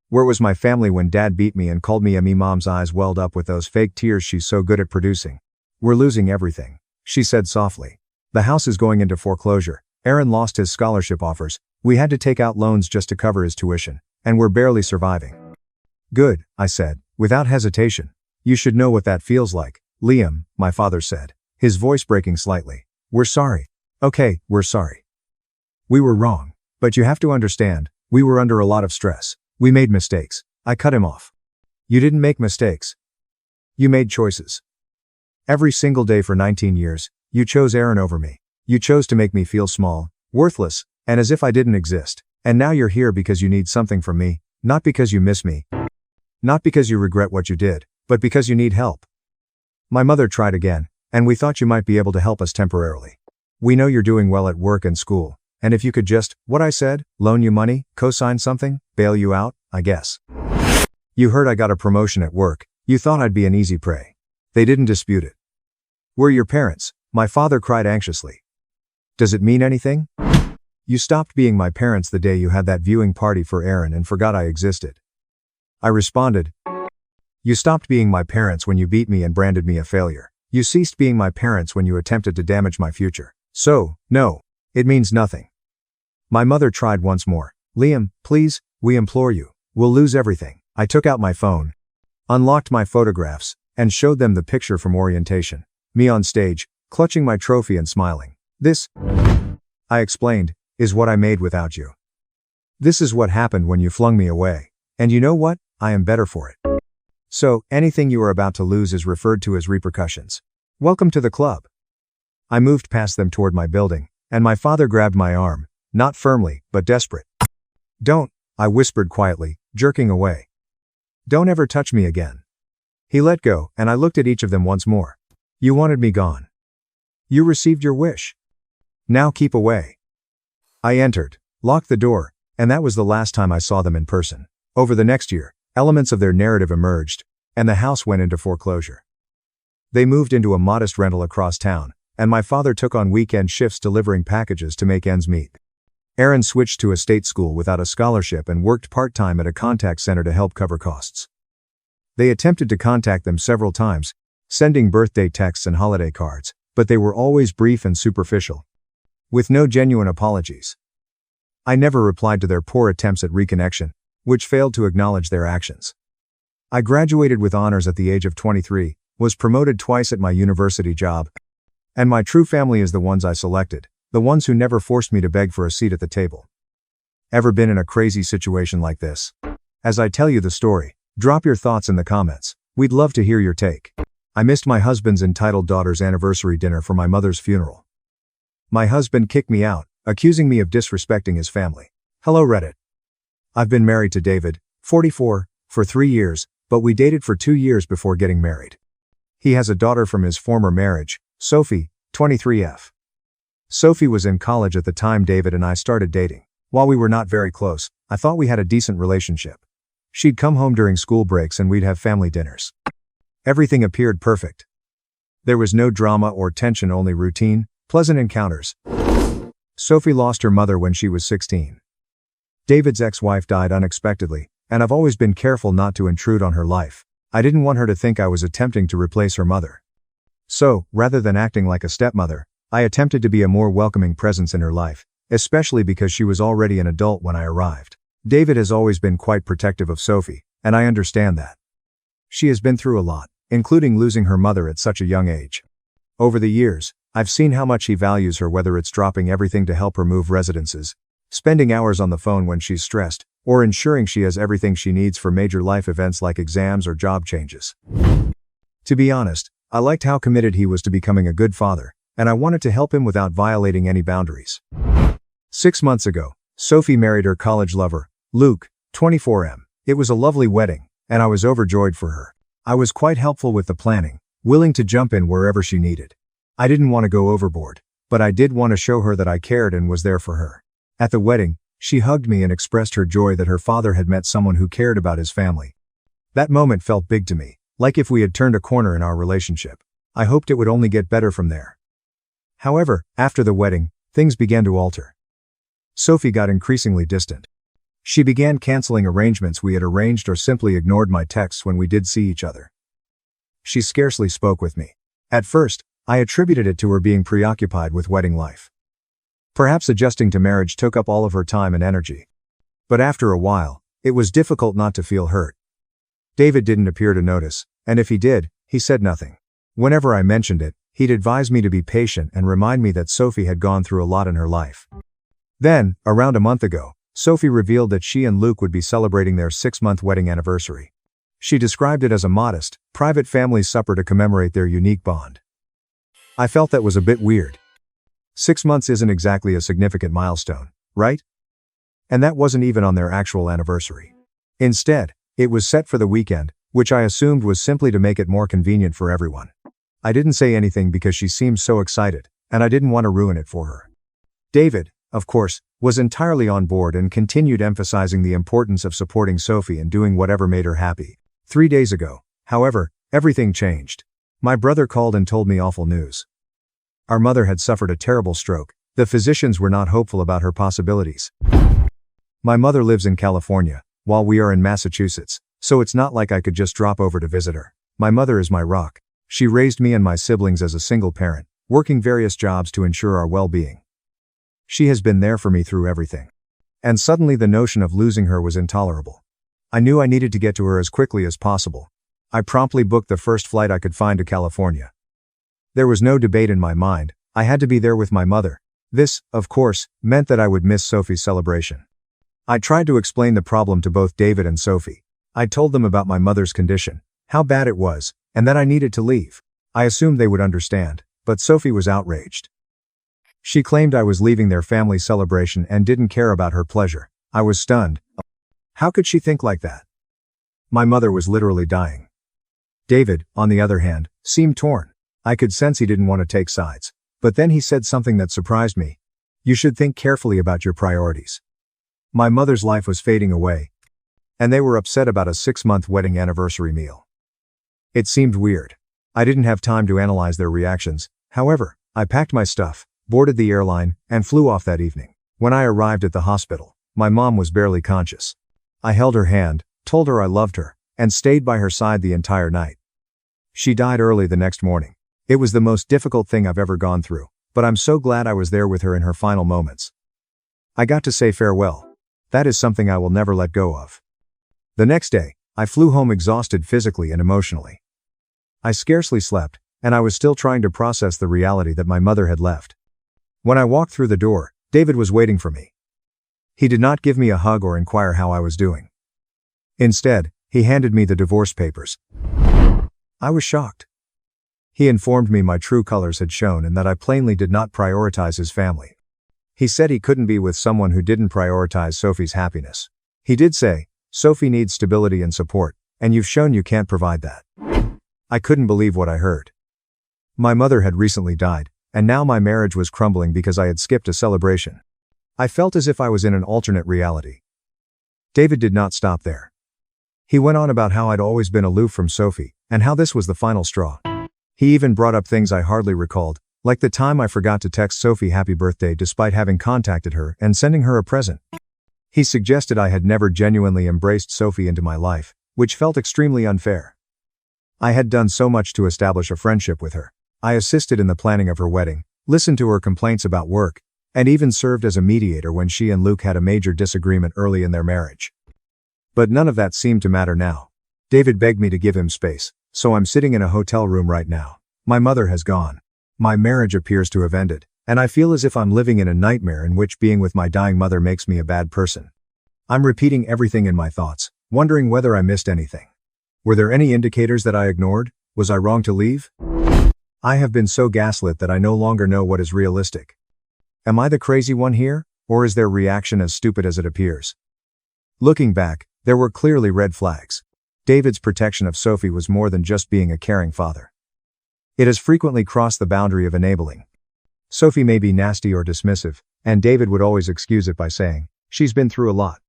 Where was my family when Dad beat me and called me a me? Mom's eyes welled up with those fake tears she's so good at producing. We're losing everything, she said softly. The house is going into foreclosure. Aaron lost his scholarship offers. We had to take out loans just to cover his tuition, and we're barely surviving. Good, I said, without hesitation. You should know what that feels like, Liam, my father said, his voice breaking slightly. We're sorry. Okay, we're sorry. We were wrong. But you have to understand, we were under a lot of stress. We made mistakes. I cut him off. You didn't make mistakes. You made choices. Every single day for 19 years, you chose Aaron over me. You chose to make me feel small, worthless, and as if I didn't exist. And now you're here because you need something from me, not because you miss me. Not because you regret what you did, but because you need help. My mother tried again, and we thought you might be able to help us temporarily. We know you're doing well at work and school, and if you could just, what I said, loan you money, co-sign something, bail you out, I guess. You heard I got a promotion at work. You thought I'd be an easy prey. They didn't dispute it. We're your parents, my father cried anxiously. Does it mean anything? You stopped being my parents the day you had that viewing party for Aaron and forgot I existed. I responded. You stopped being my parents when you beat me and branded me a failure. You ceased being my parents when you attempted to damage my future. So, no, it means nothing. My mother tried once more. Liam, please, we implore you. We'll lose everything. I took out my phone, unlocked my photographs, and showed them the picture from orientation. Me on stage, clutching my trophy and smiling. This, I explained, is what I made without you. This is what happened when you flung me away. And you know what? I am better for it. So, anything you are about to lose is referred to as repercussions. Welcome to the club. I moved past them toward my building, and my father grabbed my arm, not firmly, but desperate. Don't, I whispered quietly, jerking away. Don't ever touch me again. He let go, and I looked at each of them once more. You wanted me gone. You received your wish. Now keep away. I entered, locked the door, and that was the last time I saw them in person. Over the next year, elements of their narrative emerged, and the house went into foreclosure. They moved into a modest rental across town, and my father took on weekend shifts delivering packages to make ends meet. Aaron switched to a state school without a scholarship and worked part-time at a contact center to help cover costs. They attempted to contact them several times, sending birthday texts and holiday cards, but they were always brief and superficial, with no genuine apologies. I never replied to their poor attempts at reconnection, which failed to acknowledge their actions. I graduated with honors at the age of 23, was promoted twice at my university job, and my true family is the ones I selected, the ones who never forced me to beg for a seat at the table. Ever been in a crazy situation like this? As I tell you the story, drop your thoughts in the comments. We'd love to hear your take. I missed my husband's entitled daughter's anniversary dinner for my mother's funeral. My husband kicked me out, accusing me of disrespecting his family. Hello Reddit. I've been married to David, 44, for 3 years, but we dated for 2 years before getting married. He has a daughter from his former marriage, Sophie, 23F. Sophie was in college at the time David and I started dating. While we were not very close, I thought we had a decent relationship. She'd come home during school breaks and we'd have family dinners. Everything appeared perfect. There was no drama or tension, only routine, pleasant encounters. Sophie lost her mother when she was 16. David's ex-wife died unexpectedly, and I've always been careful not to intrude on her life. I didn't want her to think I was attempting to replace her mother. So, rather than acting like a stepmother, I attempted to be a more welcoming presence in her life, especially because she was already an adult when I arrived. David has always been quite protective of Sophie, and I understand that. She has been through a lot, including losing her mother at such a young age. Over the years, I've seen how much he values her, whether it's dropping everything to help her move residences, spending hours on the phone when she's stressed, or ensuring she has everything she needs for major life events like exams or job changes. To be honest, I liked how committed he was to becoming a good father, and I wanted to help him without violating any boundaries. 6 months ago, Sophie married her college lover, Luke, 24M. It was a lovely wedding, and I was overjoyed for her. I was quite helpful with the planning, willing to jump in wherever she needed. I didn't want to go overboard, but I did want to show her that I cared and was there for her. At the wedding, she hugged me and expressed her joy that her father had met someone who cared about his family. That moment felt big to me, like if we had turned a corner in our relationship. I hoped it would only get better from there. However, after the wedding, things began to alter. Sophie got increasingly distant. She began canceling arrangements we had arranged or simply ignored my texts when we did see each other. She scarcely spoke with me. At first, I attributed it to her being preoccupied with wedding life. Perhaps adjusting to marriage took up all of her time and energy. But after a while, it was difficult not to feel hurt. David didn't appear to notice, and if he did, he said nothing. Whenever I mentioned it, he'd advise me to be patient and remind me that Sophie had gone through a lot in her life. Then, around a month ago, Sophie revealed that she and Luke would be celebrating their 6-month wedding anniversary. She described it as a modest, private family supper to commemorate their unique bond. I felt that was a bit weird. 6 months isn't exactly a significant milestone, right? And that wasn't even on their actual anniversary. Instead, it was set for the weekend, which I assumed was simply to make it more convenient for everyone. I didn't say anything because she seemed so excited, and I didn't want to ruin it for her. David, of course, was entirely on board and continued emphasizing the importance of supporting Sophie and doing whatever made her happy. 3 days ago, however, everything changed. My brother called and told me awful news. Our mother had suffered a terrible stroke. The physicians were not hopeful about her possibilities. My mother lives in California, while we are in Massachusetts, so it's not like I could just drop over to visit her. My mother is my rock. She raised me and my siblings as a single parent, working various jobs to ensure our well-being. She has been there for me through everything. And suddenly the notion of losing her was intolerable. I knew I needed to get to her as quickly as possible. I promptly booked the first flight I could find to California. There was no debate in my mind. I had to be there with my mother. This, of course, meant that I would miss Sophie's celebration. I tried to explain the problem to both David and Sophie. I told them about my mother's condition, how bad it was, and that I needed to leave. I assumed they would understand, but Sophie was outraged. She claimed I was leaving their family celebration and didn't care about her pleasure. I was stunned. How could she think like that? My mother was literally dying. David, on the other hand, seemed torn. I could sense he didn't want to take sides. But then he said something that surprised me. You should think carefully about your priorities. My mother's life was fading away, and they were upset about a 6-month wedding anniversary meal. It seemed weird. I didn't have time to analyze their reactions. However, I packed my stuff, boarded the airline, and flew off that evening. When I arrived at the hospital, my mom was barely conscious. I held her hand, told her I loved her, and stayed by her side the entire night. She died early the next morning. It was the most difficult thing I've ever gone through, but I'm so glad I was there with her in her final moments. I got to say farewell. That is something I will never let go of. The next day, I flew home exhausted physically and emotionally. I scarcely slept, and I was still trying to process the reality that my mother had left. When I walked through the door, David was waiting for me. He did not give me a hug or inquire how I was doing. Instead, he handed me the divorce papers. I was shocked. He informed me my true colors had shown and that I plainly did not prioritize his family. He said he couldn't be with someone who didn't prioritize Sophie's happiness. He did say, Sophie needs stability and support, and you've shown you can't provide that. I couldn't believe what I heard. My mother had recently died, and now my marriage was crumbling because I had skipped a celebration. I felt as if I was in an alternate reality. David did not stop there. He went on about how I'd always been aloof from Sophie, and how this was the final straw. He even brought up things I hardly recalled, like the time I forgot to text Sophie happy birthday despite having contacted her and sending her a present. He suggested I had never genuinely embraced Sophie into my life, which felt extremely unfair. I had done so much to establish a friendship with her. I assisted in the planning of her wedding, listened to her complaints about work, and even served as a mediator when she and Luke had a major disagreement early in their marriage. But none of that seemed to matter now. David begged me to give him space, so I'm sitting in a hotel room right now. My mother has gone. My marriage appears to have ended, and I feel as if I'm living in a nightmare in which being with my dying mother makes me a bad person. I'm repeating everything in my thoughts, wondering whether I missed anything. Were there any indicators that I ignored? Was I wrong to leave? I have been so gaslit that I no longer know what is realistic. Am I the crazy one here, or is their reaction as stupid as it appears? Looking back, there were clearly red flags. David's protection of Sophie was more than just being a caring father. It has frequently crossed the boundary of enabling. Sophie may be nasty or dismissive, and David would always excuse it by saying, she's been through a lot.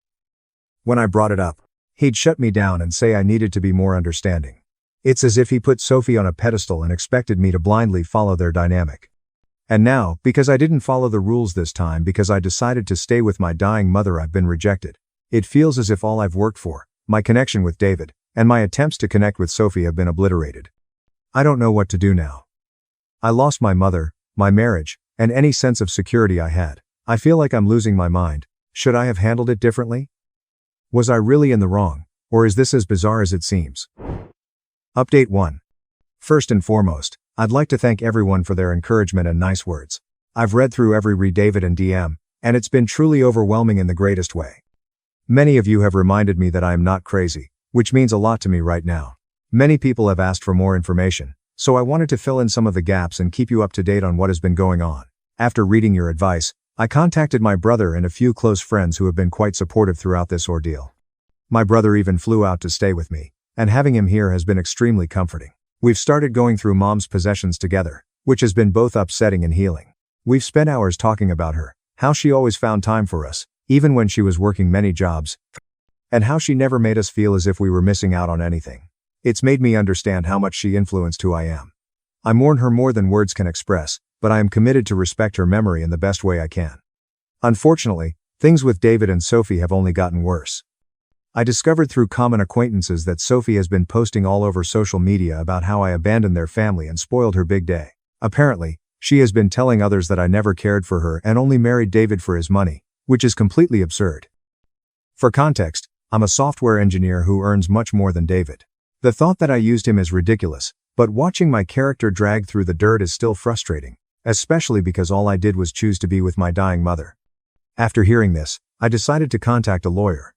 When I brought it up, He'd shut me down and say I needed to be more understanding. It's as if he put Sophie on a pedestal and expected me to blindly follow their dynamic. And now, because I didn't follow the rules this time because I decided to stay with my dying mother, I've been rejected. It feels as if all I've worked for, my connection with David, and my attempts to connect with Sophie have been obliterated. I don't know what to do now. I lost my mother, my marriage, and any sense of security I had. I feel like I'm losing my mind. Should I have handled it differently? Was I really in the wrong, or is this as bizarre as it seems? Update 1. First and foremost, I'd like to thank everyone for their encouragement and nice words. I've read through every read David and DM, and it's been truly overwhelming in the greatest way. Many of you have reminded me that I am not crazy, which means a lot to me right now. Many people have asked for more information, so I wanted to fill in some of the gaps and keep you up to date on what has been going on. After reading your advice, I contacted my brother and a few close friends who have been quite supportive throughout this ordeal. My brother even flew out to stay with me, and having him here has been extremely comforting. We've started going through Mom's possessions together, which has been both upsetting and healing. We've spent hours talking about her, how she always found time for us, even when she was working many jobs, and how she never made us feel as if we were missing out on anything. It's made me understand how much she influenced who I am. I mourn her more than words can express, but I am committed to respect her memory in the best way I can. Unfortunately, things with David and Sophie have only gotten worse. I discovered through common acquaintances that Sophie has been posting all over social media about how I abandoned their family and spoiled her big day. Apparently, she has been telling others that I never cared for her and only married David for his money, which is completely absurd. For context, I'm a software engineer who earns much more than David. The thought that I used him is ridiculous, but watching my character drag through the dirt is still frustrating, especially because all I did was choose to be with my dying mother. After hearing this, I decided to contact a lawyer.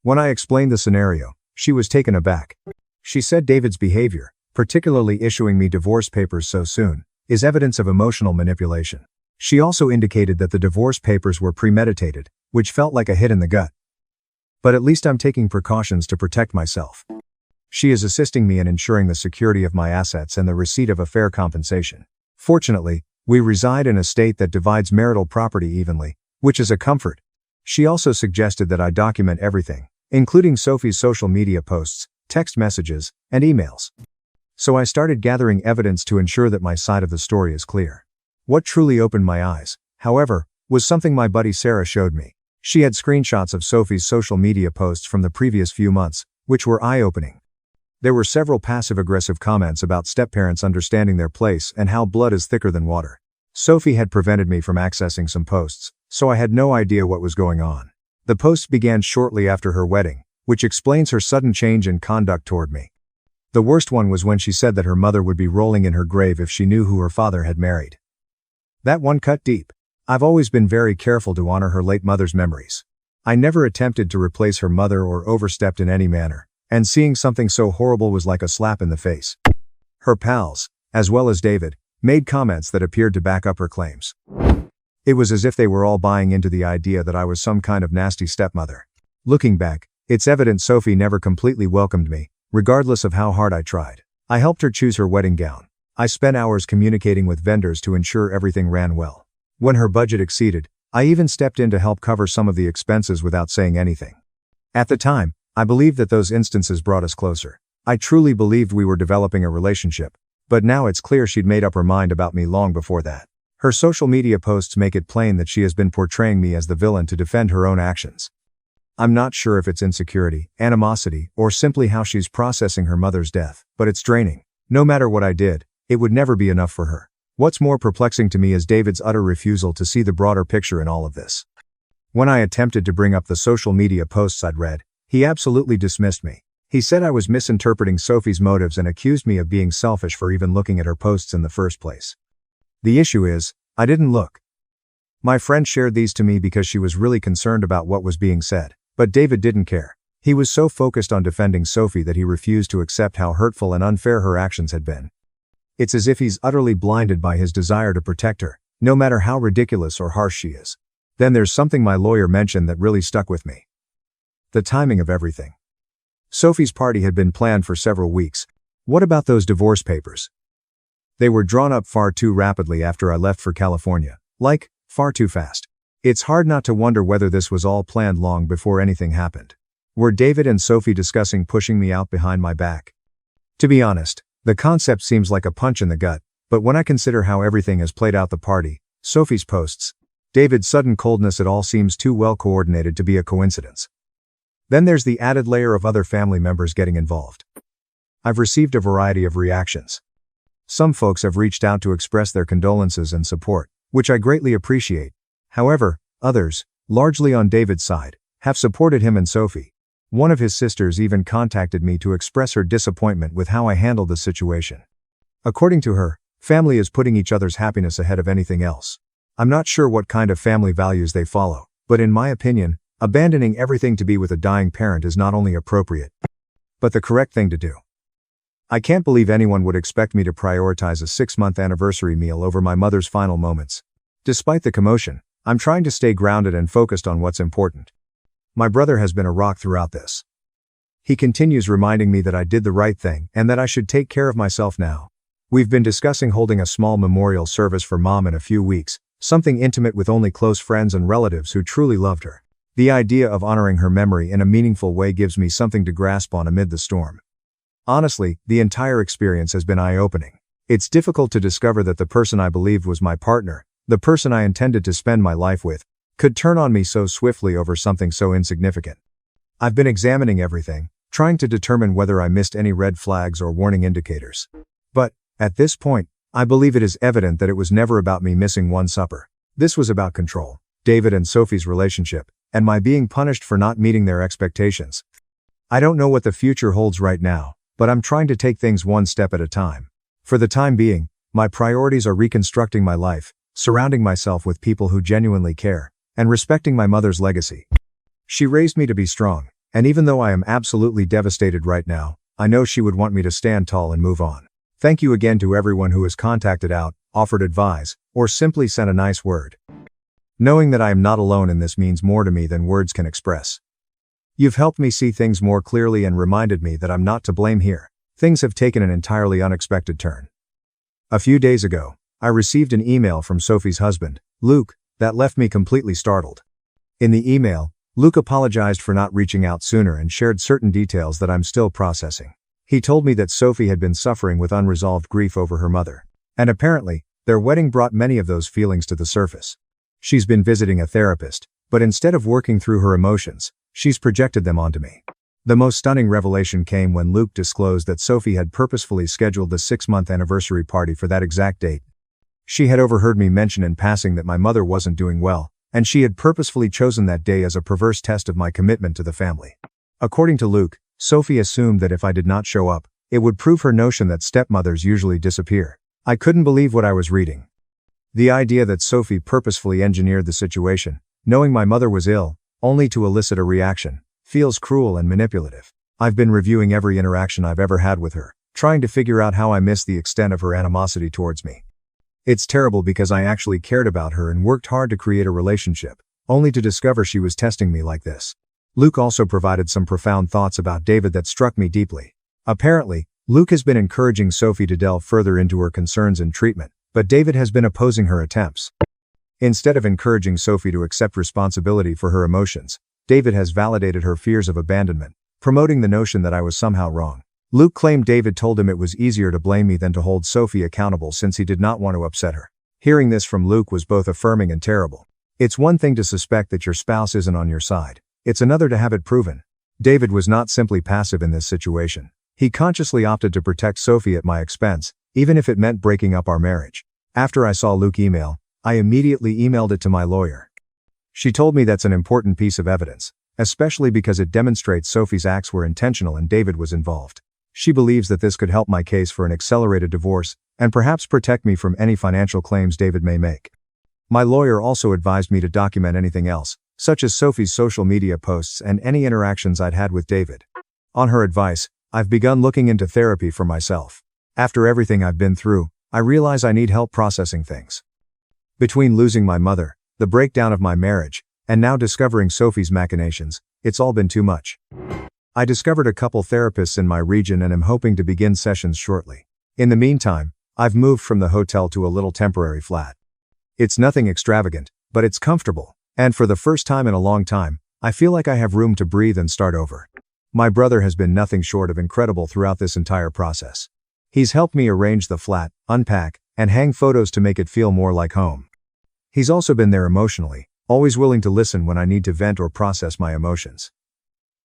When I explained the scenario, she was taken aback. She said David's behavior, particularly issuing me divorce papers so soon, is evidence of emotional manipulation. She also indicated that the divorce papers were premeditated, which felt like a hit in the gut. But at least I'm taking precautions to protect myself. She is assisting me in ensuring the security of my assets and the receipt of a fair compensation. Fortunately, we reside in a state that divides marital property evenly, which is a comfort. She also suggested that I document everything, including Sophie's social media posts, text messages, and emails. So I started gathering evidence to ensure that my side of the story is clear. What truly opened my eyes, however, was something my buddy Sarah showed me. She had screenshots of Sophie's social media posts from the previous few months, which were eye-opening. There were several passive-aggressive comments about step-parents understanding their place and how blood is thicker than water. Sophie had prevented me from accessing some posts, so I had no idea what was going on. The posts began shortly after her wedding, which explains her sudden change in conduct toward me. The worst one was when she said that her mother would be rolling in her grave if she knew who her father had married. That one cut deep. I've always been very careful to honor her late mother's memories. I never attempted to replace her mother or overstepped in any manner, and seeing something so horrible was like a slap in the face. Her pals, as well as David, made comments that appeared to back up her claims. It was as if they were all buying into the idea that I was some kind of nasty stepmother. Looking back, it's evident Sophie never completely welcomed me, regardless of how hard I tried. I helped her choose her wedding gown. I spent hours communicating with vendors to ensure everything ran well. When her budget exceeded, I even stepped in to help cover some of the expenses without saying anything. At the time, I believed that those instances brought us closer. I truly believed we were developing a relationship, but now it's clear she'd made up her mind about me long before that. Her social media posts make it plain that she has been portraying me as the villain to defend her own actions. I'm not sure if it's insecurity, animosity, or simply how she's processing her mother's death, but it's draining. No matter what I did, it would never be enough for her. What's more perplexing to me is David's utter refusal to see the broader picture in all of this. When I attempted to bring up the social media posts I'd read, he absolutely dismissed me. He said I was misinterpreting Sophie's motives and accused me of being selfish for even looking at her posts in the first place. The issue is, I didn't look. My friend shared these to me because she was really concerned about what was being said, but David didn't care. He was so focused on defending Sophie that he refused to accept how hurtful and unfair her actions had been. It's as if he's utterly blinded by his desire to protect her, no matter how ridiculous or harsh she is. Then there's something my lawyer mentioned that really stuck with me. The timing of everything. Sophie's party had been planned for several weeks. What about those divorce papers? They were drawn up far too rapidly after I left for California. Like, far too fast. It's hard not to wonder whether this was all planned long before anything happened. Were David and Sophie discussing pushing me out behind my back? To be honest, the concept seems like a punch in the gut, but when I consider how everything has played out, the party, Sophie's posts, David's sudden coldness, it all seems too well coordinated to be a coincidence. Then there's the added layer of other family members getting involved. I've received a variety of reactions. Some folks have reached out to express their condolences and support, which I greatly appreciate. However, others, largely on David's side, have supported him and Sophie. One of his sisters even contacted me to express her disappointment with how I handled the situation. According to her, family is putting each other's happiness ahead of anything else. I'm not sure what kind of family values they follow, but in my opinion, abandoning everything to be with a dying parent is not only appropriate, but the correct thing to do. I can't believe anyone would expect me to prioritize a 6-month anniversary meal over my mother's final moments. Despite the commotion, I'm trying to stay grounded and focused on what's important. My brother has been a rock throughout this. He continues reminding me that I did the right thing and that I should take care of myself now. We've been discussing holding a small memorial service for Mom in a few weeks, something intimate with only close friends and relatives who truly loved her. The idea of honoring her memory in a meaningful way gives me something to grasp on amid the storm. Honestly, the entire experience has been eye-opening. It's difficult to discover that the person I believed was my partner, the person I intended to spend my life with, could turn on me so swiftly over something so insignificant. I've been examining everything, trying to determine whether I missed any red flags or warning indicators. But, at this point, I believe it is evident that it was never about me missing one supper. This was about control, David and Sophie's relationship, and my being punished for not meeting their expectations. I don't know what the future holds right now, but I'm trying to take things one step at a time. For the time being, my priorities are reconstructing my life, surrounding myself with people who genuinely care, and respecting my mother's legacy. She raised me to be strong, and even though I am absolutely devastated right now, I know she would want me to stand tall and move on. Thank you again to everyone who has contacted out, offered advice, or simply sent a nice word. Knowing that I am not alone in this means more to me than words can express. You've helped me see things more clearly and reminded me that I'm not to blame here. Things have taken an entirely unexpected turn. A few days ago, I received an email from Sophie's husband, Luke, that left me completely startled. In the email, Luke apologized for not reaching out sooner and shared certain details that I'm still processing. He told me that Sophie had been suffering with unresolved grief over her mother, and apparently, their wedding brought many of those feelings to the surface. She's been visiting a therapist, but instead of working through her emotions, she's projected them onto me. The most stunning revelation came when Luke disclosed that Sophie had purposefully scheduled the 6-month anniversary party for that exact date. She had overheard me mention in passing that my mother wasn't doing well, and she had purposefully chosen that day as a perverse test of my commitment to the family. According to Luke, Sophie assumed that if I did not show up, it would prove her notion that stepmothers usually disappear. I couldn't believe what I was reading. The idea that Sophie purposefully engineered the situation, knowing my mother was ill, only to elicit a reaction, feels cruel and manipulative. I've been reviewing every interaction I've ever had with her, trying to figure out how I missed the extent of her animosity towards me. It's terrible because I actually cared about her and worked hard to create a relationship, only to discover she was testing me like this. Luke also provided some profound thoughts about David that struck me deeply. Apparently, Luke has been encouraging Sophie to delve further into her concerns and treatment, but David has been opposing her attempts. Instead of encouraging Sophie to accept responsibility for her emotions, David has validated her fears of abandonment, promoting the notion that I was somehow wrong. Luke claimed David told him it was easier to blame me than to hold Sophie accountable since he did not want to upset her. Hearing this from Luke was both affirming and terrible. It's one thing to suspect that your spouse isn't on your side. It's another to have it proven. David was not simply passive in this situation. He consciously opted to protect Sophie at my expense, even if it meant breaking up our marriage. After I saw Luke's email, I immediately emailed it to my lawyer. She told me that's an important piece of evidence, especially because it demonstrates Sophie's acts were intentional and David was involved. She believes that this could help my case for an accelerated divorce, and perhaps protect me from any financial claims David may make. My lawyer also advised me to document anything else, such as Sophie's social media posts and any interactions I'd had with David. On her advice, I've begun looking into therapy for myself. After everything I've been through, I realize I need help processing things. Between losing my mother, the breakdown of my marriage, and now discovering Sophie's machinations, it's all been too much. I discovered a couple therapists in my region and am hoping to begin sessions shortly. In the meantime, I've moved from the hotel to a little temporary flat. It's nothing extravagant, but it's comfortable, and for the first time in a long time, I feel like I have room to breathe and start over. My brother has been nothing short of incredible throughout this entire process. He's helped me arrange the flat, unpack, and hang photos to make it feel more like home. He's also been there emotionally, always willing to listen when I need to vent or process my emotions.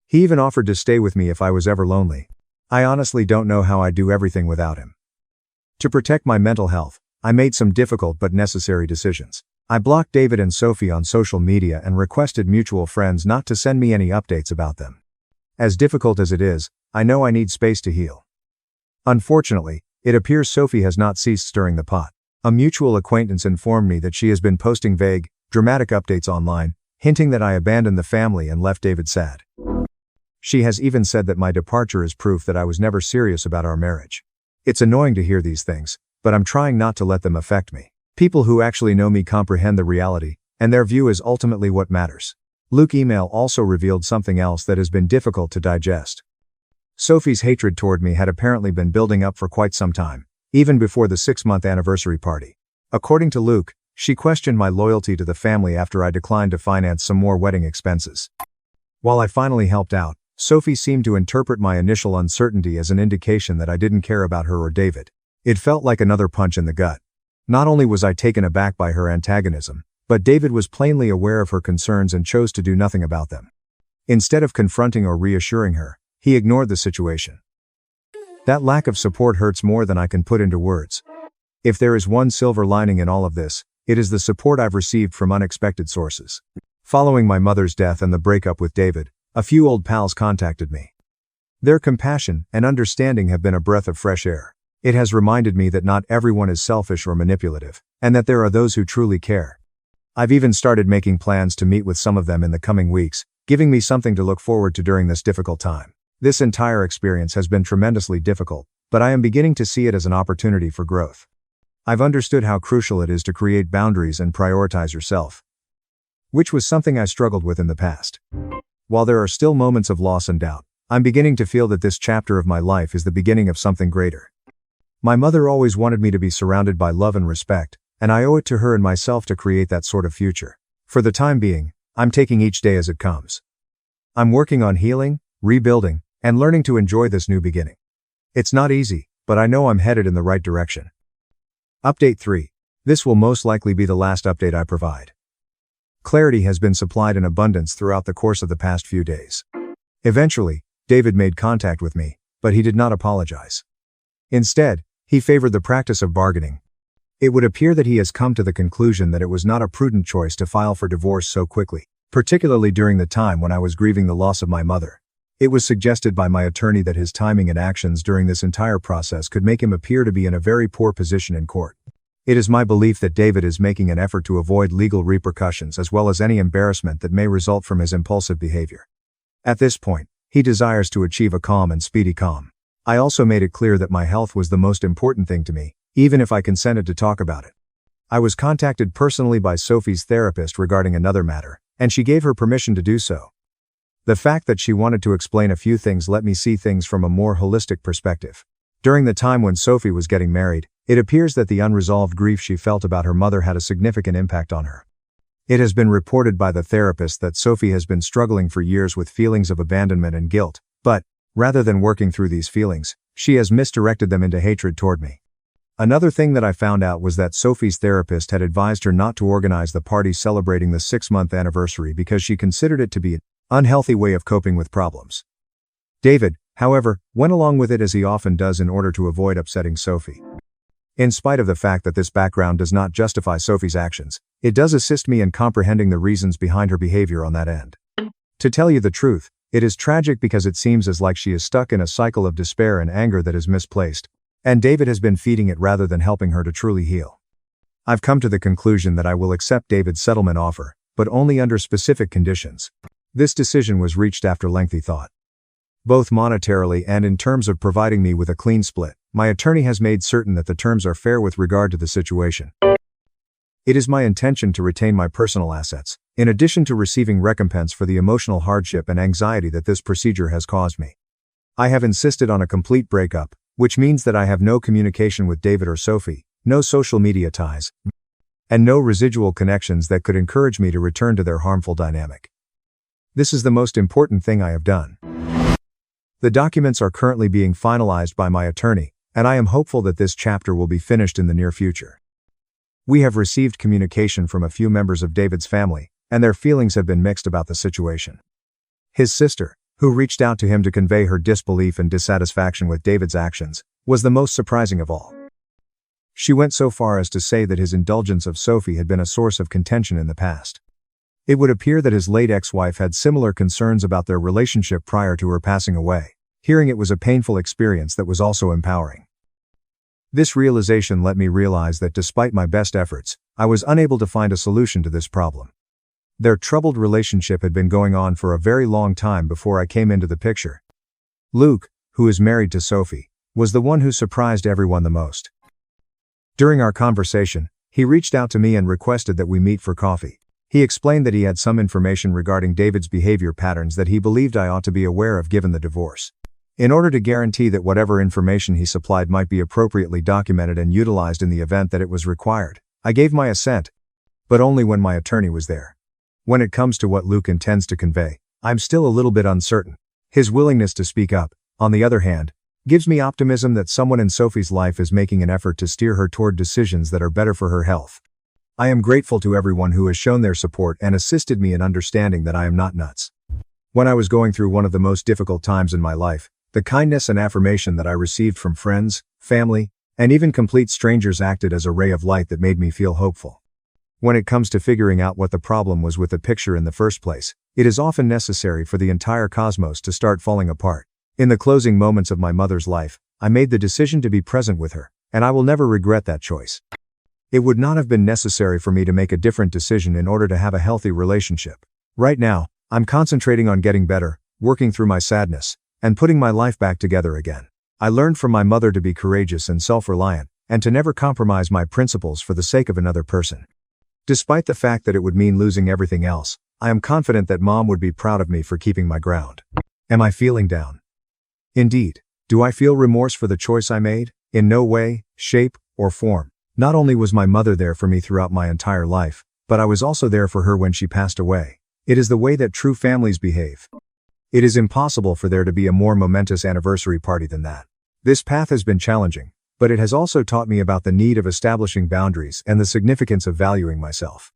He even offered to stay with me if I was ever lonely. I honestly don't know how I'd do everything without him. To protect my mental health, I made some difficult but necessary decisions. I blocked David and Sophie on social media and requested mutual friends not to send me any updates about them. As difficult as it is, I know I need space to heal. Unfortunately, it appears Sophie has not ceased stirring the pot. A mutual acquaintance informed me that she has been posting vague, dramatic updates online, hinting that I abandoned the family and left David sad. She has even said that my departure is proof that I was never serious about our marriage. It's annoying to hear these things, but I'm trying not to let them affect me. People who actually know me comprehend the reality, and their view is ultimately what matters. Luke's email also revealed something else that has been difficult to digest. Sophie's hatred toward me had apparently been building up for quite some time, even before the 6-month anniversary party. According to Luke, she questioned my loyalty to the family after I declined to finance some more wedding expenses. While I finally helped out, Sophie seemed to interpret my initial uncertainty as an indication that I didn't care about her or David. It felt like another punch in the gut. Not only was I taken aback by her antagonism, but David was plainly aware of her concerns and chose to do nothing about them. Instead of confronting or reassuring her, he ignored the situation. That lack of support hurts more than I can put into words. If there is one silver lining in all of this, it is the support I've received from unexpected sources. Following my mother's death and the breakup with David, a few old pals contacted me. Their compassion and understanding have been a breath of fresh air. It has reminded me that not everyone is selfish or manipulative, and that there are those who truly care. I've even started making plans to meet with some of them in the coming weeks, giving me something to look forward to during this difficult time. This entire experience has been tremendously difficult, but I am beginning to see it as an opportunity for growth. I've understood how crucial it is to create boundaries and prioritize yourself, which was something I struggled with in the past. While there are still moments of loss and doubt, I'm beginning to feel that this chapter of my life is the beginning of something greater. My mother always wanted me to be surrounded by love and respect, and I owe it to her and myself to create that sort of future. For the time being, I'm taking each day as it comes. I'm working on healing, rebuilding, and learning to enjoy this new beginning. It's not easy, but I know I'm headed in the right direction. Update 3. This will most likely be the last update I provide. Clarity has been supplied in abundance throughout the course of the past few days. Eventually, David made contact with me, but he did not apologize. Instead, he favored the practice of bargaining. It would appear that he has come to the conclusion that it was not a prudent choice to file for divorce so quickly, particularly during the time when I was grieving the loss of my mother. It was suggested by my attorney that his timing and actions during this entire process could make him appear to be in a very poor position in court. It is my belief that David is making an effort to avoid legal repercussions as well as any embarrassment that may result from his impulsive behavior. At this point, he desires to achieve a calm and speedy calm. I also made it clear that my health was the most important thing to me, even if I consented to talk about it. I was contacted personally by Sophie's therapist regarding another matter, and she gave her permission to do so. The fact that she wanted to explain a few things let me see things from a more holistic perspective. During the time when Sophie was getting married, it appears that the unresolved grief she felt about her mother had a significant impact on her. It has been reported by the therapist that Sophie has been struggling for years with feelings of abandonment and guilt, but, rather than working through these feelings, she has misdirected them into hatred toward me. Another thing that I found out was that Sophie's therapist had advised her not to organize the party celebrating the 6-month anniversary because she considered it to be an unhealthy way of coping with problems. David, however, went along with it as he often does in order to avoid upsetting Sophie. In spite of the fact that this background does not justify Sophie's actions, it does assist me in comprehending the reasons behind her behavior on that end. To tell you the truth, it is tragic because it seems as like she is stuck in a cycle of despair and anger that is misplaced, and David has been feeding it rather than helping her to truly heal. I've come to the conclusion that I will accept David's settlement offer, but only under specific conditions. This decision was reached after lengthy thought. Both monetarily and in terms of providing me with a clean split, my attorney has made certain that the terms are fair with regard to the situation. It is my intention to retain my personal assets, in addition to receiving recompense for the emotional hardship and anxiety that this procedure has caused me. I have insisted on a complete breakup, which means that I have no communication with David or Sophie, no social media ties, and no residual connections that could encourage me to return to their harmful dynamic. This is the most important thing I have done. The documents are currently being finalized by my attorney, and I am hopeful that this chapter will be finished in the near future. We have received communication from a few members of David's family, and their feelings have been mixed about the situation. His sister, who reached out to him to convey her disbelief and dissatisfaction with David's actions, was the most surprising of all. She went so far as to say that his indulgence of Sophie had been a source of contention in the past. It would appear that his late ex-wife had similar concerns about their relationship prior to her passing away. Hearing it was a painful experience that was also empowering. This realization let me realize that despite my best efforts, I was unable to find a solution to this problem. Their troubled relationship had been going on for a very long time before I came into the picture. Luke, who is married to Sophie, was the one who surprised everyone the most. During our conversation, he reached out to me and requested that we meet for coffee. He explained that he had some information regarding David's behavior patterns that he believed I ought to be aware of given the divorce. In order to guarantee that whatever information he supplied might be appropriately documented and utilized in the event that it was required, I gave my assent, but only when my attorney was there. When it comes to what Luke intends to convey, I'm still a little bit uncertain. His willingness to speak up, on the other hand, gives me optimism that someone in Sophie's life is making an effort to steer her toward decisions that are better for her health. I am grateful to everyone who has shown their support and assisted me in understanding that I am not nuts. When I was going through one of the most difficult times in my life, the kindness and affirmation that I received from friends, family, and even complete strangers acted as a ray of light that made me feel hopeful. When it comes to figuring out what the problem was with the picture in the first place, it is often necessary for the entire cosmos to start falling apart. In the closing moments of my mother's life, I made the decision to be present with her, and I will never regret that choice. It would not have been necessary for me to make a different decision in order to have a healthy relationship. Right now, I'm concentrating on getting better, working through my sadness, and putting my life back together again. I learned from my mother to be courageous and self-reliant, and to never compromise my principles for the sake of another person. Despite the fact that it would mean losing everything else, I am confident that Mom would be proud of me for keeping my ground. Am I feeling down? Indeed. Do I feel remorse for the choice I made? In no way, shape, or form. Not only was my mother there for me throughout my entire life, but I was also there for her when she passed away. It is the way that true families behave. It is impossible for there to be a more momentous anniversary party than that. This path has been challenging, but it has also taught me about the need of establishing boundaries and the significance of valuing myself.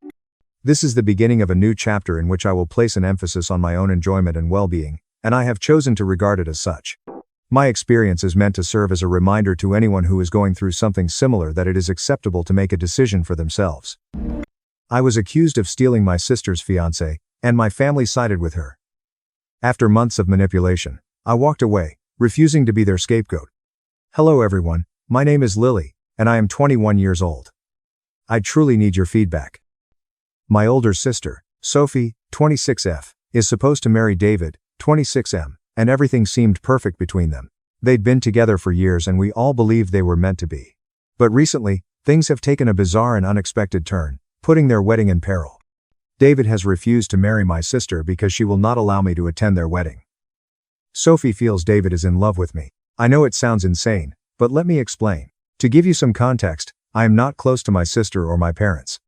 This is the beginning of a new chapter in which I will place an emphasis on my own enjoyment and well-being, and I have chosen to regard it as such. My experience is meant to serve as a reminder to anyone who is going through something similar that it is acceptable to make a decision for themselves. I was accused of stealing my sister's fiancé, and my family sided with her. After months of manipulation, I walked away, refusing to be their scapegoat. Hello everyone, my name is Lily, and I am 21 years old. I truly need your feedback. My older sister, Sophie, 26F, is supposed to marry David, 26M, and everything seemed perfect between them. They'd been together for years and we all believed they were meant to be. But recently, things have taken a bizarre and unexpected turn, putting their wedding in peril. David has refused to marry my sister because she will not allow me to attend their wedding. Sophie feels David is in love with me. I know it sounds insane, but let me explain. To give you some context, I am not close to my sister or my parents.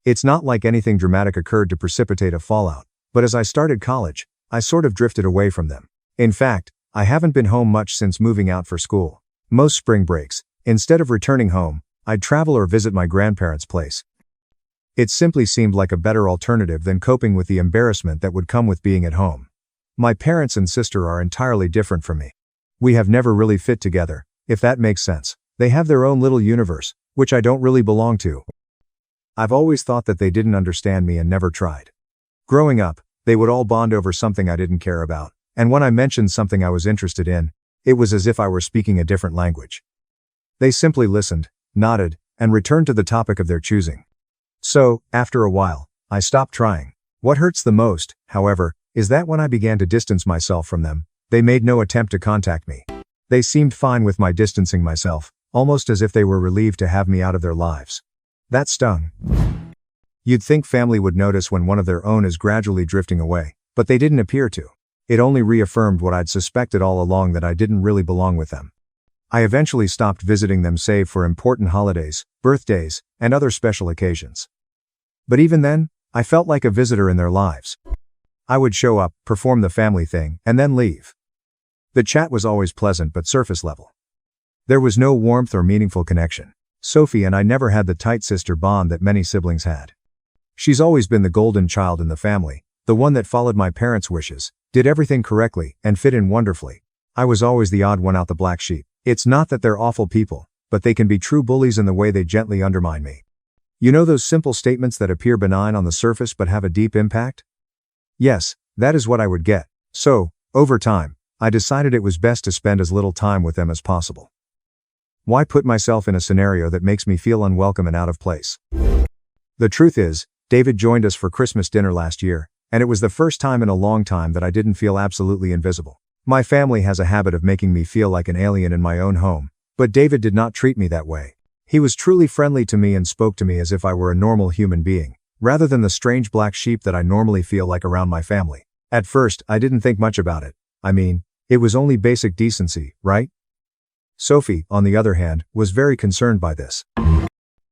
It's not like anything dramatic occurred to precipitate a fallout, but as I started college, I sort of drifted away from them. In fact, I haven't been home much since moving out for school. Most spring breaks, instead of returning home, I'd travel or visit my grandparents' place. It simply seemed like a better alternative than coping with the embarrassment that would come with being at home. My parents and sister are entirely different from me. We have never really fit together, if that makes sense. They have their own little universe, which I don't really belong to. I've always thought that they didn't understand me and never tried. Growing up, they would all bond over something I didn't care about, and when I mentioned something I was interested in, it was as if I were speaking a different language. They simply listened, nodded, and returned to the topic of their choosing. So, after a while, I stopped trying. What hurts the most, however, is that when I began to distance myself from them, they made no attempt to contact me. They seemed fine with my distancing myself, almost as if they were relieved to have me out of their lives. That stung. You'd think family would notice when one of their own is gradually drifting away, but they didn't appear to. It only reaffirmed what I'd suspected all along, that I didn't really belong with them. I eventually stopped visiting them save for important holidays, birthdays, and other special occasions. But even then, I felt like a visitor in their lives. I would show up, perform the family thing, and then leave. The chat was always pleasant but surface level. There was no warmth or meaningful connection. Sophie and I never had the tight sister bond that many siblings had. She's always been the golden child in the family, the one that followed my parents' wishes, did everything correctly, and fit in wonderfully. I was always the odd one out, the black sheep. It's not that they're awful people, but they can be true bullies in the way they gently undermine me. You know those simple statements that appear benign on the surface but have a deep impact? Yes, that is what I would get. So, over time, I decided it was best to spend as little time with them as possible. Why put myself in a scenario that makes me feel unwelcome and out of place? The truth is, David joined us for Christmas dinner last year, and it was the first time in a long time that I didn't feel absolutely invisible. My family has a habit of making me feel like an alien in my own home, but David did not treat me that way. He was truly friendly to me and spoke to me as if I were a normal human being, rather than the strange black sheep that I normally feel like around my family. At first, I didn't think much about it. I mean, it was only basic decency, right? Sophie, on the other hand, was very concerned by this.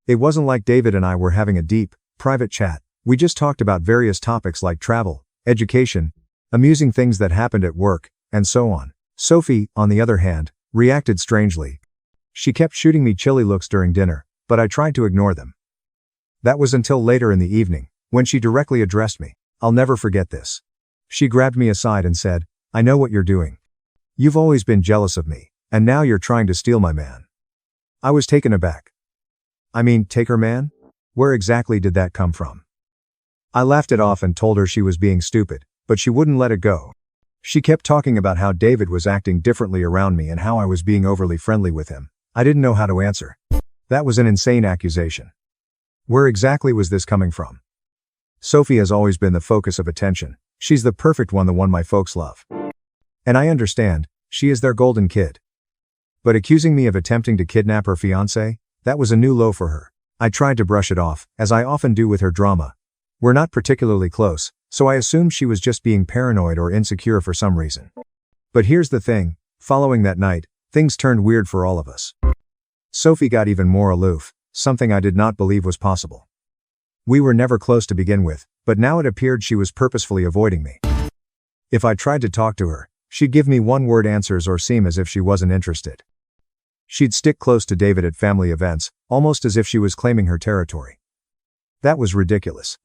It wasn't like David and I were having a deep, private chat. We just talked about various topics like travel, education, amusing things that happened at work, and so on. Sophie, on the other hand, reacted strangely. She kept shooting me chilly looks during dinner, but I tried to ignore them. That was until later in the evening, when she directly addressed me. I'll never forget this. She grabbed me aside and said, "I know what you're doing. You've always been jealous of me, and now you're trying to steal my man." I was taken aback. I mean, take her man? Where exactly did that come from? I laughed it off and told her she was being stupid, but she wouldn't let it go. She kept talking about how David was acting differently around me and how I was being overly friendly with him. I didn't know how to answer. That was an insane accusation. Where exactly was this coming from? Sophie has always been the focus of attention. She's the perfect one, the one my folks love. And I understand, she is their golden kid. But accusing me of attempting to kidnap her fiancé, that was a new low for her. I tried to brush it off, as I often do with her drama. We're not particularly close, so I assumed she was just being paranoid or insecure for some reason. But here's the thing, following that night, things turned weird for all of us. Sophie got even more aloof, something I did not believe was possible. We were never close to begin with, but now it appeared she was purposefully avoiding me. If I tried to talk to her, she'd give me one-word answers or seem as if she wasn't interested. She'd stick close to David at family events, almost as if she was claiming her territory. That was ridiculous.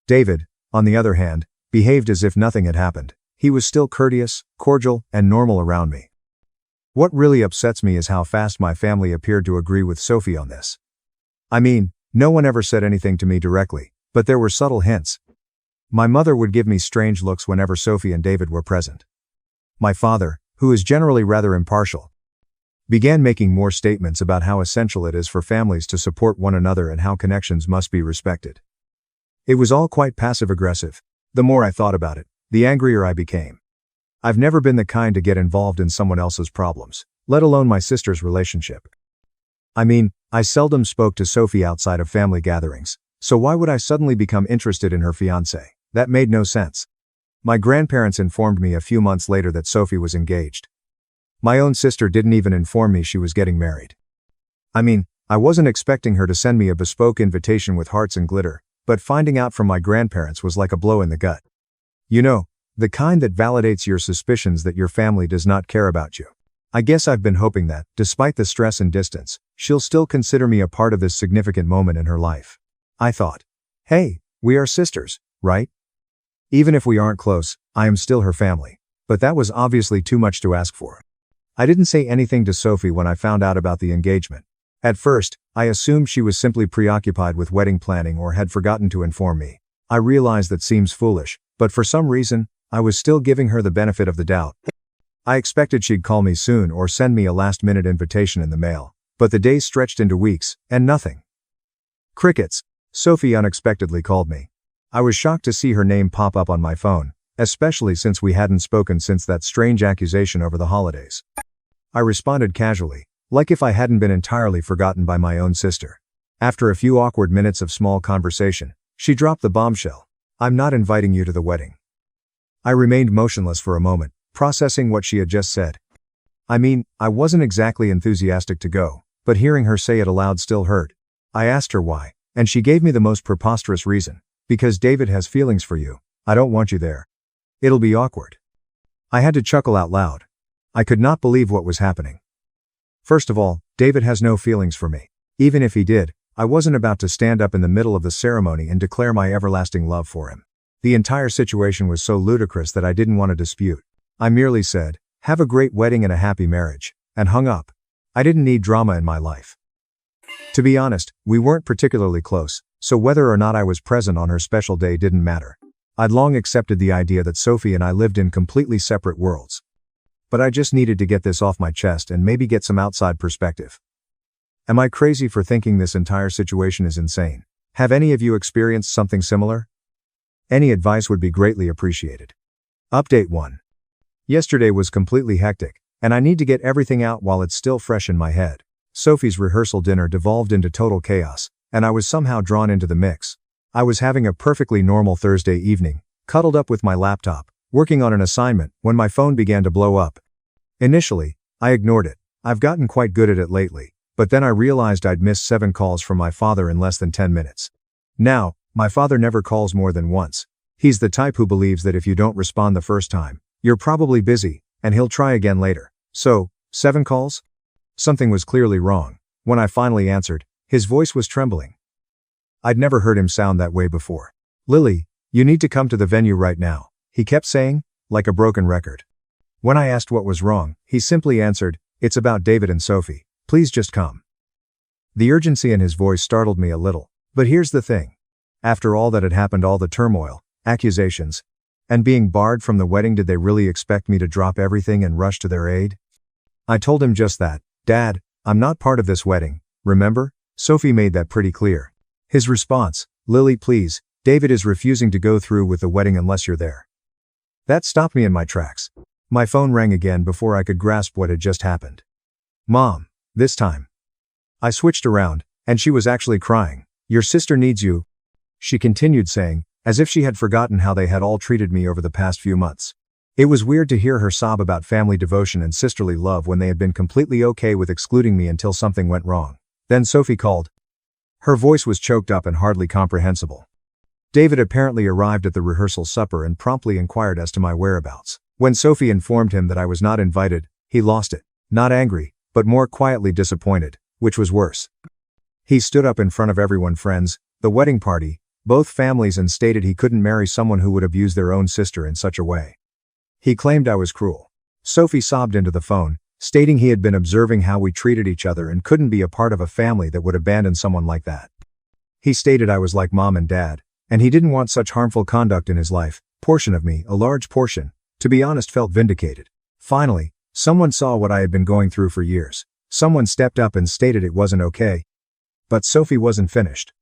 David, on the other hand, behaved as if nothing had happened. He was still courteous, cordial, and normal around me. What really upsets me is how fast my family appeared to agree with Sophie on this. I mean, no one ever said anything to me directly, but there were subtle hints. My mother would give me strange looks whenever Sophie and David were present. My father, who is generally rather impartial, began making more statements about how essential it is for families to support one another and how connections must be respected. It was all quite passive-aggressive. The more I thought about it, the angrier I became. I've never been the kind to get involved in someone else's problems, let alone my sister's relationship. I mean, I seldom spoke to Sophie outside of family gatherings, so why would I suddenly become interested in her fiancé? That made no sense. My grandparents informed me a few months later that Sophie was engaged. My own sister didn't even inform me she was getting married. I mean, I wasn't expecting her to send me a bespoke invitation with hearts and glitter, but finding out from my grandparents was like a blow in the gut. You know, the kind that validates your suspicions that your family does not care about you. I guess I've been hoping that, despite the stress and distance, she'll still consider me a part of this significant moment in her life. I thought, hey, we are sisters, right? Even if we aren't close, I am still her family. But that was obviously too much to ask for. I didn't say anything to Sophie when I found out about the engagement. At first, I assumed she was simply preoccupied with wedding planning or had forgotten to inform me. I realize that seems foolish, but for some reason, I was still giving her the benefit of the doubt. I expected she'd call me soon or send me a last-minute invitation in the mail, but the days stretched into weeks, and nothing. Crickets. Sophie unexpectedly called me. I was shocked to see her name pop up on my phone, especially since we hadn't spoken since that strange accusation over the holidays. I responded casually, like if I hadn't been entirely forgotten by my own sister. After a few awkward minutes of small conversation, she dropped the bombshell. "I'm not inviting you to the wedding." I remained motionless for a moment, processing what she had just said. I mean, I wasn't exactly enthusiastic to go, but hearing her say it aloud still hurt. I asked her why, and she gave me the most preposterous reason. "Because David has feelings for you. I don't want you there. It'll be awkward." I had to chuckle out loud. I could not believe what was happening. First of all, David has no feelings for me. Even if he did, I wasn't about to stand up in the middle of the ceremony and declare my everlasting love for him. The entire situation was so ludicrous that I didn't want to dispute. I merely said, "Have a great wedding and a happy marriage," and hung up. I didn't need drama in my life. To be honest, we weren't particularly close, so whether or not I was present on her special day didn't matter. I'd long accepted the idea that Sophie and I lived in completely separate worlds. But I just needed to get this off my chest and maybe get some outside perspective. Am I crazy for thinking this entire situation is insane? Have any of you experienced something similar? Any advice would be greatly appreciated. Update 1. Yesterday was completely hectic, and I need to get everything out while it's still fresh in my head. Sophie's rehearsal dinner devolved into total chaos, and I was somehow drawn into the mix. I was having a perfectly normal Thursday evening, cuddled up with my laptop, working on an assignment, when my phone began to blow up. Initially, I ignored it. I've gotten quite good at it lately, but then I realized I'd missed 7 calls from my father in less than 10 minutes. Now, my father never calls more than once. He's the type who believes that if you don't respond the first time, you're probably busy, and he'll try again later. So, 7 calls? Something was clearly wrong. When I finally answered, his voice was trembling. I'd never heard him sound that way before. "Lily, you need to come to the venue right now," he kept saying, like a broken record. When I asked what was wrong, he simply answered, "It's about David and Sophie. Please just come." The urgency in his voice startled me a little. But here's the thing. After all that had happened, all the turmoil, accusations, and being barred from the wedding, did they really expect me to drop everything and rush to their aid? I told him just that. "Dad, I'm not part of this wedding, remember? Sophie made that pretty clear." His response, "Lily, please, David is refusing to go through with the wedding unless you're there." That stopped me in my tracks. My phone rang again before I could grasp what had just happened. Mom, this time. I switched around, and she was actually crying. "Your sister needs you," she continued saying, as if she had forgotten how they had all treated me over the past few months. It was weird to hear her sob about family devotion and sisterly love when they had been completely okay with excluding me until something went wrong. Then Sophie called. Her voice was choked up and hardly comprehensible. David apparently arrived at the rehearsal supper and promptly inquired as to my whereabouts. When Sophie informed him that I was not invited, he lost it. Not angry, but more quietly disappointed, which was worse. He stood up in front of everyone, friends, the wedding party, both families, and stated he couldn't marry someone who would abuse their own sister in such a way. He claimed I was cruel. Sophie sobbed into the phone, stating he had been observing how we treated each other and couldn't be a part of a family that would abandon someone like that. He stated I was like mom and dad, and he didn't want such harmful conduct in his life. Portion of me, a large portion, to be honest, felt vindicated. Finally, someone saw what I had been going through for years. Someone stepped up and stated it wasn't okay. But Sophie wasn't finished.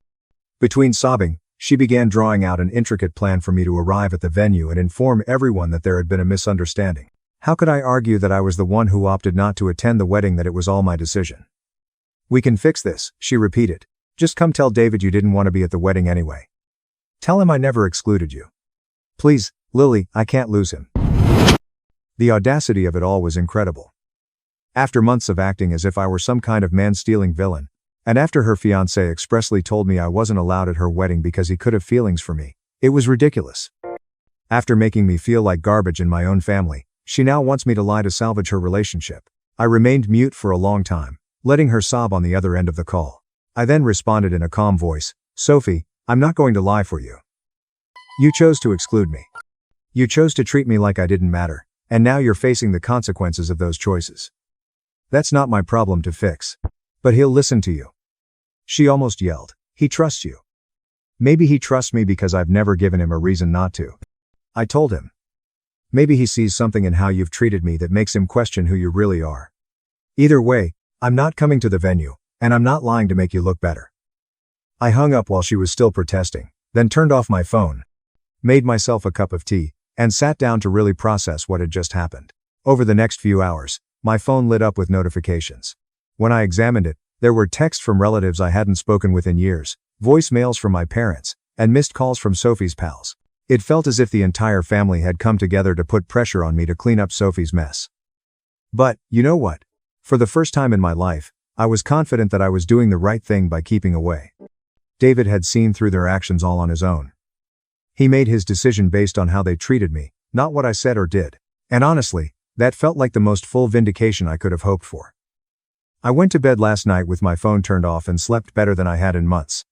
Between sobbing, she began drawing out an intricate plan for me to arrive at the venue and inform everyone that there had been a misunderstanding. How could I argue that I was the one who opted not to attend the wedding, that it was all my decision? "We can fix this," she repeated. "Just come tell David you didn't want to be at the wedding anyway. Tell him I never excluded you. Please, Lily, I can't lose him." The audacity of it all was incredible. After months of acting as if I were some kind of man-stealing villain, and after her fiancé expressly told me I wasn't allowed at her wedding because he could have feelings for me, it was ridiculous. After making me feel like garbage in my own family, she now wants me to lie to salvage her relationship. I remained mute for a long time, letting her sob on the other end of the call. I then responded in a calm voice, "Sophie, I'm not going to lie for you. You chose to exclude me. You chose to treat me like I didn't matter, and now you're facing the consequences of those choices. That's not my problem to fix. But he'll listen to you." She almost yelled. "He trusts you." Maybe he trusts me because I've never given him a reason not to. I told him. Maybe he sees something in how you've treated me that makes him question who you really are. Either way, I'm not coming to the venue, and I'm not lying to make you look better. I hung up while she was still protesting, then turned off my phone, made myself a cup of tea, and sat down to really process what had just happened. Over the next few hours, my phone lit up with notifications. When I examined it, there were texts from relatives I hadn't spoken with in years, voicemails from my parents, and missed calls from Sophie's pals. It felt as if the entire family had come together to put pressure on me to clean up Sophie's mess. But, you know what? For the first time in my life, I was confident that I was doing the right thing by keeping away. David had seen through their actions all on his own. He made his decision based on how they treated me, not what I said or did. And honestly, That felt like the most full vindication I could have hoped for. I went to bed last night with my phone turned off and slept better than I had in months.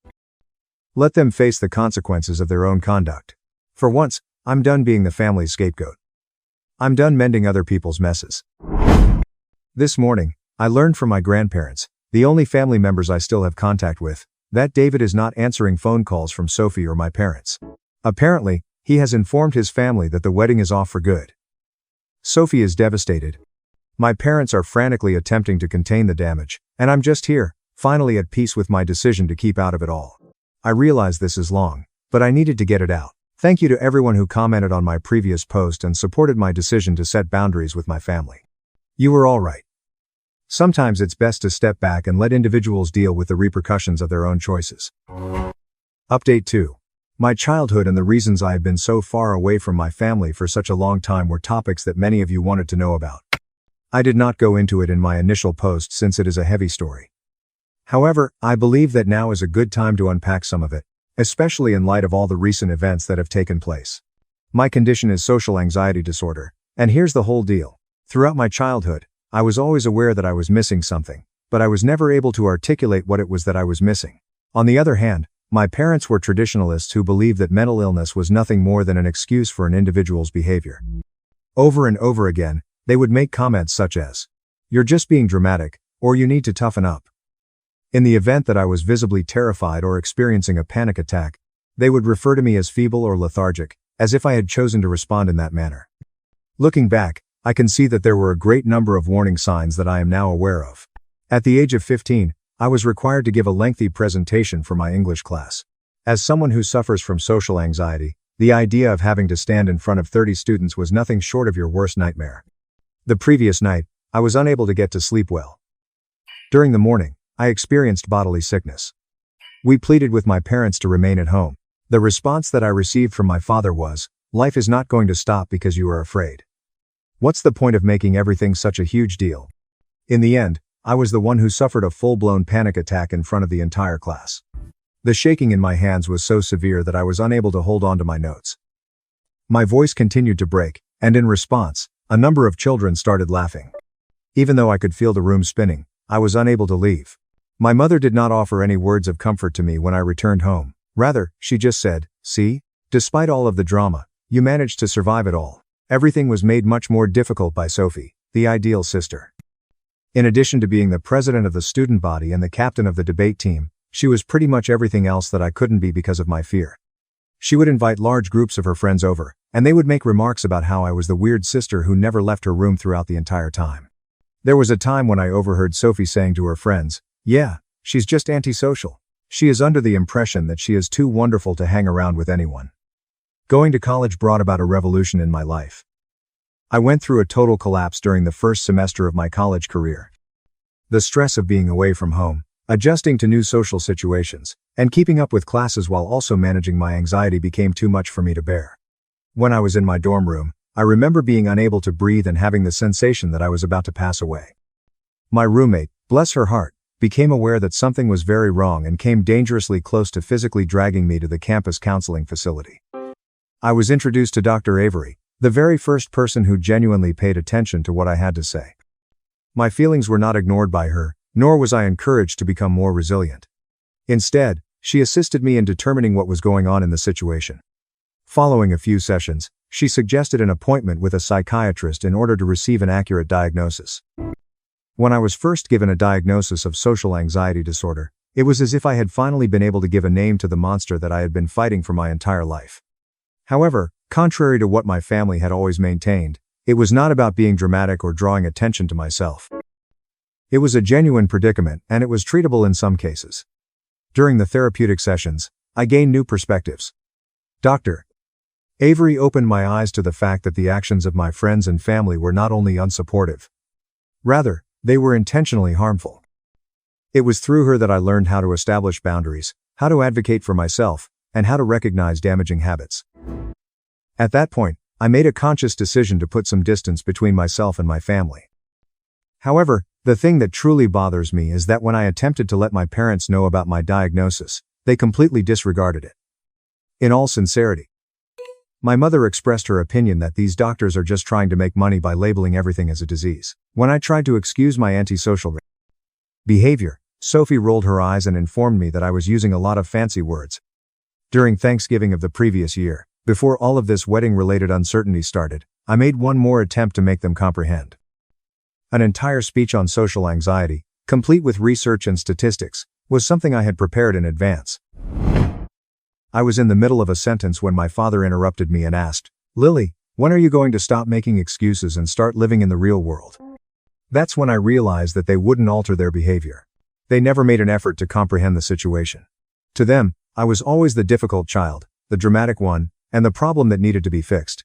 Let them face the consequences of their own conduct. For once, I'm done being the family's scapegoat. I'm done mending other people's messes. This morning, I learned from my grandparents, the only family members I still have contact with, that David is not answering phone calls from Sophie or my parents. Apparently, he has informed his family that the wedding is off for good. Sophie is devastated. My parents are frantically attempting to contain the damage, and I'm just here, finally at peace with my decision to keep out of it all. I realize this is long, but I needed to get it out. Thank you to everyone who commented on my previous post and supported my decision to set boundaries with my family. You were all right. Sometimes it's best to step back and let individuals deal with the repercussions of their own choices. Update 2. My childhood and the reasons I have been so far away from my family for such a long time were topics that many of you wanted to know about. I did not go into it in my initial post since it is a heavy story. However, I believe that now is a good time to unpack some of it, especially in light of all the recent events that have taken place. My condition is social anxiety disorder, and here's the whole deal. Throughout my childhood, I was always aware that I was missing something, but I was never able to articulate what it was that I was missing. On the other hand, my parents were traditionalists who believed that mental illness was nothing more than an excuse for an individual's behavior. Over and over again, they would make comments such as, "You're just being dramatic," or "You need to toughen up." In the event that I was visibly terrified or experiencing a panic attack, they would refer to me as feeble or lethargic, as if I had chosen to respond in that manner. Looking back, I can see that there were a great number of warning signs that I am now aware of. At the age of 15, I was required to give a lengthy presentation for my English class. As someone who suffers from social anxiety, the idea of having to stand in front of 30 students was nothing short of your worst nightmare. The previous night, I was unable to get to sleep well. During the morning, I experienced bodily sickness. We pleaded with my parents to remain at home. The response that I received from my father was, "Life is not going to stop because you are afraid. What's the point of making everything such a huge deal?" In the end, I was the one who suffered a full-blown panic attack in front of the entire class. The shaking in my hands was so severe that I was unable to hold on to my notes. My voice continued to break, and in response, a number of children started laughing. Even though I could feel the room spinning, I was unable to leave. My mother did not offer any words of comfort to me when I returned home. Rather, she just said, "See? Despite all of the drama, you managed to survive it all. Everything was made much more difficult by Sophie, the ideal sister." In addition to being the president of the student body and the captain of the debate team, she was pretty much everything else that I couldn't be because of my fear. She would invite large groups of her friends over, and they would make remarks about how I was the weird sister who never left her room throughout the entire time. There was a time when I overheard Sophie saying to her friends, "Yeah, she's just antisocial. She is under the impression that she is too wonderful to hang around with anyone." Going to college brought about a revolution in my life. I went through a total collapse during the first semester of my college career. The stress of being away from home, adjusting to new social situations, and keeping up with classes while also managing my anxiety became too much for me to bear. When I was in my dorm room, I remember being unable to breathe and having the sensation that I was about to pass away. My roommate, bless her heart, became aware that something was very wrong and came dangerously close to physically dragging me to the campus counseling facility. I was introduced to Dr. Avery, the very first person who genuinely paid attention to what I had to say. My feelings were not ignored by her, nor was I encouraged to become more resilient. Instead, she assisted me in determining what was going on in the situation. Following a few sessions, she suggested an appointment with a psychiatrist in order to receive an accurate diagnosis. When I was first given a diagnosis of social anxiety disorder, it was as if I had finally been able to give a name to the monster that I had been fighting for my entire life. However, contrary to what my family had always maintained, it was not about being dramatic or drawing attention to myself. It was a genuine predicament, and it was treatable in some cases. During the therapeutic sessions, I gained new perspectives. Dr. Avery opened my eyes to the fact that the actions of my friends and family were not only unsupportive. Rather, they were intentionally harmful. It was through her that I learned how to establish boundaries, how to advocate for myself, and how to recognize damaging habits. At that point, I made a conscious decision to put some distance between myself and my family. However, the thing that truly bothers me is that when I attempted to let my parents know about my diagnosis, they completely disregarded it. In all sincerity, My mother expressed her opinion that these doctors are just trying to make money by labeling everything as a disease. When I tried to excuse my antisocial behavior, Sophie rolled her eyes and informed me that I was using a lot of fancy words. During Thanksgiving of the previous year, before all of this wedding-related uncertainty started, I made one more attempt to make them comprehend. An entire speech on social anxiety, complete with research and statistics, was something I had prepared in advance. I was in the middle of a sentence when my father interrupted me and asked, "Lily, when are you going to stop making excuses and start living in the real world?" That's when I realized that they wouldn't alter their behavior. They never made an effort to comprehend the situation. To them, I was always the difficult child, the dramatic one, and the problem that needed to be fixed.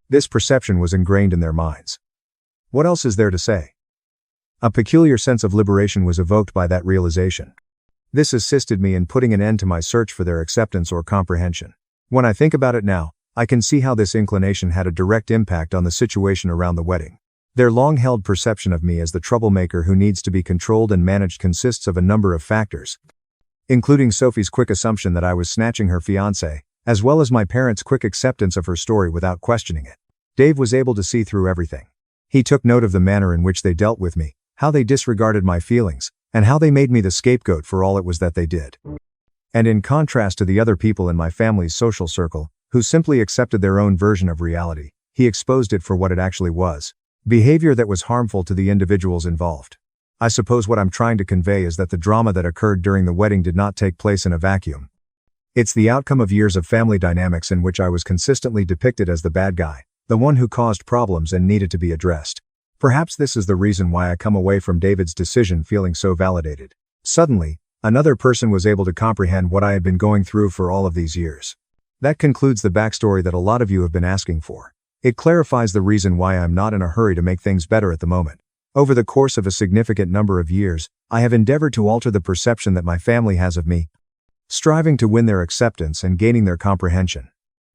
This perception was ingrained in their minds. What else is there to say? A peculiar sense of liberation was evoked by that realization. This assisted me in putting an end to my search for their acceptance or comprehension. When I think about it now, I can see how this inclination had a direct impact on the situation around the wedding. Their long-held perception of me as the troublemaker who needs to be controlled and managed consists of a number of factors, including Sophie's quick assumption that I was snatching her fiancé, as well as my parents' quick acceptance of her story without questioning it. Dave was able to see through everything. He took note of the manner in which they dealt with me, how they disregarded my feelings, and how they made me the scapegoat for all it was that they did. And in contrast to the other people in my family's social circle, who simply accepted their own version of reality, he exposed it for what it actually was: behavior that was harmful to the individuals involved. I suppose what I'm trying to convey is that the drama that occurred during the wedding did not take place in a vacuum. It's the outcome of years of family dynamics in which I was consistently depicted as the bad guy, the one who caused problems and needed to be addressed. Perhaps this is the reason why I come away from David's decision feeling so validated. Suddenly, another person was able to comprehend what I had been going through for all of these years. That concludes the backstory that a lot of you have been asking for. It clarifies the reason why I'm not in a hurry to make things better at the moment. Over the course of a significant number of years, I have endeavored to alter the perception that my family has of me, striving to win their acceptance and gaining their comprehension.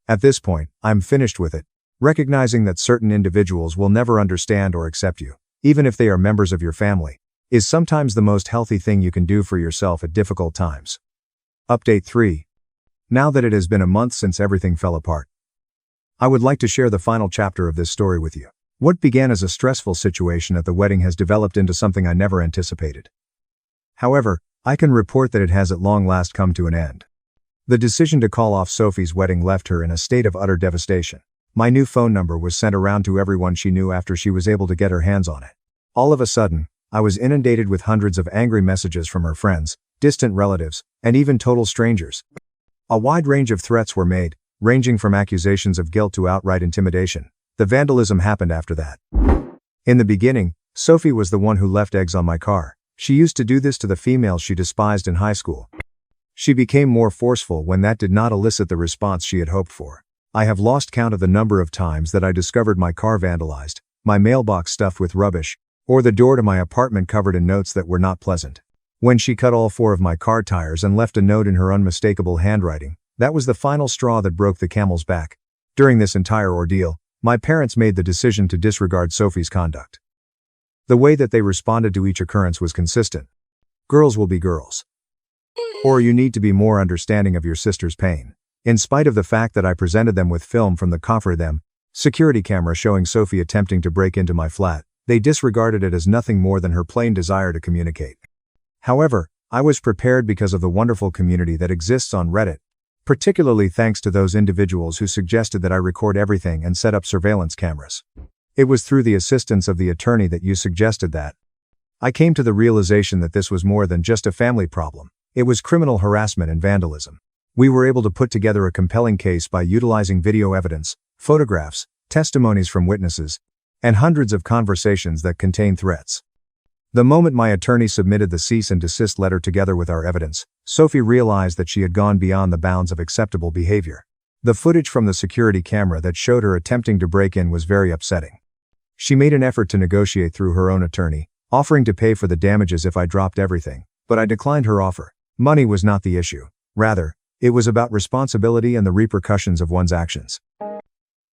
At this point, I'm finished with it, recognizing that certain individuals will never understand or accept you, even if they are members of your family, is sometimes the most healthy thing you can do for yourself at difficult times. Update 3. Now that it has been a month since everything fell apart, I would like to share the final chapter of this story with you. What began as a stressful situation at the wedding has developed into something I never anticipated. However, I can report that it has at long last come to an end. The decision to call off Sophie's wedding left her in a state of utter devastation. My new phone number was sent around to everyone she knew after she was able to get her hands on it. All of a sudden, I was inundated with hundreds of angry messages from her friends, distant relatives, and even total strangers. A wide range of threats were made, ranging from accusations of guilt to outright intimidation. The vandalism happened after that. In the beginning, Sophie was the one who left eggs on my car. She used to do this to the females she despised in high school. She became more forceful when that did not elicit the response she had hoped for. I have lost count of the number of times that I discovered my car vandalized, my mailbox stuffed with rubbish, or the door to my apartment covered in notes that were not pleasant. When she cut all 4 of my car tires and left a note in her unmistakable handwriting, that was the final straw that broke the camel's back. During this entire ordeal, my parents made the decision to disregard Sophie's conduct. The way that they responded to each occurrence was consistent. Girls will be girls. Or you need to be more understanding of your sister's pain. In spite of the fact that I presented them with film from the coffer them security camera showing Sophie attempting to break into my flat, they disregarded it as nothing more than her plain desire to communicate. However, I was prepared because of the wonderful community that exists on Reddit, particularly thanks to those individuals who suggested that I record everything and set up surveillance cameras. It was through the assistance of the attorney that you suggested that I came to the realization that this was more than just a family problem. It was criminal harassment and vandalism. We were able to put together a compelling case by utilizing video evidence, photographs, testimonies from witnesses, and hundreds of conversations that contain threats. The moment my attorney submitted the cease and desist letter together with our evidence, Sophie realized that she had gone beyond the bounds of acceptable behavior. The footage from the security camera that showed her attempting to break in was very upsetting. She made an effort to negotiate through her own attorney, offering to pay for the damages if I dropped everything, but I declined her offer. Money was not the issue. Rather, it was about responsibility and the repercussions of one's actions.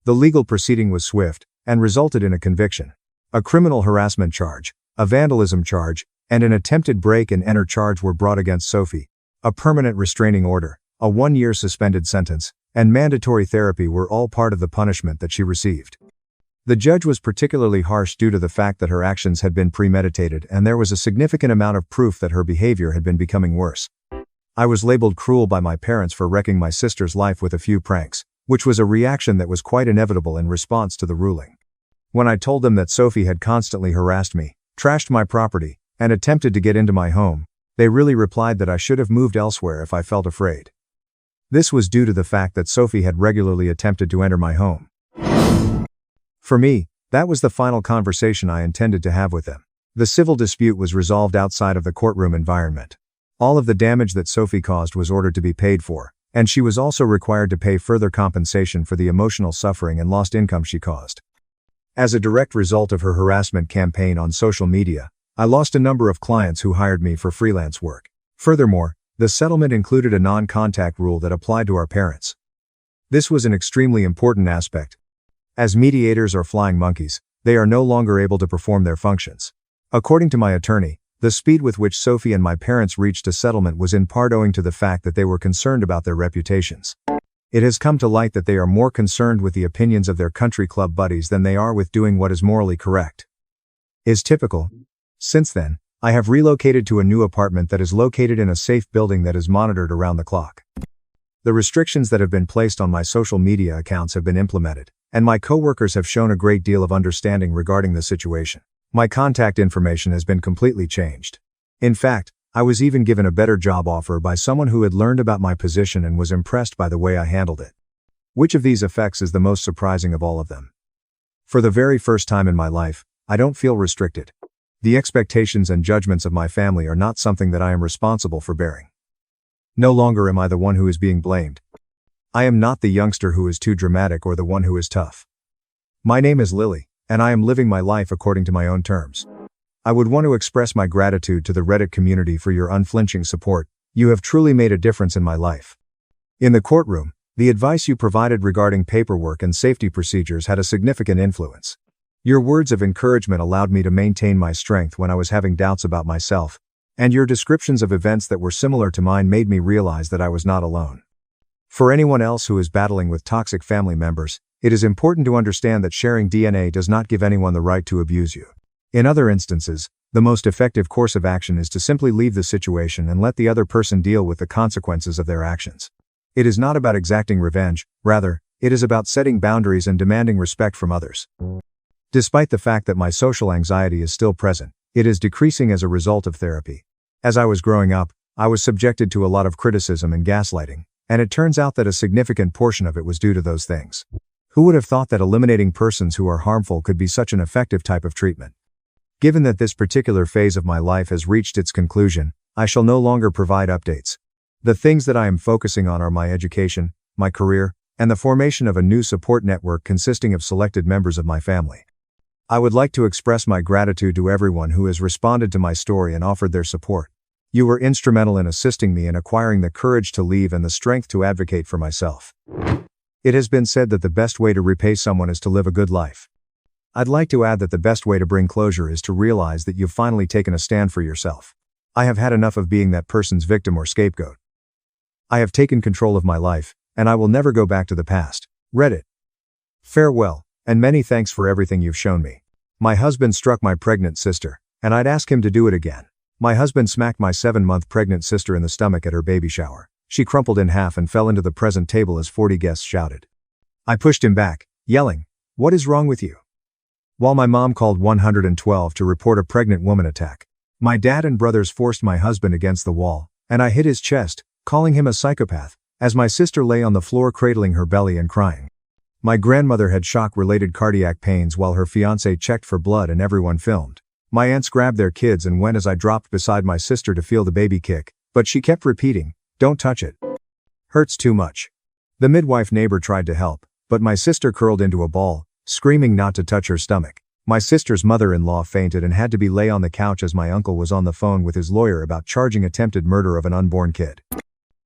The legal proceeding was swift, and resulted in a conviction. A criminal harassment charge, a vandalism charge, and an attempted break-and-enter charge were brought against Sophie. A permanent restraining order, a 1-year suspended sentence, and mandatory therapy were all part of the punishment that she received. The judge was particularly harsh due to the fact that her actions had been premeditated and there was a significant amount of proof that her behavior had been becoming worse. I was labeled cruel by my parents for wrecking my sister's life with a few pranks, which was a reaction that was quite inevitable in response to the ruling. When I told them that Sophie had constantly harassed me, trashed my property, and attempted to get into my home, they really replied that I should have moved elsewhere if I felt afraid. This was due to the fact that Sophie had regularly attempted to enter my home. For me, that was the final conversation I intended to have with them. The civil dispute was resolved outside of the courtroom environment. All of the damage that Sophie caused was ordered to be paid for, and she was also required to pay further compensation for the emotional suffering and lost income she caused. As a direct result of her harassment campaign on social media, I lost a number of clients who hired me for freelance work. Furthermore, the settlement included a non-contact rule that applied to our parents. This was an extremely important aspect. As mediators or flying monkeys, they are no longer able to perform their functions. According to my attorney, the speed with which Sophie and my parents reached a settlement was in part owing to the fact that they were concerned about their reputations. It has come to light that they are more concerned with the opinions of their country club buddies than they are with doing what is morally correct. Is typical. Since then, I have relocated to a new apartment that is located in a safe building that is monitored around the clock. The restrictions that have been placed on my social media accounts have been implemented, and my coworkers have shown a great deal of understanding regarding the situation. My contact information has been completely changed. In fact, I was even given a better job offer by someone who had learned about my position and was impressed by the way I handled it. Which of these effects is the most surprising of all of them? For the very first time in my life, I don't feel restricted. The expectations and judgments of my family are not something that I am responsible for bearing. No longer am I the one who is being blamed. I am not the youngster who is too dramatic or the one who is tough. My name is Lily, and I am living my life according to my own terms. I would want to express my gratitude to the Reddit community for your unflinching support. You have truly made a difference in my life. In the courtroom, the advice you provided regarding paperwork and safety procedures had a significant influence. Your words of encouragement allowed me to maintain my strength when I was having doubts about myself, and your descriptions of events that were similar to mine made me realize that I was not alone. For anyone else who is battling with toxic family members, it is important to understand that sharing DNA does not give anyone the right to abuse you. In other instances, the most effective course of action is to simply leave the situation and let the other person deal with the consequences of their actions. It is not about exacting revenge, rather, it is about setting boundaries and demanding respect from others. Despite the fact that my social anxiety is still present, it is decreasing as a result of therapy. As I was growing up, I was subjected to a lot of criticism and gaslighting, and it turns out that a significant portion of it was due to those things. Who would have thought that eliminating persons who are harmful could be such an effective type of treatment? Given that this particular phase of my life has reached its conclusion, I shall no longer provide updates. The things that I am focusing on are my education, my career, and the formation of a new support network consisting of selected members of my family. I would like to express my gratitude to everyone who has responded to my story and offered their support. You were instrumental in assisting me in acquiring the courage to leave and the strength to advocate for myself. It has been said that the best way to repay someone is to live a good life. I'd like to add that the best way to bring closure is to realize that you've finally taken a stand for yourself. I have had enough of being that person's victim or scapegoat. I have taken control of my life, and I will never go back to the past. Reddit. Farewell, and many thanks for everything you've shown me. My husband struck my pregnant sister, and I'd ask him to do it again. My husband smacked my 7-month pregnant sister in the stomach at her baby shower. She crumpled in half and fell into the present table as 40 guests shouted. I pushed him back, yelling, "What is wrong with you?" While my mom called 112 to report a pregnant woman attack. My dad and brothers forced my husband against the wall, and I hit his chest, calling him a psychopath, as my sister lay on the floor cradling her belly and crying. My grandmother had shock-related cardiac pains while her fiancé checked for blood and everyone filmed. My aunts grabbed their kids and went as I dropped beside my sister to feel the baby kick, but she kept repeating, "Don't touch it. Hurts too much." The midwife neighbor tried to help, but my sister curled into a ball, screaming not to touch her stomach. My sister's mother-in-law fainted and had to be lay on the couch as my uncle was on the phone with his lawyer about charging attempted murder of an unborn kid.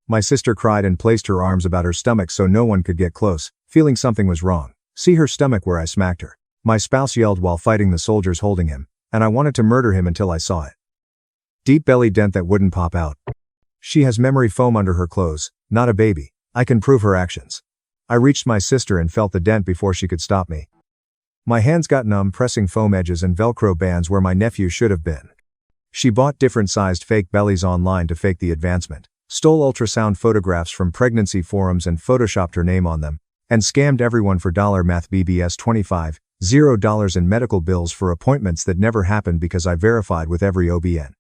My sister cried and placed her arms about her stomach so no one could get close, feeling something was wrong. See her stomach where I smacked her. My spouse yelled while fighting the soldiers holding him, and I wanted to murder him until I saw it. Deep belly dent that wouldn't pop out. She has memory foam under her clothes, not a baby. I can prove her actions. I reached my sister and felt the dent before she could stop me. My hands got numb pressing foam edges and Velcro bands where my nephew should have been. She bought different sized fake bellies online to fake the advancement, stole ultrasound photographs from pregnancy forums and photoshopped her name on them, and scammed everyone for $math BBS $25 in medical bills for appointments that never happened because I verified with every OBN.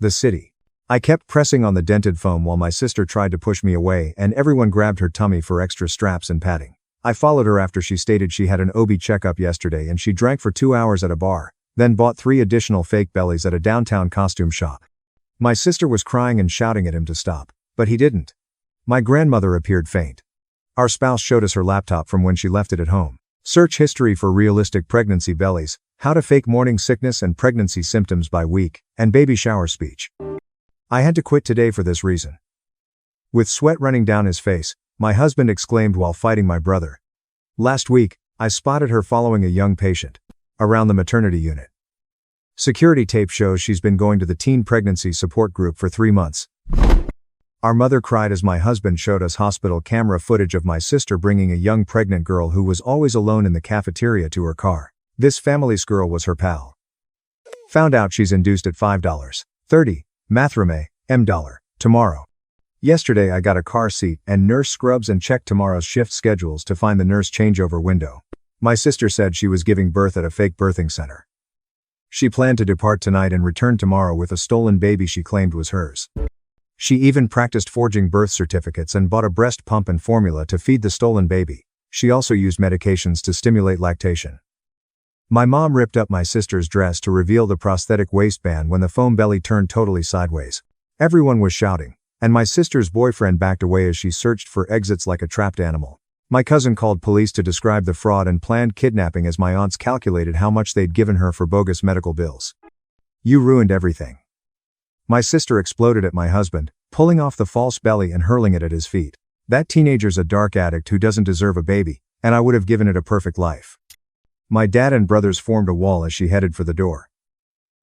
The city. I kept pressing on the dented foam while my sister tried to push me away and everyone grabbed her tummy for extra straps and padding. I followed her after she stated she had an OB checkup yesterday and she drank for 2 hours at a bar, then bought 3 additional fake bellies at a downtown costume shop. My sister was crying and shouting at him to stop, but he didn't. My grandmother appeared faint. Our spouse showed us her laptop from when she left it at home. Search history for realistic pregnancy bellies, how to fake morning sickness and pregnancy symptoms by week, and baby shower speech. I had to quit today for this reason. With sweat running down his face, my husband exclaimed while fighting my brother. Last week, I spotted her following a young patient around the maternity unit. Security tape shows she's been going to the teen pregnancy support group for 3 months. Our mother cried as my husband showed us hospital camera footage of my sister bringing a young pregnant girl who was always alone in the cafeteria to her car. This family's girl was her pal. Found out she's induced at $5.30, mathrame, $, tomorrow. Yesterday I got a car seat and nurse scrubs and checked tomorrow's shift schedules to find the nurse changeover window. My sister said she was giving birth at a fake birthing center. She planned to depart tonight and return tomorrow with a stolen baby she claimed was hers. She even practiced forging birth certificates and bought a breast pump and formula to feed the stolen baby. She also used medications to stimulate lactation. My mom ripped up my sister's dress to reveal the prosthetic waistband when the foam belly turned totally sideways. Everyone was shouting, and my sister's boyfriend backed away as she searched for exits like a trapped animal. My cousin called police to describe the fraud and planned kidnapping as my aunts calculated how much they'd given her for bogus medical bills. You ruined everything. My sister exploded at my husband, pulling off the false belly and hurling it at his feet. That teenager's a dark addict who doesn't deserve a baby, and I would have given it a perfect life. My dad and brothers formed a wall as she headed for the door.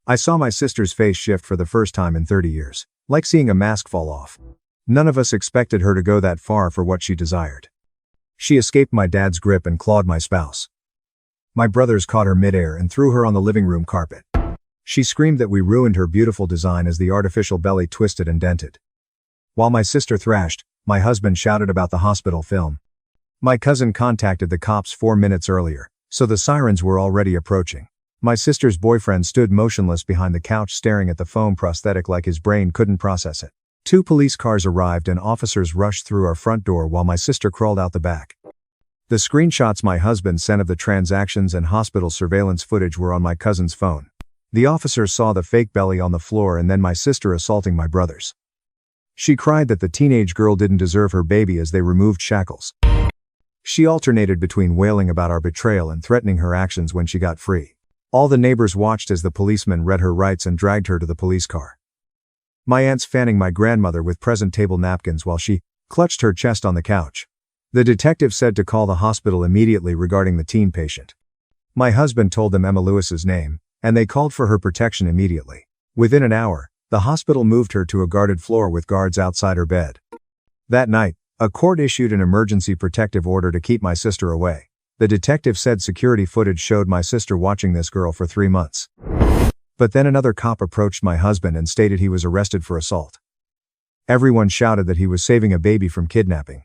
I saw my sister's face shift for the first time in 30 years, like seeing a mask fall off. None of us expected her to go that far for what she desired. She escaped my dad's grip and clawed my spouse. My brothers caught her midair and threw her on the living room carpet. She screamed that we ruined her beautiful design as the artificial belly twisted and dented. While my sister thrashed, my husband shouted about the hospital film. My cousin contacted the cops 4 minutes earlier, so the sirens were already approaching. My sister's boyfriend stood motionless behind the couch staring at the foam prosthetic like his brain couldn't process it. 2 police cars arrived and officers rushed through our front door while my sister crawled out the back. The screenshots my husband sent of the transactions and hospital surveillance footage were on my cousin's phone. The officers saw the fake belly on the floor and then my sister assaulting my brothers. She cried that the teenage girl didn't deserve her baby as they removed shackles. She alternated between wailing about our betrayal and threatening her actions when she got free. All the neighbors watched as the policemen read her rights and dragged her to the police car. My aunt's fanning my grandmother with present table napkins while she clutched her chest on the couch. The detective said to call the hospital immediately regarding the teen patient. My husband told them Emma Lewis's name, and they called for her protection immediately. Within an hour, the hospital moved her to a guarded floor with guards outside her bed. That night, a court issued an emergency protective order to keep my sister away. The detective said security footage showed my sister watching this girl for 3 months. But then another cop approached my husband and stated he was arrested for assault. Everyone shouted that he was saving a baby from kidnapping.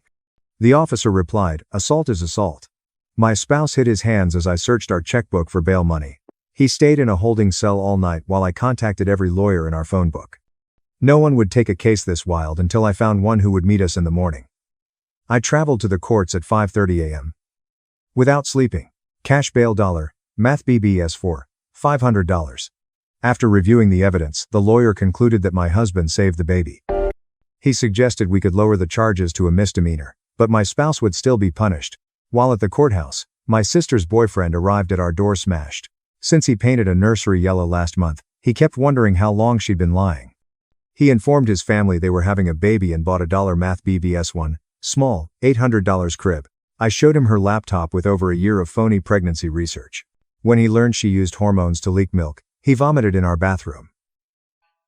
The officer replied, "Assault is assault." My spouse hid his hands as I searched our checkbook for bail money. He stayed in a holding cell all night while I contacted every lawyer in our phone book. No one would take a case this wild until I found one who would meet us in the morning. I traveled to the courts at 5:30 a.m. Without sleeping. Cash bail math BBS for $500. After reviewing the evidence, the lawyer concluded that my husband saved the baby. He suggested we could lower the charges to a misdemeanor, but my spouse would still be punished. While at the courthouse, my sister's boyfriend arrived at our door smashed. Since he painted a nursery yellow last month, he kept wondering how long she'd been lying. He informed his family they were having a baby and bought a math BBS one, small, $800 crib. I showed him her laptop with over a year of phony pregnancy research. When he learned she used hormones to leak milk, he vomited in our bathroom.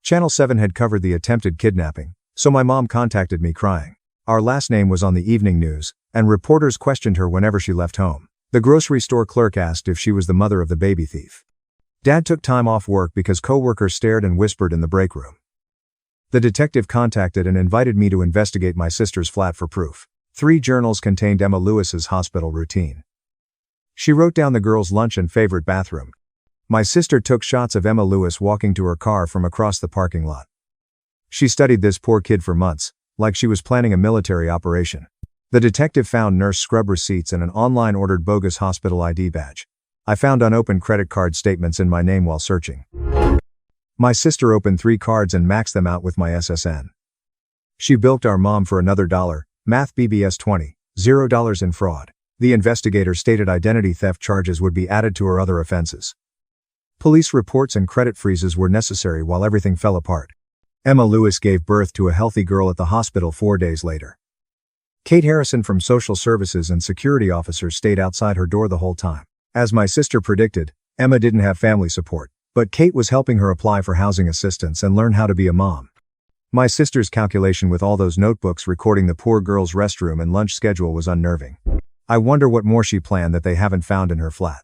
Channel 7 had covered the attempted kidnapping, so my mom contacted me crying. Our last name was on the evening news, and reporters questioned her whenever she left home. The grocery store clerk asked if she was the mother of the baby thief. Dad took time off work because coworkers stared and whispered in the break room. The detective contacted and invited me to investigate my sister's flat for proof. 3 journals contained Emma Lewis's hospital routine. She wrote down the girl's lunch and favorite bathroom. My sister took shots of Emma Lewis walking to her car from across the parking lot. She studied this poor kid for months, like she was planning a military operation. The detective found nurse scrub receipts and an online ordered bogus hospital ID badge. I found unopened credit card statements in my name while searching. My sister opened 3 cards and maxed them out with my SSN. She bilked our mom for another $, math BBS 20, $0 in fraud. The investigator stated identity theft charges would be added to her other offenses. Police reports and credit freezes were necessary while everything fell apart. Emma Lewis gave birth to a healthy girl at the hospital 4 days later. Kate Harrison from social services and security officers stayed outside her door the whole time. As my sister predicted, Emma didn't have family support, but Kate was helping her apply for housing assistance and learn how to be a mom. My sister's calculation with all those notebooks recording the poor girl's restroom and lunch schedule was unnerving. I wonder what more she planned that they haven't found in her flat.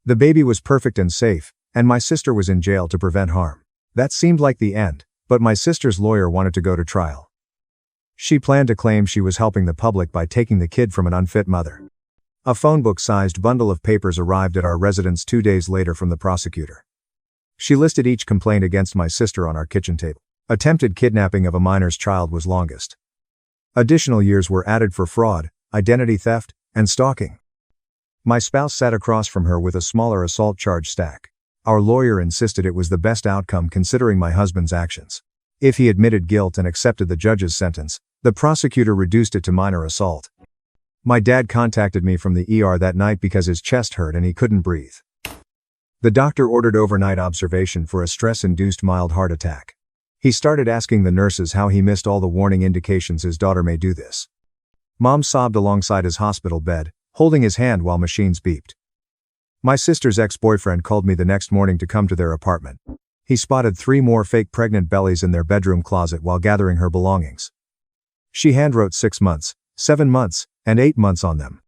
The baby was perfect and safe, and my sister was in jail to prevent harm. That seemed like the end, but my sister's lawyer wanted to go to trial. She planned to claim she was helping the public by taking the kid from an unfit mother. A phone book-sized bundle of papers arrived at our residence 2 days later from the prosecutor. She listed each complaint against my sister on our kitchen table. Attempted kidnapping of a minor's child was longest. Additional years were added for fraud, identity theft, and stalking. My spouse sat across from her with a smaller assault charge stack. Our lawyer insisted it was the best outcome considering my husband's actions. If he admitted guilt and accepted the judge's sentence, the prosecutor reduced it to minor assault. My dad contacted me from the ER that night because his chest hurt and he couldn't breathe. The doctor ordered overnight observation for a stress-induced mild heart attack. He started asking the nurses how he missed all the warning indications his daughter may do this. Mom sobbed alongside his hospital bed, holding his hand while machines beeped. My sister's ex-boyfriend called me the next morning to come to their apartment. He spotted 3 more fake pregnant bellies in their bedroom closet while gathering her belongings. She handwrote 6 months, 7 months, and 8 months on them.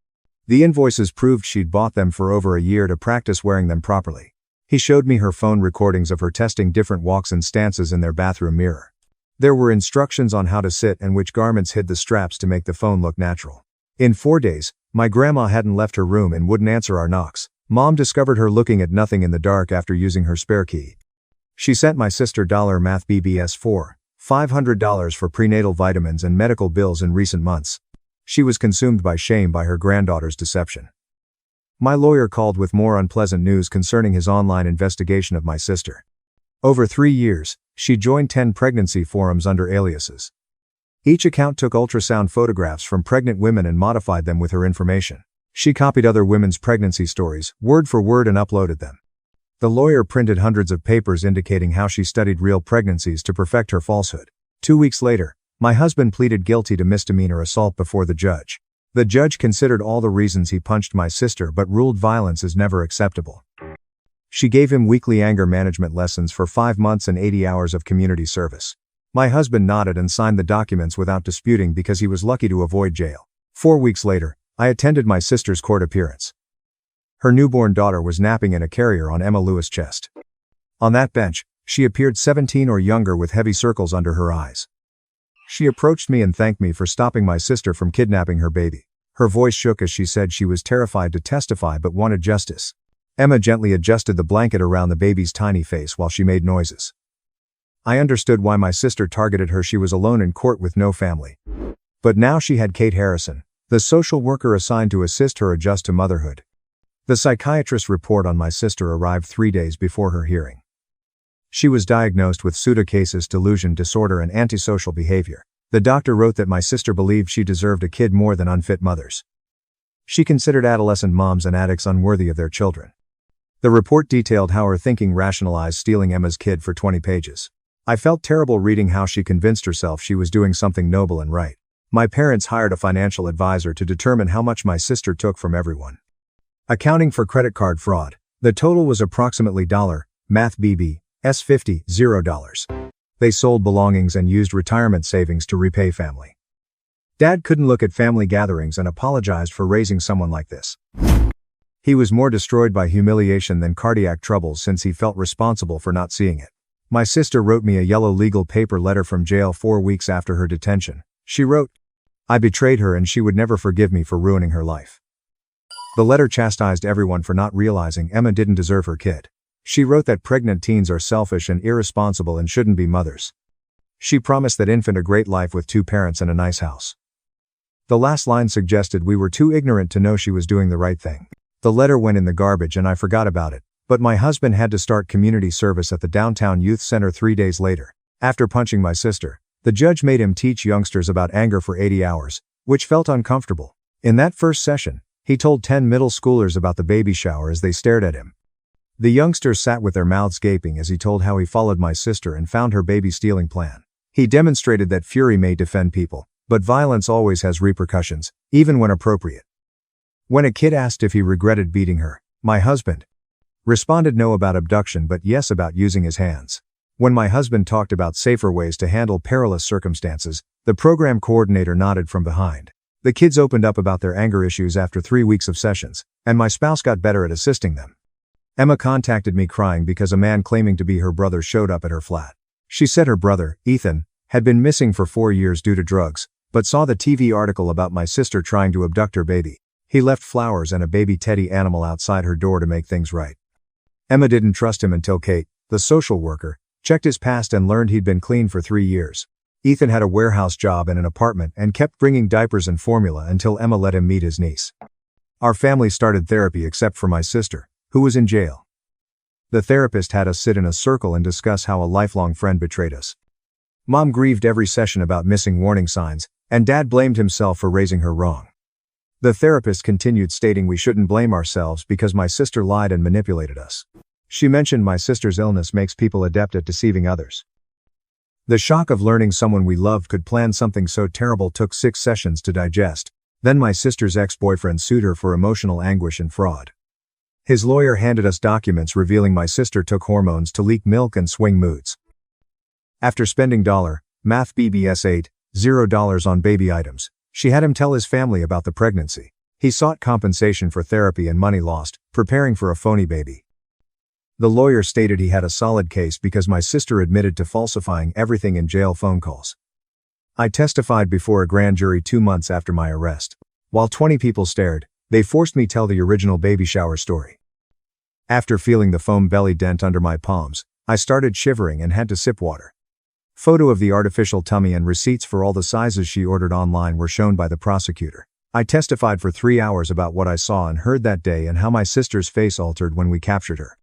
The invoices proved she'd bought them for over a year to practice wearing them properly. He showed me her phone recordings of her testing different walks and stances in their bathroom mirror. There were instructions on how to sit and which garments hid the straps to make the phone look natural. In 4 days, my grandma hadn't left her room and wouldn't answer our knocks. Mom discovered her looking at nothing in the dark after using her spare key. She sent my sister $math BBS $500 for prenatal vitamins and medical bills in recent months. She was consumed by shame by her granddaughter's deception. My lawyer called with more unpleasant news concerning his online investigation of my sister. Over 3 years, she joined 10 pregnancy forums under aliases. Each account took ultrasound photographs from pregnant women and modified them with her information. She copied other women's pregnancy stories, word for word, and uploaded them. The lawyer printed hundreds of papers indicating how she studied real pregnancies to perfect her falsehood. 2 weeks later, my husband pleaded guilty to misdemeanor assault before the judge. The judge considered all the reasons he punched my sister but ruled violence is never acceptable. She gave him weekly anger management lessons for 5 months and 80 hours of community service. My husband nodded and signed the documents without disputing because he was lucky to avoid jail. 4 weeks later, I attended my sister's court appearance. Her newborn daughter was napping in a carrier on Emma Lewis' chest. On that bench, she appeared 17 or younger with heavy circles under her eyes. She approached me and thanked me for stopping my sister from kidnapping her baby. Her voice shook as she said she was terrified to testify but wanted justice. Emma gently adjusted the blanket around the baby's tiny face while she made noises. I understood why my sister targeted her. She was alone in court with no family. But now she had Kate Harrison, the social worker assigned to assist her adjust to motherhood. The psychiatrist's report on my sister arrived 3 days before her hearing. She was diagnosed with pseudocasis delusion disorder and antisocial behavior. The doctor wrote that my sister believed she deserved a kid more than unfit mothers. She considered adolescent moms and addicts unworthy of their children. The report detailed how her thinking rationalized stealing Emma's kid for 20 pages. I felt terrible reading how she convinced herself she was doing something noble and right. My parents hired a financial advisor to determine how much my sister took from everyone. Accounting for credit card fraud, the total was approximately math BB S50 $0. They sold belongings and used retirement savings to repay family. Dad couldn't look at family gatherings and apologized for raising someone like this. He was more destroyed by humiliation than cardiac troubles since he felt responsible for not seeing it. My sister wrote me a yellow legal paper letter from jail 4 weeks after her detention. She wrote, "I betrayed her and she would never forgive me for ruining her life." The letter chastised everyone for not realizing Emma didn't deserve her kid. She wrote that pregnant teens are selfish and irresponsible and shouldn't be mothers. She promised that infant a great life with 2 parents and a nice house. The last line suggested we were too ignorant to know she was doing the right thing. The letter went in the garbage and I forgot about it, but my husband had to start community service at the downtown youth center 3 days later. After punching my sister, the judge made him teach youngsters about anger for 80 hours, which felt uncomfortable. In that first session, he told 10 middle schoolers about the baby shower as they stared at him. The youngsters sat with their mouths gaping as he told how he followed my sister and found her baby stealing plan. He demonstrated that fury may defend people, but violence always has repercussions, even when appropriate. When a kid asked if he regretted beating her, my husband responded no about abduction but yes about using his hands. When my husband talked about safer ways to handle perilous circumstances, the program coordinator nodded from behind. The kids opened up about their anger issues after 3 weeks of sessions, and my spouse got better at assisting them. Emma contacted me crying because a man claiming to be her brother showed up at her flat. She said her brother, Ethan, had been missing for 4 years due to drugs, but saw the TV article about my sister trying to abduct her baby. He left flowers and a baby teddy animal outside her door to make things right. Emma didn't trust him until Kate, the social worker, checked his past and learned he'd been clean for 3 years. Ethan had a warehouse job in an apartment and kept bringing diapers and formula until Emma let him meet his niece. Our family started therapy except for my sister, who was in jail. The therapist had us sit in a circle and discuss how a lifelong friend betrayed us. Mom grieved every session about missing warning signs, and Dad blamed himself for raising her wrong. The therapist continued stating we shouldn't blame ourselves because my sister lied and manipulated us. She mentioned my sister's illness makes people adept at deceiving others. The shock of learning someone we loved could plan something so terrible took 6 sessions to digest. Then my sister's ex-boyfriend sued her for emotional anguish and fraud. His lawyer handed us documents revealing my sister took hormones to leak milk and swing moods. After spending math BBS $0 on baby items, she had him tell his family about the pregnancy. He sought compensation for therapy and money lost, preparing for a phony baby. The lawyer stated he had a solid case because my sister admitted to falsifying everything in jail phone calls. I testified before a grand jury 2 months after my arrest. While 20 people stared, they forced me tell the original baby shower story. After feeling the foam belly dent under my palms, I started shivering and had to sip water. Photo of the artificial tummy and receipts for all the sizes she ordered online were shown by the prosecutor. I testified for 3 hours about what I saw and heard that day and how my sister's face altered when we captured her.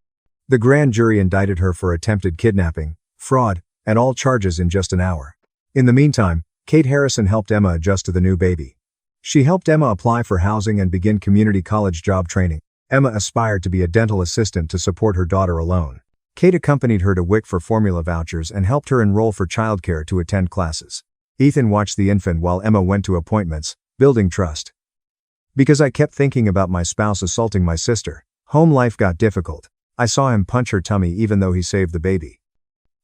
The grand jury indicted her for attempted kidnapping, fraud, and all charges in just an hour. In the meantime, Kate Harrison helped Emma adjust to the new baby. She helped Emma apply for housing and begin community college job training. Emma aspired to be a dental assistant to support her daughter alone. Kate accompanied her to WIC for formula vouchers and helped her enroll for childcare to attend classes. Ethan watched the infant while Emma went to appointments, building trust. Because I kept thinking about my spouse assaulting my sister, home life got difficult. I saw him punch her tummy even though he saved the baby.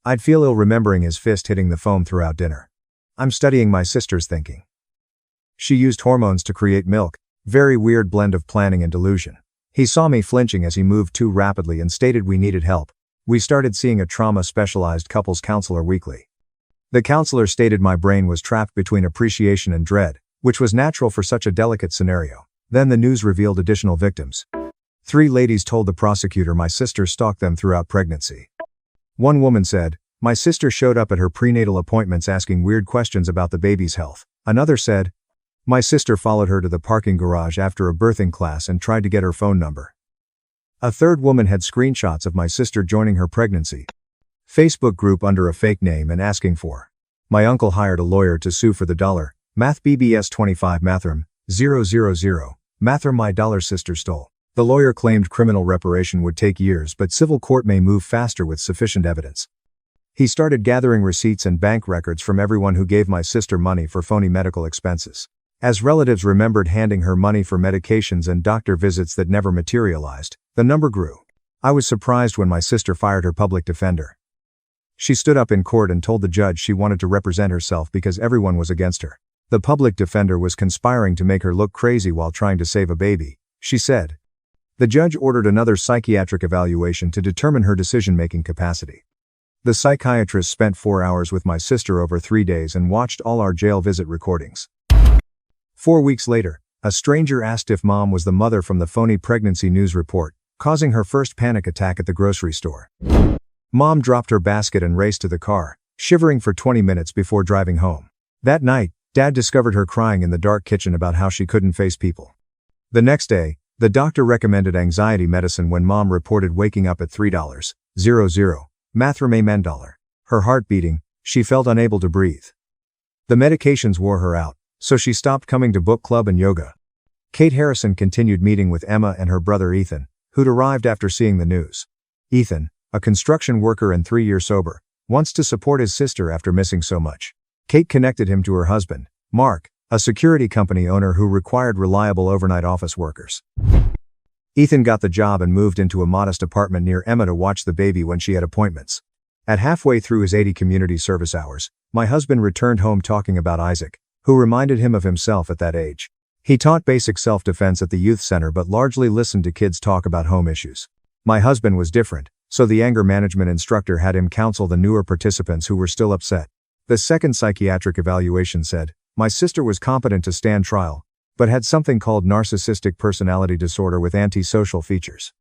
I'd feel ill remembering his fist hitting the foam throughout dinner. I'm studying my sister's thinking. She used hormones to create milk, very weird blend of planning and delusion. He saw me flinching as he moved too rapidly and stated we needed help. We started seeing a trauma-specialized couples counselor weekly. The counselor stated my brain was trapped between appreciation and dread, which was natural for such a delicate scenario. Then the news revealed additional victims. 3 ladies told the prosecutor my sister stalked them throughout pregnancy. One woman said, my sister showed up at her prenatal appointments asking weird questions about the baby's health. Another said, my sister followed her to the parking garage after a birthing class and tried to get her phone number. A third woman had screenshots of my sister joining her pregnancy Facebook group under a fake name and asking for. My uncle hired a lawyer to sue for the math BBS 25 Mathram, 000, Mathram my sister stole. The lawyer claimed criminal reparation would take years but civil court may move faster with sufficient evidence. He started gathering receipts and bank records from everyone who gave my sister money for phony medical expenses. As relatives remembered handing her money for medications and doctor visits that never materialized, the number grew. I was surprised when my sister fired her public defender. She stood up in court and told the judge she wanted to represent herself because everyone was against her. The public defender was conspiring to make her look crazy while trying to save a baby, she said. The judge ordered another psychiatric evaluation to determine her decision-making capacity. The psychiatrist spent 4 hours with my sister over 3 days and watched all our jail visit recordings. 4 weeks later, a stranger asked if Mom was the mother from the phony pregnancy news report, causing her first panic attack at the grocery store. Mom dropped her basket and raced to the car, shivering for 20 minutes before driving home. That night, Dad discovered her crying in the dark kitchen about how she couldn't face people. The next day, the doctor recommended anxiety medicine when Mom reported waking up at 3:00 $. Her heart beating, she felt unable to breathe. The medications wore her out, so she stopped coming to book club and yoga. Kate Harrison continued meeting with Emma and her brother Ethan, who'd arrived after seeing the news. Ethan, a construction worker and 3 years sober, wants to support his sister after missing so much. Kate connected him to her husband, Mark, a security company owner who required reliable overnight office workers. Ethan got the job and moved into a modest apartment near Emma to watch the baby when she had appointments. At halfway through his 80 community service hours, my husband returned home talking about Isaac, who reminded him of himself at that age. He taught basic self-defense at the youth center but largely listened to kids talk about home issues. My husband was different, so the anger management instructor had him counsel the newer participants who were still upset. The second psychiatric evaluation said, my sister was competent to stand trial, but had something called narcissistic personality disorder with antisocial features.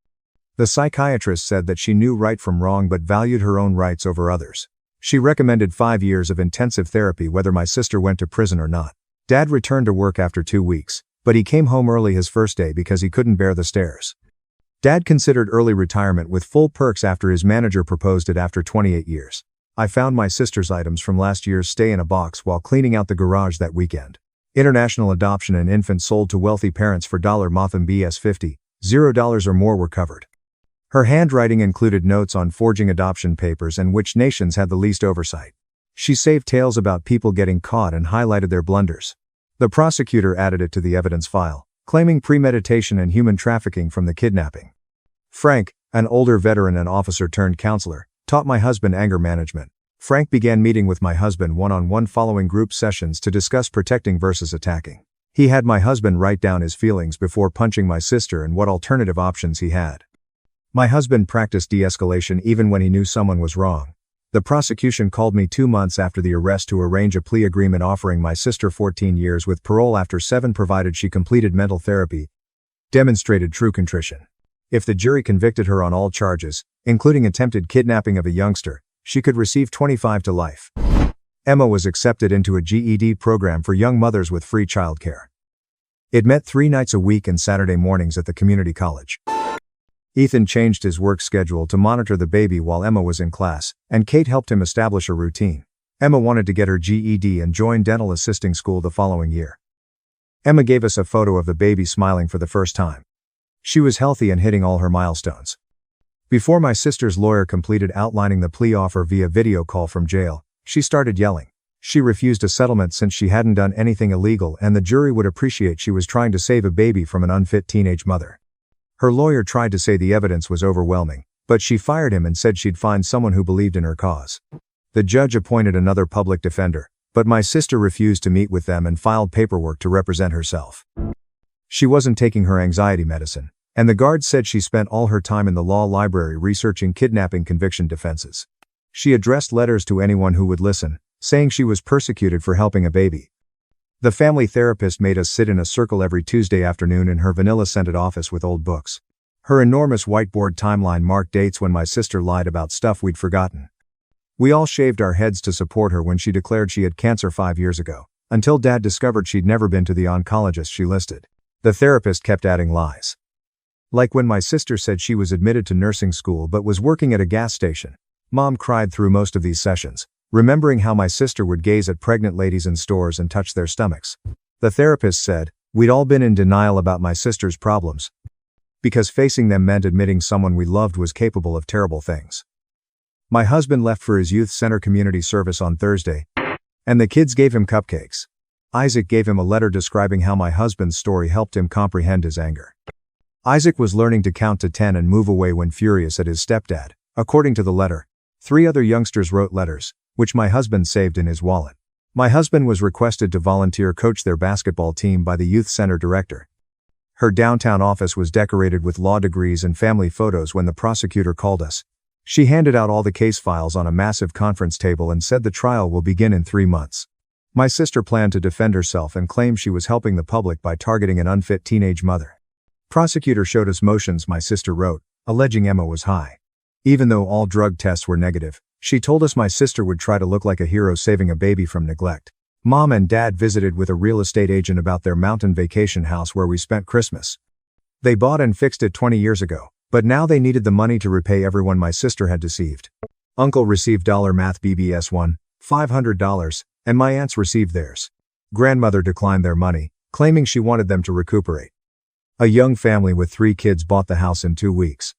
The psychiatrist said that she knew right from wrong but valued her own rights over others. She recommended 5 years of intensive therapy whether my sister went to prison or not. Dad returned to work after 2 weeks, but he came home early his first day because he couldn't bear the stairs. Dad considered early retirement with full perks after his manager proposed it after 28 years. I found my sister's items from last year's stay in a box while cleaning out the garage that weekend. International adoption and infants sold to wealthy parents for $Motham BS 50, $0 or more were covered. Her handwriting included notes on forging adoption papers and which nations had the least oversight. She saved tales about people getting caught and highlighted their blunders. The prosecutor added it to the evidence file, claiming premeditation and human trafficking from the kidnapping. Frank, an older veteran and officer turned counselor, taught my husband anger management. Frank began meeting with my husband one-on-one following group sessions to discuss protecting versus attacking. He had my husband write down his feelings before punching my sister and what alternative options he had. My husband practiced de-escalation even when he knew someone was wrong. The prosecution called me 2 months after the arrest to arrange a plea agreement offering my sister 14 years with parole after 7 provided she completed mental therapy, demonstrated true contrition. If the jury convicted her on all charges, including attempted kidnapping of a youngster, she could receive 25 to life. Emma was accepted into a GED program for young mothers with free childcare. It met 3 nights a week and Saturday mornings at the community college. Ethan changed his work schedule to monitor the baby while Emma was in class, and Kate helped him establish a routine. Emma wanted to get her GED and join dental assisting school the following year. Emma gave us a photo of the baby smiling for the first time. She was healthy and hitting all her milestones. Before my sister's lawyer completed outlining the plea offer via video call from jail, she started yelling. She refused a settlement since she hadn't done anything illegal and the jury would appreciate she was trying to save a baby from an unfit teenage mother. Her lawyer tried to say the evidence was overwhelming, but she fired him and said she'd find someone who believed in her cause. The judge appointed another public defender, but my sister refused to meet with them and filed paperwork to represent herself. She wasn't taking her anxiety medicine, and the guard said she spent all her time in the law library researching kidnapping conviction defenses. She addressed letters to anyone who would listen, saying she was persecuted for helping a baby. The family therapist made us sit in a circle every Tuesday afternoon in her vanilla-scented office with old books. Her enormous whiteboard timeline marked dates when my sister lied about stuff we'd forgotten. We all shaved our heads to support her when she declared she had cancer 5 years ago, until Dad discovered she'd never been to the oncologist she listed. The therapist kept adding lies. Like when my sister said she was admitted to nursing school but was working at a gas station. Mom cried through most of these sessions, remembering how my sister would gaze at pregnant ladies in stores and touch their stomachs. The therapist said, we'd all been in denial about my sister's problems, because facing them meant admitting someone we loved was capable of terrible things. My husband left for his youth center community service on Thursday, and the kids gave him cupcakes. Isaac gave him a letter describing how my husband's story helped him comprehend his anger. Isaac was learning to count to 10 and move away when furious at his stepdad. According to the letter, 3 other youngsters wrote letters, which my husband saved in his wallet. My husband was requested to volunteer coach their basketball team by the youth center director. Her downtown office was decorated with law degrees and family photos when the prosecutor called us. She handed out all the case files on a massive conference table and said the trial will begin in 3 months. My sister planned to defend herself and claimed she was helping the public by targeting an unfit teenage mother. Prosecutor showed us motions, my sister wrote, alleging Emma was high. Even though all drug tests were negative, she told us my sister would try to look like a hero saving a baby from neglect. Mom and Dad visited with a real estate agent about their mountain vacation house where we spent Christmas. They bought and fixed it 20 years ago, but now they needed the money to repay everyone my sister had deceived. Uncle received $math BBS $1, $500, and my aunts received theirs. Grandmother declined their money, claiming she wanted them to recuperate. A young family with 3 kids bought the house in 2 weeks.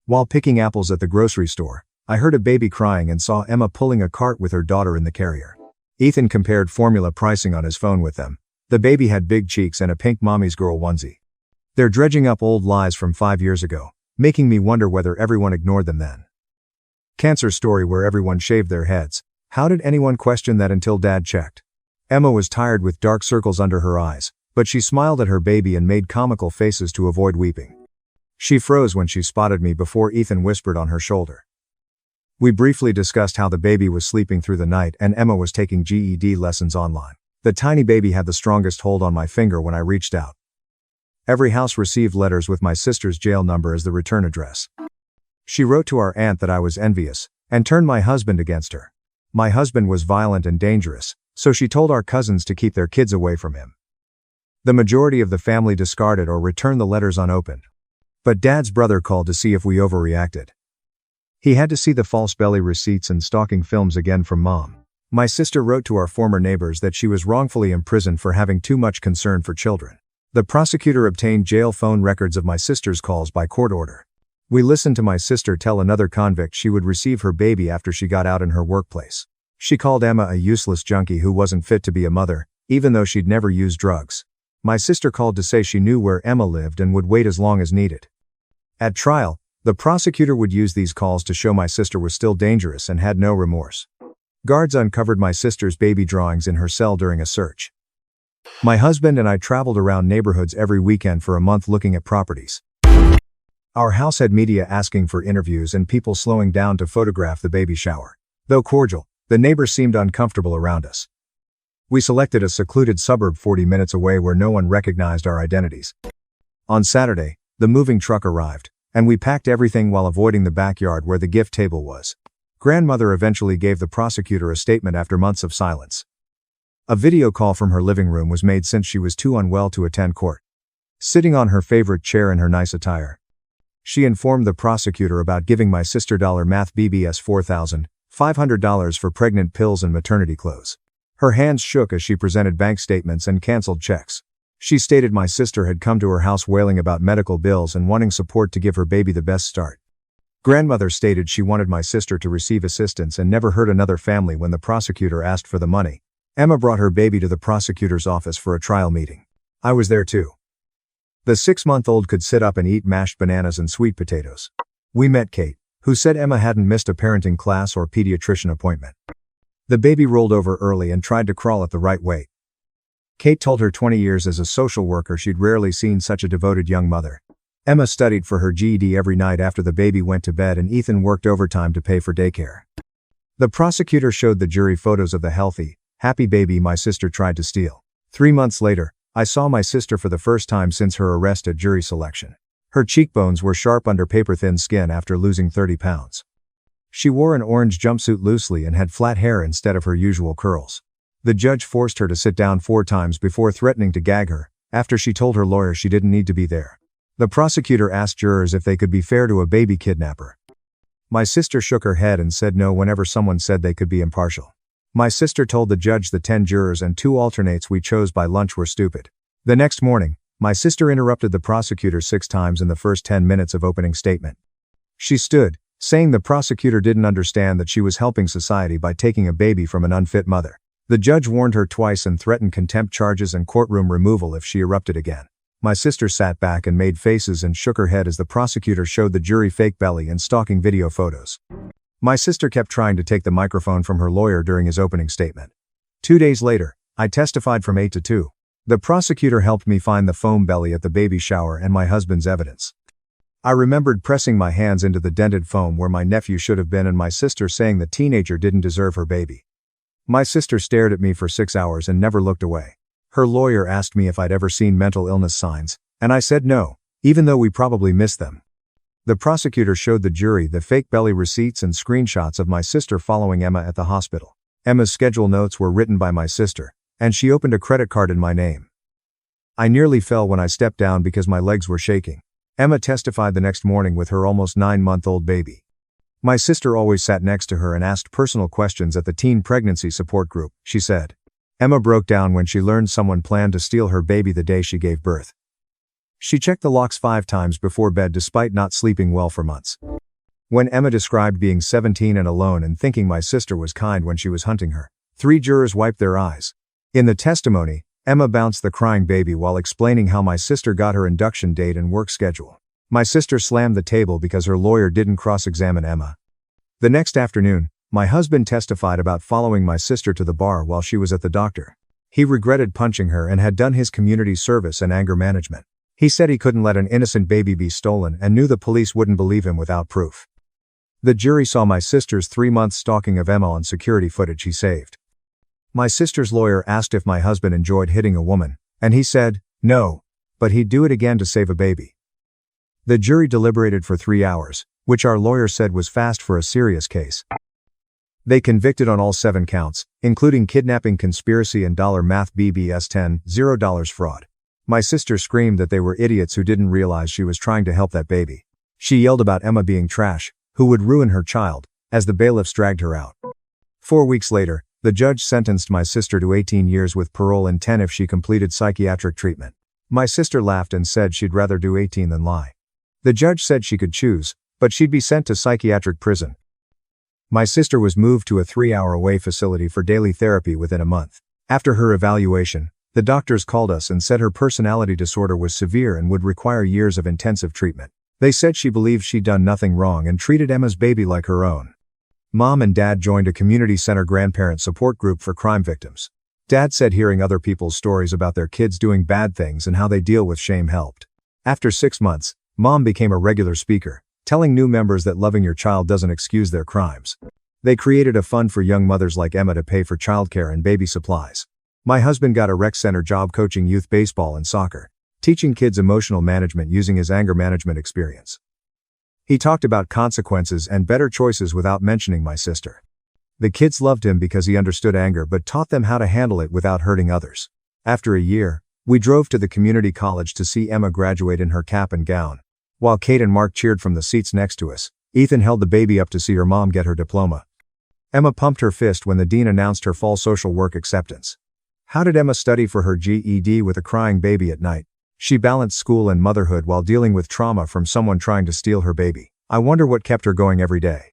While picking apples at the grocery store, I heard a baby crying and saw Emma pulling a cart with her daughter in the carrier. Ethan compared formula pricing on his phone with them. The baby had big cheeks and a pink mommy's girl onesie. They're dredging up old lies from 5 years ago, making me wonder whether everyone ignored them then. Cancer story where everyone shaved their heads. How did anyone question that until Dad checked? Emma was tired with dark circles under her eyes, but she smiled at her baby and made comical faces to avoid weeping. She froze when she spotted me before Ethan whispered on her shoulder. We briefly discussed how the baby was sleeping through the night and Emma was taking GED lessons online. The tiny baby had the strongest hold on my finger when I reached out. Every house received letters with my sister's jail number as the return address. She wrote to our aunt that I was envious and turned my husband against her. My husband was violent and dangerous, so she told our cousins to keep their kids away from him. The majority of the family discarded or returned the letters unopened. But Dad's brother called to see if we overreacted. He had to see the false belly receipts and stalking films again from Mom. My sister wrote to our former neighbors that she was wrongfully imprisoned for having too much concern for children. The prosecutor obtained jail phone records of my sister's calls by court order. We listened to my sister tell another convict she would receive her baby after she got out in her workplace. She called Emma a useless junkie who wasn't fit to be a mother, even though she'd never used drugs. My sister called to say she knew where Emma lived and would wait as long as needed. At trial, the prosecutor would use these calls to show my sister was still dangerous and had no remorse. Guards uncovered my sister's baby drawings in her cell during a search. My husband and I traveled around neighborhoods every weekend for a month looking at properties. Our house had media asking for interviews and people slowing down to photograph the baby shower. Though cordial, the neighbors seemed uncomfortable around us. We selected a secluded suburb 40 minutes away where no one recognized our identities. On Saturday, the moving truck arrived, and we packed everything while avoiding the backyard where the gift table was. Grandmother eventually gave the prosecutor a statement after months of silence. A video call from her living room was made since she was too unwell to attend court. Sitting on her favorite chair in her nice attire, she informed the prosecutor about giving my sister math BBS $4,500 for pregnant pills and maternity clothes. Her hands shook as she presented bank statements and canceled checks. She stated my sister had come to her house wailing about medical bills and wanting support to give her baby the best start. Grandmother stated she wanted my sister to receive assistance and never hurt another family when the prosecutor asked for the money. Emma brought her baby to the prosecutor's office for a trial meeting. I was there too. The 6-month-old could sit up and eat mashed bananas and sweet potatoes. We met Kate, who said Emma hadn't missed a parenting class or pediatrician appointment. The baby rolled over early and tried to crawl at the right weight. Kate told her 20 years as a social worker she'd rarely seen such a devoted young mother. Emma studied for her GED every night after the baby went to bed and Ethan worked overtime to pay for daycare. The prosecutor showed the jury photos of the healthy, happy baby my sister tried to steal. 3 months later, I saw my sister for the first time since her arrest at jury selection. Her cheekbones were sharp under paper-thin skin after losing 30 pounds. She wore an orange jumpsuit loosely and had flat hair instead of her usual curls. The judge forced her to sit down 4 times before threatening to gag her, after she told her lawyer she didn't need to be there. The prosecutor asked jurors if they could be fair to a baby kidnapper. My sister shook her head and said no whenever someone said they could be impartial. My sister told the judge the 10 jurors and 2 alternates we chose by lunch were stupid. The next morning, my sister interrupted the prosecutor 6 times in the first 10 minutes of opening statement. She stood, saying the prosecutor didn't understand that she was helping society by taking a baby from an unfit mother. The judge warned her twice and threatened contempt charges and courtroom removal if she erupted again. My sister sat back and made faces and shook her head as the prosecutor showed the jury fake belly and stalking video photos. My sister kept trying to take the microphone from her lawyer during his opening statement. 2 days later, I testified from 8 to 2. The prosecutor helped me find the foam belly at the baby shower and my husband's evidence. I remembered pressing my hands into the dented foam where my nephew should have been and my sister saying the teenager didn't deserve her baby. My sister stared at me for 6 hours and never looked away. Her lawyer asked me if I'd ever seen mental illness signs, and I said no, even though we probably missed them. The prosecutor showed the jury the fake belly receipts and screenshots of my sister following Emma at the hospital. Emma's schedule notes were written by my sister, and she opened a credit card in my name. I nearly fell when I stepped down because my legs were shaking. Emma testified the next morning with her almost 9-month-old baby. My sister always sat next to her and asked personal questions at the teen pregnancy support group, she said. Emma broke down when she learned someone planned to steal her baby the day she gave birth. She checked the locks 5 times before bed despite not sleeping well for months. When Emma described being 17 and alone and thinking my sister was kind when she was hunting her, 3 jurors wiped their eyes. In the testimony, Emma bounced the crying baby while explaining how my sister got her induction date and work schedule. My sister slammed the table because her lawyer didn't cross-examine Emma. The next afternoon, my husband testified about following my sister to the bar while she was at the doctor. He regretted punching her and had done his community service and anger management. He said he couldn't let an innocent baby be stolen and knew the police wouldn't believe him without proof. The jury saw my sister's 3-month stalking of Emma on security footage he saved. My sister's lawyer asked if my husband enjoyed hitting a woman, and he said, no, but he'd do it again to save a baby. The jury deliberated for 3 hours, which our lawyer said was fast for a serious case. They convicted on all 7 counts, including kidnapping, conspiracy and math BBS 10, $0 fraud. My sister screamed that they were idiots who didn't realize she was trying to help that baby. She yelled about Emma being trash, who would ruin her child, as the bailiffs dragged her out. 4 weeks later, the judge sentenced my sister to 18 years with parole and 10 if she completed psychiatric treatment. My sister laughed and said she'd rather do 18 than lie. The judge said she could choose, but she'd be sent to psychiatric prison. My sister was moved to a 3-hour-away facility for daily therapy within a month. After her evaluation, the doctors called us and said her personality disorder was severe and would require years of intensive treatment. They said she believed she'd done nothing wrong and treated Emma's baby like her own. Mom and Dad joined a community center grandparent support group for crime victims. Dad said hearing other people's stories about their kids doing bad things and how they deal with shame helped. After 6 months, Mom became a regular speaker, telling new members that loving your child doesn't excuse their crimes. They created a fund for young mothers like Emma to pay for childcare and baby supplies. My husband got a rec center job coaching youth baseball and soccer, teaching kids emotional management using his anger management experience. He talked about consequences and better choices without mentioning my sister. The kids loved him because he understood anger but taught them how to handle it without hurting others. After a year, we drove to the community college to see Emma graduate in her cap and gown. While Kate and Mark cheered from the seats next to us, Ethan held the baby up to see her mom get her diploma. Emma pumped her fist when the dean announced her fall social work acceptance. How did Emma study for her GED with a crying baby at night? She balanced school and motherhood while dealing with trauma from someone trying to steal her baby. I wonder what kept her going every day.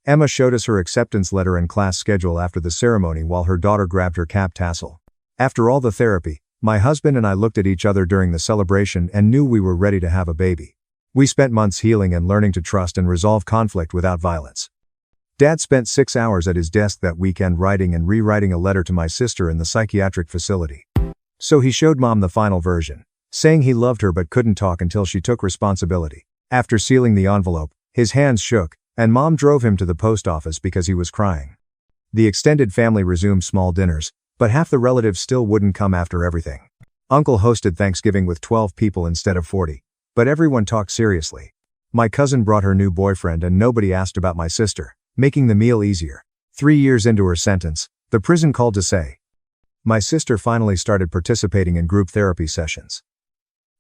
Emma showed us her acceptance letter and class schedule after the ceremony while her daughter grabbed her cap tassel. After all the therapy, my husband and I looked at each other during the celebration and knew we were ready to have a baby. We spent months healing and learning to trust and resolve conflict without violence. Dad spent 6 hours at his desk that weekend writing and rewriting a letter to my sister in the psychiatric facility. So he showed Mom the final version, saying he loved her but couldn't talk until she took responsibility. After sealing the envelope, his hands shook, and Mom drove him to the post office because he was crying. The extended family resumed small dinners, but half the relatives still wouldn't come after everything. Uncle hosted Thanksgiving with 12 people instead of 40, but everyone talked seriously. My cousin brought her new boyfriend and nobody asked about my sister, making the meal easier. 3 years into her sentence, the prison called to say my sister finally started participating in group therapy sessions.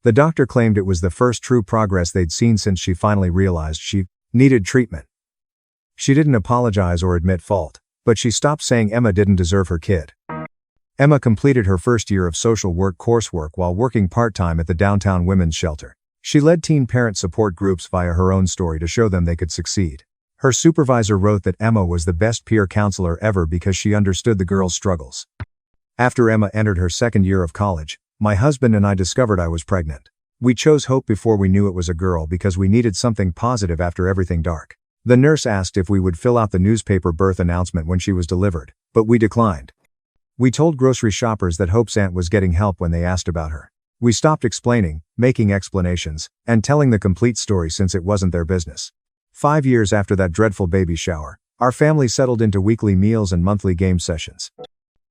The doctor claimed it was the first true progress they'd seen since she finally realized she needed treatment. She didn't apologize or admit fault, but she stopped saying Emma didn't deserve her kid. Emma completed her first year of social work coursework while working part-time at the downtown women's shelter. She led teen parent support groups via her own story to show them they could succeed. Her supervisor wrote that Emma was the best peer counselor ever because she understood the girls' struggles. After Emma entered her second year of college, my husband and I discovered I was pregnant. We chose hope before we knew it was a girl because we needed something positive after everything dark. The nurse asked if we would fill out the newspaper birth announcement when she was delivered, but we declined. We told grocery shoppers that Hope's aunt was getting help when they asked about her. We stopped explaining, making explanations, and telling the complete story since it wasn't their business. 5 years after that dreadful baby shower, our family settled into weekly meals and monthly game sessions.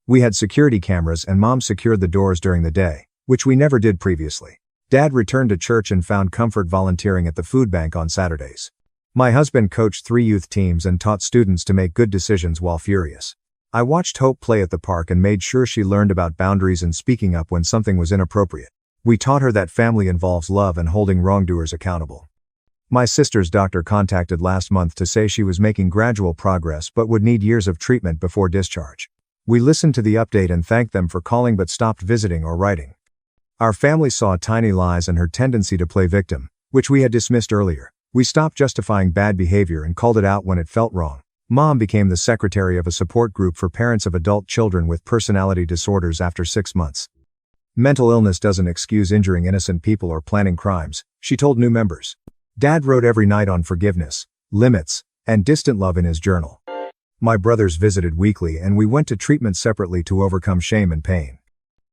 We had security cameras and Mom secured the doors during the day, which we never did previously. Dad returned to church and found comfort volunteering at the food bank on Saturdays. My husband coached 3 youth teams and taught students to make good decisions while furious. I watched Hope play at the park and made sure she learned about boundaries and speaking up when something was inappropriate. We taught her that family involves love and holding wrongdoers accountable. My sister's doctor contacted last month to say she was making gradual progress but would need years of treatment before discharge. We listened to the update and thanked them for calling but stopped visiting or writing. Our family saw tiny lies and her tendency to play victim, which we had dismissed earlier. We stopped justifying bad behavior and called it out when it felt wrong. Mom became the secretary of a support group for parents of adult children with personality disorders after 6 months. Mental illness doesn't excuse injuring innocent people or planning crimes, she told new members. Dad wrote every night on forgiveness, limits, and distant love in his journal. My brothers visited weekly and we went to treatment separately to overcome shame and pain.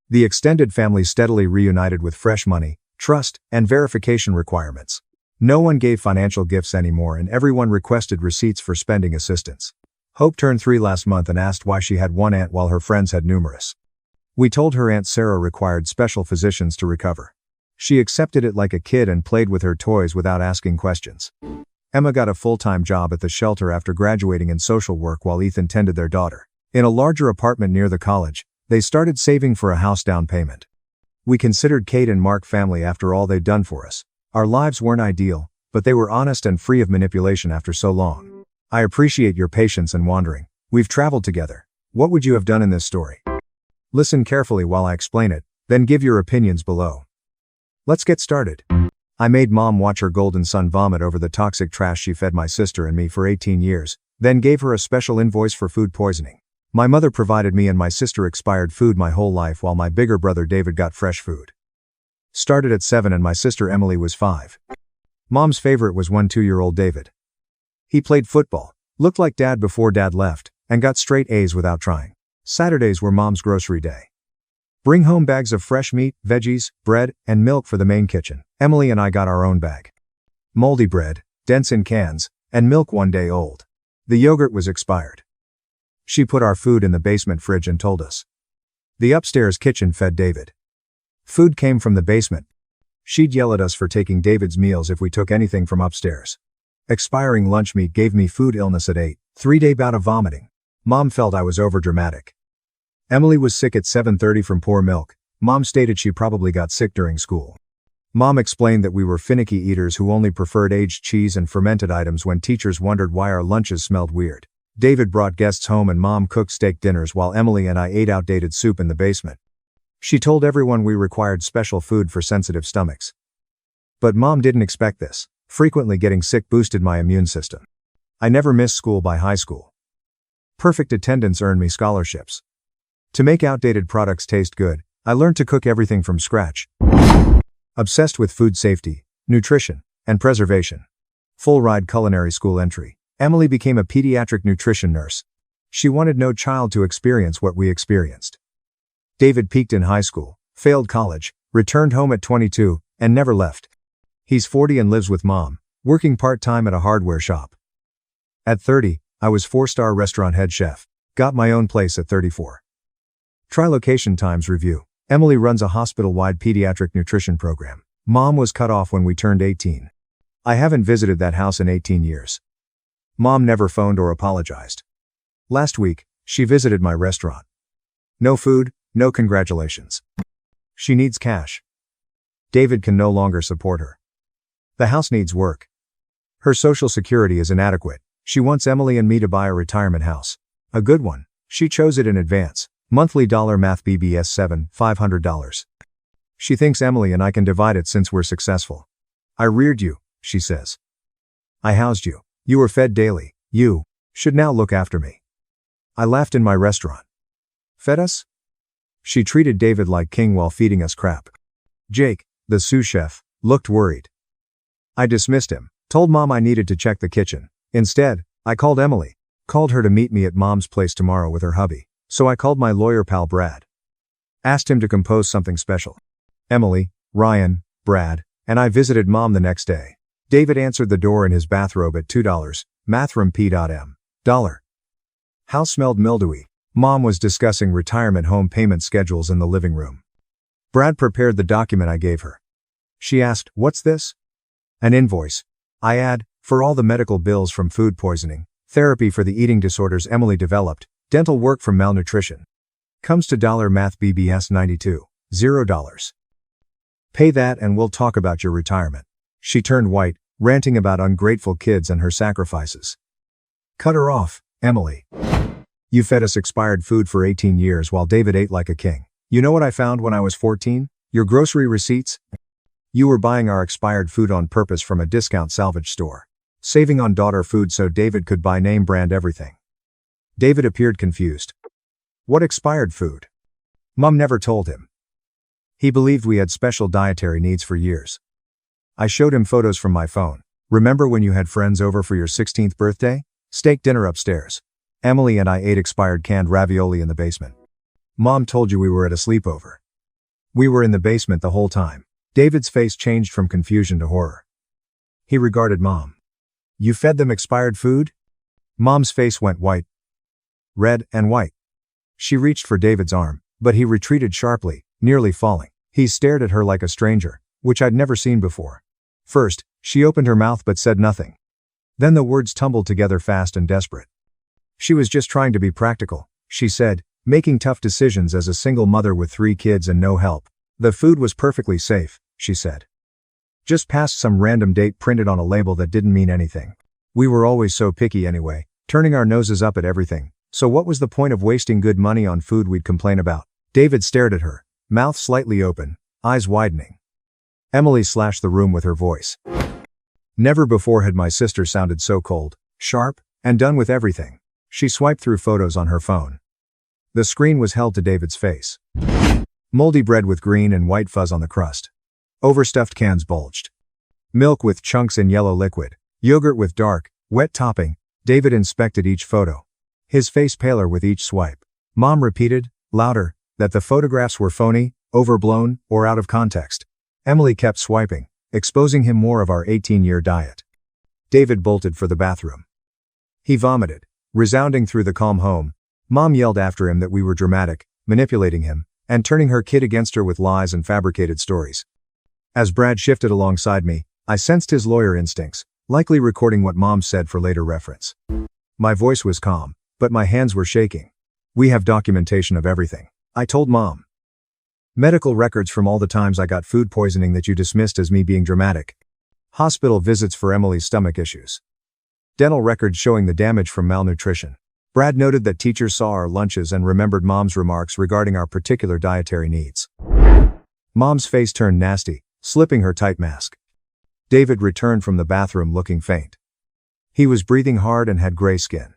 The extended family steadily reunited with fresh money, trust, and verification requirements. No one gave financial gifts anymore and everyone requested receipts for spending assistance. Hope turned 3 last month and asked why she had one aunt while her friends had numerous. We told her Aunt Sarah required special physicians to recover. She accepted it like a kid and played with her toys without asking questions. Emma got a full-time job at the shelter after graduating in social work while Ethan tended their daughter. In a larger apartment near the college, they started saving for a house down payment. We considered Kate and Mark family after all they'd done for us. Our lives weren't ideal, but they were honest and free of manipulation after so long. I appreciate your patience and wandering. We've traveled together. What would you have done in this story? Listen carefully while I explain it, then give your opinions below. Let's get started. I made Mom watch her golden son vomit over the toxic trash she fed my sister and me for 18 years, then gave her a special invoice for food poisoning. My mother provided me and my sister expired food my whole life while my bigger brother David got fresh food. Started at 7 and my sister Emily was 5. Mom's favorite was 2-year-old David. He played football, looked like Dad before Dad left, and got straight A's without trying. Saturdays were Mom's grocery day. Bring home bags of fresh meat, veggies, bread, and milk for the main kitchen. Emily and I got our own bag. Moldy bread, dense in cans, and milk 1 day old. The yogurt was expired. She put our food in the basement fridge and told us. The upstairs kitchen fed David. Food came from the basement. She'd yell at us for taking David's meals if we took anything from upstairs. Expiring lunch meat gave me food illness at 8, 3-day bout of vomiting. Mom felt I was overdramatic. Emily was sick at 7:30 from poor milk. Mom stated she probably got sick during school. Mom explained that we were finicky eaters who only preferred aged cheese and fermented items when teachers wondered why our lunches smelled weird. David brought guests home and Mom cooked steak dinners while Emily and I ate outdated soup in the basement. She told everyone we required special food for sensitive stomachs. But Mom didn't expect this. Frequently getting sick boosted my immune system. I never missed school by high school. Perfect attendance earned me scholarships. To make outdated products taste good, I learned to cook everything from scratch. Obsessed with food safety, nutrition, and preservation. Full ride culinary school entry. Emily became a pediatric nutrition nurse. She wanted no child to experience what we experienced. David peaked in high school, failed college, returned home at 22, and never left. He's 40 and lives with Mom, working part-time at a hardware shop. At 30, I was 4-star restaurant head chef. Got my own place at 34. Try location times review. Emily runs a hospital-wide pediatric nutrition program. Mom was cut off when we turned 18. I haven't visited that house in 18 years. Mom never phoned or apologized. Last week, she visited my restaurant. No food, no congratulations. She needs cash. David can no longer support her. The house needs work. Her social security is inadequate. She wants Emily and me to buy a retirement house. A good one. She chose it in advance. Monthly dollar math BBS $500. She thinks Emily and I can divide it since we're successful. I reared you, she says. I housed you. You were fed daily. You should now look after me. I laughed in my restaurant. Fed us? She treated David like king while feeding us crap. Jake, the sous chef, looked worried. I dismissed him, told Mom I needed to check the kitchen. Instead, I called Emily. Called her to meet me at Mom's place tomorrow with her hubby. So I called my lawyer pal Brad. Asked him to compose something special. Emily, Ryan, Brad, and I visited Mom the next day. David answered the door in his bathrobe at $2, Mathram P.M. House smelled mildewy. Mom was discussing retirement home payment schedules in the living room. Brad prepared the document I gave her. She asked, "What's this?" "An invoice." I add, "For all the medical bills from food poisoning, therapy for the eating disorders Emily developed, dental work from malnutrition. Comes to $Math BBS 92, $0. Pay that and we'll talk about your retirement." She turned white, ranting about ungrateful kids and her sacrifices. "Cut her off, Emily. You fed us expired food for 18 years while David ate like a king. You know what I found when I was 14? Your grocery receipts? You were buying our expired food on purpose from a discount salvage store. Saving on daughter food so David could buy name brand everything." David appeared confused. "What expired food?" Mom never told him. He believed we had special dietary needs for years. I showed him photos from my phone. "Remember when you had friends over for your 16th birthday? Steak dinner upstairs. Emily and I ate expired canned ravioli in the basement. Mom told you we were at a sleepover. We were in the basement the whole time." David's face changed from confusion to horror. He regarded Mom. "You fed them expired food?" Mom's face went white. Red and white. She reached for David's arm, but he retreated sharply, nearly falling. He stared at her like a stranger, which I'd never seen before. First, she opened her mouth but said nothing. Then the words tumbled together fast and desperate. "She was just trying to be practical," she said, "making tough decisions as a single mother with 3 kids and no help. The food was perfectly safe," she said. "Just past some random date printed on a label that didn't mean anything. We were always so picky anyway, turning our noses up at everything, so what was the point of wasting good money on food we'd complain about?" David stared at her, mouth slightly open, eyes widening. Emily slashed the room with her voice. Never before had my sister sounded so cold, sharp, and done with everything. She swiped through photos on her phone. The screen was held to David's face. Moldy bread with green and white fuzz on the crust. Overstuffed cans bulged. Milk with chunks in yellow liquid. Yogurt with dark, wet topping. David inspected each photo. His face paler with each swipe. Mom repeated, louder, that the photographs were phony, overblown, or out of context. Emily kept swiping, exposing him more of our 18-year diet. David bolted for the bathroom. He vomited, resounding through the calm home. Mom yelled after him that we were dramatic, manipulating him, and turning her kid against her with lies and fabricated stories. As Brad shifted alongside me, I sensed his lawyer instincts, likely recording what Mom said for later reference. My voice was calm, but my hands were shaking. "We have documentation of everything," I told Mom. "Medical records from all the times I got food poisoning that you dismissed as me being dramatic. Hospital visits for Emily's stomach issues. Dental records showing the damage from malnutrition." Brad noted that teachers saw our lunches and remembered Mom's remarks regarding our particular dietary needs. Mom's face turned nasty, slipping her tight mask. David returned from the bathroom looking faint. He was breathing hard and had gray skin.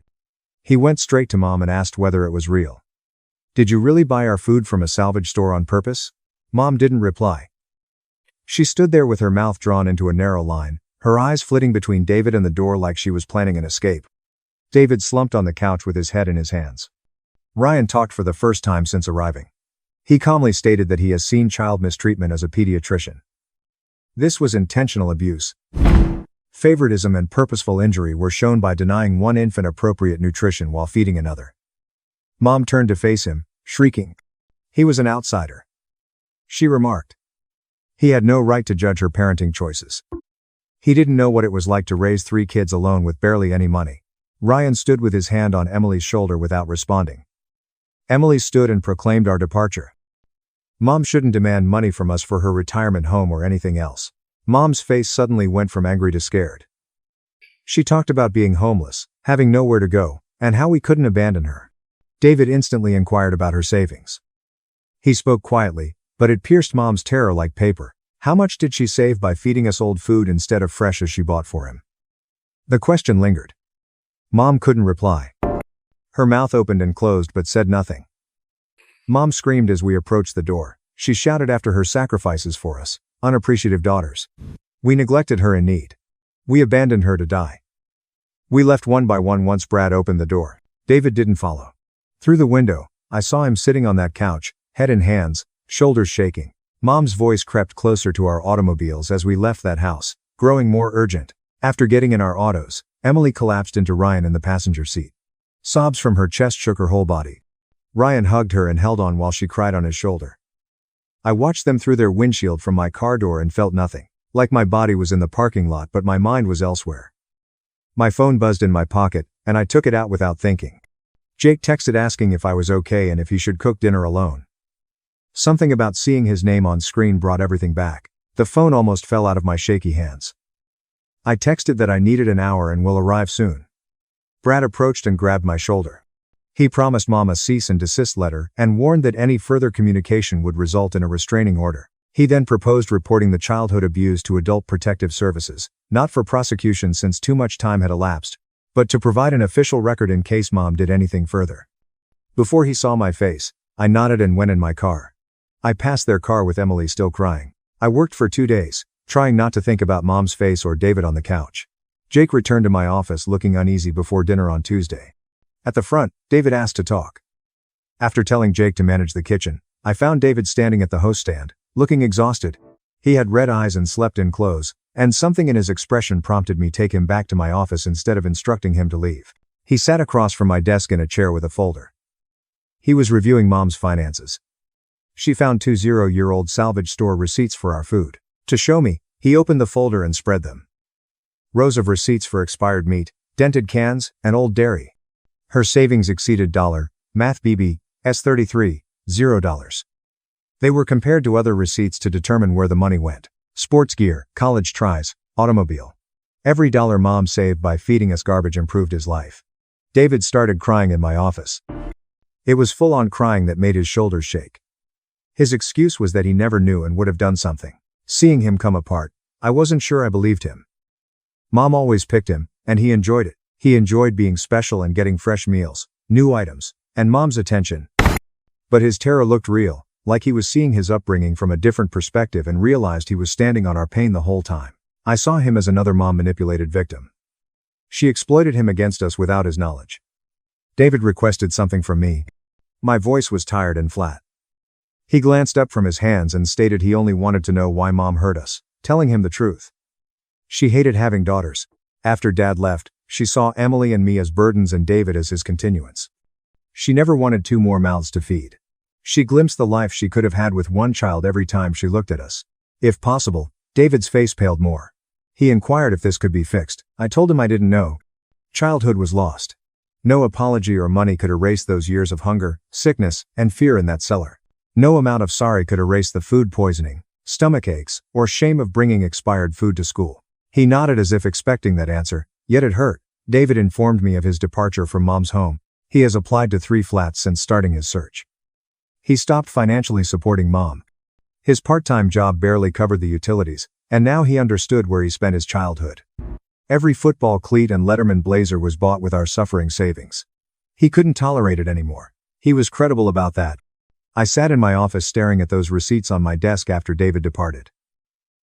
He went straight to Mom and asked whether it was real. "Did you really buy our food from a salvage store on purpose?" Mom didn't reply. She stood there with her mouth drawn into a narrow line, her eyes flitting between David and the door like she was planning an escape. David slumped on the couch with his head in his hands. Ryan talked for the first time since arriving. He calmly stated that he has seen child mistreatment as a pediatrician. This was intentional abuse. Favoritism and purposeful injury were shown by denying one infant appropriate nutrition while feeding another. Mom turned to face him, shrieking. He was an outsider. She remarked. He had no right to judge her parenting choices. He didn't know what it was like to raise 3 kids alone with barely any money. Ryan stood with his hand on Emily's shoulder without responding. Emily stood and proclaimed our departure. Mom shouldn't demand money from us for her retirement home or anything else. Mom's face suddenly went from angry to scared. She talked about being homeless, having nowhere to go, and how we couldn't abandon her. David instantly inquired about her savings. He spoke quietly, but it pierced Mom's terror like paper. How much did she save by feeding us old food instead of fresh as she bought for him? The question lingered. Mom couldn't reply. Her mouth opened and closed but said nothing. Mom screamed as we approached the door. She shouted after her sacrifices for us, unappreciative daughters. We neglected her in need. We abandoned her to die. We left one by one once Brad opened the door. David didn't follow. Through the window, I saw him sitting on that couch, head in hands, shoulders shaking. Mom's voice crept closer to our automobiles as we left that house, growing more urgent. After getting in our autos, Emily collapsed into Ryan in the passenger seat. Sobs from her chest shook her whole body. Ryan hugged her and held on while she cried on his shoulder. I watched them through their windshield from my car door and felt nothing. Like my body was in the parking lot but my mind was elsewhere. My phone buzzed in my pocket, and I took it out without thinking. Jake texted asking if I was okay and if he should cook dinner alone. Something about seeing his name on screen brought everything back. The phone almost fell out of my shaky hands. I texted that I needed an hour and will arrive soon. Brad approached and grabbed my shoulder. He promised Mom a cease and desist letter and warned that any further communication would result in a restraining order. He then proposed reporting the childhood abuse to Adult Protective Services, not for prosecution since too much time had elapsed, but to provide an official record in case Mom did anything further. Before he saw my face, I nodded and went in my car. I passed their car with Emily still crying. I worked for 2 days, trying not to think about Mom's face or David on the couch. Jake returned to my office looking uneasy before dinner on Tuesday. At the front, David asked to talk. After telling Jake to manage the kitchen, I found David standing at the host stand, looking exhausted. He had red eyes and slept in clothes, and something in his expression prompted me take him back to my office instead of instructing him to leave. He sat across from my desk in a chair with a folder. He was reviewing Mom's finances. She found 2 zero-year-old salvage store receipts for our food. To show me, he opened the folder and spread them. Rows of receipts for expired meat, dented cans, and old dairy. Her savings exceeded Math BB, S33, $0. They were compared to other receipts to determine where the money went. Sports gear, college tries, automobile. Every dollar Mom saved by feeding us garbage improved his life. David started crying in my office. It was full-on crying that made his shoulders shake. His excuse was that he never knew and would have done something. Seeing him come apart, I wasn't sure I believed him. Mom always picked him, and he enjoyed it. He enjoyed being special and getting fresh meals, new items, and Mom's attention. But his terror looked real, like he was seeing his upbringing from a different perspective and realized he was standing on our pain the whole time. I saw him as another Mom-manipulated victim. She exploited him against us without his knowledge. David requested something from me. My voice was tired and flat. He glanced up from his hands and stated he only wanted to know why Mom hurt us, telling him the truth. She hated having daughters. After Dad left, she saw Emily and me as burdens and David as his continuance. She never wanted 2 more mouths to feed. She glimpsed the life she could have had with 1 child every time she looked at us. If possible, David's face paled more. He inquired if this could be fixed. I told him I didn't know. Childhood was lost. No apology or money could erase those years of hunger, sickness, and fear in that cellar. No amount of sorry could erase the food poisoning, stomach aches, or shame of bringing expired food to school. He nodded as if expecting that answer, yet it hurt. David informed me of his departure from Mom's home. He has applied to 3 flats since starting his search. He stopped financially supporting Mom. His part-time job barely covered the utilities, and now he understood where he spent his childhood. Every football cleat and Letterman blazer was bought with our suffering savings. He couldn't tolerate it anymore. He was credible about that. I sat in my office staring at those receipts on my desk after David departed.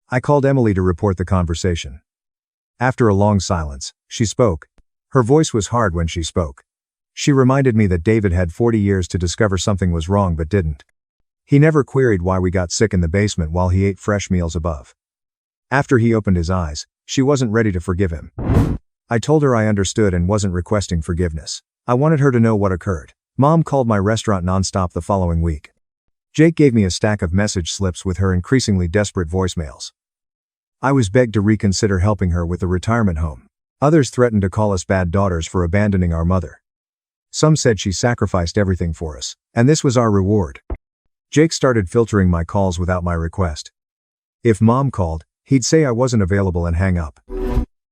I called Emily to report the conversation. After a long silence, she spoke. Her voice was hard when she spoke. She reminded me that David had 40 years to discover something was wrong but didn't. He never queried why we got sick in the basement while he ate fresh meals above. After he opened his eyes, she wasn't ready to forgive him. I told her I understood and wasn't requesting forgiveness. I wanted her to know what occurred. Mom called my restaurant nonstop the following week. Jake gave me a stack of message slips with her increasingly desperate voicemails. I was begged to reconsider helping her with the retirement home. Others threatened to call us bad daughters for abandoning our mother. Some said she sacrificed everything for us, and this was our reward. Jake started filtering my calls without my request. If Mom called, he'd say I wasn't available and hang up.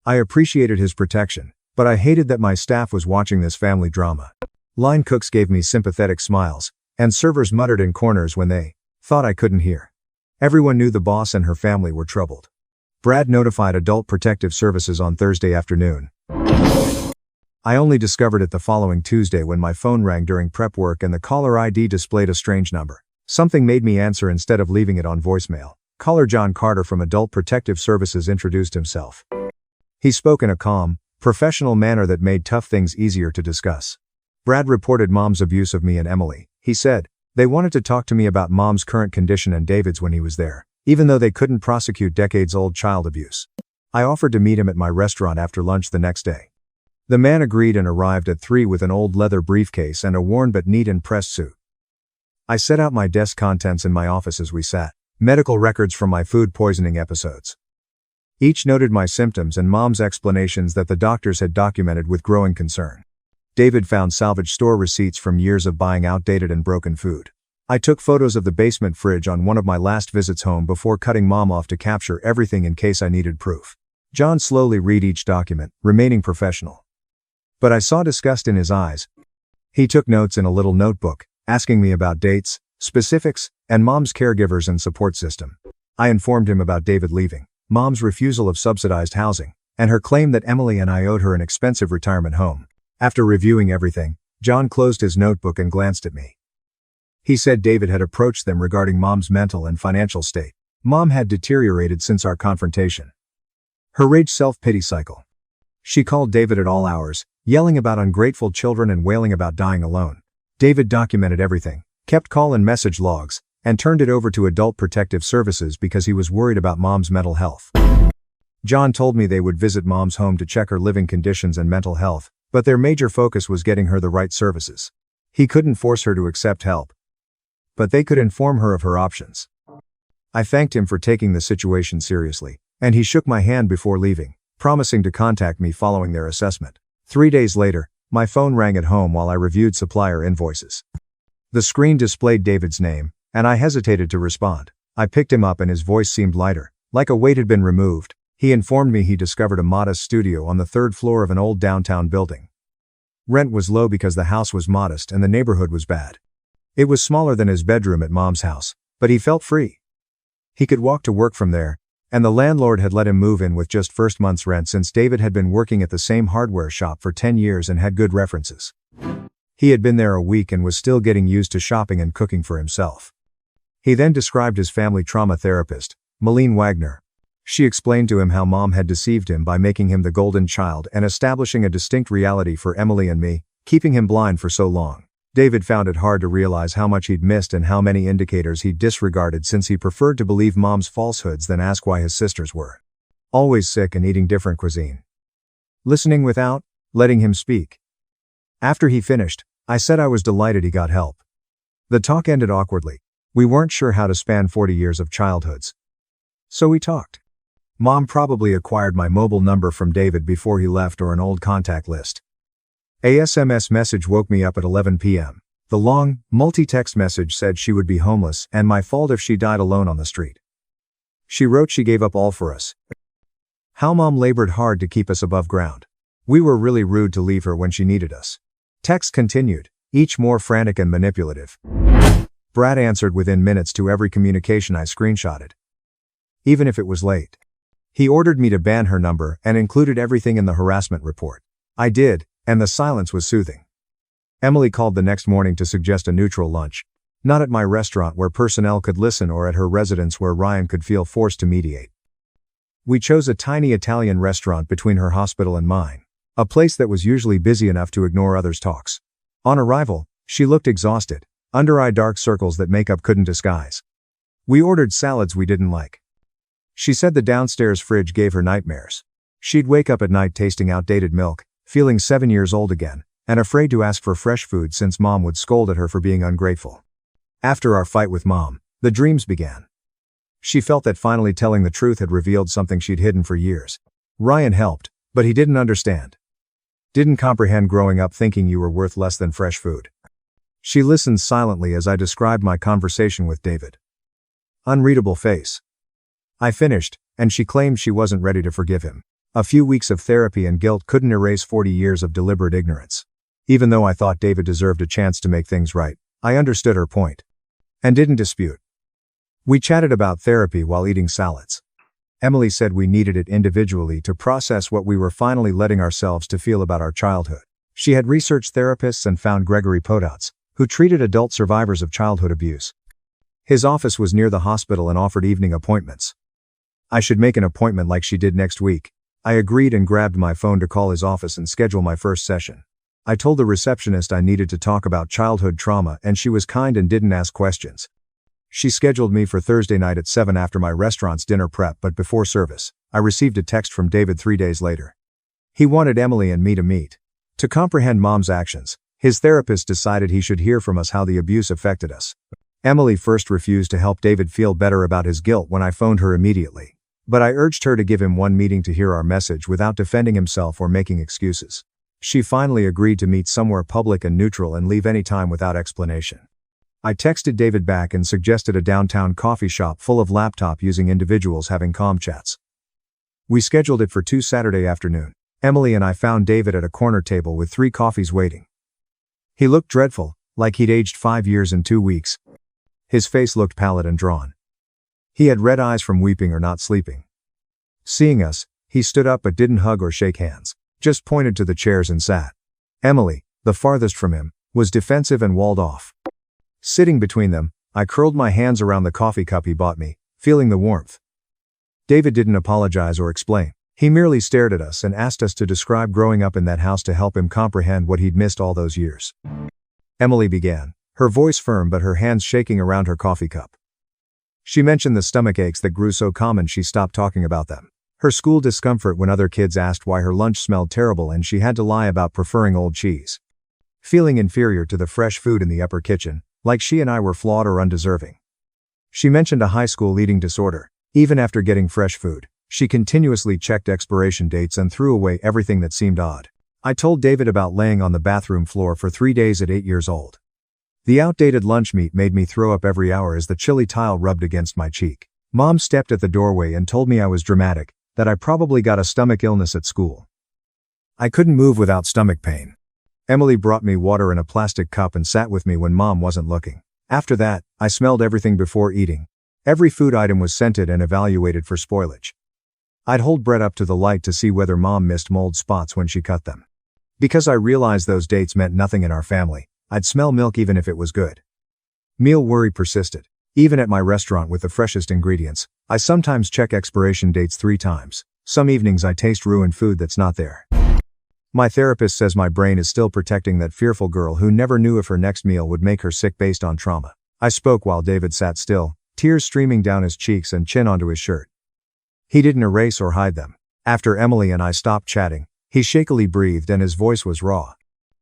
I appreciated his protection, but I hated that my staff was watching this family drama. Line cooks gave me sympathetic smiles, and servers muttered in corners when they thought I couldn't hear. Everyone knew the boss and her family were troubled. Brad notified Adult Protective Services on Thursday afternoon. I only discovered it the following Tuesday when my phone rang during prep work and the caller ID displayed a strange number. Something made me answer instead of leaving it on voicemail. Caller John Carter from Adult Protective Services introduced himself. He spoke in a calm, professional manner that made tough things easier to discuss. Brad reported Mom's abuse of me and Emily. he said. They wanted to talk to me about Mom's current condition and David's when he was there, even though they couldn't prosecute decades-old child abuse. I offered to meet him at my restaurant after lunch the next day. The man agreed and arrived at 3 with an old leather briefcase and a worn but neat and pressed suit. I set out my desk contents in my office as we sat. Medical records from my food poisoning episodes. Each noted my symptoms and Mom's explanations that the doctors had documented with growing concern. David found salvage store receipts from years of buying outdated and broken food. I took photos of the basement fridge on one of my last visits home before cutting Mom off to capture everything in case I needed proof. John slowly read each document, remaining professional. But I saw disgust in his eyes. He took notes in a little notebook, asking me about dates, specifics, and Mom's caregivers and support system. I informed him about David leaving, Mom's refusal of subsidized housing, and her claim that Emily and I owed her an expensive retirement home. After reviewing everything, John closed his notebook and glanced at me. He said David had approached them regarding Mom's mental and financial state. Mom had deteriorated since our confrontation. Her rage self-pity cycle. She called David at all hours, yelling about ungrateful children and wailing about dying alone. David documented everything, kept call and message logs, and turned it over to Adult Protective Services because he was worried about Mom's mental health. John told me they would visit Mom's home to check her living conditions and mental health, but their major focus was getting her the right services. He couldn't force her to accept help, but they could inform her of her options. I thanked him for taking the situation seriously, and he shook my hand before leaving, promising to contact me following their assessment. 3 days later, my phone rang at home while I reviewed supplier invoices. The screen displayed David's name, and I hesitated to respond. I picked him up and his voice seemed lighter, like a weight had been removed. He informed me he discovered a modest studio on the 3rd floor of an old downtown building. Rent was low because the house was modest and the neighborhood was bad. It was smaller than his bedroom at Mom's house, but he felt free. He could walk to work from there, and the landlord had let him move in with just first month's rent since David had been working at the same hardware shop for 10 years and had good references. He had been there a week and was still getting used to shopping and cooking for himself. He then described his family trauma therapist, Malene Wagner. She explained to him how Mom had deceived him by making him the golden child and establishing a distinct reality for Emily and me, keeping him blind for so long. David found it hard to realize how much he'd missed and how many indicators he'd disregarded since he preferred to believe Mom's falsehoods than ask why his sisters were always sick and eating different cuisine. Listening without letting him speak. After he finished, I said I was delighted he got help. The talk ended awkwardly. We weren't sure how to span 40 years of childhoods. So we talked. Mom probably acquired my mobile number from David before he left or an old contact list. A SMS message woke me up at 11 p.m. The long, multi-text message said she would be homeless and my fault if she died alone on the street. She wrote she gave up all for us. How Mom labored hard to keep us above ground. We were really rude to leave her when she needed us. Text continued, each more frantic and manipulative. Brad answered within minutes to every communication I screenshotted. Even if it was late. He ordered me to ban her number and included everything in the harassment report. I did, and the silence was soothing. Emily called the next morning to suggest a neutral lunch. Not at my restaurant where personnel could listen or at her residence where Ryan could feel forced to mediate. We chose a tiny Italian restaurant between her hospital and mine. A place that was usually busy enough to ignore others' talks. On arrival, she looked exhausted, under-eye dark circles that makeup couldn't disguise. We ordered salads we didn't like. She said the downstairs fridge gave her nightmares. She'd wake up at night tasting outdated milk, feeling 7 years old again, and afraid to ask for fresh food since Mom would scold at her for being ungrateful. After our fight with Mom, the dreams began. She felt that finally telling the truth had revealed something she'd hidden for years. Ryan helped, but he didn't understand. Didn't comprehend growing up thinking you were worth less than fresh food. She listened silently as I described my conversation with David. Unreadable face. I finished, and she claimed she wasn't ready to forgive him. A few weeks of therapy and guilt couldn't erase 40 years of deliberate ignorance. Even though I thought David deserved a chance to make things right, I understood her point. And didn't dispute. We chatted about therapy while eating salads. Emily said we needed it individually to process what we were finally letting ourselves to feel about our childhood. She had researched therapists and found Gregory Podats, who treated adult survivors of childhood abuse. His office was near the hospital and offered evening appointments. I should make an appointment like she did next week. I agreed and grabbed my phone to call his office and schedule my first session. I told the receptionist I needed to talk about childhood trauma, and she was kind and didn't ask questions. She scheduled me for Thursday night at 7 after my restaurant's dinner prep, but before service, I received a text from David 3 days later. He wanted Emily and me to meet. To comprehend Mom's actions, his therapist decided he should hear from us how the abuse affected us. Emily first refused to help David feel better about his guilt when I phoned her immediately. But I urged her to give him one meeting to hear our message without defending himself or making excuses. She finally agreed to meet somewhere public and neutral and leave any time without explanation. I texted David back and suggested a downtown coffee shop full of laptop-using individuals having calm chats. We scheduled it for Saturday afternoon. Emily and I found David at a corner table with 3 coffees waiting. He looked dreadful, like he'd aged 5 years in 2 weeks. His face looked pallid and drawn. He had red eyes from weeping or not sleeping. Seeing us, he stood up but didn't hug or shake hands, just pointed to the chairs and sat. Emily, the farthest from him, was defensive and walled off. Sitting between them, I curled my hands around the coffee cup he bought me, feeling the warmth. David didn't apologize or explain. He merely stared at us and asked us to describe growing up in that house to help him comprehend what he'd missed all those years. Emily began, her voice firm but her hands shaking around her coffee cup. She mentioned the stomach aches that grew so common she stopped talking about them. Her school discomfort when other kids asked why her lunch smelled terrible and she had to lie about preferring old cheese. Feeling inferior to the fresh food in the upper kitchen, like she and I were flawed or undeserving. She mentioned a high school eating disorder. Even after getting fresh food, she continuously checked expiration dates and threw away everything that seemed odd. I told David about laying on the bathroom floor for 3 days at 8 years old. The outdated lunch meat made me throw up every hour as the chilly tile rubbed against my cheek. Mom stepped at the doorway and told me I was dramatic, that I probably got a stomach illness at school. I couldn't move without stomach pain. Emily brought me water in a plastic cup and sat with me when Mom wasn't looking. After that, I smelled everything before eating. Every food item was scented and evaluated for spoilage. I'd hold bread up to the light to see whether Mom missed mold spots when she cut them. Because I realized those dates meant nothing in our family, I'd smell milk even if it was good. Meal worry persisted. Even at my restaurant with the freshest ingredients, I sometimes check expiration dates 3 times. Some evenings I taste ruined food that's not there. My therapist says my brain is still protecting that fearful girl who never knew if her next meal would make her sick based on trauma. I spoke while David sat still, tears streaming down his cheeks and chin onto his shirt. He didn't erase or hide them. After Emily and I stopped chatting, he shakily breathed and his voice was raw.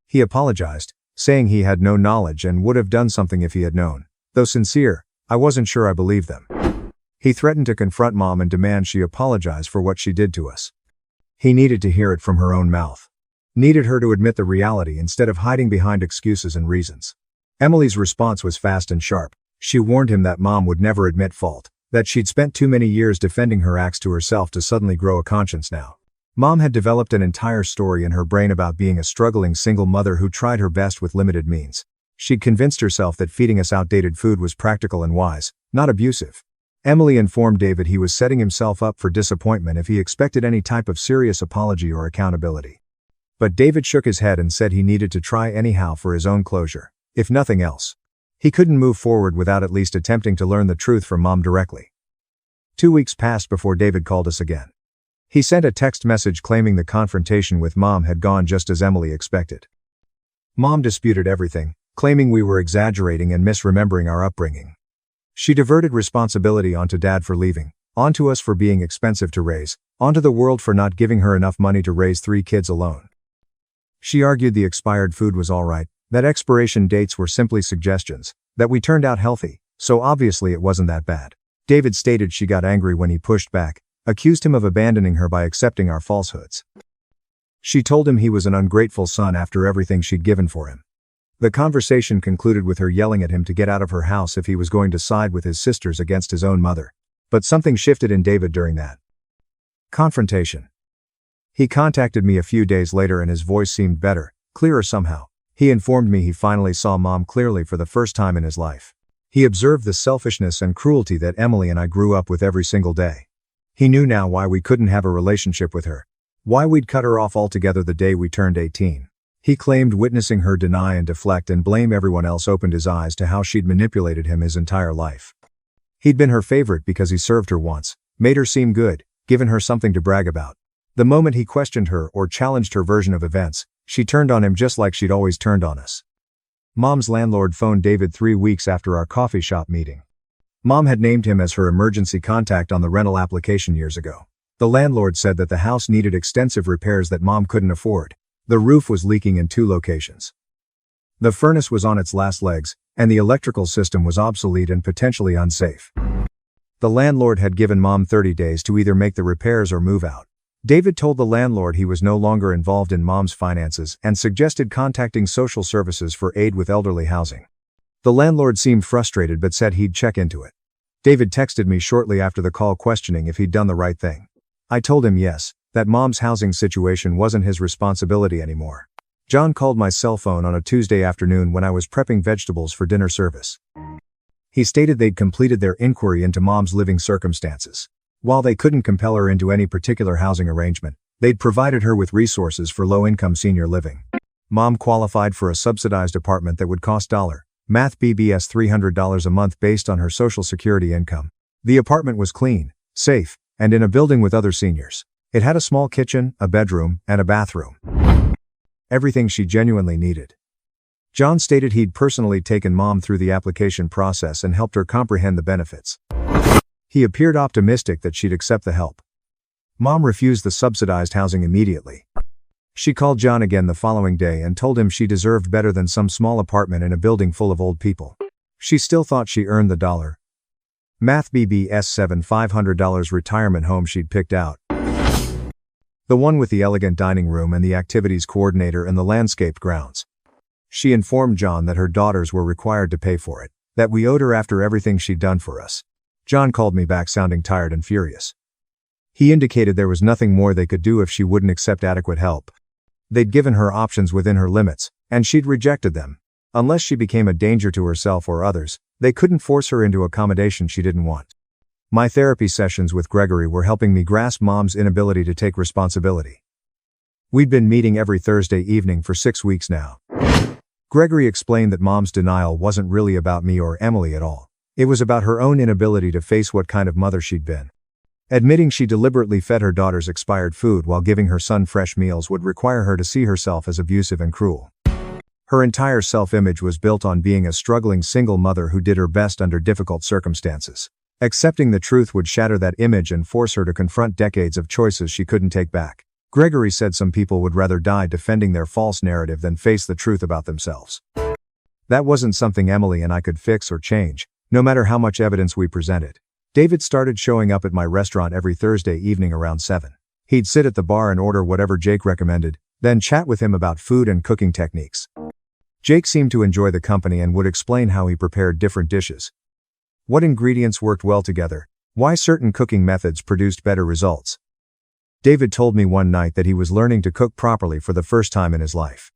He apologized, saying he had no knowledge and would have done something if he had known. Though sincere, I wasn't sure I believed them. He threatened to confront Mom and demand she apologize for what she did to us. He needed to hear it from her own mouth. Needed her to admit the reality instead of hiding behind excuses and reasons. Emily's response was fast and sharp. She warned him that Mom would never admit fault, that she'd spent too many years defending her acts to herself to suddenly grow a conscience now. Mom had developed an entire story in her brain about being a struggling single mother who tried her best with limited means. She'd convinced herself that feeding us outdated food was practical and wise, not abusive. Emily informed David he was setting himself up for disappointment if he expected any type of serious apology or accountability. But David shook his head and said he needed to try anyhow for his own closure, if nothing else. He couldn't move forward without at least attempting to learn the truth from Mom directly. 2 weeks passed before David called us again. He sent a text message claiming the confrontation with Mom had gone just as Emily expected. Mom disputed everything, claiming we were exaggerating and misremembering our upbringing. She diverted responsibility onto Dad for leaving, onto us for being expensive to raise, onto the world for not giving her enough money to raise 3 kids alone. She argued the expired food was alright, that expiration dates were simply suggestions, that we turned out healthy, so obviously it wasn't that bad. David stated she got angry when he pushed back, accused him of abandoning her by accepting our falsehoods. She told him he was an ungrateful son after everything she'd given for him. The conversation concluded with her yelling at him to get out of her house if he was going to side with his sisters against his own mother. But something shifted in David during that confrontation. He contacted me a few days later and his voice seemed better, clearer somehow. He informed me he finally saw Mom clearly for the first time in his life. He observed the selfishness and cruelty that Emily and I grew up with every single day. He knew now why we couldn't have a relationship with her. Why we'd cut her off altogether the day we turned 18. He claimed witnessing her deny and deflect and blame everyone else opened his eyes to how she'd manipulated him his entire life. He'd been her favorite because he served her once, made her seem good, given her something to brag about. The moment he questioned her or challenged her version of events, She turned on him just like she'd always turned on us. Mom's landlord phoned David 3 weeks after our coffee shop meeting. Mom had named him as her emergency contact on the rental application years ago. The landlord said that the house needed extensive repairs that Mom couldn't afford. The roof was leaking in 2 locations. The furnace was on its last legs, and the electrical system was obsolete and potentially unsafe. The landlord had given Mom 30 days to either make the repairs or move out. David told the landlord he was no longer involved in Mom's finances and suggested contacting social services for aid with elderly housing. The landlord seemed frustrated but said he'd check into it. David texted me shortly after the call questioning if he'd done the right thing. I told him yes, that Mom's housing situation wasn't his responsibility anymore. John called my cell phone on a Tuesday afternoon when I was prepping vegetables for dinner service. He stated they'd completed their inquiry into Mom's living circumstances. While they couldn't compel her into any particular housing arrangement, they'd provided her with resources for low-income senior living. Mom qualified for a subsidized apartment that would cost Math BBS $300 a month based on her Social Security income. The apartment was clean, safe, and in a building with other seniors. It had a small kitchen, a bedroom, and a bathroom. Everything she genuinely needed. John stated he'd personally taken Mom through the application process and helped her comprehend the benefits. He appeared optimistic that she'd accept the help. Mom refused the subsidized housing immediately. She called John again the following day and told him she deserved better than some small apartment in a building full of old people. She still thought she earned the Math BBS $7,500 retirement home she'd picked out. The one with the elegant dining room and the activities coordinator and the landscaped grounds. She informed John that her daughters were required to pay for it, that we owed her after everything she'd done for us. John called me back sounding tired and furious. He indicated there was nothing more they could do if she wouldn't accept adequate help. They'd given her options within her limits, and she'd rejected them. Unless she became a danger to herself or others, they couldn't force her into accommodation she didn't want. My therapy sessions with Gregory were helping me grasp Mom's inability to take responsibility. We'd been meeting every Thursday evening for 6 weeks now. Gregory explained that Mom's denial wasn't really about me or Emily at all. It was about her own inability to face what kind of mother she'd been. Admitting she deliberately fed her daughters expired food while giving her son fresh meals would require her to see herself as abusive and cruel. Her entire self-image was built on being a struggling single mother who did her best under difficult circumstances. Accepting the truth would shatter that image and force her to confront decades of choices she couldn't take back. Gregory said some people would rather die defending their false narrative than face the truth about themselves. That wasn't something Emily and I could fix or change, no matter how much evidence we presented. David started showing up at my restaurant every Thursday evening around 7. He'd sit at the bar and order whatever Jake recommended, then chat with him about food and cooking techniques. Jake seemed to enjoy the company and would explain how he prepared different dishes, what ingredients worked well together, why certain cooking methods produced better results. David told me one night that he was learning to cook properly for the first time in his life.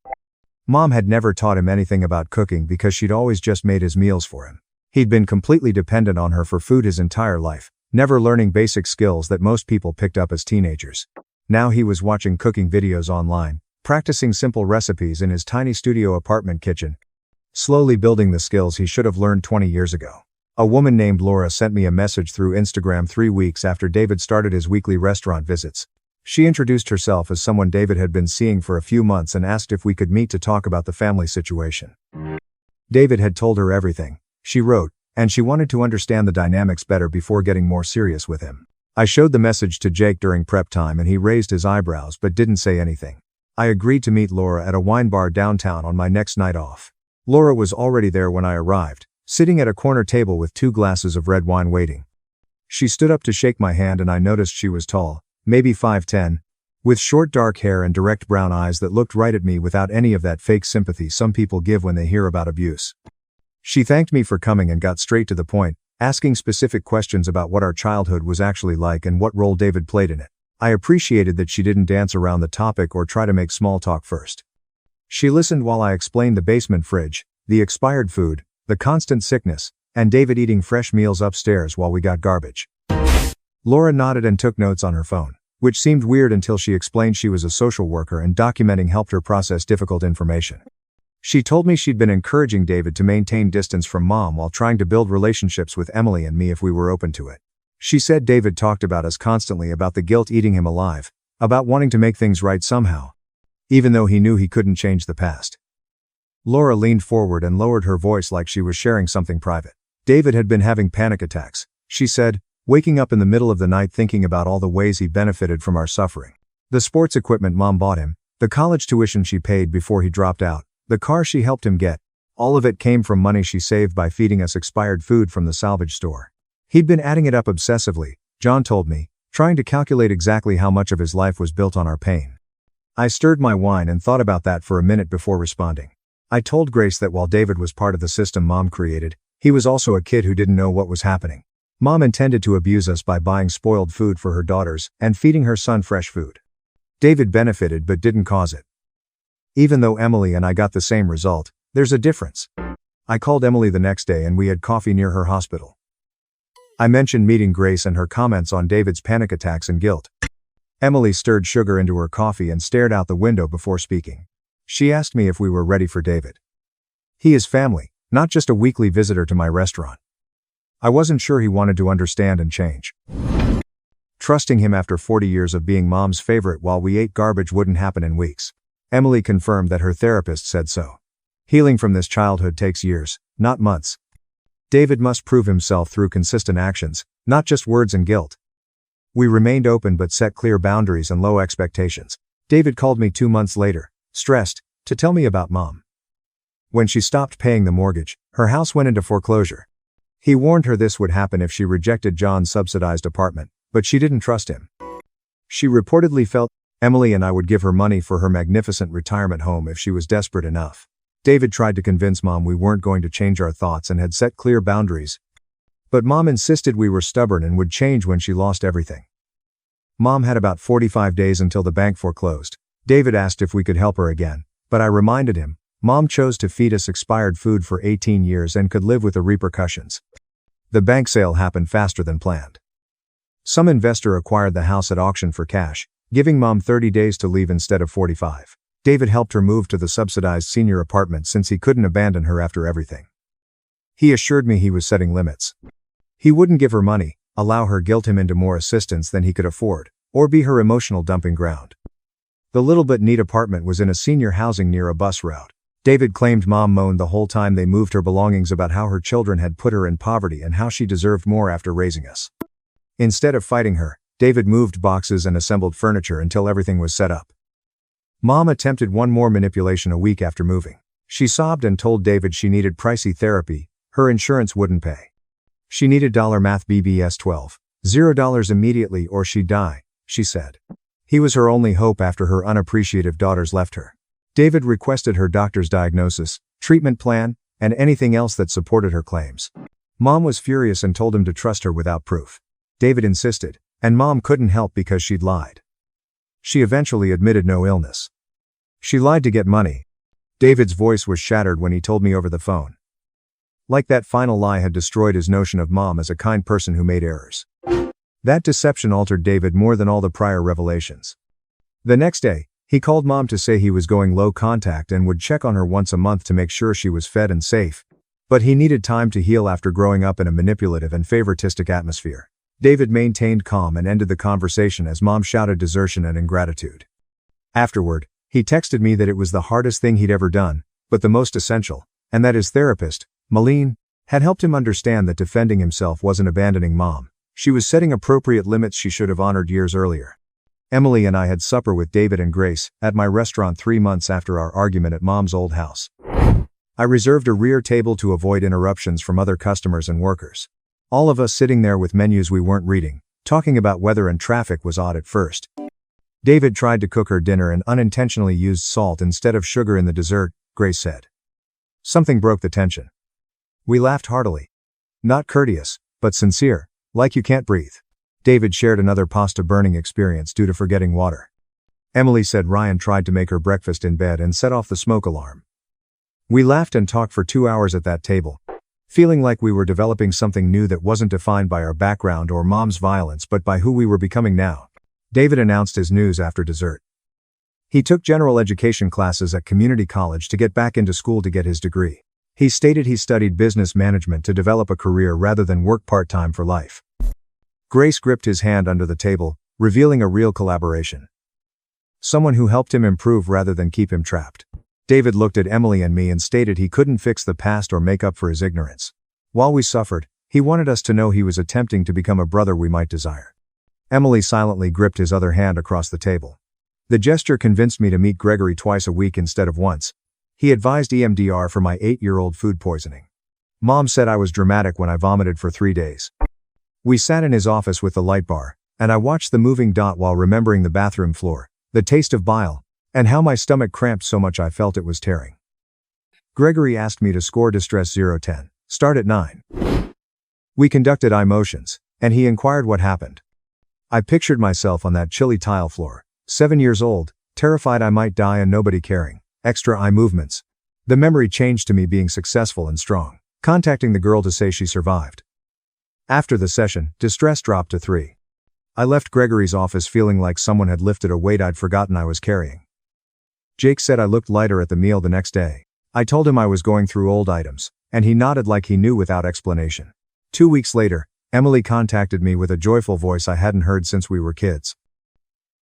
Mom had never taught him anything about cooking because she'd always just made his meals for him. He'd been completely dependent on her for food his entire life, never learning basic skills that most people picked up as teenagers. Now he was watching cooking videos online, practicing simple recipes in his tiny studio apartment kitchen, slowly building the skills he should have learned 20 years ago. A woman named Laura sent me a message through Instagram 3 weeks after David started his weekly restaurant visits. She introduced herself as someone David had been seeing for a few months and asked if we could meet to talk about the family situation. David had told her everything, she wrote, and she wanted to understand the dynamics better before getting more serious with him. I showed the message to Jake during prep time and he raised his eyebrows but didn't say anything. I agreed to meet Laura at a wine bar downtown on my next night off. Laura was already there when I arrived, sitting at a corner table with 2 glasses of red wine waiting. She stood up to shake my hand and I noticed she was tall, maybe 5'10", with short dark hair and direct brown eyes that looked right at me without any of that fake sympathy some people give when they hear about abuse. She thanked me for coming and got straight to the point, asking specific questions about what our childhood was actually like and what role David played in it. I appreciated that she didn't dance around the topic or try to make small talk first. She listened while I explained the basement fridge, the expired food, the constant sickness, and David eating fresh meals upstairs while we got garbage. Laura nodded and took notes on her phone, which seemed weird until she explained she was a social worker and documenting helped her process difficult information. She told me she'd been encouraging David to maintain distance from Mom while trying to build relationships with Emily and me if we were open to it. She said David talked about us constantly, about the guilt eating him alive, about wanting to make things right somehow. even though he knew he couldn't change the past. Laura leaned forward and lowered her voice like she was sharing something private. David had been having panic attacks, she said, waking up in the middle of the night thinking about all the ways he benefited from our suffering. The sports equipment Mom bought him, the college tuition she paid before he dropped out, the car she helped him get, all of it came from money she saved by feeding us expired food from the salvage store. He'd been adding it up obsessively, John told me, trying to calculate exactly how much of his life was built on our pain. I stirred my wine and thought about that for a minute before responding. I told Grace that while David was part of the system Mom created, he was also a kid who didn't know what was happening. Mom intended to abuse us by buying spoiled food for her daughters and feeding her son fresh food. David benefited but didn't cause it. Even though Emily and I got the same result, there's a difference. I called Emily the next day and we had coffee near her hospital. I mentioned meeting Grace and her comments on David's panic attacks and guilt. Emily stirred sugar into her coffee and stared out the window before speaking. She asked me if we were ready for David. He is family, not just a weekly visitor to my restaurant. I wasn't sure he wanted to understand and change. Trusting him after 40 years of being Mom's favorite while we ate garbage wouldn't happen in weeks. Emily confirmed that her therapist said so. Healing from this childhood takes years, not months. David must prove himself through consistent actions, not just words and guilt. We remained open but set clear boundaries and low expectations. David called me 2 months later, stressed, to tell me about Mom. When she stopped paying the mortgage, her house went into foreclosure. He warned her this would happen if she rejected John's subsidized apartment, but she didn't trust him. She reportedly felt Emily and I would give her money for her magnificent retirement home if she was desperate enough. David tried to convince Mom we weren't going to change our thoughts and had set clear boundaries. But Mom insisted we were stubborn and would change when she lost everything. Mom had about 45 days until the bank foreclosed. David asked if we could help her again, but I reminded him, Mom chose to feed us expired food for 18 years and could live with the repercussions. The bank sale happened faster than planned. Some investor acquired the house at auction for cash, giving Mom 30 days to leave instead of 45. David helped her move to the subsidized senior apartment since he couldn't abandon her after everything. He assured me he was setting limits. He wouldn't give her money, allow her guilt him into more assistance than he could afford, or be her emotional dumping ground. The little but neat apartment was in a senior housing near a bus route. David claimed Mom moaned the whole time they moved her belongings about how her children had put her in poverty and how she deserved more after raising us. Instead of fighting her, David moved boxes and assembled furniture until everything was set up. Mom attempted one more manipulation a week after moving. She sobbed and told David she needed pricey therapy, her insurance wouldn't pay. She needed $math BBS 12, $0 immediately or she'd die, she said. He was her only hope after her unappreciative daughters left her. David requested her doctor's diagnosis, treatment plan, and anything else that supported her claims. Mom was furious and told him to trust her without proof. David insisted, and Mom couldn't help because she'd lied. She eventually admitted no illness. She lied to get money. David's voice was shattered when he told me over the phone. Like that final lie had destroyed his notion of Mom as a kind person who made errors. That deception altered David more than all the prior revelations. The next day, he called Mom to say he was going low contact and would check on her once a month to make sure she was fed and safe. But he needed time to heal after growing up in a manipulative and favoritistic atmosphere. David maintained calm and ended the conversation as Mom shouted desertion and ingratitude. Afterward, he texted me that it was the hardest thing he'd ever done, but the most essential, and that his therapist, Malene, had helped him understand that defending himself wasn't abandoning Mom. She was setting appropriate limits she should have honored years earlier. Emily and I had supper with David and Grace at my restaurant 3 months after our argument at Mom's old house. I reserved a rear table to avoid interruptions from other customers and workers. All of us sitting there with menus we weren't reading, talking about weather and traffic was odd at first. David tried to cook her dinner and unintentionally used salt instead of sugar in the dessert, Grace said. Something broke the tension. We laughed heartily. Not courteous, but sincere, like you can't breathe. David shared another pasta burning experience due to forgetting water. Emily said Ryan tried to make her breakfast in bed and set off the smoke alarm. We laughed and talked for 2 hours at that table, feeling like we were developing something new that wasn't defined by our background or Mom's violence but by who we were becoming now. David announced his news after dessert. He took general education classes at community college to get back into school to get his degree. He stated he studied business management to develop a career rather than work part-time for life. Grace gripped his hand under the table, revealing a real collaboration. Someone who helped him improve rather than keep him trapped. David looked at Emily and me and stated he couldn't fix the past or make up for his ignorance. While we suffered, he wanted us to know he was attempting to become a brother we might desire. Emily silently gripped his other hand across the table. The gesture convinced me to meet Gregory twice a week instead of once. He advised EMDR for my 8-year-old food poisoning. Mom said I was dramatic when I vomited for 3 days. We sat in his office with the light bar, and I watched the moving dot while remembering the bathroom floor, the taste of bile, and how my stomach cramped so much I felt it was tearing. Gregory asked me to score distress 0-10. Start at 9. We conducted eye motions, and he inquired what happened. I pictured myself on that chilly tile floor, 7 years old, terrified I might die and nobody caring. Extra eye movements. The memory changed to me being successful and strong, contacting the girl to say she survived. After the session, distress dropped to 3. I left Gregory's office feeling like someone had lifted a weight I'd forgotten I was carrying. Jake said I looked lighter at the meal the next day. I told him I was going through old items, and he nodded like he knew without explanation. 2 weeks later, Emily contacted me with a joyful voice I hadn't heard since we were kids.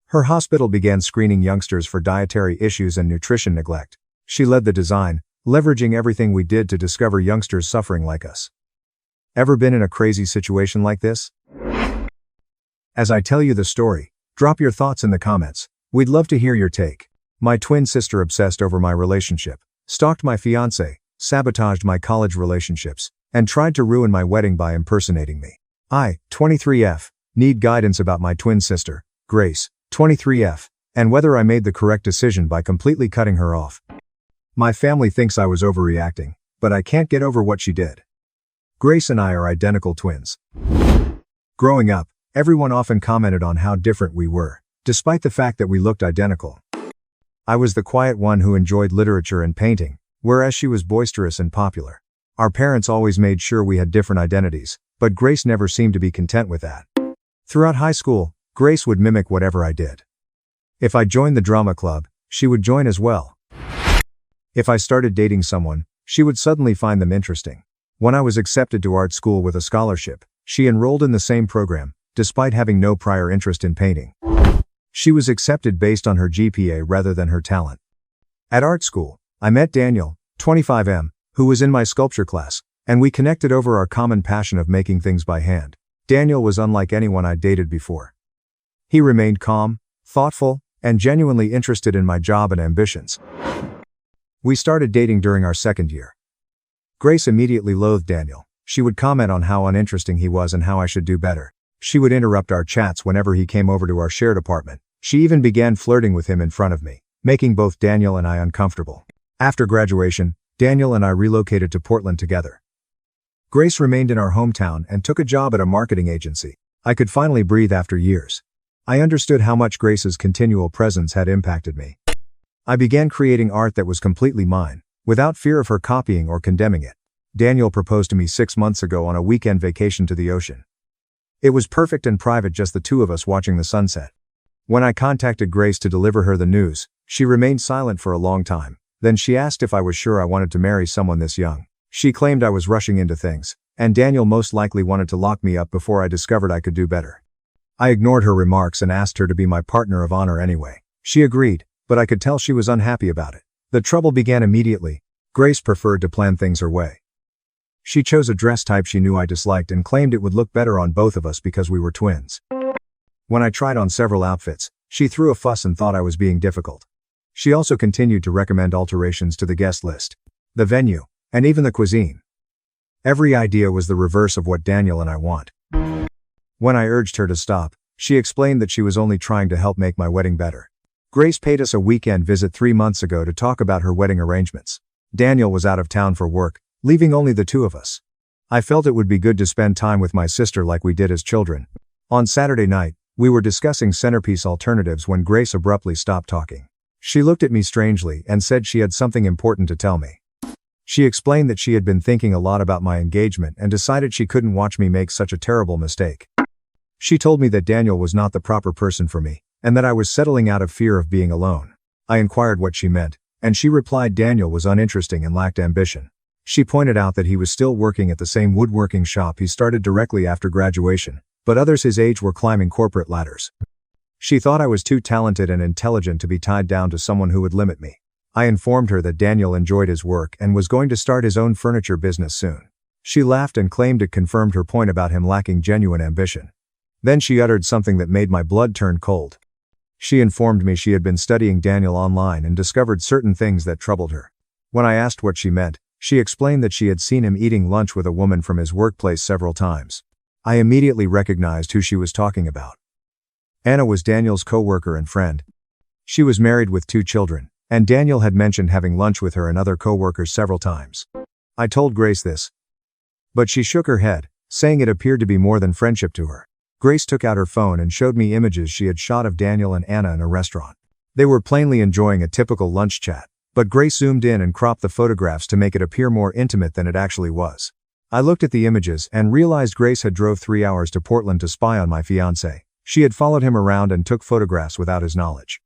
Her hospital began screening youngsters for dietary issues and nutrition neglect. She led the design, leveraging everything we did to discover youngsters suffering like us. Ever been in a crazy situation like this? As I tell you the story, drop your thoughts in the comments. We'd love to hear your take. My twin sister obsessed over my relationship, stalked my fiancé, sabotaged my college relationships, and tried to ruin my wedding by impersonating me. I, 23F, need guidance about my twin sister, Grace, 23F, and whether I made the correct decision by completely cutting her off. My family thinks I was overreacting, but I can't get over what she did. Grace and I are identical twins. Growing up, everyone often commented on how different we were, despite the fact that we looked identical. I was the quiet one who enjoyed literature and painting, whereas she was boisterous and popular. Our parents always made sure we had different identities, but Grace never seemed to be content with that. Throughout high school, Grace would mimic whatever I did. If I joined the drama club, she would join as well. If I started dating someone, she would suddenly find them interesting. When I was accepted to art school with a scholarship, she enrolled in the same program, despite having no prior interest in painting. She was accepted based on her GPA rather than her talent. At art school, I met Daniel, 25M, who was in my sculpture class, and we connected over our common passion of making things by hand. Daniel was unlike anyone I'd dated before. He remained calm, thoughtful, and genuinely interested in my job and ambitions. We started dating during our second year. Grace immediately loathed Daniel. She would comment on how uninteresting he was and how I should do better. She would interrupt our chats whenever he came over to our shared apartment. She even began flirting with him in front of me, making both Daniel and I uncomfortable. After graduation, Daniel and I relocated to Portland together. Grace remained in our hometown and took a job at a marketing agency. I could finally breathe after years. I understood how much Grace's continual presence had impacted me. I began creating art that was completely mine, without fear of her copying or condemning it. Daniel proposed to me 6 months ago on a weekend vacation to the ocean. It was perfect and private, just the two of us watching the sunset. When I contacted Grace to deliver her the news, she remained silent for a long time. Then she asked if I was sure I wanted to marry someone this young. She claimed I was rushing into things, and Daniel most likely wanted to lock me up before I discovered I could do better. I ignored her remarks and asked her to be my partner of honor anyway. She agreed, but I could tell she was unhappy about it. The trouble began immediately. Grace preferred to plan things her way. She chose a dress type she knew I disliked and claimed it would look better on both of us because we were twins. When I tried on several outfits, she threw a fuss and thought I was being difficult. She also continued to recommend alterations to the guest list, the venue, and even the cuisine. Every idea was the reverse of what Daniel and I want. When I urged her to stop, she explained that she was only trying to help make my wedding better. Grace paid us a weekend visit 3 months ago to talk about her wedding arrangements. Daniel was out of town for work, leaving only the two of us. I felt it would be good to spend time with my sister like we did as children. On Saturday night, we were discussing centerpiece alternatives when Grace abruptly stopped talking. She looked at me strangely and said she had something important to tell me. She explained that she had been thinking a lot about my engagement and decided she couldn't watch me make such a terrible mistake. She told me that Daniel was not the proper person for me, and that I was settling out of fear of being alone. I inquired what she meant, and she replied Daniel was uninteresting and lacked ambition. She pointed out that he was still working at the same woodworking shop he started directly after graduation, but others his age were climbing corporate ladders. She thought I was too talented and intelligent to be tied down to someone who would limit me. I informed her that Daniel enjoyed his work and was going to start his own furniture business soon. She laughed and claimed it confirmed her point about him lacking genuine ambition. Then she uttered something that made my blood turn cold. She informed me she had been studying Daniel online and discovered certain things that troubled her. When I asked what she meant, she explained that she had seen him eating lunch with a woman from his workplace several times. I immediately recognized who she was talking about. Anna was Daniel's co-worker and friend. She was married with 2 children, and Daniel had mentioned having lunch with her and other co-workers several times. I told Grace this, but she shook her head, saying it appeared to be more than friendship to her. Grace took out her phone and showed me images she had shot of Daniel and Anna in a restaurant. They were plainly enjoying a typical lunch chat, but Grace zoomed in and cropped the photographs to make it appear more intimate than it actually was. I looked at the images and realized Grace had drove 3 hours to Portland to spy on my fiancé. She had followed him around and took photographs without his knowledge.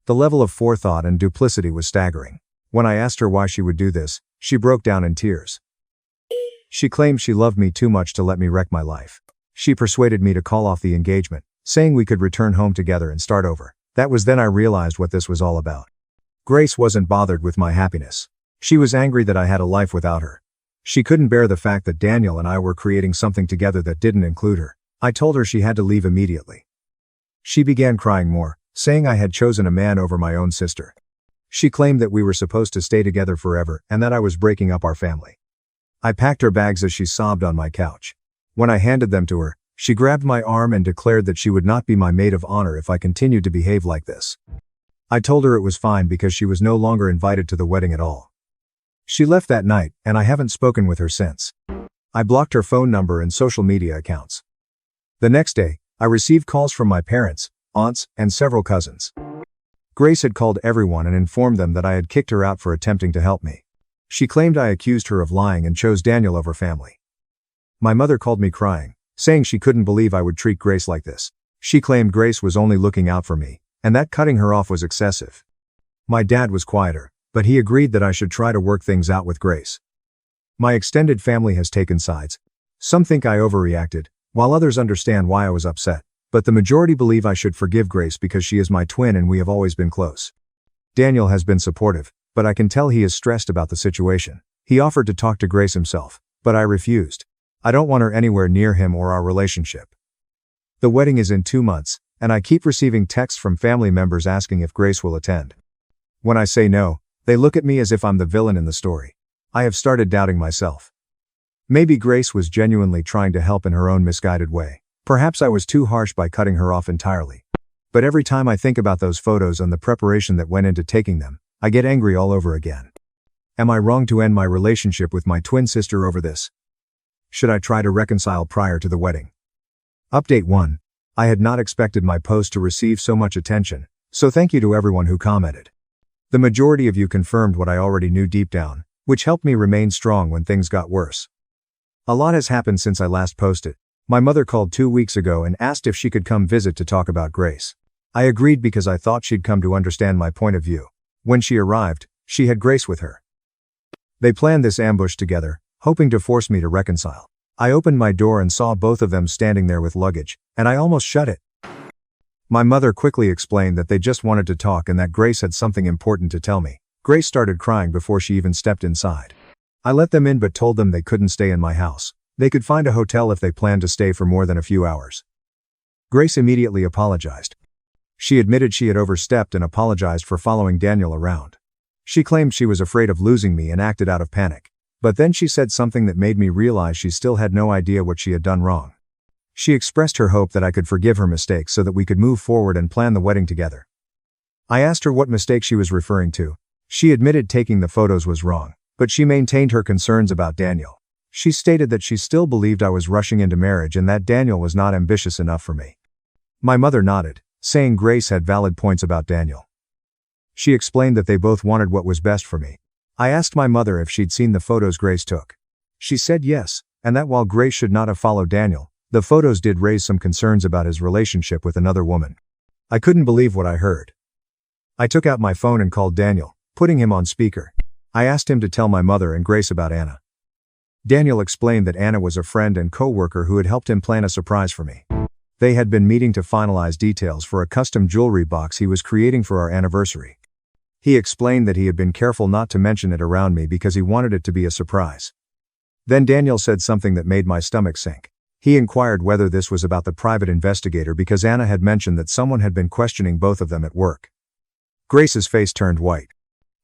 The level of forethought and duplicity was staggering. When I asked her why she would do this, she broke down in tears. She claimed she loved me too much to let me wreck my life. She persuaded me to call off the engagement, saying we could return home together and start over. That was then I realized what this was all about. Grace wasn't bothered with my happiness. She was angry that I had a life without her. She couldn't bear the fact that Daniel and I were creating something together that didn't include her. I told her she had to leave immediately. She began crying more, saying I had chosen a man over my own sister. She claimed that we were supposed to stay together forever and that I was breaking up our family. I packed her bags as she sobbed on my couch. When I handed them to her, she grabbed my arm and declared that she would not be my maid of honor if I continued to behave like this. I told her it was fine because she was no longer invited to the wedding at all. She left that night, and I haven't spoken with her since. I blocked her phone number and social media accounts. The next day, I received calls from my parents, aunts, and several cousins. Grace had called everyone and informed them that I had kicked her out for attempting to help me. She claimed I accused her of lying and chose Daniel over family. My mother called me crying, saying she couldn't believe I would treat Grace like this. She claimed Grace was only looking out for me, and that cutting her off was excessive. My dad was quieter, but he agreed that I should try to work things out with Grace. My extended family has taken sides. Some think I overreacted, while others understand why I was upset, but the majority believe I should forgive Grace because she is my twin and we have always been close. Daniel has been supportive, but I can tell he is stressed about the situation. He offered to talk to Grace himself, but I refused. I don't want her anywhere near him or our relationship. The wedding is in 2 months, and I keep receiving texts from family members asking if Grace will attend. When I say no, they look at me as if I'm the villain in the story. I have started doubting myself. Maybe Grace was genuinely trying to help in her own misguided way. Perhaps I was too harsh by cutting her off entirely. But every time I think about those photos and the preparation that went into taking them, I get angry all over again. Am I wrong to end my relationship with my twin sister over this? Should I try to reconcile prior to the wedding? Update 1. I had not expected my post to receive so much attention, so thank you to everyone who commented. The majority of you confirmed what I already knew deep down, which helped me remain strong when things got worse. A lot has happened since I last posted. My mother called 2 weeks ago and asked if she could come visit to talk about Grace. I agreed because I thought she'd come to understand my point of view. When she arrived, she had Grace with her. They planned this ambush together, hoping to force me to reconcile. I opened my door and saw both of them standing there with luggage, and I almost shut it. My mother quickly explained that they just wanted to talk and that Grace had something important to tell me. Grace started crying before she even stepped inside. I let them in but told them they couldn't stay in my house. They could find a hotel if they planned to stay for more than a few hours. Grace immediately apologized. She admitted she had overstepped and apologized for following Daniel around. She claimed she was afraid of losing me and acted out of panic. But then she said something that made me realize she still had no idea what she had done wrong. She expressed her hope that I could forgive her mistakes so that we could move forward and plan the wedding together. I asked her what mistake she was referring to. She admitted taking the photos was wrong, but she maintained her concerns about Daniel. She stated that she still believed I was rushing into marriage and that Daniel was not ambitious enough for me. My mother nodded, saying Grace had valid points about Daniel. She explained that they both wanted what was best for me. I asked my mother if she'd seen the photos Grace took. She said yes, and that while Grace should not have followed Daniel, the photos did raise some concerns about his relationship with another woman. I couldn't believe what I heard. I took out my phone and called Daniel, putting him on speaker. I asked him to tell my mother and Grace about Anna. Daniel explained that Anna was a friend and co-worker who had helped him plan a surprise for me. They had been meeting to finalize details for a custom jewelry box he was creating for our anniversary. He explained that he had been careful not to mention it around me because he wanted it to be a surprise. Then Daniel said something that made my stomach sink. He inquired whether this was about the private investigator because Anna had mentioned that someone had been questioning both of them at work. Grace's face turned white.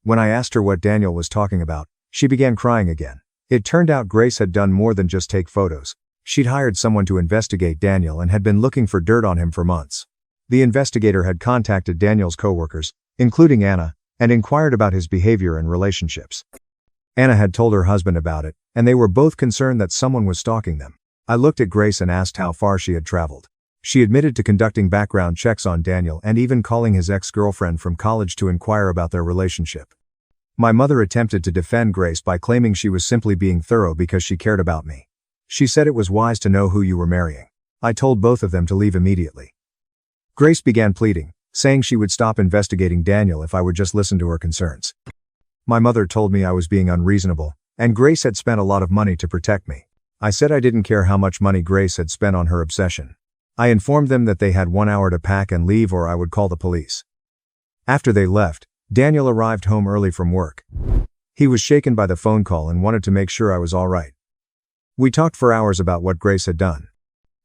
When I asked her what Daniel was talking about, she began crying again. It turned out Grace had done more than just take photos. She'd hired someone to investigate Daniel and had been looking for dirt on him for months. The investigator had contacted Daniel's coworkers, including Anna, and inquired about his behavior and relationships. Anna had told her husband about it, and they were both concerned that someone was stalking them. I looked at Grace and asked how far she had traveled. She admitted to conducting background checks on Daniel and even calling his ex-girlfriend from college to inquire about their relationship. My mother attempted to defend Grace by claiming she was simply being thorough because she cared about me. She said it was wise to know who you were marrying. I told both of them to leave immediately. Grace began pleading, saying she would stop investigating Daniel if I would just listen to her concerns. My mother told me I was being unreasonable, and Grace had spent a lot of money to protect me. I said I didn't care how much money Grace had spent on her obsession. I informed them that they had 1 hour to pack and leave or I would call the police. After they left, Daniel arrived home early from work. He was shaken by the phone call and wanted to make sure I was all right. We talked for hours about what Grace had done.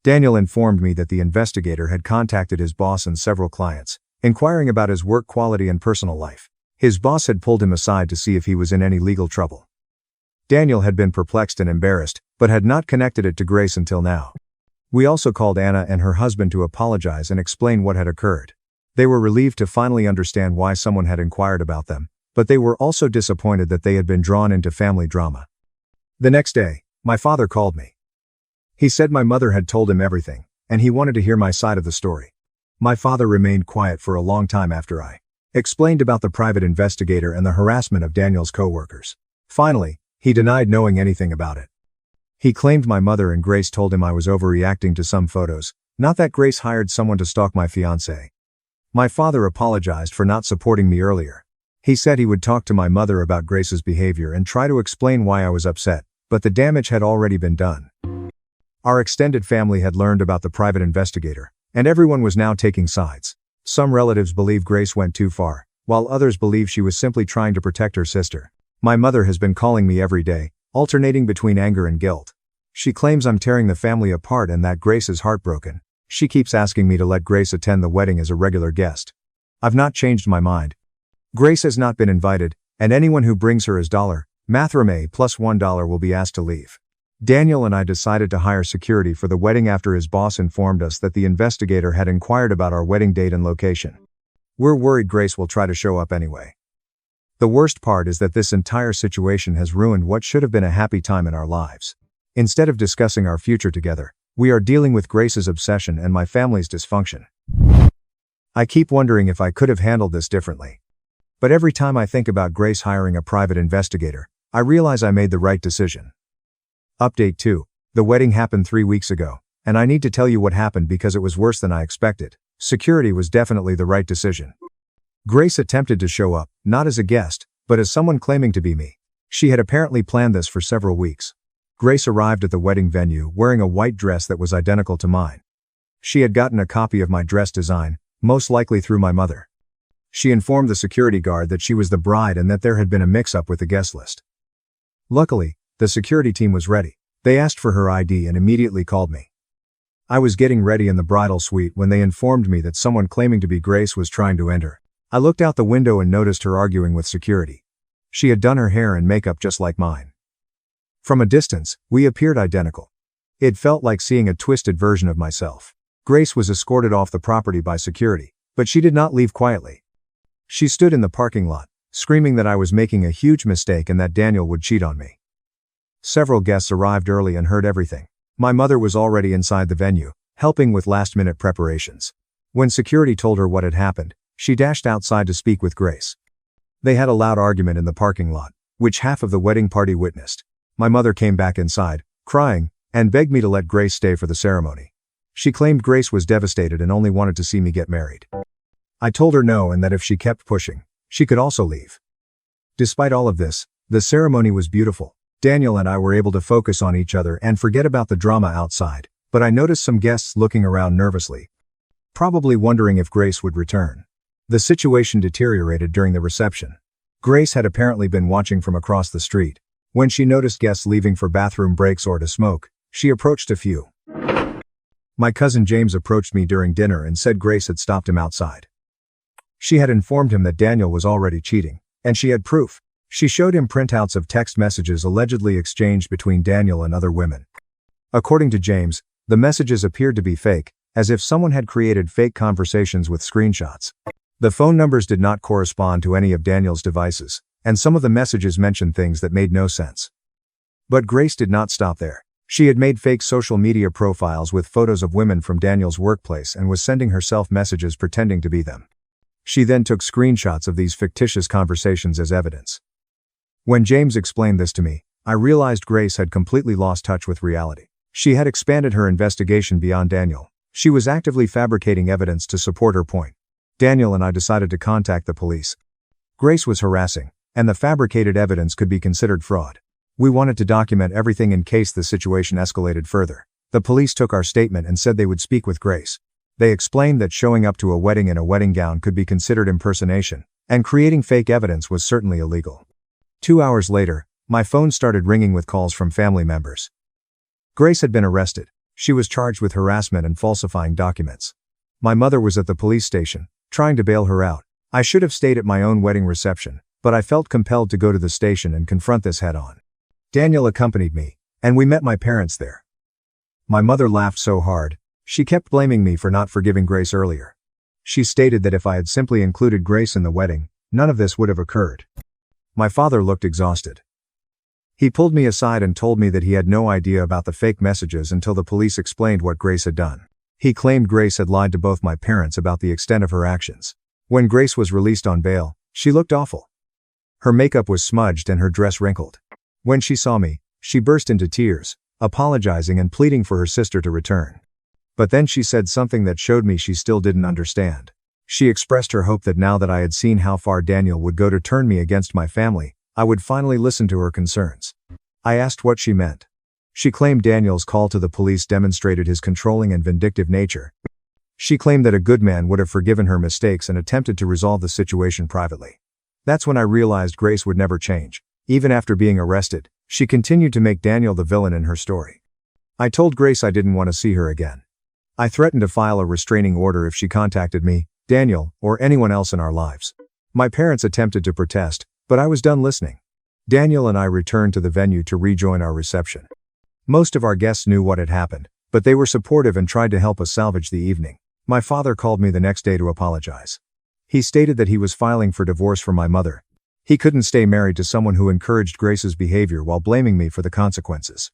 Daniel informed me that the investigator had contacted his boss and several clients, inquiring about his work quality and personal life. His boss had pulled him aside to see if he was in any legal trouble. Daniel had been perplexed and embarrassed, but had not connected it to Grace until now. We also called Anna and her husband to apologize and explain what had occurred. They were relieved to finally understand why someone had inquired about them, but they were also disappointed that they had been drawn into family drama. The next day, my father called me. He said my mother had told him everything, and he wanted to hear my side of the story. My father remained quiet for a long time after I explained about the private investigator and the harassment of Daniel's coworkers. Finally, he denied knowing anything about it. He claimed my mother and Grace told him I was overreacting to some photos, not that Grace hired someone to stalk my fiancé. My father apologized for not supporting me earlier. He said he would talk to my mother about Grace's behavior and try to explain why I was upset, but the damage had already been done. Our extended family had learned about the private investigator, and everyone was now taking sides. Some relatives believe Grace went too far, while others believe she was simply trying to protect her sister. My mother has been calling me every day, alternating between anger and guilt. She claims I'm tearing the family apart and that Grace is heartbroken. She keeps asking me to let Grace attend the wedding as a regular guest. I've not changed my mind. Grace has not been invited, and anyone who brings her his $, plus $1 will be asked to leave. Daniel and I decided to hire security for the wedding after his boss informed us that the investigator had inquired about our wedding date and location. We're worried Grace will try to show up anyway. The worst part is that this entire situation has ruined what should have been a happy time in our lives. Instead of discussing our future together, we are dealing with Grace's obsession and my family's dysfunction. I keep wondering if I could have handled this differently. But every time I think about Grace hiring a private investigator, I realize I made the right decision. Update 2. The wedding happened 3 weeks ago, and I need to tell you what happened because it was worse than I expected. Security was definitely the right decision. Grace attempted to show up, not as a guest, but as someone claiming to be me. She had apparently planned this for several weeks. Grace arrived at the wedding venue wearing a white dress that was identical to mine. She had gotten a copy of my dress design, most likely through my mother. She informed the security guard that she was the bride and that there had been a mix-up with the guest list. Luckily, the security team was ready. They asked for her ID and immediately called me. I was getting ready in the bridal suite when they informed me that someone claiming to be Grace was trying to enter. I looked out the window and noticed her arguing with security. She had done her hair and makeup just like mine. From a distance, we appeared identical. It felt like seeing a twisted version of myself. Grace was escorted off the property by security, but she did not leave quietly. She stood in the parking lot, screaming that I was making a huge mistake and that Daniel would cheat on me. Several guests arrived early and heard everything. My mother was already inside the venue, helping with last-minute preparations. When security told her what had happened, she dashed outside to speak with Grace. They had a loud argument in the parking lot, which half of the wedding party witnessed. My mother came back inside, crying, and begged me to let Grace stay for the ceremony. She claimed Grace was devastated and only wanted to see me get married. I told her no and that if she kept pushing, she could also leave. Despite all of this, the ceremony was beautiful. Daniel and I were able to focus on each other and forget about the drama outside. but I noticed some guests looking around nervously, probably wondering if Grace would return. The situation deteriorated during the reception. Grace had apparently been watching from across the street. When she noticed guests leaving for bathroom breaks or to smoke, she approached a few. My cousin James approached me during dinner and said Grace had stopped him outside. She had informed him that Daniel was already cheating, and she had proof. She showed him printouts of text messages allegedly exchanged between Daniel and other women. According to James, the messages appeared to be fake, as if someone had created fake conversations with screenshots. The phone numbers did not correspond to any of Daniel's devices, and some of the messages mentioned things that made no sense. But Grace did not stop there. She had made fake social media profiles with photos of women from Daniel's workplace and was sending herself messages pretending to be them. She then took screenshots of these fictitious conversations as evidence. When James explained this to me, I realized Grace had completely lost touch with reality. She had expanded her investigation beyond Daniel. She was actively fabricating evidence to support her point. Daniel and I decided to contact the police. Grace was harassing, and the fabricated evidence could be considered fraud. We wanted to document everything in case the situation escalated further. The police took our statement and said they would speak with Grace. They explained that showing up to a wedding in a wedding gown could be considered impersonation, and creating fake evidence was certainly illegal. 2 hours later, my phone started ringing with calls from family members. Grace had been arrested. She was charged with harassment and falsifying documents. My mother was at the police station, trying to bail her out. I should have stayed at my own wedding reception, but I felt compelled to go to the station and confront this head-on. Daniel accompanied me, and we met my parents there. My mother laughed so hard, she kept blaming me for not forgiving Grace earlier. She stated that if I had simply included Grace in the wedding, none of this would have occurred. My father looked exhausted. He pulled me aside and told me that he had no idea about the fake messages until the police explained what Grace had done. He claimed Grace had lied to both my parents about the extent of her actions. When Grace was released on bail, she looked awful. Her makeup was smudged and her dress wrinkled. When she saw me, she burst into tears, apologizing and pleading for her sister to return. But then she said something that showed me she still didn't understand. She expressed her hope that now that I had seen how far Daniel would go to turn me against my family, I would finally listen to her concerns. I asked what she meant. She claimed Daniel's call to the police demonstrated his controlling and vindictive nature. She claimed that a good man would have forgiven her mistakes and attempted to resolve the situation privately. That's when I realized Grace would never change. Even after being arrested, she continued to make Daniel the villain in her story. I told Grace I didn't want to see her again. I threatened to file a restraining order if she contacted me, Daniel, or anyone else in our lives. My parents attempted to protest, but I was done listening. Daniel and I returned to the venue to rejoin our reception. Most of our guests knew what had happened, but they were supportive and tried to help us salvage the evening. My father called me the next day to apologize. He stated that he was filing for divorce from my mother. He couldn't stay married to someone who encouraged Grace's behavior while blaming me for the consequences.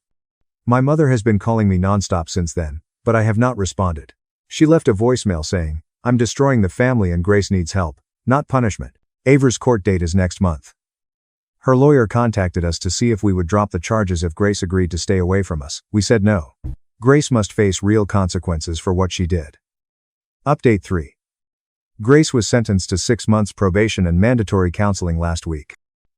My mother has been calling me nonstop since then, but I have not responded. She left a voicemail saying, "I'm destroying the family and Grace needs help, not punishment. Ava's court date is next month." Her lawyer contacted us to see if we would drop the charges if Grace agreed to stay away from us. We said no. Grace must face real consequences for what she did. Update 3. Grace was sentenced to 6 months probation and mandatory counseling last week.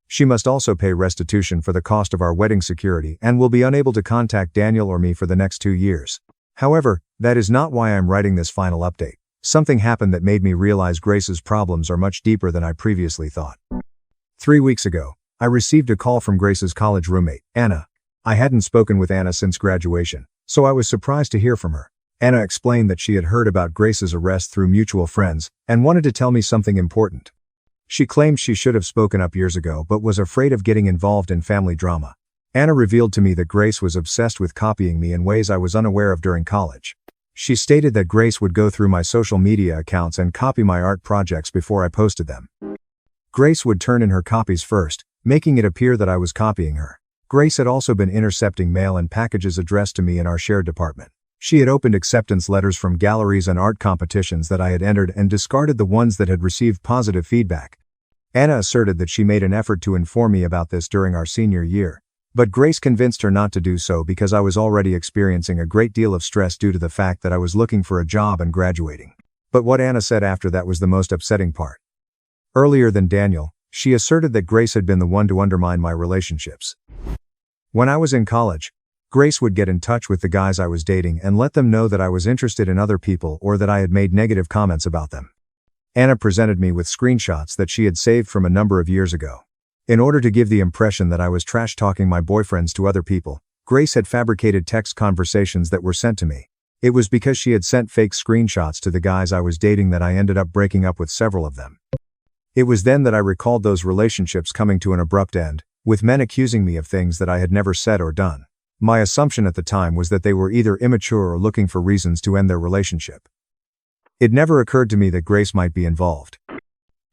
She must also pay restitution for the cost of our wedding security and will be unable to contact Daniel or me for the next 2 years. However, that is not why I'm writing this final update. Something happened that made me realize Grace's problems are much deeper than I previously thought. 3 weeks ago, I received a call from Grace's college roommate, Anna. I hadn't spoken with Anna since graduation, so I was surprised to hear from her. Anna explained that she had heard about Grace's arrest through mutual friends and wanted to tell me something important. She claimed she should have spoken up years ago but was afraid of getting involved in family drama. Anna revealed to me that Grace was obsessed with copying me in ways I was unaware of during college. She stated that Grace would go through my social media accounts and copy my art projects before I posted them. Grace would turn in her copies first, making it appear that I was copying her. Grace had also been intercepting mail and packages addressed to me in our shared department. She had opened acceptance letters from galleries and art competitions that I had entered and discarded the ones that had received positive feedback. Anna asserted that she made an effort to inform me about this during our senior year, but Grace convinced her not to do so because I was already experiencing a great deal of stress due to the fact that I was looking for a job and graduating. But what Anna said after that was the most upsetting part. Earlier than Daniel, she asserted that Grace had been the one to undermine my relationships. When I was in college, Grace would get in touch with the guys I was dating and let them know that I was interested in other people or that I had made negative comments about them. Anna presented me with screenshots that she had saved from a number of years ago. In order to give the impression that I was trash-talking my boyfriends to other people, Grace had fabricated text conversations that were sent to me. It was because she had sent fake screenshots to the guys I was dating that I ended up breaking up with several of them. It was then that I recalled those relationships coming to an abrupt end, with men accusing me of things that I had never said or done. My assumption at the time was that they were either immature or looking for reasons to end their relationship. It never occurred to me that Grace might be involved.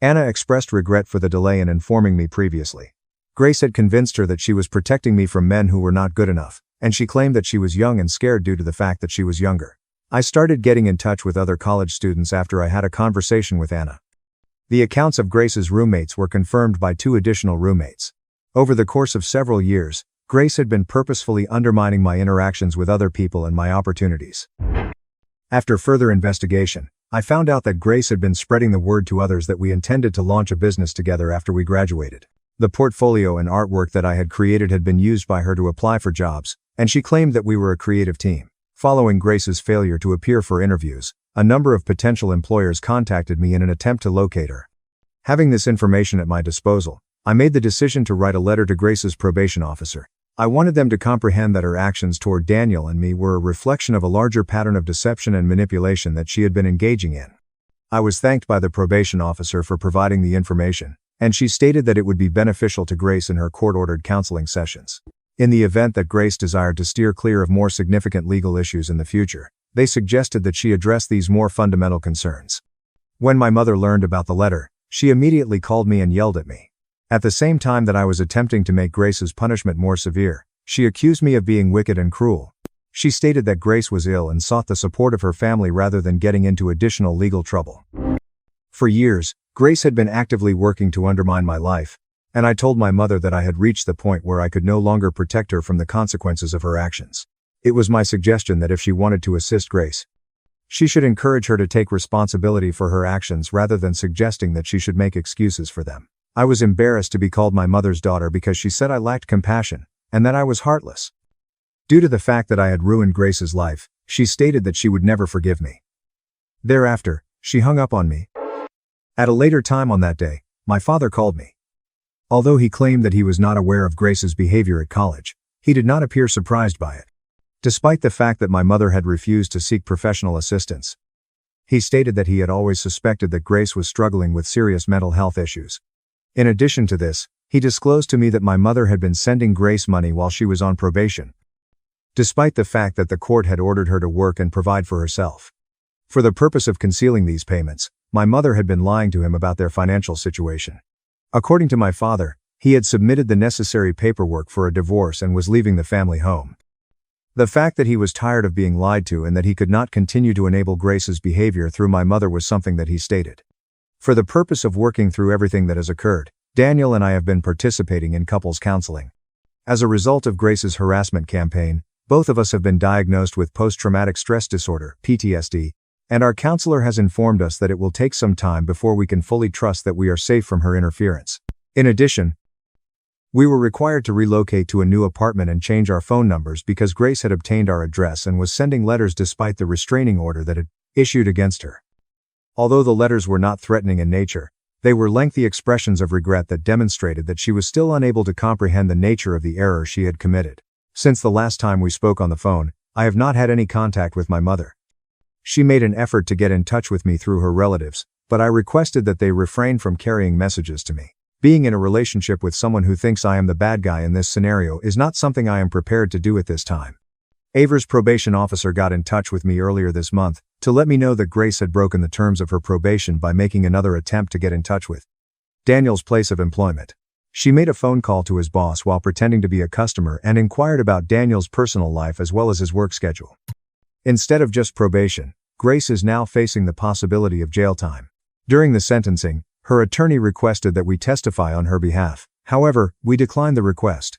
Anna expressed regret for the delay in informing me previously. Grace had convinced her that she was protecting me from men who were not good enough, and she claimed that she was young and scared due to the fact that she was younger. I started getting in touch with other college students after I had a conversation with Anna. The accounts of Grace's roommates were confirmed by 2 additional roommates. Over the course of several years, Grace had been purposefully undermining my interactions with other people and my opportunities. After further investigation, I found out that Grace had been spreading the word to others that we intended to launch a business together after we graduated. The portfolio and artwork that I had created had been used by her to apply for jobs, and she claimed that we were a creative team. Following Grace's failure to appear for interviews, a number of potential employers contacted me in an attempt to locate her. Having this information at my disposal, I made the decision to write a letter to Grace's probation officer. I wanted them to comprehend that her actions toward Daniel and me were a reflection of a larger pattern of deception and manipulation that she had been engaging in. I was thanked by the probation officer for providing the information, and she stated that it would be beneficial to Grace in her court-ordered counseling sessions. In the event that Grace desired to steer clear of more significant legal issues in the future, they suggested that she address these more fundamental concerns. When my mother learned about the letter, she immediately called me and yelled at me. At the same time that I was attempting to make Grace's punishment more severe, she accused me of being wicked and cruel. She stated that Grace was ill and sought the support of her family rather than getting into additional legal trouble. For years, Grace had been actively working to undermine my life, and I told my mother that I had reached the point where I could no longer protect her from the consequences of her actions. It was my suggestion that if she wanted to assist Grace, she should encourage her to take responsibility for her actions rather than suggesting that she should make excuses for them. I was embarrassed to be called my mother's daughter because she said I lacked compassion, and that I was heartless. Due to the fact that I had ruined Grace's life, she stated that she would never forgive me. Thereafter, she hung up on me. At a later time on that day, my father called me. Although he claimed that he was not aware of Grace's behavior at college, he did not appear surprised by it. Despite the fact that my mother had refused to seek professional assistance, he stated that he had always suspected that Grace was struggling with serious mental health issues. In addition to this, he disclosed to me that my mother had been sending Grace money while she was on probation, despite the fact that the court had ordered her to work and provide for herself. For the purpose of concealing these payments, my mother had been lying to him about their financial situation. According to my father, he had submitted the necessary paperwork for a divorce and was leaving the family home. The fact that he was tired of being lied to and that he could not continue to enable Grace's behavior through my mother was something that he stated. For the purpose of working through everything that has occurred, Daniel and I have been participating in couples counseling. As a result of Grace's harassment campaign, both of us have been diagnosed with post-traumatic stress disorder, PTSD, and our counselor has informed us that it will take some time before we can fully trust that we are safe from her interference. In addition, we were required to relocate to a new apartment and change our phone numbers because Grace had obtained our address and was sending letters despite the restraining order that had issued against her. Although the letters were not threatening in nature, they were lengthy expressions of regret that demonstrated that she was still unable to comprehend the nature of the error she had committed. Since the last time we spoke on the phone, I have not had any contact with my mother. She made an effort to get in touch with me through her relatives, but I requested that they refrain from carrying messages to me. Being in a relationship with someone who thinks I am the bad guy in this scenario is not something I am prepared to do at this time. Ava's probation officer got in touch with me earlier this month to let me know that Grace had broken the terms of her probation by making another attempt to get in touch with Daniel's place of employment. She made a phone call to his boss while pretending to be a customer and inquired about Daniel's personal life as well as his work schedule. Instead of just probation, Grace is now facing the possibility of jail time. During the sentencing, her attorney requested that we testify on her behalf. However, we declined the request.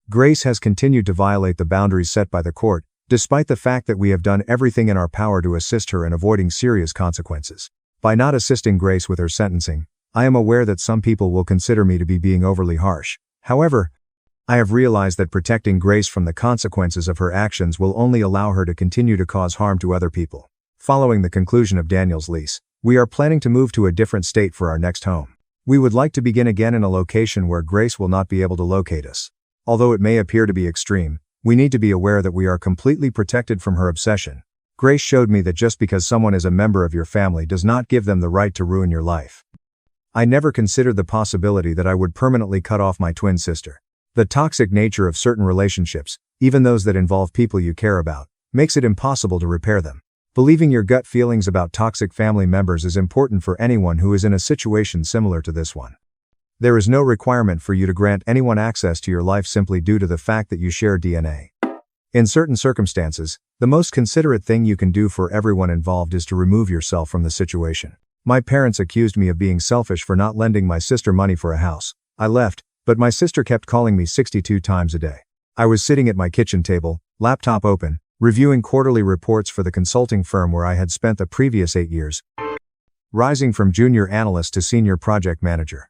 Grace has continued to violate the boundaries set by the court, despite the fact that we have done everything in our power to assist her in avoiding serious consequences. By not assisting Grace with her sentencing, I am aware that some people will consider me to be being overly harsh. However, I have realized that protecting Grace from the consequences of her actions will only allow her to continue to cause harm to other people. Following the conclusion of Daniel's lease, we are planning to move to a different state for our next home. We would like to begin again in a location where Grace will not be able to locate us. Although it may appear to be extreme, we need to be aware that we are completely protected from her obsession. Grace showed me that just because someone is a member of your family does not give them the right to ruin your life. I never considered the possibility that I would permanently cut off my twin sister. The toxic nature of certain relationships, even those that involve people you care about, makes it impossible to repair them. Believing your gut feelings about toxic family members is important for anyone who is in a situation similar to this one. There is no requirement for you to grant anyone access to your life simply due to the fact that you share DNA. In certain circumstances, the most considerate thing you can do for everyone involved is to remove yourself from the situation. My parents accused me of being selfish for not lending my sister money for a house. I left, but my sister kept calling me 62 times a day. I was sitting at my kitchen table, laptop open, reviewing quarterly reports for the consulting firm where I had spent the previous 8 years, rising from junior analyst to senior project manager.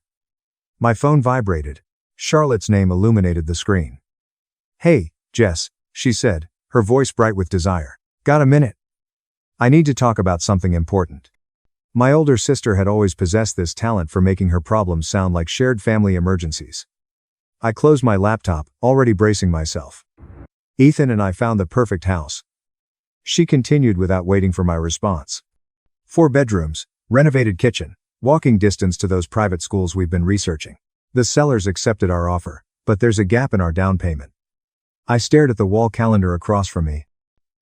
My phone vibrated. Charlotte's name illuminated the screen. "Hey, Jess," she said, her voice bright with desire. "Got a minute? I need to talk about something important." My older sister had always possessed this talent for making her problems sound like shared family emergencies. I closed my laptop, already bracing myself. "Ethan and I found the perfect house," she continued without waiting for my response. 4 bedrooms, renovated kitchen, walking distance to those private schools we've been researching. The sellers accepted our offer, but there's a gap in our down payment. I stared at the wall calendar across from me,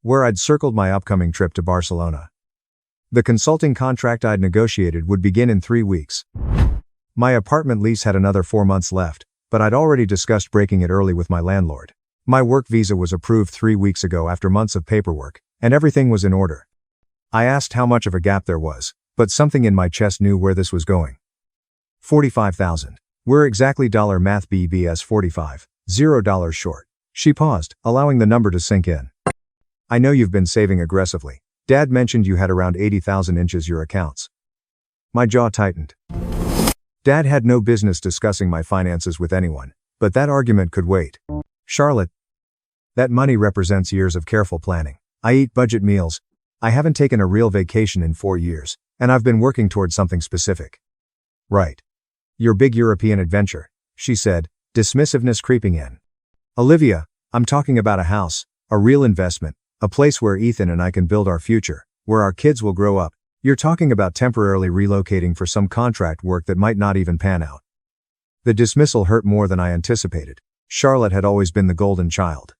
where I'd circled my upcoming trip to Barcelona. The consulting contract I'd negotiated would begin in 3 weeks. My apartment lease had another 4 months left, but I'd already discussed breaking it early with my landlord. My work visa was approved 3 weeks ago after months of paperwork, and everything was in order. I asked how much of a gap there was, but something in my chest knew where this was going. 45,000. We're exactly math BBS 45, $0 short. She paused, allowing the number to sink in. "I know you've been saving aggressively. Dad mentioned you had around 80,000 inches your accounts." My jaw tightened. Dad had no business discussing my finances with anyone, but that argument could wait. "Charlotte, that money represents years of careful planning. I eat budget meals. I haven't taken a real vacation in 4 years, and I've been working towards something specific." "Right. Your big European adventure," she said, dismissiveness creeping in. "Olivia, I'm talking about a house, a real investment, a place where Ethan and I can build our future, where our kids will grow up. You're talking about temporarily relocating for some contract work that might not even pan out." The dismissal hurt more than I anticipated. Charlotte had always been the golden child.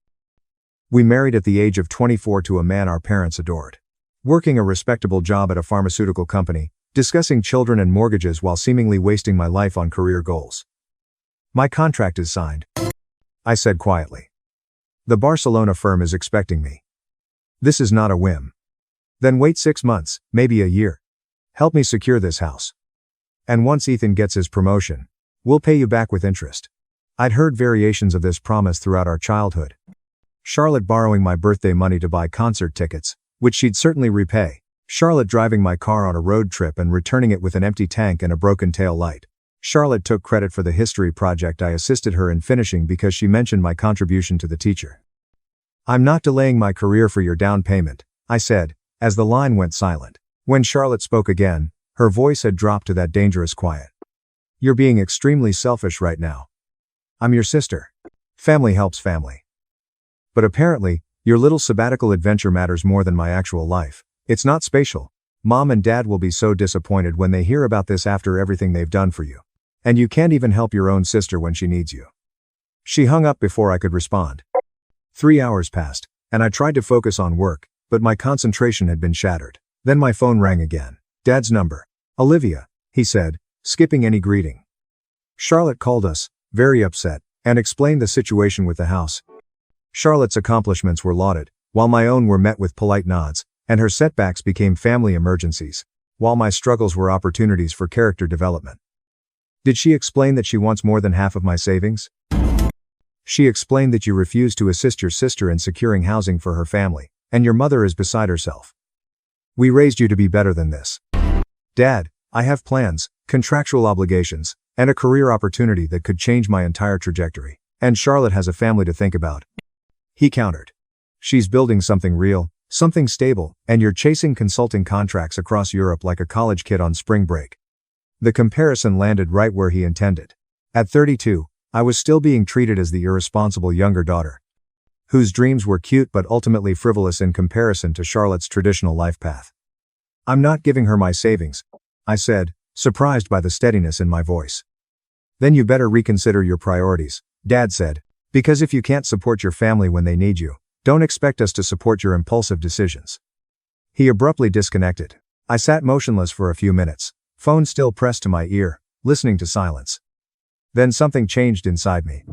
We married at the age of 24 to a man our parents adored. Working a respectable job at a pharmaceutical company, discussing children and mortgages while seemingly wasting my life on career goals. "My contract is signed," I said quietly. "The Barcelona firm is expecting me. This is not a whim. Then wait 6 months, maybe a year. Help me secure this house. And once Ethan gets his promotion, we'll pay you back with interest." I'd heard variations of this promise throughout our childhood. Charlotte borrowing my birthday money to buy concert tickets, which she'd certainly repay. Charlotte driving my car on a road trip and returning it with an empty tank and a broken tail light. Charlotte took credit for the history project I assisted her in finishing because she mentioned my contribution to the teacher. "I'm not delaying my career for your down payment," I said, as the line went silent. When Charlotte spoke again, her voice had dropped to that dangerous quiet. "You're being extremely selfish right now. I'm your sister. Family helps family. But apparently, your little sabbatical adventure matters more than my actual life. It's not spatial. Mom and Dad will be so disappointed when they hear about this after everything they've done for you. And you can't even help your own sister when she needs you." She hung up before I could respond. 3 hours passed, and I tried to focus on work, but my concentration had been shattered. Then my phone rang again. Dad's number. "Olivia," he said, skipping any greeting. Charlotte called us, very upset, and explained the situation with the house. Charlotte's accomplishments were lauded, while my own were met with polite nods, and her setbacks became family emergencies, while my struggles were opportunities for character development. Did she explain that she wants more than half of my savings? She explained that you refused to assist your sister in securing housing for her family, and your mother is beside herself. We raised you to be better than this. Dad, I have plans, contractual obligations, and a career opportunity that could change my entire trajectory. And Charlotte has a family to think about. He countered. She's building something real, something stable, and you're chasing consulting contracts across Europe like a college kid on spring break. The comparison landed right where he intended. At 32, I was still being treated as the irresponsible younger daughter, whose dreams were cute but ultimately frivolous in comparison to Charlotte's traditional life path. I'm not giving her my savings, I said, surprised by the steadiness in my voice. Then you better reconsider your priorities, Dad said, because if you can't support your family when they need you, don't expect us to support your impulsive decisions. He abruptly disconnected. I sat motionless for a few minutes, phone still pressed to my ear, listening to silence. Then something changed inside me.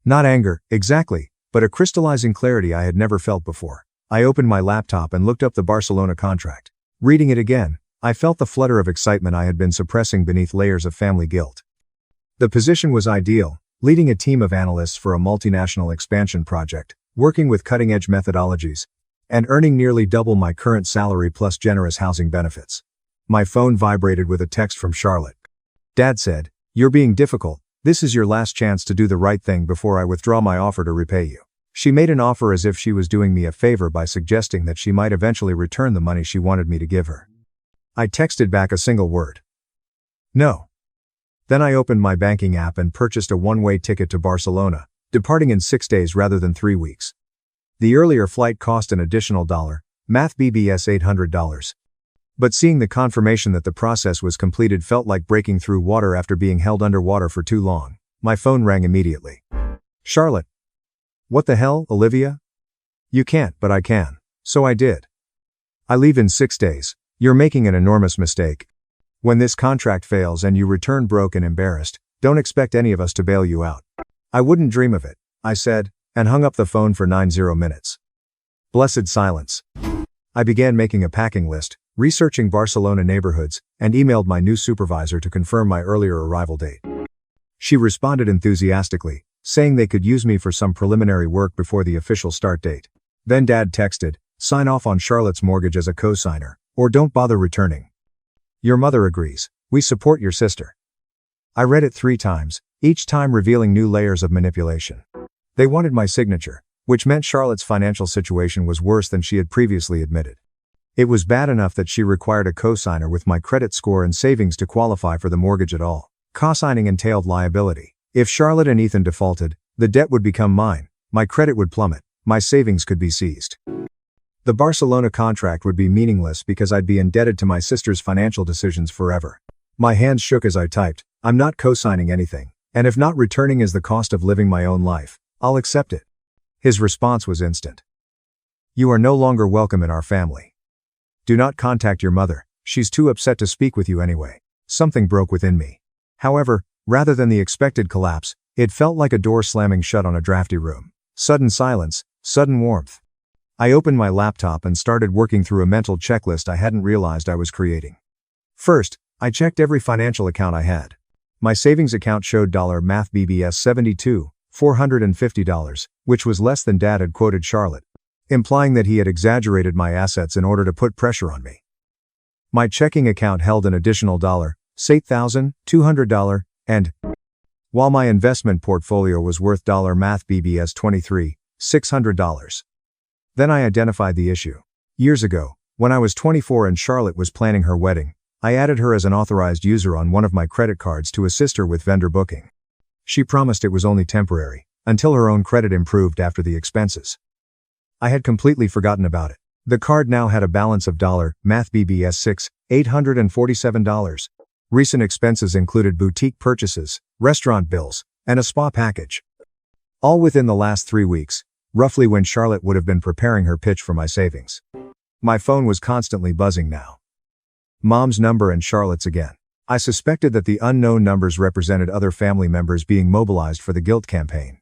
Not anger, exactly, but a crystallizing clarity I had never felt before. I opened my laptop and looked up the Barcelona contract. Reading it again, I felt the flutter of excitement I had been suppressing beneath layers of family guilt. The position was ideal, leading a team of analysts for a multinational expansion project, working with cutting-edge methodologies, and earning nearly double my current salary plus generous housing benefits. My phone vibrated with a text from Charlotte. Dad said, "You're being difficult. This is your last chance to do the right thing before I withdraw my offer to repay you." She made an offer as if she was doing me a favor by suggesting that she might eventually return the money she wanted me to give her. I texted back a single word. No. Then I opened my banking app and purchased a one-way ticket to Barcelona, departing in 6 days rather than 3 weeks. The earlier flight cost an additional math BBS $800. But seeing the confirmation that the process was completed felt like breaking through water after being held underwater for too long. My phone rang immediately. Charlotte. What the hell, Olivia? You can't, but I can. So I did. I leave in 6 days. You're making an enormous mistake. When this contract fails and you return broke and embarrassed, don't expect any of us to bail you out. I wouldn't dream of it, I said, and hung up the phone for 90 minutes. Blessed silence. I began making a packing list, researching Barcelona neighborhoods, and emailed my new supervisor to confirm my earlier arrival date. She responded enthusiastically, saying they could use me for some preliminary work before the official start date. Then Dad texted, "Sign off on Charlotte's mortgage as a co-signer, or don't bother returning. Your mother agrees. We support your sister." I read it 3 times, each time revealing new layers of manipulation. They wanted my signature, which meant Charlotte's financial situation was worse than she had previously admitted. It was bad enough that she required a co-signer with my credit score and savings to qualify for the mortgage at all. Co-signing entailed liability. If Charlotte and Ethan defaulted, the debt would become mine, my credit would plummet, my savings could be seized. The Barcelona contract would be meaningless because I'd be indebted to my sister's financial decisions forever. My hands shook as I typed, "I'm not co-signing anything, and if not returning is the cost of living my own life, I'll accept it." His response was instant. "You are no longer welcome in our family. Do not contact your mother, she's too upset to speak with you anyway." Something broke within me. However, rather than the expected collapse, it felt like a door slamming shut on a drafty room. Sudden silence, sudden warmth. I opened my laptop and started working through a mental checklist I hadn't realized I was creating. First, I checked every financial account I had. My savings account showed math BBS $450, which was less than Dad had quoted Charlotte, implying that he had exaggerated my assets in order to put pressure on me. My checking account held an additional $8,200, and while my investment portfolio was worth math BBS $23,600. Then I identified the issue. Years ago, when I was 24 and Charlotte was planning her wedding, I added her as an authorized user on one of my credit cards to assist her with vendor booking. She promised it was only temporary, until her own credit improved after the expenses. I had completely forgotten about it. The card now had a balance of math BBS $847. Recent expenses included boutique purchases, restaurant bills, and a spa package. All within the last 3 weeks, roughly when Charlotte would have been preparing her pitch for my savings. My phone was constantly buzzing now. Mom's number and Charlotte's again. I suspected that the unknown numbers represented other family members being mobilized for the guilt campaign.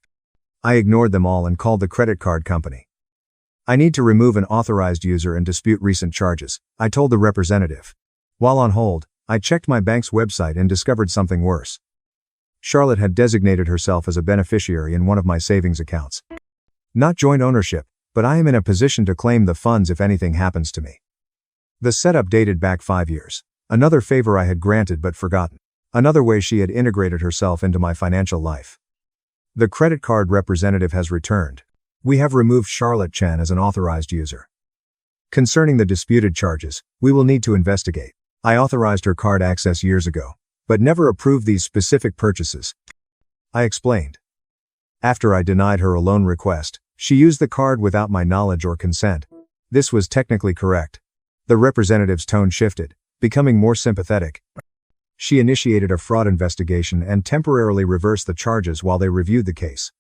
I ignored them all and called the credit card company. "I need to remove an authorized user and dispute recent charges," I told the representative. While on hold, I checked my bank's website and discovered something worse. Charlotte had designated herself as a beneficiary in one of my savings accounts. Not joint ownership, but I am in a position to claim the funds if anything happens to me. The setup dated back 5 years. Another favor I had granted but forgotten. Another way she had integrated herself into my financial life. The credit card representative has returned. We have removed Charlotte Chen as an authorized user. Concerning the disputed charges, we will need to investigate. I authorized her card access years ago, but never approved these specific purchases. I explained. After I denied her a loan request, she used the card without my knowledge or consent. This was technically correct. The representative's tone shifted, becoming more sympathetic. She initiated a fraud investigation and temporarily reversed the charges while they reviewed the case.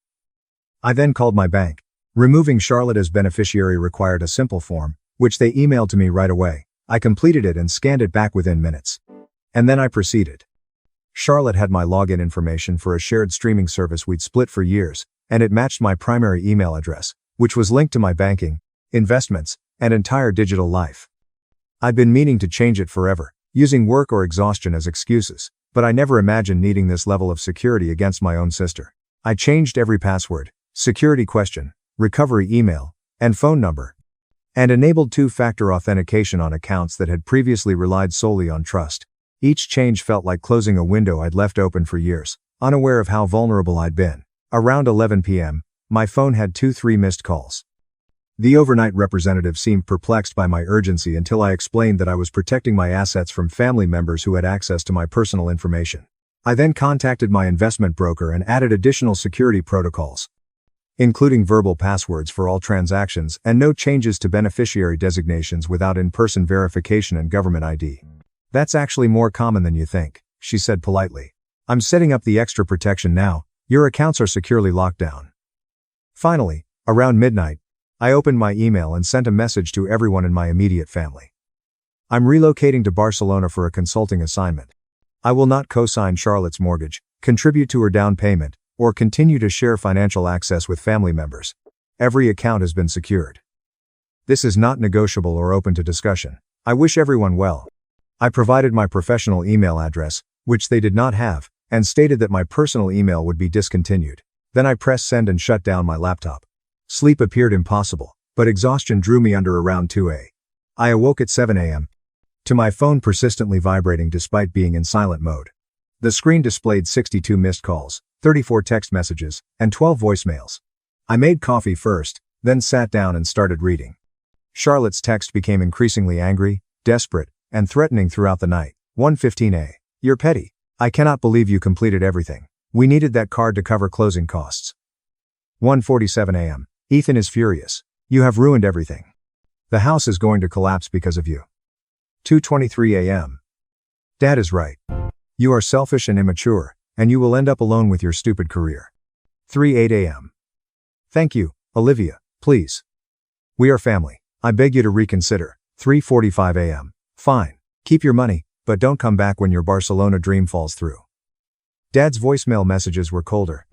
I then called my bank. Removing Charlotte as beneficiary required a simple form, which they emailed to me right away. I completed it and scanned it back within minutes. And then I proceeded. Charlotte had my login information for a shared streaming service we'd split for years, and it matched my primary email address, which was linked to my banking, investments, and entire digital life. I'd been meaning to change it forever, using work or exhaustion as excuses, but I never imagined needing this level of security against my own sister. I changed every password, security question, recovery email, and phone number, and enabled two-factor authentication on accounts that had previously relied solely on trust. Each change felt like closing a window I'd left open for years, unaware of how vulnerable I'd been. Around 11 p.m., my phone had 2-3 missed calls. The overnight representative seemed perplexed by my urgency until I explained that I was protecting my assets from family members who had access to my personal information. I then contacted my investment broker and added additional security protocols, including verbal passwords for all transactions and no changes to beneficiary designations without in-person verification and government ID. That's actually more common than you think, she said politely. I'm setting up the extra protection now. Your accounts are securely locked down. Finally, around midnight, I opened my email and sent a message to everyone in my immediate family. I'm relocating to Barcelona for a consulting assignment. I will not co-sign Charlotte's mortgage, contribute to her down payment, or continue to share financial access with family members. Every account has been secured. This is not negotiable or open to discussion. I wish everyone well. I provided my professional email address, which they did not have, and stated that my personal email would be discontinued. Then I pressed send and shut down my laptop. Sleep appeared impossible, but exhaustion drew me under around 2 a.m. I awoke at 7 a.m. to my phone persistently vibrating despite being in silent mode. The screen displayed 62 missed calls, 34 text messages, and 12 voicemails. I made coffee first, then sat down and started reading. Charlotte's text became increasingly angry, desperate, and threatening throughout the night. 1:15 a.m. You're petty. I cannot believe you completed everything. We needed that card to cover closing costs. 1:47 a.m. Ethan is furious. You have ruined everything. The house is going to collapse because of you. 2:23 a.m. Dad is right. You are selfish and immature, and you will end up alone with your stupid career. 3:08 a.m. Thank you, Olivia, please. We are family. I beg you to reconsider. 3:45 a.m. Fine. Keep your money, but don't come back when your Barcelona dream falls through. Dad's voicemail messages were colder.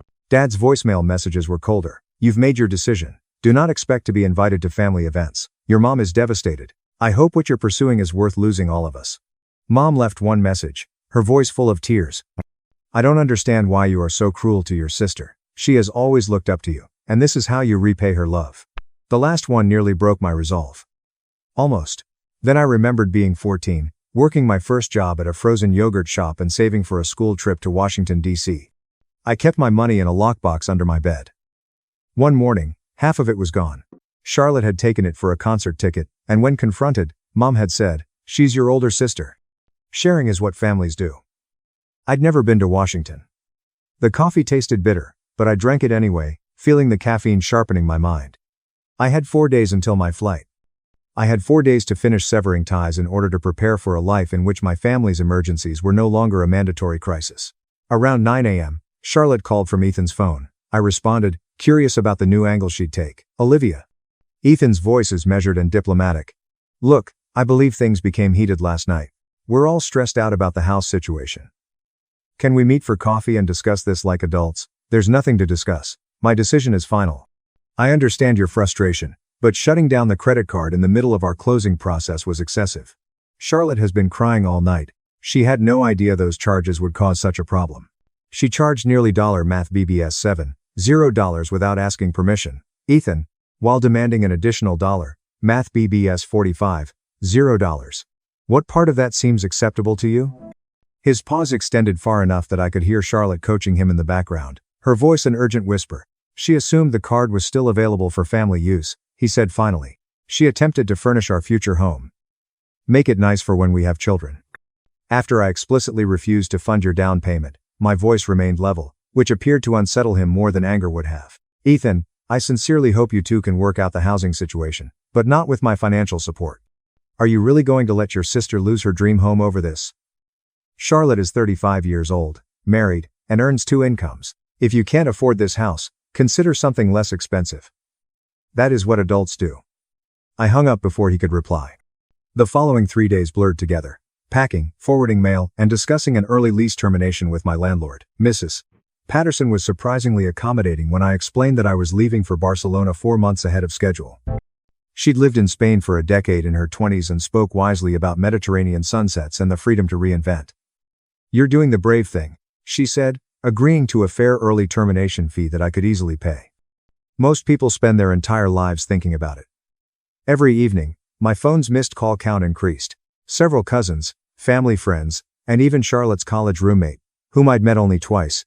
You've made your decision. Do not expect to be invited to family events. Your mom is devastated. I hope what you're pursuing is worth losing all of us. Mom left one message, her voice full of tears. I don't understand why you are so cruel to your sister. She has always looked up to you, and this is how you repay her love. The last one nearly broke my resolve. Almost. Then I remembered being 14, working my first job at a frozen yogurt shop and saving for a school trip to Washington, D.C. I kept my money in a lockbox under my bed. One morning, half of it was gone. Charlotte had taken it for a concert ticket, and when confronted, Mom had said, "She's your older sister. Sharing is what families do." I'd never been to Washington. The coffee tasted bitter, but I drank it anyway, feeling the caffeine sharpening my mind. I had 4 days until my flight. I had 4 days to finish severing ties in order to prepare for a life in which my family's emergencies were no longer a mandatory crisis. Around 9 a.m., Charlotte called from Ethan's phone. I responded, curious about the new angle she'd take. Olivia. Ethan's voice is measured and diplomatic. Look, I believe things became heated last night. We're all stressed out about the house situation. Can we meet for coffee and discuss this like adults? There's nothing to discuss. My decision is final. I understand your frustration, but shutting down the credit card in the middle of our closing process was excessive. Charlotte has been crying all night. She had no idea those charges would cause such a problem. She charged nearly math BBS $7.0 without asking permission. Ethan, while demanding an additional math BBS $45.0. What part of that seems acceptable to you? His pause extended far enough that I could hear Charlotte coaching him in the background, Her voice an urgent whisper. She assumed the card was still available for family use, he said finally. She attempted to furnish our future home. Make it nice for when we have children. After I explicitly refused to fund your down payment, my voice remained level, which appeared to unsettle him more than anger would have. Ethan, I sincerely hope you two can work out the housing situation, but not with my financial support. Are you really going to let your sister lose her dream home over this? Charlotte is 35 years old, married, and earns 2 incomes. If you can't afford this house, consider something less expensive. That is what adults do. I hung up before he could reply. The following 3 days blurred together. Packing, forwarding mail, and discussing an early lease termination with my landlord, Mrs. Patterson was surprisingly accommodating when I explained that I was leaving for Barcelona 4 months ahead of schedule. She'd lived in Spain for a decade in her 20s and spoke wisely about Mediterranean sunsets and the freedom to reinvent. You're doing the brave thing, she said, agreeing to a fair early termination fee that I could easily pay. Most people spend their entire lives thinking about it. Every evening, my phone's missed call count increased. Several cousins, family friends, and even Charlotte's college roommate, whom I'd met only twice.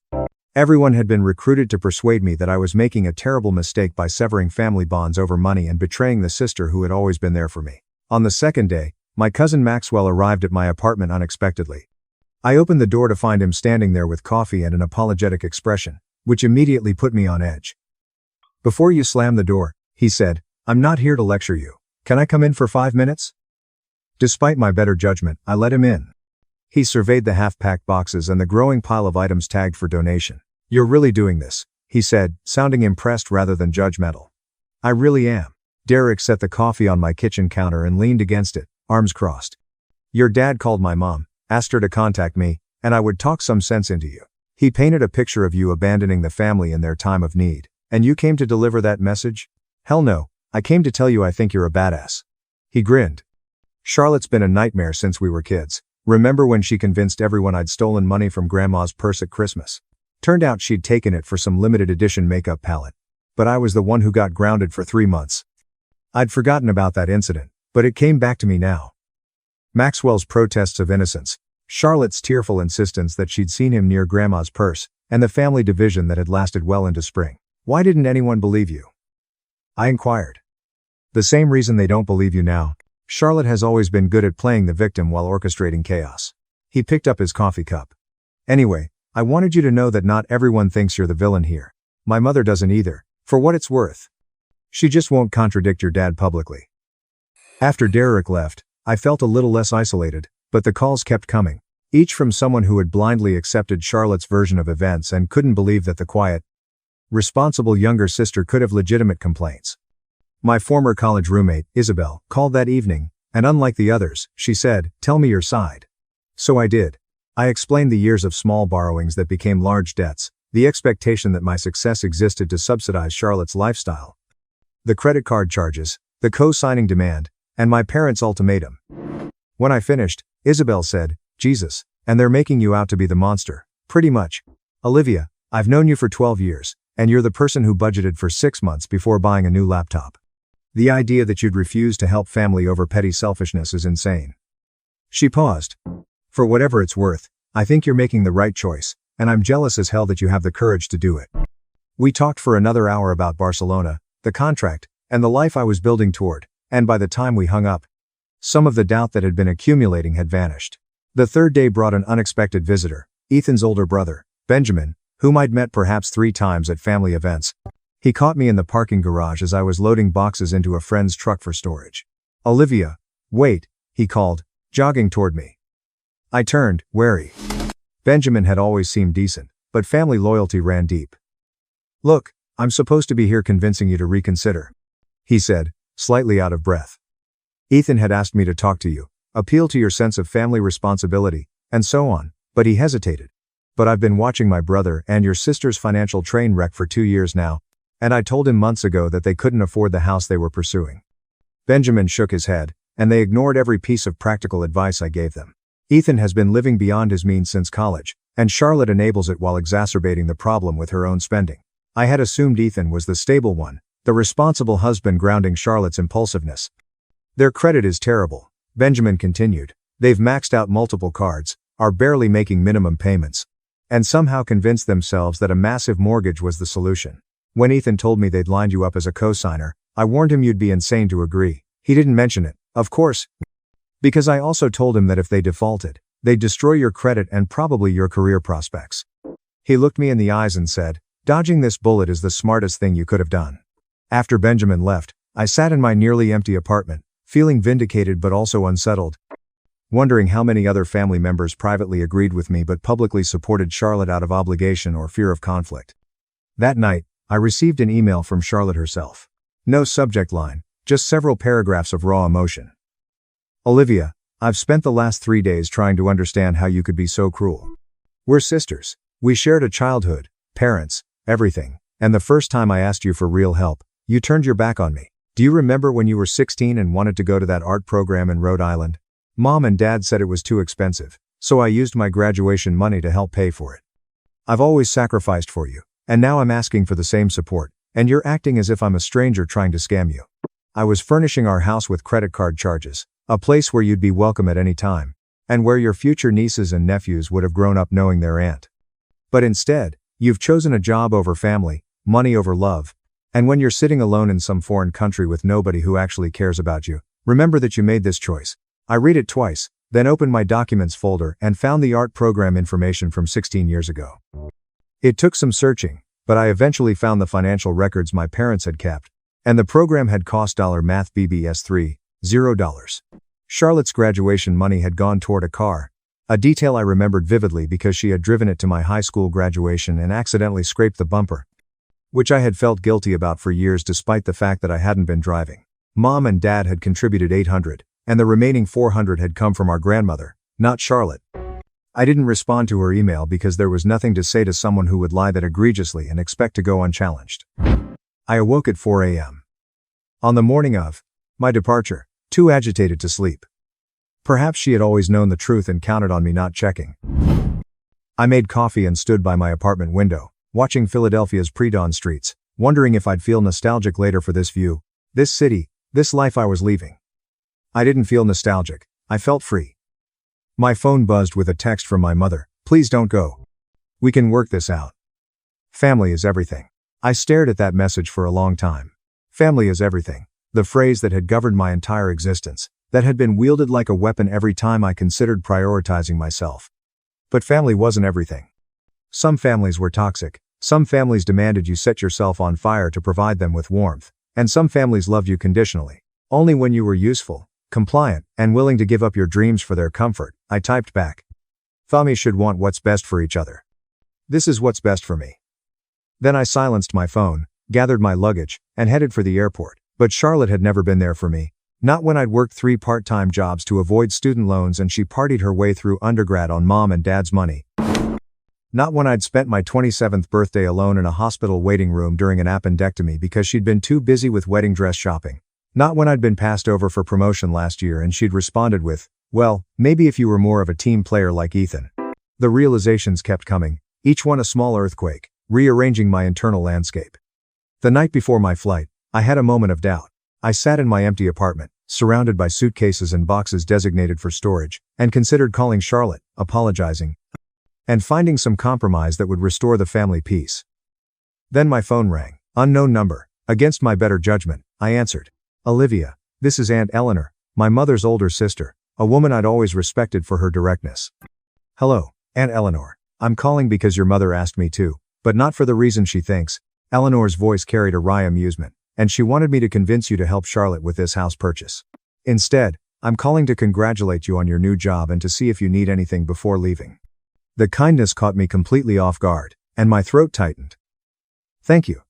Everyone had been recruited to persuade me that I was making a terrible mistake by severing family bonds over money and betraying the sister who had always been there for me. On the second day, my cousin Maxwell arrived at my apartment unexpectedly. I opened the door to find him standing there with coffee and an apologetic expression, which immediately put me on edge. Before you slam the door, he said, I'm not here to lecture you. Can I come in for 5 minutes? Despite my better judgment, I let him in. He surveyed the half-packed boxes and the growing pile of items tagged for donation. You're really doing this, he said, sounding impressed rather than judgmental. I really am. Derek set the coffee on my kitchen counter and leaned against it, arms crossed. Your dad called my mom, asked her to contact me, and I would talk some sense into you. He painted a picture of you abandoning the family in their time of need. And you came to deliver that message? Hell no, I came to tell you I think you're a badass. He grinned. Charlotte's been a nightmare since we were kids. Remember when she convinced everyone I'd stolen money from Grandma's purse at Christmas? Turned out she'd taken it for some limited edition makeup palette. But I was the one who got grounded for 3 months. I'd forgotten about that incident, but it came back to me now. Maxwell's protests of innocence, Charlotte's tearful insistence that she'd seen him near Grandma's purse, and the family division that had lasted well into spring. Why didn't anyone believe you? I inquired. The same reason they don't believe you now. Charlotte has always been good at playing the victim while orchestrating chaos. He picked up his coffee cup. Anyway, I wanted you to know that not everyone thinks you're the villain here. My mother doesn't either, for what it's worth. She just won't contradict your dad publicly. After Derek left, I felt a little less isolated, but the calls kept coming, each from someone who had blindly accepted Charlotte's version of events and couldn't believe that the quiet, responsible younger sister could have legitimate complaints. My former college roommate, Isabel, called that evening, and unlike the others, she said, tell me your side. So I did. I explained the years of small borrowings that became large debts, the expectation that my success existed to subsidize Charlotte's lifestyle, the credit card charges, the co-signing demand, and my parents' ultimatum. When I finished, Isabel said, Jesus, and they're making you out to be the monster. Pretty much. Olivia, I've known you for 12 years, and you're the person who budgeted for 6 months before buying a new laptop. The idea that you'd refuse to help family over petty selfishness is insane. She paused. For whatever it's worth, I think you're making the right choice, and I'm jealous as hell that you have the courage to do it. We talked for another hour about Barcelona, the contract, and the life I was building toward, and by the time we hung up, some of the doubt that had been accumulating had vanished. The third day brought an unexpected visitor, Ethan's older brother, Benjamin, whom I'd met perhaps 3 times at family events. He caught me in the parking garage as I was loading boxes into a friend's truck for storage. Olivia, wait, he called, jogging toward me. I turned, wary. Benjamin had always seemed decent, but family loyalty ran deep. Look, I'm supposed to be here convincing you to reconsider, he said, slightly out of breath. Ethan had asked me to talk to you, appeal to your sense of family responsibility, and so on, but he hesitated. But I've been watching my brother and your sister's financial train wreck for 2 years now, and I told him months ago that they couldn't afford the house they were pursuing. Benjamin shook his head, and they ignored every piece of practical advice I gave them. Ethan has been living beyond his means since college, and Charlotte enables it while exacerbating the problem with her own spending. I had assumed Ethan was the stable one, the responsible husband grounding Charlotte's impulsiveness. Their credit is terrible, Benjamin continued. They've maxed out multiple cards, are barely making minimum payments. and somehow convinced themselves that a massive mortgage was the solution. When Ethan told me they'd lined you up as a co-signer, I warned him you'd be insane to agree. He didn't mention it, of course, because I also told him that if they defaulted, they'd destroy your credit and probably your career prospects. He looked me in the eyes and said, "Dodging this bullet is the smartest thing you could have done." After Benjamin left, I sat in my nearly empty apartment, feeling vindicated but also unsettled, wondering how many other family members privately agreed with me but publicly supported Charlotte out of obligation or fear of conflict. That night, I received an email from Charlotte herself. No subject line, just several paragraphs of raw emotion. "Olivia, I've spent the last 3 days trying to understand how you could be so cruel. We're sisters. We shared a childhood, parents, everything, and the first time I asked you for real help, you turned your back on me. Do you remember when you were 16 and wanted to go to that art program in Rhode Island? Mom and Dad said it was too expensive, so I used my graduation money to help pay for it. I've always sacrificed for you, and now I'm asking for the same support, and you're acting as if I'm a stranger trying to scam you. I was furnishing our house with credit card charges, a place where you'd be welcome at any time, and where your future nieces and nephews would have grown up knowing their aunt. But instead, you've chosen a job over family, money over love, and when you're sitting alone in some foreign country with nobody who actually cares about you, remember that you made this choice." I read it twice, then opened my documents folder and found the art program information from 16 years ago. It took some searching, but I eventually found the financial records my parents had kept, and the program had cost $Math BBS 3, $0. Charlotte's graduation money had gone toward a car, a detail I remembered vividly because she had driven it to my high school graduation and accidentally scraped the bumper, which I had felt guilty about for years despite the fact that I hadn't been driving. Mom and Dad had contributed $800, and the remaining $400 had come from our grandmother, not Charlotte. I didn't respond to her email because there was nothing to say to someone who would lie that egregiously and expect to go unchallenged. I awoke at 4 a.m. on the morning of my departure, too agitated to sleep. Perhaps she had always known the truth and counted on me not checking. I made coffee and stood by my apartment window, watching Philadelphia's pre-dawn streets, wondering if I'd feel nostalgic later for this view, this city, this life I was leaving. I didn't feel nostalgic, I felt free. My phone buzzed with a text from my mother, "Please don't go. We can work this out. Family is everything." I stared at that message for a long time. Family is everything, the phrase that had governed my entire existence, that had been wielded like a weapon every time I considered prioritizing myself. But family wasn't everything. Some families were toxic, some families demanded you set yourself on fire to provide them with warmth, and some families loved you conditionally, only when you were useful, compliant, and willing to give up your dreams for their comfort. I typed back. Families should want what's best for each other. This is what's best for me. Then I silenced my phone, gathered my luggage, and headed for the airport. But Charlotte had never been there for me. Not when I'd worked 3 part-time jobs to avoid student loans and she partied her way through undergrad on Mom and Dad's money. Not when I'd spent my 27th birthday alone in a hospital waiting room during an appendectomy because she'd been too busy with wedding dress shopping. Not when I'd been passed over for promotion last year and she'd responded with, "Well, maybe if you were more of a team player like Ethan." The realizations kept coming, each one a small earthquake, rearranging my internal landscape. The night before my flight, I had a moment of doubt. I sat in my empty apartment, surrounded by suitcases and boxes designated for storage, and considered calling Charlotte, apologizing, and finding some compromise that would restore the family peace. Then my phone rang. Unknown number. Against my better judgment, I answered. "Olivia, this is Aunt Eleanor, my mother's older sister, a woman I'd always respected for her directness." "Hello, Aunt Eleanor. I'm calling because your mother asked me to, but not for the reason she thinks." Eleanor's voice carried a wry amusement, "and she wanted me to convince you to help Charlotte with this house purchase. Instead, I'm calling to congratulate you on your new job and to see if you need anything before leaving." The kindness caught me completely off guard, and my throat tightened. "Thank you,"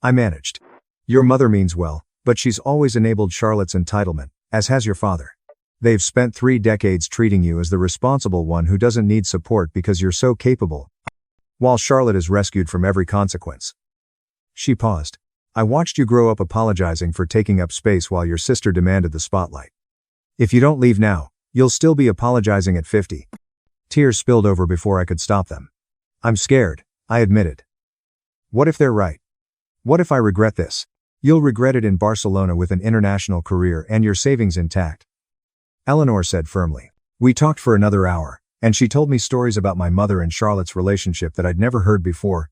I managed. "Your mother means well, but she's always enabled Charlotte's entitlement, as has your father. They've spent 3 decades treating you as the responsible one who doesn't need support because you're so capable, while Charlotte is rescued from every consequence." She paused. "I watched you grow up apologizing for taking up space while your sister demanded the spotlight. If you don't leave now, you'll still be apologizing at 50. Tears spilled over before I could stop them. "I'm scared," I admitted. "What if they're right? What if I regret this?" "You'll regret it in Barcelona with an international career and your savings intact," Eleanor said firmly. We talked for another hour, And she told me stories about my mother and Charlotte's relationship that I'd never heard before.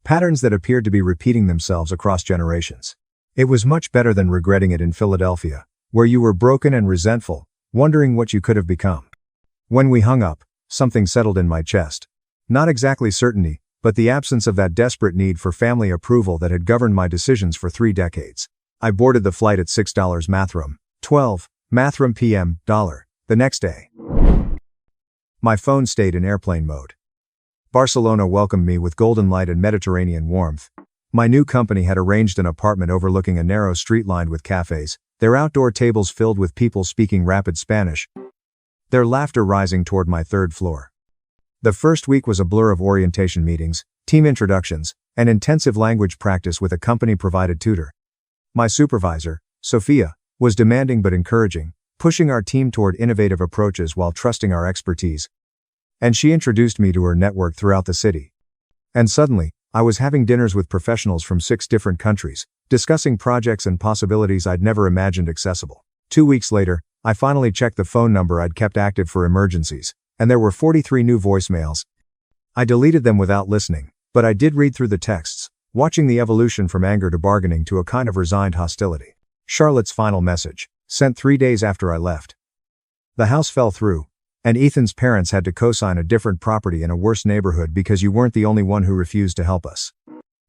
Patterns that appeared to be repeating themselves across generations. It was much better than regretting it in Philadelphia, where you were broken and resentful, wondering what you could have become. When we hung up, something settled in my chest. Not exactly certainty, but the absence of that desperate need for family approval that had governed my decisions for 3 decades. I boarded the flight at $6 Mathram, 12, Mathram PM, $. The next day. My phone stayed in airplane mode. Barcelona welcomed me with golden light and Mediterranean warmth. My new company had arranged an apartment overlooking a narrow street lined with cafes, their outdoor tables filled with people speaking rapid Spanish, their laughter rising toward my 3rd floor. The first week was a blur of orientation meetings, team introductions, and intensive language practice with a company-provided tutor. My supervisor, Sophia, was demanding but encouraging, pushing our team toward innovative approaches while trusting our expertise. And she introduced me to her network throughout the city. And suddenly, I was having dinners with professionals from 6 different countries, discussing projects and possibilities I'd never imagined accessible. 2 weeks later, I finally checked the phone number I'd kept active for emergencies, and there were 43 new voicemails. I deleted them without listening, but I did read through the texts, watching the evolution from anger to bargaining to a kind of resigned hostility. Charlotte's final message, sent 3 days after I left. The house fell through, and Ethan's parents had to co-sign a different property in a worse neighborhood because you weren't the only one who refused to help us.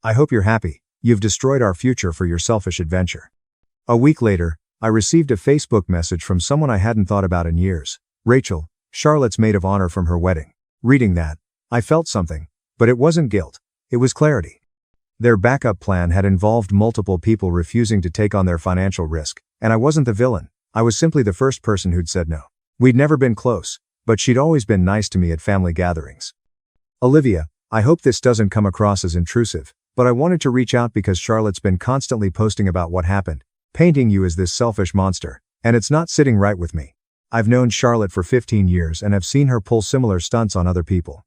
I hope you're happy. You've destroyed our future for your selfish adventure. A week later, I received a Facebook message from someone I hadn't thought about in years. Rachel, Charlotte's maid of honor from her wedding. Reading that, I felt something, but it wasn't guilt. It was clarity. Their backup plan had involved multiple people refusing to take on their financial risk, and I wasn't the villain. I was simply the first person who'd said no. We'd never been close, but she'd always been nice to me at family gatherings. Olivia, I hope this doesn't come across as intrusive, but I wanted to reach out because Charlotte's been constantly posting about what happened, painting you as this selfish monster, and it's not sitting right with me. I've known Charlotte for 15 years and have seen her pull similar stunts on other people.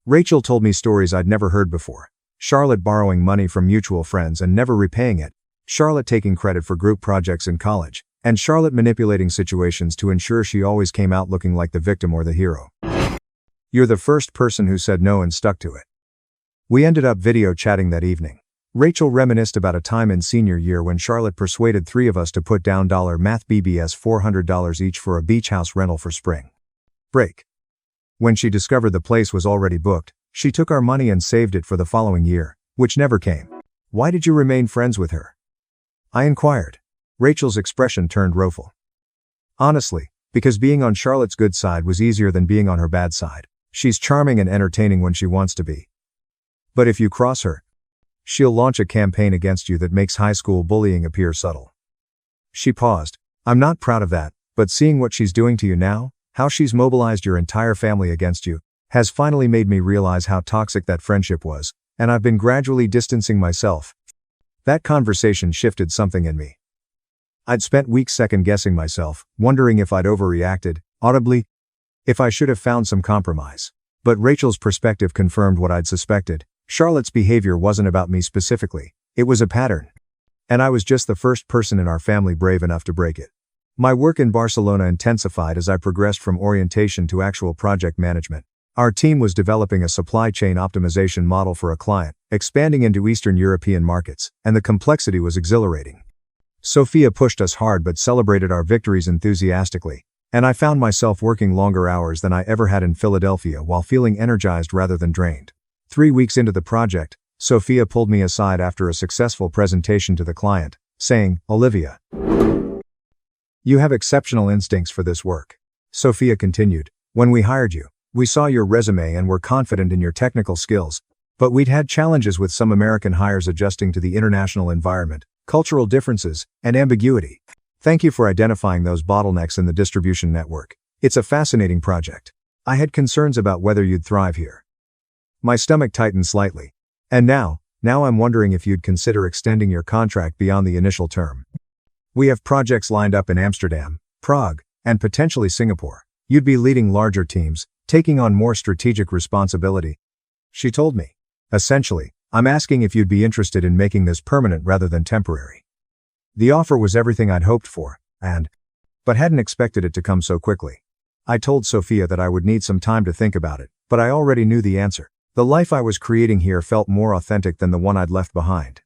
Rachel told me stories I'd never heard before. Charlotte borrowing money from mutual friends and never repaying it, Charlotte taking credit for group projects in college, and Charlotte manipulating situations to ensure she always came out looking like the victim or the hero. You're the first person who said no and stuck to it. We ended up video chatting that evening. Rachel reminisced about a time in senior year when Charlotte persuaded 3 of us to put down math BBS $400 each for a beach house rental for spring break. When she discovered the place was already booked, she took our money and saved it for the following year, which never came. Why did you remain friends with her? I inquired. Rachel's expression turned rueful. Honestly, because being on Charlotte's good side was easier than being on her bad side. She's charming and entertaining when she wants to be. But if you cross her, she'll launch a campaign against you that makes high school bullying appear subtle. She paused. I'm not proud of that, but seeing what she's doing to you now, how she's mobilized your entire family against you, has finally made me realize how toxic that friendship was, and I've been gradually distancing myself. That conversation shifted something in me. I'd spent weeks second-guessing myself, wondering if I'd overreacted, audibly, if I should have found some compromise. But Rachel's perspective confirmed what I'd suspected. Charlotte's behavior wasn't about me specifically, it was a pattern. And I was just the first person in our family brave enough to break it. My work in Barcelona intensified as I progressed from orientation to actual project management. Our team was developing a supply chain optimization model for a client, expanding into Eastern European markets, and the complexity was exhilarating. Sophia pushed us hard but celebrated our victories enthusiastically, and I found myself working longer hours than I ever had in Philadelphia while feeling energized rather than drained. 3 weeks into the project, Sophia pulled me aside after a successful presentation to the client, saying, Olivia, you have exceptional instincts for this work. Sophia continued, when we hired you, we saw your resume and were confident in your technical skills, but we'd had challenges with some American hires adjusting to the international environment, cultural differences, and ambiguity. Thank you for identifying those bottlenecks in the distribution network. It's a fascinating project. I had concerns about whether you'd thrive here. My stomach tightened slightly. And now I'm wondering if you'd consider extending your contract beyond the initial term. We have projects lined up in Amsterdam, Prague, and potentially Singapore. You'd be leading larger teams, taking on more strategic responsibility. She told me. Essentially, I'm asking if you'd be interested in making this permanent rather than temporary. The offer was everything I'd hoped for, but hadn't expected it to come so quickly. I told Sophia that I would need some time to think about it, but I already knew the answer. The life I was creating here felt more authentic than the one I'd left behind.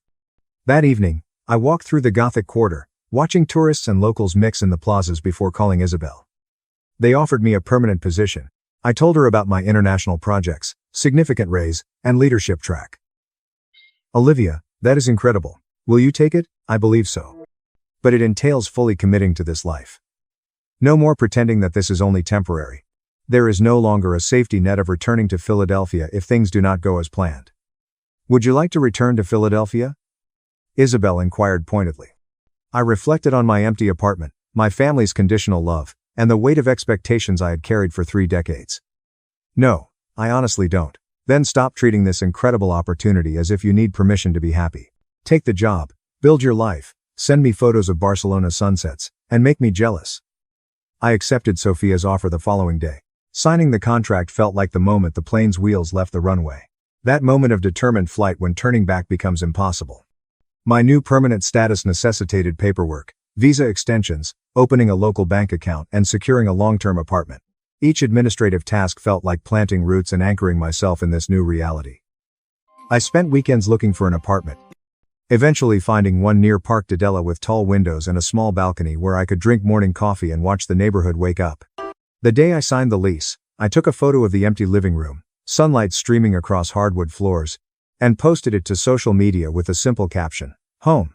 That evening, I walked through the Gothic Quarter, watching tourists and locals mix in the plazas before calling Isabel. They offered me a permanent position. I told her about my international projects, significant raise, and leadership track. Olivia, that is incredible. Will you take it? I believe so. But it entails fully committing to this life. No more pretending that this is only temporary. There is no longer a safety net of returning to Philadelphia if things do not go as planned. Would you like to return to Philadelphia? Isabel inquired pointedly. I reflected on my empty apartment, my family's conditional love, and the weight of expectations I had carried for 3 decades. No, I honestly don't. Then stop treating this incredible opportunity as if you need permission to be happy. Take the job, build your life, send me photos of Barcelona sunsets, and make me jealous. I accepted Sophia's offer the following day. Signing the contract felt like the moment the plane's wheels left the runway. That moment of determined flight when turning back becomes impossible. My new permanent status necessitated paperwork, visa extensions, opening a local bank account, and securing a long-term apartment. Each administrative task felt like planting roots and anchoring myself in this new reality. I spent weekends looking for an apartment, eventually finding one near Park de Della with tall windows and a small balcony where I could drink morning coffee and watch the neighborhood wake up. The day I signed the lease, I took a photo of the empty living room, sunlight streaming across hardwood floors, and posted it to social media with a simple caption, "Home."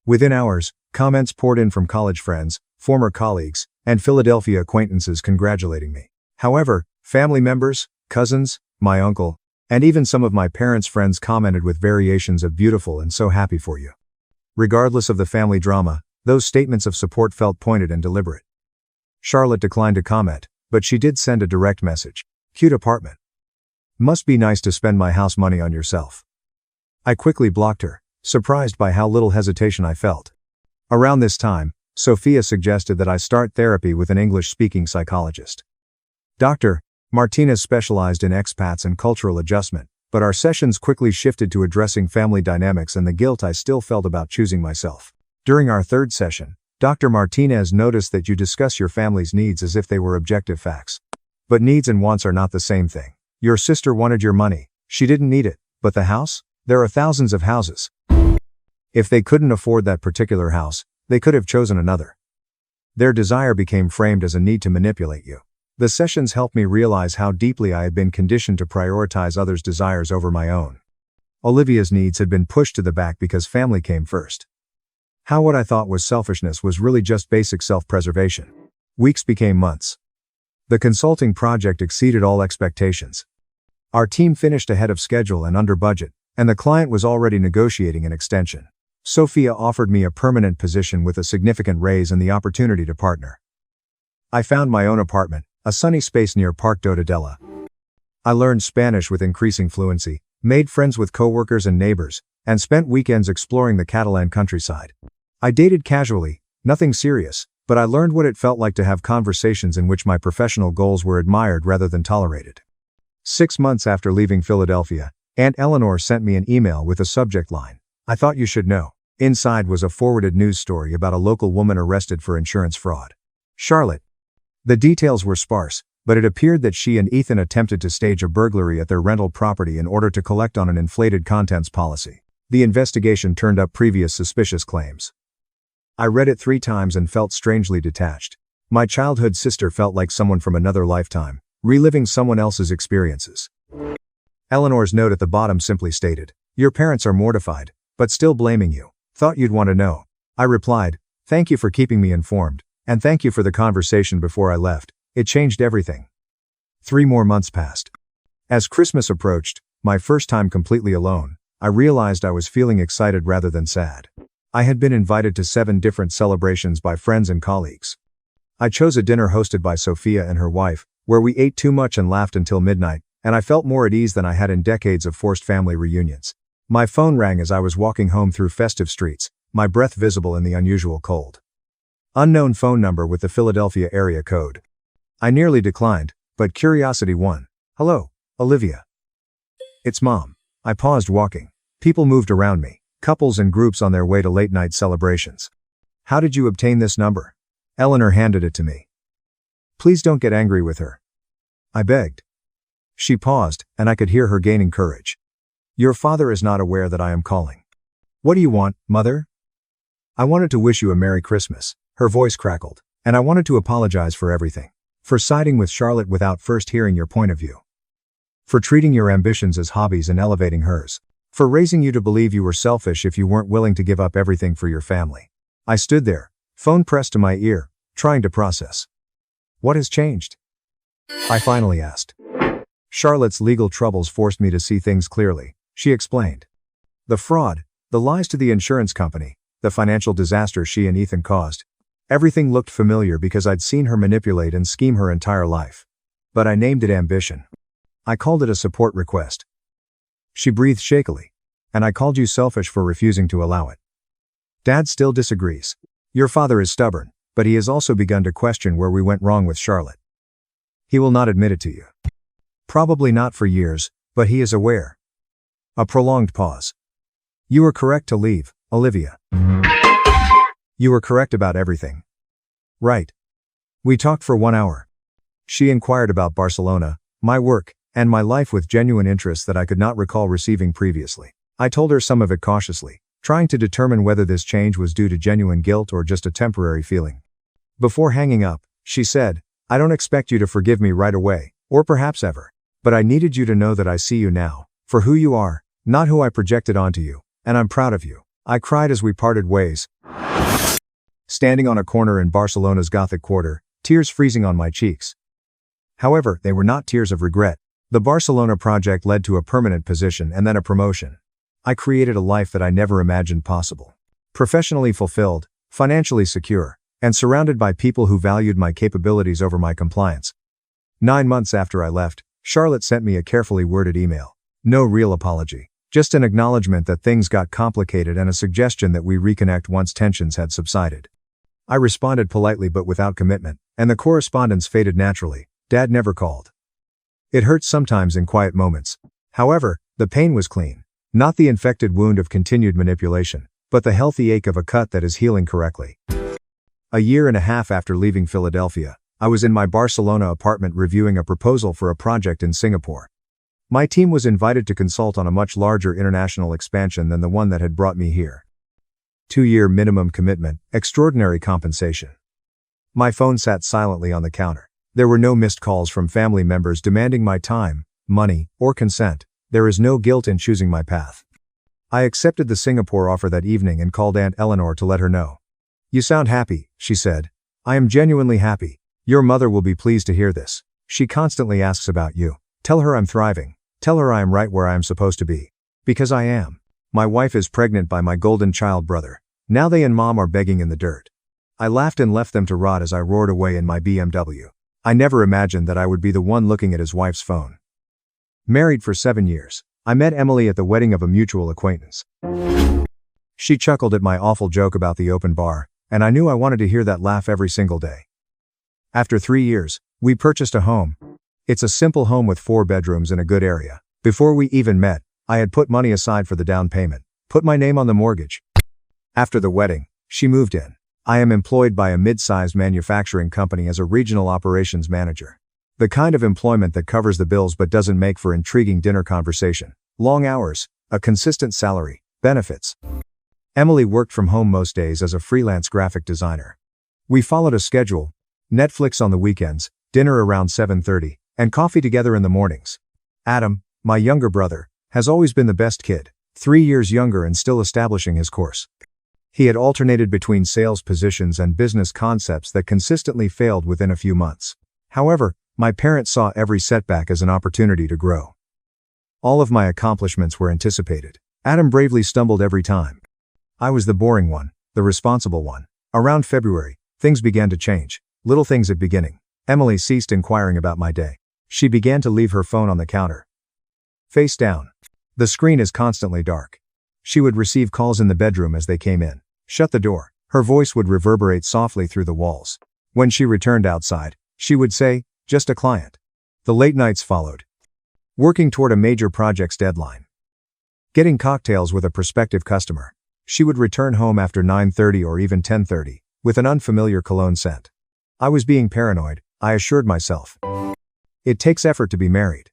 Within hours, comments poured in from college friends, former colleagues, and Philadelphia acquaintances congratulating me. However, family members, cousins, my uncle, and even some of my parents' friends commented with variations of "beautiful" and "so happy for you." Regardless of the family drama, those statements of support felt pointed and deliberate. Charlotte declined to comment, but she did send a direct message. "Cute apartment. Must be nice to spend my house money on yourself." I quickly blocked her, surprised by how little hesitation I felt. Around this time, Sophia suggested that I start therapy with an English-speaking psychologist. Dr. Martinez specialized in expats and cultural adjustment, but our sessions quickly shifted to addressing family dynamics and the guilt I still felt about choosing myself. During our third session, Dr. Martinez noticed that you discuss your family's needs as if they were objective facts. But needs and wants are not the same thing. Your sister wanted your money. She didn't need it. But the house? There are thousands of houses. If they couldn't afford that particular house, they could have chosen another. Their desire became framed as a need to manipulate you. The sessions helped me realize how deeply I had been conditioned to prioritize others' desires over my own. Olivia's needs had been pushed to the back because family came first. How what I thought was selfishness was really just basic self-preservation. Weeks became months. The consulting project exceeded all expectations. Our team finished ahead of schedule and under budget, and the client was already negotiating an extension. Sophia offered me a permanent position with a significant raise and the opportunity to partner. I found my own apartment, a sunny space near Park de Della. I learned Spanish with increasing fluency, made friends with coworkers and neighbors, and spent weekends exploring the Catalan countryside. I dated casually, nothing serious, but I learned what it felt like to have conversations in which my professional goals were admired rather than tolerated. 6 months after leaving Philadelphia, Aunt Eleanor sent me an email with a subject line, "I thought you should know." Inside was a forwarded news story about a local woman arrested for insurance fraud. Charlotte. The details were sparse, but it appeared that she and Ethan attempted to stage a burglary at their rental property in order to collect on an inflated contents policy. The investigation turned up previous suspicious claims. I read it 3 times and felt strangely detached. My childhood sister felt like someone from another lifetime, reliving someone else's experiences. Eleanor's note at the bottom simply stated, "Your parents are mortified, but still blaming you. Thought you'd want to know." I replied, "Thank you for keeping me informed, and thank you for the conversation before I left. It changed everything." 3 more months passed. As Christmas approached, my first time completely alone, I realized I was feeling excited rather than sad. I had been invited to 7 different celebrations by friends and colleagues. I chose a dinner hosted by Sophia and her wife, where we ate too much and laughed until midnight, and I felt more at ease than I had in decades of forced family reunions. My phone rang as I was walking home through festive streets, my breath visible in the unusual cold. Unknown phone number with the Philadelphia area code. I nearly declined, but curiosity won. "Hello, Olivia." "It's Mom." I paused walking. People moved around me, couples and groups on their way to late-night celebrations. "How did you obtain this number?" Eleanor handed it to me. Please don't get angry with her. I begged. She paused, and I could hear her gaining courage. Your father is not aware that I am calling. What do you want, Mother? I wanted to wish you a Merry Christmas. Her voice crackled. And I wanted to apologize for everything. For siding with Charlotte without first hearing your point of view. For treating your ambitions as hobbies and elevating hers. For raising you to believe you were selfish if you weren't willing to give up everything for your family. I stood there, phone pressed to my ear, trying to process. What has changed? I finally asked. Charlotte's legal troubles forced me to see things clearly, she explained. The fraud, the lies to the insurance company, the financial disaster she and Ethan caused. Everything looked familiar because I'd seen her manipulate and scheme her entire life. But I named it ambition. I called it a support request. She breathed shakily. And I called you selfish for refusing to allow it. Dad still disagrees. Your father is stubborn, but he has also begun to question where we went wrong with Charlotte. He will not admit it to you. Probably not for years, but he is aware. A prolonged pause. You were correct to leave, Olivia. You were correct about everything. Right. We talked for 1 hour. She inquired about Barcelona, my work, and my life with genuine interest that I could not recall receiving previously. I told her some of it cautiously, trying to determine whether this change was due to genuine guilt or just a temporary feeling. Before hanging up, she said, I don't expect you to forgive me right away, or perhaps ever. But I needed you to know that I see you now, for who you are, not who I projected onto you, and I'm proud of you. I cried as we parted ways. Standing on a corner in Barcelona's Gothic quarter, tears freezing on my cheeks. However, they were not tears of regret. The Barcelona project led to a permanent position and then a promotion. I created a life that I never imagined possible. Professionally fulfilled, financially secure, and surrounded by people who valued my capabilities over my compliance. 9 months after I left, Charlotte sent me a carefully worded email. No real apology. Just an acknowledgement that things got complicated and a suggestion that we reconnect once tensions had subsided. I responded politely but without commitment, and the correspondence faded naturally. Dad never called. It hurts sometimes in quiet moments. However, the pain was clean. Not the infected wound of continued manipulation, but the healthy ache of a cut that is healing correctly. A year and a half after leaving Philadelphia, I was in my Barcelona apartment reviewing a proposal for a project in Singapore. My team was invited to consult on a much larger international expansion than the one that had brought me here. 2-year minimum commitment, extraordinary compensation. My phone sat silently on the counter. There were no missed calls from family members demanding my time, money, or consent. There is no guilt in choosing my path. I accepted the Singapore offer that evening and called Aunt Eleanor to let her know. You sound happy, she said. I am genuinely happy. Your mother will be pleased to hear this. She constantly asks about you. Tell her I'm thriving. Tell her I am right where I am supposed to be. Because I am. My wife is pregnant by my golden child brother. Now they and Mom are begging in the dirt. I laughed and left them to rot as I roared away in my BMW. I never imagined that I would be the one looking at his wife's phone. Married for 7 years. I met Emily at the wedding of a mutual acquaintance. She chuckled at my awful joke about the open bar, and I knew I wanted to hear that laugh every single day. After 3 years, we purchased a home. It's a simple home with 4 bedrooms in a good area. Before we even met, I had put money aside for the down payment, put my name on the mortgage. After the wedding, she moved in. I am employed by a mid-sized manufacturing company as a regional operations manager. The kind of employment that covers the bills but doesn't make for intriguing dinner conversation. Long hours, a consistent salary, benefits. Emily worked from home most days as a freelance graphic designer. We followed a schedule: Netflix on the weekends, dinner around 7:30, and coffee together in the mornings. Adam, my younger brother, has always been the best kid, 3 years younger and still establishing his course. He had alternated between sales positions and business concepts that consistently failed within a few months. However, my parents saw every setback as an opportunity to grow. All of my accomplishments were anticipated. Adam bravely stumbled every time. I was the boring one, the responsible one. Around February, things began to change. Little things at beginning. Emily ceased inquiring about my day. She began to leave her phone on the counter. Face down. The screen is constantly dark. She would receive calls in the bedroom as they came in. Shut the door. Her voice would reverberate softly through the walls. When she returned outside, she would say, "Just a client." The late nights followed. Working toward a major project's deadline. Getting cocktails with a prospective customer. She would return home after 9:30 or even 10:30, with an unfamiliar cologne scent. I was being paranoid. I assured myself. It takes effort to be married.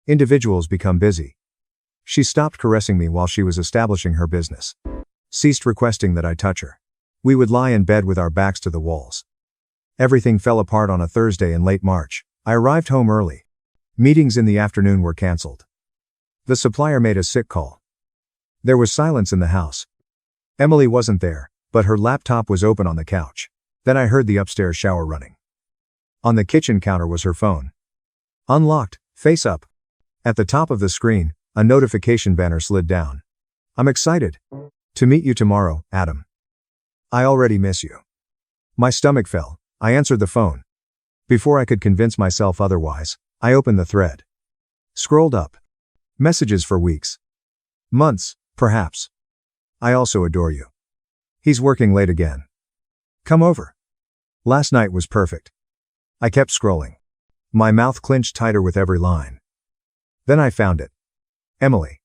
Individuals become busy. She stopped caressing me while she was establishing her business. Ceased requesting that I touch her. We would lie in bed with our backs to the walls. Everything fell apart on a Thursday in late March. I arrived home early. Meetings in the afternoon were cancelled. The supplier made a sick call. There was silence in the house. Emily wasn't there, but her laptop was open on the couch. Then I heard the upstairs shower running. On the kitchen counter was her phone. Unlocked, face up. At the top of the screen, a notification banner slid down. I'm excited to meet you tomorrow, Adam. I already miss you. My stomach fell. I answered the phone. Before I could convince myself otherwise, I opened the thread. Scrolled up. Messages for weeks. Months, perhaps. I also adore you. He's working late again. Come over. Last night was perfect. I kept scrolling. My mouth clenched tighter with every line. Then I found it. Emily.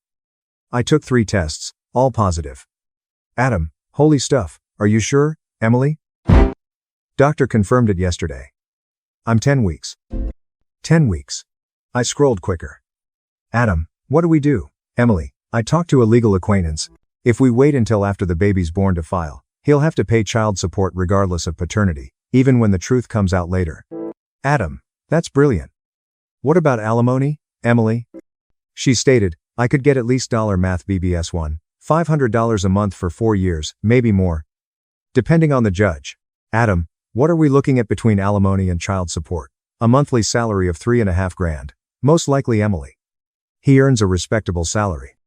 I took 3 tests, all positive. Adam, holy stuff, are you sure, Emily? Doctor confirmed it yesterday. I'm 10 weeks. 10 weeks. I scrolled quicker. Adam, what do we do? Emily, I talked to a legal acquaintance. If we wait until after the baby's born to file, he'll have to pay child support regardless of paternity, even when the truth comes out later. Adam, that's brilliant. What about alimony, Emily? She stated, I could get at least $math BBS 1, $500 a month for 4 years, maybe more. Depending on the judge. Adam, what are we looking at between alimony and child support? A monthly salary of $3.5 grand. Most likely Emily. He earns a respectable salary.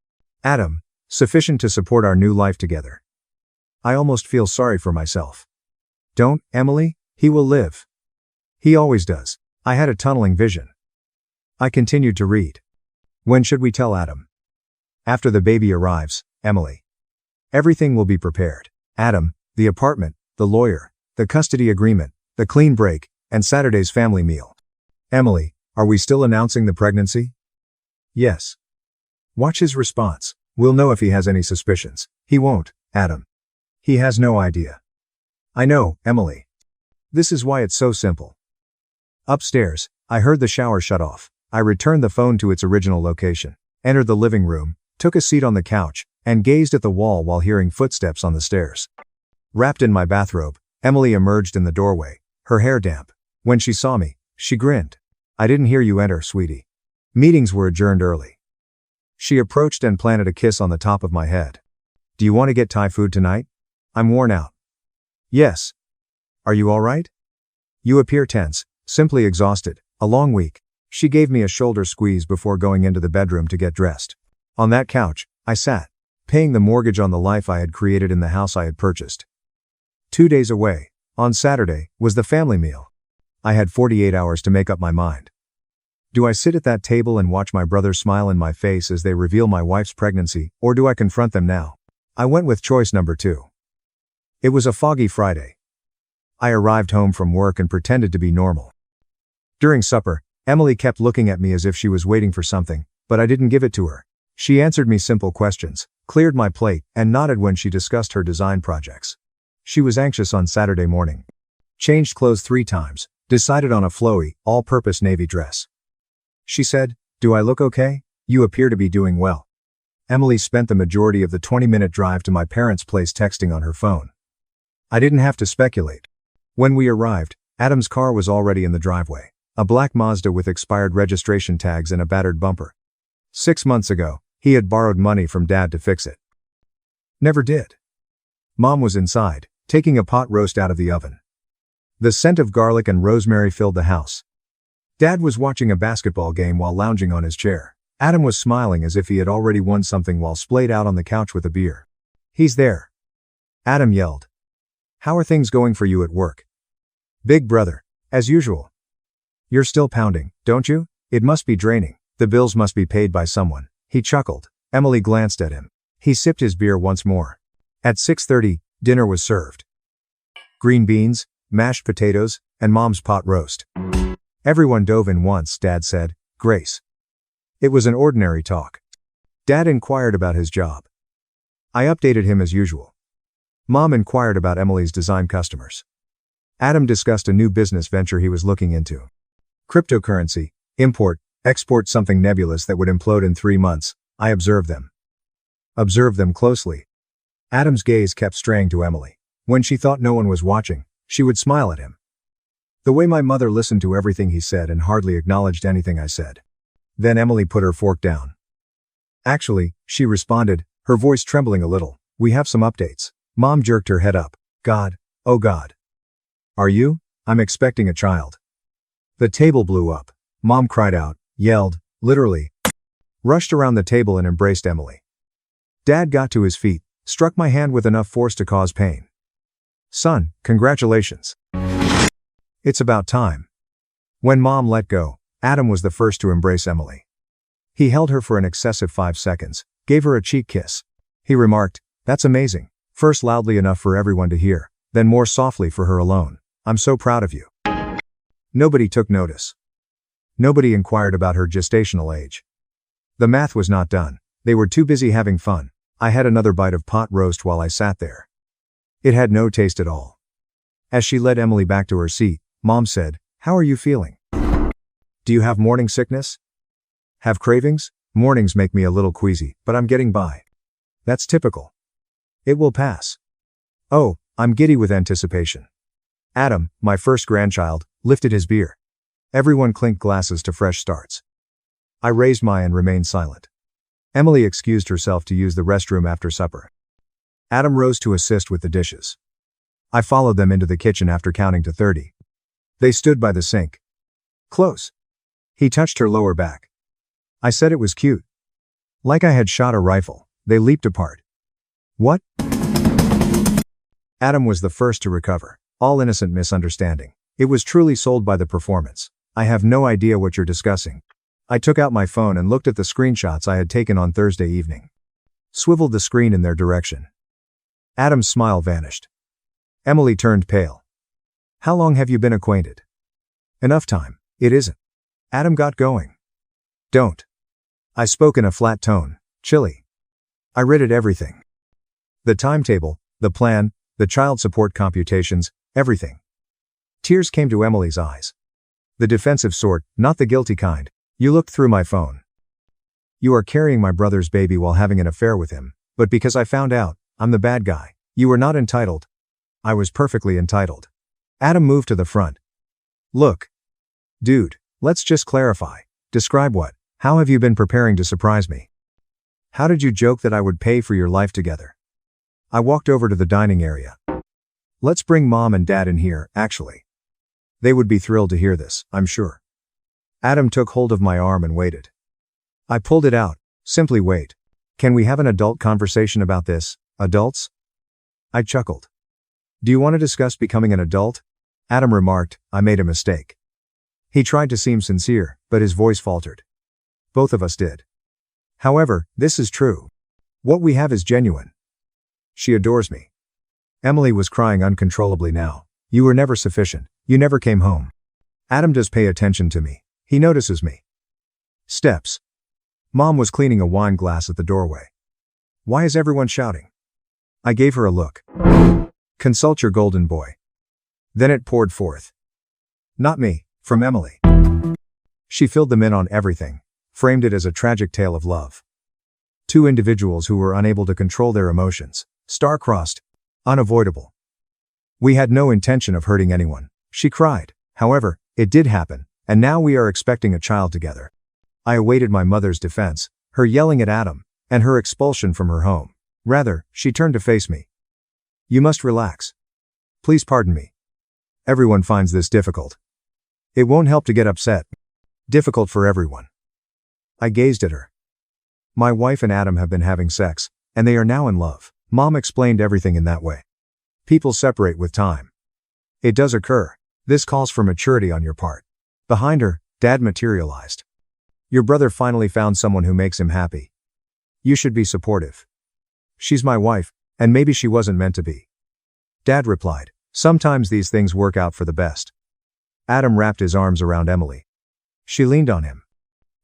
Adam, sufficient to support our new life together. I almost feel sorry for myself. Don't, Emily, he will live. He always does. I had a tunneling vision. I continued to read. When should we tell Adam? After the baby arrives, Emily. Everything will be prepared. Adam, the apartment, the lawyer, the custody agreement, the clean break, and Saturday's family meal. Emily, are we still announcing the pregnancy? Yes. Watch his response. We'll know if he has any suspicions. He won't, Adam. He has no idea. I know, Emily. This is why it's so simple. Upstairs, I heard the shower shut off. I returned the phone to its original location, entered the living room, took a seat on the couch, and gazed at the wall while hearing footsteps on the stairs. Wrapped in my bathrobe, Emily emerged in the doorway, her hair damp. When she saw me, she grinned. I didn't hear you enter, sweetie. Meetings were adjourned early. She approached and planted a kiss on the top of my head. Do you want to get Thai food tonight? I'm worn out. Yes. Are you all right? You appear tense, simply exhausted. A long week. She gave me a shoulder squeeze before going into the bedroom to get dressed. On that couch, I sat, paying the mortgage on the life I had created in the house I had purchased. 2 days away, on Saturday, was the family meal. I had 48 hours to make up my mind. Do I sit at that table and watch my brothers smile in my face as they reveal my wife's pregnancy, or do I confront them now? I went with choice number 2. It was a foggy Friday. I arrived home from work and pretended to be normal. During supper, Emily kept looking at me as if she was waiting for something, but I didn't give it to her. She answered me simple questions, cleared my plate, and nodded when she discussed her design projects. She was anxious on Saturday morning. Changed clothes 3 times, decided on a flowy, all-purpose navy dress. She said, "Do I look okay? You appear to be doing well." Emily spent the majority of the 20-minute drive to my parents' place texting on her phone. I didn't have to speculate. When we arrived, Adam's car was already in the driveway, a black Mazda with expired registration tags and a battered bumper. 6 months ago, he had borrowed money from Dad to fix it. Never did. Mom was inside, taking a pot roast out of the oven. The scent of garlic and rosemary filled the house. Dad was watching a basketball game while lounging on his chair. Adam was smiling as if he had already won something while splayed out on the couch with a beer. "He's there." Adam yelled. "How are things going for you at work?" "Big brother, as usual." "You're still pounding, don't you? It must be draining. The bills must be paid by someone." He chuckled. Emily glanced at him. He sipped his beer once more. At 6:30, dinner was served. Green beans, mashed potatoes, and Mom's pot roast. Everyone dove in once, Dad said, "Grace." It was an ordinary talk. Dad inquired about his job. I updated him as usual. Mom inquired about Emily's design customers. Adam discussed a new business venture he was looking into. Cryptocurrency, import, export, something nebulous that would implode in 3 months. I observed them. Observed them closely. Adam's gaze kept straying to Emily. When she thought no one was watching, she would smile at him. The way my mother listened to everything he said and hardly acknowledged anything I said. Then Emily put her fork down. Actually, she responded, her voice trembling a little, we have some updates. Mom jerked her head up. God, oh God. Are you? I'm expecting a child. The table blew up. Mom cried out, yelled, literally, rushed around the table and embraced Emily. Dad got to his feet, struck my hand with enough force to cause pain. Son, congratulations. It's about time. When Mom let go, Adam was the first to embrace Emily. He held her for an excessive 5 seconds, gave her a cheek kiss. He remarked, that's amazing, first loudly enough for everyone to hear, then more softly for her alone. I'm so proud of you. Nobody took notice. Nobody inquired about her gestational age. The math was not done. They were too busy having fun. I had another bite of pot roast while I sat there. It had no taste at all. As she led Emily back to her seat, Mom said, how are you feeling? Do you have morning sickness? Have cravings? Mornings make me a little queasy, but I'm getting by. That's typical. It will pass. Oh, I'm giddy with anticipation. Adam, my first grandchild, lifted his beer. Everyone clinked glasses to fresh starts. I raised mine and remained silent. Emily excused herself to use the restroom after supper. Adam rose to assist with the dishes. I followed them into the kitchen after counting to 30. They stood by the sink. Close. He touched her lower back. I said it was cute. Like I had shot a rifle, they leaped apart. What? Adam was the first to recover. All innocent misunderstanding. It was truly sold by the performance. I have no idea what you're discussing. I took out my phone and looked at the screenshots I had taken on Thursday evening. Swiveled the screen in their direction. Adam's smile vanished. Emily turned pale. How long have you been acquainted? Enough time. It isn't. Adam got going. Don't. I spoke in a flat tone, chilly. I read it everything. The timetable, the plan, the child support computations, everything. Tears came to Emily's eyes. The defensive sort, not the guilty kind. You looked through my phone. You are carrying my brother's baby while having an affair with him, but because I found out, I'm the bad guy. You were not entitled. I was perfectly entitled. Adam moved to the front. Look. Dude, let's just clarify. Describe what? How have you been preparing to surprise me? How did you joke that I would pay for your life together? I walked over to the dining area. Let's bring Mom and Dad in here, actually. They would be thrilled to hear this, I'm sure. Adam took hold of my arm and waited. I pulled it out. Simply wait. Can we have an adult conversation about this, adults? I chuckled. Do you want to discuss becoming an adult? Adam remarked, I made a mistake. He tried to seem sincere, but his voice faltered. Both of us did. However, this is true. What we have is genuine. She adores me. Emily was crying uncontrollably now. You were never sufficient. You never came home. Adam does pay attention to me. He notices me. Steps. Mom was cleaning a wine glass at the doorway. Why is everyone shouting? I gave her a look. Consult your golden boy. Then it poured forth. Not me, from Emily. She filled them in on everything, framed it as a tragic tale of love. Two individuals who were unable to control their emotions, star-crossed, unavoidable. We had no intention of hurting anyone, she cried. However, it did happen, and now we are expecting a child together. I awaited my mother's defense, her yelling at Adam, and her expulsion from her home. Rather, she turned to face me. You must relax. Please pardon me. Everyone finds this difficult. It won't help to get upset. Difficult for everyone. I gazed at her. My wife and Adam have been having sex, and they are now in love. Mom explained everything in that way. People separate with time. It does occur. This calls for maturity on your part. Behind her, Dad materialized. Your brother finally found someone who makes him happy. You should be supportive. She's my wife, and maybe she wasn't meant to be. Dad replied, sometimes these things work out for the best. Adam wrapped his arms around Emily. She leaned on him.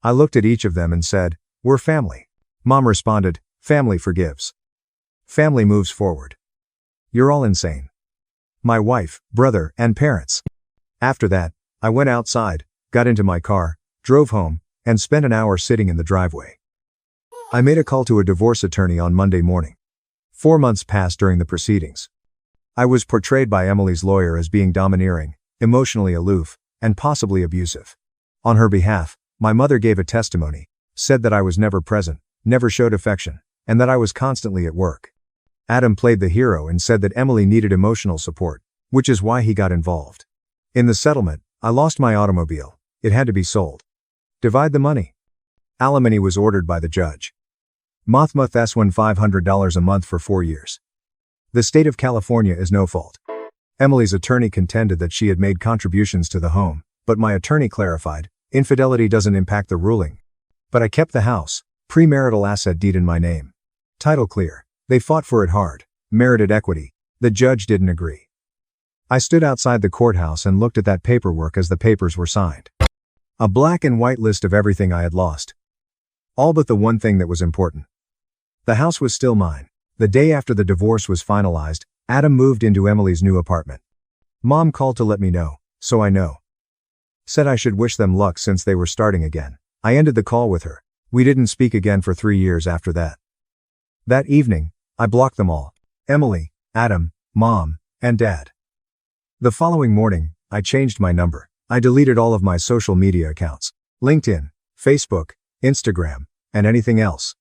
I looked at each of them and said, we're family. Mom responded, family forgives. Family moves forward. You're all insane. my wife, brother, and parents. After that, I went outside, got into my car, drove home, and spent an hour sitting in the driveway. I made a call to a divorce attorney on Monday morning. 4 months passed during the proceedings. I was portrayed by Emily's lawyer as being domineering, emotionally aloof, and possibly abusive. On her behalf, my mother gave a testimony, said that I was never present, never showed affection, and that I was constantly at work. Adam played the hero and said that Emily needed emotional support, which is why he got involved. In the settlement, I lost my automobile. It had to be sold. Divide the money. Alimony was ordered by the judge. Mothmuth S1 $500 a month for 4 years. The state of California is no fault. Emily's attorney contended that she had made contributions to the home, but my attorney clarified, infidelity doesn't impact the ruling. But I kept the house, premarital asset deed in my name. Title clear. They fought for it hard, merited equity. The judge didn't agree. I stood outside the courthouse and looked at that paperwork as the papers were signed. A black and white list of everything I had lost. All but the one thing that was important. The house was still mine. The day after the divorce was finalized, Adam moved into Emily's new apartment. Mom called to let me know, so I know. Said I should wish them luck since they were starting again. I ended the call with her. We didn't speak again for 3 years after that. That evening, I blocked them all. Emily, Adam, Mom, and Dad. The following morning, I changed my number. I deleted all of my social media accounts. LinkedIn, Facebook, Instagram, and anything else.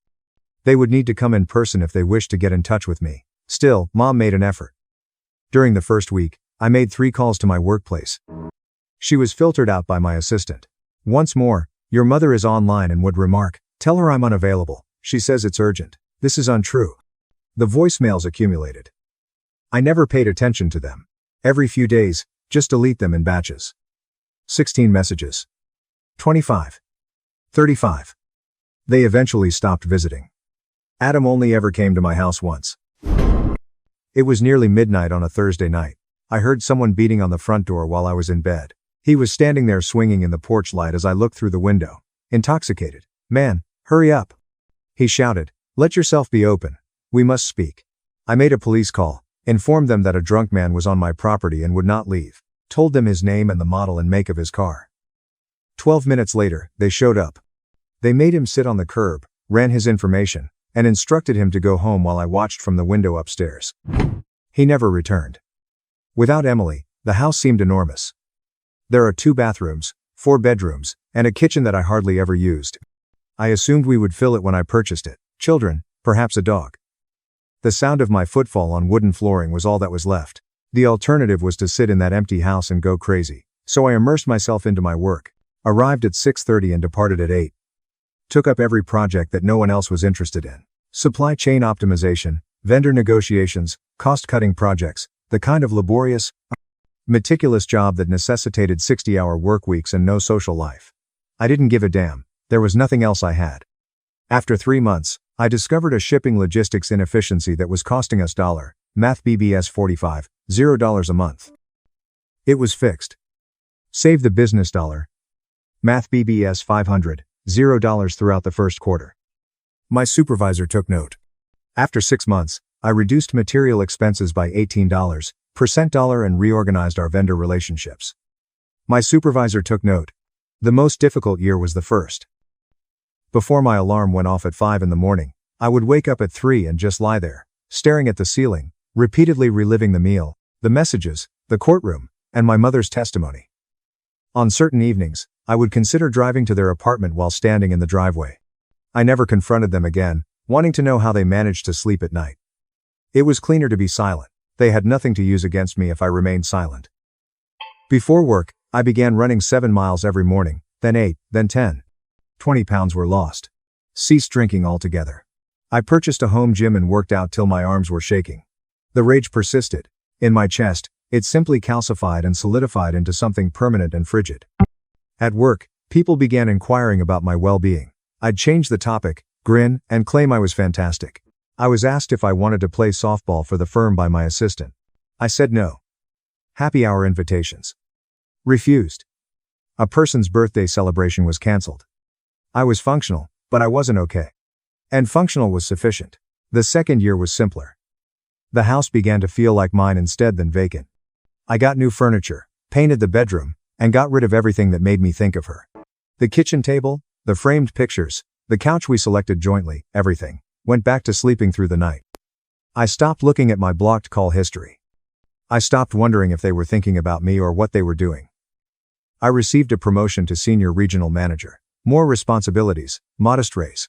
They would need to come in person if they wished to get in touch with me. Still, Mom made an effort. During the first week, I made 3 calls to my workplace. She was filtered out by my assistant. Once more, your mother is online and would remark, tell her I'm unavailable. She says it's urgent. This is untrue. The voicemails accumulated. I never paid attention to them. Every few days, just delete them in batches. 16 messages. 25. 35. They eventually stopped visiting. Adam only ever came to my house once. It was nearly midnight on a Thursday night. I heard someone beating on the front door while I was in bed. He was standing there swinging in the porch light as I looked through the window. Intoxicated. Man, hurry up. He shouted, let yourself be open. We must speak. I made a police call, informed them that a drunk man was on my property and would not leave, told them his name and the model and make of his car. 12 minutes later, they showed up. They made him sit on the curb, ran his information, and instructed him to go home while I watched from the window upstairs. He never returned. Without Emily, the house seemed enormous. There are 2 bathrooms, 4 bedrooms, and a kitchen that I hardly ever used. I assumed we would fill it when I purchased it. Children, perhaps a dog. The sound of my footfall on wooden flooring was all that was left. The alternative was to sit in that empty house and go crazy. So I immersed myself into my work. Arrived at 6:30 and departed at 8. Took up every project that no one else was interested in. Supply chain optimization, vendor negotiations, cost-cutting projects, the kind of laborious, meticulous job that necessitated 60-hour work weeks and no social life. I didn't give a damn. There was nothing else I had. After 3 months, I discovered a shipping logistics inefficiency that was costing us math BBS $45, $0 a month. It was fixed. Save the business math BBS $500, $0 throughout the first quarter. My supervisor took note. After 6 months, I reduced material expenses by $18% and reorganized our vendor relationships. My supervisor took note. The most difficult year was the first. Before my alarm went off at 5 in the morning, I would wake up at 3 and just lie there, staring at the ceiling, repeatedly reliving the meal, the messages, the courtroom, and my mother's testimony. On certain evenings, I would consider driving to their apartment while standing in the driveway. I never confronted them again, wanting to know how they managed to sleep at night. It was cleaner to be silent. They had nothing to use against me if I remained silent. Before work, I began running 7 miles every morning, then 8, then 10. 20 pounds were lost. Ceased drinking altogether. I purchased a home gym and worked out till my arms were shaking. The rage persisted. In my chest, it simply calcified and solidified into something permanent and frigid. At work, people began inquiring about my well-being. I'd change the topic, grin, and claim I was fantastic. I was asked if I wanted to play softball for the firm by my assistant. I said no. Happy hour invitations. Refused. A person's birthday celebration was cancelled. I was functional, but I wasn't okay. And functional was sufficient. The second year was simpler. The house began to feel like mine instead than vacant. I got new furniture, painted the bedroom, and got rid of everything that made me think of her. The kitchen table, the framed pictures, the couch we selected jointly, everything. Went back to sleeping through the night. I stopped looking at my blocked call history. I stopped wondering if they were thinking about me or what they were doing. I received a promotion to senior regional manager. More responsibilities, modest raise.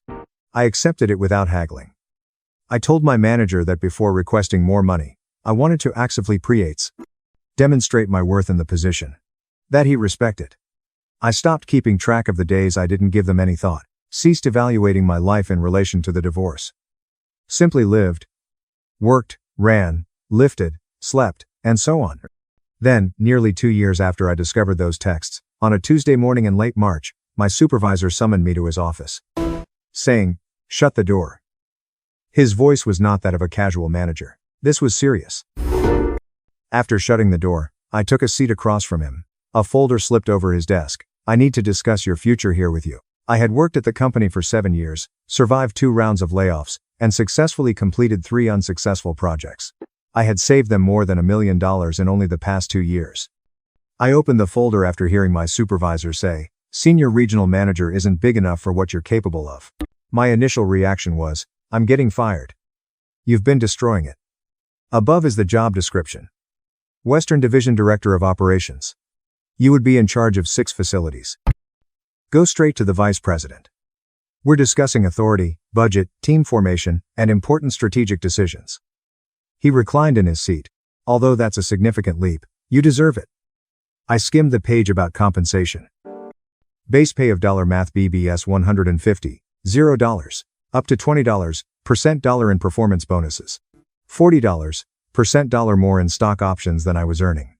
I accepted it without haggling. I told my manager that before requesting more money, I wanted to actively demonstrate my worth in the position. That he respected. I stopped keeping track of the days I didn't give them any thought, ceased evaluating my life in relation to the divorce. Simply lived, worked, ran, lifted, slept, and so on. Then, nearly 2 years after I discovered those texts, on a Tuesday morning in late March, my supervisor summoned me to his office, saying, "Shut the door." His voice was not that of a casual manager. This was serious. After shutting the door, I took a seat across from him. A folder slipped over his desk. "I need to discuss your future here with you." I had worked at the company for 7 years, survived 2 rounds of layoffs, and successfully completed 3 unsuccessful projects. I had saved them more than $1 million in only the past 2 years. I opened the folder after hearing my supervisor say, "Senior regional manager isn't big enough for what you're capable of." My initial reaction was, "I'm getting fired." "You've been destroying it." Above is the job description. Western Division Director of Operations. You would be in charge of 6 facilities. Go straight to the Vice President. We're discussing authority, budget, team formation, and important strategic decisions. He reclined in his seat. "Although that's a significant leap, you deserve it." I skimmed the page about compensation. Base pay of $math BBS $150, $0, up to $20, $% in performance bonuses. $40, $% more in stock options than I was earning.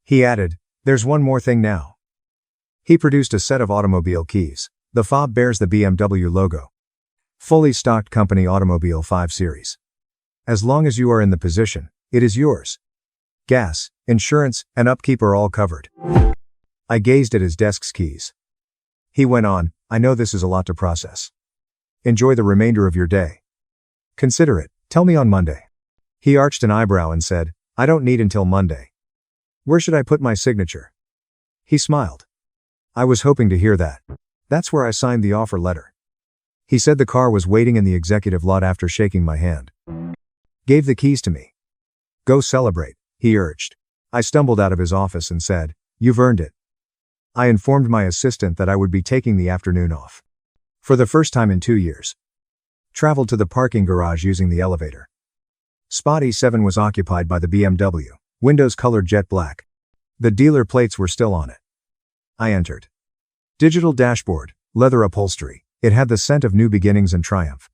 He added, "There's one more thing now." He produced a set of automobile keys. The fob bears the BMW logo. Fully stocked company automobile 5 Series. As long as you are in the position, it is yours. Gas, insurance, and upkeep are all covered. I gazed at his desk's keys. He went on, "I know this is a lot to process. Enjoy the remainder of your day. Consider it, tell me on Monday." He arched an eyebrow and said, "I don't need until Monday. Where should I put my signature?" He smiled. I was hoping to hear that. "That's where I signed the offer letter." He said the car was waiting in the executive lot after shaking my hand. Gave the keys to me. "Go celebrate," he urged. I stumbled out of his office and said, "You've earned it." I informed my assistant that I would be taking the afternoon off. For the first time in 2 years. Traveled to the parking garage using the elevator. Spot E7 was occupied by the BMW, windows colored jet black. The dealer plates were still on it. I entered. Digital dashboard, leather upholstery. It had the scent of new beginnings and triumph.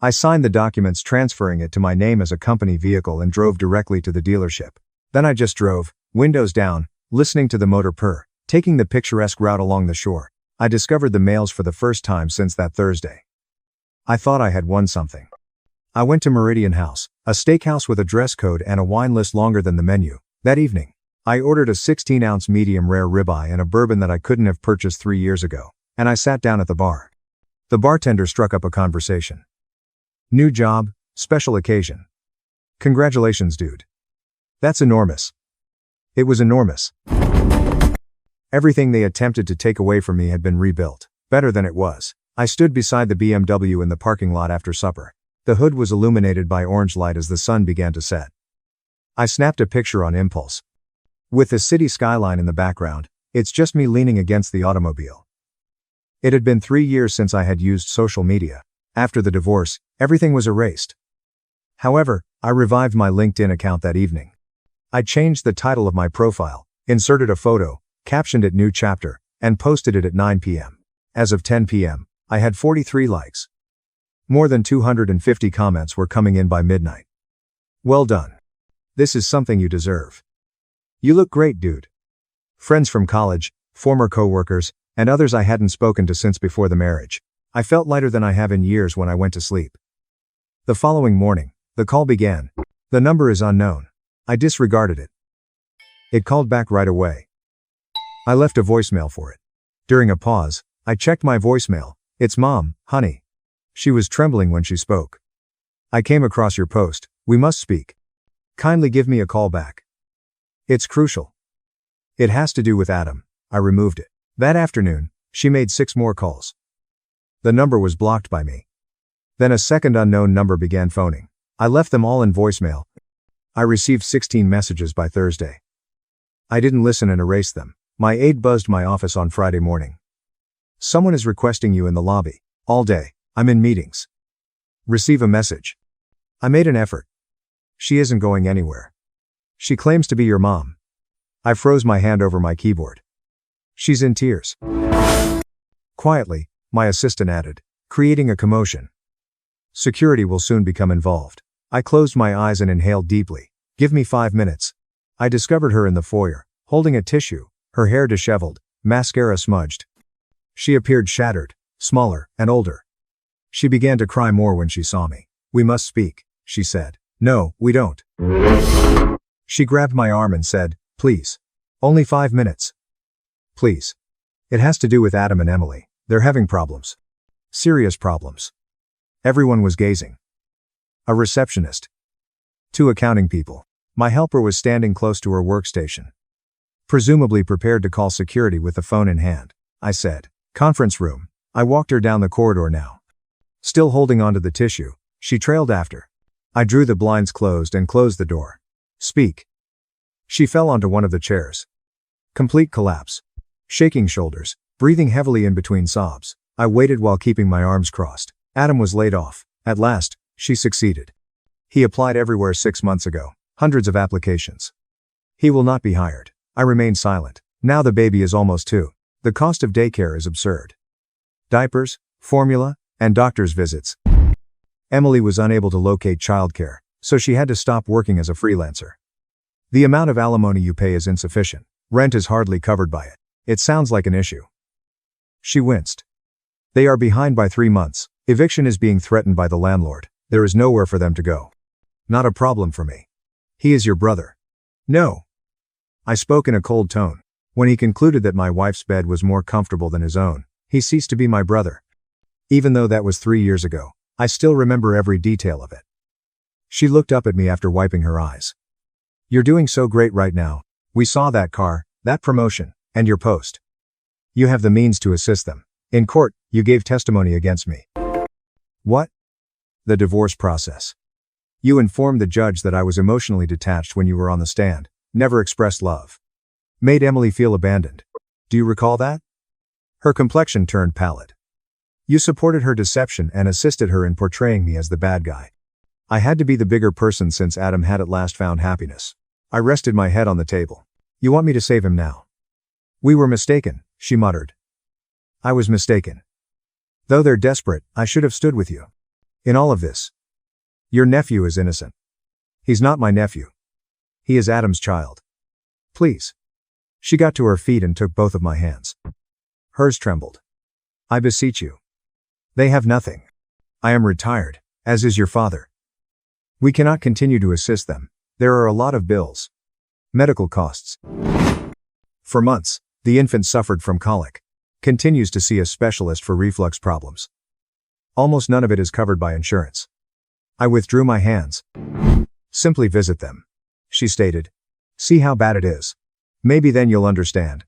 I signed the documents transferring it to my name as a company vehicle and drove directly to the dealership. Then I just drove, windows down, listening to the motor purr, taking the picturesque route along the shore. I discovered the mails for the first time since that Thursday. I thought I had won something. I went to Meridian House, a steakhouse with a dress code and a wine list longer than the menu. That evening, I ordered a 16-ounce medium rare ribeye and a bourbon that I couldn't have purchased 3 years ago, and I sat down at the bar. The bartender struck up a conversation. "New job, special occasion. Congratulations, dude. That's enormous." It was enormous. Everything they attempted to take away from me had been rebuilt, better than it was. I stood beside the BMW in the parking lot after supper. The hood was illuminated by orange light as the sun began to set. I snapped a picture on impulse. With the city skyline in the background, it's just me leaning against the automobile. It had been 3 years since I had used social media. After the divorce, everything was erased. However, I revived my LinkedIn account that evening. I changed the title of my profile, inserted a photo, captioned it "New Chapter," and posted it at 9 p.m. As of 10 p.m., I had 43 likes. More than 250 comments were coming in by midnight. "Well done. This is something you deserve. You look great, dude." Friends from college, former coworkers, and others I hadn't spoken to since before the marriage. I felt lighter than I have in years when I went to sleep. The following morning, the call began. "The number is unknown." I disregarded it. It called back right away. I left a voicemail for it. During a pause, I checked my voicemail. "It's Mom, honey." She was trembling when she spoke. "I came across your post. We must speak. Kindly give me a call back." It's crucial. It has to do with Adam. I removed it. That afternoon, she made 6 more calls. The number was blocked by me. Then a second unknown number began phoning. I left them all in voicemail. I received 16 messages by Thursday. I didn't listen and erased them. My aide buzzed my office on Friday morning. Someone is requesting you in the lobby. All day. I'm in meetings. Receive a message. I made an effort. She isn't going anywhere. She claims to be your mom. I froze my hand over my keyboard. She's in tears. Quietly, my assistant added, creating a commotion. Security will soon become involved. I closed my eyes and inhaled deeply. Give me 5 minutes. I discovered her in the foyer, holding a tissue, her hair disheveled, mascara smudged. She appeared shattered, smaller, and older. She began to cry more when she saw me. We must speak, she said. No, we don't. She grabbed my arm and said, please. Only 5 minutes. Please. It has to do with Adam and Emily. They're having problems. Serious problems. Everyone was gazing. A receptionist. 2 accounting people. My helper was standing close to her workstation. Presumably prepared to call security with the phone in hand. I said, conference room. I walked her down the corridor now. Still holding onto the tissue, she trailed after. I drew the blinds closed and closed the door. Speak. She fell onto one of the chairs. Complete collapse. Shaking shoulders, breathing heavily in between sobs. I waited while keeping my arms crossed. Adam was laid off. At last, she succeeded. He applied everywhere 6 months ago. Hundreds of applications. He will not be hired. I remained silent. Now the baby is almost 2. The cost of daycare is absurd. Diapers, formula, and doctor's visits. Emily was unable to locate childcare, so she had to stop working as a freelancer. The amount of alimony you pay is insufficient. Rent is hardly covered by it. It sounds like an issue. She winced. They are behind by 3 months. Eviction is being threatened by the landlord. There is nowhere for them to go. Not a problem for me. He is your brother. No. I spoke in a cold tone. When he concluded that my wife's bed was more comfortable than his own, he ceased to be my brother. Even though that was 3 years ago, I still remember every detail of it. She looked up at me after wiping her eyes. You're doing so great right now. We saw that car, that promotion, and your post. You have the means to assist them. In court, you gave testimony against me. What? The divorce process. You informed the judge that I was emotionally detached when you were on the stand, never expressed love. Made Emily feel abandoned. Do you recall that? Her complexion turned pallid. You supported her deception and assisted her in portraying me as the bad guy. I had to be the bigger person since Adam had at last found happiness. I rested my head on the table. You want me to save him now? We were mistaken, she muttered. I was mistaken. Though they're desperate, I should have stood with you. In all of this. Your nephew is innocent. He's not my nephew. He is Adam's child. Please. She got to her feet and took both of my hands. Hers trembled. I beseech you. They have nothing. I am retired, as is your father. We cannot continue to assist them. There are a lot of bills. Medical costs. For months, the infant suffered from colic. Continues to see a specialist for reflux problems. Almost none of it is covered by insurance. I withdrew my hands. Simply visit them. She stated. See how bad it is. Maybe then you'll understand.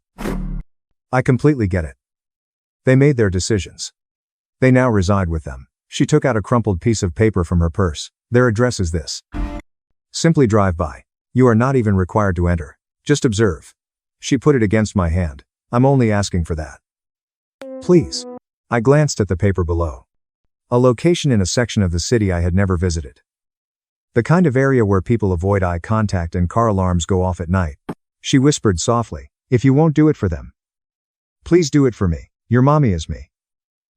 I completely get it. They made their decisions. They now reside with them. She took out a crumpled piece of paper from her purse. Their address is this. Simply drive by. You are not even required to enter. Just observe. She put it against my hand. I'm only asking for that. Please. I glanced at the paper below. A location in a section of the city I had never visited. The kind of area where people avoid eye contact and car alarms go off at night. She whispered softly, if you won't do it for them, please do it for me. Your mommy is me.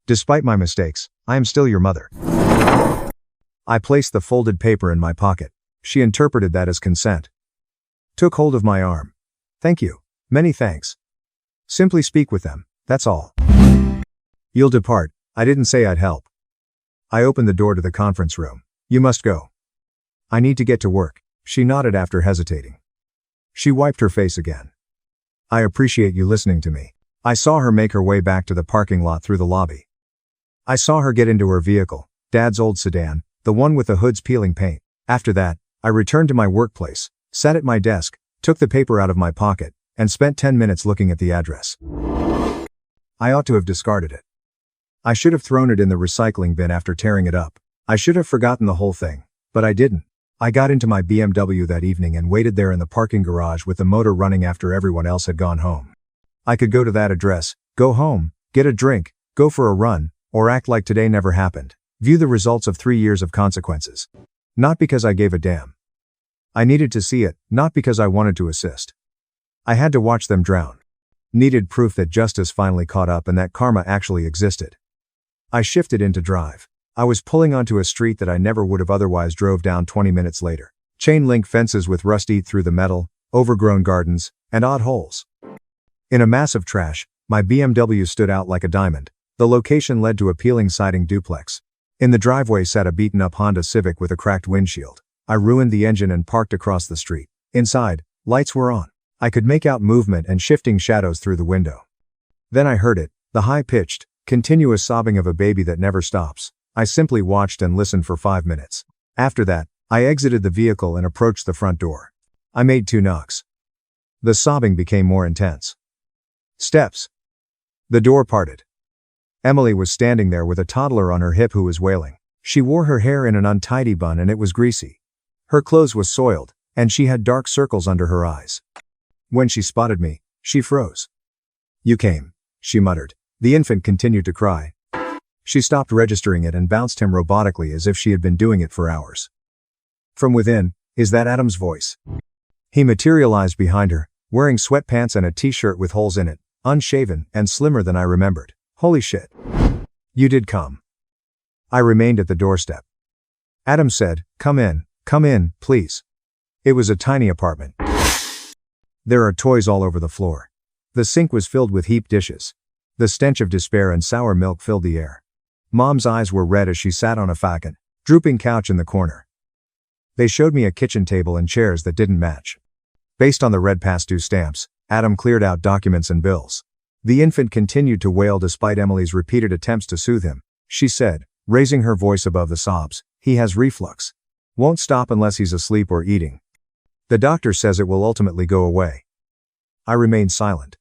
Despite my mistakes, I am still your mother. I placed the folded paper in my pocket. She interpreted that as consent. Took hold of my arm. Thank you. Many thanks. Simply speak with them, that's all. You'll depart. I didn't say I'd help. I opened the door to the conference room. You must go. I need to get to work. She nodded after hesitating. She wiped her face again. I appreciate you listening to me. I saw her make her way back to the parking lot through the lobby. I saw her get into her vehicle, Dad's old sedan, the one with the hoods peeling paint. After that, I returned to my workplace, sat at my desk, took the paper out of my pocket, and spent 10 minutes looking at the address. I ought to have discarded it. I should have thrown it in the recycling bin after tearing it up. I should have forgotten the whole thing, but I didn't. I got into my BMW that evening and waited there in the parking garage with the motor running after everyone else had gone home. I could go to that address, go home, get a drink, go for a run, or act like today never happened. View the results of 3 years of consequences. Not because I gave a damn. I needed to see it, not because I wanted to assist. I had to watch them drown. Needed proof that justice finally caught up and that karma actually existed. I shifted into drive. I was pulling onto a street that I never would have otherwise drove down 20 minutes later. Chain link fences with rust eat through the metal, overgrown gardens, and odd holes. In a mass of trash, my BMW stood out like a diamond. The location led to a peeling siding duplex. In the driveway sat a beaten-up Honda Civic with a cracked windshield. I ruined the engine and parked across the street. Inside, lights were on. I could make out movement and shifting shadows through the window. Then I heard it, the high-pitched, continuous sobbing of a baby that never stops. I simply watched and listened for 5 minutes. After that, I exited the vehicle and approached the front door. I made 2 knocks. The sobbing became more intense. Steps. The door parted. Emily was standing there with a toddler on her hip who was wailing. She wore her hair in an untidy bun and it was greasy. Her clothes was soiled, and she had dark circles under her eyes. When she spotted me, she froze. "You came," she muttered. The infant continued to cry. She stopped registering it and bounced him robotically as if she had been doing it for hours. From within, "Is that Adam's voice?" He materialized behind her, wearing sweatpants and a t-shirt with holes in it, unshaven and slimmer than I remembered. "Holy shit. You did come." I remained at the doorstep. Adam said, come in, please." It was a tiny apartment. There are toys all over the floor. The sink was filled with heaped dishes. The stench of despair and sour milk filled the air. Mom's eyes were red as she sat on a fucking, drooping couch in the corner. They showed me a kitchen table and chairs that didn't match. Based on the red past due stamps, Adam cleared out documents and bills. The infant continued to wail despite Emily's repeated attempts to soothe him. She said, raising her voice above the sobs, "He has reflux. Won't stop unless he's asleep or eating. The doctor says it will ultimately go away." I remained silent.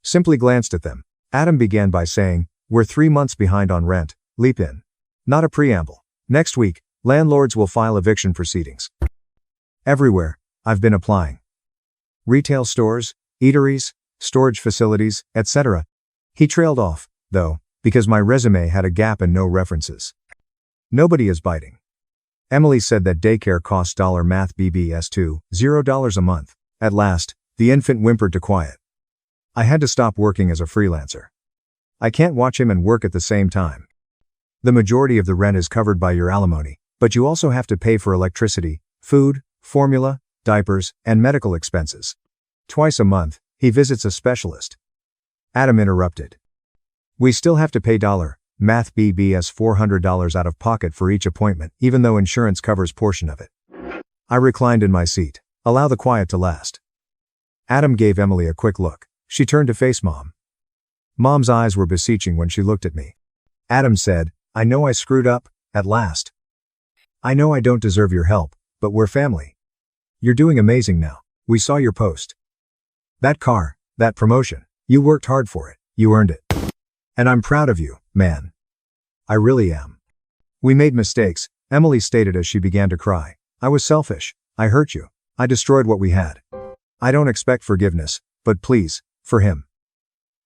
Simply glanced at them. Adam began by saying, "We're 3 months behind on rent, leap in." Not a preamble. "Next week, landlords will file eviction proceedings." Everywhere, I've been applying. Retail stores, eateries, storage facilities, etc. He trailed off, though, because my resume had a gap and no references. Nobody is biting. Emily said that daycare costs $math BBS to $0 a month. At last, the infant whimpered to quiet. I had to stop working as a freelancer. I can't watch him and work at the same time. The majority of the rent is covered by your alimony, but you also have to pay for electricity, food, formula, diapers, and medical expenses. Twice a month, he visits a specialist. Adam interrupted. We still have to pay math BBS $400 out of pocket for each appointment, even though insurance covers portion of it. I reclined in my seat. Allow the quiet to last. Adam gave Emily a quick look. She turned to face Mom. Mom's eyes were beseeching when she looked at me. Adam said, I know I screwed up, at last. I know I don't deserve your help, but we're family. You're doing amazing now. We saw your post. That car, that promotion. You worked hard for it. You earned it. And I'm proud of you, man. I really am. We made mistakes, Emily stated as she began to cry. I was selfish. I hurt you. I destroyed what we had. I don't expect forgiveness, but please, for him.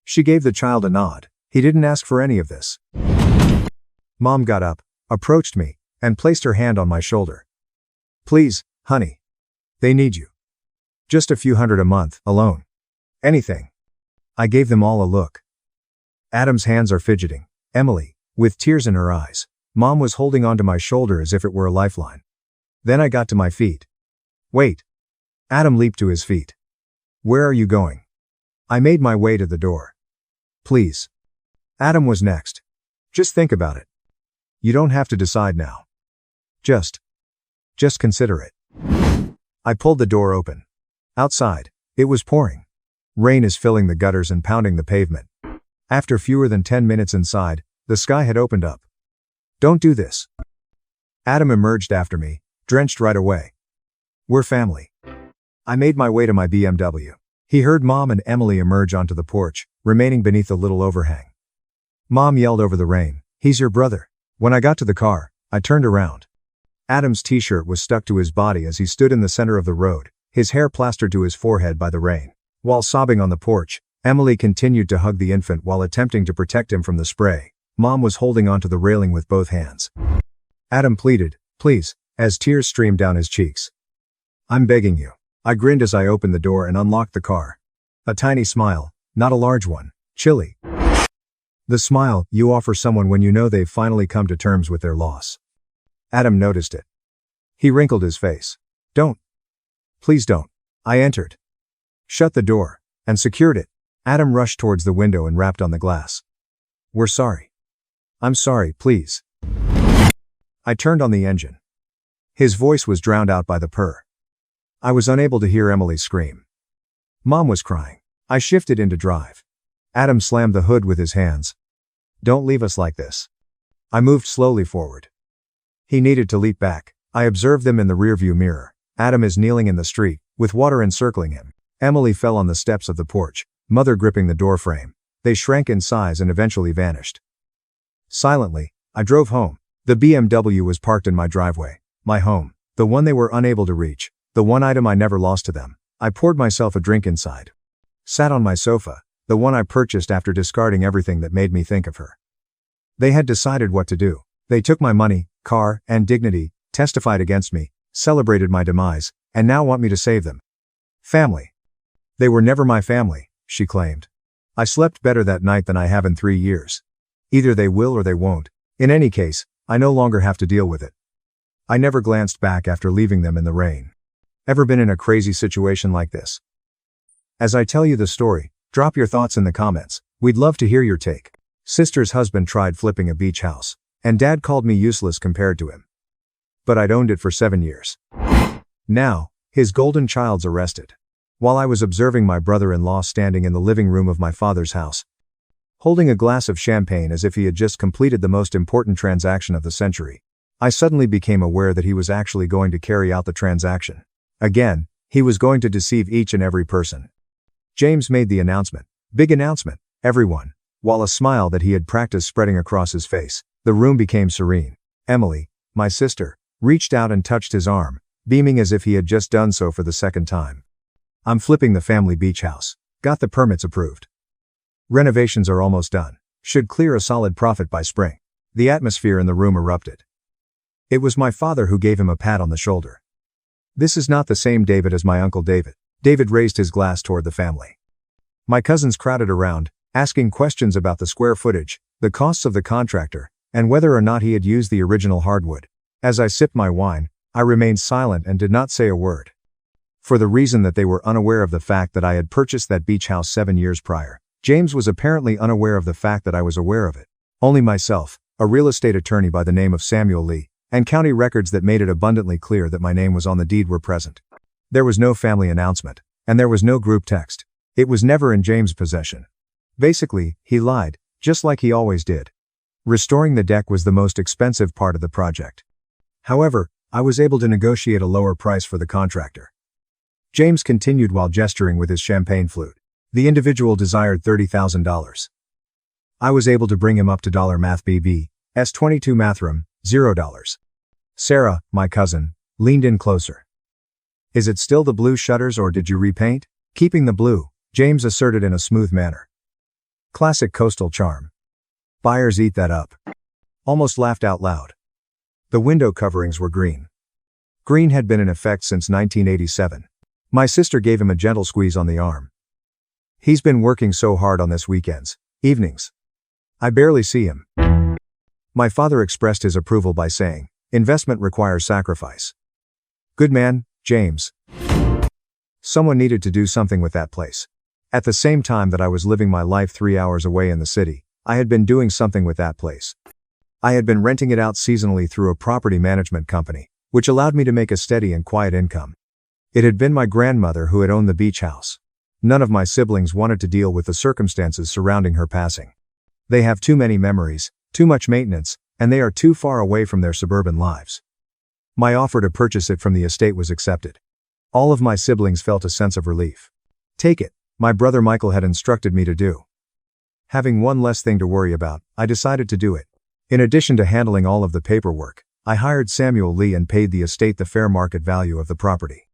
She gave the child a nod. He didn't ask for any of this. Mom got up, approached me, and placed her hand on my shoulder. Please, honey. They need you. Just a few hundred a month, alone. Anything. I gave them all a look. Adam's hands are fidgeting. Emily, with tears in her eyes. Mom was holding onto my shoulder as if it were a lifeline. Then I got to my feet. Wait. Adam leaped to his feet. Where are you going? I made my way to the door. Please. Adam was next. Just think about it. You don't have to decide now. Just consider it. I pulled the door open. Outside, it was pouring. Rain is filling the gutters and pounding the pavement. After fewer than 10 minutes inside, the sky had opened up. Don't do this. Adam emerged after me, drenched right away. We're family. I made my way to my BMW. He heard Mom and Emily emerge onto the porch, remaining beneath the little overhang. Mom yelled over the rain, "He's your brother." When I got to the car, I turned around. Adam's t-shirt was stuck to his body as he stood in the center of the road, his hair plastered to his forehead by the rain. While sobbing on the porch, Emily continued to hug the infant while attempting to protect him from the spray. Mom was holding onto the railing with both hands. Adam pleaded, "Please," as tears streamed down his cheeks. "I'm begging you." I grinned as I opened the door and unlocked the car. A tiny smile, not a large one, chilly. The smile you offer someone when you know they've finally come to terms with their loss. Adam noticed it. He wrinkled his face. "Don't. Please don't." I entered, shut the door, and secured it. Adam rushed towards the window and rapped on the glass. "We're sorry." "I'm sorry, please." I turned on the engine. His voice was drowned out by the purr. I was unable to hear Emily scream. Mom was crying. I shifted into drive. Adam slammed the hood with his hands. "Don't leave us like this." I moved slowly forward. He needed to leap back. I observed them in the rearview mirror. Adam is kneeling in the street, with water encircling him. Emily fell on the steps of the porch, mother gripping the doorframe. They shrank in size and eventually vanished. Silently, I drove home. The BMW was parked in my driveway. My home. The one they were unable to reach. The one item I never lost to them. I poured myself a drink inside. Sat on my sofa, the one I purchased after discarding everything that made me think of her. They had decided what to do. They took my money, car, and dignity, testified against me, celebrated my demise, and now want me to save them. Family. They were never my family, she claimed. I slept better that night than I have in 3 years. Either they will or they won't. In any case, I no longer have to deal with it. I never glanced back after leaving them in the rain. Ever been in a crazy situation like this? As I tell you the story, drop your thoughts in the comments. We'd love to hear your take. Sister's husband tried flipping a beach house, and Dad called me useless compared to him. But I'd owned it for 7 years. Now, his golden child's arrested. While I was observing my brother-in-law standing in the living room of my father's house, holding a glass of champagne as if he had just completed the most important transaction of the century, I suddenly became aware that he was actually going to carry out the transaction. Again, he was going to deceive each and every person. James made the announcement. Big announcement, everyone. While a smile that he had practiced spreading across his face, the room became serene. Emily, my sister, reached out and touched his arm, beaming as if he had just done so for the second time. "I'm flipping the family beach house. Got the permits approved. Renovations are almost done. Should clear a solid profit by spring." The atmosphere in the room erupted. It was my father who gave him a pat on the shoulder. "This is not the same David as my Uncle David." David raised his glass toward the family. My cousins crowded around, asking questions about the square footage, the costs of the contractor, and whether or not he had used the original hardwood. As I sipped my wine, I remained silent and did not say a word. For the reason that they were unaware of the fact that I had purchased that beach house 7 years prior. James was apparently unaware of the fact that I was aware of it. Only myself, a real estate attorney by the name of Samuel Lee, and county records that made it abundantly clear that my name was on the deed were present. There was no family announcement, and there was no group text. It was never in James' possession. Basically, he lied, just like he always did. Restoring the deck was the most expensive part of the project. However, I was able to negotiate a lower price for the contractor. James continued while gesturing with his champagne flute. The individual desired $30,000. I was able to bring him up to $math BB, S22 Mathram, $0. Sarah, my cousin, leaned in closer. "Is it still the blue shutters or did you repaint?" "Keeping the blue," James asserted in a smooth manner. Classic coastal charm. "Buyers eat that up." Almost laughed out loud. The window coverings were green. Green had been in effect since 1987. My sister gave him a gentle squeeze on the arm. "He's been working so hard on this weekends, evenings. I barely see him." My father expressed his approval by saying, "Investment requires sacrifice." "Good man, James." Someone needed to do something with that place. At the same time that I was living my life 3 hours away in the city, I had been doing something with that place. I had been renting it out seasonally through a property management company, which allowed me to make a steady and quiet income. It had been my grandmother who had owned the beach house. None of my siblings wanted to deal with the circumstances surrounding her passing. They have too many memories, too much maintenance, and they are too far away from their suburban lives. My offer to purchase it from the estate was accepted. All of my siblings felt a sense of relief. Take it, my brother Michael had instructed me to do. Having one less thing to worry about, I decided to do it. In addition to handling all of the paperwork, I hired Samuel Lee and paid the estate the fair market value of the property.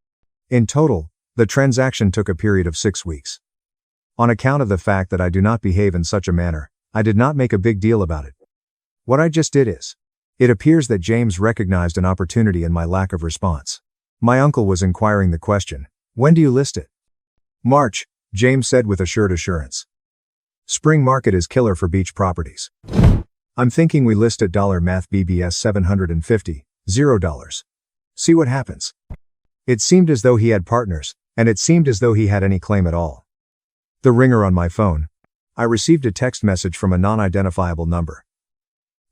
In total, the transaction took a period of 6 weeks. On account of the fact that I do not behave in such a manner, I did not make a big deal about it. What I just did is, it appears that James recognized an opportunity in my lack of response. My uncle was inquiring the question, "When do you list it?" "March," James said with assured assurance. Spring market is killer for beach properties. I'm thinking we list at $math BBS $750, $0. See what happens. It seemed as though he had partners, and it seemed as though he had any claim at all. The ringer on my phone. I received a text message from a non-identifiable number.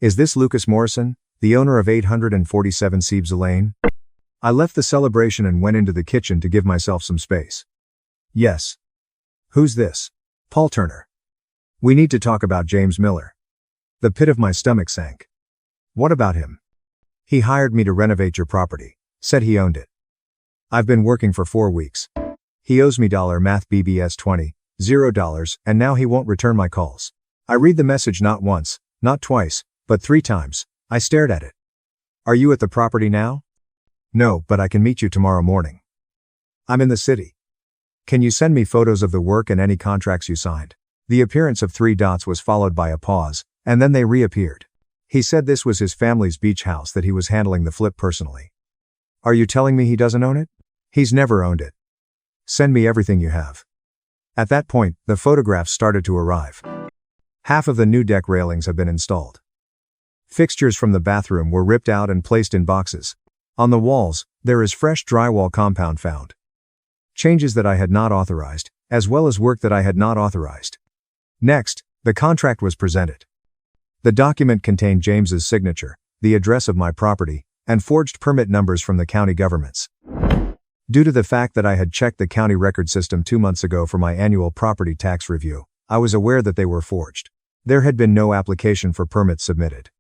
Is this Lucas Morrison, the owner of 847 Siebes Lane? I left the celebration and went into the kitchen to give myself some space. Yes. Who's this? Paul Turner. We need to talk about James Miller. The pit of my stomach sank. What about him? He hired me to renovate your property, said he owned it. I've been working for 4 weeks. He owes me $math BBS $20, $0, and now he won't return my calls. I read the message not once, not twice, but 3 times. I stared at it. Are you at the property now? No, but I can meet you tomorrow morning. I'm in the city. Can you send me photos of the work and any contracts you signed? The appearance of 3 dots was followed by a pause, and then they reappeared. He said this was his family's beach house that he was handling the flip personally. Are you telling me he doesn't own it? He's never owned it. Send me everything you have. At that point, the photographs started to arrive. Half of the new deck railings have been installed. Fixtures from the bathroom were ripped out and placed in boxes. On the walls, there is fresh drywall compound found. Changes that I had not authorized, as well as work that I had not authorized. Next, the contract was presented. The document contained James's signature, the address of my property, and forged permit numbers from the county governments. Due to the fact that I had checked the county record system 2 months ago for my annual property tax review, I was aware that they were forged. There had been no application for permits submitted.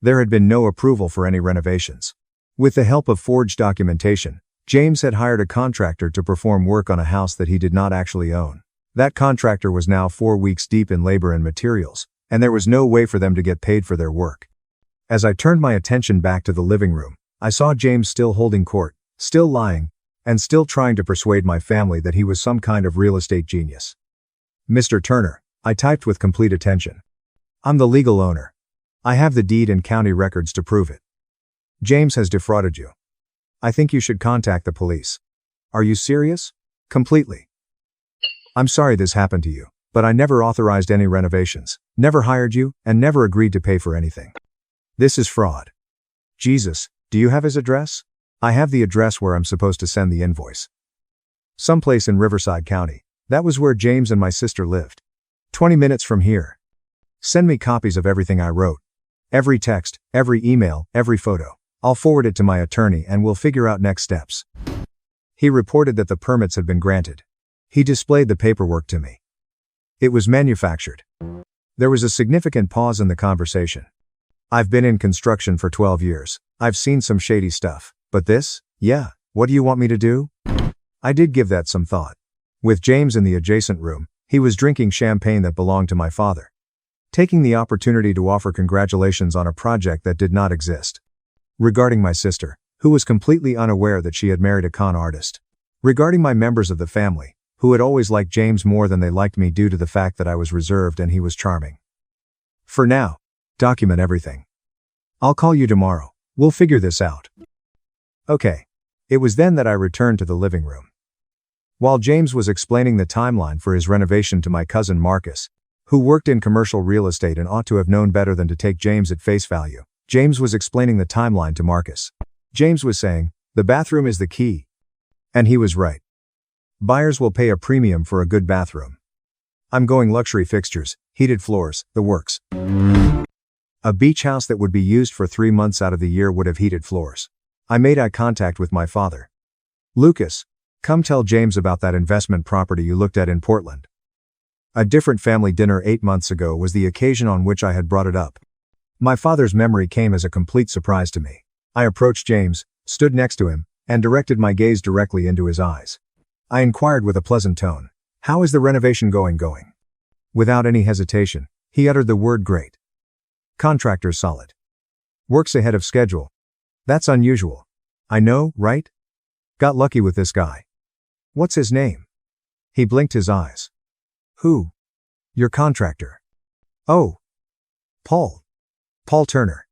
There had been no approval for any renovations. With the help of forged documentation, James had hired a contractor to perform work on a house that he did not actually own. That contractor was now 4 weeks deep in labor and materials, and there was no way for them to get paid for their work. As I turned my attention back to the living room, I saw James still holding court, still lying, and still trying to persuade my family that he was some kind of real estate genius. Mr. Turner, I typed with complete attention. I'm the legal owner. I have the deed and county records to prove it. James has defrauded you. I think you should contact the police. Are you serious? Completely. I'm sorry this happened to you, but I never authorized any renovations, never hired you, and never agreed to pay for anything. This is fraud. Jesus, do you have his address? I have the address where I'm supposed to send the invoice. Someplace in Riverside County. That was where James and my sister lived. 20 minutes from here. Send me copies of everything I wrote. Every text, every email, every photo. I'll forward it to my attorney and we'll figure out next steps. He reported that the permits had been granted. He displayed the paperwork to me. It was manufactured. There was a significant pause in the conversation. I've been in construction for 12 years. I've seen some shady stuff. But this? Yeah, what do you want me to do? I did give that some thought. With James in the adjacent room, he was drinking champagne that belonged to my father. Taking the opportunity to offer congratulations on a project that did not exist. Regarding my sister, who was completely unaware that she had married a con artist. Regarding my members of the family, who had always liked James more than they liked me due to the fact that I was reserved and he was charming. For now, document everything. I'll call you tomorrow. We'll figure this out. Okay. It was then that I returned to the living room. While James was explaining the timeline for his renovation to my cousin Marcus, who worked in commercial real estate and ought to have known better than to take James at face value, James was explaining the timeline to Marcus. James was saying, the bathroom is the key. And he was right. Buyers will pay a premium for a good bathroom. I'm going luxury fixtures, heated floors, the works. A beach house that would be used for 3 months out of the year would have heated floors. I made eye contact with my father. Lucas, come tell James about that investment property you looked at in Portland. A different family dinner 8 months ago was the occasion on which I had brought it up. My father's memory came as a complete surprise to me. I approached James, stood next to him, and directed my gaze directly into his eyes. I inquired with a pleasant tone, "How is the renovation going?" Without any hesitation, he uttered the word great. "Contractor's solid. Works ahead of schedule. That's unusual. I know, right? Got lucky with this guy. What's his name?" He blinked his eyes. "Who?" "Your contractor." "Oh. Paul. Paul Turner.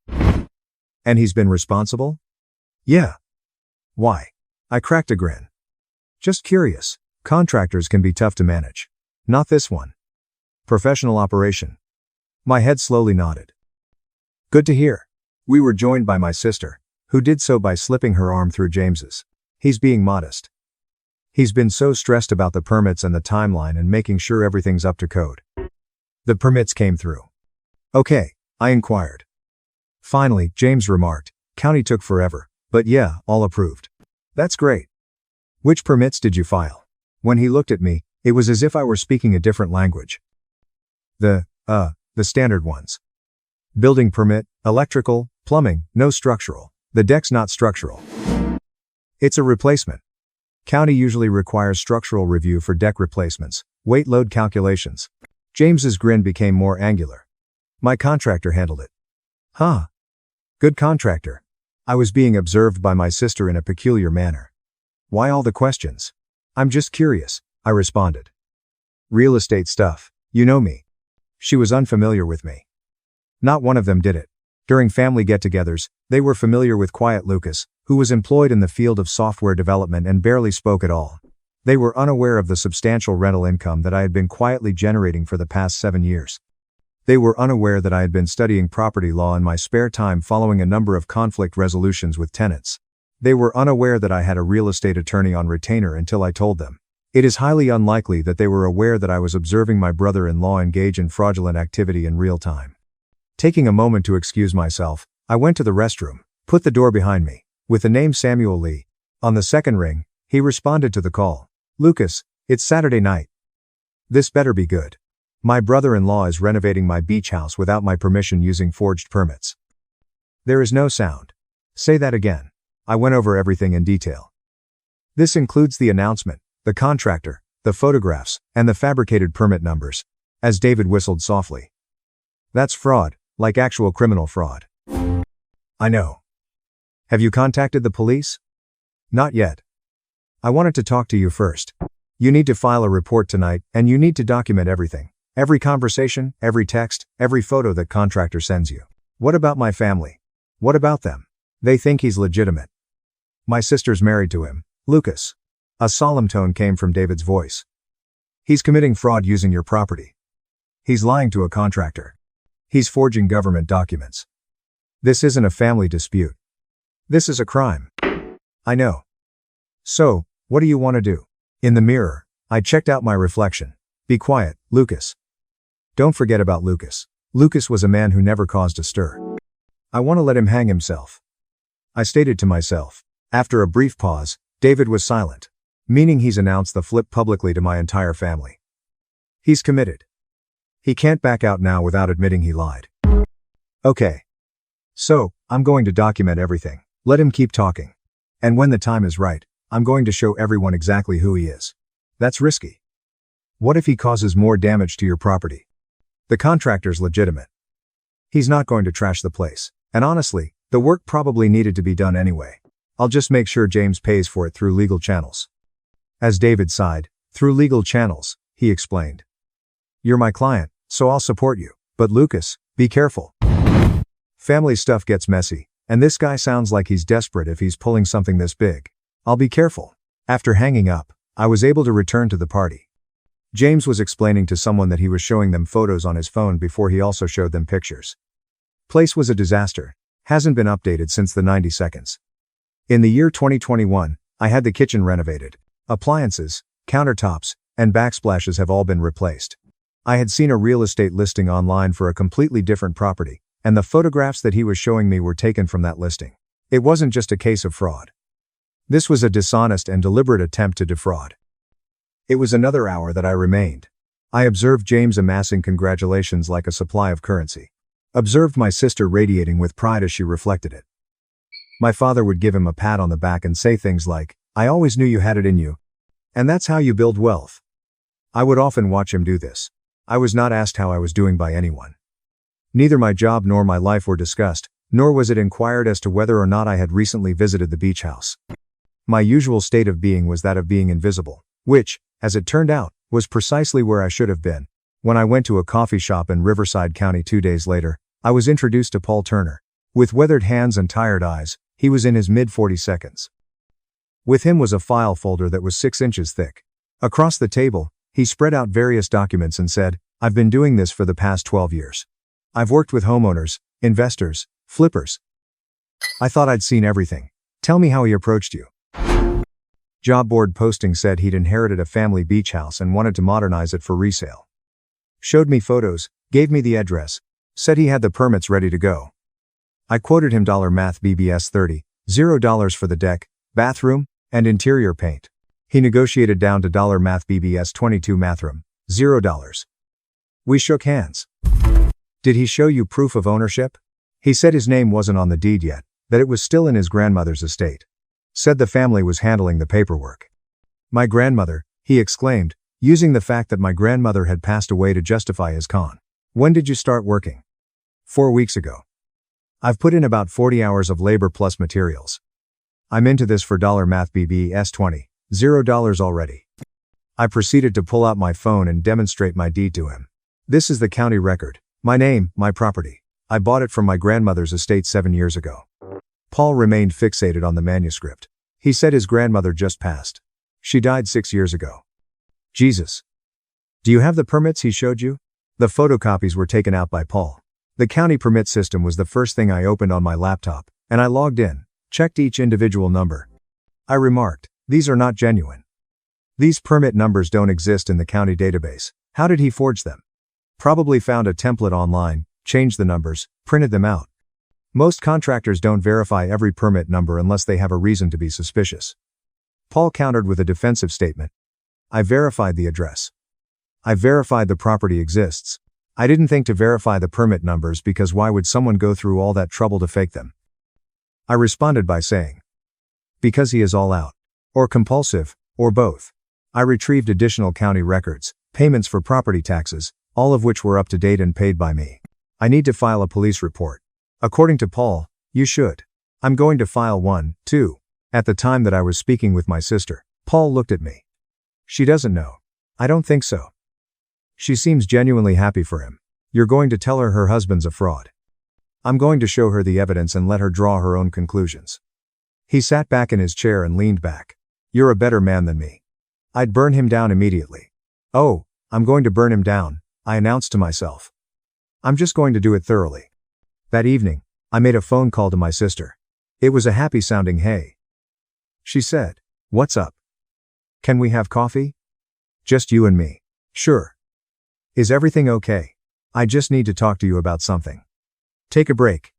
And he's been responsible?" "Yeah." "Why?" I cracked a grin. "Just curious. Contractors can be tough to manage. Not this one. Professional operation." My head slowly nodded. "Good to hear." We were joined by my sister, who did so by slipping her arm through James's. He's being modest. He's been so stressed about the permits and the timeline and making sure everything's up to code. The permits came through. "Okay," I inquired. Finally, James remarked, "County took forever, but yeah, all approved." "That's great. Which permits did you file?" When he looked at me, it was as if I were speaking a different language. The standard ones. Building permit, electrical, plumbing, no structural. The deck's not structural. It's a replacement. County usually requires structural review for deck replacements, weight load calculations." James's grin became more angular. "My contractor handled it." "Huh. Good contractor." I was being observed by my sister in a peculiar manner. "Why all the questions?" "I'm just curious," I responded. "Real estate stuff. You know me." She was unfamiliar with me. Not one of them did it. During family get-togethers, they were familiar with Quiet Lucas, who was employed in the field of software development and barely spoke at all. They were unaware of the substantial rental income that I had been quietly generating for the past 7 years. They were unaware that I had been studying property law in my spare time following a number of conflict resolutions with tenants. They were unaware that I had a real estate attorney on retainer until I told them. It is highly unlikely that they were aware that I was observing my brother-in-law engage in fraudulent activity in real time. Taking a moment to excuse myself, I went to the restroom, put the door behind me. With the name Samuel Lee. On the second ring, he responded to the call. "Lucas, it's Saturday night. This better be good. My brother-in-law is renovating my beach house without my permission using forged permits." There is no sound. "Say that again." I went over everything in detail. "This includes the announcement, the contractor, the photographs, and the fabricated permit numbers." As David whistled softly. "That's fraud, like actual criminal fraud." "I know. Have you contacted the police?" "Not yet. I wanted to talk to you first. You need to file a report tonight, and you need to document everything. Every conversation, every text, every photo that contractor sends you." "What about my family? What about them?" "They think he's legitimate. My sister's married to him, Lucas." A solemn tone came from David's voice. "He's committing fraud using your property. He's lying to a contractor. He's forging government documents. This isn't a family dispute. This is a crime." "I know. So, what do you want to do?" In the mirror, I checked out my reflection. "Be quiet, Lucas. Don't forget about Lucas. Lucas was a man who never caused a stir. I want to let him hang himself," I stated to myself. After a brief pause, David was silent. "Meaning he's announced the flip publicly to my entire family. He's committed. He can't back out now without admitting he lied." "Okay. So, I'm going to document everything. Let him keep talking. And when the time is right, I'm going to show everyone exactly who he is." "That's risky. What if he causes more damage to your property?" "The contractor's legitimate. He's not going to trash the place. And honestly, the work probably needed to be done anyway. I'll just make sure James pays for it through legal channels." As David sighed, "Through legal channels," he explained. "You're my client, so I'll support you. But Lucas, be careful. Family stuff gets messy, and this guy sounds like he's desperate if he's pulling something this big. I'll be careful." After hanging up, I was able to return to the party. James was explaining to someone that he was showing them photos on his phone before he also showed them pictures. "Place was a disaster. Hasn't been updated since the 90 seconds. In the year 2021, I had the kitchen renovated. Appliances, countertops, and backsplashes have all been replaced. I had seen a real estate listing online for a completely different property, and the photographs that he was showing me were taken from that listing. It wasn't just a case of fraud. This was a dishonest and deliberate attempt to defraud." It was another hour that I remained. I observed James amassing congratulations like a supply of currency. Observed my sister radiating with pride as she reflected it. My father would give him a pat on the back and say things like, "I always knew you had it in you. And that's how you build wealth." I would often watch him do this. I was not asked how I was doing by anyone. Neither my job nor my life were discussed, nor was it inquired as to whether or not I had recently visited the beach house. My usual state of being was that of being invisible, which, as it turned out, was precisely where I should have been. When I went to a coffee shop in Riverside County 2 days later, I was introduced to Paul Turner. With weathered hands and tired eyes, he was in his mid-40s. With him was a file folder that was 6 inches thick. Across the table, he spread out various documents and said, "I've been doing this for the past 12 years. I've worked with homeowners, investors, flippers. I thought I'd seen everything. Tell me how he approached you." Job board posting said he'd inherited a family beach house and wanted to modernize it for resale. Showed me photos, gave me the address, said he had the permits ready to go. I quoted him $math BBS 30, $0 for the deck, bathroom, and interior paint. He negotiated down to $math BBS 22 mathroom, $0. We shook hands. Did he show you proof of ownership? He said his name wasn't on the deed yet, that it was still in his grandmother's estate. Said the family was handling the paperwork. My grandmother, he exclaimed, using the fact that my grandmother had passed away to justify his con. When did you start working? 4 weeks ago. I've put in about 40 hours of labor plus materials. I'm into this for $math BBS 20, $0 already. I proceeded to pull out my phone and demonstrate my deed to him. This is the county record. My name, my property. I bought it from my grandmother's estate 7 years ago. Paul remained fixated on the manuscript. He said his grandmother just passed. She died 6 years ago. Jesus. Do you have the permits he showed you? The photocopies were taken out by Paul. The county permit system was the first thing I opened on my laptop, and I logged in, checked each individual number. I remarked, "These are not genuine. These permit numbers don't exist in the county database. How did he forge them? Probably found a template online, changed the numbers, printed them out. Most contractors don't verify every permit number unless they have a reason to be suspicious." Paul countered with a defensive statement. "I verified the address. I verified the property exists. I didn't think to verify the permit numbers because why would someone go through all that trouble to fake them?" I responded by saying, "Because he is all out. Or compulsive, or both." I retrieved additional county records, payments for property taxes, all of which were up to date and paid by me. I need to file a police report. According to Paul, you should. I'm going to file one, too. At the time that I was speaking with my sister, Paul looked at me. She doesn't know. I don't think so. She seems genuinely happy for him. You're going to tell her husband's a fraud. I'm going to show her the evidence and let her draw her own conclusions. He sat back in his chair and leaned back. You're a better man than me. I'd burn him down immediately. Oh, I'm going to burn him down, I announced to myself. I'm just going to do it thoroughly. That evening, I made a phone call to my sister. It was a happy-sounding hey. She said, "What's up? Can we have coffee?" "Just you and me." "Sure. Is everything okay? I just need to talk to you about something." "Take a break."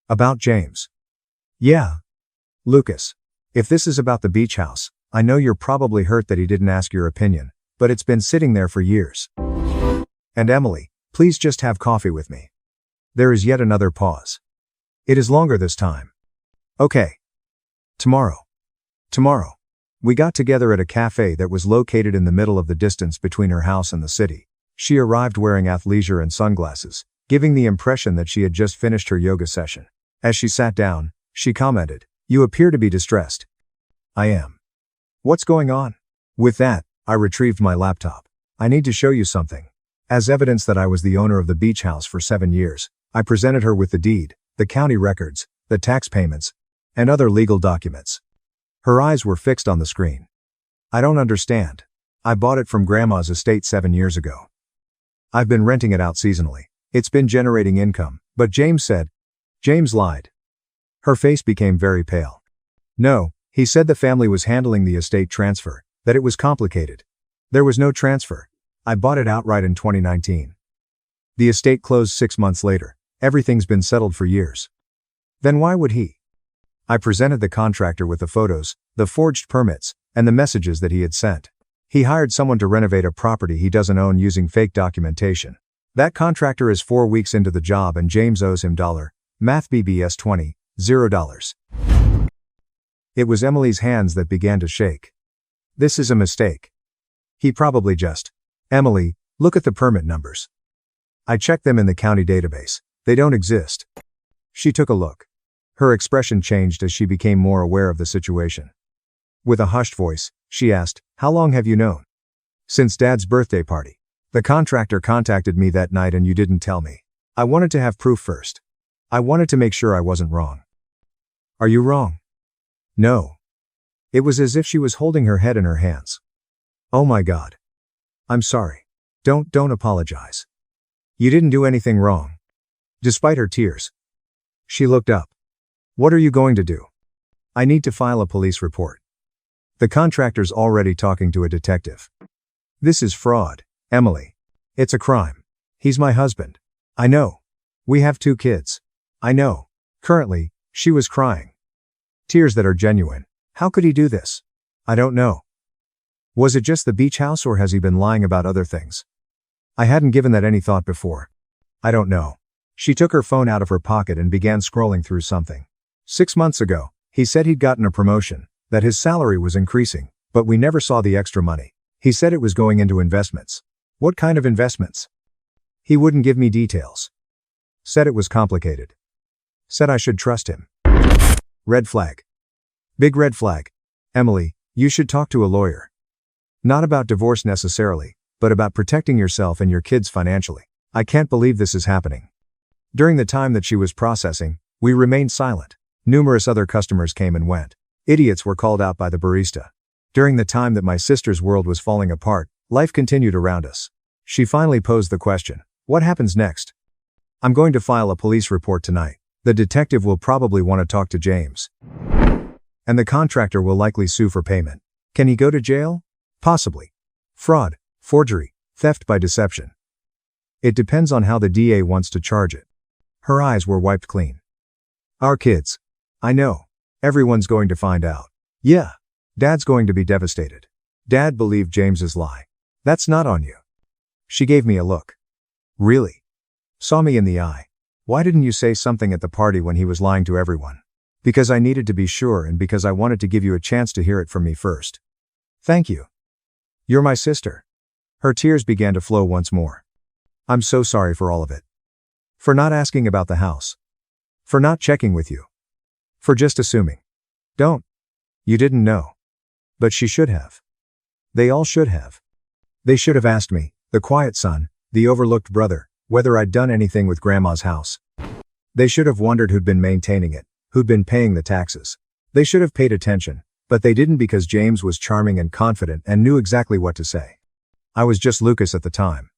"About James." "Yeah. Lucas. If this is about the beach house, I know you're probably hurt that he didn't ask your opinion, but it's been sitting there for years. And Emily, please just have coffee with me." There is yet another pause. "It is longer this time." "Okay. Tomorrow." "Tomorrow." We got together at a cafe that was located in the middle of the distance between her house and the city. She arrived wearing athleisure and sunglasses, giving the impression that she had just finished her yoga session. As she sat down, she commented, "You appear to be distressed." "I am." "What's going on?" With that, I retrieved my laptop. "I need to show you something." As evidence that I was the owner of the beach house for 7 years, I presented her with the deed, the county records, the tax payments, and other legal documents. Her eyes were fixed on the screen. "I don't understand. I bought it from Grandma's estate 7 years ago. I've been renting it out seasonally. It's been generating income, but James said..." James lied. Her face became very pale. "No, he said the family was handling the estate transfer, that it was complicated. There was no transfer. I bought it outright in 2019. The estate closed 6 months later. Everything's been settled for years." "Then why would he?" I presented the contractor with the photos, the forged permits, and the messages that he had sent. He hired someone to renovate a property he doesn't own using fake documentation. That contractor is 4 weeks into the job and James owes him $math BBS 20, $0. It was Emily's hands that began to shake. This is a mistake. He probably just. Emily, look at the permit numbers. I checked them in the county database. They don't exist. She took a look. Her expression changed as she became more aware of the situation. With a hushed voice, she asked, "How long have you known?" "Since Dad's birthday party. The contractor contacted me that night and you didn't tell me. I wanted to have proof first. I wanted to make sure I wasn't wrong." "Are you wrong?" "No." It was as if she was holding her head in her hands. "Oh my God. I'm sorry. Don't apologize. You didn't do anything wrong." Despite her tears, she looked up. "What are you going to do?" "I need to file a police report. The contractor's already talking to a detective." "This is fraud, Emily. It's a crime. He's my husband." "I know. We have 2 kids." "I know." Currently, she was crying. Tears that are genuine. How could he do this? "I don't know." "Was it just the beach house or has he been lying about other things?" "I hadn't given that any thought before." "I don't know." She took her phone out of her pocket and began scrolling through something. 6 months ago, he said he'd gotten a promotion, that his salary was increasing, but we never saw the extra money. He said it was going into investments. What kind of investments? He wouldn't give me details. Said it was complicated. Said I should trust him. Red flag. Big red flag. Emily, you should talk to a lawyer. Not about divorce necessarily, but about protecting yourself and your kids financially. I can't believe this is happening. During the time that she was processing, we remained silent. Numerous other customers came and went. Idiots were called out by the barista. During the time that my sister's world was falling apart, life continued around us. She finally posed the question, "What happens next?" "I'm going to file a police report tonight. The detective will probably want to talk to James. And the contractor will likely sue for payment." "Can he go to jail?" "Possibly. Fraud, forgery, theft by deception. It depends on how the DA wants to charge it." Her eyes were wiped clean. "Our kids. I know. Everyone's going to find out." "Yeah. Dad's going to be devastated." "Dad believed James's lie." "That's not on you." She gave me a look. "Really?" Saw me in the eye. "Why didn't you say something at the party when he was lying to everyone?" "Because I needed to be sure and because I wanted to give you a chance to hear it from me first." "Thank you. You're my sister." Her tears began to flow once more. "I'm so sorry for all of it. For not asking about the house. For not checking with you. For just assuming. Don't. You didn't know. But she should have. They all should have. They should have asked me, the quiet son, the overlooked brother, whether I'd done anything with Grandma's house. They should have wondered who'd been maintaining it, who'd been paying the taxes. They should have paid attention, but they didn't because James was charming and confident and knew exactly what to say. I was just Lucas at the time.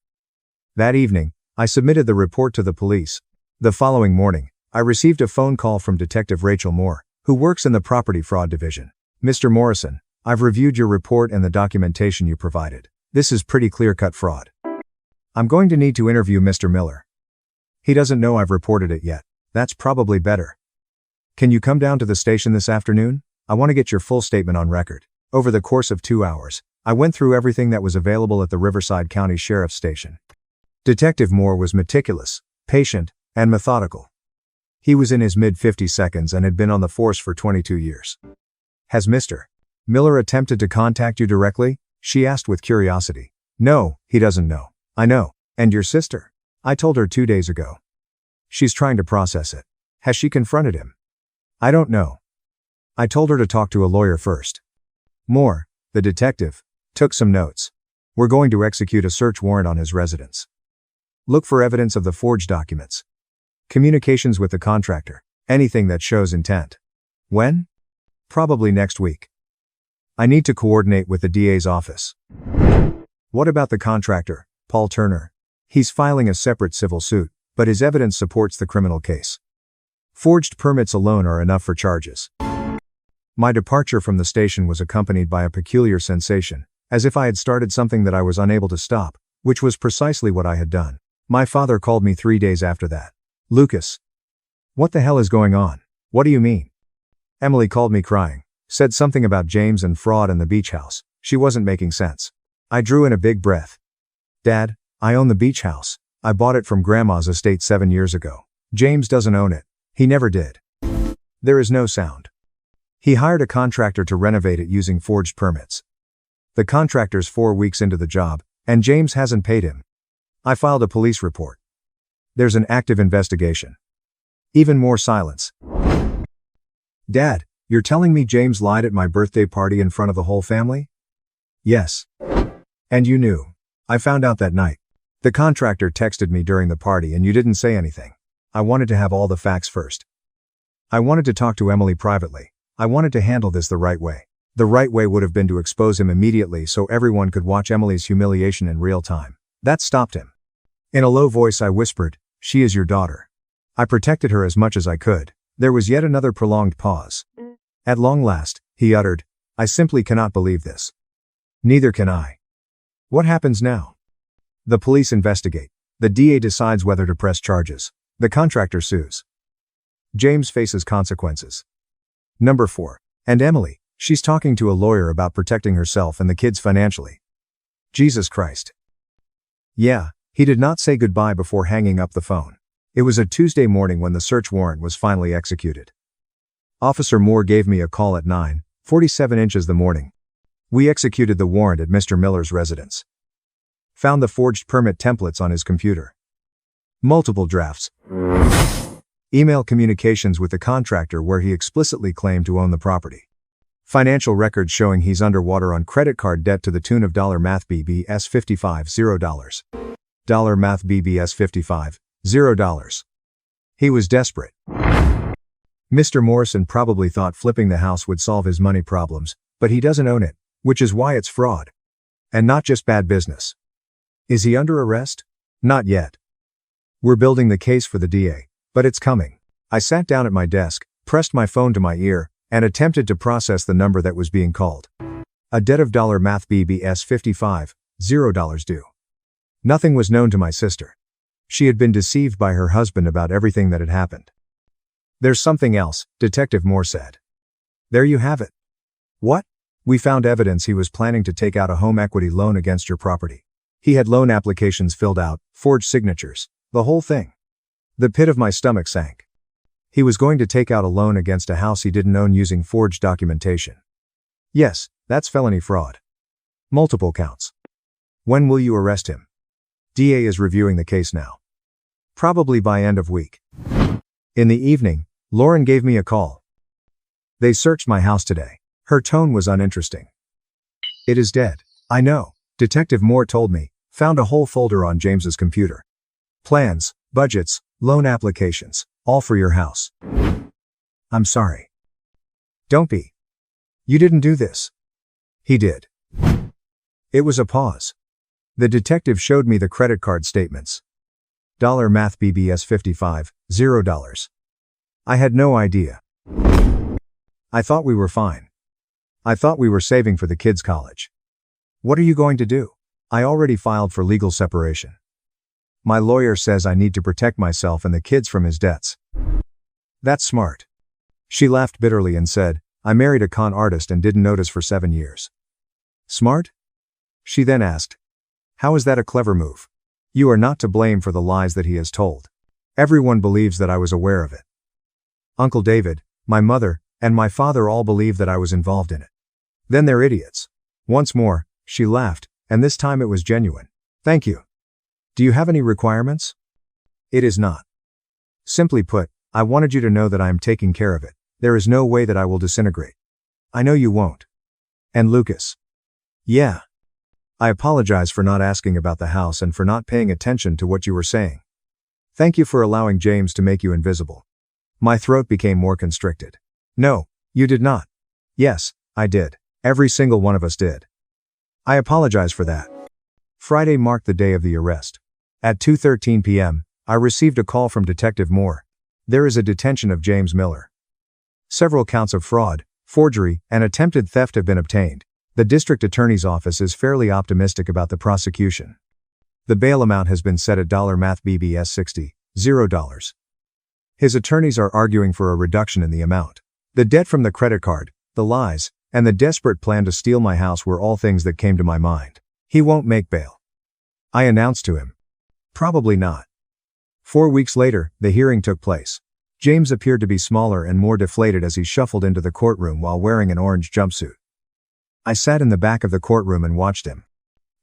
That evening, I submitted the report to the police. The following morning, I received a phone call from Detective Rachel Moore, who works in the Property Fraud Division. "Mr. Morrison, I've reviewed your report and the documentation you provided. This is pretty clear-cut fraud. I'm going to need to interview Mr. Miller. He doesn't know I've reported it yet. That's probably better. Can you come down to the station this afternoon? I want to get your full statement on record." Over the course of 2 hours, I went through everything that was available at the Riverside County Sheriff's Station. Detective Moore was meticulous, patient, and methodical. He was in his mid-50s and had been on the force for 22 years. "Has Mr. Miller attempted to contact you directly?" she asked with curiosity. "No, he doesn't know." "I know. And your sister?" "I told her 2 days ago. She's trying to process it." "Has she confronted him?" "I don't know. I told her to talk to a lawyer first." Moore, the detective, took some notes. "We're going to execute a search warrant on his residence. Look for evidence of the forged documents. Communications with the contractor. Anything that shows intent." "When?" "Probably next week. I need to coordinate with the DA's office." "What about the contractor, Paul Turner?" "He's filing a separate civil suit, but his evidence supports the criminal case. Forged permits alone are enough for charges." My departure from the station was accompanied by a peculiar sensation, as if I had started something that I was unable to stop, which was precisely what I had done. My father called me 3 days after that. "Lucas. What the hell is going on? What do you mean?" Emily called me crying, said something about James and fraud and the beach house. She wasn't making sense. I drew in a big breath. "Dad, I own the beach house. I bought it from Grandma's estate 7 years ago. James doesn't own it. He never did." There is no sound. He hired a contractor to renovate it using forged permits. The contractor's 4 weeks into the job, and James hasn't paid him. I filed a police report. There's an active investigation. Even more silence. Dad, you're telling me James lied at my birthday party in front of the whole family? Yes. And you knew. I found out that night. The contractor texted me during the party and you didn't say anything. I wanted to have all the facts first. I wanted to talk to Emily privately. I wanted to handle this the right way. The right way would have been to expose him immediately so everyone could watch Emily's humiliation in real time. That stopped him. In a low voice I whispered, "She is your daughter." I protected her as much as I could. There was yet another prolonged pause. At long last, he uttered, "I simply cannot believe this." Neither can I. What happens now? The police investigate. The DA decides whether to press charges. The contractor sues. James faces consequences. Number 4. And Emily, she's talking to a lawyer about protecting herself and the kids financially. Jesus Christ. Yeah, he did not say goodbye before hanging up the phone. It was a Tuesday morning when the search warrant was finally executed. Officer Moore gave me a call at 9:47 inches the morning. We executed the warrant at Mr. Miller's residence. Found the forged permit templates on his computer. Multiple drafts. Email communications with the contractor where he explicitly claimed to own the property. Financial records showing he's underwater on credit card debt to the tune of $math BBS 55 $0. $math BBS 55 $0. He was desperate. Mr. Morrison probably thought flipping the house would solve his money problems, but he doesn't own it, which is why it's fraud. And not just bad business. Is he under arrest? Not yet. We're building the case for the DA, but it's coming. I sat down at my desk, pressed my phone to my ear, and attempted to process the number that was being called. A debt of $math BBS 55 $0 due. Nothing was known to my sister. She had been deceived by her husband about everything that had happened. There's something else, Detective Moore said. There you have it. What? We found evidence he was planning to take out a home equity loan against your property. He had loan applications filled out, forged signatures, the whole thing. The pit of my stomach sank. He was going to take out a loan against a house he didn't own using forged documentation. Yes, that's felony fraud. Multiple counts. When will you arrest him? DA is reviewing the case now. Probably by end of week. In the evening, Lauren gave me a call. They searched my house today. Her tone was uninteresting. It is dead. I know, Detective Moore told me, found a whole folder on James's computer. Plans, budgets, loan applications, all for your house. I'm sorry. Don't be. You didn't do this. He did. It was a pause. The detective showed me the credit card statements. $math BBS 55 $0. I had no idea. I thought we were fine. I thought we were saving for the kids' college. What are you going to do? I already filed for legal separation. My lawyer says I need to protect myself and the kids from his debts. That's smart. She laughed bitterly and said, I married a con artist and didn't notice for 7 years. Smart? She then asked, how is that a clever move? You are not to blame for the lies that he has told. Everyone believes that I was aware of it. Uncle David, my mother, and my father all believe that I was involved in it. Then they're idiots. Once more, she laughed, and this time it was genuine. Thank you. Do you have any requirements? It is not. Simply put, I wanted you to know that I am taking care of it. There is no way that I will disintegrate. I know you won't. And Lucas. Yeah. I apologize for not asking about the house and for not paying attention to what you were saying. Thank you for allowing James to make you invisible. My throat became more constricted. No, you did not. Yes, I did. Every single one of us did. I apologize for that. Friday marked the day of the arrest. At 2:13 p.m., I received a call from Detective Moore. There is a detention of James Miller. Several counts of fraud, forgery, and attempted theft have been obtained. The district attorney's office is fairly optimistic about the prosecution. The bail amount has been set at $math BBS 60 $0. His attorneys are arguing for a reduction in the amount. The debt from the credit card, the lies, and the desperate plan to steal my house were all things that came to my mind. He won't make bail. I announced to him. Probably not. 4 weeks later, the hearing took place. James appeared to be smaller and more deflated as he shuffled into the courtroom while wearing an orange jumpsuit. I sat in the back of the courtroom and watched him.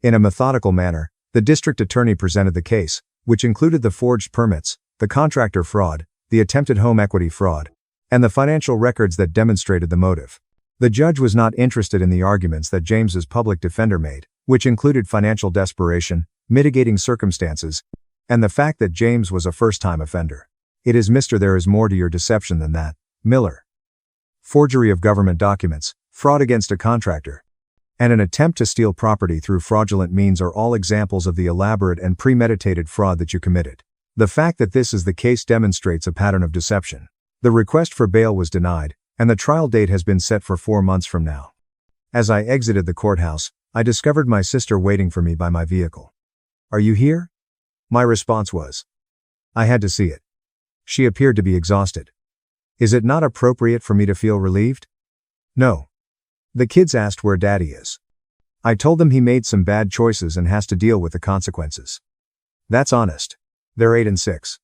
In a methodical manner, the district attorney presented the case, which included the forged permits, the contractor fraud, the attempted home equity fraud, and the financial records that demonstrated the motive. The judge was not interested in the arguments that James's public defender made, which included financial desperation, mitigating circumstances, and the fact that James was a first-time offender. It is Mr. There is more to your deception than that, Miller. Forgery of government documents, fraud against a contractor, and an attempt to steal property through fraudulent means are all examples of the elaborate and premeditated fraud that you committed. The fact that this is the case demonstrates a pattern of deception. The request for bail was denied, and the trial date has been set for 4 months from now. As I exited the courthouse, I discovered my sister waiting for me by my vehicle. "Are you here?" My response was, "I had to see it." She appeared to be exhausted. "Is it not appropriate for me to feel relieved?" "No." The kids asked where Daddy is. I told them he made some bad choices and has to deal with the consequences. That's honest. They're 8 and 6.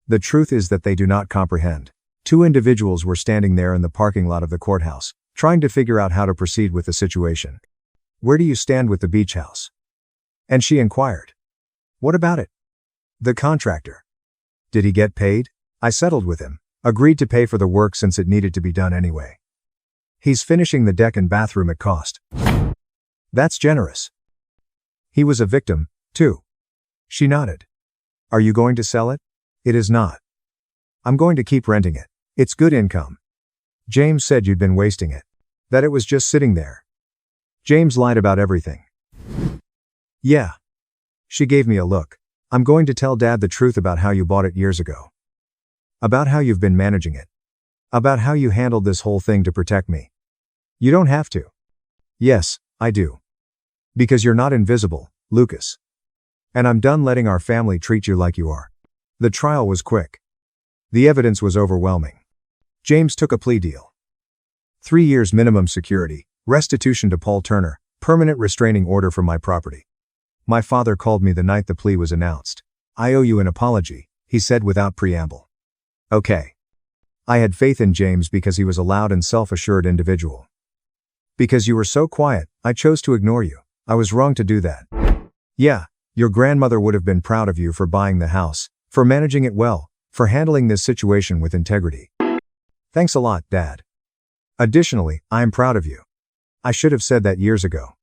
The truth is that they do not comprehend. 2 individuals were standing there in the parking lot of the courthouse, trying to figure out how to proceed with the situation. "Where do you stand with the beach house?" And she inquired. "What about it?" "The contractor. Did he get paid?" I settled with him, agreed to pay for the work since it needed to be done anyway. "He's finishing the deck and bathroom at cost." "That's generous." "He was a victim, too." She nodded. "Are you going to sell it?" "It is not. I'm going to keep renting it. It's good income." "James said you'd been wasting it. That it was just sitting there." "James lied about everything." "Yeah." She gave me a look. "I'm going to tell Dad the truth about how you bought it years ago. About how you've been managing it. About how you handled this whole thing to protect me." "You don't have to." "Yes, I do. Because you're not invisible, Lucas. And I'm done letting our family treat you like you are." The trial was quick. The evidence was overwhelming. James took a plea deal. 3 years minimum security, restitution to Paul Turner, permanent restraining order for my property. My father called me the night the plea was announced. "I owe you an apology," he said without preamble. "Okay." I had faith in James because he was a loud and self-assured individual. "Because you were so quiet, I chose to ignore you. I was wrong to do that." "Yeah, your grandmother would have been proud of you for buying the house, for managing it well, for handling this situation with integrity." "Thanks a lot, Dad. Additionally, I am proud of you. I should have said that years ago."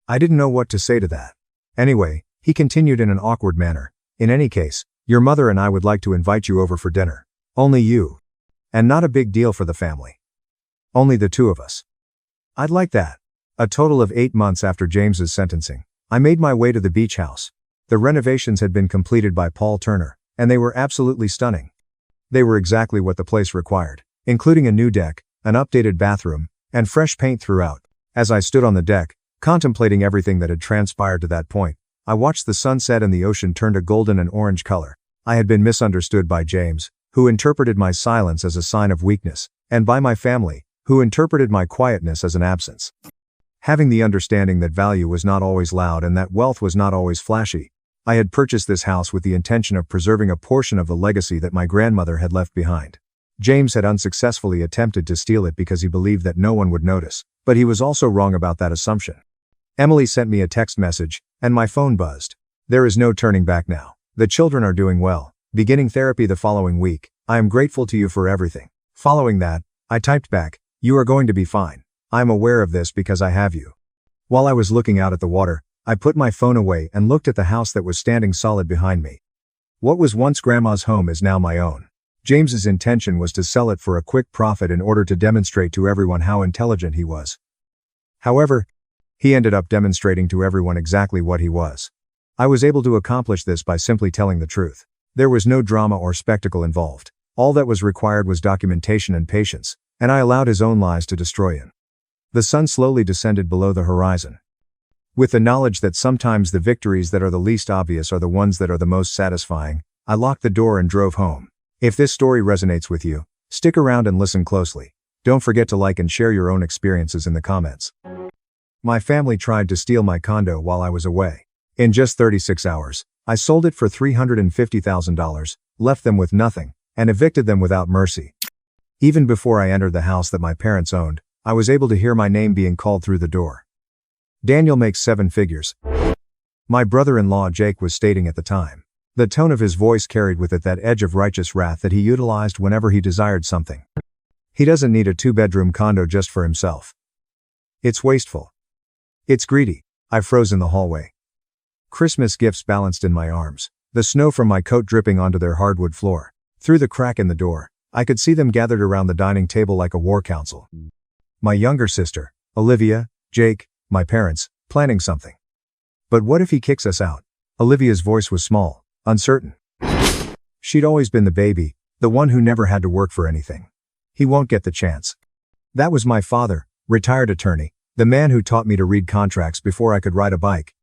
I didn't know what to say to that. "Anyway," he continued in an awkward manner, "in any case, your mother and I would like to invite you over for dinner. Only you. And not a big deal for the family. Only the 2 of us." "I'd like that." A total of 8 months after James's sentencing, I made my way to the beach house. The renovations had been completed by Paul Turner, and they were absolutely stunning. They were exactly what the place required, including a new deck, an updated bathroom, and fresh paint throughout. As I stood on the deck, contemplating everything that had transpired to that point, I watched the sunset and the ocean turn to golden and orange color. I had been misunderstood by James, who interpreted my silence as a sign of weakness, and by my family, who interpreted my quietness as an absence. Having the understanding that value was not always loud and that wealth was not always flashy, I had purchased this house with the intention of preserving a portion of the legacy that my grandmother had left behind. James had unsuccessfully attempted to steal it because he believed that no one would notice, but he was also wrong about that assumption. Emily sent me a text message, and my phone buzzed. "There is no turning back now. The children are doing well, beginning therapy the following week. I am grateful to you for everything." Following that, I typed back, "You are going to be fine. I am aware of this because I have you." While I was looking out at the water, I put my phone away and looked at the house that was standing solid behind me. What was once Grandma's home is now my own. James's intention was to sell it for a quick profit in order to demonstrate to everyone how intelligent he was. However, he ended up demonstrating to everyone exactly what he was. I was able to accomplish this by simply telling the truth. There was no drama or spectacle involved. All that was required was documentation and patience, and I allowed his own lies to destroy him. The sun slowly descended below the horizon. With the knowledge that sometimes the victories that are the least obvious are the ones that are the most satisfying, I locked the door and drove home. If this story resonates with you, stick around and listen closely. Don't forget to like and share your own experiences in the comments. My family tried to steal my condo while I was away. In just 36 hours, I sold it for $350,000, left them with nothing, and evicted them without mercy. Even before I entered the house that my parents owned, I was able to hear my name being called through the door. Daniel makes 7 figures. My brother-in-law Jake was stating at the time. The tone of his voice carried with it that edge of righteous wrath that he utilized whenever he desired something. He doesn't need a 2-bedroom condo just for himself. It's wasteful. It's greedy. I froze in the hallway. Christmas gifts balanced in my arms, the snow from my coat dripping onto their hardwood floor. Through the crack in the door, I could see them gathered around the dining table like a war council. My younger sister, Olivia, Jake, my parents, planning something. But what if he kicks us out? Olivia's voice was small, uncertain. She'd always been the baby, the one who never had to work for anything. He won't get the chance. That was my father, retired attorney, the man who taught me to read contracts before I could ride a bike.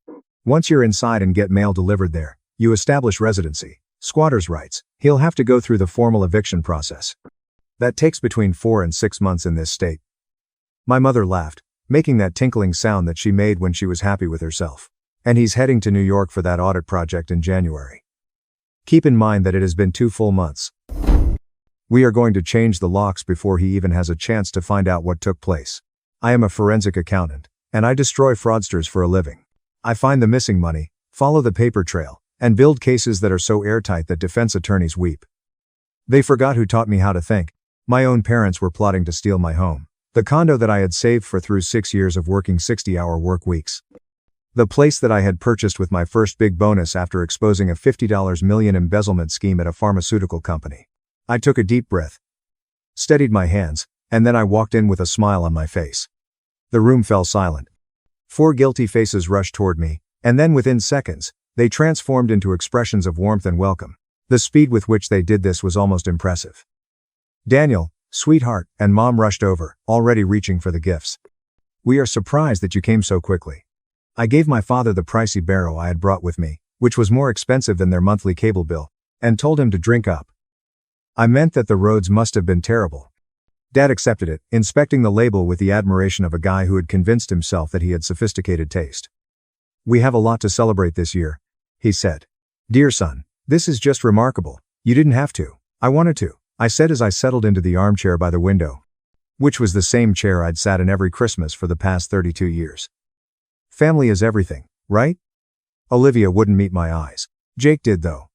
Once you're inside and get mail delivered there, you establish residency, squatter's rights. He'll have to go through the formal eviction process. That takes between 4 and 6 months in this state. My mother laughed, making that tinkling sound that she made when she was happy with herself. And he's heading to New York for that audit project in January. Keep in mind that it has been 2 full months. We are going to change the locks before he even has a chance to find out what took place. I am a forensic accountant, and I destroy fraudsters for a living. I find the missing money, follow the paper trail, and build cases that are so airtight that defense attorneys weep. They forgot who taught me how to think. My own parents were plotting to steal my home, the condo that I had saved for through 6 years of working 60-hour work weeks. The place that I had purchased with my first big bonus after exposing a $50 million embezzlement scheme at a pharmaceutical company. I took a deep breath, steadied my hands, and then I walked in with a smile on my face. The room fell silent. 4 guilty faces rushed toward me, and then within seconds, they transformed into expressions of warmth and welcome. The speed with which they did this was almost impressive. Daniel, sweetheart, and Mom rushed over, already reaching for the gifts. We are surprised that you came so quickly. I gave my father the pricey barrow I had brought with me, which was more expensive than their monthly cable bill, and told him to drink up. I meant that the roads must have been terrible. Dad accepted it, inspecting the label with the admiration of a guy who had convinced himself that he had sophisticated taste. We have a lot to celebrate this year, he said. Dear son, this is just remarkable. You didn't have to. I wanted to, I said as I settled into the armchair by the window, which was the same chair I'd sat in every Christmas for the past 32 years. Family is everything, right? Olivia wouldn't meet my eyes. Jake did though.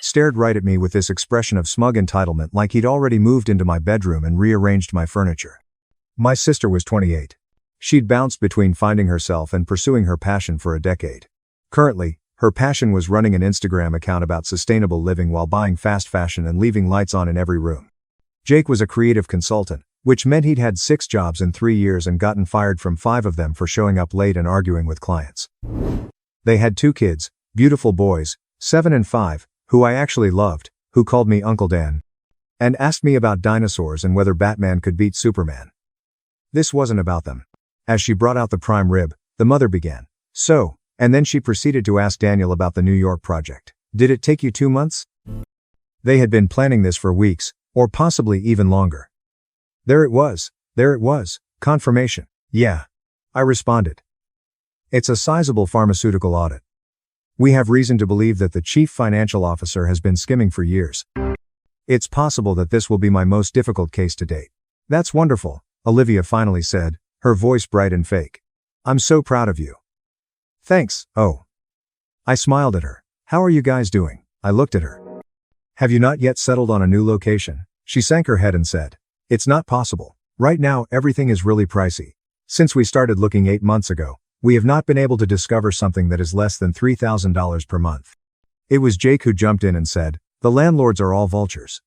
Stared right at me with this expression of smug entitlement like he'd already moved into my bedroom and rearranged my furniture. My sister was 28. She'd bounced between finding herself and pursuing her passion for a decade. Currently, her passion was running an Instagram account about sustainable living while buying fast fashion and leaving lights on in every room. Jake was a creative consultant, which meant he'd had 6 jobs in 3 years and gotten fired from 5 of them for showing up late and arguing with clients. They had 2 kids, beautiful boys, 7 and 5, who I actually loved, who called me Uncle Dan, and asked me about dinosaurs and whether Batman could beat Superman. This wasn't about them. As she brought out the prime rib, the mother began. So, and then she proceeded to ask Daniel about the New York project. Did it take you 2 months? They had been planning this for weeks, or possibly even longer. There it was, confirmation. Yeah. I responded. It's a sizable pharmaceutical audit. We have reason to believe that the chief financial officer has been skimming for years. It's possible that this will be my most difficult case to date. That's wonderful, Olivia finally said, her voice bright and fake. I'm so proud of you. Thanks, oh. I smiled at her. How are you guys doing? I looked at her. Have you not yet settled on a new location? She sank her head and said. It's not possible. Right now, everything is really pricey. Since we started looking 8 months ago, we have not been able to discover something that is less than $3,000 per month. It was Jake who jumped in and said, the landlords are all vultures.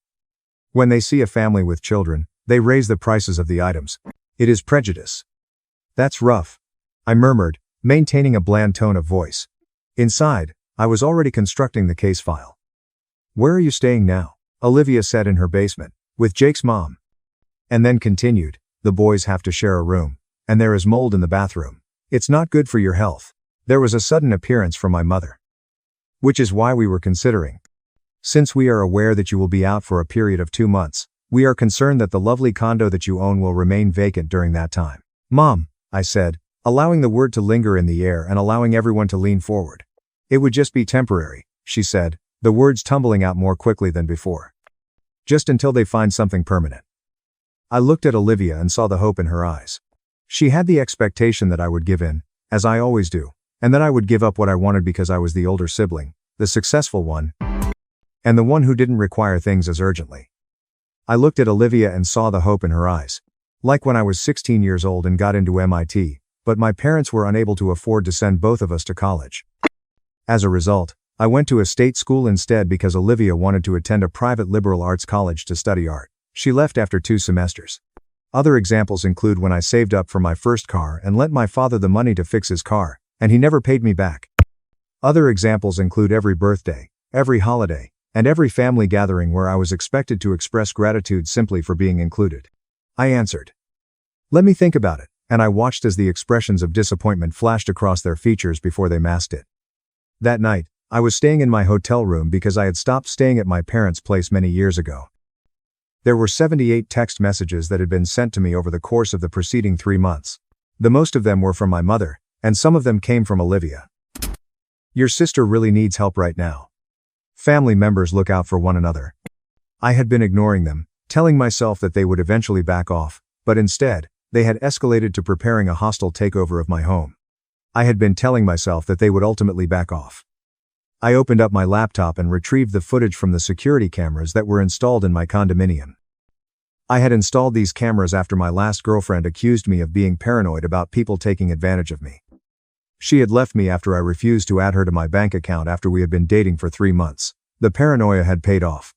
When they see a family with children, they raise the prices of the items. It is prejudice. That's rough, I murmured, maintaining a bland tone of voice. Inside, I was already constructing the case file. Where are you staying now? Olivia said in her basement, with Jake's mom. And then continued, the boys have to share a room, and there is mold in the bathroom. It's not good for your health. There was a sudden appearance from my mother. Which is why we were considering. Since we are aware that you will be out for a period of 2 months, we are concerned that the lovely condo that you own will remain vacant during that time. Mom, I said, allowing the word to linger in the air and allowing everyone to lean forward. It would just be temporary, she said, the words tumbling out more quickly than before. just until they find something permanent. I looked at Olivia and saw the hope in her eyes. She had the expectation that I would give in, as I always do, and that I would give up what I wanted because I was the older sibling, the successful one, and the one who didn't require things as urgently. I looked at Olivia and saw the hope in her eyes. Like when I was 16 years old and got into MIT, but my parents were unable to afford to send both of us to college. As a result, I went to a state school instead because Olivia wanted to attend a private liberal arts college to study art. She left after 2 semesters. Other examples include when I saved up for my first car and lent my father the money to fix his car, and he never paid me back. Other examples include every birthday, every holiday, and every family gathering where I was expected to express gratitude simply for being included. I answered, "Let me think about it," and I watched as the expressions of disappointment flashed across their features before they masked it. That night, I was staying in my hotel room because I had stopped staying at my parents' place many years ago. There were 78 text messages that had been sent to me over the course of the preceding 3 months. The most of them were from my mother, and some of them came from Olivia. "Your sister really needs help right now. Family members look out for one another." I had been ignoring them, telling myself that they would eventually back off, but instead, they had escalated to preparing a hostile takeover of my home. I had been telling myself that they would ultimately back off. I opened up my laptop and retrieved the footage from the security cameras that were installed in my condominium. I had installed these cameras after my last girlfriend accused me of being paranoid about people taking advantage of me. She had left me after I refused to add her to my bank account after we had been dating for 3 months. The paranoia had paid off.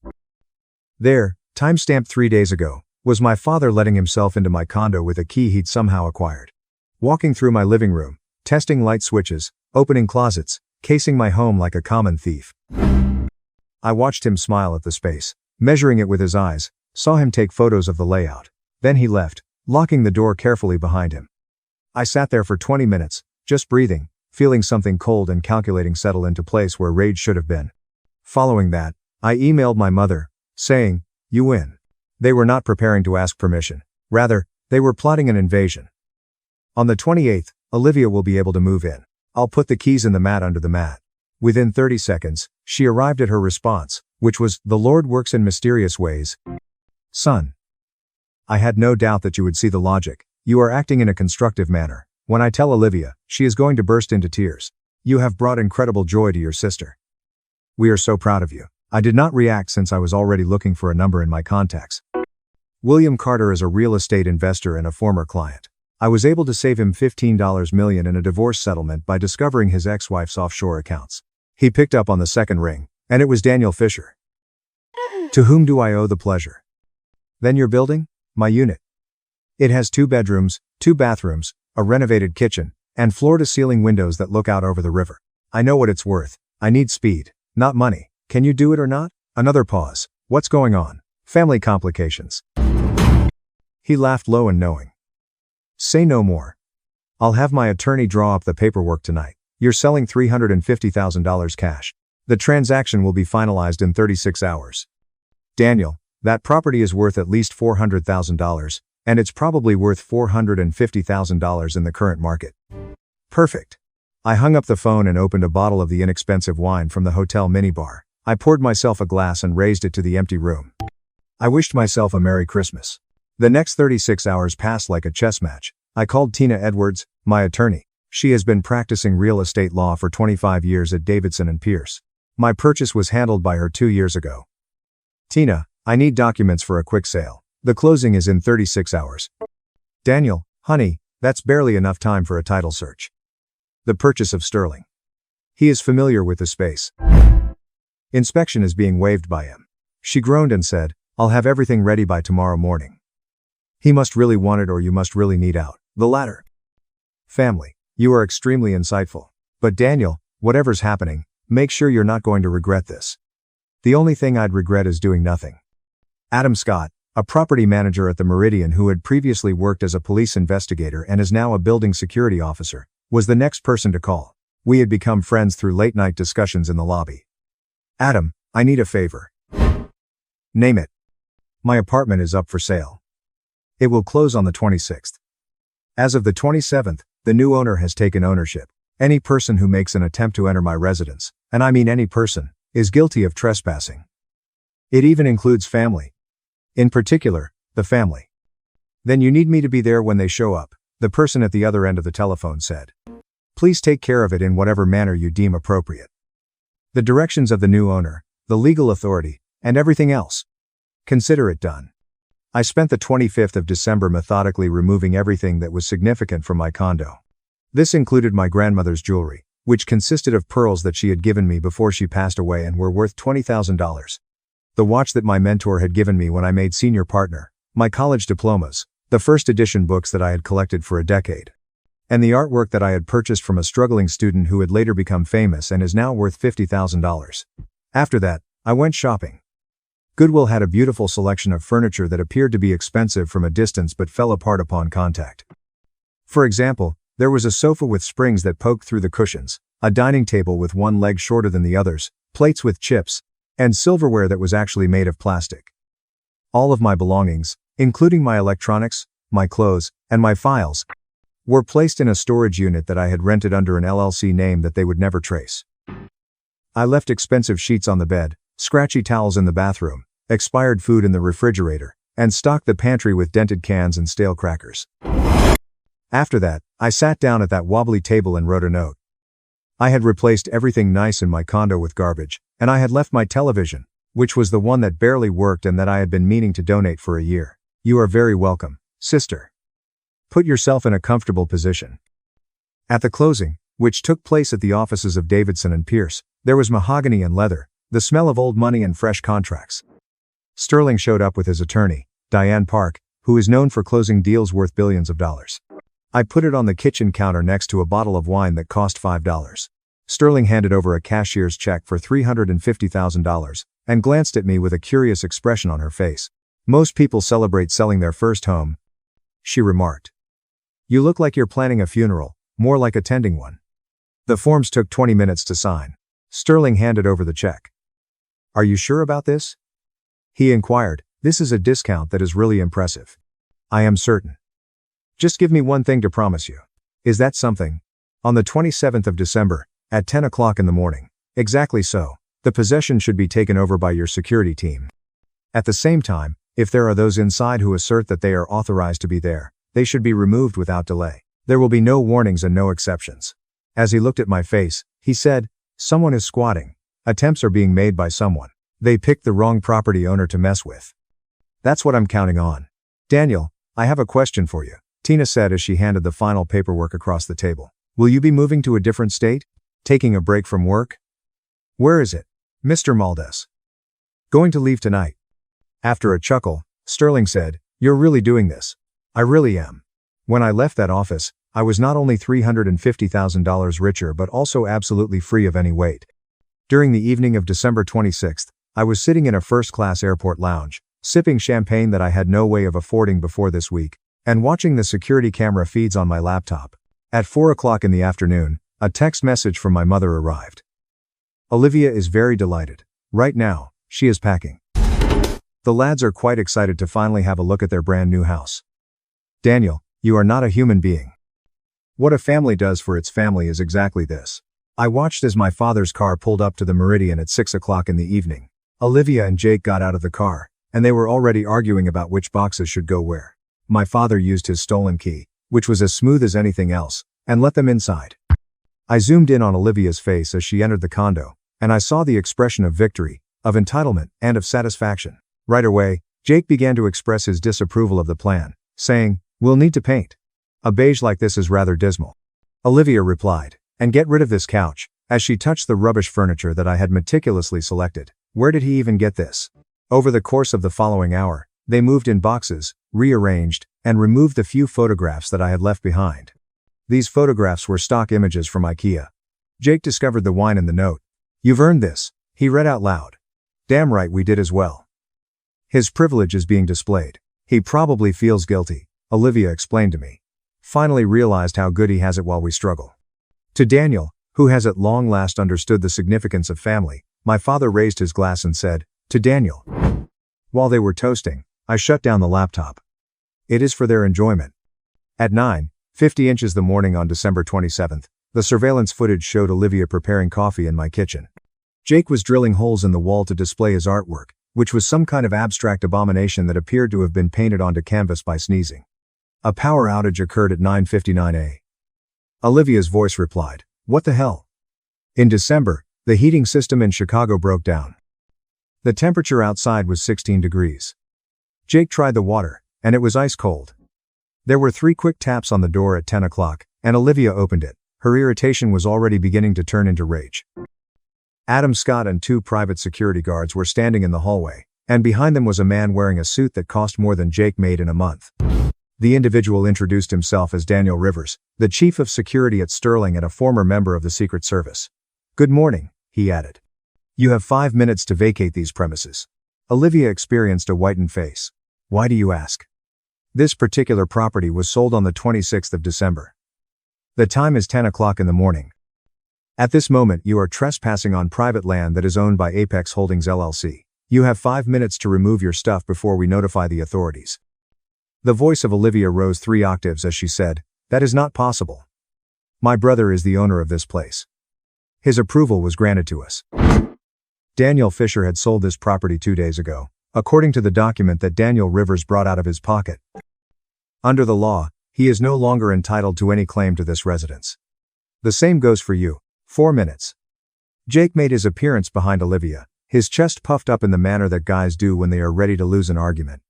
There, timestamped 3 days ago, was my father letting himself into my condo with a key he'd somehow acquired. Walking through my living room, testing light switches, opening closets, casing my home like a common thief. I watched him smile at the space, measuring it with his eyes, saw him take photos of the layout. Then he left, locking the door carefully behind him. I sat there for 20 minutes, just breathing, feeling something cold and calculating settle into place where rage should have been. Following that, I emailed my mother, saying, "You win." They were not preparing to ask permission. Rather, they were plotting an invasion. On the 28th, Olivia will be able to move in. I'll put the keys in the mat under the mat. Within 30 seconds, she arrived at her response, which was, "The Lord works in mysterious ways. Son. I had no doubt that you would see the logic. You are acting in a constructive manner. When I tell Olivia, she is going to burst into tears. You have brought incredible joy to your sister. We are so proud of you." I did not react since I was already looking for a number in my contacts. William Carter is a real estate investor and a former client. I was able to save him $15 million in a divorce settlement by discovering his ex-wife's offshore accounts. He picked up on the second ring, and it was Daniel Fisher. To whom do I owe the pleasure? Then your building? My unit. It has 2 bedrooms, 2 bathrooms, a renovated kitchen, and floor-to-ceiling windows that look out over the river. I know what it's worth. I need speed, not money. Can you do it or not? Another pause. What's going on? Family complications. He laughed low and knowing. Say no more. I'll have my attorney draw up the paperwork tonight. You're selling $350,000 cash. The transaction will be finalized in 36 hours. Daniel, that property is worth at least $400,000, and it's probably worth $450,000 in the current market. Perfect. I hung up the phone and opened a bottle of the inexpensive wine from the hotel minibar. I poured myself a glass and raised it to the empty room. I wished myself a Merry Christmas. The next 36 hours passed like a chess match. I called Tina Edwards, my attorney. She has been practicing real estate law for 25 years at Davidson & Pierce. My purchase was handled by her 2 years ago. Tina, I need documents for a quick sale. The closing is in 36 hours. Daniel, honey, that's barely enough time for a title search. The purchase of Sterling. He is familiar with the space. Inspection is being waived by him. She groaned and said, "I'll have everything ready by tomorrow morning." He must really want it or you must really need out. The latter. Family, you are extremely insightful. But Daniel, whatever's happening, make sure you're not going to regret this. The only thing I'd regret is doing nothing. Adam Scott, a property manager at the Meridian who had previously worked as a police investigator and is now a building security officer, was the next person to call. We had become friends through late-night discussions in the lobby. Adam, I need a favor. Name it. My apartment is up for sale. It will close on the 26th. As of the 27th, the new owner has taken ownership. Any person who makes an attempt to enter my residence, and I mean any person, is guilty of trespassing. It even includes family, In particular, the family. Then you need me to be there when they show up, the person at the other end of the telephone said. Please take care of it in whatever manner you deem appropriate. The directions of the new owner, the legal authority, and everything else. Consider it done. I spent the 25th of December methodically removing everything that was significant from my condo. This included my grandmother's jewelry, which consisted of pearls that she had given me before she passed away and were worth $20,000. The watch that my mentor had given me when I made senior partner, my college diplomas, the first edition books that I had collected for a decade, and the artwork that I had purchased from a struggling student who had later become famous and is now worth $50,000. After that, I went shopping. Goodwill had a beautiful selection of furniture that appeared to be expensive from a distance but fell apart upon contact. For example, there was a sofa with springs that poked through the cushions, a dining table with one leg shorter than the others, plates with chips, and silverware that was actually made of plastic. All of my belongings, including my electronics, my clothes, and my files, were placed in a storage unit that I had rented under an LLC name that they would never trace. I left expensive sheets on the bed, scratchy towels in the bathroom, expired food in the refrigerator, and stocked the pantry with dented cans and stale crackers. After that, I sat down at that wobbly table and wrote a note. I had replaced everything nice in my condo with garbage, and I had left my television, which was the one that barely worked and that I had been meaning to donate for a year. You are very welcome, sister. Put yourself in a comfortable position. At the closing, which took place at the offices of Davidson and Pierce, there was mahogany and leather, the smell of old money and fresh contracts. Sterling showed up with his attorney, Diane Park, who is known for closing deals worth billions of dollars. I put it on the kitchen counter next to a bottle of wine that cost $5. Sterling handed over a cashier's check for $350,000 and glanced at me with a curious expression on her face. Most people celebrate selling their first home, she remarked. You look like you're planning a funeral, more like attending one. The forms took 20 minutes to sign. Sterling handed over the check. Are you sure about this? He inquired. This is a discount that is really impressive. I am certain. Just give me one thing to promise you. Is that something? On the 27th of December, at 10 o'clock in the morning. Exactly so. The possession should be taken over by your security team. At the same time, if there are those inside who assert that they are authorized to be there, they should be removed without delay. There will be no warnings and no exceptions. As he looked at my face, he said, someone is squatting. Attempts are being made by someone. They picked the wrong property owner to mess with. That's what I'm counting on. Daniel, I have a question for you, Tina said as she handed the final paperwork across the table. Will you be moving to a different state? Taking a break from work? Where is it? Mr. Maldes. Going to leave tonight. After a chuckle, Sterling said, you're really doing this. I really am. When I left that office, I was not only $350,000 richer but also absolutely free of any weight. During the evening of December 26th, I was sitting in a first-class airport lounge, sipping champagne that I had no way of affording before this week, and watching the security camera feeds on my laptop. At 4 o'clock in the afternoon, a text message from my mother arrived. Olivia is very delighted. Right now, she is packing. The lads are quite excited to finally have a look at their brand new house. Daniel, you are not a human being. What a family does for its family is exactly this. I watched as my father's car pulled up to the Meridian at 6 o'clock in the evening. Olivia and Jake got out of the car, and they were already arguing about which boxes should go where. My father used his stolen key, which was as smooth as anything else, and let them inside. I zoomed in on Olivia's face as she entered the condo, and I saw the expression of victory, of entitlement, and of satisfaction. Right away, Jake began to express his disapproval of the plan, saying, we'll need to paint. A beige like this is rather dismal. Olivia replied, and get rid of this couch, as she touched the rubbish furniture that I had meticulously selected. Where did he even get this? Over the course of the following hour, they moved in boxes, rearranged, and removed the few photographs that I had left behind. These photographs were stock images from IKEA. Jake discovered the wine in the note. You've earned this, he read out loud. Damn right we did as well. His privilege is being displayed. He probably feels guilty, Olivia explained to me. Finally realized how good he has it while we struggle. To Daniel, who has at long last understood the significance of family, my father raised his glass and said, to Daniel. While they were toasting, I shut down the laptop. It is for their enjoyment. At 9:50 the morning on December 27th, the surveillance footage showed Olivia preparing coffee in my kitchen. Jake was drilling holes in the wall to display his artwork, which was some kind of abstract abomination that appeared to have been painted onto canvas by sneezing. A power outage occurred at 9:59 a.m. Olivia's voice replied, "What the hell?" In December, the heating system in Chicago broke down. The temperature outside was 16 degrees. Jake tried the water, and it was ice cold. There were 3 quick taps on the door at 10 o'clock, and Olivia opened it. Her irritation was already beginning to turn into rage. Adam Scott and 2 private security guards were standing in the hallway, and behind them was a man wearing a suit that cost more than Jake made in a month. The individual introduced himself as Daniel Rivers, the chief of security at Sterling and a former member of the Secret Service. "Good morning," he added. "You have 5 minutes to vacate these premises." Olivia experienced a whitened face. "Why do you ask?" This particular property was sold on the 26th of December. The time is 10 o'clock in the morning. At this moment you are trespassing on private land that is owned by Apex Holdings LLC. You have 5 minutes to remove your stuff before we notify the authorities. The voice of Olivia rose 3 octaves as she said, "That is not possible. My brother is the owner of this place. His approval was granted to us." Daniel Fisher had sold this property 2 days ago, according to the document that Daniel Rivers brought out of his pocket. Under the law, he is no longer entitled to any claim to this residence. The same goes for you. 4 minutes. Jake made his appearance behind Olivia, his chest puffed up in the manner that guys do when they are ready to lose an argument.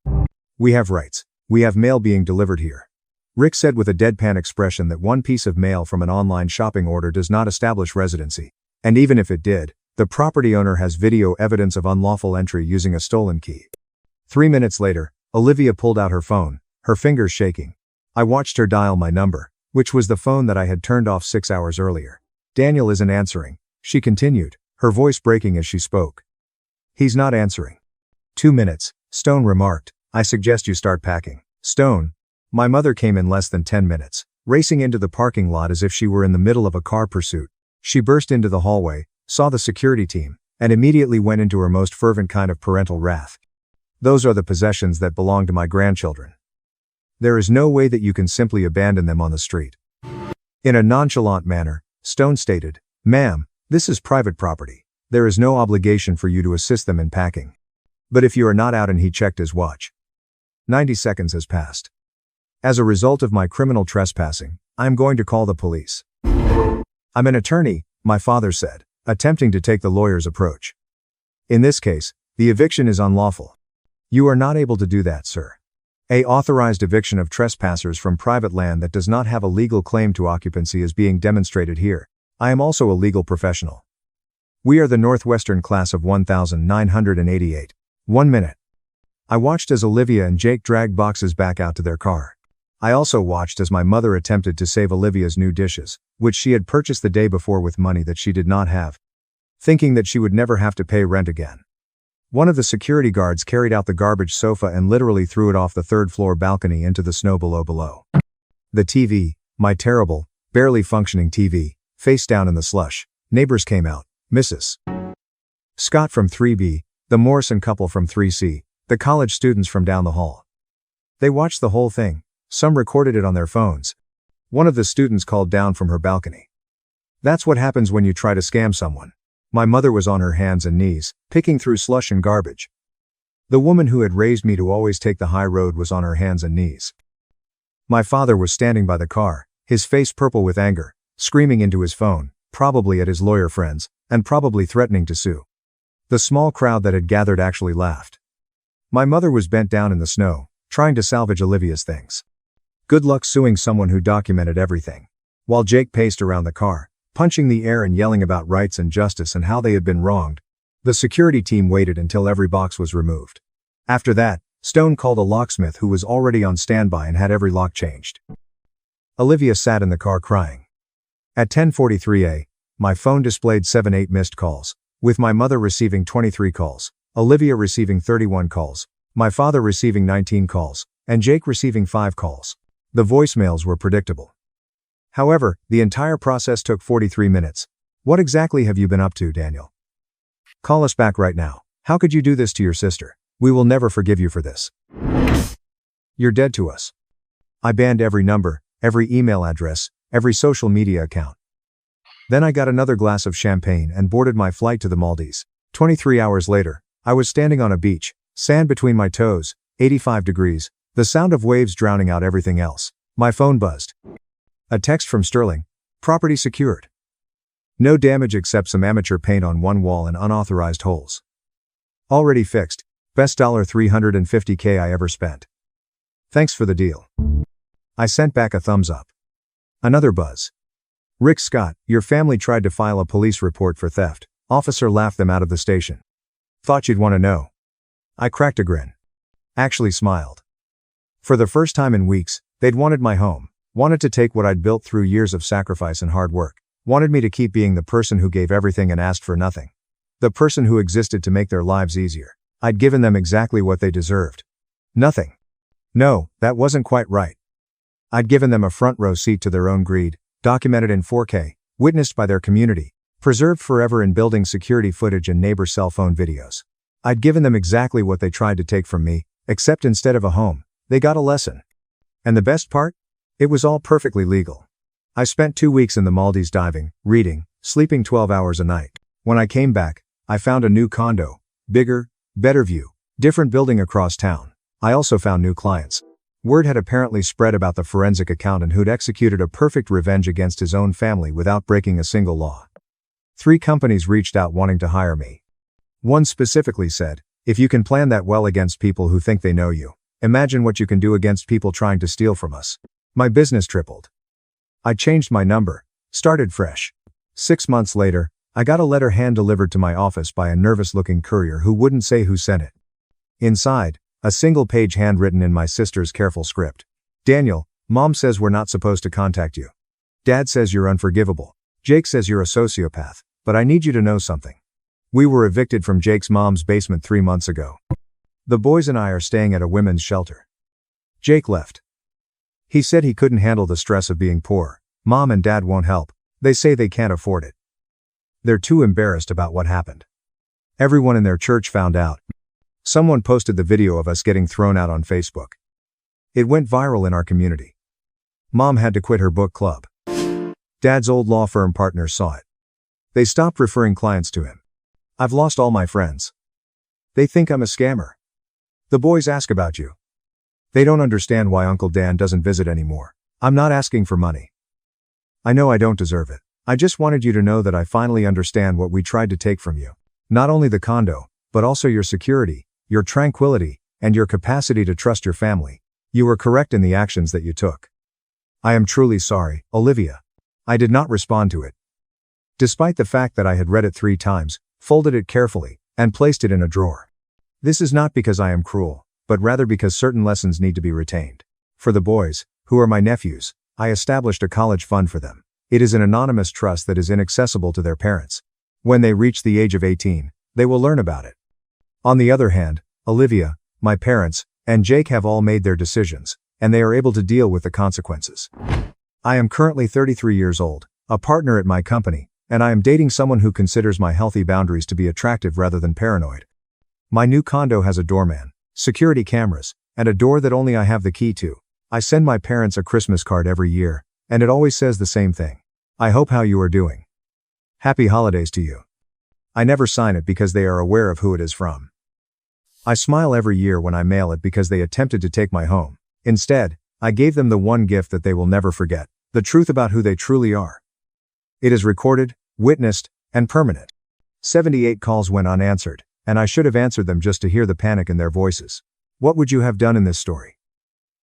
"We have rights. We have mail being delivered here." Rick said with a deadpan expression that one piece of mail from an online shopping order does not establish residency. And even if it did, the property owner has video evidence of unlawful entry using a stolen key. 3 minutes later, Olivia pulled out her phone, her fingers shaking. I watched her dial my number, which was the phone that I had turned off 6 hours earlier. "Daniel isn't answering," she continued, her voice breaking as she spoke. "He's not answering." 2 minutes, Stone remarked. "I suggest you start packing." "Stone." My mother came in less than 10 minutes, racing into the parking lot as if she were in the middle of a car pursuit. She burst into the hallway, saw the security team, and immediately went into her most fervent kind of parental wrath. "Those are the possessions that belong to my grandchildren. There is no way that you can simply abandon them on the street." In a nonchalant manner, Stone stated, "Ma'am, this is private property. There is no obligation for you to assist them in packing. But if you are not out," and he checked his watch. 90 seconds has passed. "As a result of my criminal trespassing, I am going to call the police." "I'm an attorney," my father said, attempting to take the lawyer's approach. "In this case, the eviction is unlawful." "You are not able to do that, sir. A authorized eviction of trespassers from private land that does not have a legal claim to occupancy is being demonstrated here. I am also a legal professional. We are the Northwestern class of 1988. 1 minute. I watched as Olivia and Jake dragged boxes back out to their car. I also watched as my mother attempted to save Olivia's new dishes, which she had purchased the day before with money that she did not have, thinking that she would never have to pay rent again. One of the security guards carried out the garbage sofa and literally threw it off the 3rd-floor balcony into the snow below. The TV, my terrible, barely functioning TV, face down in the slush. Neighbors came out, Mrs. Scott from 3B, the Morrison couple from 3C, the college students from down the hall. They watched the whole thing. Some recorded it on their phones. One of the students called down from her balcony. "That's what happens when you try to scam someone." My mother was on her hands and knees, picking through slush and garbage. The woman who had raised me to always take the high road was on her hands and knees. My father was standing by the car, his face purple with anger, screaming into his phone, probably at his lawyer friends, and probably threatening to sue. The small crowd that had gathered actually laughed. My mother was bent down in the snow, trying to salvage Olivia's things. Good luck suing someone who documented everything. While Jake paced around the car, punching the air and yelling about rights and justice and how they had been wronged, the security team waited until every box was removed. After that, Stone called a locksmith who was already on standby and had every lock changed. Olivia sat in the car crying. At 10:43 a.m., my phone displayed 78 missed calls, with my mother receiving 23 calls, Olivia receiving 31 calls, my father receiving 19 calls, and Jake receiving 5 calls. The voicemails were predictable. However, the entire process took 43 minutes. "What exactly have you been up to, Daniel? Call us back right now. How could you do this to your sister? We will never forgive you for this. You're dead to us." I banned every number, every email address, every social media account. Then I got another glass of champagne and boarded my flight to the Maldives. 23 hours later, I was standing on a beach, sand between my toes, 85 degrees, the sound of waves drowning out everything else. My phone buzzed. A text from Sterling. Property secured. No damage except some amateur paint on one wall and unauthorized holes. Already fixed. Best $350K I ever spent. Thanks for the deal. I sent back a thumbs up. Another buzz. Rick Scott, your family tried to file a police report for theft. Officer laughed them out of the station. Thought you'd want to know. I cracked a grin. Actually smiled. For the first time in weeks, they'd wanted my home, wanted to take what I'd built through years of sacrifice and hard work, wanted me to keep being the person who gave everything and asked for nothing. The person who existed to make their lives easier. I'd given them exactly what they deserved. Nothing. No, that wasn't quite right. I'd given them a front row seat to their own greed, documented in 4K, witnessed by their community, preserved forever in building security footage and neighbor cell phone videos. I'd given them exactly what they tried to take from me, except instead of a home, they got a lesson. And the best part? It was all perfectly legal. I spent 2 weeks in the Maldives diving, reading, sleeping 12 hours a night. When I came back, I found a new condo, bigger, better view, different building across town. I also found new clients. Word had apparently spread about the forensic accountant who'd executed a perfect revenge against his own family without breaking a single law. 3 companies reached out wanting to hire me. One specifically said, if you can plan that well against people who think they know you, imagine what you can do against people trying to steal from us. My business tripled. I changed my number, started fresh. 6 months later, I got a letter hand-delivered to my office by a nervous-looking courier who wouldn't say who sent it. Inside, a single page handwritten in my sister's careful script. Daniel, Mom says we're not supposed to contact you. Dad says you're unforgivable. Jake says you're a sociopath, but I need you to know something. We were evicted from Jake's mom's basement 3 months ago. The boys and I are staying at a women's shelter. Jake left. He said he couldn't handle the stress of being poor. Mom and Dad won't help. They say they can't afford it. They're too embarrassed about what happened. Everyone in their church found out. Someone posted the video of us getting thrown out on Facebook. It went viral in our community. Mom had to quit her book club. Dad's old law firm partners saw it. They stopped referring clients to him. I've lost all my friends. They think I'm a scammer. The boys ask about you. They don't understand why Uncle Dan doesn't visit anymore. I'm not asking for money. I know I don't deserve it. I just wanted you to know that I finally understand what we tried to take from you. Not only the condo, but also your security, your tranquility, and your capacity to trust your family. You were correct in the actions that you took. I am truly sorry, Olivia. I did not respond to it. Despite the fact that I had read it 3 times, folded it carefully, and placed it in a drawer. This is not because I am cruel, but rather because certain lessons need to be retained. For the boys, who are my nephews, I established a college fund for them. It is an anonymous trust that is inaccessible to their parents. When they reach the age of 18, they will learn about it. On the other hand, Olivia, my parents, and Jake have all made their decisions, and they are able to deal with the consequences. I am currently 33 years old, a partner at my company, and I am dating someone who considers my healthy boundaries to be attractive rather than paranoid. My new condo has a doorman, security cameras, and a door that only I have the key to. I send my parents a Christmas card every year, and it always says the same thing. I hope how you are doing. Happy holidays to you. I never sign it because they are aware of who it is from. I smile every year when I mail it because they attempted to take my home. Instead, I gave them the one gift that they will never forget, the truth about who they truly are. It is recorded, witnessed, and permanent. 78 calls went unanswered, and I should have answered them just to hear the panic in their voices. What would you have done in this story?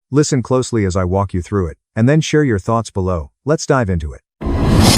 Listen closely as I walk you through it, and then share your thoughts below. Let's dive into it.